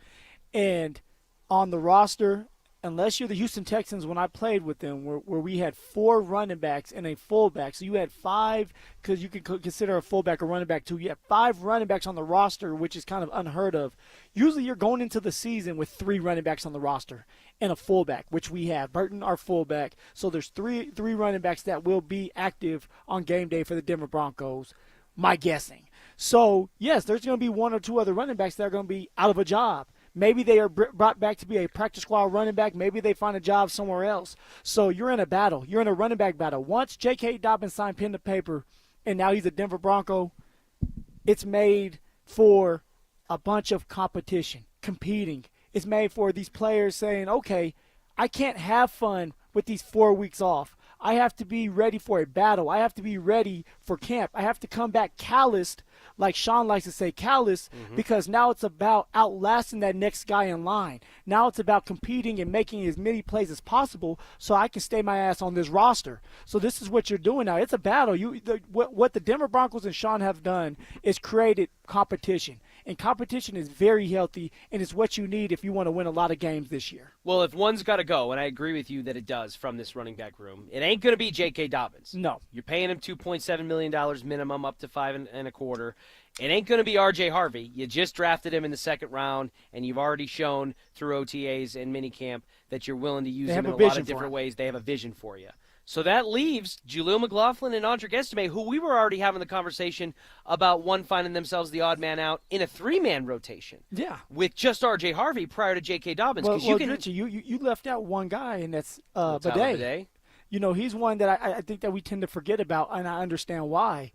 And on the roster, unless you're the Houston Texans, when I played with them, where we had 4 running backs and a fullback. So you had 5, because you could consider a fullback a running back too. You had 5 running backs on the roster, which is kind of unheard of. Usually you're going into the season with 3 running backs on the roster and a fullback, which we have. Burton, our fullback. So there's three running backs that will be active on game day for the Denver Broncos, my guessing. So, yes, there's going to be 1 or 2 other running backs that are going to be out of a job. Maybe they are brought back to be a practice squad running back. Maybe they find a job somewhere else. So you're in a battle. You're in a running back battle. Once J.K. Dobbins signed pen to paper and now he's a Denver Bronco, it's made for a bunch of competition, competing. It's made for these players saying, okay, I can't have fun with these 4 weeks off. I have to be ready for a battle. I have to be ready for camp. I have to come back calloused, like Sean likes to say, calloused, because now it's about outlasting that next guy in line. Now it's about competing and making as many plays as possible so I can stay my ass on this roster. So this is what you're doing now. It's a battle. What the Denver Broncos and Sean have done is created competition. And competition is very healthy, and it's what you need if you want to win a lot of games this year. Well, if one's got to go, and I agree with you that it does from this running back room, it ain't going to be J.K. Dobbins. No. You're paying him $2.7 million minimum, up to $5.25. It ain't going to be R.J. Harvey. You just drafted him in the second round, and you've already shown through OTAs and minicamp that you're willing to use him in a lot of different ways. They have a vision for you. So that leaves Jaleel McLaughlin and Audric Estime, who we were already having the conversation about one finding themselves the odd man out in a 3-man rotation. Yeah. With just R.J. Harvey prior to J.K. Dobbins. Well, you can, Richie, you left out one guy, and that's Bidet. Bidet. You know, he's one that I think that we tend to forget about, and I understand why.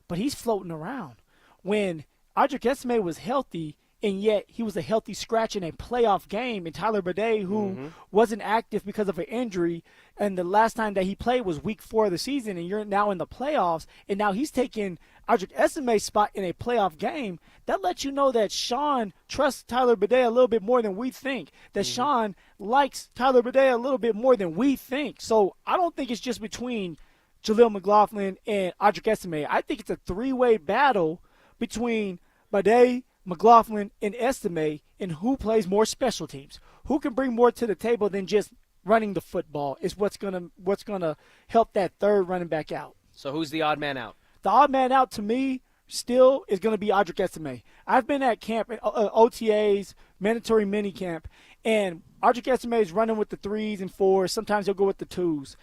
But he's floating around. When Audric Estime was healthy, and yet he was a healthy scratch in a playoff game, and Tyler Bidet, who wasn't active because of an injury, and the last time that he played was week 4 of the season, and you're now in the playoffs, and now he's taking Audric Estime's spot in a playoff game. That lets you know that Sean trusts Tyler Bidet a little bit more than we think, that Sean likes Tyler Bidet a little bit more than we think. So I don't think it's just between Jaleel McLaughlin and Audric Estime. I think it's a 3-way battle between Bidet, McLaughlin, and Estime, and who plays more special teams. Who can bring more to the table than just running the football is what's gonna help that third running back out. So who's the odd man out? The odd man out to me still is going to be Audric Estime. I've been at camp, OTAs, mandatory mini camp, and Audric Estime is running with the 3s and 4s. Sometimes he'll go with the 2s.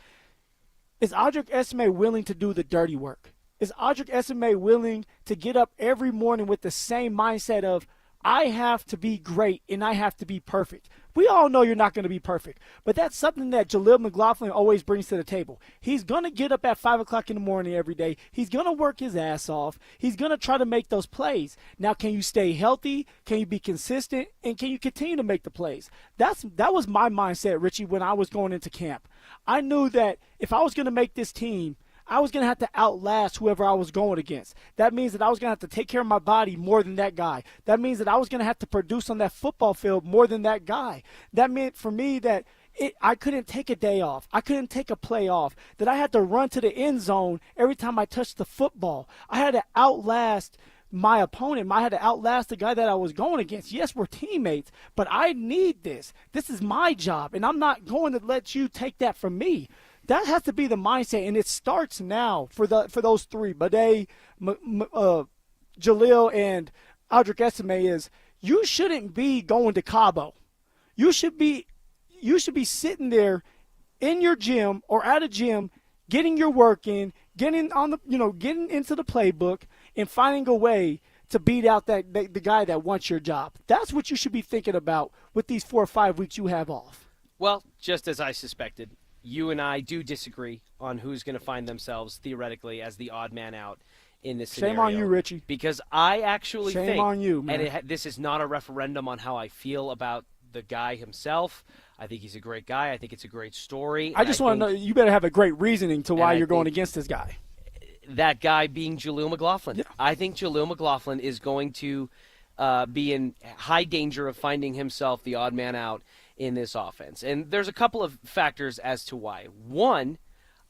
Is Audric Estime willing to do the dirty work? Is Audric Estime willing to get up every morning with the same mindset of, I have to be great and I have to be perfect? We all know you're not going to be perfect, but that's something that Jaleel McLaughlin always brings to the table. He's going to get up at 5 o'clock in the morning every day. He's going to work his ass off. He's going to try to make those plays. Now, can you stay healthy? Can you be consistent? And can you continue to make the plays? That was my mindset, Richie, when I was going into camp. I knew that if I was going to make this team, I was going to have to outlast whoever I was going against. That means that I was going to have to take care of my body more than that guy. That means that I was going to have to produce on that football field more than that guy. That meant for me that I couldn't take a day off. I couldn't take a play off. That I had to run to the end zone every time I touched the football. I had to outlast my opponent. I had to outlast the guy that I was going against. Yes, we're teammates, but I need this. This is my job, and I'm not going to let you take that from me. That has to be the mindset, and it starts now for those three, Bade, Jaleel, and Audric Estime. Is you shouldn't be going to Cabo. You should be sitting there in your gym or at a gym, getting your work in, getting into the playbook, and finding a way to beat out the guy that wants your job. That's what you should be thinking about with these 4 or 5 weeks you have off. Well, just as I suspected, you and I do disagree on who's going to find themselves theoretically as the odd man out in this scenario. Shame on you, Richie. Because I actually think, shame on you, man. And this is not a referendum on how I feel about the guy himself. I think he's a great guy. I think it's a great story. I just want to know, you better have a great reasoning to why you're going against this guy. That guy being Jaleel McLaughlin. Yeah. I think Jaleel McLaughlin is going to be in high danger of finding himself the odd man out in this offense. And there's a couple of factors as to why. One,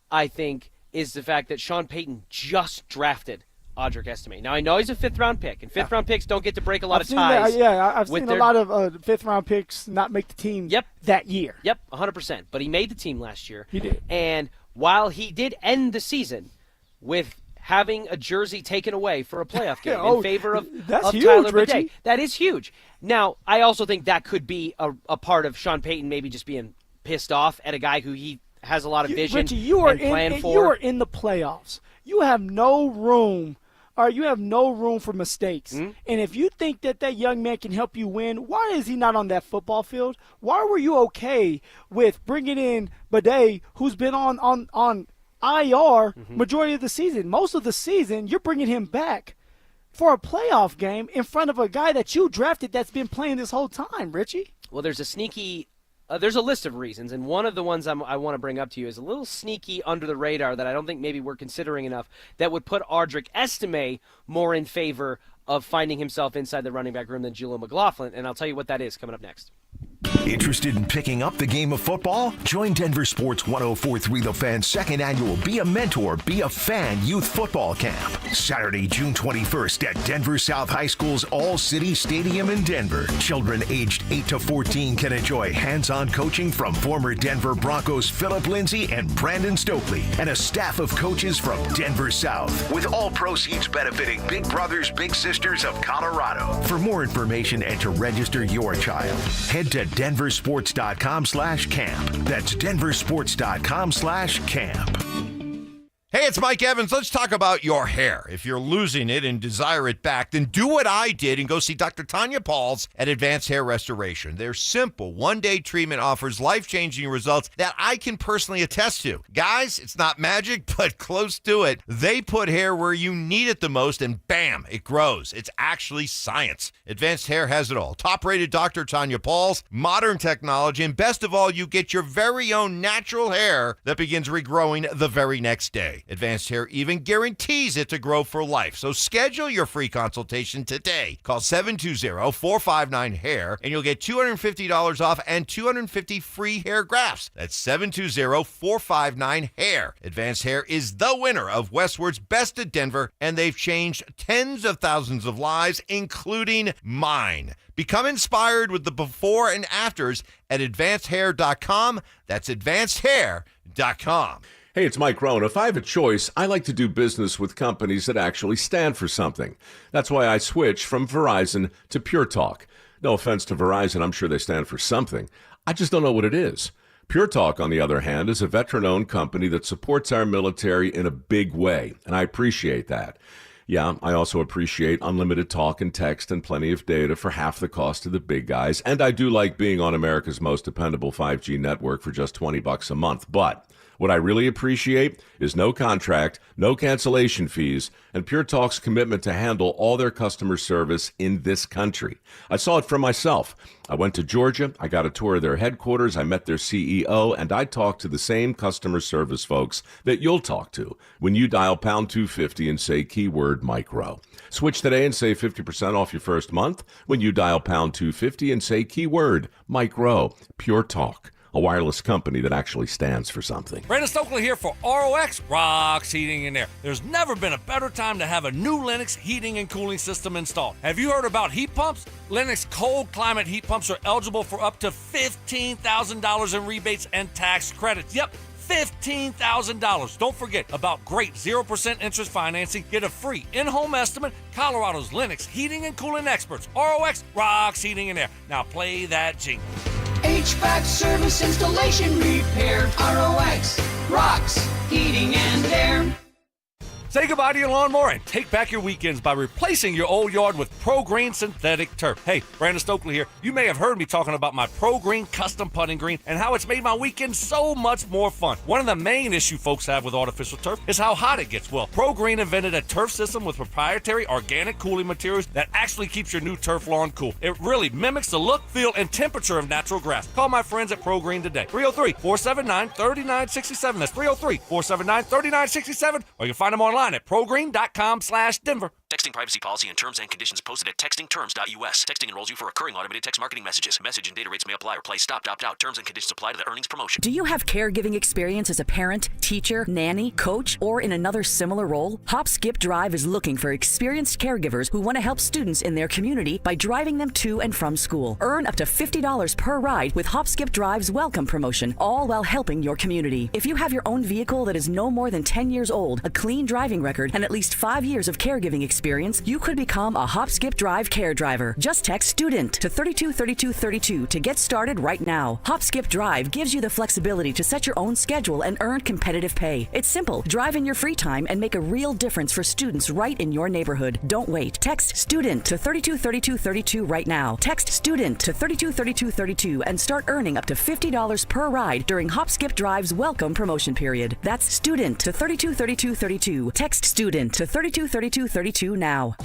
I think, is the fact that Sean Payton just drafted Audric Estime. Now, I know he's a fifth-round pick, and fifth-round picks don't get to break a lot of ties. I've seen a lot of fifth-round picks not make the team that year. Yep, 100%. But he made the team last year. He did. And while he did end the season with having a jersey taken away for a playoff game in favor of huge, Tyler Richie. Bade. That is huge. Now, I also think that could be a part of Sean Payton maybe just being pissed off at a guy who he has a lot of vision Richie, you are and plan for. You are in the playoffs. You have no room. All right, you have no room for mistakes. Mm-hmm. And if you think that young man can help you win, why is he not on that football field? Why were you okay with bringing in Bade, who's been on IR majority of the season? Most of the season, you're bringing him back for a playoff game in front of a guy that you drafted that's been playing this whole time, Richie. Well, there's a sneaky there's a list of reasons, and one of the ones I want to bring up to you is a little sneaky under the radar that I don't think maybe we're considering enough that would put Audric Estime more in favor of finding himself inside the running back room than Jaleel McLaughlin, and I'll tell you what that is coming up next. Interested in picking up the game of football? Join Denver Sports 104.3 The Fan's second annual Be a Mentor, Be a Fan Youth Football Camp. Saturday, June 21st at Denver South High School's All-City Stadium in Denver. Children aged 8 to 14 can enjoy hands-on coaching from former Denver Broncos Philip Lindsay and Brandon Stokely, and a staff of coaches from Denver South, with all proceeds benefiting Big Brothers Big Sisters of Colorado. For more information and to register your child, head to denversports.com/camp. That's denversports.com/camp. Hey, it's Mike Evans. Let's talk about your hair. If you're losing it and desire it back, then do what I did and go see Dr. Tanya Pauls at Advanced Hair Restoration. Their simple one-day treatment offers life-changing results that I can personally attest to. Guys, it's not magic, but close to it. They put hair where you need it the most, and bam, it grows. It's actually science. Advanced Hair has it all. Top-rated Dr. Tanya Pauls, modern technology, and best of all, you get your very own natural hair that begins regrowing the very next day. Advanced Hair even guarantees it to grow for life. So schedule your free consultation today. Call 720-459-HAIR and you'll get $250 off and 250 free hair grafts. That's 720-459-HAIR. Advanced Hair is the winner of Westward's Best of Denver, and they've changed tens of thousands of lives, including mine. Become inspired with the before and afters at advancedhair.com. That's advancedhair.com. Hey, it's Mike Rohn. If I have a choice, I like to do business with companies that actually stand for something. That's why I switched from Verizon to Pure Talk. No offense to Verizon, I'm sure they stand for something. I just don't know what it is. Pure Talk, on the other hand, is a veteran-owned company that supports our military in a big way, and I appreciate that. Yeah, I also appreciate unlimited talk and text and plenty of data for half the cost of the big guys, and I do like being on America's most dependable 5G network for just $20 a month, but What I really appreciate is no contract, no cancellation fees, and Pure Talk's commitment to handle all their customer service in this country. I saw it for myself. I went to Georgia, I got a tour of their headquarters, I met their CEO, and I talked to the same customer service folks that you'll talk to when you dial pound 250 and say keyword micro. Switch today and save 50% off your first month when you dial pound 250 and say keyword micro. Pure Talk, a wireless company that actually stands for something. Brandon Stokely here for ROX Rocks Heating and Air. There's never been a better time to have a new Lennox heating and cooling system installed. Have you heard about heat pumps? Lennox cold climate heat pumps are eligible for up to $15,000 in rebates and tax credits. Yep, $15,000. Don't forget about great 0% interest financing. Get a free in-home estimate. Colorado's Lennox heating and cooling experts. ROX Rocks Heating and Air. Now play that jingle. HVAC service, installation, repair. ROX Rocks Heating and Air. Say goodbye to your lawnmower and take back your weekends by replacing your old yard with Pro Green synthetic turf. Hey, Brandon Stokely here. You may have heard me talking about my Pro Green custom putting green and how it's made my weekends so much more fun. One of the main issues folks have with artificial turf is how hot it gets. Well, Pro Green invented a turf system with proprietary organic cooling materials that actually keeps your new turf lawn cool. It really mimics the look, feel, and temperature of natural grass. Call my friends at Pro Green today. 303-479-3967. That's 303-479-3967. Or you can find them online at progreen.com/Denver. Texting privacy policy and terms and conditions posted at textingterms.us. Texting enrolls you for recurring automated text marketing messages. Message and data rates may apply. Replace stop, opt out. Terms and conditions apply to the earnings promotion. Do you have caregiving experience as a parent, teacher, nanny, coach, or in another similar role? Hop Skip Drive is looking for experienced caregivers who want to help students in their community by driving them to and from school. Earn up to $50 per ride with Hop Skip Drive's welcome promotion, all while helping your community. If you have your own vehicle that is no more than 10 years old, a clean driving record, and at least 5 years of caregiving experience, you could become a Hop Skip Drive care driver. Just text STUDENT to 323232 to get started right now. Hop Skip Drive gives you the flexibility to set your own schedule and earn competitive pay. It's simple. Drive in your free time and make a real difference for students right in your neighborhood. Don't wait. Text STUDENT to 323232 right now. Text STUDENT to 323232 and start earning up to $50 per ride during Hop Skip Drive's welcome promotion period. That's STUDENT to 323232. Text STUDENT to 323232 now.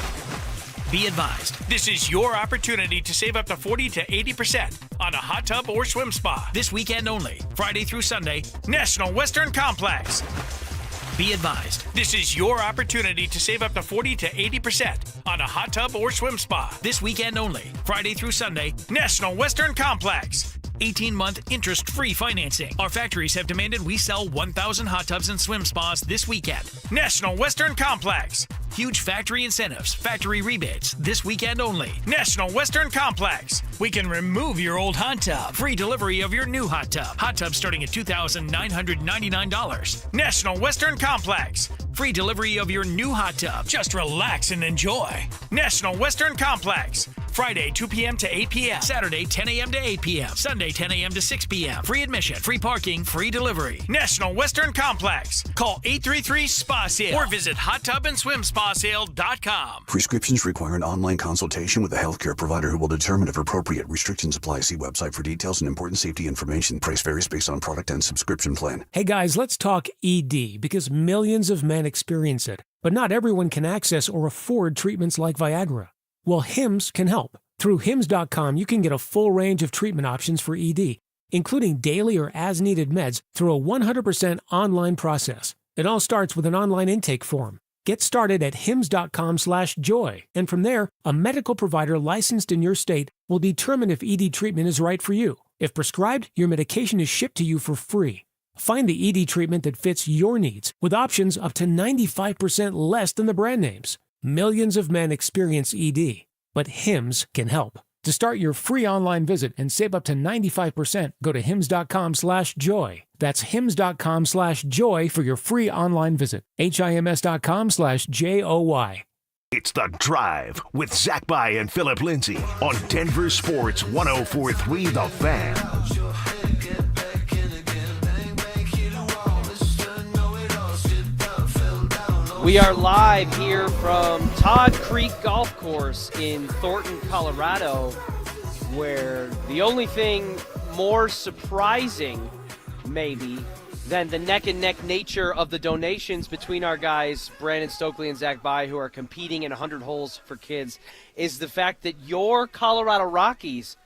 Be advised, this is your opportunity to save up to 40 to 80% on a hot tub or swim spa this weekend only, Friday through Sunday, National Western Complex. Be advised, this is your opportunity to save up to 40 to 80% on a hot tub or swim spa this weekend only, Friday through Sunday, National Western Complex. 18-month interest-free financing. Our factories have demanded we sell 1,000 hot tubs and swim spas this weekend. National Western Complex. Huge factory incentives, factory rebates, this weekend only. National Western Complex. We can remove your old hot tub. Free delivery of your new hot tub. Hot tub starting at $2,999. National Western Complex. Free delivery of your new hot tub. Just relax and enjoy. National Western Complex. Friday, 2 p.m. to 8 p.m. Saturday, 10 a.m. to 8 p.m. Sunday, 10 a.m. to 6 p.m. Free admission, free parking, free delivery. National Western Complex. Call 833-SPA-SALE or visit hottubandSwimSpaSale.com. Prescriptions require an online consultation with a healthcare provider who will determine if appropriate. Restrictions apply. See website for details and important safety information. Price varies based on product and subscription plan. Hey guys, let's talk ED because millions of men experience it, but not everyone can access or afford treatments like Viagra. Well, Hims can help. Through Hims.com, you can get a full range of treatment options for ED, including daily or as-needed meds through a 100% online process. It all starts with an online intake form. Get started at hims.com/joy, and from there, a medical provider licensed in your state will determine if ED treatment is right for you. If prescribed, your medication is shipped to you for free. Find the ED treatment that fits your needs with options up to 95% less than the brand names. Millions of men experience ED, but Hims can help. To start your free online visit and save up to 95%, go to hims.com/joy. That's hims.com/joy for your free online visit. HIMS.com/JOY. It's The Drive with Zach By and Philip Lindsay on Denver Sports 104.3 The Fan. We are live here from Todd Creek Golf Course in Thornton, Colorado, where the only thing more surprising, maybe, Then the neck-and-neck nature of the donations between our guys, Brandon Stokely and Zach Bai, who are competing in 100 holes for kids, is the fact that your Colorado Rockies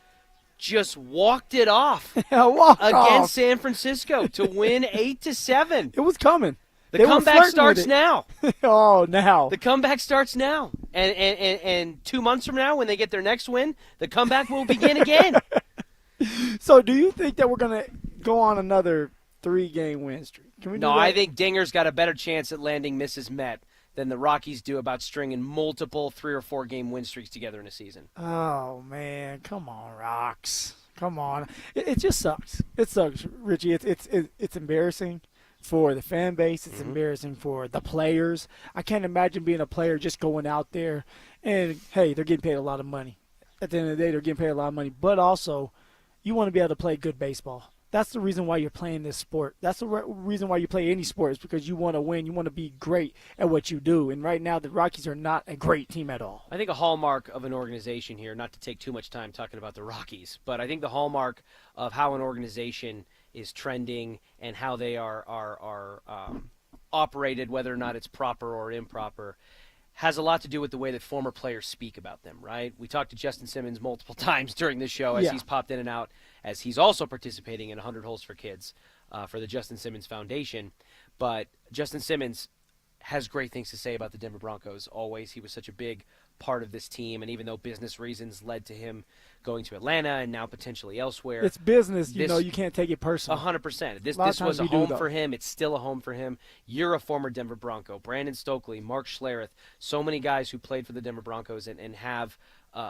just walked it off against San Francisco to win 8-7. It was coming. The comeback starts now. Now. The comeback starts now. And 2 months from now, when they get their next win, the comeback will begin again. So do you think that we're going to go on another 3-game win streak? Can we do that? I think Dinger's got a better chance at landing Mrs. Met than the Rockies do about stringing multiple 3 or 4 game win streaks together in a season. Oh, man. Come on, Rocks. Come on. It just sucks. It sucks, Richie. It's embarrassing for the fan base. It's embarrassing for the players. I can't imagine being a player just going out there and, hey, they're getting paid a lot of money. At the end of the day, they're getting paid a lot of money. But also, you want to be able to play good baseball. That's the reason why you're playing this sport. That's the reason why you play any sport, is because you want to win. You want to be great at what you do. And right now, the Rockies are not a great team at all. I think a hallmark of an organization here, not to take too much time talking about the Rockies, but I think the hallmark of how an organization is trending and how they are operated, whether or not it's proper or improper, has a lot to do with the way that former players speak about them, right? We talked to Justin Simmons multiple times during this show as he's popped in and out, as he's also participating in 100 Holes for Kids for the Justin Simmons Foundation. But Justin Simmons has great things to say about the Denver Broncos always. He was such a big part of this team, and even though business reasons led to him going to Atlanta and now potentially elsewhere. It's business, you can't take it personal. 100%. This was a home for him. It's still a home for him. You're a former Denver Bronco. Brandon Stokely, Mark Schlereth, so many guys who played for the Denver Broncos and have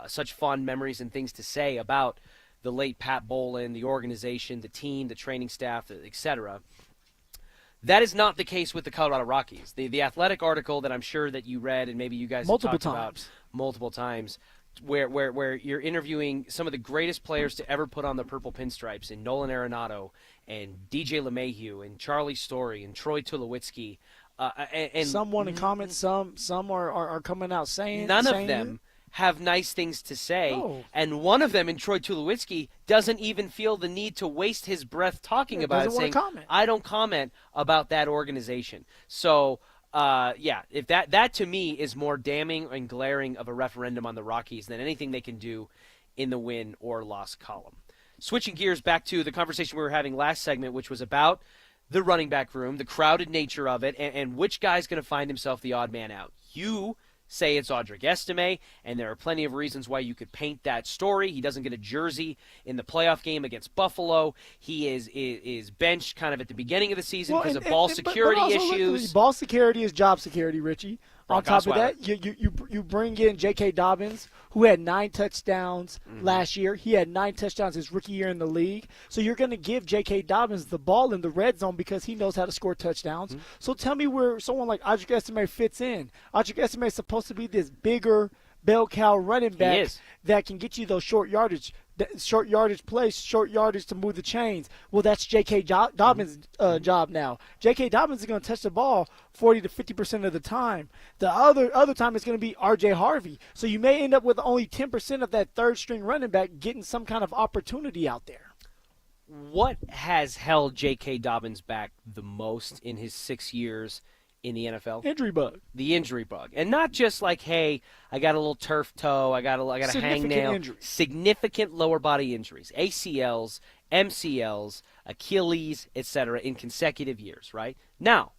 such fond memories and things to say about the late Pat Bowlen, the organization, the team, the training staff, etc. That is not the case with the Colorado Rockies. The Athletic article that I'm sure that you read and maybe you guys have talked about multiple times, where you're interviewing some of the greatest players to ever put on the purple pinstripes, in Nolan Arenado and DJ LeMahieu and Charlie Story and Troy Tulowitzki. And some want to comment, some are coming out saying none of them have nice things to say, and one of them, in Troy Tulowitzki, doesn't even feel the need to waste his breath talking about it, saying, I don't comment about that organization. So, if that to me is more damning and glaring of a referendum on the Rockies than anything they can do in the win or loss column. Switching gears back to the conversation we were having last segment, which was about the running back room, the crowded nature of it, and which guy's going to find himself the odd man out. You say it's Audric Estime, and there are plenty of reasons why you could paint that story. He doesn't get a jersey in the playoff game against Buffalo. He is benched kind of at the beginning of the season because of ball security issues. Ball security is job security, Richie. On top of that, you bring in J.K. Dobbins, who had 9 touchdowns last year. He had 9 touchdowns his rookie year in the league. So you're going to give J.K. Dobbins the ball in the red zone because he knows how to score touchdowns. So tell me where someone like Audric Estime fits in. Audric Estime is supposed to be this bigger bell cow running back that can get you those short yardage plays, short yardage to move the chains. Well, that's J.K. Dobbins' job now. J.K. Dobbins is going to touch the ball 40 to 50% of the time. The other time it's going to be R.J. Harvey. So you may end up with only 10% of that third-string running back getting some kind of opportunity out there. What has held J.K. Dobbins back the most in his 6 years in the NFL? Injury bug. The injury bug. And not just like, hey, I got a little turf toe, I got a hangnail. Injuries. Significant lower body injuries. ACLs, MCLs, Achilles, etc. in consecutive years, right? Now,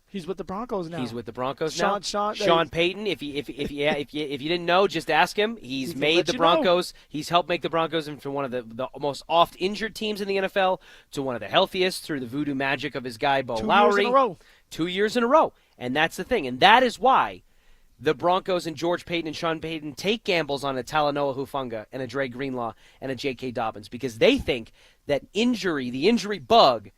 he's with the Broncos now. He's with the Broncos now. Sean Payton, if you didn't know, just ask him. He's made the Broncos. He's helped make the Broncos into one of the most oft injured teams in the NFL to one of the healthiest through the voodoo magic of his guy Bo Lowry. 2 years in a row. 2 years in a row. And that's the thing. And that is why the Broncos and George Payton and Sean Payton take gambles on a Talanoa Hufanga and a Dre Greenlaw and a J.K. Dobbins because they think that the injury bug,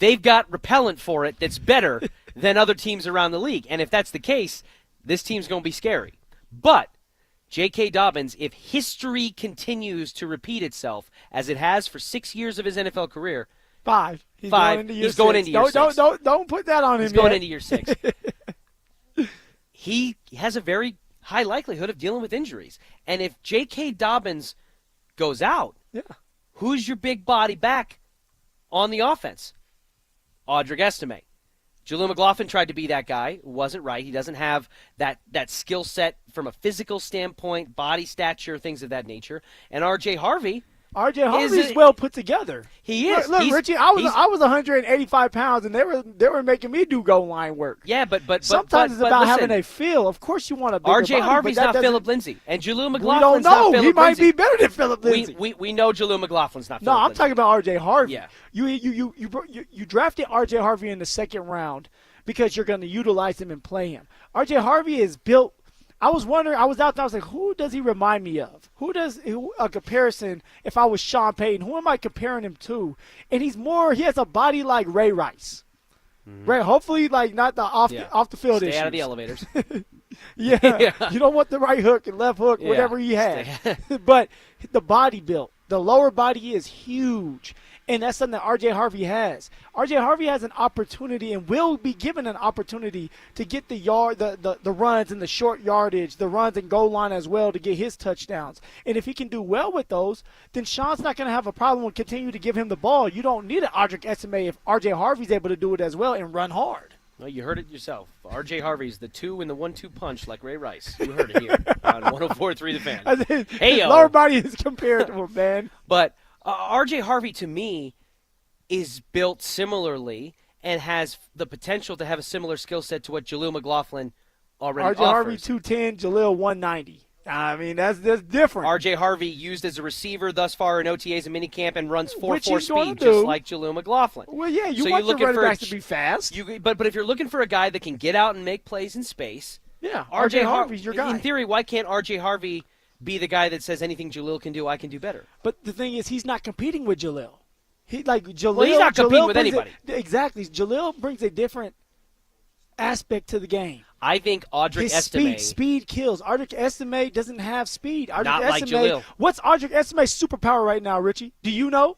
they've got repellent for it that's better than other teams around the league. And if that's the case, this team's going to be scary. But J.K. Dobbins, if history continues to repeat itself as it has for 6 years of his NFL career, 5. He's going into year 6. Don't put that on him. He's going into year 6. He has a very high likelihood of dealing with injuries. And if J.K. Dobbins goes out, who's your big body back on the offense? Audric Estime. Jaleel McLaughlin tried to be that guy. Wasn't right. He doesn't have that skill set from a physical standpoint, body stature, things of that nature. And R.J. Harvey. R.J. Harvey's well put together. He is. Look, Richie, I was 185 pounds, and they were making me do goal line work. Yeah, but sometimes it's about listen, having a feel. Of course, you want a bigger R.J. body, Harvey's but not Philip Lindsay, and Jaleel McLaughlin's we don't know. not Philip He might Lindsay. be better than Philip Lindsay. We know Jaleel McLaughlin's not. No, Philip I'm Lindsay. talking about R.J. Harvey. Yeah. You drafted R.J. Harvey in the second round because you're going to utilize him and play him. R.J. Harvey is built. I was wondering, I was out there, I was like, who does he remind me of? A comparison, if I was Sean Payton, who am I comparing him to? And he has a body like Ray Rice. Mm-hmm. Right, hopefully, like, not the off the field Stay issues. out of the elevators. yeah. You don't want the right hook and left hook, whatever he had. But the body built, the lower body is huge. And that's something that R.J. Harvey has. R.J. Harvey has an opportunity and will be given an opportunity to get the runs and the short yardage, the runs and goal line as well to get his touchdowns. And if he can do well with those, then Sean's not going to have a problem with continuing to give him the ball. You don't need an Audric Estime if R.J. Harvey's able to do it as well and run hard. Well, you heard it yourself. R.J. Harvey's the 2 and the 1-2 punch like Ray Rice. You heard it here on 104.3 The Fan. Hey, lower body is compared to him, man. But R.J. Harvey, to me, is built similarly and has the potential to have a similar skill set to what Jaleel McLaughlin already offers. R.J. Harvey 210, Jaleel 190. I mean, that's different. R.J. Harvey used as a receiver thus far in OTAs and minicamp and runs 4.4 speed, do. just like Jaleel McLaughlin. Well, yeah, you want your running backs to be fast. But if you're looking for a guy that can get out and make plays in space, yeah, R.J. Harvey's your guy. In theory, why can't R.J. Harvey be the guy that says anything Jaleel can do, I can do better? But the thing is, he's not competing with Jaleel. He's not competing with anybody. Exactly. Jaleel brings a different aspect to the game. I think Audric Estime. Speed kills. Audric Estime doesn't have speed. Not like Jaleel. What's Audric Estime's superpower right now, Richie? Do you know?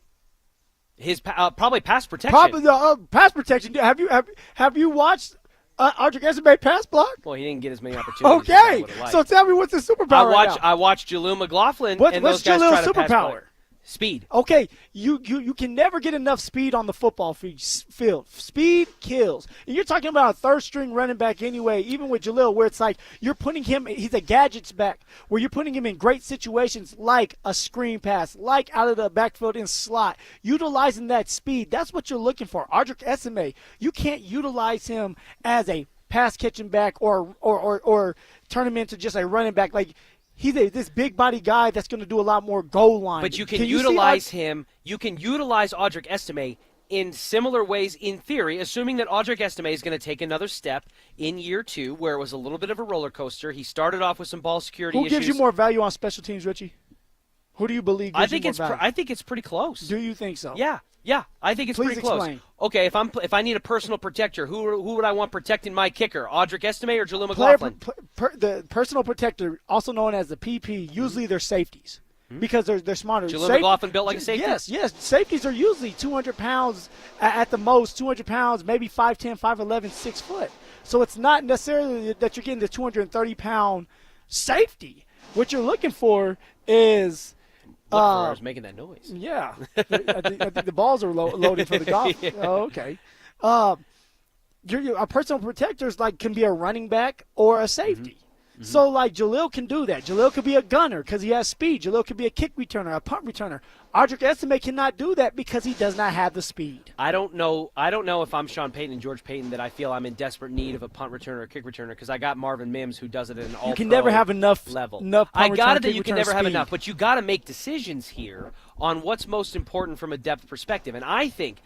His probably pass protection. Probably pass protection. Have you watched Audric Estime pass block? Well, he didn't get as many opportunities. Okay, so tell me what's his superpower right now. I watched Jaleel McLaughlin. What's those guys Jaleel's try to superpower? Pass speed. Okay, you can never get enough speed on the football field. Speed kills. And you're talking about a third-string running back anyway, even with Jaleel, where it's like you're putting him – he's a gadgets back, where you're putting him in great situations like a screen pass, like out of the backfield in slot, utilizing that speed. That's what you're looking for. Audric Estime, you can't utilize him as a pass-catching back or turn him into just a running back. Like – he's this big body guy that's going to do a lot more goal line. But you can utilize him. You can utilize Audric Estime in similar ways in theory, assuming that Audric Estime is going to take another step in year 2, where it was a little bit of a roller coaster. He started off with some ball security issues. Who gives you more value on special teams, Richie? Who do you believe gives you more value? I think it's pretty close. Do you think so? Yeah, I think it's pretty close. Explain. Okay, if I need a personal protector, who would I want protecting my kicker? Audric Estime or Jaleel McLaughlin? The personal protector, also known as the PP, usually they're safeties because they're smarter. Jaleel McLaughlin built like a safety? Yes. Safeties are usually 200 pounds at the most, 200 pounds, maybe 5'10", 5'11", 6 foot. So it's not necessarily that you're getting the 230-pound safety. What you're looking for is – I was making that noise. Yeah. I think the balls are loaded for the golf. Yeah. Oh, okay. A personal protector can be a running back or a safety. Mm-hmm. So, Jaleel can do that. Jaleel could be a gunner because he has speed. Jaleel could be a kick returner, a punt returner. Audric Estime cannot do that because he does not have the speed. I don't know if I'm Sean Payton and George Payton that I feel I'm in desperate need of a punt returner or a kick returner because I got Marvin Mims who does it at an all-pro level. You can never have enough level. I got it that you can never have enough, but you got to make decisions here on what's most important from a depth perspective. And I think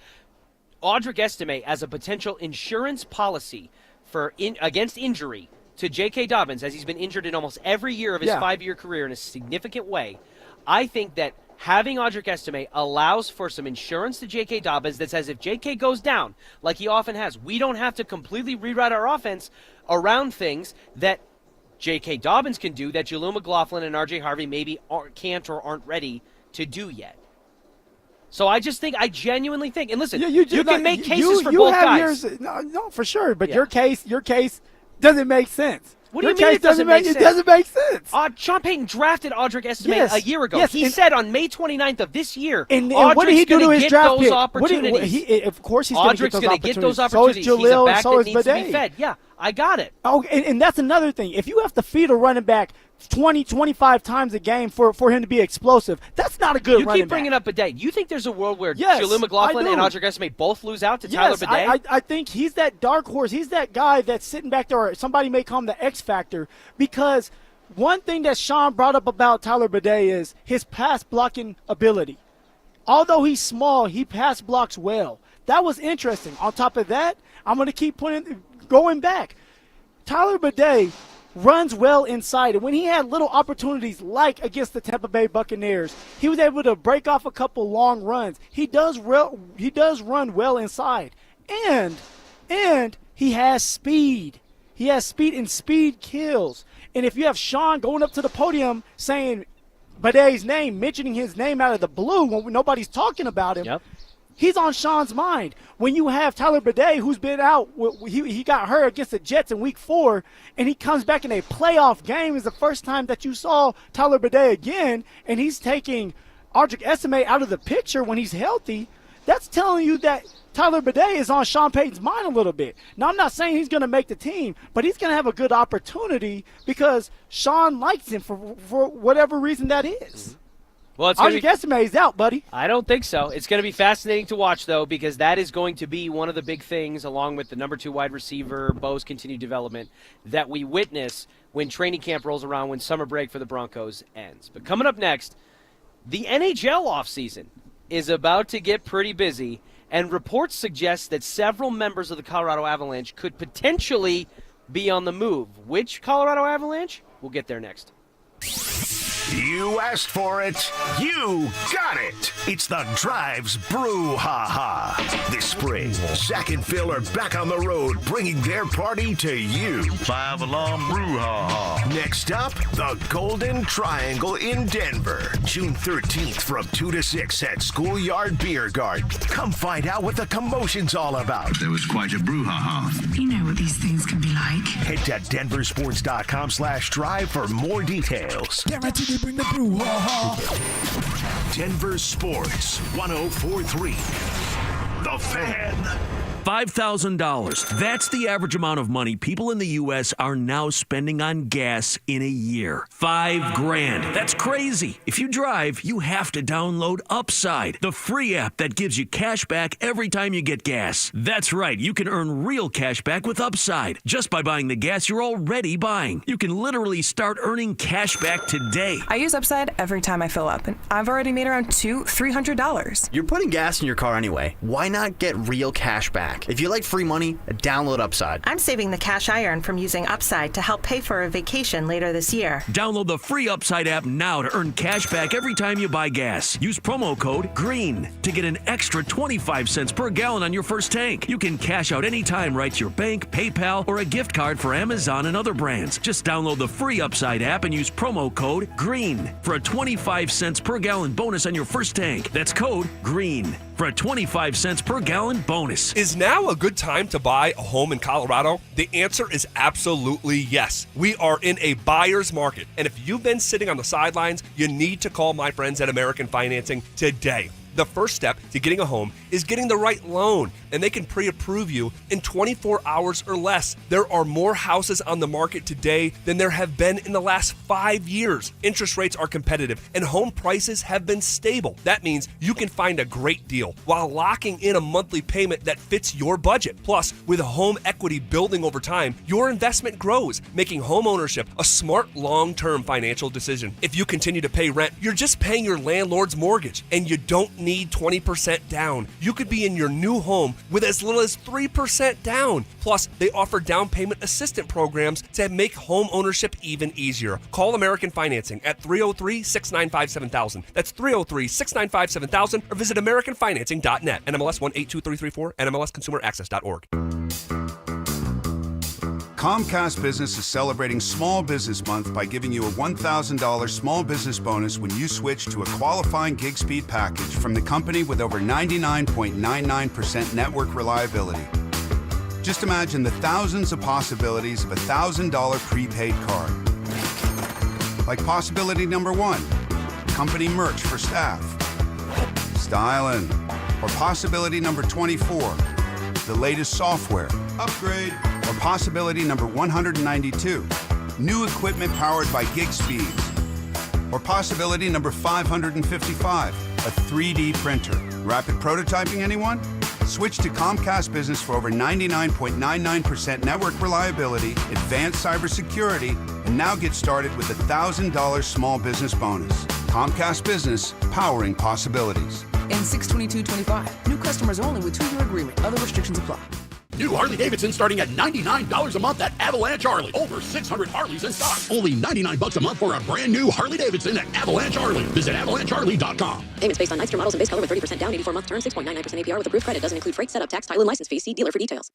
Audric Estime as a potential insurance policy against injury to J.K. Dobbins, as he's been injured in almost every year of his 5-year career in a significant way, I think that having Audric Estime allows for some insurance to J.K. Dobbins that says if J.K. goes down, like he often has, we don't have to completely rewrite our offense around things that J.K. Dobbins can do that Jaleel McLaughlin and R.J. Harvey maybe can't or aren't ready to do yet. So I genuinely think, and listen, you can make cases for both guys. No, for sure, but your case doesn't make sense. What do you mean it doesn't make sense? It doesn't make sense. Sean Payton drafted Audric Estime Yes. a year ago. Yes, He said on May 29th of this year, and what did he do to his draft pick? Of course he's going to get those opportunities. So is Jalil, He's a back so that is needs to be Bidet. fed. Yeah, I got it. Oh, and that's another thing. If you have to feed a running back 20, 25 times a game for him to be explosive, that's not a good running back. You keep bringing up Bidet. You think there's a world where Yes, Jalil McLaughlin I do. and Audric Estime both lose out to Tyler Bidet? I think he's that dark horse. He's that guy that's sitting back there, or somebody may call him the X Factor, because one thing that Sean brought up about Tyler Bidet is his pass blocking ability. Although he's small, he pass blocks well. That was interesting. On top of that, I'm going to keep going back. Tyler Bidet runs well inside, and when he had little opportunities like against the Tampa Bay Buccaneers, he was able to break off a couple long runs. He does run well inside, and he has speed. He has speed, and speed kills. And if you have Sean going up to the podium saying Bidet's name, mentioning his name out of the blue when nobody's talking about him, he's on Sean's mind. When you have Tyler Bidet, who's been out, he got hurt against the Jets in Week 4, and he comes back in a playoff game. Is the first time that you saw Tyler Bidet again, and he's taking Audric Estime out of the picture when he's healthy. That's telling you that Tyler Bidet is on Sean Payton's mind a little bit. Now, I'm not saying he's going to make the team, but he's going to have a good opportunity because Sean likes him for whatever reason that is. Well, Audric Estime is out, buddy. I don't think so. It's going to be fascinating to watch, though, because that is going to be one of the big things, along with the number 2 wide receiver, Bo's continued development, that we witness when training camp rolls around, when summer break for the Broncos ends. But coming up next, the NHL offseason is about to get pretty busy, and reports suggest that several members of the Colorado Avalanche could potentially be on the move. Which Colorado Avalanche? We'll get there next. You asked for it. You got it. It's the Drives Brouhaha. This spring, Zach and Phil are back on the road bringing their party to you. 5 Alarm Brouhaha. Next up, the Golden Triangle in Denver. June 13th from 2 to 6 at Schoolyard Beer Garden. Come find out what the commotion's all about. There was quite a brouhaha. You know what these things can be like. Head to denversports.com/drive for more details. Guaranteed to bring the brouhaha. Denver Sports 104.3. The Fan. $5,000. That's the average amount of money people in the U.S. are now spending on gas in a year. $5,000. That's crazy. If you drive, you have to download Upside, the free app that gives you cash back every time you get gas. That's right. You can earn real cash back with Upside just by buying the gas you're already buying. You can literally start earning cash back today. I use Upside every time I fill up, and I've already made around $300. You're putting gas in your car anyway. Why not get real cash back? If you like free money, download Upside. I'm saving the cash I earn from using Upside to help pay for a vacation later this year. Download the free Upside app now to earn cash back every time you buy gas. Use promo code GREEN to get an extra 25 cents per gallon on your first tank. You can cash out anytime right to your bank, PayPal, or a gift card for Amazon and other brands. Just download the free Upside app and use promo code GREEN for a 25 cents per gallon bonus on your first tank. That's code GREEN for a 25 cents per gallon bonus. Is now a good time to buy a home in Colorado? The answer is absolutely yes. We are in a buyer's market, and if you've been sitting on the sidelines, you need to call my friends at American Financing today. The first step to getting a home is getting the right loan, and they can pre-approve you in 24 hours or less. There are more houses on the market today than there have been in the last 5 years. Interest rates are competitive, and home prices have been stable. That means you can find a great deal while locking in a monthly payment that fits your budget. Plus, with home equity building over time, your investment grows, making home ownership a smart long-term financial decision. If you continue to pay rent, you're just paying your landlord's mortgage, and you don't need 20% down. You could be in your new home with as little as 3% down. Plus, they offer down payment assistance programs to make home ownership even easier. Call American Financing at 303-695-7000. That's 303-695-7000, or visit AmericanFinancing.net. NMLS 182334, NMLSConsumerAccess.org. Comcast Business is celebrating Small Business Month by giving you a $1,000 small business bonus when you switch to a qualifying gig speed package from the company with over 99.99% network reliability. Just imagine the thousands of possibilities of a $1,000 prepaid card. Like possibility number 1, company merch for staff. Stylin'. Or possibility number 24, the latest software. Upgrade. Or possibility number 192, new equipment powered by gig speeds. Or possibility number 555, a 3D printer. Rapid prototyping, anyone? Switch to Comcast Business for over 99.99% network reliability, advanced cybersecurity, and now get started with a $1,000 small business bonus. Comcast Business, powering possibilities. And 622.25. New customers only with 2-year agreement. Other restrictions apply. New Harley-Davidson starting at $99 a month at Avalanche Harley. Over 600 Harleys in stock. Only $99 a month for a brand new Harley-Davidson at Avalanche Harley. Visit avalancheharley.com. Payments based on Nightster models and base color with 30% down, 84-month term, 6.99% APR with approved credit. Doesn't include freight, setup, tax, title, and license fees. See dealer for details.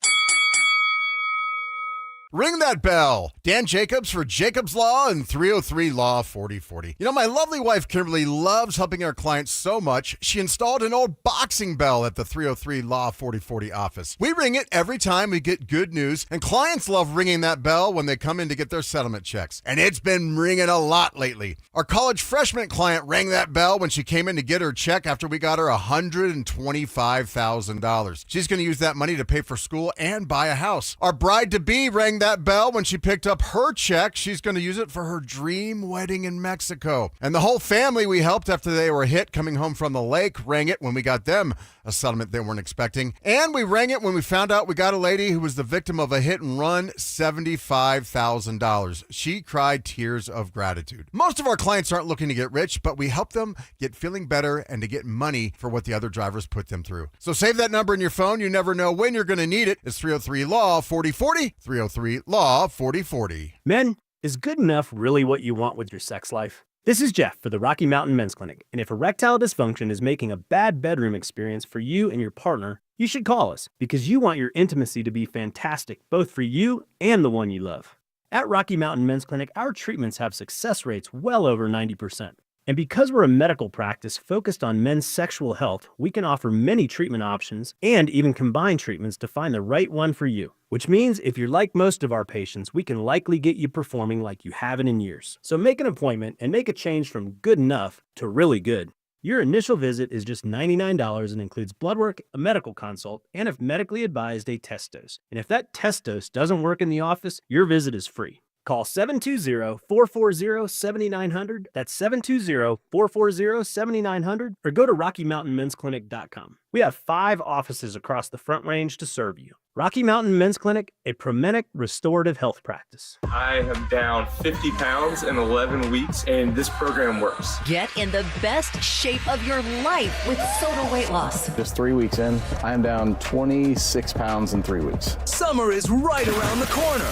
Ring that bell. Dan Jacobs for Jacobs Law and 303 Law 4040. You know, my lovely wife Kimberly loves helping our clients so much, she installed an old boxing bell at the 303 Law 4040 office. We ring it every time we get good news, and clients love ringing that bell when they come in to get their settlement checks. And it's been ringing a lot lately. Our college freshman client rang that bell when she came in to get her check after we got her $125,000. She's going to use that money to pay for school and buy a house. Our bride-to-be rang that bell when she picked up her check. She's going to use it for her dream wedding in Mexico. And the whole family we helped after they were hit coming home from the lake rang it when we got them a settlement they weren't expecting. And we rang it when we found out we got a lady who was the victim of a hit and run, $75,000. She cried tears of gratitude. Most of our clients aren't looking to get rich, but we help them get feeling better and to get money for what the other drivers put them through. So save that number in your phone. You never know when you're going to need it. It's 303 Law 4040, 303 Law 4040. Men, is good enough really what you want with your sex life? This is Jeff for the Rocky Mountain Men's Clinic, and if erectile dysfunction is making a bad bedroom experience for you and your partner, you should call us because you want your intimacy to be fantastic, both for you and the one you love. At Rocky Mountain Men's Clinic, our treatments have success rates well over 90%. And because we're a medical practice focused on men's sexual health, we can offer many treatment options and even combine treatments to find the right one for you. Which means if you're like most of our patients, we can likely get you performing like you haven't in years. So make an appointment and make a change from good enough to really good. Your initial visit is just $99 and includes blood work, a medical consult, and if medically advised, a test dose. And if that test dose doesn't work in the office, your visit is free. Call 720-440-7900. That's 720-440-7900. Or go to RockyMountainMen'sClinic.com. We have 5 offices across the Front Range to serve you. Rocky Mountain Men's Clinic, a Promenic restorative health practice. I am down 50 pounds in 11 weeks, and this program works. Get in the best shape of your life with Soda Weight Loss. Just 3 weeks in, I am down 26 pounds in 3 weeks. Summer is right around the corner.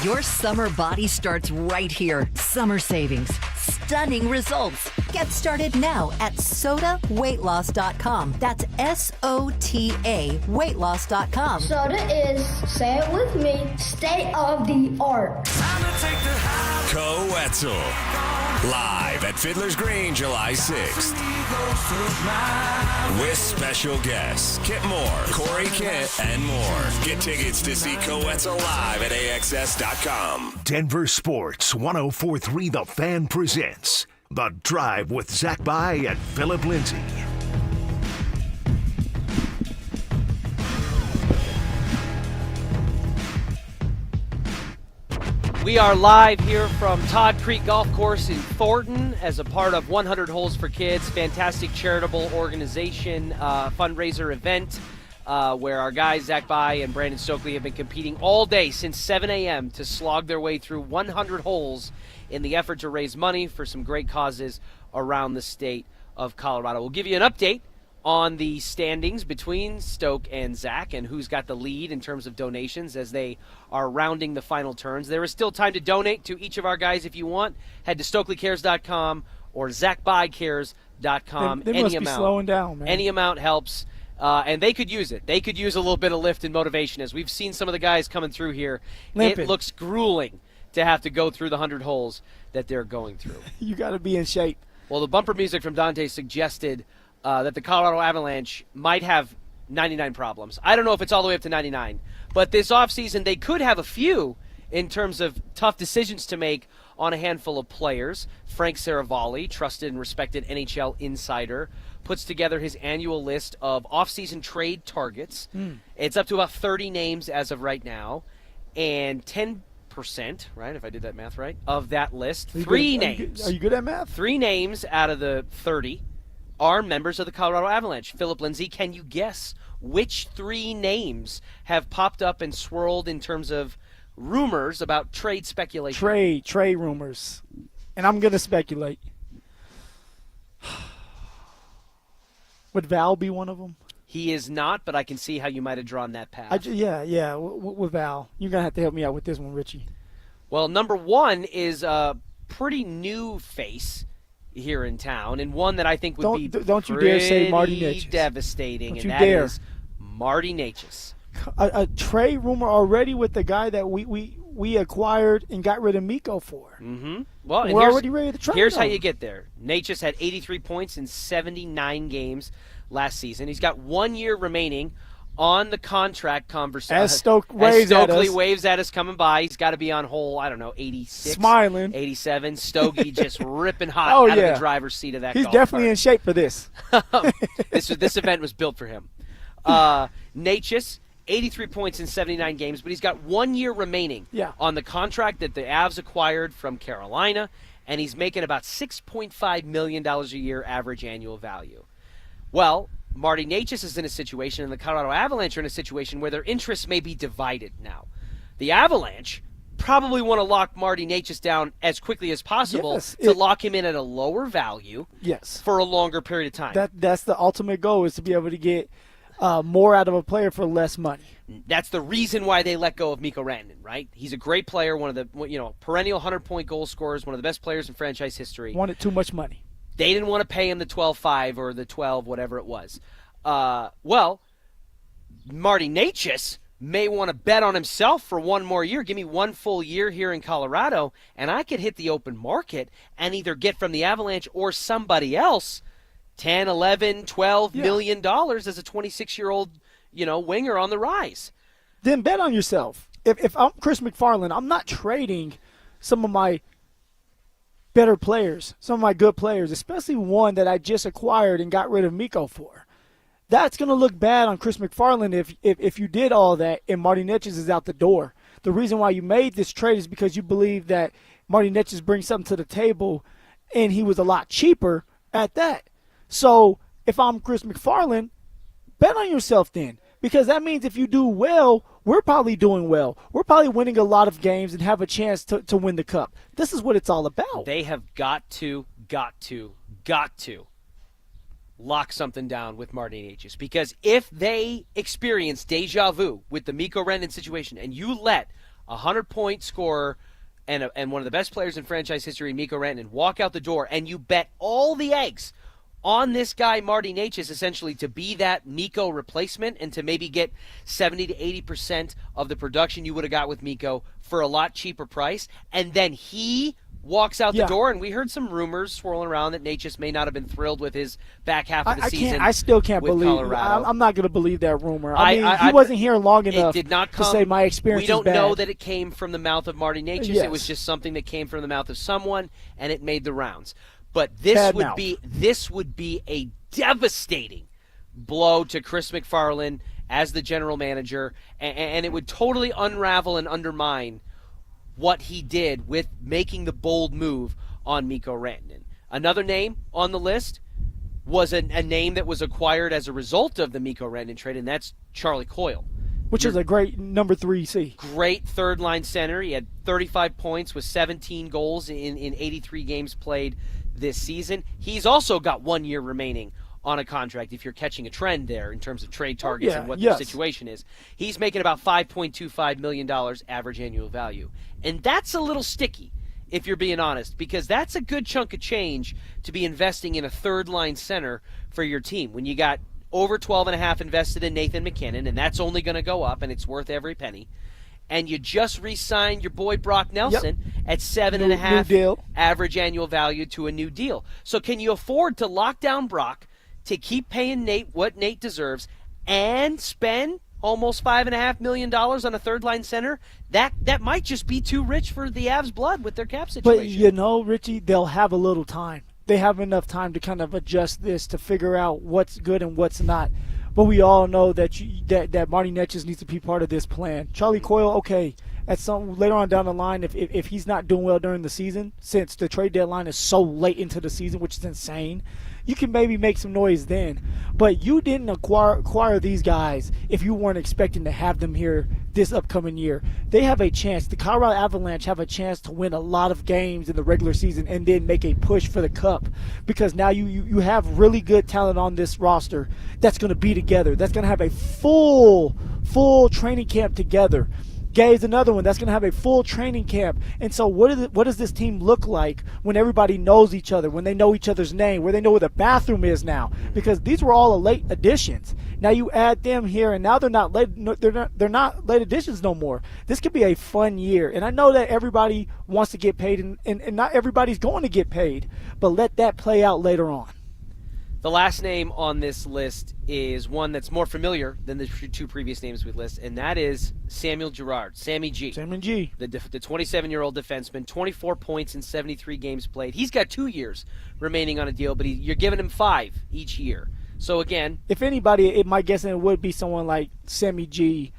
Your summer body starts right here. Summer savings. Stunning results. Get started now at SodaWeightLoss.com. That's SOTA weightloss.com. Soda is, say it with me, state of the art. Coetzel. Live at Fiddler's Green, July 6th. With special guests, Kit Moore, Corey Kent, and more. Get tickets to see Coetzel live at AXS.com. Denver Sports 104.3 The Fan presents The Drive with Zach By and Philip Lindsay. We are live here from Todd Creek Golf Course in Thornton as a part of 100 Holes for Kids, fantastic charitable organization, fundraiser event where our guys Zach By and Brandon Stokely have been competing all day since 7 a.m. to slog their way through 100 holes in the effort to raise money for some great causes around the state of Colorado. We'll give you an update on the standings between Stoke and Zach and who's got the lead in terms of donations as they are rounding the final turns. There is still time to donate to each of our guys if you want. Head to StokelyCares.com or ZachByCares.com. They must be slowing down, man. Any amount helps. And they could use it. They could use a little bit of lift and motivation. As we've seen some of the guys coming through here, It looks grueling to have to go through the 100 holes that they're going through. You got to be in shape. Well, the bumper music from Dante suggested that the Colorado Avalanche might have 99 problems. I don't know if it's all the way up to 99. But this offseason, they could have a few in terms of tough decisions to make on a handful of players. Frank Saravalli, trusted and respected NHL insider, puts together his annual list of offseason trade targets. It's up to about 30 names as of right now. And 10%, right, if I did that math right, of that list, three names. Are you good at math? 3 names out of the 30 are members of the Colorado Avalanche. Philip Lindsay, can you guess which 3 names have popped up and swirled in terms of rumors about trade speculation? Trade rumors. And I'm going to speculate. Would Val be one of them? He is not, but I can see how you might have drawn that path. With Val. You're going to have to help me out with this one, Richie. Well, number 1 is a pretty new face here in town, and one that I think would don't you dare say Marty Necas. Devastating, don't and you that dare. is Marty Necas. A trade rumor already with the guy that we acquired and got rid of Mikko for. Mm-hmm. Well, we're already ready to trade Here's him. how you get there. Necas had 83 points in 79 games last season. He's got 1 year remaining on the contract conversation. As Stokely waves at us coming by, he's got to be on hole, 86. Smiling. 87. Stogie just ripping hot out of the driver's seat of that He's golf definitely cart. in shape for this. This event was built for him. Necas, 83 points in 79 games, but he's got 1 year remaining on the contract that the Avs acquired from Carolina, and he's making about $6.5 million a year average annual value. Well, Marty Necas is in a situation, and the Colorado Avalanche are in a situation where their interests may be divided now. The Avalanche probably want to lock Marty Necas down as quickly as possible to lock him in at a lower value for a longer period of time. That's the ultimate goal, is to be able to get more out of a player for less money. That's the reason why they let go of Mikko Rantanen, right? He's a great player, one of the perennial 100-point goal scorers, one of the best players in franchise history. Wanted too much money. They didn't want to pay him the 12.5 or the 12, whatever it was. Well, Marty Necas may want to bet on himself for one more year. Give me 1 full year here in Colorado, and I could hit the open market and either get from the Avalanche or somebody else $10, $11, $12 million as a 26-year-old, winger on the rise. Then bet on yourself. If I'm Chris McFarland, I'm not trading some of my better players, some of my good players, especially one that I just acquired and got rid of Mikko for. That's going to look bad on Chris McFarland if you did all that and Marty Necas is out the door. The reason why you made this trade is because you believe that Marty Necas brings something to the table, and he was a lot cheaper at that. So if I'm Chris McFarland, bet on yourself then, because that means if you do well, we're probably doing well. We're probably winning a lot of games and have a chance to win the cup. This is what it's all about. They have got to lock something down with Marty Necas, because if they experience deja vu with the Mikko Rantanen situation and you let a 100-point scorer and one of the best players in franchise history, Mikko Rantanen, walk out the door and you bet all the eggs on this guy, Marty Necas, essentially to be that Mikko replacement and to maybe get 70 to 80% of the production you would have got with Mikko for a lot cheaper price, and then he walks out the door, and we heard some rumors swirling around that Necas may not have been thrilled with his back half of the season. I still can't believe. I'm not going to believe that rumor. He wasn't here long enough it did not come, to say my experience We don't is bad. know that it came from the mouth of Marty Necas. Yes. It was just something that came from the mouth of someone, and it made the rounds. But this would be a devastating blow to Chris McFarland as the general manager, and it would totally unravel and undermine what he did with making the bold move on Mikko Rantanen. Another name on the list was a name that was acquired as a result of the Mikko Rantanen trade, and that's Charlie Coyle. Which is a great number 3C. Great third-line center. He had 35 points with 17 goals in 83 games played this season. He's also got 1 year remaining on a contract, if you're catching a trend there in terms of trade targets and what the situation is. He's making about $5.25 million average annual value. And that's a little sticky, if you're being honest, because that's a good chunk of change to be investing in a third-line center for your team. When you got over 12.5 invested in Nathan McKinnon, and that's only going to go up, and it's worth every penny. And you just re-signed your boy Brock Nelson at 7.5 average annual value to a new deal. So can you afford to lock down Brock, to keep paying Nate what Nate deserves, and spend almost $5.5 million on a third-line center, that might just be too rich for the Avs' blood with their cap situation. But, Richie, they'll have a little time. They have enough time to kind of adjust this to figure out what's good and what's not. But we all know that that Marty Necas needs to be part of this plan. Charlie Coyle, okay, at some later on down the line, if he's not doing well during the season, since the trade deadline is so late into the season, which is insane, you can maybe make some noise then. But you didn't acquire these guys if you weren't expecting to have them here this upcoming year. They have a chance. The Colorado Avalanche have a chance to win a lot of games in the regular season and then make a push for the cup, because now you have really good talent on this roster that's going to be together. That's going to have a full training camp together. Gay's another one that's going to have a full training camp. And so what does this team look like when everybody knows each other, when they know each other's name, where they know where the bathroom is now? Because these were all late additions. Now you add them here, and now they're not late additions no more. This could be a fun year. And I know that everybody wants to get paid, and not everybody's going to get paid, but let that play out later on. The last name on this list is one that's more familiar than the two previous names we list, and that is Samuel Girard, Sammy G. Sammy G. The 27-year-old defenseman, 24 points in 73 games played. He's got 2 years remaining on a deal, but you're giving him 5 each year. So, again, if anybody, my guessing it would be someone like Sammy G,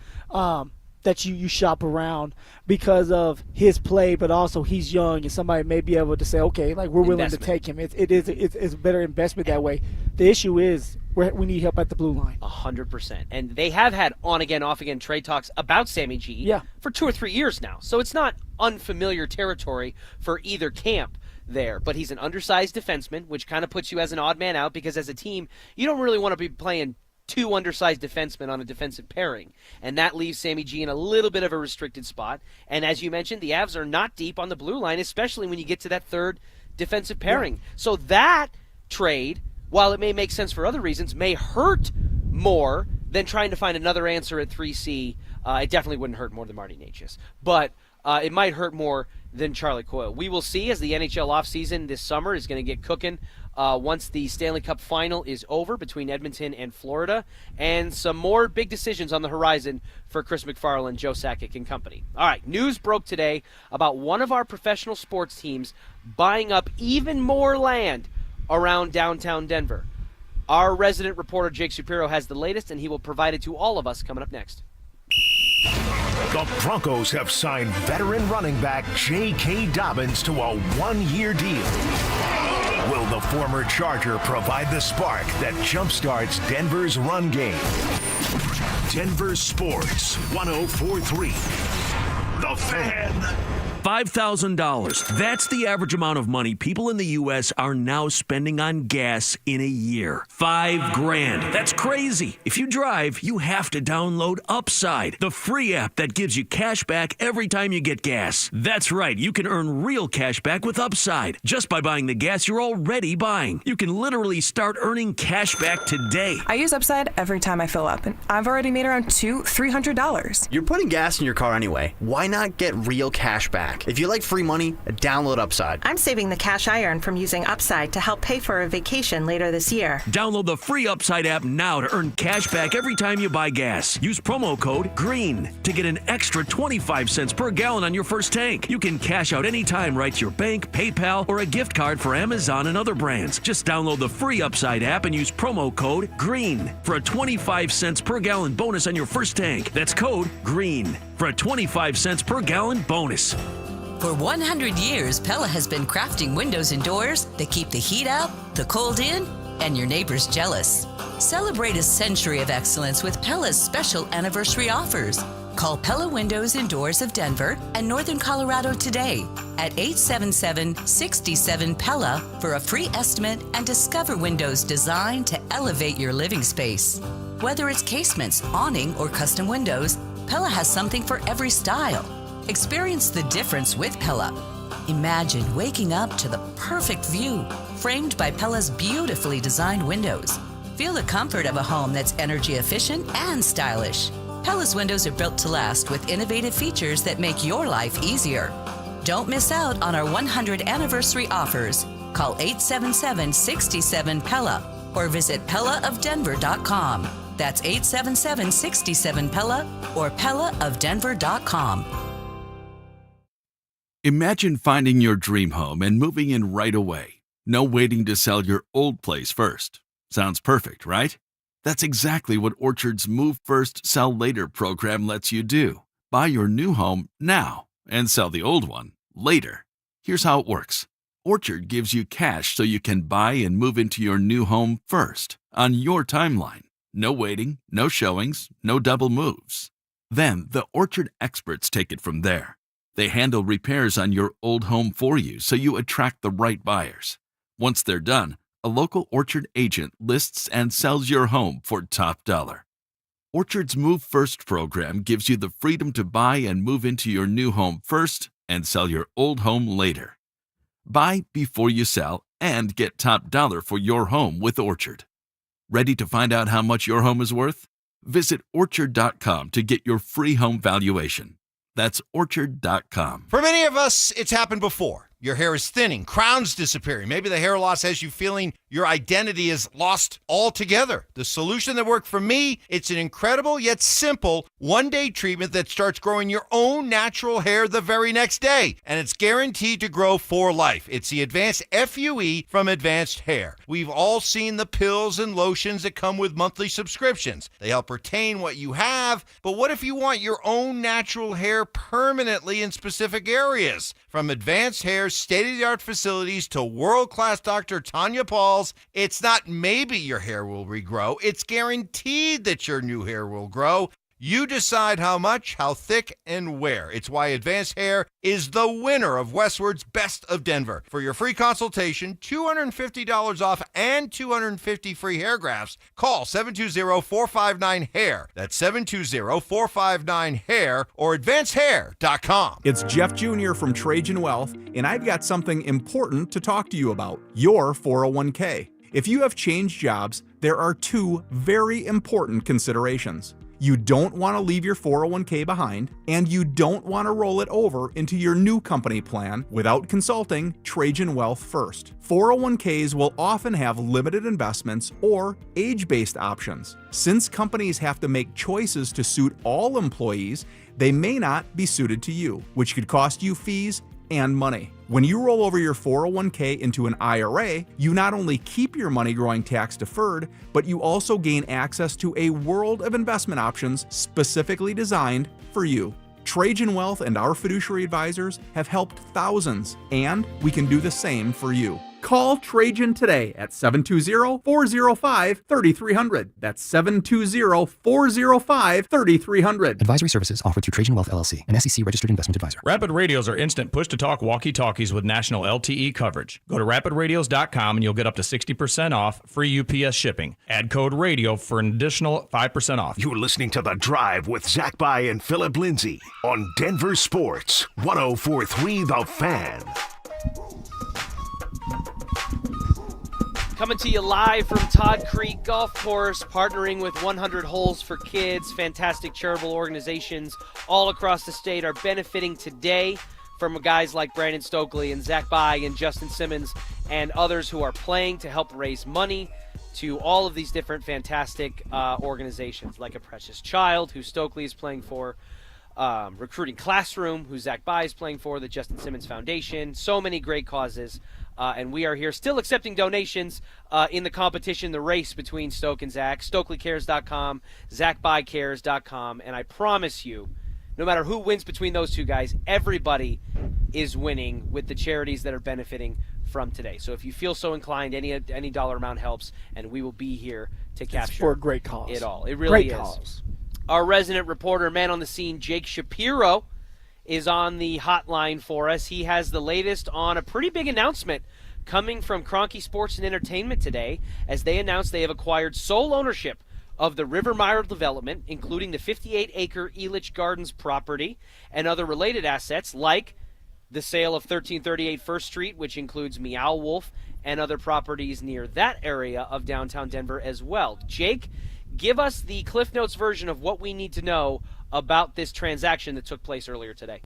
that you shop around because of his play, but also he's young and somebody may be able to say, okay, like we're willing to take him. It's a better investment that way. The issue is we need help at the blue line. 100%. And they have had on-again, off-again trade talks about Sammy G for 2 or 3 years now. So it's not unfamiliar territory for either camp there. But he's an undersized defenseman, which kind of puts you as an odd man out, because as a team, you don't really want to be playing 2 undersized defensemen on a defensive pairing. And that leaves Sammy G in a little bit of a restricted spot. And as you mentioned, the Avs are not deep on the blue line, especially when you get to that third defensive pairing. Yeah. So that trade, while it may make sense for other reasons, may hurt more than trying to find another answer at 3C. It definitely wouldn't hurt more than Marty Necas. But it might hurt more than Charlie Coyle. We will see as the NHL offseason this summer is going to get cooking once the Stanley Cup final is over between Edmonton and Florida, and some more big decisions on the horizon for Chris McFarland, Joe Sakic, and company. All right, news broke today about one of our professional sports teams buying up even more land around downtown Denver. Our resident reporter, Jake Shapiro, has the latest, and he will provide it to all of us coming up next. The Broncos have signed veteran running back J.K. Dobbins to a 1-year deal. Will the former Charger provide the spark that jumpstarts Denver's run game? Denver Sports 104.3. The Fan. $5,000. That's the average amount of money people in the U.S. are now spending on gas in a year. $5,000. That's crazy. If you drive, you have to download Upside, the free app that gives you cash back every time you get gas. That's right. You can earn real cash back with Upside just by buying the gas you're already buying. You can literally start earning cash back today. I use Upside every time I fill up, and I've already made around $300. You're putting gas in your car anyway. Why not get real cash back? If you like free money, download Upside. I'm saving the cash I earn from using Upside to help pay for a vacation later this year. Download the free Upside app now to earn cash back every time you buy gas. Use promo code GREEN to get an extra 25 cents per gallon on your first tank. You can cash out anytime right to your bank, PayPal, or a gift card for Amazon and other brands. Just download the free Upside app and use promo code GREEN for a 25 cents per gallon bonus on your first tank. That's code GREEN for a 25 cents per gallon bonus. For 100 years, Pella has been crafting windows and doors that keep the heat out, the cold in, and your neighbors jealous. Celebrate a century of excellence with Pella's special anniversary offers. Call Pella Windows and Doors of Denver and Northern Colorado today at 877-67-PELLA for a free estimate and discover windows designed to elevate your living space. Whether it's casements, awning, or custom windows, Pella has something for every style. Experience the difference with Pella. Imagine waking up to the perfect view, framed by Pella's beautifully designed windows. Feel the comfort of a home that's energy efficient and stylish. Pella's windows are built to last with innovative features that make your life easier. Don't miss out on our 100 anniversary offers. Call 877-67-PELLA or visit PellaofDenver.com. That's 877-67-PELA or PELAofDenver.com. Imagine finding your dream home and moving in right away. No waiting to sell your old place first. Sounds perfect, right? That's exactly what Orchard's Move First, Sell Later program lets you do. Buy your new home now and sell the old one later. Here's how it works. Orchard gives you cash so you can buy and move into your new home first, on your timeline. No waiting, no showings, no double moves. Then the Orchard experts take it from there. They handle repairs on your old home for you so you attract the right buyers. Once they're done, a local Orchard agent lists and sells your home for top dollar. Orchard's Move First program gives you the freedom to buy and move into your new home first and sell your old home later. Buy before you sell and get top dollar for your home with Orchard. Ready to find out how much your home is worth? Visit Orchard.com to get your free home valuation. That's Orchard.com. For many of us, it's happened before. Your hair is thinning, crowns disappearing. Maybe the hair loss has you feeling your identity is lost altogether. The solution that worked for me, it's an incredible yet simple one-day treatment that starts growing your own natural hair the very next day. And it's guaranteed to grow for life. It's the Advanced FUE from Advanced Hair. We've all seen the pills and lotions that come with monthly subscriptions. They help retain what you have, but what if you want your own natural hair permanently in specific areas? From Advanced Hair's state-of-the-art facilities to world-class Dr. Tanya Pauls, it's not maybe your hair will regrow, it's guaranteed that your new hair will grow. You decide how much, how thick, and where. It's why Advanced Hair is the winner of Westward's Best of Denver. For your free consultation, $250 off and 250 free hair grafts, call 720-459-HAIR. That's 720-459-HAIR or advancedhair.com. It's Jeff Jr. from Trajan Wealth, and I've got something important to talk to you about, your 401k. If you have changed jobs, there are two very important considerations. You don't want to leave your 401k behind, and you don't want to roll it over into your new company plan without consulting Trajan Wealth first. 401ks will often have limited investments or age-based options. Since companies have to make choices to suit all employees, they may not be suited to you, which could cost you fees and money. When you roll over your 401k into an IRA, you not only keep your money growing tax deferred, but you also gain access to a world of investment options specifically designed for you. Trajan Wealth and our fiduciary advisors have helped thousands, and we can do the same for you. Call Trajan today at 720-405-3300. That's 720-405-3300. Advisory services offered through Trajan Wealth LLC, an SEC-registered investment advisor. Rapid Radios are instant push-to-talk walkie-talkies with national LTE coverage. Go to rapidradios.com and you'll get up to 60% off, free UPS shipping. Add code RADIO for an additional 5% off. You're listening to The Drive with Zach By and Philip Lindsay on Denver Sports 104.3 The Fan. Coming to you live from Todd Creek Golf Course, partnering with 100 Holes for Kids. Fantastic charitable organizations all across the state are benefiting today from guys like Brandon Stokely and Zach By and Justin Simmons and others who are playing to help raise money to all of these different fantastic organizations, like A Precious Child, who Stokely is playing for, Recruiting Classroom, who Zach By is playing for, the Justin Simmons Foundation. So many great causes. And we are here still accepting donations in the competition, the race between Stoke and Zach. StokelyCares.com, ZachByCares.com. And I promise you, no matter who wins between those two guys, everybody is winning with the charities that are benefiting from today. So if you feel so inclined, any dollar amount helps, and we will be here to capture for a great cause. It all. It really great is. Cause. Our resident reporter, man on the scene, Jake Shapiro, is on the hotline for us. He has the latest on a pretty big announcement coming from Kroenke Sports and Entertainment today, as they announced they have acquired sole ownership of the River Mile development, including the 58-acre Elitch Gardens property and other related assets, like the sale of 1338 First Street, which includes Meow Wolf and other properties near that area of downtown Denver as well. Jake, give us the Cliff Notes version of what we need to know about this transaction that took place earlier today.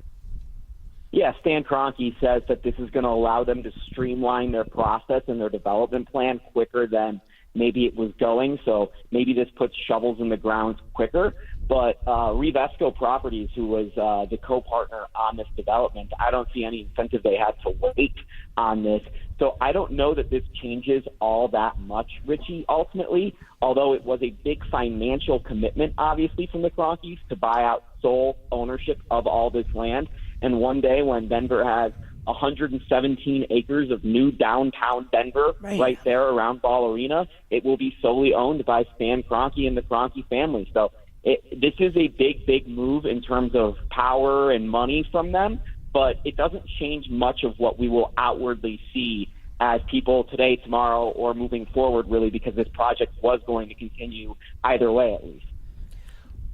Yeah, Stan Kroenke says that this is going to allow them to streamline their process and their development plan quicker than maybe it was going. So maybe this puts shovels in the ground quicker. But Revesco Properties, who was the co-partner on this development, I don't see any incentive they had to wait on this. So I don't know that this changes all that much, Richie, ultimately, although it was a big financial commitment, obviously, from the Cronkies to buy out sole ownership of all this land. And one day when Denver has 117 acres of new downtown Denver right there around Ball Arena, it will be solely owned by Stan Kroenke and the Kroenke family. So this is a big, big move in terms of power and money from them, but it doesn't change much of what we will outwardly see as people today, tomorrow, or moving forward, really, because this project was going to continue either way, at least.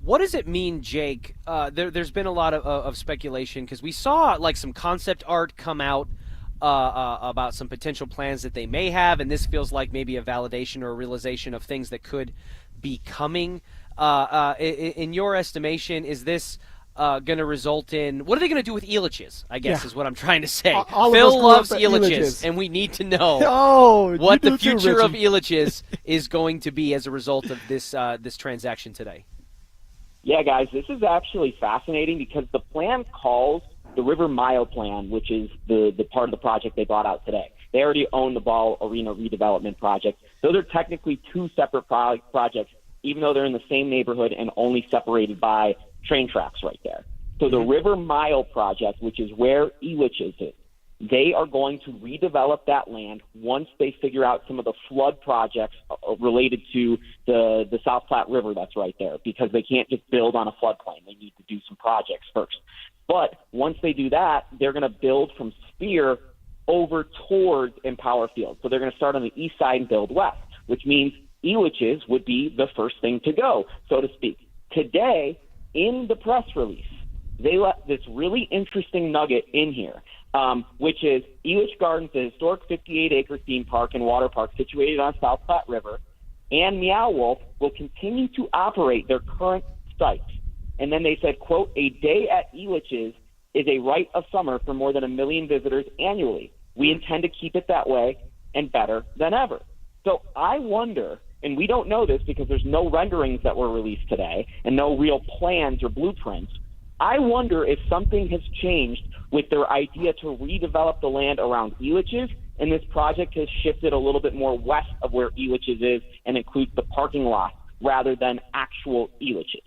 What does it mean, Jake? There's been a lot of speculation because we saw like some concept art come out about some potential plans that they may have, and this feels like maybe a validation or a realization of things that could be coming. In your estimation, is this going to result in, what are they going to do with Elitch's, I guess is what I'm trying to say. Phil loves Elitch's, and we need to know what the future of Elitch's is going to be as a result of this transaction today. Yeah, guys, this is actually fascinating because the plan calls the River Mile plan, which is the part of the project they bought out today. They already own the Ball Arena redevelopment project. Those are technically two separate projects, even though they're in the same neighborhood and only separated by train tracks right there. So the River Mile project, which is where Elitch's is, they are going to redevelop that land once they figure out some of the flood projects related to the South Platte River that's right there, because they can't just build on a floodplain. They need to do some projects first. But once they do that, they're going to build from Spear over towards Empower Field. So they're going to start on the east side and build west, which means Elitch's would be the first thing to go, so to speak. Today, in the press release, they let this really interesting nugget in here, which is Elitch Gardens, the historic 58-acre theme park and water park situated on South Platte River, and Meow Wolf will continue to operate their current sites. And then they said, quote, a day at Elitch's is a rite of summer for more than 1 million visitors annually. We intend to keep it that way and better than ever. So I wonder, and we don't know this because there's no renderings that were released today and no real plans or blueprints, I wonder if something has changed with their idea to redevelop the land around Elitch's, and this project has shifted a little bit more west of where Elitch's is and includes the parking lot rather than actual Elitch's.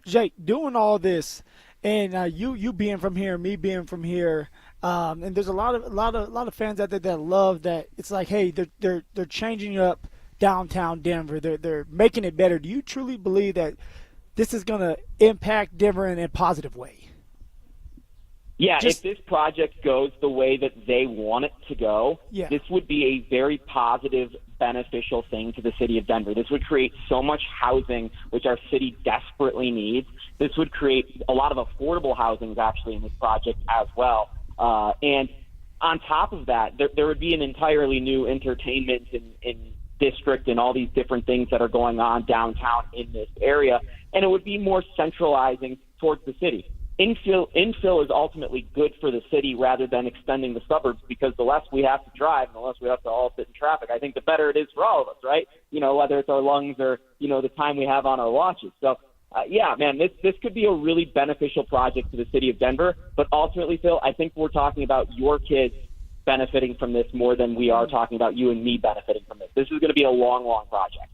Jake, doing all this, and you being from here, me being from here, and there's a lot of fans out there that love that. It's like, hey, they're changing up downtown Denver. They're making it better. Do you truly believe that this is going to impact Denver in a positive way? Yeah, if this project goes the way that they want it to go, this would be a very positive, beneficial thing to the city of Denver. This would create so much housing, which our city desperately needs. This would create a lot of affordable housing, actually, in this project as well. And on top of that, there would be an entirely new entertainment and district and all these different things that are going on downtown in this area, and it would be more centralizing towards the city. Infill is ultimately good for the city rather than extending the suburbs, because the less we have to drive and the less we have to all sit in traffic, I think the better it is for all of us, right? You know, whether it's our lungs or, you know, the time we have on our watches. So, yeah, man, this could be a really beneficial project to the city of Denver. But ultimately, Phil, I think we're talking about your kids benefiting from this more than we are talking about you and me benefiting from this. This is going to be a long, long project.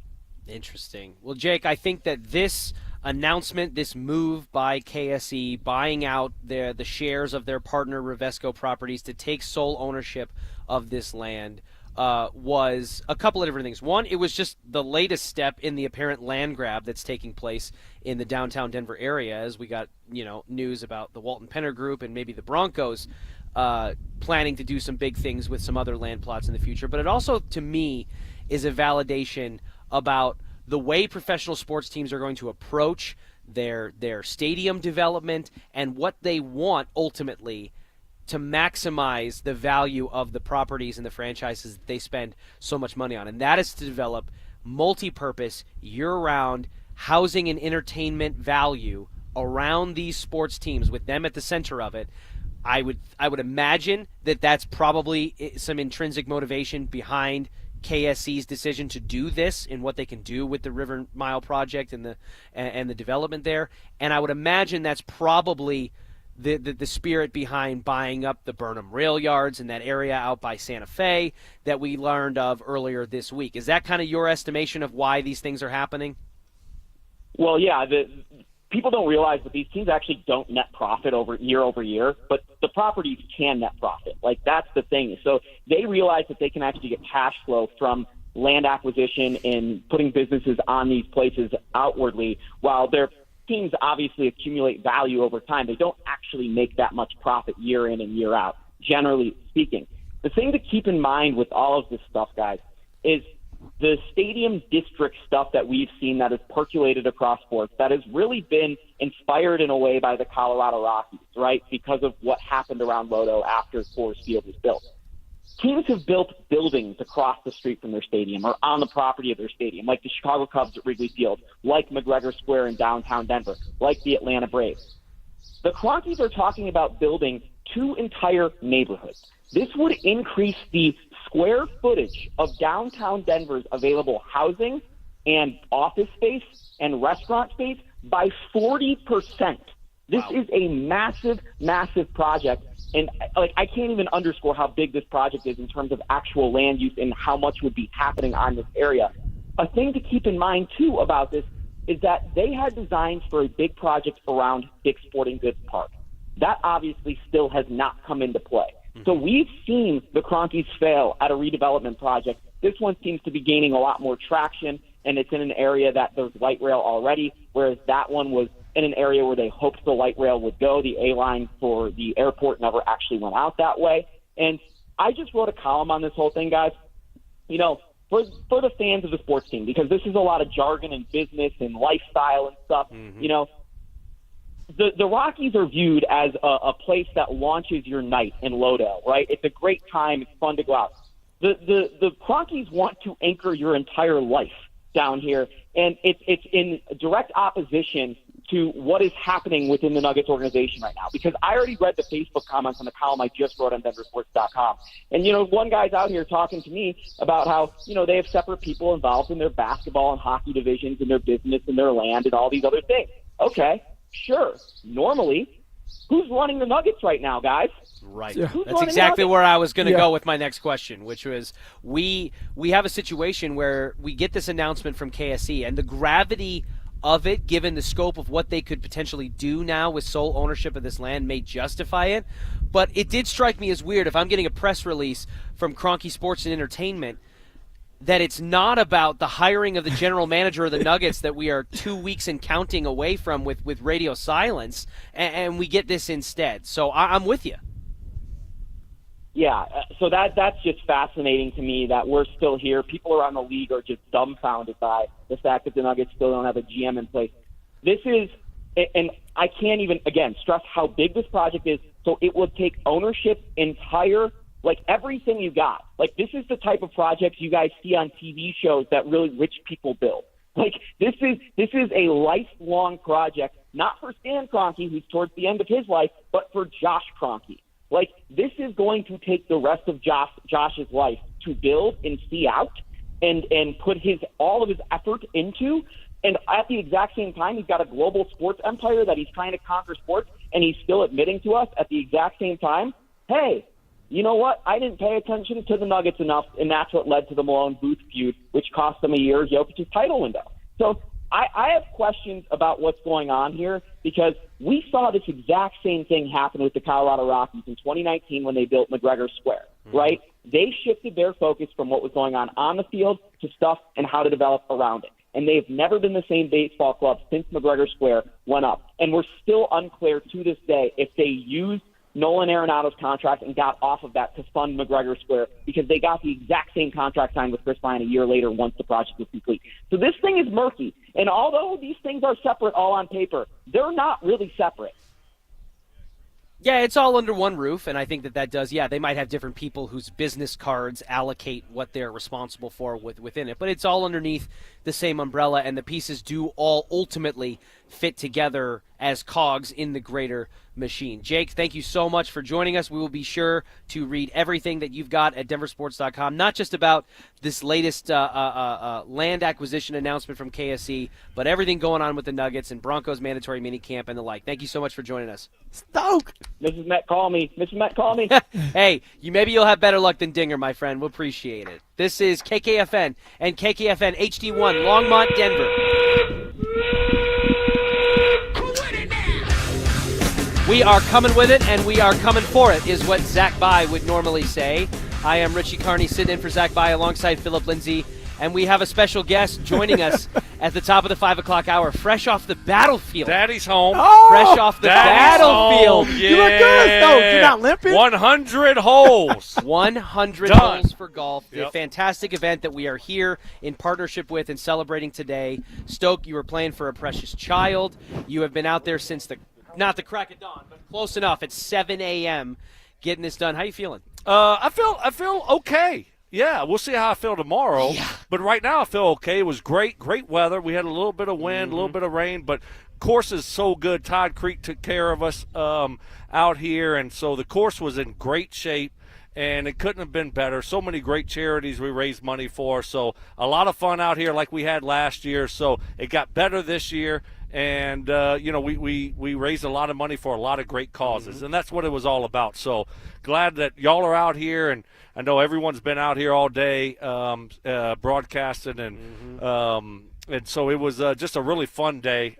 Interesting. Well, Jake, I think that this announcement, this move by KSE buying out the shares of their partner Revesco Properties to take sole ownership of this land was a couple of different things. One, it was just the latest step in the apparent land grab that's taking place in the downtown Denver area, as we got, you know, news about the Walton Penner Group and maybe the Broncos planning to do some big things with some other land plots in the future. But it also, to me, is a validation about the way professional sports teams are going to approach their stadium development and what they want ultimately to maximize the value of the properties and the franchises that they spend so much money on. And that is to develop multi-purpose, year-round housing and entertainment value around these sports teams with them at the center of it. I would imagine that that's probably some intrinsic motivation behind KSC's decision to do this and what they can do with the River Mile project and the development there. And I would imagine that's probably the spirit behind buying up the Burnham rail yards in that area out by Santa Fe that we learned of earlier this week. Is that kind of your estimation of why these things are happening? Well, yeah, people don't realize that these teams actually don't net profit over year, but the properties can net profit. Like, that's the thing. So they realize that they can actually get cash flow from land acquisition and putting businesses on these places outwardly, while their teams obviously accumulate value over time. They don't actually make that much profit year in and year out, generally speaking. The thing to keep in mind with all of this stuff, guys, is the stadium district stuff that we've seen that has percolated across sports, that has really been inspired in a way by the Colorado Rockies, right, because of what happened around Lodo after Coors Field was built. Teams have built buildings across the street from their stadium or on the property of their stadium, like the Chicago Cubs at Wrigley Field, like McGregor Square in downtown Denver, like the Atlanta Braves. The Cronkies are talking about building 2 entire neighborhoods. This would increase the square footage of downtown Denver's available housing and office space and restaurant space by 40%. This is a massive, massive project. And I can't even underscore how big this project is in terms of actual land use and how much would be happening on this area. A thing to keep in mind, too, about this is that they had designs for a big project around Dick's Sporting Goods Park. That obviously still has not come into play. So we've seen the Cronkies fail at a redevelopment project. This one seems to be gaining a lot more traction, and it's in an area that there's light rail already, whereas that one was in an area where they hoped the light rail would go. The A-line for the airport never actually went out that way. And I just wrote a column on this whole thing, guys. You know, for the fans of the sports team, because this is a lot of jargon and business and lifestyle and stuff, you know, the Rockies are viewed as a place that launches your night in Lodell, right? It's a great time. It's fun to go out. The Cronkies want to anchor your entire life down here, and it's in direct opposition to what is happening within the Nuggets organization right now. Because I already read the Facebook comments on the column I just wrote on DenverSports.com. And, you know, one guy's out here talking to me about how, you know, they have separate people involved in their basketball and hockey divisions and their business and their land and all these other things. Okay, sure. Normally, who's running the Nuggets right now, guys? Right. Yeah. That's exactly where I was going to go with my next question, which was we have a situation where we get this announcement from KSC, and the gravity of it, given the scope of what they could potentially do now with sole ownership of this land, may justify it. But it did strike me as weird, if I'm getting a press release from Kroenke Sports and Entertainment, that it's not about the hiring of the general manager of the Nuggets that we are 2 weeks and counting away from with radio silence, and we get this instead. So I'm with you. Yeah, so that's just fascinating to me that we're still here. People around the league are just dumbfounded by the fact that the Nuggets still don't have a GM in place. This is, and I can't even, again, stress how big this project is. So it would take ownership entire, like everything you got. Like, this is the type of projects you guys see on TV shows that really rich people build. Like, this is a lifelong project, not for Stan Kroenke, who's towards the end of his life, but for Josh Kroenke. Like, this is going to take the rest of Josh's life to build and see out and put all of his effort into. And at the exact same time, he's got a global sports empire that he's trying to conquer sports, and he's still admitting to us at the exact same time, hey, you know what? I didn't pay attention to the Nuggets enough, and that's what led to the Malone-Booth feud, which cost them a year of Jokic's title window. So I have questions about what's going on here, because we saw this exact same thing happen with the Colorado Rockies in 2019 when they built McGregor Square, right? They shifted their focus from what was going on the field to stuff and how to develop around it. And they've never been the same baseball club since McGregor Square went up. And we're still unclear to this day if they used Nolan Arenado's contract and got off of that to fund McGregor Square, because they got the exact same contract signed with Chris Ryan a year later once the project was complete. So this thing is murky. And although these things are separate all on paper, they're not really separate. Yeah, it's all under one roof, and I think that does, they might have different people whose business cards allocate what they're responsible for within it, but it's all underneath the same umbrella, and the pieces do all ultimately fit together as cogs in the greater machine. Jake, thank you so much for joining us. We will be sure to read everything that you've got at denversports.com, not just about this latest land acquisition announcement from KSE, but everything going on with the Nuggets and Broncos mandatory minicamp and the like. Thank you so much for joining us. Stoke! Mrs. Met, call me. Mrs. Met, call me. Hey, maybe you'll have better luck than Dinger, my friend. We'll appreciate it. This is KKFN and KKFN HD1, Longmont, Denver. We are coming with it, and we are coming for it, is what Zach By would normally say. I am Richie Carney, sitting in for Zach By alongside Philip Lindsay, and we have a special guest joining us at the top of the 5 o'clock hour, fresh off the battlefield. Daddy's home. Oh, fresh off the battlefield. Home. Yeah. You look good, though. You're not limping. 100 holes. 100 Done. holes for golf. Yep. The fantastic event that we are here in partnership with and celebrating today. Stoke, you were playing for a precious child. You have been out there since not the crack of dawn, but close enough at 7 a.m. getting this done. How you feeling? I feel okay. Yeah, we'll see how I feel tomorrow. Yeah. But right now I feel okay. It was great weather. We had a little bit of wind, a little bit of rain, but course is so good. Todd Creek took care of us out here, and so the course was in great shape, and it couldn't have been better. So many great charities we raised money for, so a lot of fun out here like we had last year. So it got better this year. And, we raised a lot of money for a lot of great causes, and that's what it was all about. So glad that y'all are out here, and I know everyone's been out here all day broadcasting, and so it was just a really fun day.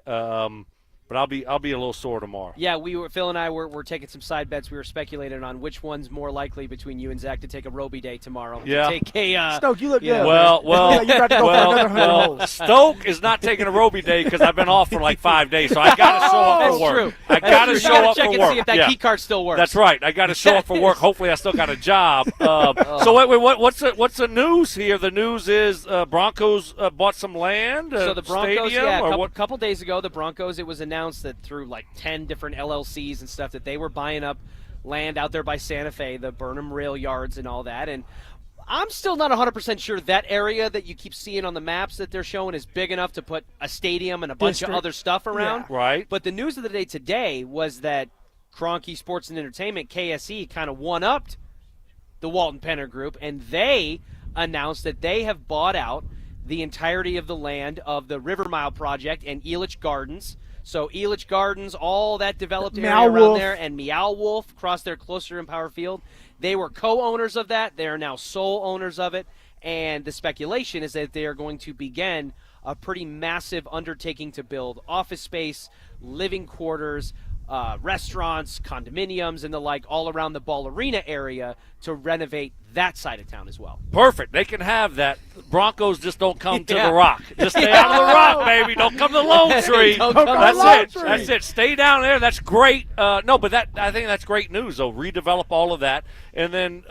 But I'll be a little sore tomorrow. Yeah, Phil and I were taking some side bets. We were speculating on which one's more likely between you and Zach to take a Roby day tomorrow. Yeah. To take a Stoke, you look good. Well, Stoke is not taking a Roby day because I've been off for like 5 days, so I got to show up for work. True. I got to show up for check work. And see if that key card still works. That's right. I got to show up for work. Hopefully, I still got a job. So wait, what's the news here? The news is Broncos bought some land. So the Broncos, stadium, a couple days ago, the Broncos. It was announced that through like 10 different LLCs and stuff that they were buying up land out there by Santa Fe, the Burnham Rail Yards and all that. And I'm still not 100% sure that area that you keep seeing on the maps that they're showing is big enough to put a stadium and a bunch of other stuff around. Yeah. Right. But the news of the day today was that Kroenke Sports and Entertainment, KSE, kind of one-upped the Walton Penner Group, and they announced that they have bought out the entirety of the land of the River Mile Project and Elitch Gardens. So Elitch Gardens, all that developed area around there, and Meow Wolf across there closer in Power Field. They were co-owners of that. They are now sole owners of it. And the speculation is that they are going to begin a pretty massive undertaking to build office space, living quarters, restaurants, condominiums, and the like all around the Ball Arena area to renovate that side of town as well. Perfect. They can have that. Broncos just don't come to the Rock. Just stay out of the Rock, baby. Don't come to Lone Tree. That's it. Stay down there. That's great. But I think that's great news, though. Redevelop all of that. And then,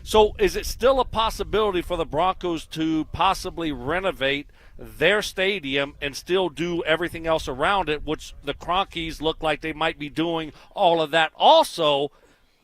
so is it still a possibility for the Broncos to possibly renovate their stadium and still do everything else around it, which the Kroenkes look like they might be doing all of that also?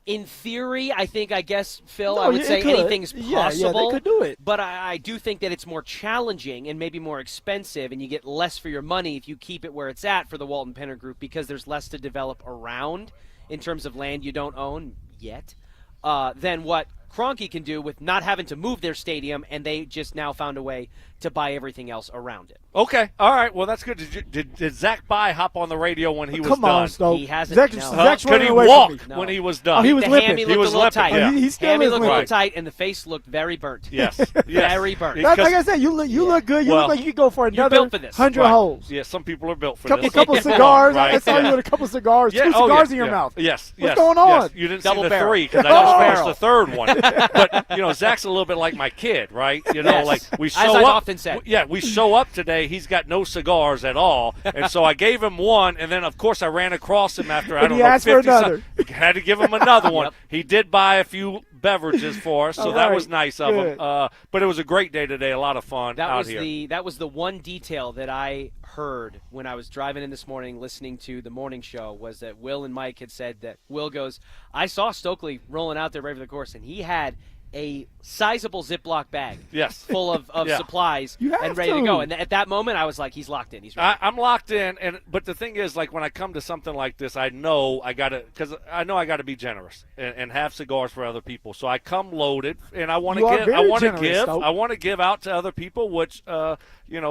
In theory, I guess, Phil, I would say anything's possible. Yeah, they could do it. But I do think that it's more challenging and maybe more expensive, and you get less for your money if you keep it where it's at for the Walton Penner Group because there's less to develop around in terms of land you don't own yet than what Kroenke can do with not having to move their stadium, and they just now found a way to buy everything else around it. Okay, all right. Well, that's good. Did Zach By hop on the radio when he was done? Come on, Stoke. He hasn't. Zach's could he walk when he was done? Oh, he was the hammy looked a little tight. Yeah. He still hammy is looked a limping. little tight, and the face looked very burnt. Yes. Very burnt. Like I said, you look good. You look like you could go for another built for this. 100 holes. Yeah, some people are built for this. Couple cigars. Right. I saw you with a couple cigars. 2 cigars in your mouth. Yes. What's going on? Yes. You didn't Double see the barrel. 3 because I just finished the third one. But Zach's a little bit like my kid, right? Like we show As up. I've often said. Yeah, we show up today. He's got no cigars at all, and so I gave him one, and then of course I ran across him after 50 had to give him another one. He did buy a few beverages for us, so that was nice of him. But it was a great day today, a lot of fun out here. That was the one detail that I heard when I was driving in this morning listening to the morning show was that Will and Mike had said that Will goes, I saw Stokely rolling out there right for the course, and he had a sizable Ziploc bag full of Yeah. supplies and ready to go. And at that moment, I was like, he's locked in. He's ready. I'm locked in, but the thing is, like when I come to something like this, I know I got to be generous and have cigars for other people. So I come loaded, and I want to give out to other people, which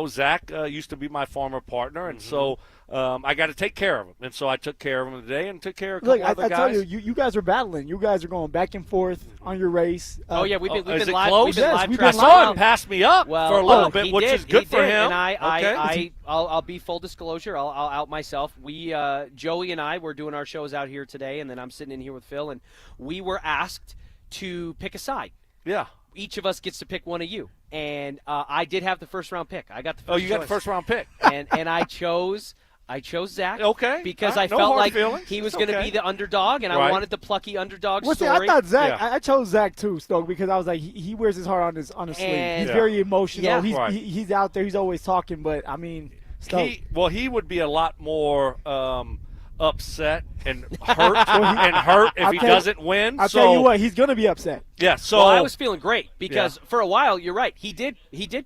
Zach used to be my former partner, and so I got to take care of him, and so I took care of him today and took care of a couple other I guys. tell you guys are battling. You guys are going back and forth on your race. We've been is it live. close? We've been live. I saw him pass me up Well, for a little bit, which is good for him. And I'll be full disclosure. I'll out myself. Joey and I were doing our shows out here today, and then I'm sitting in here with Phil, and we were asked to pick a side. Yeah. Each of us gets to pick one of you, and I did have the first round pick. I got the first. You got the first round pick, and I chose Zach. Okay. Because Right. I No felt hard like feelings. he was It's going to okay. be the underdog, and I Right. wanted the plucky underdog Well, see, story. I thought Zach. I chose Zach too, Stoke, because I was like, he wears his heart on his sleeve. He's very emotional. Yeah. He's out there. He's always talking. But I mean, Stoke. He would be a lot more upset and hurt if he doesn't win. I'll tell you what, he's going to be upset. Yeah, so I was feeling great because for a while, you're right. He did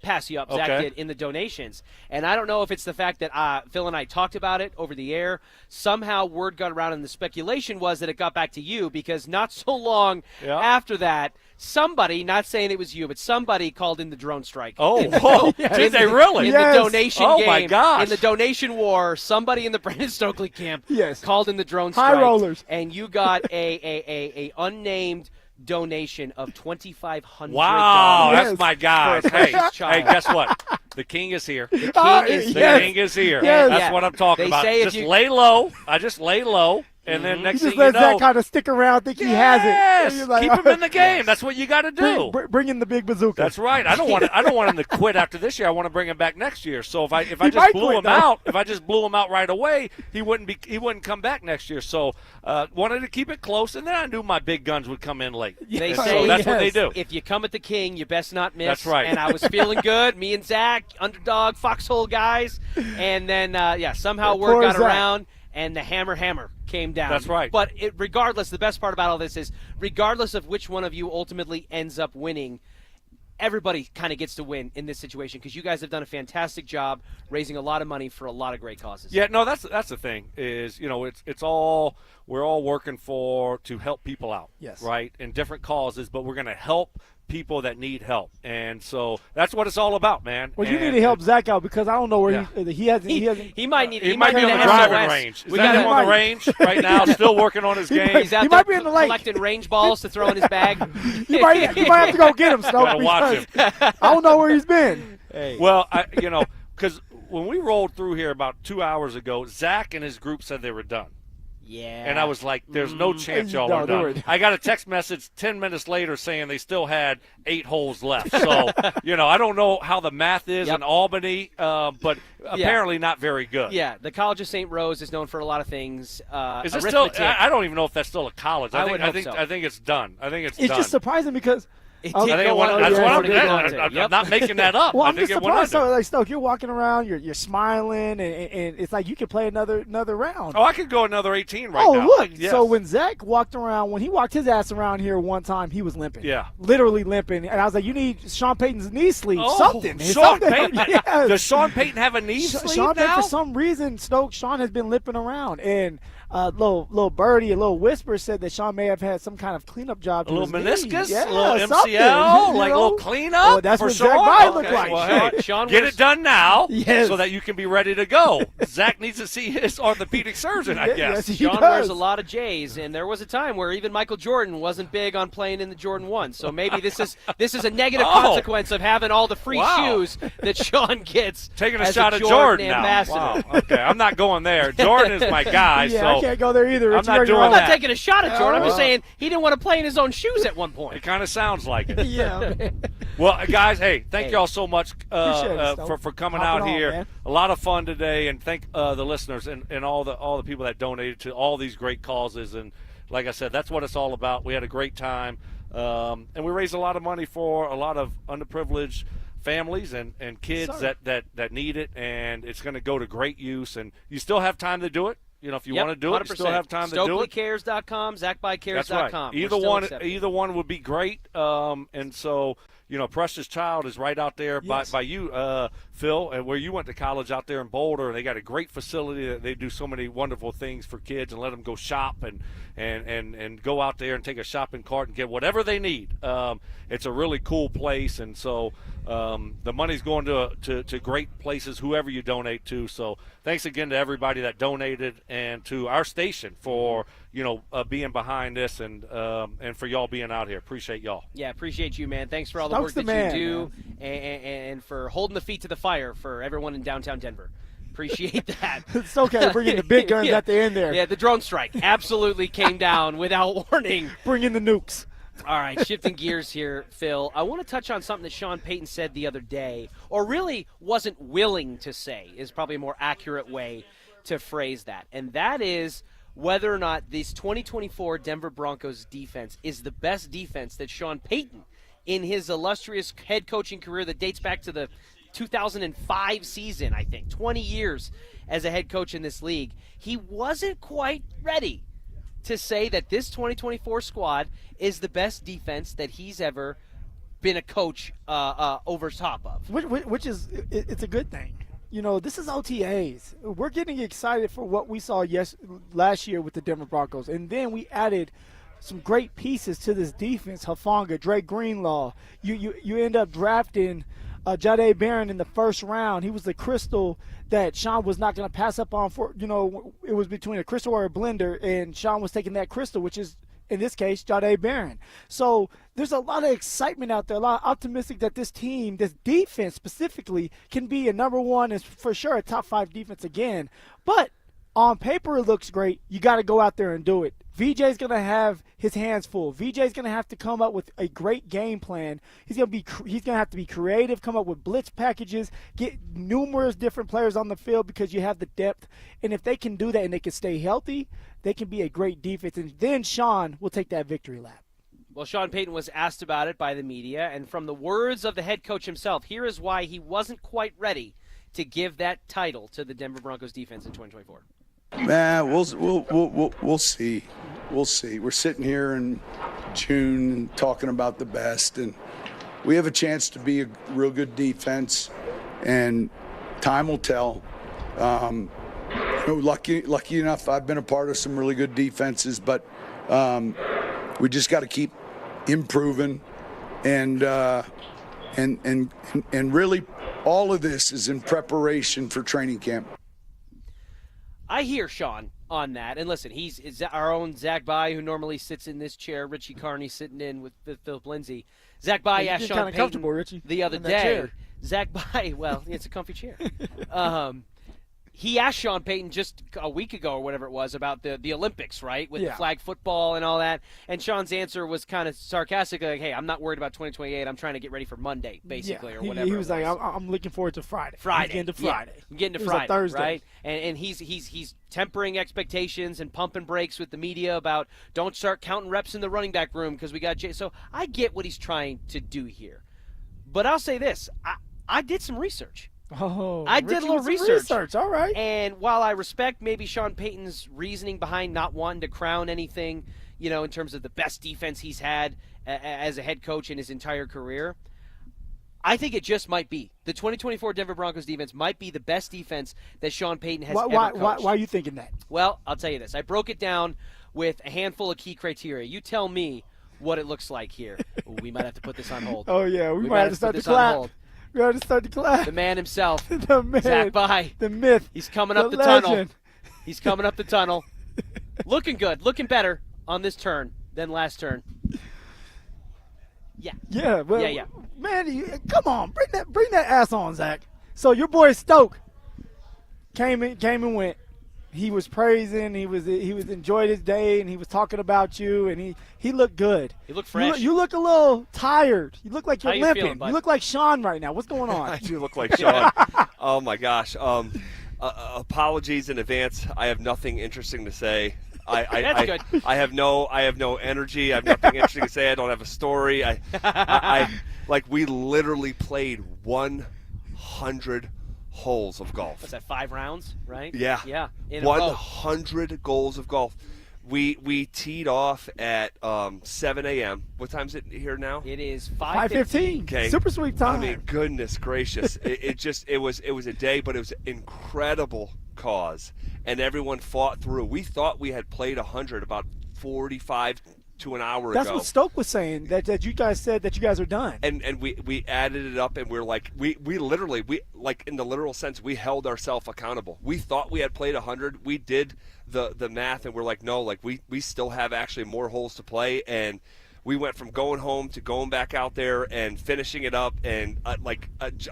pass you up, Zach Okay. did, in the donations. And I don't know if it's the fact that Phil and I talked about it over the air. Somehow word got around, and the speculation was that it got back to you because not so long after that, somebody, not saying it was you, but somebody called in the drone strike. Oh, did they really? In the donation game. Oh, my gosh. In the donation war, somebody in the Brandon Stokely camp called in the drone High strike. rollers. And you got a unnamed donation of $2,500. Wow, that's my guy. for a Hey, precious child. guess what? The king is here. The king is here. The king is here. Yes. That's Yeah. what I'm talking They about. say if Just you- lay low. I just lay low, and then You next just thing you let Zach know, kind of stick around, think he has it. yes, And you're like, keep him in the game. That's what you got to do. Bring in the big bazooka. That's right. I don't want him to quit after this year. I want to bring him back next year. So if I He just might blew quit, him though. out, if I just blew him out right away, he wouldn't come back next year. So wanted to keep it close, and then I knew my big guns would come in late. They And say so that's what they do. If you come at the king, you best not miss. That's right. And I was feeling good. Me and Zach, underdog, foxhole guys. And then, somehow Poor word got Zach. around, and the hammer came down. That's right. But regardless, the best part about all this is, regardless of which one of you ultimately ends up winning, everybody kind of gets to win in this situation because you guys have done a fantastic job raising a lot of money for a lot of great causes. Yeah, no, that's the thing is, it's all we're all working to help people out. Yes. Right? In different causes, but we're going to help people that need help. And so that's what it's all about, man. Well, you And- need to help Zach out because I don't know where he hasn't. He might need. He might be on the need driving SOS. range. Is We that gotta- him on the range right now, still working on his game? He's out He there might be in the lake. collecting range balls to throw in his bag. you might have to go get him, Stoke. Gotta watch because I don't know where he's been. Well, because when we rolled through here about 2 hours ago, Zach and his group said they were done. Yeah. And I was like, there's no chance y'all No, are they done. were- I got a text message 10 minutes later saying they still had 8 holes left. So, I don't know how the math is in Albany, but apparently not very good. Yeah, the College of St. Rose is known for a lot of things. Is it still? Arithmetic. I don't even know if that's still a college. I would hope so. I think it's done. I think it's It's done. just surprising because It Oh, did I think go it went, on. that's Yeah, what I'm it did go on. I'm Yep. not making that up. Well, I I'm think just it went surprised. under. So, like, Stoke, you're walking around, you're smiling, and it's like you could play another round. Oh, I could go another 18 right Oh, now. look. Yes. So when Zach walked around, when he walked his ass around here one time, he was limping. Yeah. Literally limping. And I was like, you need Sean Payton's knee sleeve. Oh, something. Sean Something. Payton. Yes. Does Sean Payton have a knee sleeve Sean Payton, now? for some reason, Sean has been limping around. And little birdie, a little whisper said that Sean may have had some kind of cleanup job. A to little his knee. meniscus, Yeah, a little something, MCL, you like a know? little cleanup. Well, that's for what Zach Sean? Bryant looked Okay, like. well, hey, Sean get wears- it done now, Yes. so that you can be ready to go. Zach needs to see his orthopedic surgeon, I guess. Yes, he Sean does. wears a lot of J's, and there was a time where even Michael Jordan wasn't big on playing in the Jordan 1. So maybe this is a negative Oh. consequence of having all the free Wow. shoes that Sean gets. Taking a as shot at Jordan now. ambassador. Wow. Okay, I'm not going there. Jordan is my guy, Yeah, so I can't go there either. I'm It's not your- doing I'm not that. taking a shot at Jordan. I'm just well. saying he didn't want to play in his own shoes at one point. it kind of sounds like it. Yeah. Well, guys, hey, thank Hey. y'all so much Appreciate it, Stoke. for coming Hopping out on, here. man. A lot of fun today, and thank the listeners and all the people that donated to all these great causes. And like I said, that's what it's all about. We had a great time, and we raised a lot of money for a lot of underprivileged families and kids Sir. that need it, and it's going to go to great use. And you still have time to do it. if you want to do it, you still have time to do it. StokelyCares.com, ZachByCares.com. That's right. Either one would be great. And so, Precious Child is right out there by you, Phil, and where you went to college out there in Boulder. They got a great facility that they do so many wonderful things for kids and let them go shop and go out there and take a shopping cart and get whatever they need. It's a really cool place, and so the money's going to great places, whoever you donate to. So thanks again to everybody that donated and to our station for being behind this and for y'all being out here. Appreciate y'all. Yeah, appreciate you, man. Thanks for all the work that you do and for holding the feet to the fire for everyone in downtown Denver. Appreciate that. It's okay. Bring in the big guns at the end there. Yeah, the drone strike absolutely came down without warning. Bring in the nukes. All right, shifting gears here, Phil. I want to touch on something that Sean Payton said the other day, or really wasn't willing to say, is probably a more accurate way to phrase that. And that is whether or not this 2024 Denver Broncos defense is the best defense that Sean Payton, in his illustrious head coaching career that dates back to the 2005 season, I think, 20 years as a head coach in this league, he wasn't quite ready to say that this 2024 squad is the best defense that he's ever been a coach over top of. Which is, it's a good thing. This is OTAs. We're getting excited for what we saw last year with the Denver Broncos. And then we added some great pieces to this defense. Hufanga, Drake Greenlaw. You end up drafting Jahdae Barron in the first round. He was the crystal that Sean was not going to pass up on for, it was between a crystal or a blender, and Sean was taking that crystal, which is, in this case, Jahdae Barron. So there's a lot of excitement out there, a lot of optimistic that this team, this defense specifically, can be a number one and for sure a top 5 defense again. But on paper, it looks great. You got to go out there and do it. VJ's going to have his hands full. VJ's going to have to come up with a great game plan. He's going to have to be creative, come up with blitz packages, get numerous different players on the field because you have the depth. And if they can do that and they can stay healthy, they can be a great defense. And then Sean will take that victory lap. Well, Sean Payton was asked about it by the media, and from the words of the head coach himself, here is why he wasn't quite ready to give that title to the Denver Broncos defense in 2024. Man, we'll see. We'll see. We're sitting here in June talking about the best, and we have a chance to be a real good defense, and time will tell. Lucky enough, I've been a part of some really good defenses, but we just got to keep improving, and really, all of this is in preparation for training camp. I hear Sean on that. And listen, he's our own Zach By, who normally sits in this chair. Richie Carney sitting in with Philip Lindsay. Zach By asked Sean Payton Richie, the other day. Zach By, well, it's a comfy chair. He asked Sean Payton just a week ago or whatever it was about the Olympics, right, with the flag football and all that. And Sean's answer was kind of sarcastic, like, hey, I'm not worried about 2028. I'm trying to get ready for Monday, basically, or whatever. He was like, I'm looking forward to Friday. I'm getting to Friday. Yeah, I'm getting to Friday, Thursday. Right? And he's tempering expectations and pumping brakes with the media about don't start counting reps in the running back room because we got Jay. So I get what he's trying to do here. But I'll say this. I did some research. Oh, I did a little research. All right. And while I respect maybe Sean Payton's reasoning behind not wanting to crown anything, in terms of the best defense he's had as a head coach in his entire career, I think it just might be. The 2024 Denver Broncos defense might be the best defense that Sean Payton has ever coached. Why are you thinking that? Well, I'll tell you this. I broke it down with a handful of key criteria. You tell me what it looks like here. Ooh, we might have to put this on hold. Oh, yeah. We might have to start the clap. We got to start the clap. The man himself. The man. Zach By. The myth. He's coming up the tunnel. He's coming up the tunnel. Looking good. Looking better on this turn than last turn. Yeah. Yeah. Well, yeah. Man, come on. Bring that ass on, Zach. So your boy Stoke came and went. He was praising. He was enjoyed his day, and he was talking about you, and he looked good. He looked fresh. You look a little tired. You look like you're limping. Feeling, you look like Sean right now. What's going on? I do look like Sean. Oh my gosh. Apologies in advance. I have nothing interesting to say. That's good. I have no energy. I have nothing interesting to say. I don't have a story. I we literally played 100 holes of golf. What's that, 5 rounds, right? Yeah. Yeah. In a row. 100 goals of golf. We teed off at 7 a.m. What time is it here now? It is 5:15. Okay. Super sweet time. I mean, goodness gracious. it was a day, but it was an incredible cause. And everyone fought through. We thought we had played 100 about 45 to an hour That's ago. what Stoke was saying, that you guys said that you guys are done. And we added it up, and we're like, we literally, like in the literal sense, we held ourselves accountable. We thought we had played 100. We did the math, and we're like, no, like we still have actually more holes to play. And we went from going home to going back out there and finishing it up, and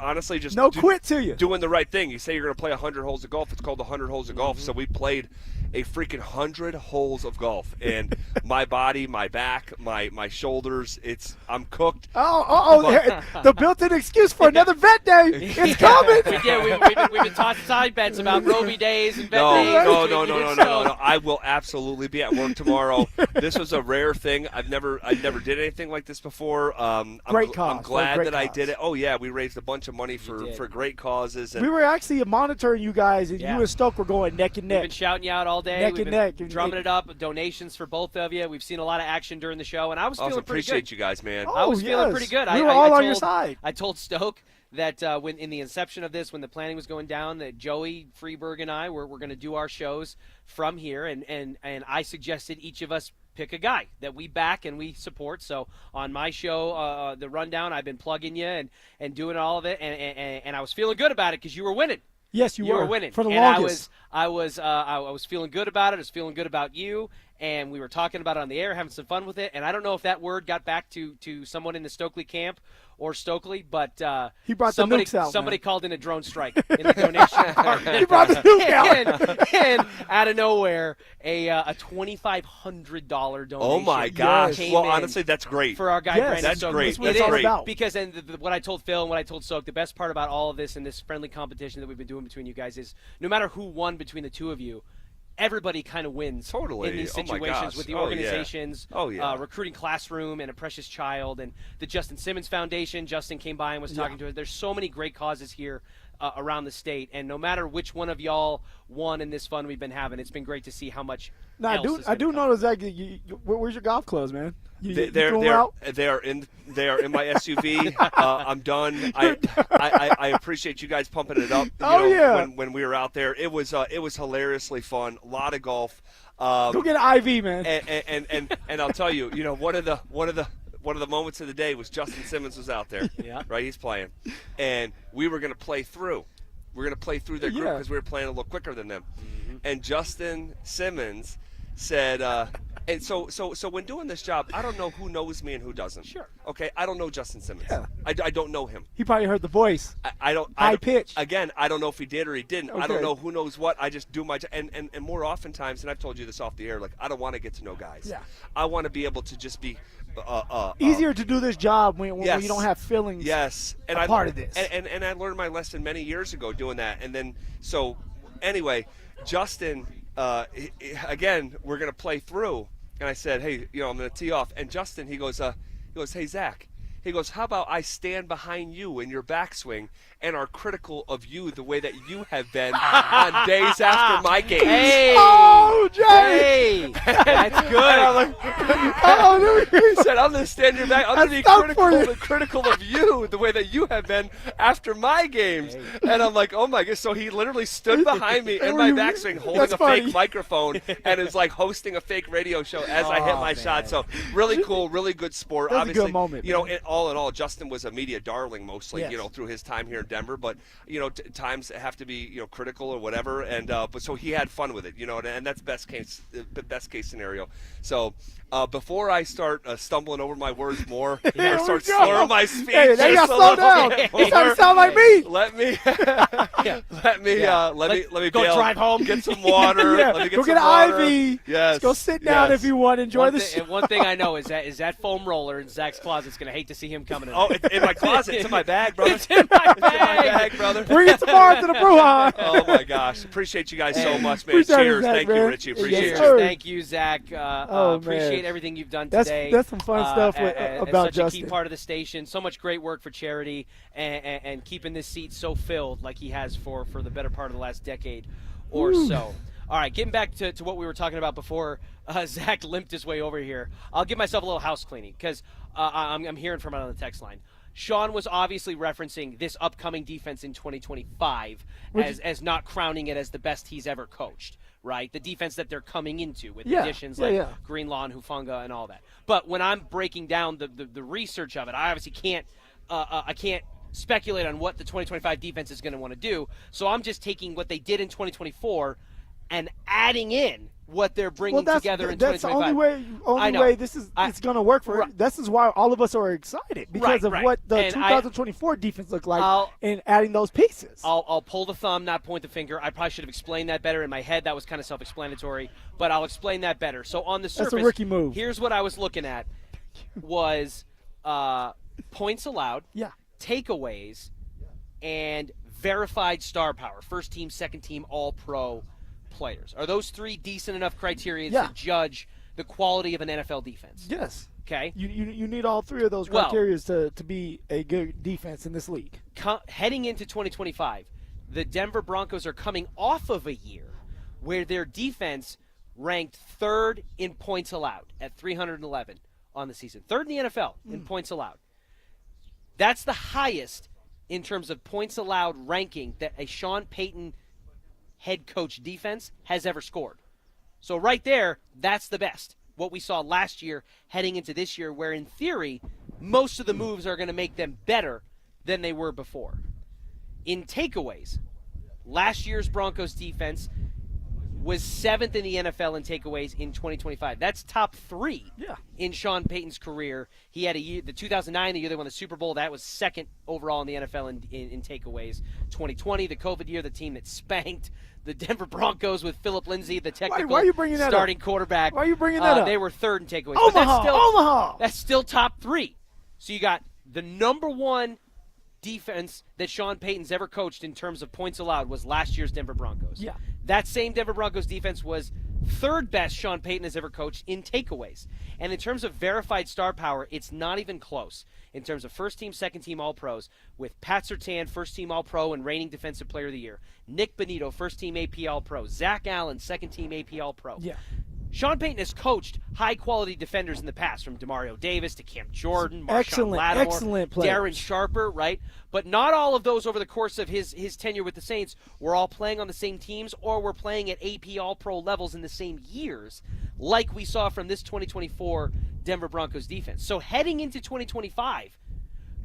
honestly, just quit to you. Doing the right thing. You say you're going to play 100 holes of golf. It's called 100 holes of golf. So we played a freaking 100 holes of golf, and my body, my back, my shoulders, I'm cooked. The built-in excuse for another vet day. It's coming. We've been talking side bets about Roby days and vet days. No. I will absolutely be at work tomorrow. This was a rare thing. I never did anything like this before. Great cause. I'm glad Great that I cause. did it. Oh yeah, we raised a bunch of money for great causes. And we were actually monitoring you guys, and you and Stoke were going neck and neck. We've been shouting you out all day. Neck We've and been neck. drumming it up. Donations for both of you. We've seen a lot of action during the show, and I was feeling pretty good. Appreciate you guys, man. I was feeling pretty good. We were all on your side. I told Stoke that when in the inception of this, when the planning was going down, that Joey Freeberg and I were going to do our shows from here, and I suggested each of us pick a guy that we back and we support. So on my show, The Rundown, I've been plugging you and doing all of it, and I was feeling good about it because you were winning. Yes, you were winning for the and longest. I was feeling good about it. I was feeling good about you, and we were talking about it on the air, having some fun with it. And I don't know if that word got back to someone in the Stokely camp or Stokely, but he brought somebody, the nukes out. Somebody called in a drone strike in the donation department. He brought the nuke out. and out of nowhere, a $2,500 donation. Oh my gosh! Came Well, in honestly, that's great for our guy Brandon That's Stokely. great. That's It all is, about. because what I told Phil and what I told Stoke, the best part about all of this and this friendly competition that we've been doing between you guys is no matter who won between the two of you, everybody kind of wins in these Oh my situations gosh. with the Oh, yeah. organizations, Oh, yeah. Recruiting Classroom and A Precious Child and the Justin Simmons Foundation. Justin came by and was talking to us. There's so many great causes here around the state, and no matter which one of y'all won in this fun we've been having, it's been great to see how much. No, I do notice that. Where's your golf clubs, man? They are in my SUV. I'm done. I appreciate you guys pumping it up. When we were out there, it was hilariously fun. A lot of golf. Go get an IV, man. And I'll tell you, one of the moments of the day was Justin Simmons was out there. Yeah. Right, he's playing, and we were going to play through. We're going to play through their group because we were playing a little quicker than them. Mm-hmm. And Justin Simmons said, and so when doing this job, I don't know who knows me and who doesn't. Sure. Okay, I don't know Justin Simmons. Yeah. I don't know him. He probably heard the voice. I don't. High pitch. Again, I don't know if he did or he didn't. I don't Okay. know who knows what. I just do my job. And more oftentimes, and I've told you this off the air, like I don't want to get to know guys. Yeah. I want to be able to just be easier to do this job when Yes. you don't have feelings. Yes, and a part of this. And I learned my lesson many years ago doing that. And then so anyway, Justin, again, we're gonna play through. And I said, hey, I'm gonna tee off. And Justin, he goes, hey Zach. He goes, how about I stand behind you in your backswing and are critical of you the way that you have been on days after my games. Hey! Oh, Jay! Hey! That's good. He said, I'm going to stand in your back. I'm going to be critical of you the way that you have been after my games. And I'm like, oh my gosh. So he literally stood behind me in my backswing holding a fake microphone and is like hosting a fake radio show as I hit my shot. So really cool, really good sport. That's Obviously, a good moment. all in all, Justin was a media darling mostly, Yes. through his time here in Denver. But, times have to be, critical or whatever. And but so he had fun with it, and that's best case scenario. So before I start stumbling over my words more, or start slurring my speech, Hey, they got slow down. You starting to sound like me. Let me Go drive home, get some water. Yeah. Let me get Go some get water. an IV. Yes. Just go sit down if you want. Enjoy the show. And one thing I know is that foam roller in Zach's closet's going to hate to see him coming in. Oh, it's in my closet. It's in my bag, brother. It's in my It's in my bag, brother. Bring it tomorrow to the Brewhouse. Oh my gosh! Appreciate you guys so much, man. Appreciate Cheers, it, Zach, thank man. you, Richie. Appreciate Yes, you. sir. Thank you, Zach. Appreciate man. everything you've done That's today. some fun stuff about such Justin. a key part of the station. So much great work for charity and keeping this seat so filled like he has has for the better part of the last decade or so. All right, getting back to what we were talking about before Zach limped his way over here. I'll give myself a little house cleaning because I'm hearing from it on the text line. Sean was obviously referencing this upcoming defense in 2025 as not crowning it as the best he's ever coached, right? The defense that they're coming into with additions like Greenlaw and Hufanga and all that. But when I'm breaking down the research of it, I obviously can't speculate on what the 2025 defense is going to want to do. So I'm just taking what they did in 2024 and adding in what they're bringing together in 2025. That's the only way it's going to work for it. This is why all of us are excited because of what the 2024 defense looked like and adding those pieces. I'll pull the thumb, not point the finger. I probably should have explained that better in my head. That was kind of self-explanatory, but I'll explain that better. So on the surface, that's a rookie move. Here's what I was looking at was points allowed, takeaways, and verified star power. First team, second team, all-pro players. Are those three decent enough criteria to judge the quality of an NFL defense? Yes. Okay. You need all three of those criteria to be a good defense in this league. Heading into 2025, the Denver Broncos are coming off of a year where their defense ranked third in points allowed at 311 on the season. Third in the NFL in points allowed. That's the highest in terms of points allowed ranking that a Sean Payton head coach defense has ever scored. So right there, that's the best. What we saw last year heading into this year, where in theory, most of the moves are going to make them better than they were before. In takeaways, last year's Broncos defense was 7th in the NFL in takeaways in 2025. That's top 3 in Sean Payton's career. He had a year, the 2009, the year they won the Super Bowl, that was 2nd overall in the NFL in takeaways. 2020, the COVID year, the team that spanked the Denver Broncos with Philip Lindsay, the technical why are you bringing that starting up? quarterback. Why are you bringing that up? They were 3rd in takeaways. Omaha! That's still top 3. So you got the number 1 defense that Sean Payton's ever coached in terms of points allowed was last year's Denver Broncos. Yeah. That same Denver Broncos defense was 3rd best Sean Payton has ever coached in takeaways. And in terms of verified star power, it's not even close. In terms of first team, second team All-Pros, with Pat Surtain, first team All-Pro and reigning Defensive Player of the Year. Nick Bonito, first team AP All-Pro. Zach Allen, second team AP All-Pro. Yeah. Sean Payton has coached high-quality defenders in the past, from Demario Davis to Cam Jordan, Marshawn Lattimore, excellent players. Darren Sharper, right? But not all of those over the course of his tenure with the Saints were all playing on the same teams or were playing at AP All-Pro levels in the same years, like we saw from this 2024 Denver Broncos defense. So heading into 2025,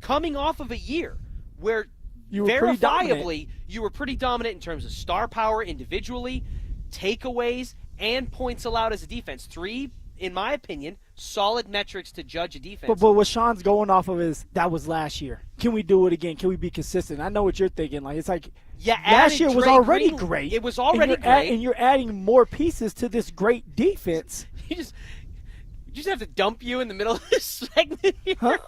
coming off of a year where verifiably you were pretty dominant in terms of star power individually, takeaways, and points allowed as a defense. 3, in my opinion, solid metrics to judge a defense. But what Sean's going off of is that was last year. Can we do it again? Can we be consistent? I know what you're thinking. Like it's like last year was already great. It was already great. And you're adding more pieces to this great defense. You just have to dump you in the middle of this segment here. Huh?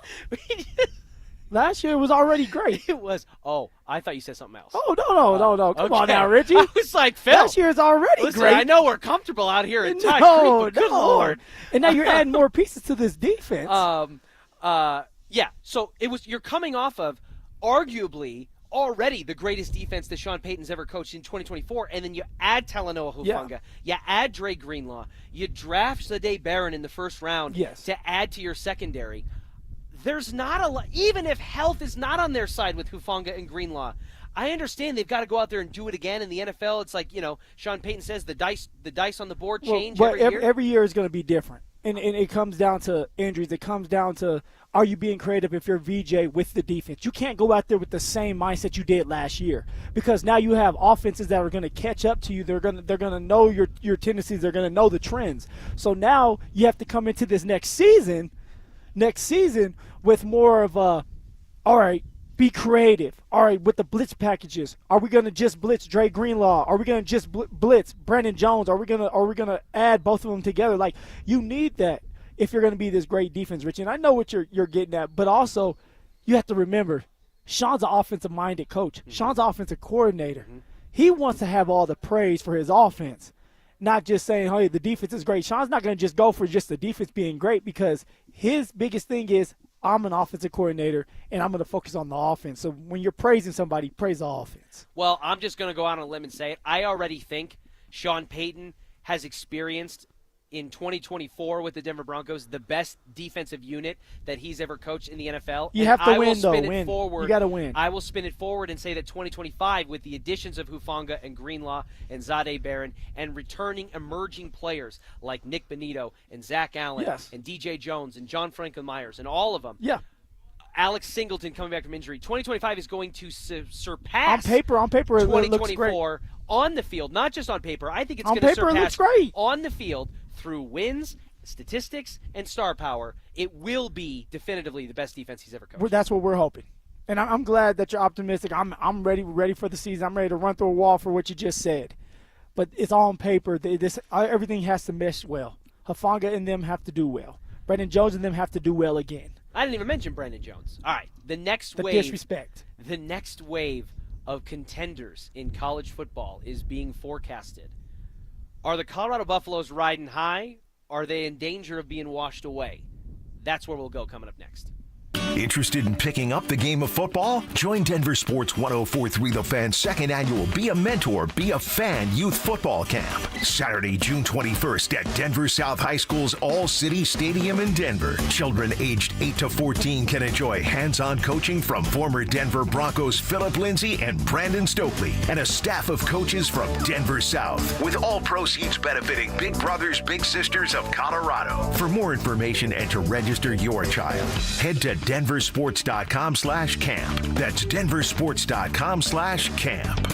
Last year was already great. It was. Oh, I thought you said something else. Oh, no. Come on now, Richie. I was like, Phil. Last year is already great. I know we're comfortable out here at Todd Creek, but good Lord. And now you're adding more pieces to this defense. Yeah, so you're coming off of arguably already the greatest defense that Sean Payton's ever coached in 2024, and then you add Talanoa Hufanga, you add Dre Greenlaw, you draft Za'Dai Barron in the first round to add to your secondary. There's not a lot, even if health is not on their side with Hufanga and Greenlaw. I understand they've got to go out there and do it again in the NFL. It's like, Sean Payton says the dice on the board change every year. Every year is going to be different. And it comes down to injuries. It comes down to, are you being creative if you're VJ with the defense? You can't go out there with the same mindset you did last year, because now you have offenses that are going to catch up to you. They're going to know your tendencies. They're going to know the trends. So now you have to come into this next season with more of a, all right, be creative. All right, with the blitz packages, are we going to just blitz Dre Greenlaw? Are we going to just blitz Brandon Jones? Are we going to add both of them together? Like, you need that if you're going to be this great defense, Rich. And I know what you're getting at, but also you have to remember, Sean's an offensive-minded coach. Mm-hmm. Sean's an offensive coordinator. Mm-hmm. He wants to have all the praise for his offense, not just saying, hey, the defense is great. Sean's not going to just go for just the defense being great, because his biggest thing is, I'm an offensive coordinator, and I'm going to focus on the offense. So when you're praising somebody, praise the offense. Well, I'm just going to go out on a limb and say it. I already think Sean Payton has experienced in 2024 with the Denver Broncos the best defensive unit that he's ever coached in the NFL. You have to win, though. Win. You got to win. I will spin it forward and say that 2025, with the additions of Hufanga and Greenlaw and Zadeh Barron and returning emerging players like Nick Benito and Zach Allen and DJ Jones and John Franklin Myers and all of them. Yeah. Alex Singleton coming back from injury. 2025 is going to surpass on paper. It looks 2024 great. On the field, not just on paper. I think it's on going to paper, surpass it looks great. On the field through wins, statistics, and star power. It will be definitively the best defense he's ever coached. That's what we're hoping, and I'm glad that you're optimistic. I'm ready for the season. I'm ready to run through a wall for what you just said, but it's all on paper. Everything has to mesh well. Hufanga and them have to do well. Brandon Jones and them have to do well again. I didn't even mention Brandon Jones. All right, the next wave. Disrespect. The next wave of contenders in college football is being forecasted. Are the Colorado Buffaloes riding high? Are they in danger of being washed away? That's where we'll go coming up next. Interested in picking up the game of football? Join Denver Sports 104.3 The Fan's second annual Be a Mentor, Be a Fan Youth Football Camp. Saturday, June 21st at Denver South High School's All-City Stadium in Denver. Children aged 8 to 14 can enjoy hands-on coaching from former Denver Broncos Philip Lindsay and Brandon Stokely and a staff of coaches from Denver South, with all proceeds benefiting Big Brothers Big Sisters of Colorado. For more information and to register your child, head to denversports.com/camp. That's denversports.com/camp.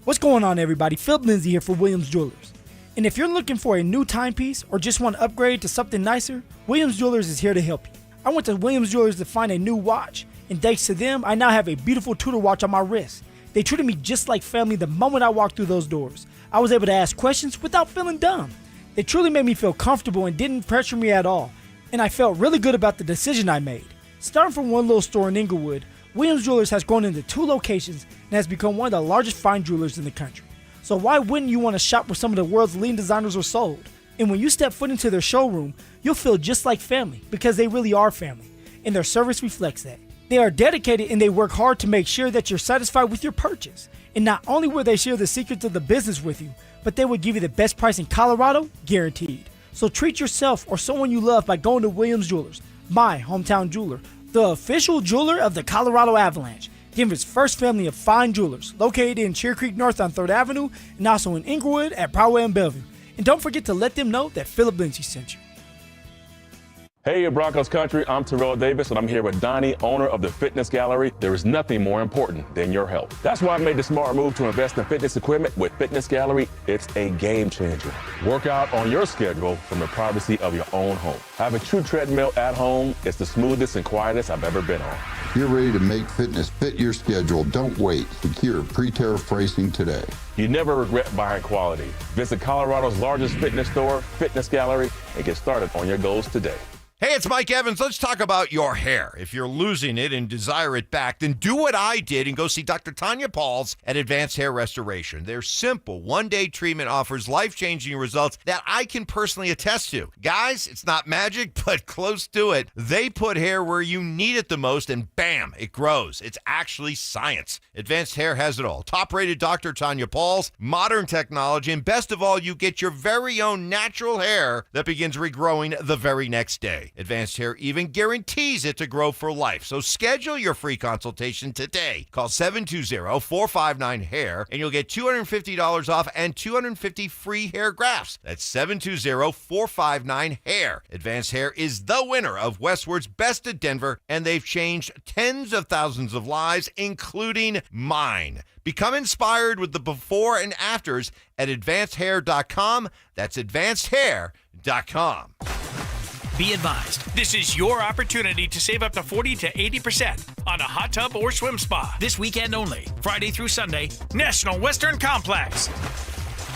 What's going on, everybody? Philip Lindsay here for Williams Jewelers. And if you're looking for a new timepiece or just want to upgrade to something nicer, Williams Jewelers is here to help you. I went to Williams Jewelers to find a new watch, and thanks to them, I now have a beautiful Tudor watch on my wrist. They treated me just like family the moment I walked through those doors. I was able to ask questions without feeling dumb. They truly made me feel comfortable and didn't pressure me at all. And I felt really good about the decision I made. Starting from one little store in Inglewood, Williams Jewelers has grown into 2 locations and has become one of the largest fine jewelers in the country. So why wouldn't you want to shop where some of the world's leading designers are sold? And when you step foot into their showroom, you'll feel just like family, because they really are family, and their service reflects that. They are dedicated and they work hard to make sure that you're satisfied with your purchase. And not only will they share the secrets of the business with you, but they will give you the best price in Colorado, guaranteed. So treat yourself or someone you love by going to Williams Jewelers, my hometown jeweler, the official jeweler of the Colorado Avalanche, Denver's first family of fine jewelers, located in Cherry Creek North on 3rd Avenue and also in Inglewood at Broadway and Bellevue. And don't forget to let them know that Philip Lindsay sent you. Hey, Broncos country, I'm Terrell Davis, and I'm here with Donnie, owner of the Fitness Gallery. There is nothing more important than your health. That's why I made the smart move to invest in fitness equipment with Fitness Gallery. It's a game changer. Work out on your schedule from the privacy of your own home. I have a true treadmill at home. It's the smoothest and quietest I've ever been on. You're ready to make fitness fit your schedule. Don't wait. Secure pre-tariff pricing today. You never regret buying quality. Visit Colorado's largest fitness store, Fitness Gallery, and get started on your goals today. Hey, it's Mike Evans. Let's talk about your hair. If you're losing it and desire it back, then do what I did and go see Dr. Tanya Pauls at Advanced Hair Restoration. Their simple one-day treatment offers life-changing results that I can personally attest to. Guys, it's not magic, but close to it. They put hair where you need it the most, and bam, it grows. It's actually science. Advanced Hair has it all. Top-rated Dr. Tanya Pauls, modern technology, and best of all, you get your very own natural hair that begins regrowing the very next day. Advanced Hair even guarantees it to grow for life. So schedule your free consultation today. Call 720-459-HAIR and you'll get $250 off and 250 free hair grafts. That's 720-459-HAIR. Advanced Hair is the winner of Westward's Best of Denver, and they've changed tens of thousands of lives, including mine. Become inspired with the before and afters at advancedhair.com. That's advancedhair.com. Be advised, this is your opportunity to save up to 40 to 80% on a hot tub or swim spa. This weekend only, Friday through Sunday, National Western Complex.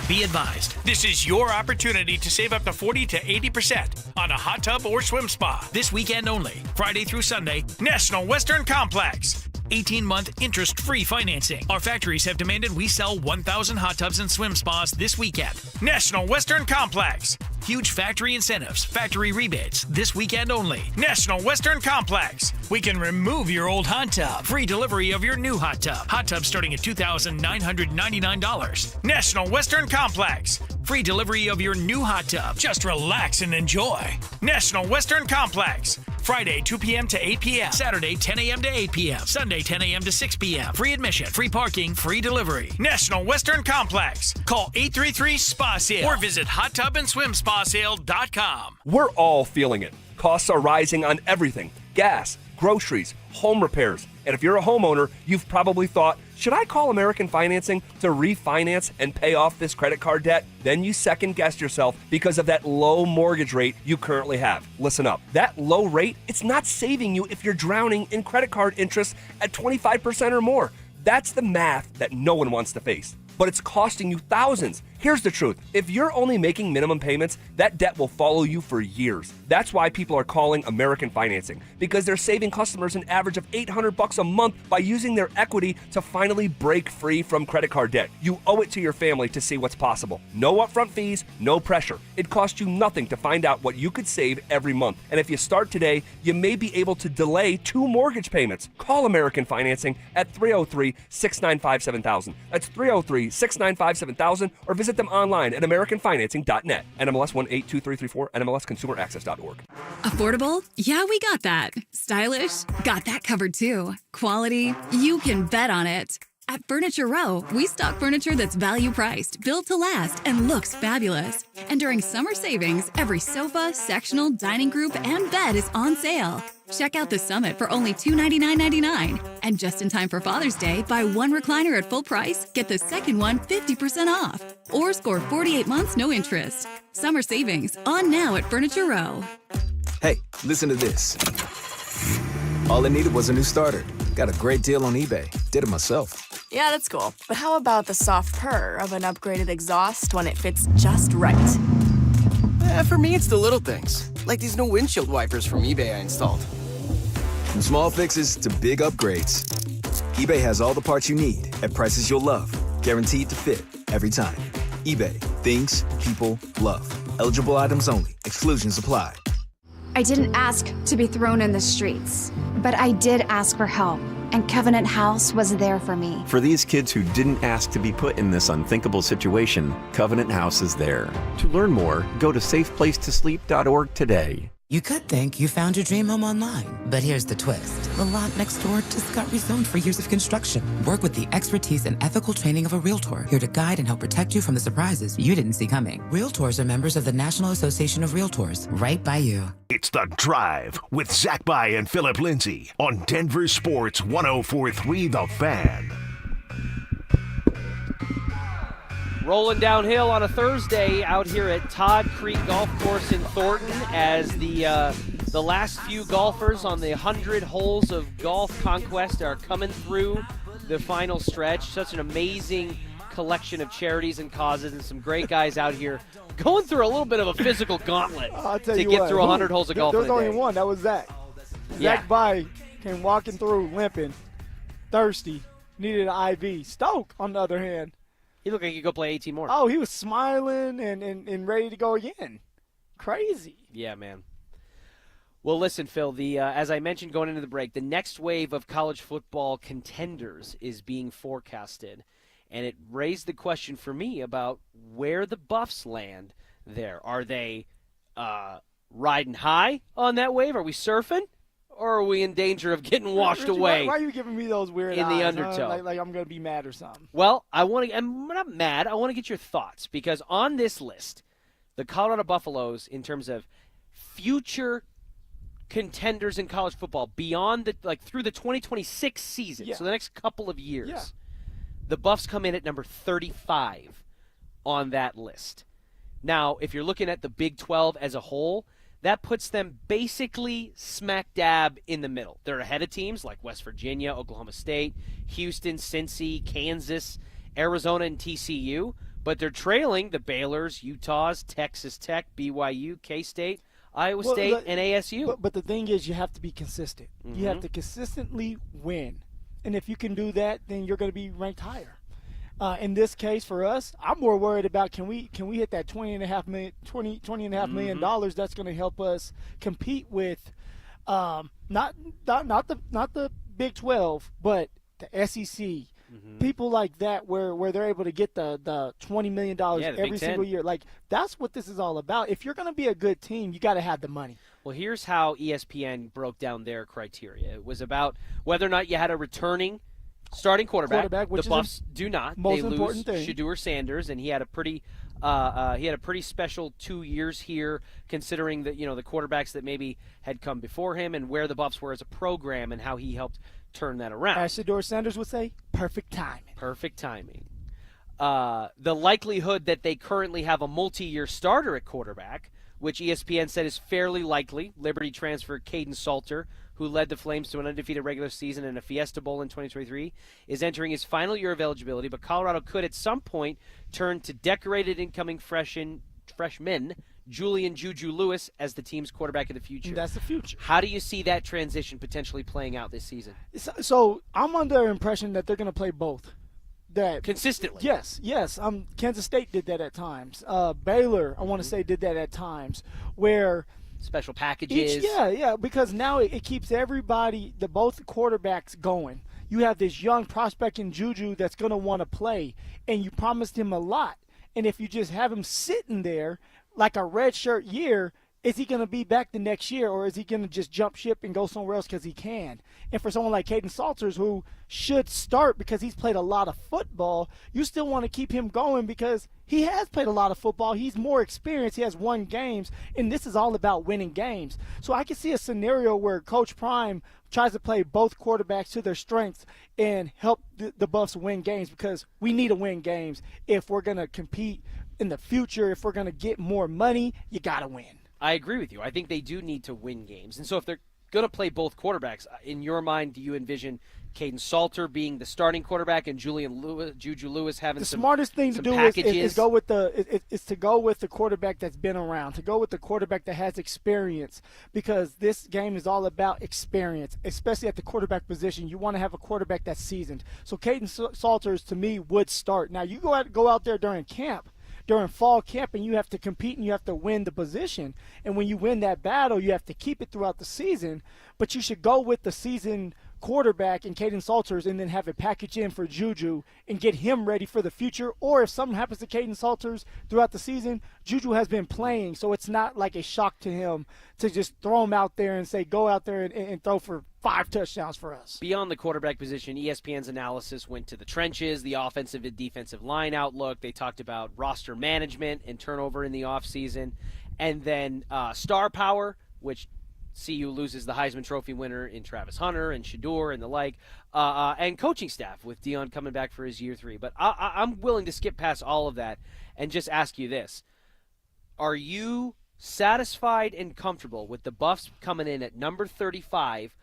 Be advised, this is your opportunity to save up to 40 to 80% on a hot tub or swim spa. This weekend only, Friday through Sunday, National Western Complex. 18-month interest-free financing. Our factories have demanded we sell 1,000 hot tubs and swim spas this weekend. National Western Complex. Huge factory incentives, factory rebates, this weekend only. National Western Complex. We can remove your old hot tub. Free delivery of your new hot tub. Hot tub starting at $2,999. National Western Complex. Free delivery of your new hot tub. Just relax and enjoy. National Western Complex. Friday, 2 p.m. to 8 p.m. Saturday, 10 a.m. to 8 p.m. Sunday, 10 a.m. to 6 p.m. Free admission, free parking, free delivery. National Western Complex. Call 833-SPA-SALE or visit hottubandSwimSpaSale.com. We're all feeling it. Costs are rising on everything. Gas, groceries, home repairs. And if you're a homeowner, you've probably thought, should I call American Financing to refinance and pay off this credit card debt? Then you second-guessed yourself because of that low mortgage rate you currently have. Listen up. That low rate, it's not saving you if you're drowning in credit card interest at 25% or more. That's the math that no one wants to face. But it's costing you thousands. Here's the truth. If you're only making minimum payments, that debt will follow you for years. That's why people are calling American Financing, because they're saving customers an average of $800 a month by using their equity to finally break free from credit card debt. You owe it to your family to see what's possible. No upfront fees, no pressure. It costs you nothing to find out what you could save every month. And if you start today, you may be able to delay 2 mortgage payments. Call American Financing at 303-695-7000. That's 303-695-7000, or visit them online at AmericanFinancing.net. NMLS 182334, NMLSConsumerAccess.org. Affordable? Yeah, we got that. Stylish? Got that covered too. Quality? You can bet on it. At Furniture Row, we stock furniture that's value priced, built to last, and looks fabulous. And during summer savings, every sofa, sectional, dining group, and bed is on sale. Check out the Summit for only $299.99. And just in time for Father's Day, buy 1 recliner at full price, get the second one 50% off. Or score 48 months no interest. Summer savings on now at Furniture Row. Hey, listen to this. All I needed was a new starter. Got a great deal on eBay. Did it myself. Yeah, that's cool. But how about the soft purr of an upgraded exhaust when it fits just right? For me, it's the little things, like these new windshield wipers from eBay I installed. From small fixes to big upgrades, eBay has all the parts you need at prices you'll love, guaranteed to fit every time. eBay, things people love. Eligible items only. Exclusions apply. I didn't ask to be thrown in the streets, but I did ask for help, and Covenant House was there for me. For these kids who didn't ask to be put in this unthinkable situation, Covenant House is there. To learn more, go to safeplacetosleep.org today. You could think you found your dream home online, but here's the twist. The lot next door just got rezoned for years of construction. Work with the expertise and ethical training of a Realtor, here to guide and help protect you from the surprises you didn't see coming. Realtors are members of the National Association of Realtors, right by you. It's The Drive with Zach By and Philip Lindsay on Denver Sports 104.3 The Fan. Rolling downhill on a Thursday out here at Todd Creek Golf Course in Thornton as the last few golfers on the 100 holes of golf conquest are coming through the final stretch. Such an amazing collection of charities and causes and some great guys out here going through a little bit of a physical gauntlet to get through 100 holes of golf. There was only one. That was Zach. Yeah. Zach By came walking through limping, thirsty, needed an IV. Stoke, on the other hand, he looked like he could go play 18 more. Oh, he was smiling and ready to go again. Crazy. Yeah, man. Well, listen, Phil, as I mentioned going into the break, the next wave of college football contenders is being forecasted. And it raised the question for me about where the Buffs land there. Are they riding high on that wave? Are we surfing? Or are we in danger of getting washed Richie, away? Why are you giving me those weird in eyes, the undertow? Like I'm going to be mad or something. Well, I'm not mad. I want to get your thoughts because on this list, the Colorado Buffaloes, in terms of future contenders in college football beyond through the 2026 season, so the next couple of years, the Buffs come in at number 35 on that list. Now, if you're looking at the Big 12 as a whole, that puts them basically smack dab in the middle. They're ahead of teams like West Virginia, Oklahoma State, Houston, Cincy, Kansas, Arizona, and TCU. But they're trailing the Baylors, Utahs, Texas Tech, BYU, K-State, Iowa State, and ASU. But the thing is, you have to be consistent. You have to consistently win. And if you can do that, then you're going to be ranked higher. In this case, for us, I'm more worried about can we hit that $20.5 million dollars that's going to help us compete with not the Big 12, but the SEC. People like that where they're able to get the $20 million every single year. Like, that's what this is all about. If you're going to be a good team, you got to have the money. Well, here's how ESPN broke down their criteria. It was about whether or not you had a returning starting quarterback. Which the Buffs do not. Most they lose important thing. Shedeur Sanders, and he had a pretty special 2 years here, considering that the quarterbacks that maybe had come before him and where the Buffs were as a program and how he helped turn that around. As Shedeur Sanders would say, perfect timing. Perfect timing. The likelihood that they currently have a multi-year starter at quarterback, which ESPN said is fairly likely. Liberty transfer Caden Salter, who led the Flames to an undefeated regular season and a Fiesta Bowl in 2023, is entering his final year of eligibility, but Colorado could at some point turn to decorated incoming freshman Julian Juju Lewis as the team's quarterback of the future. That's the future. How do you see that transition potentially playing out this season? So I'm under the impression that they're going to play both. That consistently. Yes. Kansas State did that at times. Baylor, I want to say, did that at times, where special packages. Because now it keeps everybody, both quarterbacks going. You have this young prospect in Juju that's going to want to play, and you promised him a lot. And if you just have him sitting there like a redshirt year, is he going to be back the next year, or is he going to just jump ship and go somewhere else because he can? And for someone like Caden Salters, who should start because he's played a lot of football, you still want to keep him going because he has played a lot of football. He's more experienced. He has won games, and this is all about winning games. So I can see a scenario where Coach Prime tries to play both quarterbacks to their strengths and help the Buffs win games, because we need to win games if we're going to compete in the future. If we're going to get more money, you got to win. I agree with you. I think they do need to win games. And so if they're going to play both quarterbacks, in your mind, do you envision Caden Salter being the starting quarterback and Juju Lewis having the some smartest thing to do is go with the quarterback that's been around, to go with the quarterback that has experience, because this game is all about experience, especially at the quarterback position. You want to have a quarterback that's seasoned. So Caden Salters, to me, would start. Now, you go out there during fall camp, and you have to compete and you have to win the position. And when you win that battle, you have to keep it throughout the season. But you should go with the seasoned quarterback in Caden Salters and then have it package in for Juju and get him ready for the future. Or if something happens to Caden Salters throughout the season, Juju has been playing, so it's not like a shock to him to just throw him out there and say, go out there and throw for 5 touchdowns for us. Beyond the quarterback position, ESPN's analysis went to the trenches, the offensive and defensive line outlook. They talked about roster management and turnover in the offseason. And then star power, which CU loses the Heisman Trophy winner in Travis Hunter and Shedeur and the like, and coaching staff with Deion coming back for his year 3. But I'm willing to skip past all of that and just ask you this. Are you satisfied and comfortable with the Buffs coming in at number 35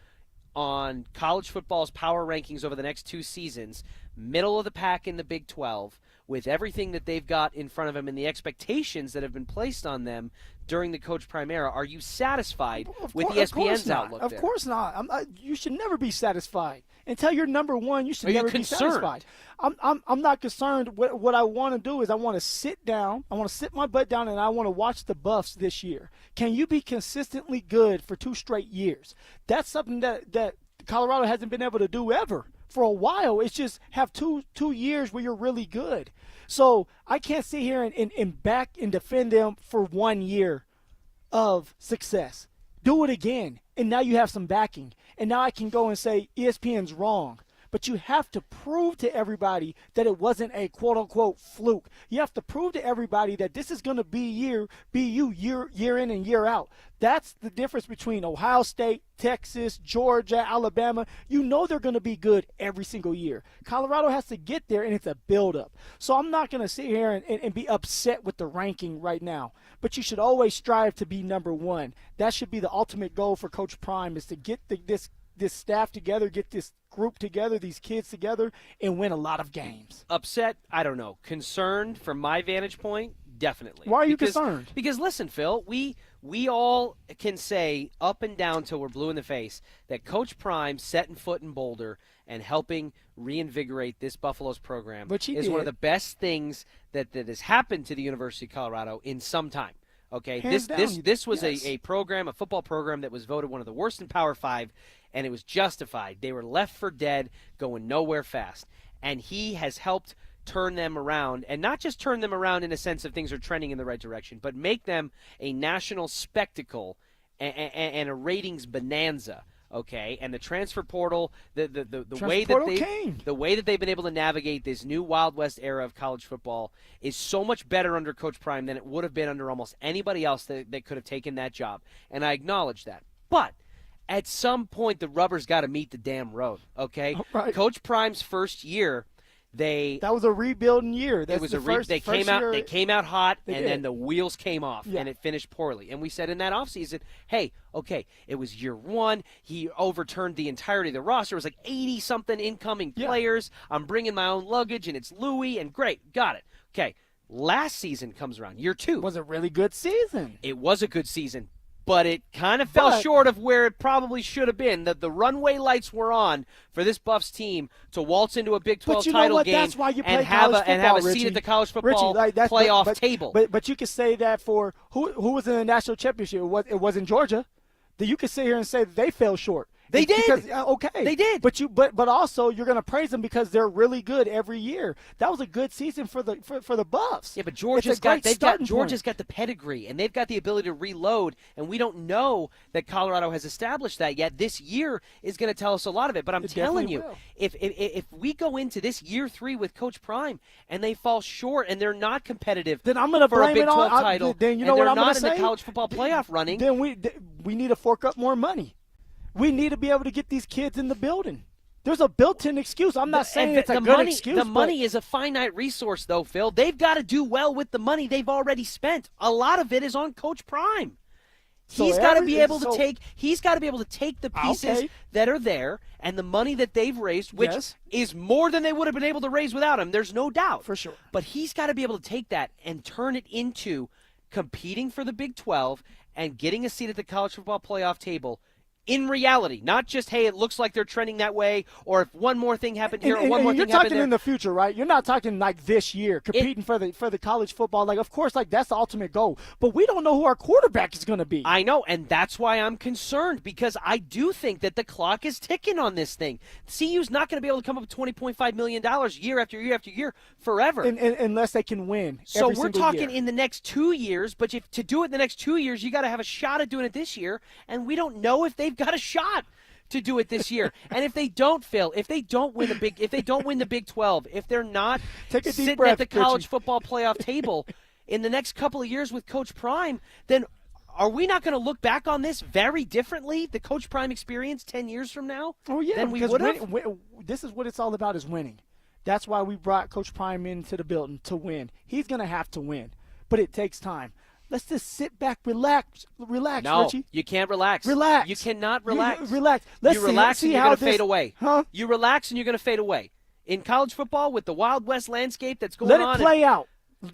on college football's power rankings over the next 2 seasons, middle of the pack in the Big 12, with everything that they've got in front of them and the expectations that have been placed on them during the Coach Prime era? Are you satisfied with ESPN's outlook there? Of course not. You should never be satisfied. Until you're number one, you should never be satisfied. I'm not concerned. What I want to do is I want to sit down. I want to sit my butt down, and I want to watch the Buffs this year. Can you be consistently good for 2 straight years? That's something that Colorado hasn't been able to do ever. For a while, it's just have two years where you're really good. So I can't sit here and back and defend them for 1 year of success. Do it again, and now you have some backing. And now I can go and say ESPN's wrong. But you have to prove to everybody that it wasn't a quote-unquote fluke. You have to prove to everybody that this is going to be you year in and year out. That's the difference between Ohio State, Texas, Georgia, Alabama. You know they're going to be good every single year. Colorado has to get there, and it's a build-up. So I'm not going to sit here and be upset with the ranking right now. But you should always strive to be number one. That should be the ultimate goal for Coach Prime, is to get this staff together, get this group together, these kids together, and win a lot of games. Upset? I don't know. Concerned from my vantage point? Definitely. Why are you concerned? Because listen, Phil, we we all can say up and down till we're blue in the face that Coach Prime setting foot in Boulder and helping reinvigorate this Buffaloes program is one of the best things that has happened to the University of Colorado in some time. Okay, this was a program, a football program that was voted one of the worst in Power 5, and it was justified. They were left for dead, going nowhere fast. And he has helped turn them around, and not just turn them around in a sense of things are trending in the right direction, but make them a national spectacle and a ratings bonanza. Okay, and the transfer portal, the way that they've been able to navigate this new Wild West era of college football is so much better under Coach Prime than it would have been under almost anybody else that could have taken that job. And I acknowledge that. But at some point, the rubber's got to meet the damn road. Okay, right. Coach Prime's first year, that was a rebuilding year. They came out hot, and then the wheels came off, and it finished poorly. And we said in that offseason, hey, okay, it was year one. He overturned the entirety of the roster. It was like 80-something incoming players. I'm bringing my own luggage, and it's Louis, and great, got it. Okay, last season comes around, year two. It was a really good season. It was a good season. But it kind of fell short of where it probably should have been. The runway lights were on for this Buffs team to waltz into a Big 12 title game and have a seat at the college football playoff table. But you could say that for who was in the national championship. It wasn't Georgia. That you could sit here and say that they fell short. They did. They did. But also you're going to praise them because they're really good every year. That was a good season for the Buffs. Yeah, but Georgia's got the pedigree and they've got the ability to reload, and we don't know that Colorado has established that yet. This year is going to tell us a lot of it. But I'm telling you, if we go into this year 3 with Coach Prime and they fall short and they're not competitive, then I'm going to blame a Big 12 on, title. Then you know what I'm going to say? They're not in the college football playoff running. Then we need to fork up more money. We need to be able to get these kids in the building. There's a built-in excuse. I'm not saying it's a good excuse. The money is a finite resource, though, Phil. They've got to do well with the money they've already spent. A lot of it is on Coach Prime. He's got to be able to take the pieces that are there and the money that they've raised, which is more than they would have been able to raise without him. There's no doubt. For sure. But he's got to be able to take that and turn it into competing for the Big 12 and getting a seat at the college football playoff table. In reality, not just, hey, it looks like they're trending that way, or if one more thing happened here or one more thing happened there. You're talking in the future, right? You're not talking like this year, competing for the college football. Like, of course, like that's the ultimate goal. But we don't know who our quarterback is going to be. I know, and that's why I'm concerned, because I do think that the clock is ticking on this thing. CU's not going to be able to come up with $20.5 million year after year after year forever. Unless they can win So every we're single talking year. in the next 2 years, but to do it in the next 2 years, you got to have a shot at doing it this year, and we don't know if they've got a shot to do it this year. And if they don't, Phil, if they don't win the Big 12, if they're not sitting at the college football playoff table in the next couple of years with Coach Prime, then are we not going to look back on this very differently, the Coach Prime experience 10 years from now? Oh, yeah, than we would have? This is what it's all about, is winning. That's why we brought Coach Prime into the building, to win. He's going to have to win, but it takes time. Let's just sit back, relax, no, Richie. You can't relax. Relax. You cannot relax. Relax. You relax and you're going to fade away. Huh? You relax and you're going to fade away. In college football, with the Wild West landscape that's going on. Let it play out,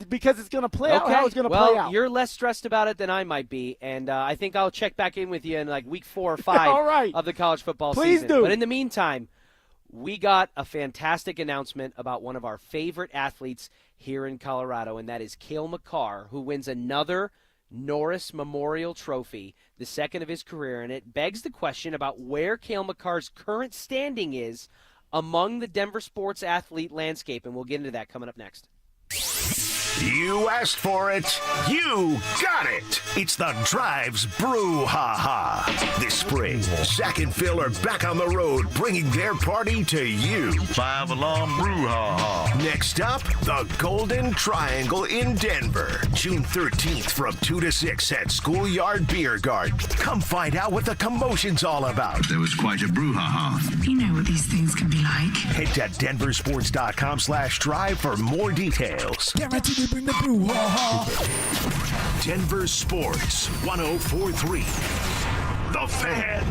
because it's going to play out how it's going to play out. Well, you're less stressed about it than I might be, and I think I'll check back in with you in like week 4 or 5 All right. of the college football Please season. do. But in the meantime, we got a fantastic announcement about one of our favorite athletes here in Colorado, and that is Cale Makar, who wins another Norris Memorial Trophy, the second of his career, and it begs the question about where Cale Makar's current standing is among the Denver sports athlete landscape, and we'll get into that coming up next. You asked for it. You got it. It's the Drives Brouhaha. This spring, Zach and Phil are back on the road bringing their party to you. 5-alarm brouhaha. Next up, the Golden Triangle in Denver. June 13th from 2 to 6 at Schoolyard Beer Garden. Come find out what the commotion's all about. There was quite a brouhaha. You know what these things can be like. Head to denversports.com/drive for more details. Guaranteed to bring the brouhaha. Denver Sports 104.3. The Fan.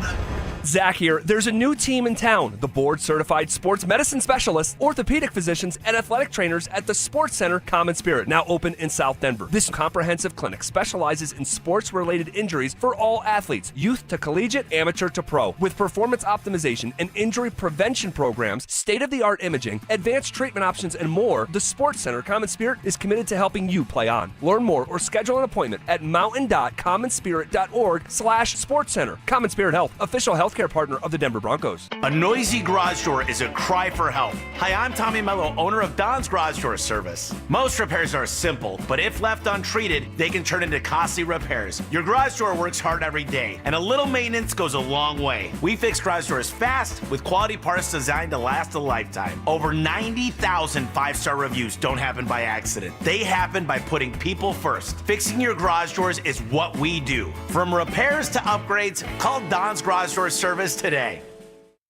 Zach here. There's a new team in town. The board-certified sports medicine specialists, orthopedic physicians, and athletic trainers at the Sports Center Common Spirit, now open in South Denver. This comprehensive clinic specializes in sports-related injuries for all athletes, youth to collegiate, amateur to pro. With performance optimization and injury prevention programs, state-of-the-art imaging, advanced treatment options, and more, the Sports Center Common Spirit is committed to helping you play on. Learn more or schedule an appointment at mountain.commonspirit.org/sportscenter. Common Spirit Health, official healthcare partner of the Denver Broncos. A noisy garage door is a cry for help. Hi, I'm Tommy Mello, owner of Don's Garage Door Service. Most repairs are simple, but if left untreated, they can turn into costly repairs. Your garage door works hard every day, and a little maintenance goes a long way. We fix garage doors fast with quality parts designed to last a lifetime. Over 90,000 five-star reviews don't happen by accident. They happen by putting people first. Fixing your garage doors is what we do. From repairs to upgrades, call Don's Garage Door Service today.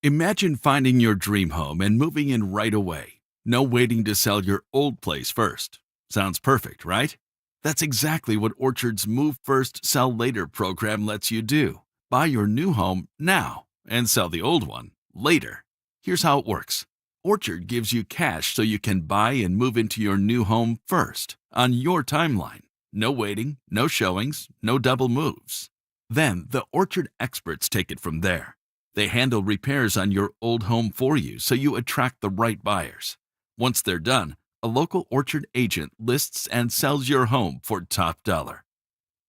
Imagine finding your dream home and moving in right away. No waiting to sell your old place first. Sounds perfect, right? That's exactly what Orchard's Move First, Sell Later program lets you do. Buy your new home now and sell the old one later. Here's how it works. Orchard gives you cash so you can buy and move into your new home first, on your timeline. No waiting, no showings, no double moves. Then the Orchard experts take it from there. They handle repairs on your old home for you so you attract the right buyers. Once they're done, a local Orchard agent lists and sells your home for top dollar.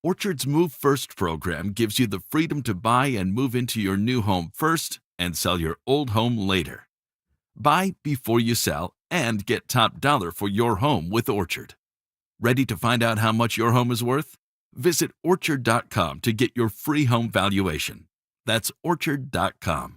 Orchard's Move First program gives you the freedom to buy and move into your new home first and sell your old home later. Buy before you sell and get top dollar for your home with Orchard. Ready to find out how much your home is worth? Visit Orchard.com to get your free home valuation. That's Orchard.com.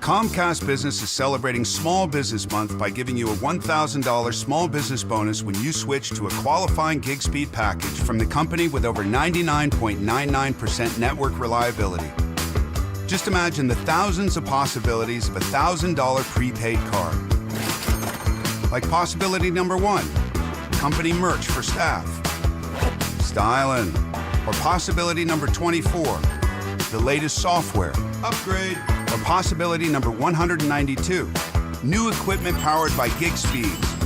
Comcast Business is celebrating Small Business Month by giving you a $1,000 small business bonus when you switch to a qualifying gig speed package from the company with over 99.99% network reliability. Just imagine the thousands of possibilities of a $1,000 prepaid card. Like possibility number 1, company merch for staff. Stylin'. Or possibility number 24, the latest software. Upgrade. Or possibility number 192, new equipment powered by gig speeds.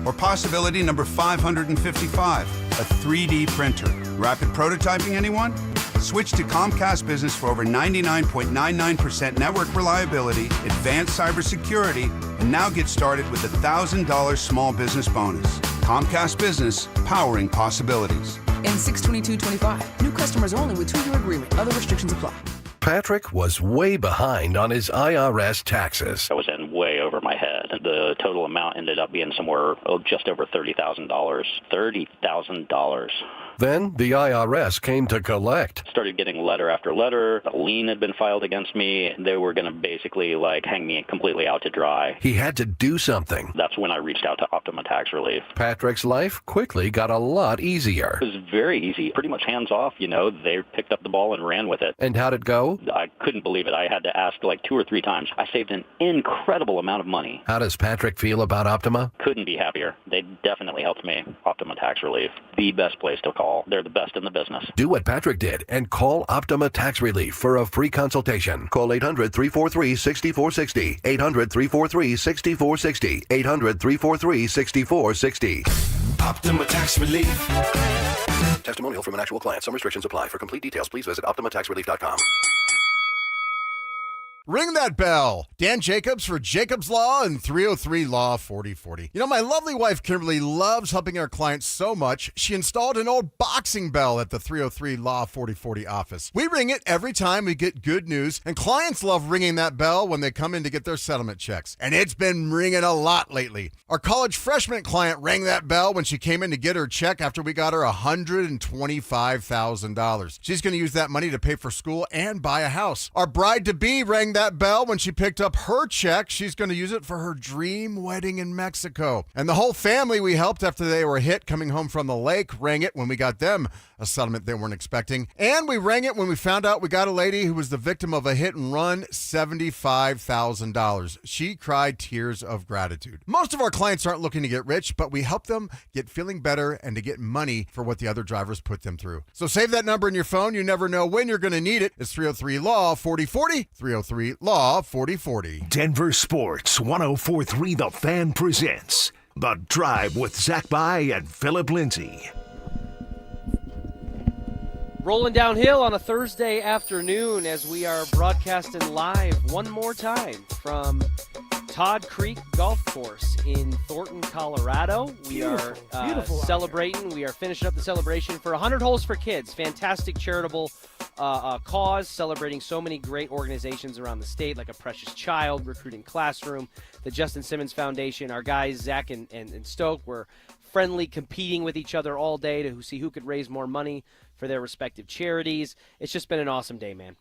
Or possibility number 555, a 3D printer. Rapid prototyping, anyone? Switch to Comcast Business for over 99.99% network reliability, advanced cybersecurity, and now get started with a $1,000 small business bonus. Comcast Business, powering possibilities. And 6/22/25. New customers only with 2-year agreement. Other restrictions apply. Patrick was way behind on his IRS taxes. I was in way over my head. The total amount ended up being somewhere just over $30,000. $30,000. Then the IRS came to collect. Started getting letter after letter. A lien had been filed against me. They were going to basically hang me completely out to dry. He had to do something. That's when I reached out to Optima Tax Relief. Patrick's life quickly got a lot easier. It was very easy, pretty much hands off. They picked up the ball and ran with it. And how'd it go? I couldn't believe it. I had to ask 2 or 3 times. I saved an incredible amount of money. How does Patrick feel about Optima? Couldn't be happier. They definitely helped me. Optima Tax Relief, the best place to call. They're the best in the business. Do what Patrick did and call Optima Tax Relief for a free consultation. Call 800-343-6460. 800-343-6460. 800-343-6460. Optima Tax Relief. Testimonial from an actual client. Some restrictions apply. For complete details, please visit OptimaTaxRelief.com. Ring that bell. Dan Jacobs for Jacobs Law and 303 Law 4040. My lovely wife Kimberly loves helping our clients so much, she installed an old boxing bell at the 303 Law 4040 office. We ring it every time we get good news, and clients love ringing that bell when they come in to get their settlement checks. And it's been ringing a lot lately. Our college freshman client rang that bell when she came in to get her check after we got her $125,000. She's going to use that money to pay for school and buy a house. Our bride-to-be rang that bell when she picked up her check. She's going to use it for her dream wedding in Mexico. And the whole family we helped after they were hit coming home from the lake rang it when we got them a settlement they weren't expecting. And we rang it when we found out we got a lady who was the victim of a hit and run, $75,000. She cried tears of gratitude. Most of our clients aren't looking to get rich, but we help them get feeling better and to get money for what the other drivers put them through. So save that number in your phone. You never know when you're going to need it. It's 303-LAW-4040, 303-LAW-4040. Denver Sports 104.3 The Fan presents The Drive with Zach By and Philip Lindsay. Rolling downhill on a Thursday afternoon as we are broadcasting live one more time from Todd Creek Golf Course in Thornton, Colorado. We are celebrating. We are finishing up the celebration for 100 Holes for Kids. Fantastic charitable cause, celebrating so many great organizations around the state, like A Precious Child, Recruiting Classroom, the Justin Simmons Foundation. Our guys, Zach and Stoke, were friendly, competing with each other all day to see who could raise more money for their respective charities. It's just been an awesome day, man.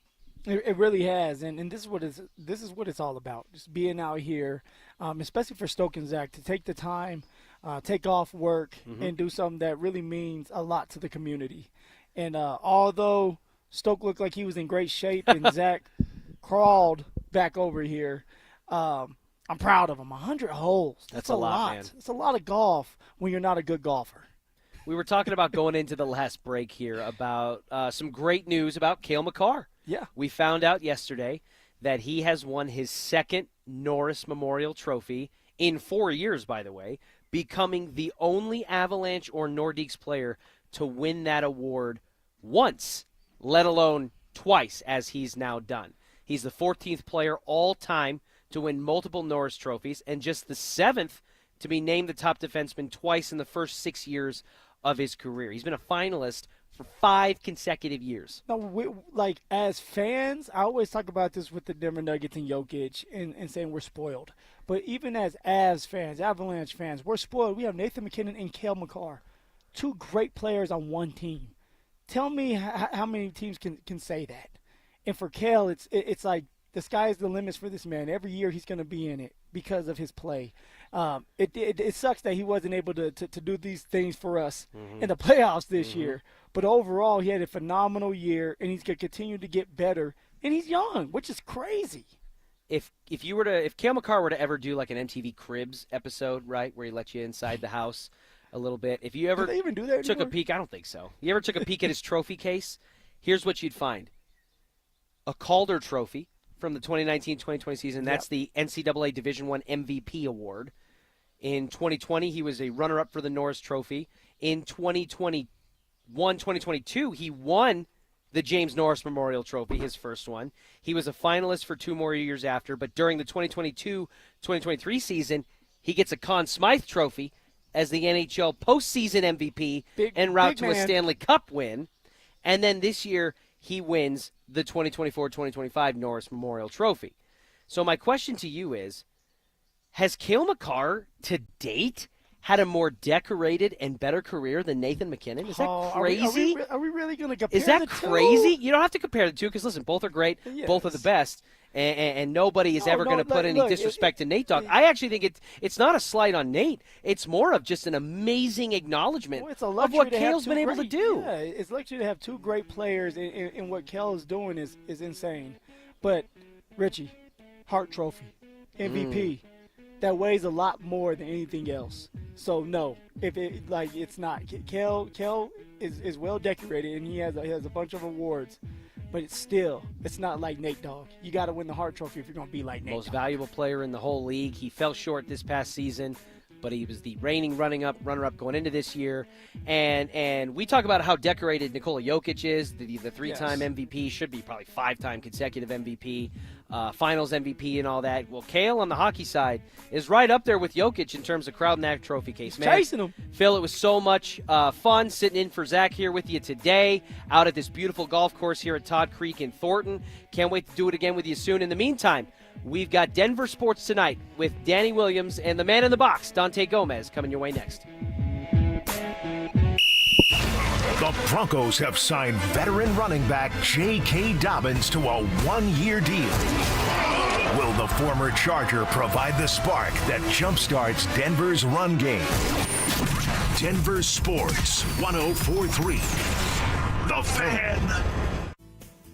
It really has, and this is what it's all about. Just being out here, especially for Stoke and Zach, to take the time, take off work, and do something that really means a lot to the community. And although Stoke looked like he was in great shape and Zach crawled back over here, I'm proud of him. 100 holes. That's a lot, man. It's a lot of golf when you're not a good golfer. We were talking about going into the last break here about some great news about Cale Makar. Yeah. We found out yesterday that he has won his second Norris Memorial Trophy in 4 years, by the way, becoming the only Avalanche or Nordiques player to win that award once, let alone twice, as he's now done. He's the 14th player all time to win multiple Norris trophies and just the 7th to be named the top defenseman twice in the first 6 years of his career. He's been a finalist for 5 consecutive years. No, as fans, I always talk about this with the Denver Nuggets and Jokic and saying we're spoiled. But even as Avs fans, Avalanche fans, we're spoiled. We have Nathan MacKinnon and Cale Makar, 2 great players on one team. Tell me how many teams can say that. And for Cale, it's like the sky's the limits for this man. Every year he's going to be in it because of his play. It sucks that he wasn't able to do these things for us in the playoffs this year. But overall, he had a phenomenal year, and he's going to continue to get better. And he's young, which is crazy. If Cale Makar were to ever do like an MTV Cribs episode, right, where he lets you inside the house a little bit, if you ever do they even do that took anymore? a peek, I don't think so. You ever took a peek at his trophy case? Here's what you'd find: a Calder Trophy from the 2019-2020 season. That's the NCAA Division I MVP award. In 2020, he was a runner-up for the Norris Trophy. In 2022, he won the James Norris Memorial Trophy, his first one. He was a finalist for 2 more years after, but during the 2022-2023 season, he gets a Conn Smythe Trophy as the NHL postseason MVP en route to a Stanley Cup win. And then this year, he wins the 2024-2025 Norris Memorial Trophy. So my question to you is, has Cale Makar to date had a more decorated and better career than Nathan MacKinnon? Is that crazy? Are we really going to compare Is that the crazy? two? You don't have to compare the two because, listen, both are great. Yes. Both are the best. And nobody is ever going to put any disrespect to Nate Dogg. I actually think it's not a slight on Nate. It's more of just an amazing acknowledgement of what Cale's been able to do. Yeah, it's luxury to have 2 great players, and what Cale is doing is insane. But, Richie, Hart Trophy, MVP, that weighs a lot more than anything else. So, no, it's not. Cale is well decorated, and he has a bunch of awards. But it's not like Nate Dogg. You got to win the Hart Trophy if you're going to be like Nate Most Dogg. valuable player in the whole league. He fell short this past season, but he was the reigning runner-up going into this year. And we talk about how decorated Nikola Jokic is, the 3-time MVP, should be probably 5-time consecutive MVP, finals MVP and all that. Well, Cale on the hockey side is right up there with Jokic in terms of crowding that trophy case. He's chasing him. Phil, it was so much fun sitting in for Zach here with you today out at this beautiful golf course here at Todd Creek in Thornton. Can't wait to do it again with you soon. In the meantime, we've got Denver Sports Tonight with Danny Williams and the man in the box, Dante Gomez, coming your way next. The Broncos have signed veteran running back J.K. Dobbins to a 1-year deal. Will the former Charger provide the spark that jumpstarts Denver's run game? Denver Sports 104.3. The Fan.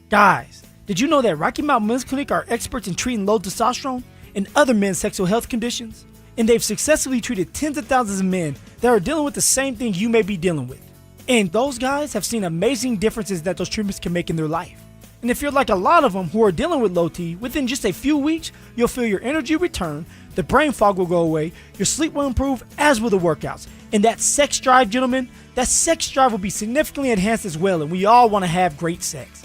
Guys, did you know that Rocky Mountain Men's Clinic are experts in treating low testosterone and other men's sexual health conditions? And they've successfully treated tens of thousands of men that are dealing with the same thing you may be dealing with. And those guys have seen amazing differences that those treatments can make in their life. And if you're like a lot of them who are dealing with low T, within just a few weeks, you'll feel your energy return, the brain fog will go away, your sleep will improve, as will the workouts. And that sex drive, gentlemen, that sex drive will be significantly enhanced as well, and we all want to have great sex.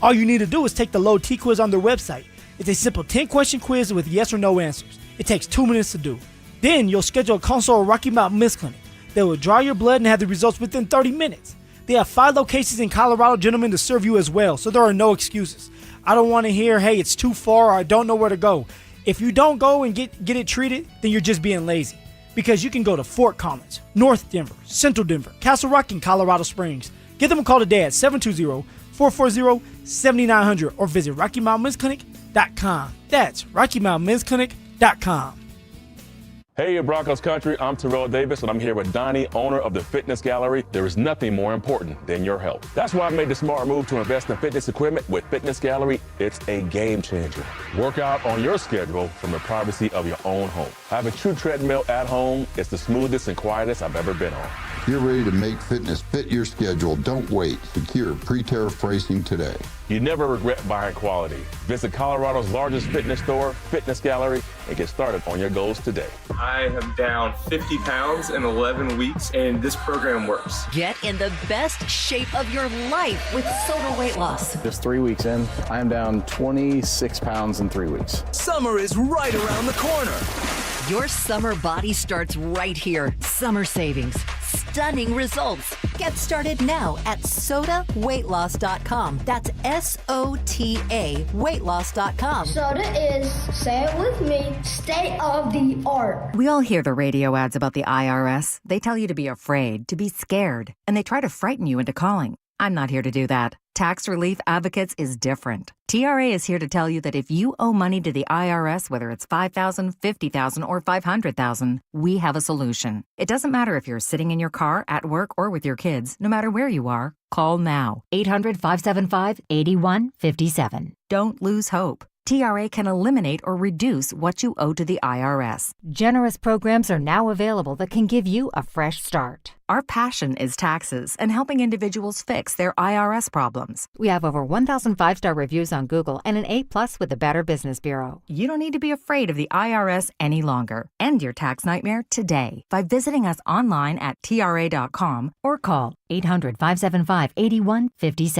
All you need to do is take the low T quiz on their website. It's a simple 10-question quiz with yes or no answers. It takes 2 minutes to do. Then you'll schedule a consult at Rocky Mountain Men's Clinic. They will draw your blood and have the results within 30 minutes. They have 5 locations in Colorado, gentlemen, to serve you as well, so there are no excuses. I don't want to hear, hey, it's too far or I don't know where to go. If you don't go and get it treated, then you're just being lazy. Because you can go to Fort Collins, North Denver, Central Denver, Castle Rock, and Colorado Springs. Give them a call today at 720-440-7900 or visit RockyMountainMen'sClinic.com. That's RockyMountainMen'sClinic.com. Hey, Broncos country, I'm Terrell Davis, and I'm here with Donnie, owner of the Fitness Gallery. There is nothing more important than your health. That's why I made the smart move to invest in fitness equipment with Fitness Gallery. It's a game changer. Work out on your schedule from the privacy of your own home. I have a true treadmill at home. It's the smoothest and quietest I've ever been on. You're ready to make fitness fit your schedule. Don't wait. Secure pre-tariff pricing today. You never regret buying quality. Visit Colorado's largest fitness store, Fitness Gallery, and get started on your goals today. I am down 50 pounds in 11 weeks, and this program works. Get in the best shape of your life with Soda Weight Loss. Just 3 weeks in, I am down 26 pounds in 3 weeks. Summer is right around the corner. Your summer body starts right here. Summer savings. Stunning results. Get started now at SodaWeightLoss.com. That's SOTA weightloss.com. Soda is, say it with me, state of the art. We all hear the radio ads about the IRS. They tell you to be afraid, to be scared, and they try to frighten you into calling. I'm not here to do that. Tax Relief Advocates is different. TRA is here to tell you that if you owe money to the IRS, whether it's $5,000, $50,000, or $500,000, we have a solution. It doesn't matter if you're sitting in your car, at work, or with your kids. No matter where you are, call now. 800-575-8157. Don't lose hope. TRA can eliminate or reduce what you owe to the IRS. Generous programs are now available that can give you a fresh start. Our passion is taxes and helping individuals fix their IRS problems. We have over 1,000 5-star reviews on Google and an A+ with the Better Business Bureau. You don't need to be afraid of the IRS any longer. End your tax nightmare today by visiting us online at TRA.com or call 800-575-8157.